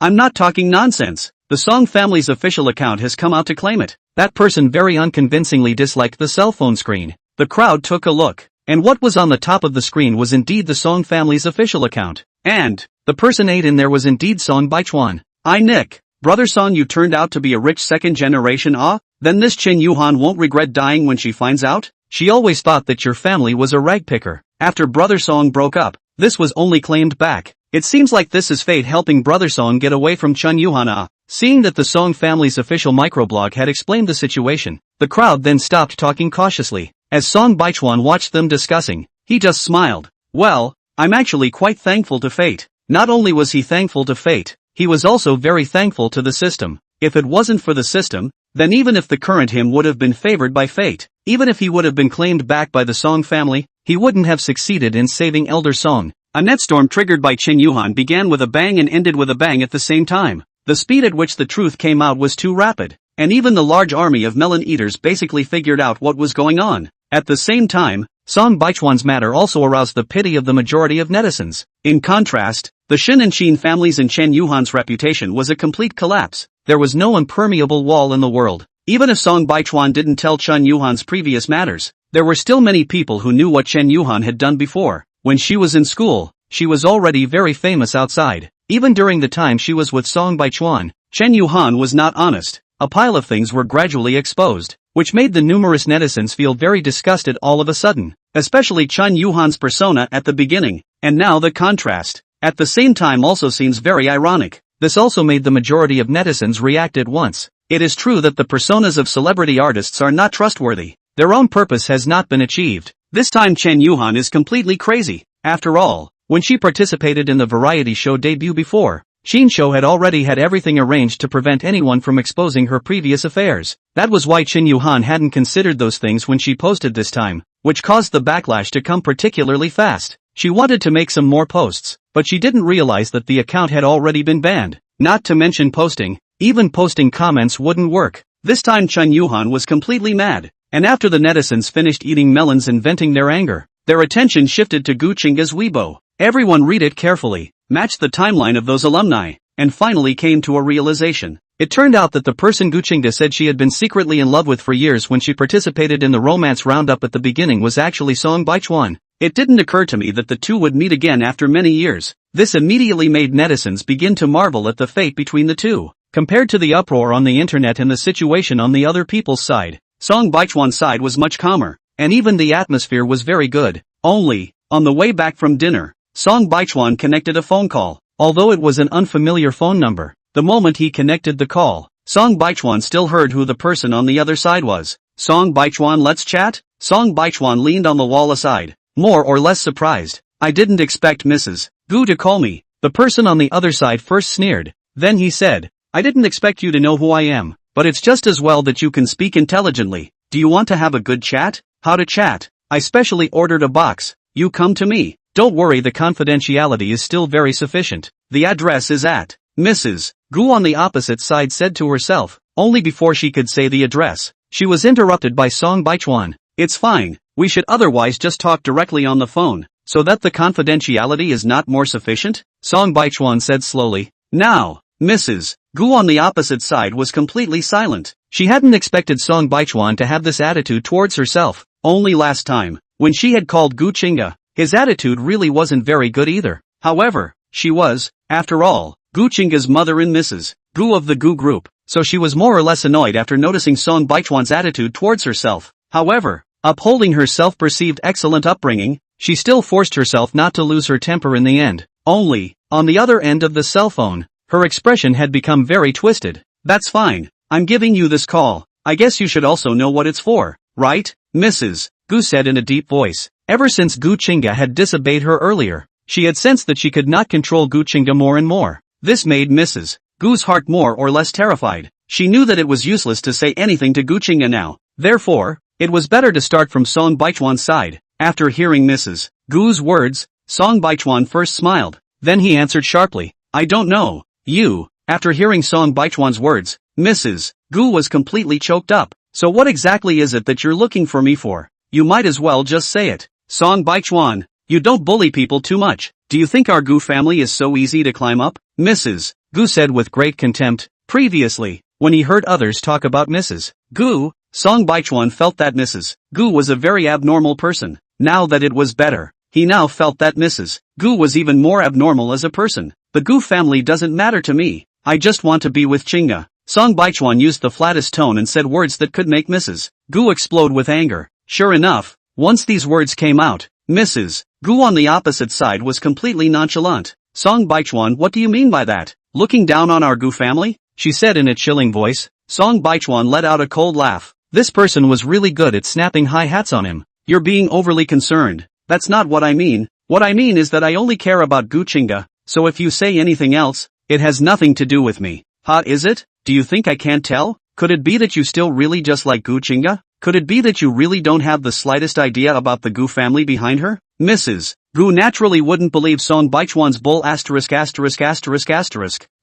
I'm not talking nonsense. The Song family's official account has come out to claim it. That person very unconvincingly disliked the cell phone screen. The crowd took a look, and what was on the top of the screen was indeed the Song family's official account. And the person in there was indeed Song Baichuan. Nick, Brother Song, you turned out to be a rich second generation Then this Chen Yuhan won't regret dying when she finds out? She always thought that your family was a rag picker. After Brother Song broke up, this was only claimed back. It seems like this is fate helping Brother Song get away from Chen Yuhan. Seeing that the Song family's official microblog had explained the situation, the crowd then stopped talking cautiously. As Song Baichuan watched them discussing, he just smiled. Well, I'm actually quite thankful to fate. Not only was he thankful to fate, he was also very thankful to the system. If it wasn't for the system, then even if the current him would have been favored by fate, even if he would have been claimed back by the Song family, he wouldn't have succeeded in saving Elder Song. A netstorm triggered by Chen Yuhan began with a bang and ended with a bang at the same time. The speed at which the truth came out was too rapid, and even the large army of melon eaters basically figured out what was going on. At the same time, Song Baichuan's matter also aroused the pity of the majority of netizens. In contrast, the Shin and Shin families and Chen Yuhan's reputation was a complete collapse. There was no impermeable wall in the world. Even if Song Baichuan didn't tell Chen Yuhan's previous matters, there were still many people who knew what Chen Yuhan had done before. When she was in school, she was already very famous outside. Even during the time she was with Song Baichuan, Chen Yuhan was not honest. A pile of things were gradually exposed, which made the numerous netizens feel very disgusted all of a sudden, especially Chen Yuhan's persona at the beginning, and now the contrast. At the same time also seems very ironic. This also made the majority of netizens react at once. It is true that the personas of celebrity artists are not trustworthy. Their own purpose has not been achieved. This time Chen Yuhan is completely crazy. After all, when she participated in the variety show debut before, Shin Show had already had everything arranged to prevent anyone from exposing her previous affairs. That was why Chen Yuhan hadn't considered those things when she posted this time, which caused the backlash to come particularly fast. She wanted to make some more posts, but she didn't realize that the account had already been banned. Not to mention posting, even posting comments wouldn't work. This time Chen Yuhan was completely mad, and after the netizens finished eating melons and venting their anger, their attention shifted to Gu Chinga's Weibo. Everyone read it carefully, matched the timeline of those alumni, and finally came to a realization. It turned out that the person Gu Chinga said she had been secretly in love with for years when she participated in the romance roundup at the beginning was actually Song Baichuan. It didn't occur to me that the two would meet again after many years. This immediately made netizens begin to marvel at the fate between the two. Compared to the uproar on the internet and the situation on the other people's side, Song Baichuan's side was much calmer, and even the atmosphere was very good. Only, on the way back from dinner, Song Baichuan connected a phone call. Although it was an unfamiliar phone number, the moment he connected the call, Song Baichuan still heard who the person on the other side was. Song Baichuan, let's chat? Song Baichuan leaned on the wall aside, more or less surprised. I didn't expect Mrs. Gu to call me. The person on the other side first sneered. Then he said, I didn't expect you to know who I am, but it's just as well that you can speak intelligently. Do you want to have a good chat? How to chat? I specially ordered a box. You come to me. Don't worry, the confidentiality is still very sufficient. The address is at. Mrs. Gu on the opposite side said to herself, only before she could say the address, She was interrupted by Song Baichuan. It's fine, we should otherwise just talk directly on the phone, so that the confidentiality is not more sufficient? Song Baichuan said slowly. Now, Mrs. Gu on the opposite side was completely silent. She hadn't expected Song Baichuan to have this attitude towards herself. Only last time, when she had called Gu Chinga, his attitude really wasn't very good either. However, she was, after all, Gu Chinga's mother in Mrs. Gu of the Gu group, so she was more or less annoyed after noticing Song Baichuan's attitude towards herself. However, upholding her self-perceived excellent upbringing, she still forced herself not to lose her temper in the end. Only, on the other end of the cell phone, her expression had become very twisted. That's fine, I'm giving you this call. I guess you should also know what it's for, right? Mrs. Gu said in a deep voice. Ever since Gu Chinga had disobeyed her earlier, she had sensed that she could not control Gu Chinga more and more. This made Mrs. Gu's heart more or less terrified. She knew that it was useless to say anything to Gu Chinga now. Therefore, it was better to start from Song Baichuan's side. After hearing Mrs. Gu's words, Song Baichuan first smiled. Then he answered sharply. I don't know. You. After hearing Song Baichuan's words, Mrs. Gu was completely choked up. So what exactly is it that you're looking for me for? You might as well just say it. Song Baichuan, you don't bully people too much. Do you think our Gu family is so easy to climb up? Mrs. Gu said with great contempt. Previously, when he heard others talk about Mrs. Gu, Song Baichuan felt that Mrs. Gu was a very abnormal person. Now that it was better, he now felt that Mrs. Gu was even more abnormal as a person. The Gu family doesn't matter to me. I just want to be with Chinga. Song Baichuan used the flattest tone and said words that could make Mrs. Gu explode with anger. Sure enough, once these words came out, Mrs. Gu on the opposite side was completely nonchalant. Song Baichuan, what do you mean by that? Looking down on our Gu family? She said in a chilling voice. Song Baichuan let out a cold laugh. This person was really good at snapping high hats on him. You're being overly concerned. That's not what I mean. What I mean is that I only care about Gu Chinga, so if you say anything else, it has nothing to do with me. Hot is it? Do you think I can't tell? Could it be that you still really just like Gu Chinga? Could it be that you really don't have the slightest idea about the Gu family behind her? Mrs. Gu naturally wouldn't believe Song Baichuan's bull asterisk.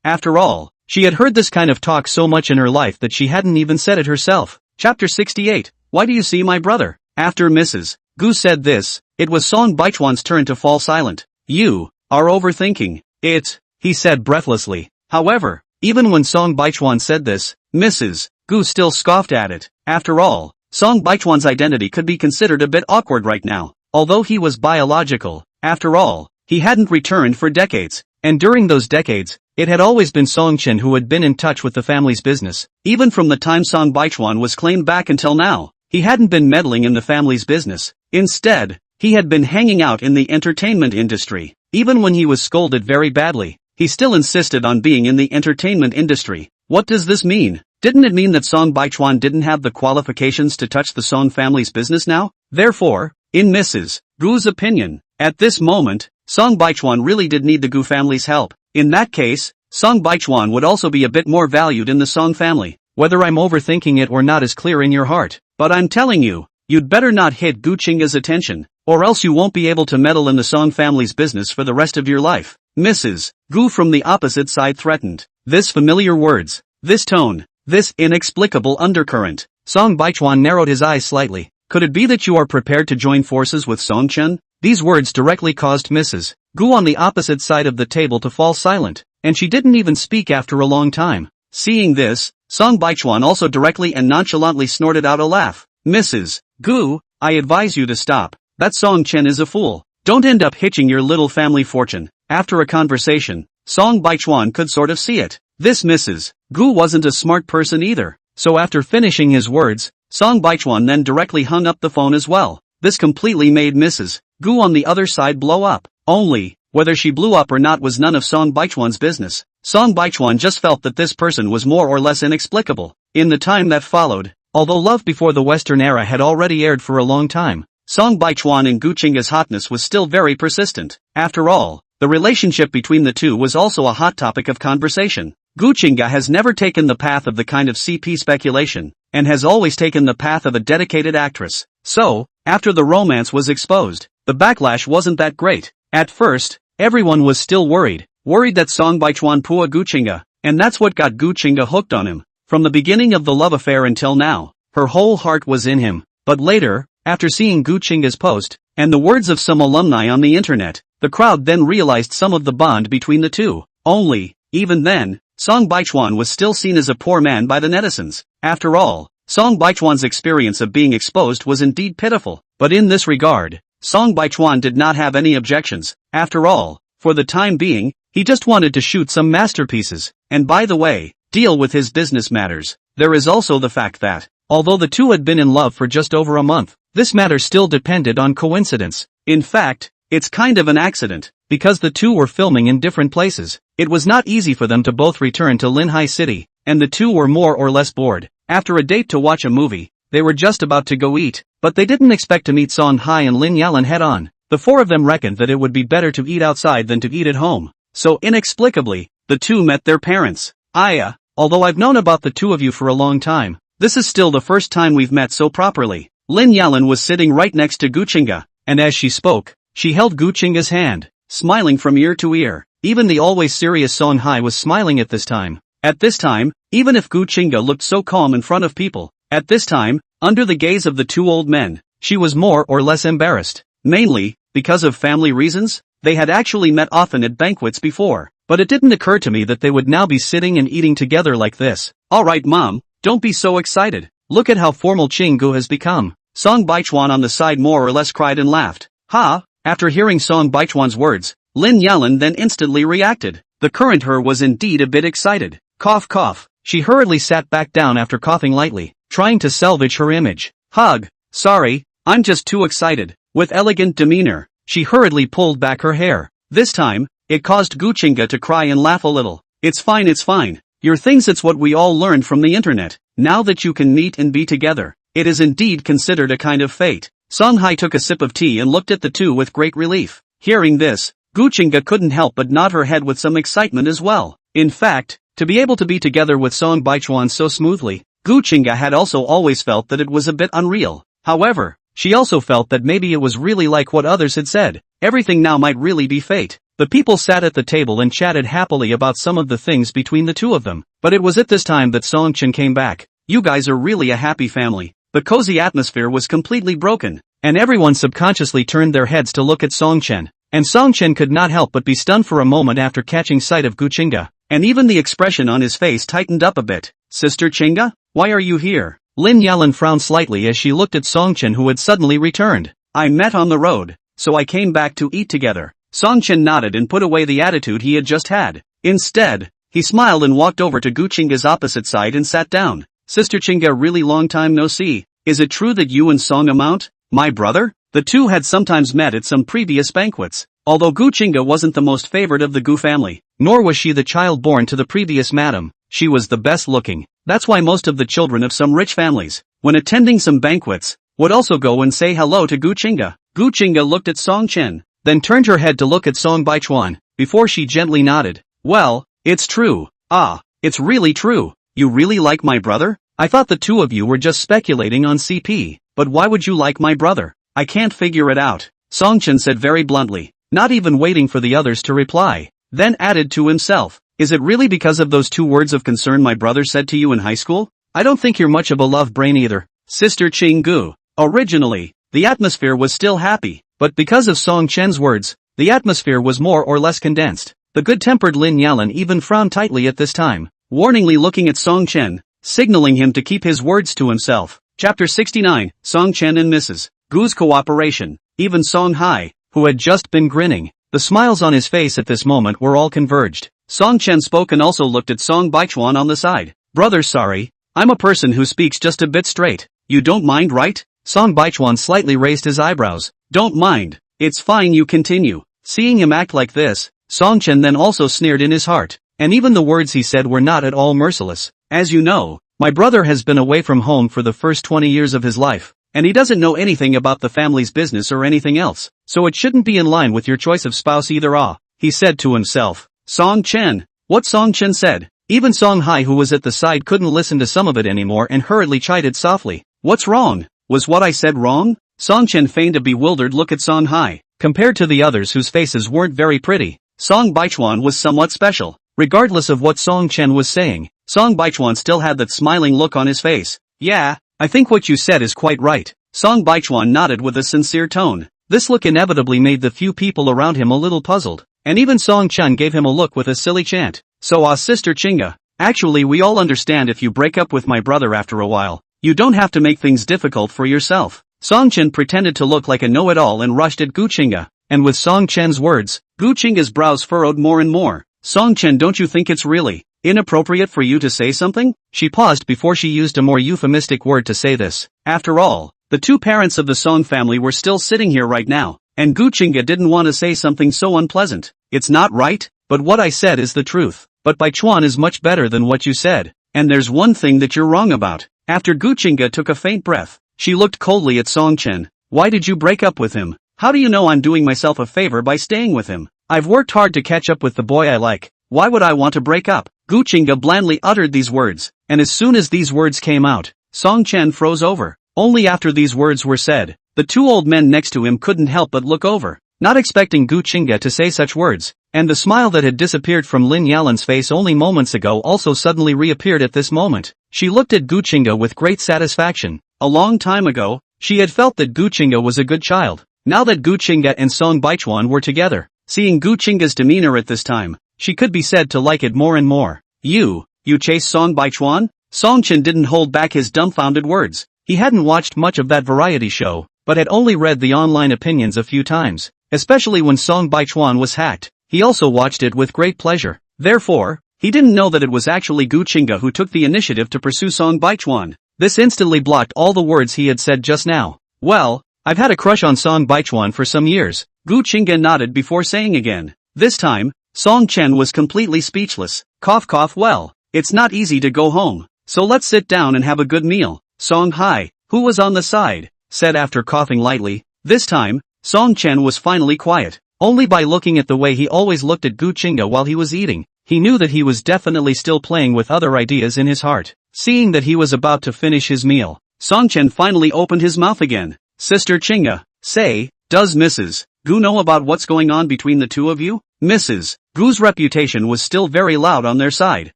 After all, she had heard this kind of talk so much in her life that she hadn't even said it herself. Chapter 68. Why do you see my brother? After Mrs. Gu said this, it was Song Baichuan's turn to fall silent. You are overthinking it, he said breathlessly. However, even when Song Baichuan said this, Mrs. Gu still scoffed at it. After all, Song Baichuan's identity could be considered a bit awkward right now. Although he was biological, after all, he hadn't returned for decades, and during those decades, it had always been Song Chen who had been in touch with the family's business. Even from the time Song Baichuan was claimed back until now, he hadn't been meddling in the family's business. Instead, he had been hanging out in the entertainment industry. Even when he was scolded very badly, he still insisted on being in the entertainment industry. What does this mean? Didn't it mean that Song Baichuan didn't have the qualifications to touch the Song family's business now? Therefore, in Mrs. Gu's opinion, at this moment, Song Baichuan really did need the Gu family's help. In that case, Song Baichuan would also be a bit more valued in the Song family. Whether I'm overthinking it or not is clear in your heart. But I'm telling you, you'd better not hit Gu Chinga's attention, or else you won't be able to meddle in the Song family's business for the rest of your life. Mrs. Gu from the opposite side threatened. This familiar words, this tone, this inexplicable undercurrent. Song Baichuan narrowed his eyes slightly. Could it be that you are prepared to join forces with Song Chen? These words directly caused Mrs. Gu on the opposite side of the table to fall silent, and she didn't even speak after a long time. Seeing this, Song Baichuan also directly and nonchalantly snorted out a laugh. Mrs. Gu, I advise you to stop. That Song Chen is a fool. Don't end up hitching your little family fortune. After a conversation, Song Baichuan could sort of see it. This Mrs. Gu wasn't a smart person either. So after finishing his words, Song Baichuan then directly hung up the phone as well. This completely made Mrs. Gu on the other side blow up. Only, whether she blew up or not was none of Song Baichuan's business. Song Baichuan just felt that this person was more or less inexplicable. In the time that followed, although Love Before the Western Era had already aired for a long time, Song Baichuan and Gu Chinga's hotness was still very persistent. After all, the relationship between the two was also a hot topic of conversation. Gu Chinga has never taken the path of the kind of CP speculation, and has always taken the path of a dedicated actress. So, after the romance was exposed, the backlash wasn't that great. At first, everyone was still worried that Song Baichuan pua Gu Chinga, and that's what got Gu Chinga hooked on him. From the beginning of the love affair until now, her whole heart was in him. But later, after seeing Gu Chinga's post, and the words of some alumni on the internet, the crowd then realized some of the bond between the two. Only, even then, Song Baichuan was still seen as a poor man by the netizens. After all, Song Baichuan's experience of being exposed was indeed pitiful. But in this regard, Song Baichuan did not have any objections. After all, for the time being, he just wanted to shoot some masterpieces, and by the way, deal with his business matters. There is also the fact that, although the two had been in love for just over a month, this matter still depended on coincidence. In fact, it's kind of an accident, because the two were filming in different places. It was not easy for them to both return to Linhai City, and the two were more or less bored. After a date to watch a movie, they were just about to go eat, but they didn't expect to meet Song Hai and Lin Yalan head-on. The four of them reckoned that it would be better to eat outside than to eat at home. So inexplicably, the two met their parents. Aya, although I've known about the two of you for a long time, this is still the first time we've met so properly. Lin Yalan was sitting right next to Gu Chinga, and as she spoke, she held Gu Chinga's hand, smiling from ear to ear. Even the always serious Song Hai was smiling at this time. At this time, even if Gu Chinga looked so calm in front of people, at this time, under the gaze of the two old men, she was more or less embarrassed. Mainly, because of family reasons. They had actually met often at banquets before, but it didn't occur to me that they would now be sitting and eating together like this. Alright mom, don't be so excited. Look at how formal Chingu has become. Song Baichuan on the side more or less cried and laughed. Ha! After hearing Song Baichuan's words, Lin Yalan then instantly reacted. The current her was indeed a bit excited. Cough cough. She hurriedly sat back down after coughing lightly, trying to salvage her image. Hug. Sorry, I'm just too excited. With elegant demeanor, she hurriedly pulled back her hair. This time, it caused Gu Chinga to cry and laugh a little. It's fine, it's fine. Your things, it's what we all learned from the internet. Now that you can meet and be together, it is indeed considered a kind of fate. Song Hai took a sip of tea and looked at the two with great relief. Hearing this, Gu Chinga couldn't help but nod her head with some excitement as well. In fact, to be able to be together with Song Baichuan so smoothly, Gu Chinga had also always felt that it was a bit unreal. However, she also felt that maybe it was really like what others had said. Everything now might really be fate. The people sat at the table and chatted happily about some of the things between the two of them. But it was at this time that Song Chen came back. You guys are really a happy family. The cozy atmosphere was completely broken, and everyone subconsciously turned their heads to look at Song Chen. And Song Chen could not help but be stunned for a moment after catching sight of Gu Chinga. And even the expression on his face tightened up a bit. Sister Chinga? Why are you here? Lin Yalan frowned slightly as she looked at Song Chen, who had suddenly returned. I met on the road, so I came back to eat together. Song Chen nodded and put away the attitude he had just had. Instead, he smiled and walked over to Gu Chinga's opposite side and sat down. Sister Chinga, really long time no see. Is it true that you and Song amount? My brother? The two had sometimes met at some previous banquets. Although Gu Chinga wasn't the most favored of the Gu family, nor was she the child born to the previous madam, she was the best looking. That's why most of the children of some rich families, when attending some banquets, would also go and say hello to Gu Chinga. Gu Chinga looked at Song Chen, then turned her head to look at Song Baichuan, before she gently nodded. Well, it's true. Ah, it's really true. You really like my brother? I thought the two of you were just speculating on CP, but why would you like my brother? I can't figure it out. Song Chen said very bluntly, not even waiting for the others to reply, then added to himself. Is it really because of those 2 words of concern my brother said to you in high school? I don't think you're much of a love brain either. Sister Chingu. Originally, the atmosphere was still happy, but because of Song Chen's words, the atmosphere was more or less condensed. The good-tempered Lin Yalan even frowned tightly at this time, warningly looking at Song Chen, signaling him to keep his words to himself. Chapter 69, Song Chen and Mrs. Gu's cooperation. Even Song Hai, who had just been grinning, the smiles on his face at this moment were all converged. Song Chen spoke and also looked at Song Baichuan on the side. Brother, sorry, I'm a person who speaks just a bit straight. You don't mind, right? Song Baichuan slightly raised his eyebrows. Don't mind. It's fine, you continue. Seeing him act like this, Song Chen then also sneered in his heart, and even the words he said were not at all merciless. As you know, my brother has been away from home for the first 20 years of his life, and he doesn't know anything about the family's business or anything else, so it shouldn't be in line with your choice of spouse either, he said to himself. Song Chen. What Song Chen said. Even Song Hai, who was at the side, couldn't listen to some of it anymore and hurriedly chided softly. What's wrong? Was what I said wrong? Song Chen feigned a bewildered look at Song Hai. Compared to the others whose faces weren't very pretty, Song Baichuan was somewhat special. Regardless of what Song Chen was saying, Song Baichuan still had that smiling look on his face. Yeah, I think what you said is quite right. Song Baichuan nodded with a sincere tone. This look inevitably made the few people around him a little puzzled, and even Song Chen gave him a look with a silly chant. So Sister Chinga, actually we all understand if you break up with my brother after a while, you don't have to make things difficult for yourself. Song Chen pretended to look like a know-it-all and rushed at Gu Chinga, and with Song Chen's words, Gu Chinga's brows furrowed more and more. Song Chen, don't you think it's really inappropriate for you to say something? She paused before she used a more euphemistic word to say this. After all, the two parents of the Song family were still sitting here right now, and Gu Chinga didn't want to say something so unpleasant. It's not right, but what I said is the truth. But Baichuan is much better than what you said, and there's one thing that you're wrong about. After Gu Chinga took a faint breath, she looked coldly at Song Chen. Why did you break up with him? How do you know I'm doing myself a favor by staying with him? I've worked hard to catch up with the boy I like. Why would I want to break up? Gu Chinga blandly uttered these words, and as soon as these words came out, Song Chen froze over. Only after these words were said, the two old men next to him couldn't help but look over, not expecting Gu Chinga to say such words, and the smile that had disappeared from Lin Yalan's face only moments ago also suddenly reappeared at this moment. She looked at Gu Chinga with great satisfaction. A long time ago, she had felt that Gu Chinga was a good child. Now that Gu Chinga and Song Baichuan were together, seeing Gu Chinga's demeanor at this time, she could be said to like it more and more. You chased Song Baichuan? Song Chen didn't hold back his dumbfounded words. He hadn't watched much of that variety show, but had only read the online opinions a few times, especially when Song Baichuan was hacked. He also watched it with great pleasure. Therefore, he didn't know that it was actually Gu Chinga who took the initiative to pursue Song Baichuan. This instantly blocked all the words he had said just now. Well, I've had a crush on Song Baichuan for some years. Gu Chinga nodded before saying again. This time, Song Chen was completely speechless. Cough cough. Well, it's not easy to go home, so let's sit down and have a good meal. Song Hai, who was on the side, said after coughing lightly. This time, Song Chen was finally quiet. Only by looking at the way he always looked at Gu Chinga while he was eating, he knew that he was definitely still playing with other ideas in his heart. Seeing that he was about to finish his meal, Song Chen finally opened his mouth again. Sister Chinga, say, does Mrs. Gu know about what's going on between the two of you? Mrs. Gu's reputation was still very loud on their side,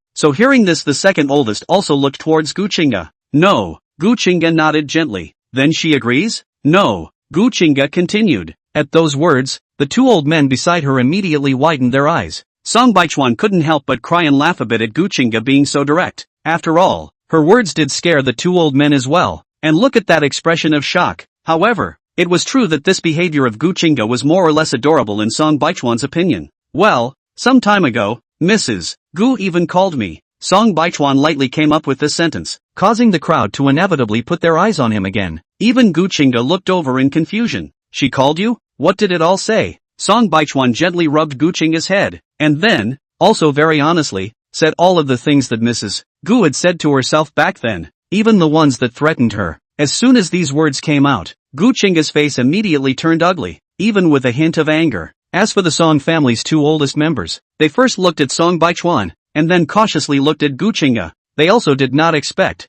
so hearing this the second oldest also looked towards Gu Chinga. No, Gu Chinga nodded gently. Then she agrees? No, Gu Chinga continued. At those words, the two old men beside her immediately widened their eyes. Song Baichuan couldn't help but cry and laugh a bit at Gu Chinga being so direct. After all, her words did scare the two old men as well, and look at that expression of shock. However, it was true that this behavior of Gu Chinga was more or less adorable in Song Baichuan's opinion. Well, some time ago, Mrs. Gu even called me. Song Baichuan lightly came up with this sentence, causing the crowd to inevitably put their eyes on him again. Even Gu Chinga looked over in confusion. She called you? What did it all say? Song Baichuan gently rubbed Gu Chinga's head, and then, also very honestly, said all of the things that Mrs. Gu had said to herself back then, even the ones that threatened her. As soon as these words came out, Gu Chinga's face immediately turned ugly, even with a hint of anger. As for the Song family's two oldest members, they first looked at Song Baichuan, and then cautiously looked at Gu Chinga. They also did not expect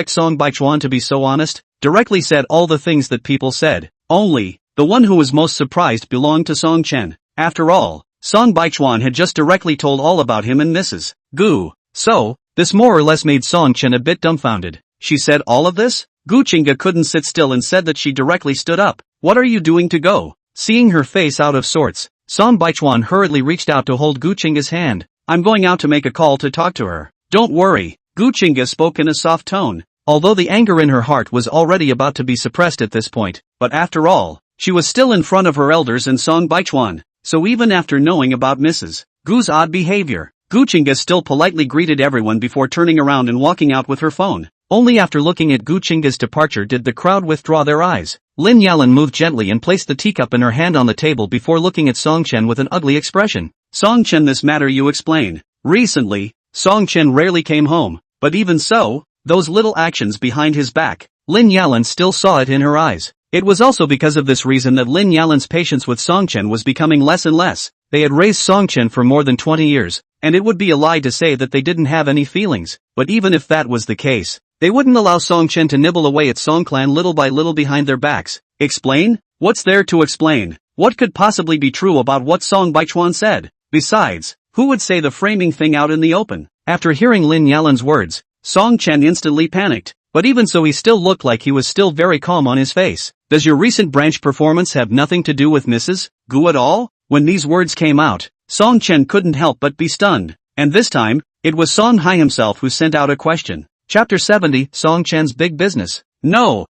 Song Baichuan to be so honest, directly said all the things that people said. Only, the one who was most surprised belonged to Song Chen. After all, Song Baichuan had just directly told all about him and Mrs. Gu. So, this more or less made Song Chen a bit dumbfounded. She said all of this? Gu Chinga couldn't sit still and said that she directly stood up. What are you doing to go? Seeing her face out of sorts, Song Baichuan hurriedly reached out to hold Gu Chinga's hand. I'm going out to make a call to talk to her. Don't worry, Gu Chinga spoke in a soft tone, although the anger in her heart was already about to be suppressed at this point, but after all, she was still in front of her elders and Song Baichuan, so even after knowing about Mrs. Gu's odd behavior, Gu Chinga still politely greeted everyone before turning around and walking out with her phone. Only after looking at Gu Chinga's departure did the crowd withdraw their eyes. Lin Yalan moved gently and placed the teacup in her hand on the table before looking at Song Chen with an ugly expression. Song Chen, this matter you explain. Recently, Song Chen rarely came home, but even so, those little actions behind his back, Lin Yalan still saw it in her eyes. It was also because of this reason that Lin Yalan's patience with Song Chen was becoming less and less. They had raised Song Chen for more than 20 years, and it would be a lie to say that they didn't have any feelings, but even if that was the case, they wouldn't allow Song Chen to nibble away at Song Clan little by little behind their backs. Explain? What's there to explain? What could possibly be true about what Song Baichuan said? Besides, who would say the framing thing out in the open? After hearing Lin Yalan's words, Song Chen instantly panicked. but even so he still looked like he was still very calm on his face. Does your recent branch performance have nothing to do with Mrs. Gu at all? When these words came out, Song Chen couldn't help but be stunned. And this time, it was Song Hai himself who sent out a question. Chapter 70, Song Chen's Big Business. No.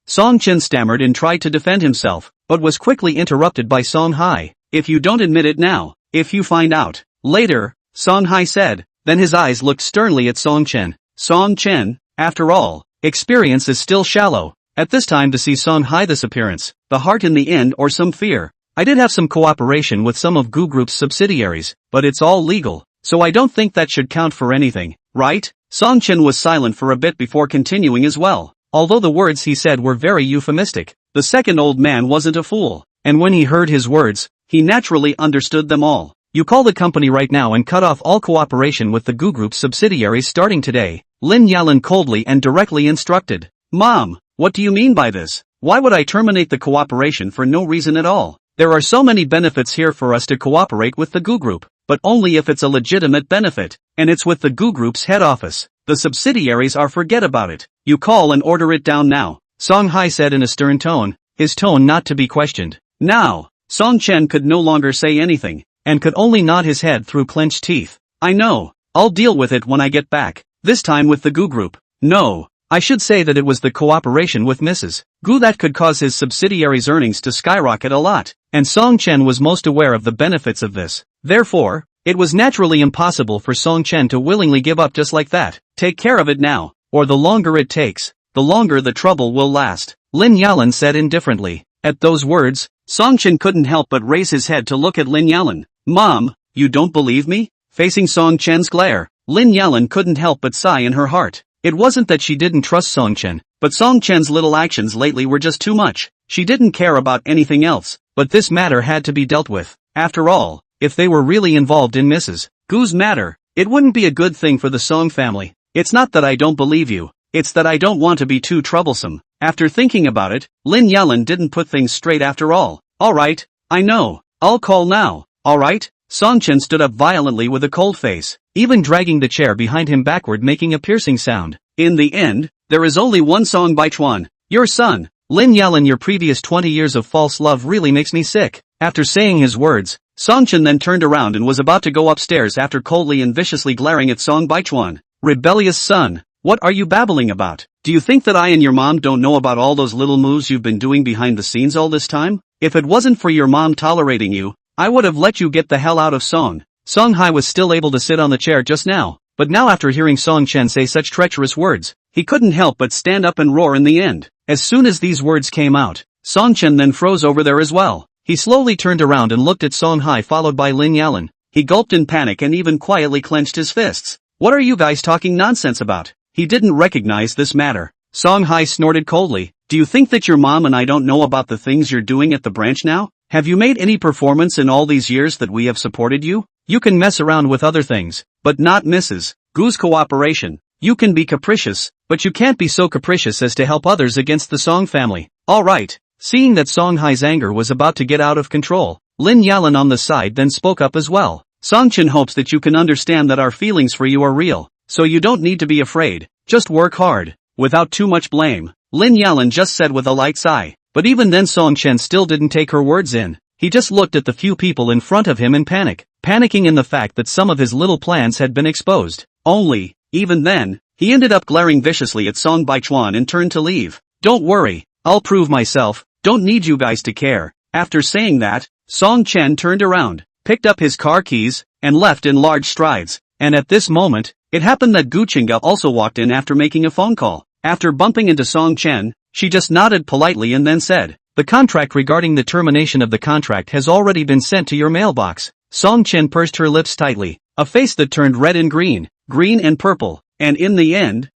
Song Chen stammered and tried to defend himself, but was quickly interrupted by Song Hai. If you don't admit it now, if you find out later, Song Hai said. Then his eyes looked sternly at Song Chen. Song Chen, after all, experience is still shallow. At this time to see Song Hai this appearance, the heart in the end or some fear. I did have some cooperation with some of Gu Group's subsidiaries, but it's all legal, so I don't think that should count for anything, right? Song Chen was silent for a bit before continuing as well. Although the words he said were very euphemistic, the second old man wasn't a fool, and when he heard his words, he naturally understood them all. You call the company right now and cut off all cooperation with the Gu Group's subsidiaries starting today, Lin Yalan coldly and directly instructed. Mom, what do you mean by this? Why would I terminate the cooperation for no reason at all? There are so many benefits here for us to cooperate with the Gu Group, but only if it's a legitimate benefit, and it's with the Gu Group's head office. The subsidiaries are forget about it. You call and order it down now, Song Hai said in a stern tone, his tone not to be questioned. Now, Song Chen could no longer say anything, and could only nod his head through clenched teeth. I know, I'll deal with it when I get back, this time with the Gu Group. No, I should say that it was the cooperation with Mrs. Gu that could cause his subsidiaries' earnings to skyrocket a lot, and Song Chen was most aware of the benefits of this. Therefore, it was naturally impossible for Song Chen to willingly give up just like that. Take care of it now, or the longer it takes, the longer the trouble will last, Lin Yalan said indifferently. At those words, Song Chen couldn't help but raise his head to look at Lin Yalan. Mom, you don't believe me? Facing Song Chen's glare, Lin Yalan couldn't help but sigh in her heart. It wasn't that she didn't trust Song Chen, but Song Chen's little actions lately were just too much. She didn't care about anything else, but this matter had to be dealt with. After all, if they were really involved in Mrs. Gu's matter, it wouldn't be a good thing for the Song family. It's not that I don't believe you, it's that I don't want to be too troublesome. After thinking about it, Lin Yalan didn't put things straight after all. Alright, I know, I'll call now. Alright? Song Chen stood up violently with a cold face, even dragging the chair behind him backward making a piercing sound. In the end, there is only one Song Baichuan, your son. Lin Yalan, your previous 20 years of false love really makes me sick. After saying his words, Song Chen then turned around and was about to go upstairs after coldly and viciously glaring at Song Baichuan. Rebellious son, what are you babbling about? Do you think that I and your mom don't know about all those little moves you've been doing behind the scenes all this time? If it wasn't for your mom tolerating you, I would have let you get the hell out of Song. Song Hai was still able to sit on the chair just now, but now after hearing Song Chen say such treacherous words, he couldn't help but stand up and roar in the end. As soon as these words came out, Song Chen then froze over there as well. He slowly turned around and looked at Song Hai followed by Lin Yalan. He gulped in panic and even quietly clenched his fists. What are you guys talking nonsense about? He didn't recognize this matter. Song Hai snorted coldly. Do you think that your mom and I don't know about the things you're doing at the branch now? Have you made any performance in all these years that we have supported you? You can mess around with other things, but not Mrs. Gu's cooperation. You can be capricious, but you can't be so capricious as to help others against the Song family. Alright. Seeing that Song Hai's anger was about to get out of control, Lin Yalan on the side then spoke up as well. Song Chen hopes that you can understand that our feelings for you are real, so you don't need to be afraid, just work hard, without too much blame, Lin Yalan just said with a light sigh. But even then Song Chen still didn't take her words in. He just looked at the few people in front of him in panic, panicking in the fact that some of his little plans had been exposed. Only, even then, he ended up glaring viciously at Song Baichuan and turned to leave. Don't worry, I'll prove myself, don't need you guys to care. After saying that, Song Chen turned around, picked up his car keys, and left in large strides. And at this moment, it happened that Gu Qingge also walked in after making a phone call. After bumping into Song Chen, she just nodded politely and then said, the contract regarding the termination of the contract has already been sent to your mailbox. Song Chen pursed her lips tightly, a face that turned red and green and purple, and in the end,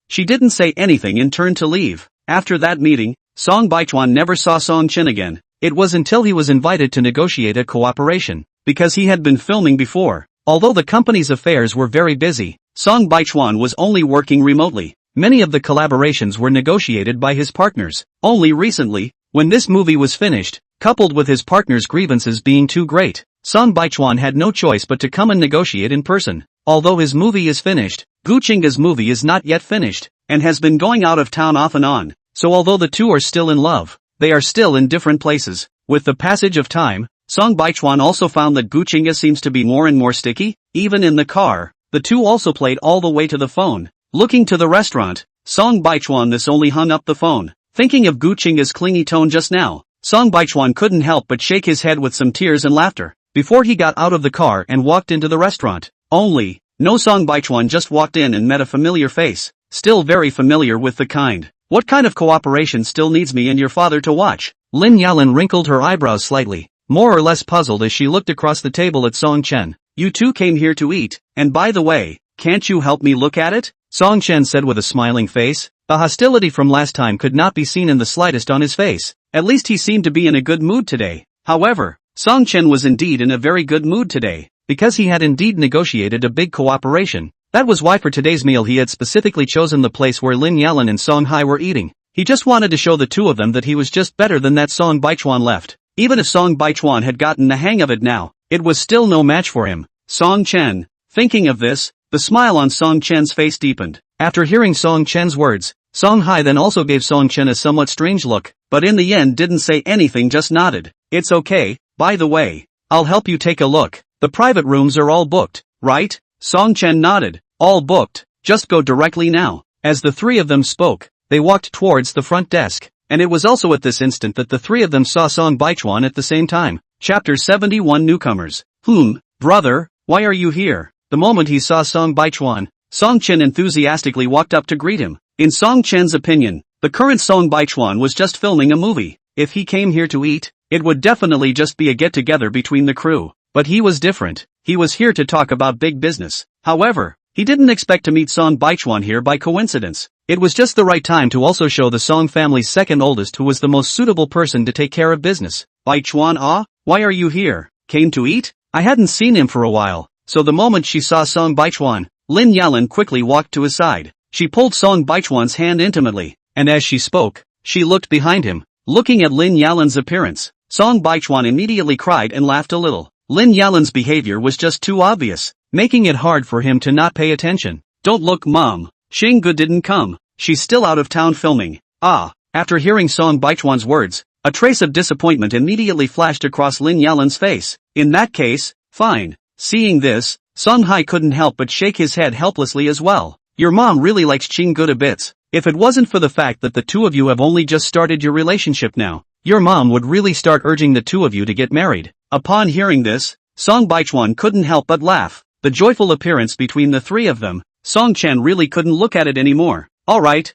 she didn't say anything and turned to leave. After that meeting, Song Baichuan never saw Song Chen again. It was until he was invited to negotiate a cooperation, because he had been filming before. Although the company's affairs were very busy, Song Baichuan was only working remotely. Many of the collaborations were negotiated by his partners. Only recently, when this movie was finished, coupled with his partner's grievances being too great, Song Baichuan had no choice but to come and negotiate in person. Although his movie is finished, Gu Qingge's movie is not yet finished, and has been going out of town off and on, so although the two are still in love, they are still in different places. With the passage of time, Song Baichuan also found that Gu Chinga seems to be more and more sticky, even in the car. The two also played all the way to the phone. Looking to the restaurant, Song Baichuan this only hung up the phone. Thinking of Gu Chinga's clingy tone just now, Song Baichuan couldn't help but shake his head with some tears and laughter, before he got out of the car and walked into the restaurant. No, Song Baichuan just walked in and met a familiar face, still very familiar with the kind. What kind of cooperation still needs me and your father to watch? Lin Yalan wrinkled her eyebrows slightly, more or less puzzled as she looked across the table at Song Chen. You two came here to eat, and by the way, can't you help me look at it? Song Chen said with a smiling face. The hostility from last time could not be seen in the slightest on his face. At least he seemed to be in a good mood today. However, Song Chen was indeed in a very good mood today, because he had indeed negotiated a big cooperation. That was why for today's meal he had specifically chosen the place where Lin Yalan and Song Hai were eating. He just wanted to show the two of them that he was just better than that Song Baichuan left. Even if Song Baichuan had gotten the hang of it now, it was still no match for him. Song Chen. Thinking of this, the smile on Song Chen's face deepened. After hearing Song Chen's words, Song Hai then also gave Song Chen a somewhat strange look, but in the end didn't say anything, just nodded. It's okay, by the way. I'll help you take a look. The private rooms are all booked, right? Song Chen nodded. All booked, just go directly now. As the three of them spoke, they walked towards the front desk, and it was also at this instant that the three of them saw Song Baichuan at the same time. Chapter 71 Newcomers. Brother, why are you here? The moment he saw Song Baichuan, Song Chen enthusiastically walked up to greet him. In Song Chen's opinion, the current Song Baichuan was just filming a movie. If he came here to eat, it would definitely just be a get-together between the crew. But he was different. He was here to talk about big business. However, he didn't expect to meet Song Baichuan here by coincidence. It was just the right time to also show the Song family's second oldest who was the most suitable person to take care of business. Baichuan, why are you here? Came to eat? I hadn't seen him for a while. So the moment she saw Song Baichuan, Lin Yalan quickly walked to his side. She pulled Song Baichuan's hand intimately, and as she spoke, she looked behind him. Looking at Lin Yalan's appearance, Song Baichuan immediately cried and laughed a little. Lin Yalan's behavior was just too obvious, making it hard for him to not pay attention. Don't look, Mom. Xinggu didn't come. She's still out of town filming. After hearing Song Baichuan's words, a trace of disappointment immediately flashed across Lin Yalan's face. In that case, fine. Seeing this, Song Hai couldn't help but shake his head helplessly as well. Your mom really likes Xinggu to bits. If it wasn't for the fact that the two of you have only just started your relationship now, your mom would really start urging the two of you to get married. Upon hearing this, Song Baichuan couldn't help but laugh. The joyful appearance between the three of them, Song Chen really couldn't look at it anymore. Alright,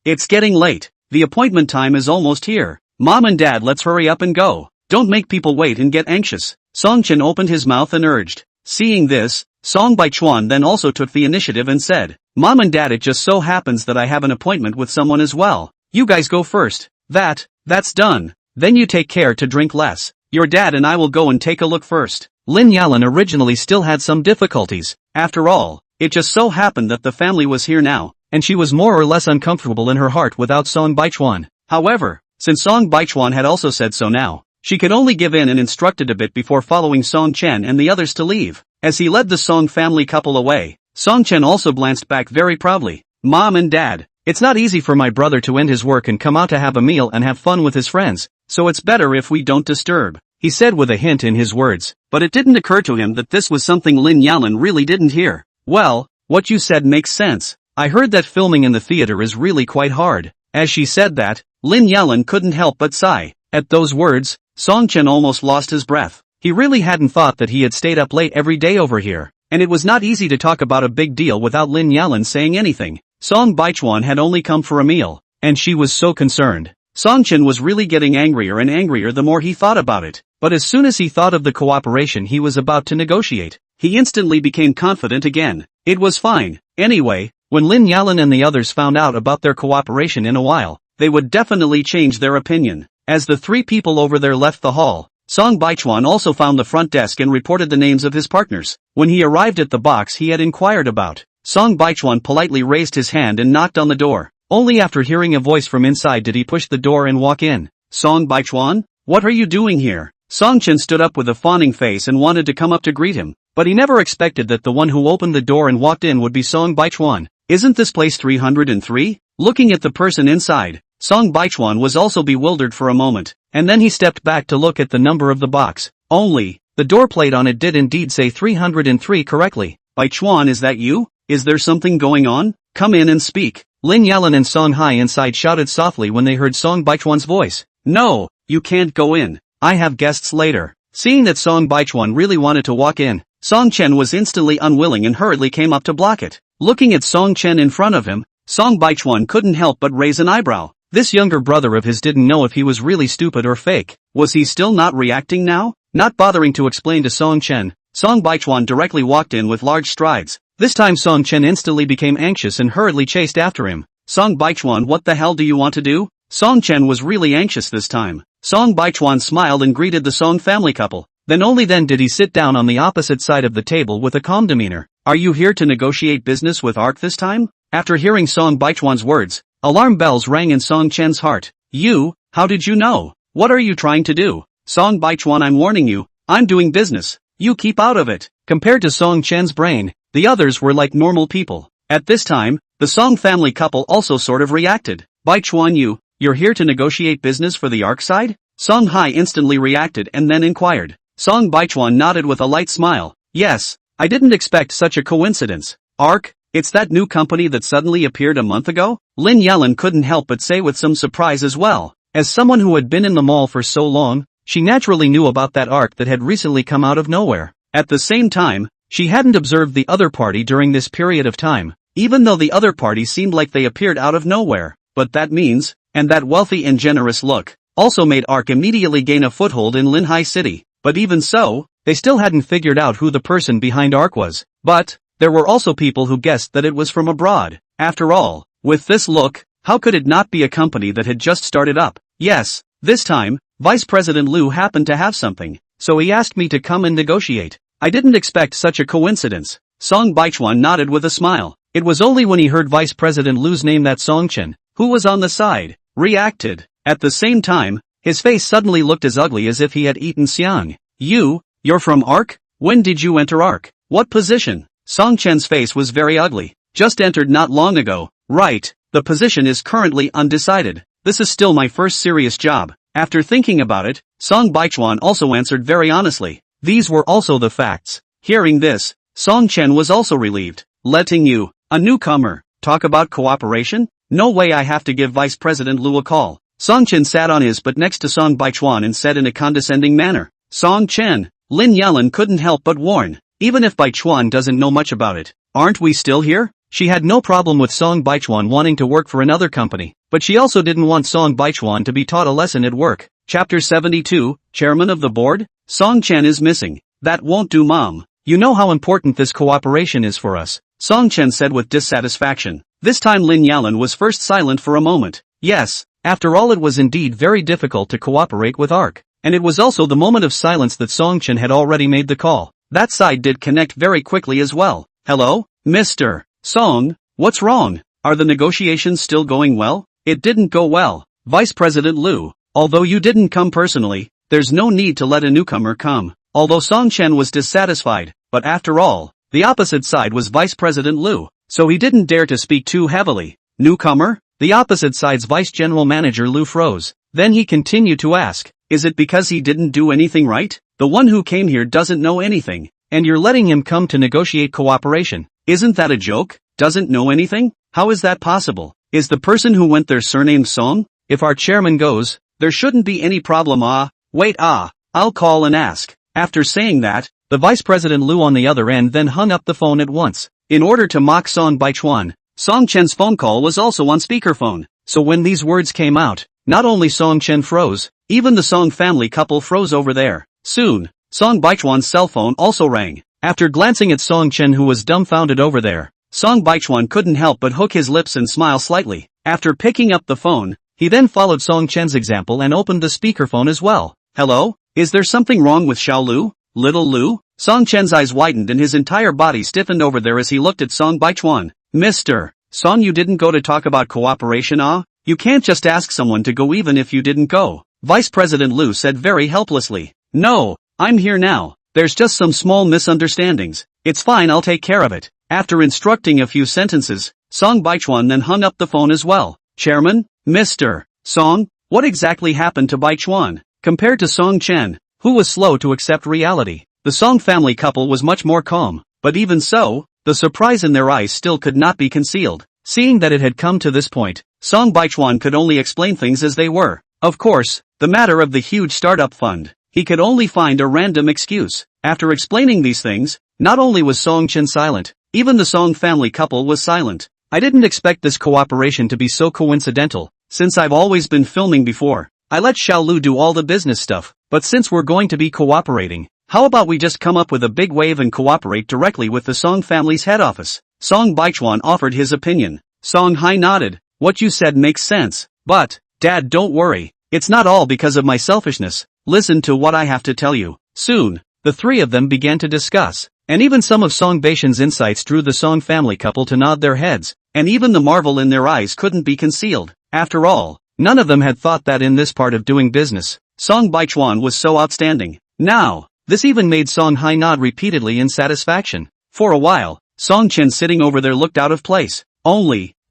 it's getting late. The appointment time is almost here. Mom and Dad, let's hurry up and go. Don't make people wait and get anxious. Song Chen opened his mouth and urged. Seeing this, Song Baichuan then also took the initiative and said, Mom and Dad, it just so happens that I have an appointment with someone as well. You guys go first. That's done. Then you take care to drink less. Your dad and I will go and take a look first. Lin Yalan originally still had some difficulties. After all, it just so happened that the family was here now, and she was more or less uncomfortable in her heart without Song Baichuan. However, since Song Baichuan had also said so now, she could only give in and instructed a bit before following Song Chen and the others to leave. As he led the Song family couple away, Song Chen also glanced back very proudly. Mom and Dad, it's not easy for my brother to end his work and come out to have a meal and have fun with his friends, so it's better if we don't disturb, he said with a hint in his words. But it didn't occur to him that this was something Lin Yalan really didn't hear. Well, what you said makes sense. I heard that filming in the theater is really quite hard. As she said that, Lin Yalan couldn't help but sigh. At those words, Song Chen almost lost his breath. He really hadn't thought that he had stayed up late every day over here, and it was not easy to talk about a big deal without Lin Yalan saying anything. Song Baichuan had only come for a meal, and she was so concerned. Song Chen was really getting angrier and angrier the more he thought about it, but as soon as he thought of the cooperation he was about to negotiate, he instantly became confident again. It was fine. Anyway, when Lin Yalan and the others found out about their cooperation in a while, they would definitely change their opinion. As the three people over there left the hall, Song Baichuan also found the front desk and reported the names of his partners. When he arrived at the box he had inquired about, Song Baichuan politely raised his hand and knocked on the door. Only after hearing a voice from inside did he push the door and walk in. Song Baichuan? What are you doing here? Song Chen stood up with a fawning face and wanted to come up to greet him, but he never expected that the one who opened the door and walked in would be Song Baichuan. Isn't this place 303? Looking at the person inside, Song Baichuan was also bewildered for a moment, and then he stepped back to look at the number of the box. Only, the door plate on it did indeed say 303 correctly. Baichuan, is that you? Is there something going on? Come in and speak. Lin Yalan and Song Hai inside shouted softly when they heard Song Baichuan's voice. No, you can't go in. I have guests later. Seeing that Song Baichuan really wanted to walk in, Song Chen was instantly unwilling and hurriedly came up to block it. Looking at Song Chen in front of him, Song Baichuan couldn't help but raise an eyebrow. This younger brother of his didn't know if he was really stupid or fake. Was he still not reacting now? Not bothering to explain to Song Chen, Song Baichuan directly walked in with large strides. This time Song Chen instantly became anxious and hurriedly chased after him. Song Baichuan, what the hell do you want to do? Song Chen was really anxious this time. Song Baichuan smiled and greeted the Song family couple. Then only then did he sit down on the opposite side of the table with a calm demeanor. Are you here to negotiate business with ARK this time? After hearing Song Baichuan's words, alarm bells rang in Song Chen's heart. You, how did you know? What are you trying to do? Song Baichuan, I'm warning you, I'm doing business. You keep out of it. Compared to Song Chen's brain, the others were like normal people. At this time, the Song family couple also sort of reacted. Baichuan, you're here to negotiate business for the ARK side? Song Hai instantly reacted and then inquired. Song Baichuan nodded with a light smile. Yes, I didn't expect such a coincidence. ARK? It's that new company that suddenly appeared a month ago? Lin Yalan couldn't help but say with some surprise as well. As someone who had been in the mall for so long, she naturally knew about that ARK that had recently come out of nowhere. At the same time, she hadn't observed the other party during this period of time, even though the other party seemed like they appeared out of nowhere. But that means, and that wealthy and generous look, also made ARK immediately gain a foothold in Linhai City. But even so, they still hadn't figured out who the person behind ARK was. But there were also people who guessed that it was from abroad. After all, with this look, how could it not be a company that had just started up? Yes, this time, Vice President Liu happened to have something, so he asked me to come and negotiate. I didn't expect such a coincidence. Song Baichuan nodded with a smile. It was only when he heard Vice President Liu's name that Song Chen, who was on the side, reacted. At the same time, his face suddenly looked as ugly as if he had eaten xiang. You're from ARK? When did you enter ARK? What position? Song Chen's face was very ugly. Just entered not long ago. Right, the position is currently undecided. This is still my first serious job. After thinking about it, Song Baichuan also answered very honestly. These were also the facts. Hearing this, Song Chen was also relieved. Letting you, a newcomer, talk about cooperation? No way, I have to give Vice President Liu a call. Song Chen sat on his butt next to Song Baichuan and said in a condescending manner. Song Chen, Lin Yalan couldn't help but warn. Even if Baichuan doesn't know much about it, aren't we still here? She had no problem with Song Baichuan wanting to work for another company, but she also didn't want Song Baichuan to be taught a lesson at work. Chapter 72, Chairman of the Board? Song Chen is missing. That won't do, Mom. You know how important this cooperation is for us, Song Chen said with dissatisfaction. This time Lin Yalan was first silent for a moment. Yes, after all, it was indeed very difficult to cooperate with ARK, and it was also the moment of silence that Song Chen had already made the call. That side did connect very quickly as well. Hello, Mr. Song, what's wrong? Are the negotiations still going well? It didn't go well, Vice President Liu. Although you didn't come personally, there's no need to let a newcomer come. Although Song Chen was dissatisfied, but after all, the opposite side was Vice President Liu, so he didn't dare to speak too heavily. Newcomer? The opposite side's Vice General Manager Liu froze. Then he continued to ask, is it because he didn't do anything right? The one who came here doesn't know anything, and you're letting him come to negotiate cooperation. Isn't that a joke? Doesn't know anything? How is that possible? Is the person who went there surnamed Song? If our chairman goes, there shouldn't be any problem. I'll call and ask. After saying that, the Vice President Liu on the other end then hung up the phone at once. In order to mock Song Baichuan, Song Chen's phone call was also on speakerphone, so when these words came out, not only Song Chen froze, even the Song family couple froze over there. Soon, Song Baichuan's cell phone also rang. After glancing at Song Chen, who was dumbfounded over there, Song Baichuan couldn't help but hook his lips and smile slightly. After picking up the phone, he then followed Song Chen's example and opened the speakerphone as well. Hello? Is there something wrong with Xiao Lu? Little Lu? Song Chen's eyes widened and his entire body stiffened over there as he looked at Song Baichuan. Mr. Song, you didn't go to talk about cooperation, You can't just ask someone to go even if you didn't go. Vice President Liu said very helplessly. No, I'm here now. There's just some small misunderstandings. It's fine, I'll take care of it. After instructing a few sentences, Song Baichuan then hung up the phone as well. Chairman? Mr. Song? What exactly happened to Baichuan? Compared to Song Chen, who was slow to accept reality, the Song family couple was much more calm, but even so, the surprise in their eyes still could not be concealed. Seeing that it had come to this point, Song Baichuan could only explain things as they were. Of course, the matter of the huge startup fund. He could only find a random excuse. After explaining these things, not only was Song Chen silent, even the Song family couple was silent. I didn't expect this cooperation to be so coincidental, since I've always been filming before. I let Xiaolu do all the business stuff, but since we're going to be cooperating, how about we just come up with a big wave and cooperate directly with the Song family's head office? Song Baichuan offered his opinion. Song Hai nodded. What you said makes sense. But, Dad, don't worry. It's not all because of my selfishness. Listen to what I have to tell you. Soon, the three of them began to discuss, and even some of Song Baishan's insights drew the Song family couple to nod their heads, and even the marvel in their eyes couldn't be concealed. After all, none of them had thought that in this part of doing business, Song Baichuan was so outstanding. Now, this even made Song Hai nod repeatedly in satisfaction. For a while, Song Chen sitting over there looked out of place.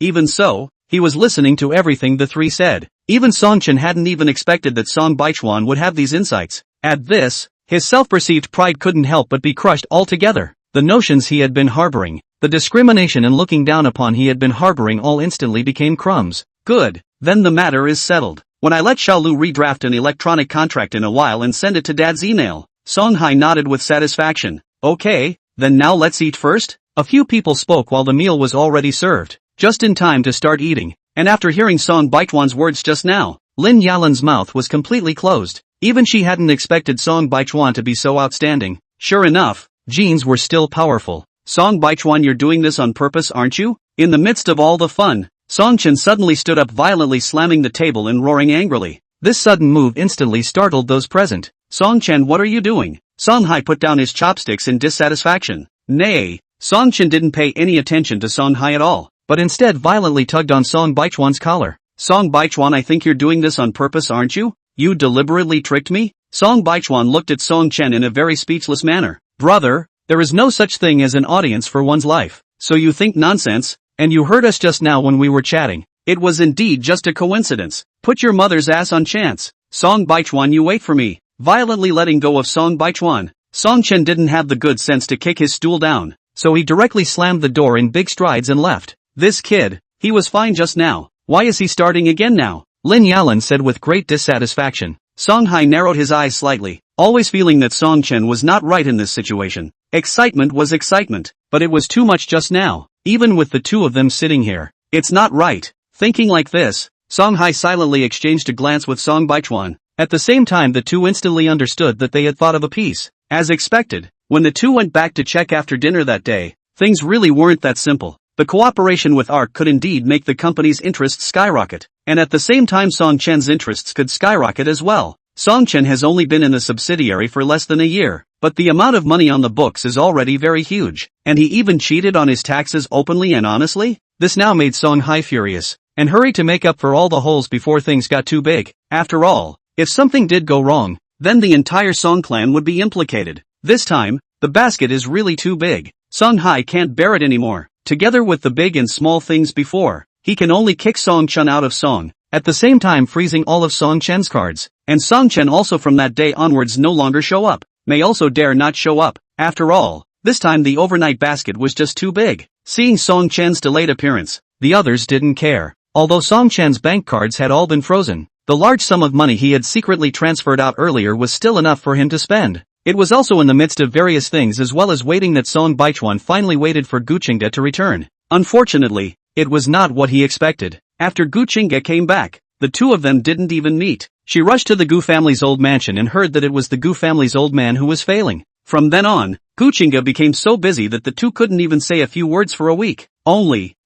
Even so, he was listening to everything the three said. Even Song Chen hadn't even expected that Song Baichuan would have these insights. At this, his self-perceived pride couldn't help but be crushed altogether. The notions he had been harboring, the discrimination and looking down upon he had been harboring all instantly became crumbs. Good, then the matter is settled. When I let Xiaolu redraft an electronic contract in a while and send it to Dad's email, Song Hai nodded with satisfaction. Okay, then now let's eat first? A few people spoke while the meal was already served, just in time to start eating, and after hearing Song Baichuan's words just now, Lin Yalan's mouth was completely closed. Even she hadn't expected Song Baichuan to be so outstanding. Sure enough, genes were still powerful. Song Baichuan, you're doing this on purpose, aren't you? In the midst of all the fun, Song Chen suddenly stood up, violently slamming the table and roaring angrily. This sudden move instantly startled those present. Song Chen, what are you doing? Song Hai put down his chopsticks in dissatisfaction. Nay, Song Chen didn't pay any attention to Song Hai at all, but instead violently tugged on Song Baichuan's collar. Song Baichuan, I think you're doing this on purpose, aren't you? You deliberately tricked me? Song Baichuan looked at Song Chen in a very speechless manner. Brother, there is no such thing as an audience for one's life. So you think nonsense? And you heard us just now when we were chatting. It was indeed just a coincidence. Put your mother's ass on chance. Song Baichuan, you wait for me. Violently letting go of Song Baichuan, Song Chen didn't have the good sense to kick his stool down, so he directly slammed the door in big strides and left. This kid, he was fine just now. Why is he starting again now? Lin Yalan said with great dissatisfaction. Song Hai narrowed his eyes slightly, always feeling that Song Chen was not right in this situation. Excitement was excitement, but it was too much just now, even with the two of them sitting here. It's not right. Thinking like this, Song Hai silently exchanged a glance with Song Baichuan. At the same time, the two instantly understood that they had thought of a piece. As expected, when the two went back to check after dinner that day, things really weren't that simple. The cooperation with ARC could indeed make the company's interests skyrocket, and at the same time Song Chen's interests could skyrocket as well. Song Chen has only been in the subsidiary for less than a year, but the amount of money on the books is already very huge, and he even cheated on his taxes openly and honestly? This now made Song Hai furious, and hurried to make up for all the holes before things got too big. After all, if something did go wrong, then the entire Song clan would be implicated. This time, the basket is really too big. Song Hai can't bear it anymore. Together with the big and small things before, he can only kick Song Chen out of Song, at the same time freezing all of Song Chen's cards, and Song Chen also from that day onwards no longer show up, may also dare not show up. After all, this time the overnight basket was just too big. Seeing Song Chen's delayed appearance, the others didn't care. Although Song Chen's bank cards had all been frozen, the large sum of money he had secretly transferred out earlier was still enough for him to spend. It was also in the midst of various things as well as waiting that Song Baichuan finally waited for Guqingge to return. Unfortunately, it was not what he expected. After Guqingge came back, the two of them didn't even meet. She rushed to the Gu family's old mansion and heard that it was the Gu family's old man who was failing. From then on, Guqingge became so busy that the two couldn't even say a few words for a week.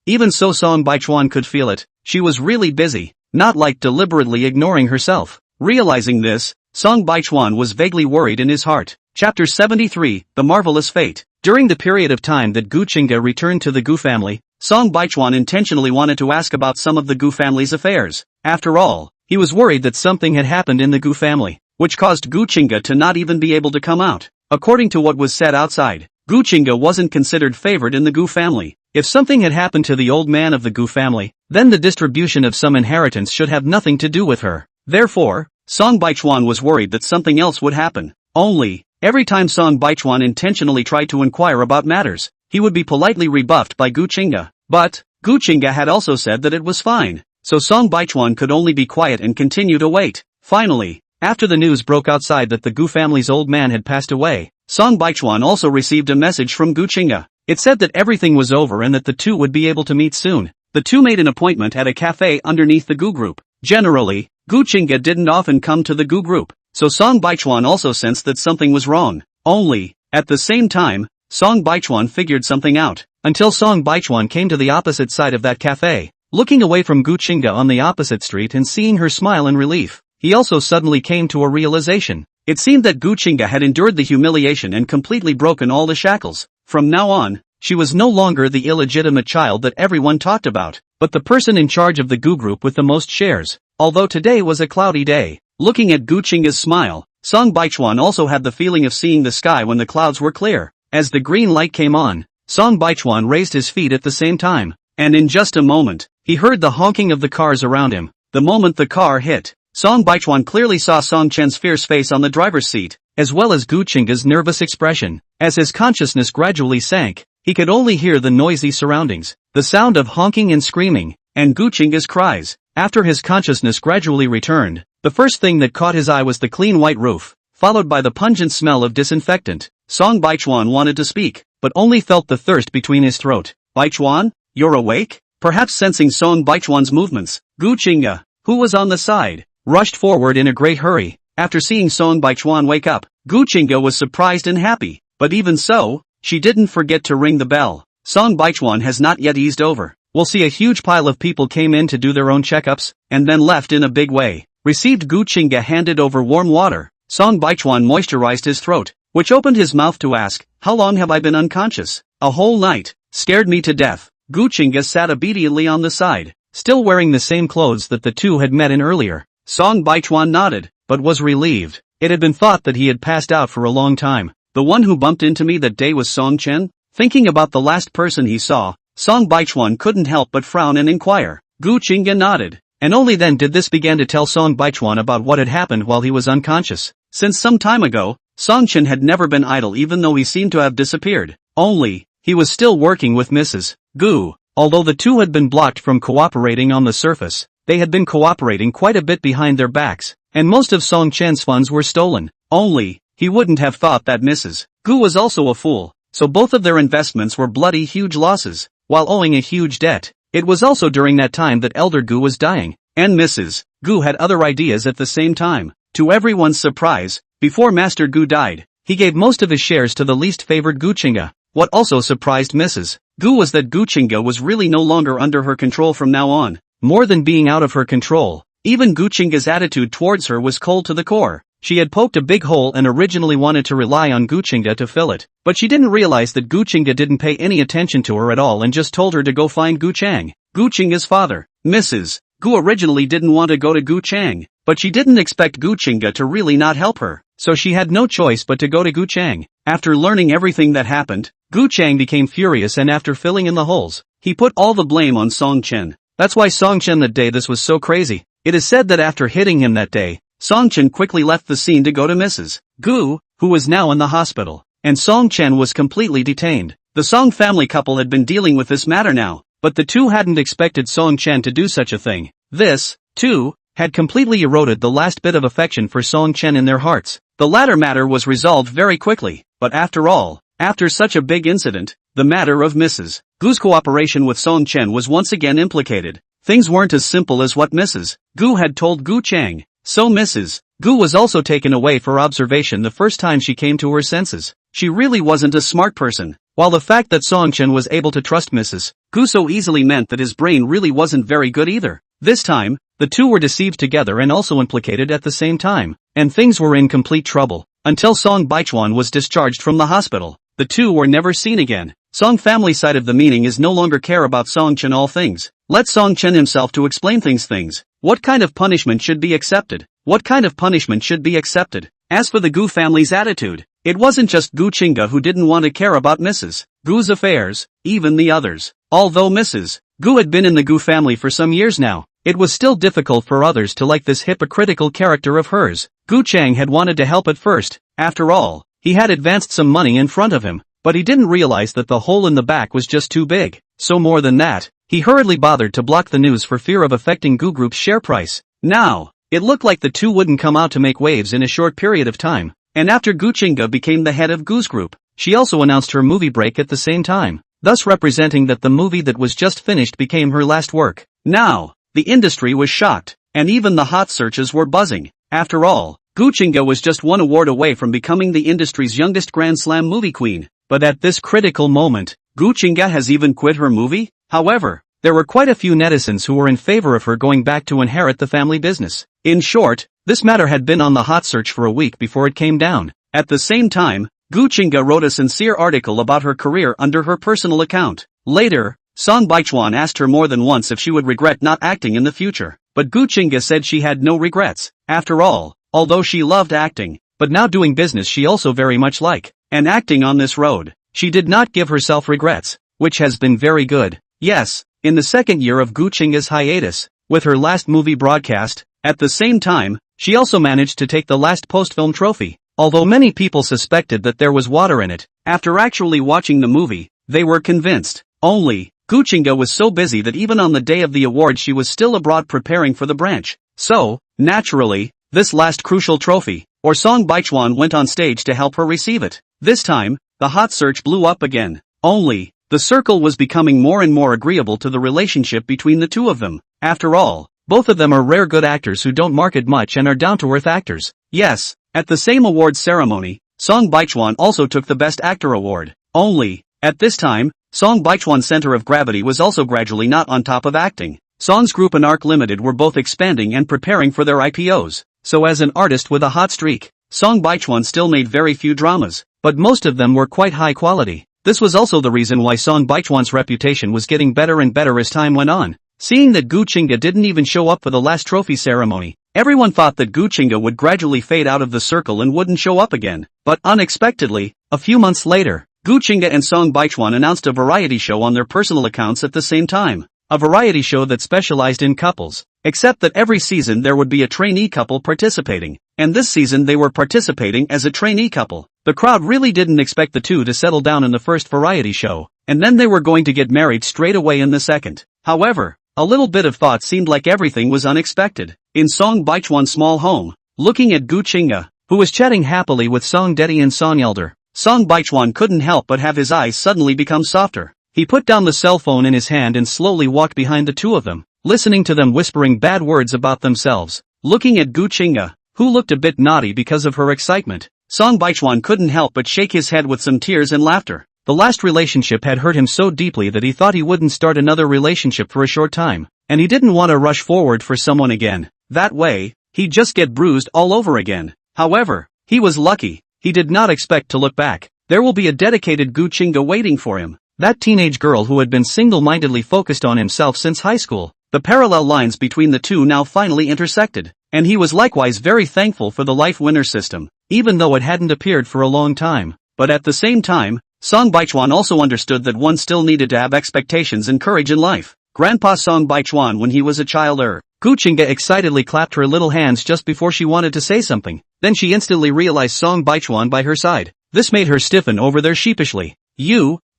Even so Song Baichuan could feel it. She was really busy, not like deliberately ignoring herself. Realizing this, Song Baichuan was vaguely worried in his heart. Chapter 73, The Marvelous Fate. During the period of time that Guqingge returned to the Gu family, Song Baichuan intentionally wanted to ask about some of the Gu family's affairs. After all, he was worried that something had happened in the Gu family, which caused Guqingge to not even be able to come out. According to what was said outside, Guqingge wasn't considered favored in the Gu family. If something had happened to the old man of the Gu family, then the distribution of some inheritance should have nothing to do with her. Therefore, Song Baichuan was worried that something else would happen. Only, every time Song Baichuan intentionally tried to inquire about matters, he would be politely rebuffed by Gu Qingge. But, Gu Qingge had also said that it was fine, so Song Baichuan could only be quiet and continue to wait. Finally, after the news broke outside that the Gu family's old man had passed away, Song Baichuan also received a message from Gu Qingge. It said that everything was over and that the two would be able to meet soon. The two made an appointment at a cafe underneath the Gu group. Generally, Gu Qingge didn't often come to the Gu group, so Song Baichuan also sensed that something was wrong. Only, at the same time, Song Baichuan figured something out, until Song Baichuan came to the opposite side of that cafe. Looking away from Gu Qingge on the opposite street and seeing her smile in relief, he also suddenly came to a realization. It seemed that Gu Qingge had endured the humiliation and completely broken all the shackles. From now on, she was no longer the illegitimate child that everyone talked about, but the person in charge of the Gu group with the most shares. Although today was a cloudy day, looking at Gu Qingge's smile, Song Baichuan also had the feeling of seeing the sky when the clouds were clear. As the green light came on, Song Baichuan raised his feet at the same time, and in just a moment, he heard the honking of the cars around him. The moment the car hit, Song Baichuan clearly saw Song Chen's fierce face on the driver's seat, as well as Gu Qingge's nervous expression. As his consciousness gradually sank, he could only hear the noisy surroundings, the sound of honking and screaming, and Gu Qingge's cries. After his consciousness gradually returned, the first thing that caught his eye was the clean white roof, followed by the pungent smell of disinfectant. Song Baichuan wanted to speak, but only felt the thirst between his throat. Baichuan, you're awake? Perhaps sensing Song Baichuan's movements, Gu Qingge, who was on the side, rushed forward in a great hurry. After seeing Song Baichuan wake up, Gu Qingge was surprised and happy, but even so, she didn't forget to ring the bell. Song Baichuan has not yet eased over. We'll see a huge pile of people came in to do their own checkups, and then left in a big way. Received Gu Qingge handed over warm water. Song Baichuan moisturized his throat, which opened his mouth to ask, how long have I been unconscious? A whole night. Scared me to death. Gu Qingge sat obediently on the side, still wearing the same clothes that the two had met in earlier. Song Baichuan nodded, but was relieved. It had been thought that he had passed out for a long time. The one who bumped into me that day was Song Chen? Thinking about the last person he saw, Song Baichuan couldn't help but frown and inquire. Gu Qingge nodded, and only then did this begin to tell Song Baichuan about what had happened while he was unconscious. Since some time ago, Song Chen had never been idle even though he seemed to have disappeared. Only, he was still working with Mrs. Gu. Although the two had been blocked from cooperating on the surface, they had been cooperating quite a bit behind their backs, and most of Song Chen's funds were stolen. Only, he wouldn't have thought that Mrs. Gu was also a fool, so both of their investments were bloody huge losses, while owing a huge debt. It was also during that time that Elder Gu was dying, and Mrs. Gu had other ideas at the same time. To everyone's surprise, before Master Gu died, he gave most of his shares to the least favored Gu Qingge. What also surprised Mrs. Gu was that Gu Qingge was really no longer under her control from now on. More than being out of her control, even Gu Qingge's attitude towards her was cold to the core. She had poked a big hole and originally wanted to rely on Gu Qingge to fill it, but she didn't realize that Gu Qingge didn't pay any attention to her at all and just told her to go find Gu Chang, Gu Qingge's father. Mrs. Gu originally didn't want to go to Gu Chang, but she didn't expect Gu Qingge to really not help her, so she had no choice but to go to Gu Chang. After learning everything that happened, Gu Chang became furious and after filling in the holes, he put all the blame on Song Chen. That's why Song Chen that day this was so crazy. It is said that after hitting him that day, Song Chen quickly left the scene to go to Mrs. Gu, who was now in the hospital, and Song Chen was completely detained. The Song family couple had been dealing with this matter now, but the two hadn't expected Song Chen to do such a thing. This, too, had completely eroded the last bit of affection for Song Chen in their hearts. The latter matter was resolved very quickly, but after all, after such a big incident, the matter of Mrs. Gu's cooperation with Song Chen was once again implicated. Things weren't as simple as what Mrs. Gu had told Gu Chang. So Mrs. Gu was also taken away for observation the first time she came to her senses. She really wasn't a smart person, while the fact that Song Chen was able to trust Mrs. Gu so easily meant that his brain really wasn't very good either. This time, the two were deceived together and also implicated at the same time, and things were in complete trouble. Until Song Baichuan was discharged from the hospital, the two were never seen again. Song family side of the meaning is no longer care about Song Chen all things. Let Song Chen himself to explain things. What kind of punishment should be accepted? What kind of punishment should be accepted? As for the Gu family's attitude, it wasn't just Gu Qingge who didn't want to care about Mrs. Gu's affairs, even the others. Although Mrs. Gu had been in the Gu family for some years now, it was still difficult for others to like this hypocritical character of hers. Gu Chang had wanted to help at first. After all, he had advanced some money in front of him, but he didn't realize that the hole in the back was just too big. So more than that, he hurriedly bothered to block the news for fear of affecting Gu Group's share price. Now, it looked like the two wouldn't come out to make waves in a short period of time, and after Gu Chinga became the head of Gu's group, she also announced her movie break at the same time, thus representing that the movie that was just finished became her last work. Now, the industry was shocked, and even the hot searches were buzzing. After all, Gu Chinga was just one award away from becoming the industry's youngest Grand Slam movie queen. But at this critical moment, Gu Chinga has even quit her movie? However, there were quite a few netizens who were in favor of her going back to inherit the family business. In short, this matter had been on the hot search for a week before it came down. At the same time, Gu Chinga wrote a sincere article about her career under her personal account. Later, Song Baichuan asked her more than once if she would regret not acting in the future, but Gu Chinga said she had no regrets. After all, although she loved acting, but now doing business she also very much like, and acting on this road, she did not give herself regrets, which has been very good. Yes, in the second year of Gu Chinga's hiatus, with her last movie broadcast, at the same time, she also managed to take the last post-film trophy. Although many people suspected that there was water in it, after actually watching the movie, they were convinced. Only, Gu Chinga was so busy that even on the day of the award she was still abroad preparing for the branch. So, naturally, this last crucial trophy, or Song Baichuan went on stage to help her receive it. This time, the hot search blew up again. Only, the circle was becoming more and more agreeable to the relationship between the two of them. After all, both of them are rare good actors who don't market much and are down-to-earth actors. Yes, at the same awards ceremony, Song Baichuan also took the Best Actor award. Only, at this time, Song Baichuan's center of gravity was also gradually not on top of acting. Song's group and Arc Limited were both expanding and preparing for their IPOs. So as an artist with a hot streak, Song Baichuan still made very few dramas, but most of them were quite high quality. This was also the reason why Song Baichuan's reputation was getting better and better as time went on. Seeing that Gu Chinga didn't even show up for the last trophy ceremony, everyone thought that Gu Chinga would gradually fade out of the circle and wouldn't show up again. But unexpectedly, a few months later, Gu Chinga and Song Baichuan announced a variety show on their personal accounts at the same time. A variety show that specialized in couples. Except that every season there would be a trainee couple participating, and this season they were participating as a trainee couple. The crowd really didn't expect the two to settle down in the first variety show, and then they were going to get married straight away in the second. However, a little bit of thought seemed like everything was unexpected. In Song Baichuan's small home, looking at Gu Chinga, who was chatting happily with Song Dedi and Song Elder, Song Baichuan couldn't help but have his eyes suddenly become softer. He put down the cell phone in his hand and slowly walked behind the two of them, listening to them whispering bad words about themselves. Looking at Gu Chinga, who looked a bit naughty because of her excitement, Song Baichuan couldn't help but shake his head with some tears and laughter. The last relationship had hurt him so deeply that he thought he wouldn't start another relationship for a short time, and he didn't want to rush forward for someone again. That way, he'd just get bruised all over again. However, he was lucky. He did not expect to look back. There will be a dedicated Gu Chinga waiting for him. That teenage girl who had been single-mindedly focused on himself since high school. The parallel lines between the two now finally intersected, and he was likewise very thankful for the life winner system, even though it hadn't appeared for a long time. But at the same time, Song Baichuan also understood that one still needed to have expectations and courage in life. Grandpa Song Baichuan when he was a child. Gu Chinga excitedly clapped her little hands just before she wanted to say something. Then she instantly realized Song Baichuan by her side. This made her stiffen over there sheepishly.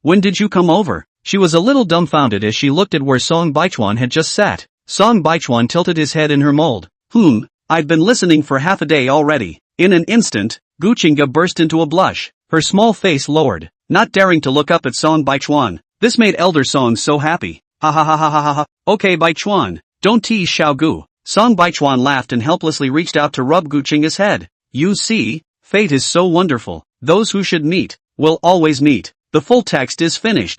When did you come over? She was a little dumbfounded as she looked at where Song Baichuan had just sat. Song Baichuan tilted his head in her mold. I've been listening for half a day already. In an instant, Gu Chinga burst into a blush. Her small face lowered, not daring to look up at Song Baichuan. This made Elder Song so happy. Ha ha ha ha ha ha. Okay Baichuan, don't tease Xiao Gu. Song Baichuan laughed and helplessly reached out to rub Gu Chinga's head. You see, fate is so wonderful. Those who should meet, will always meet. The full text is finished.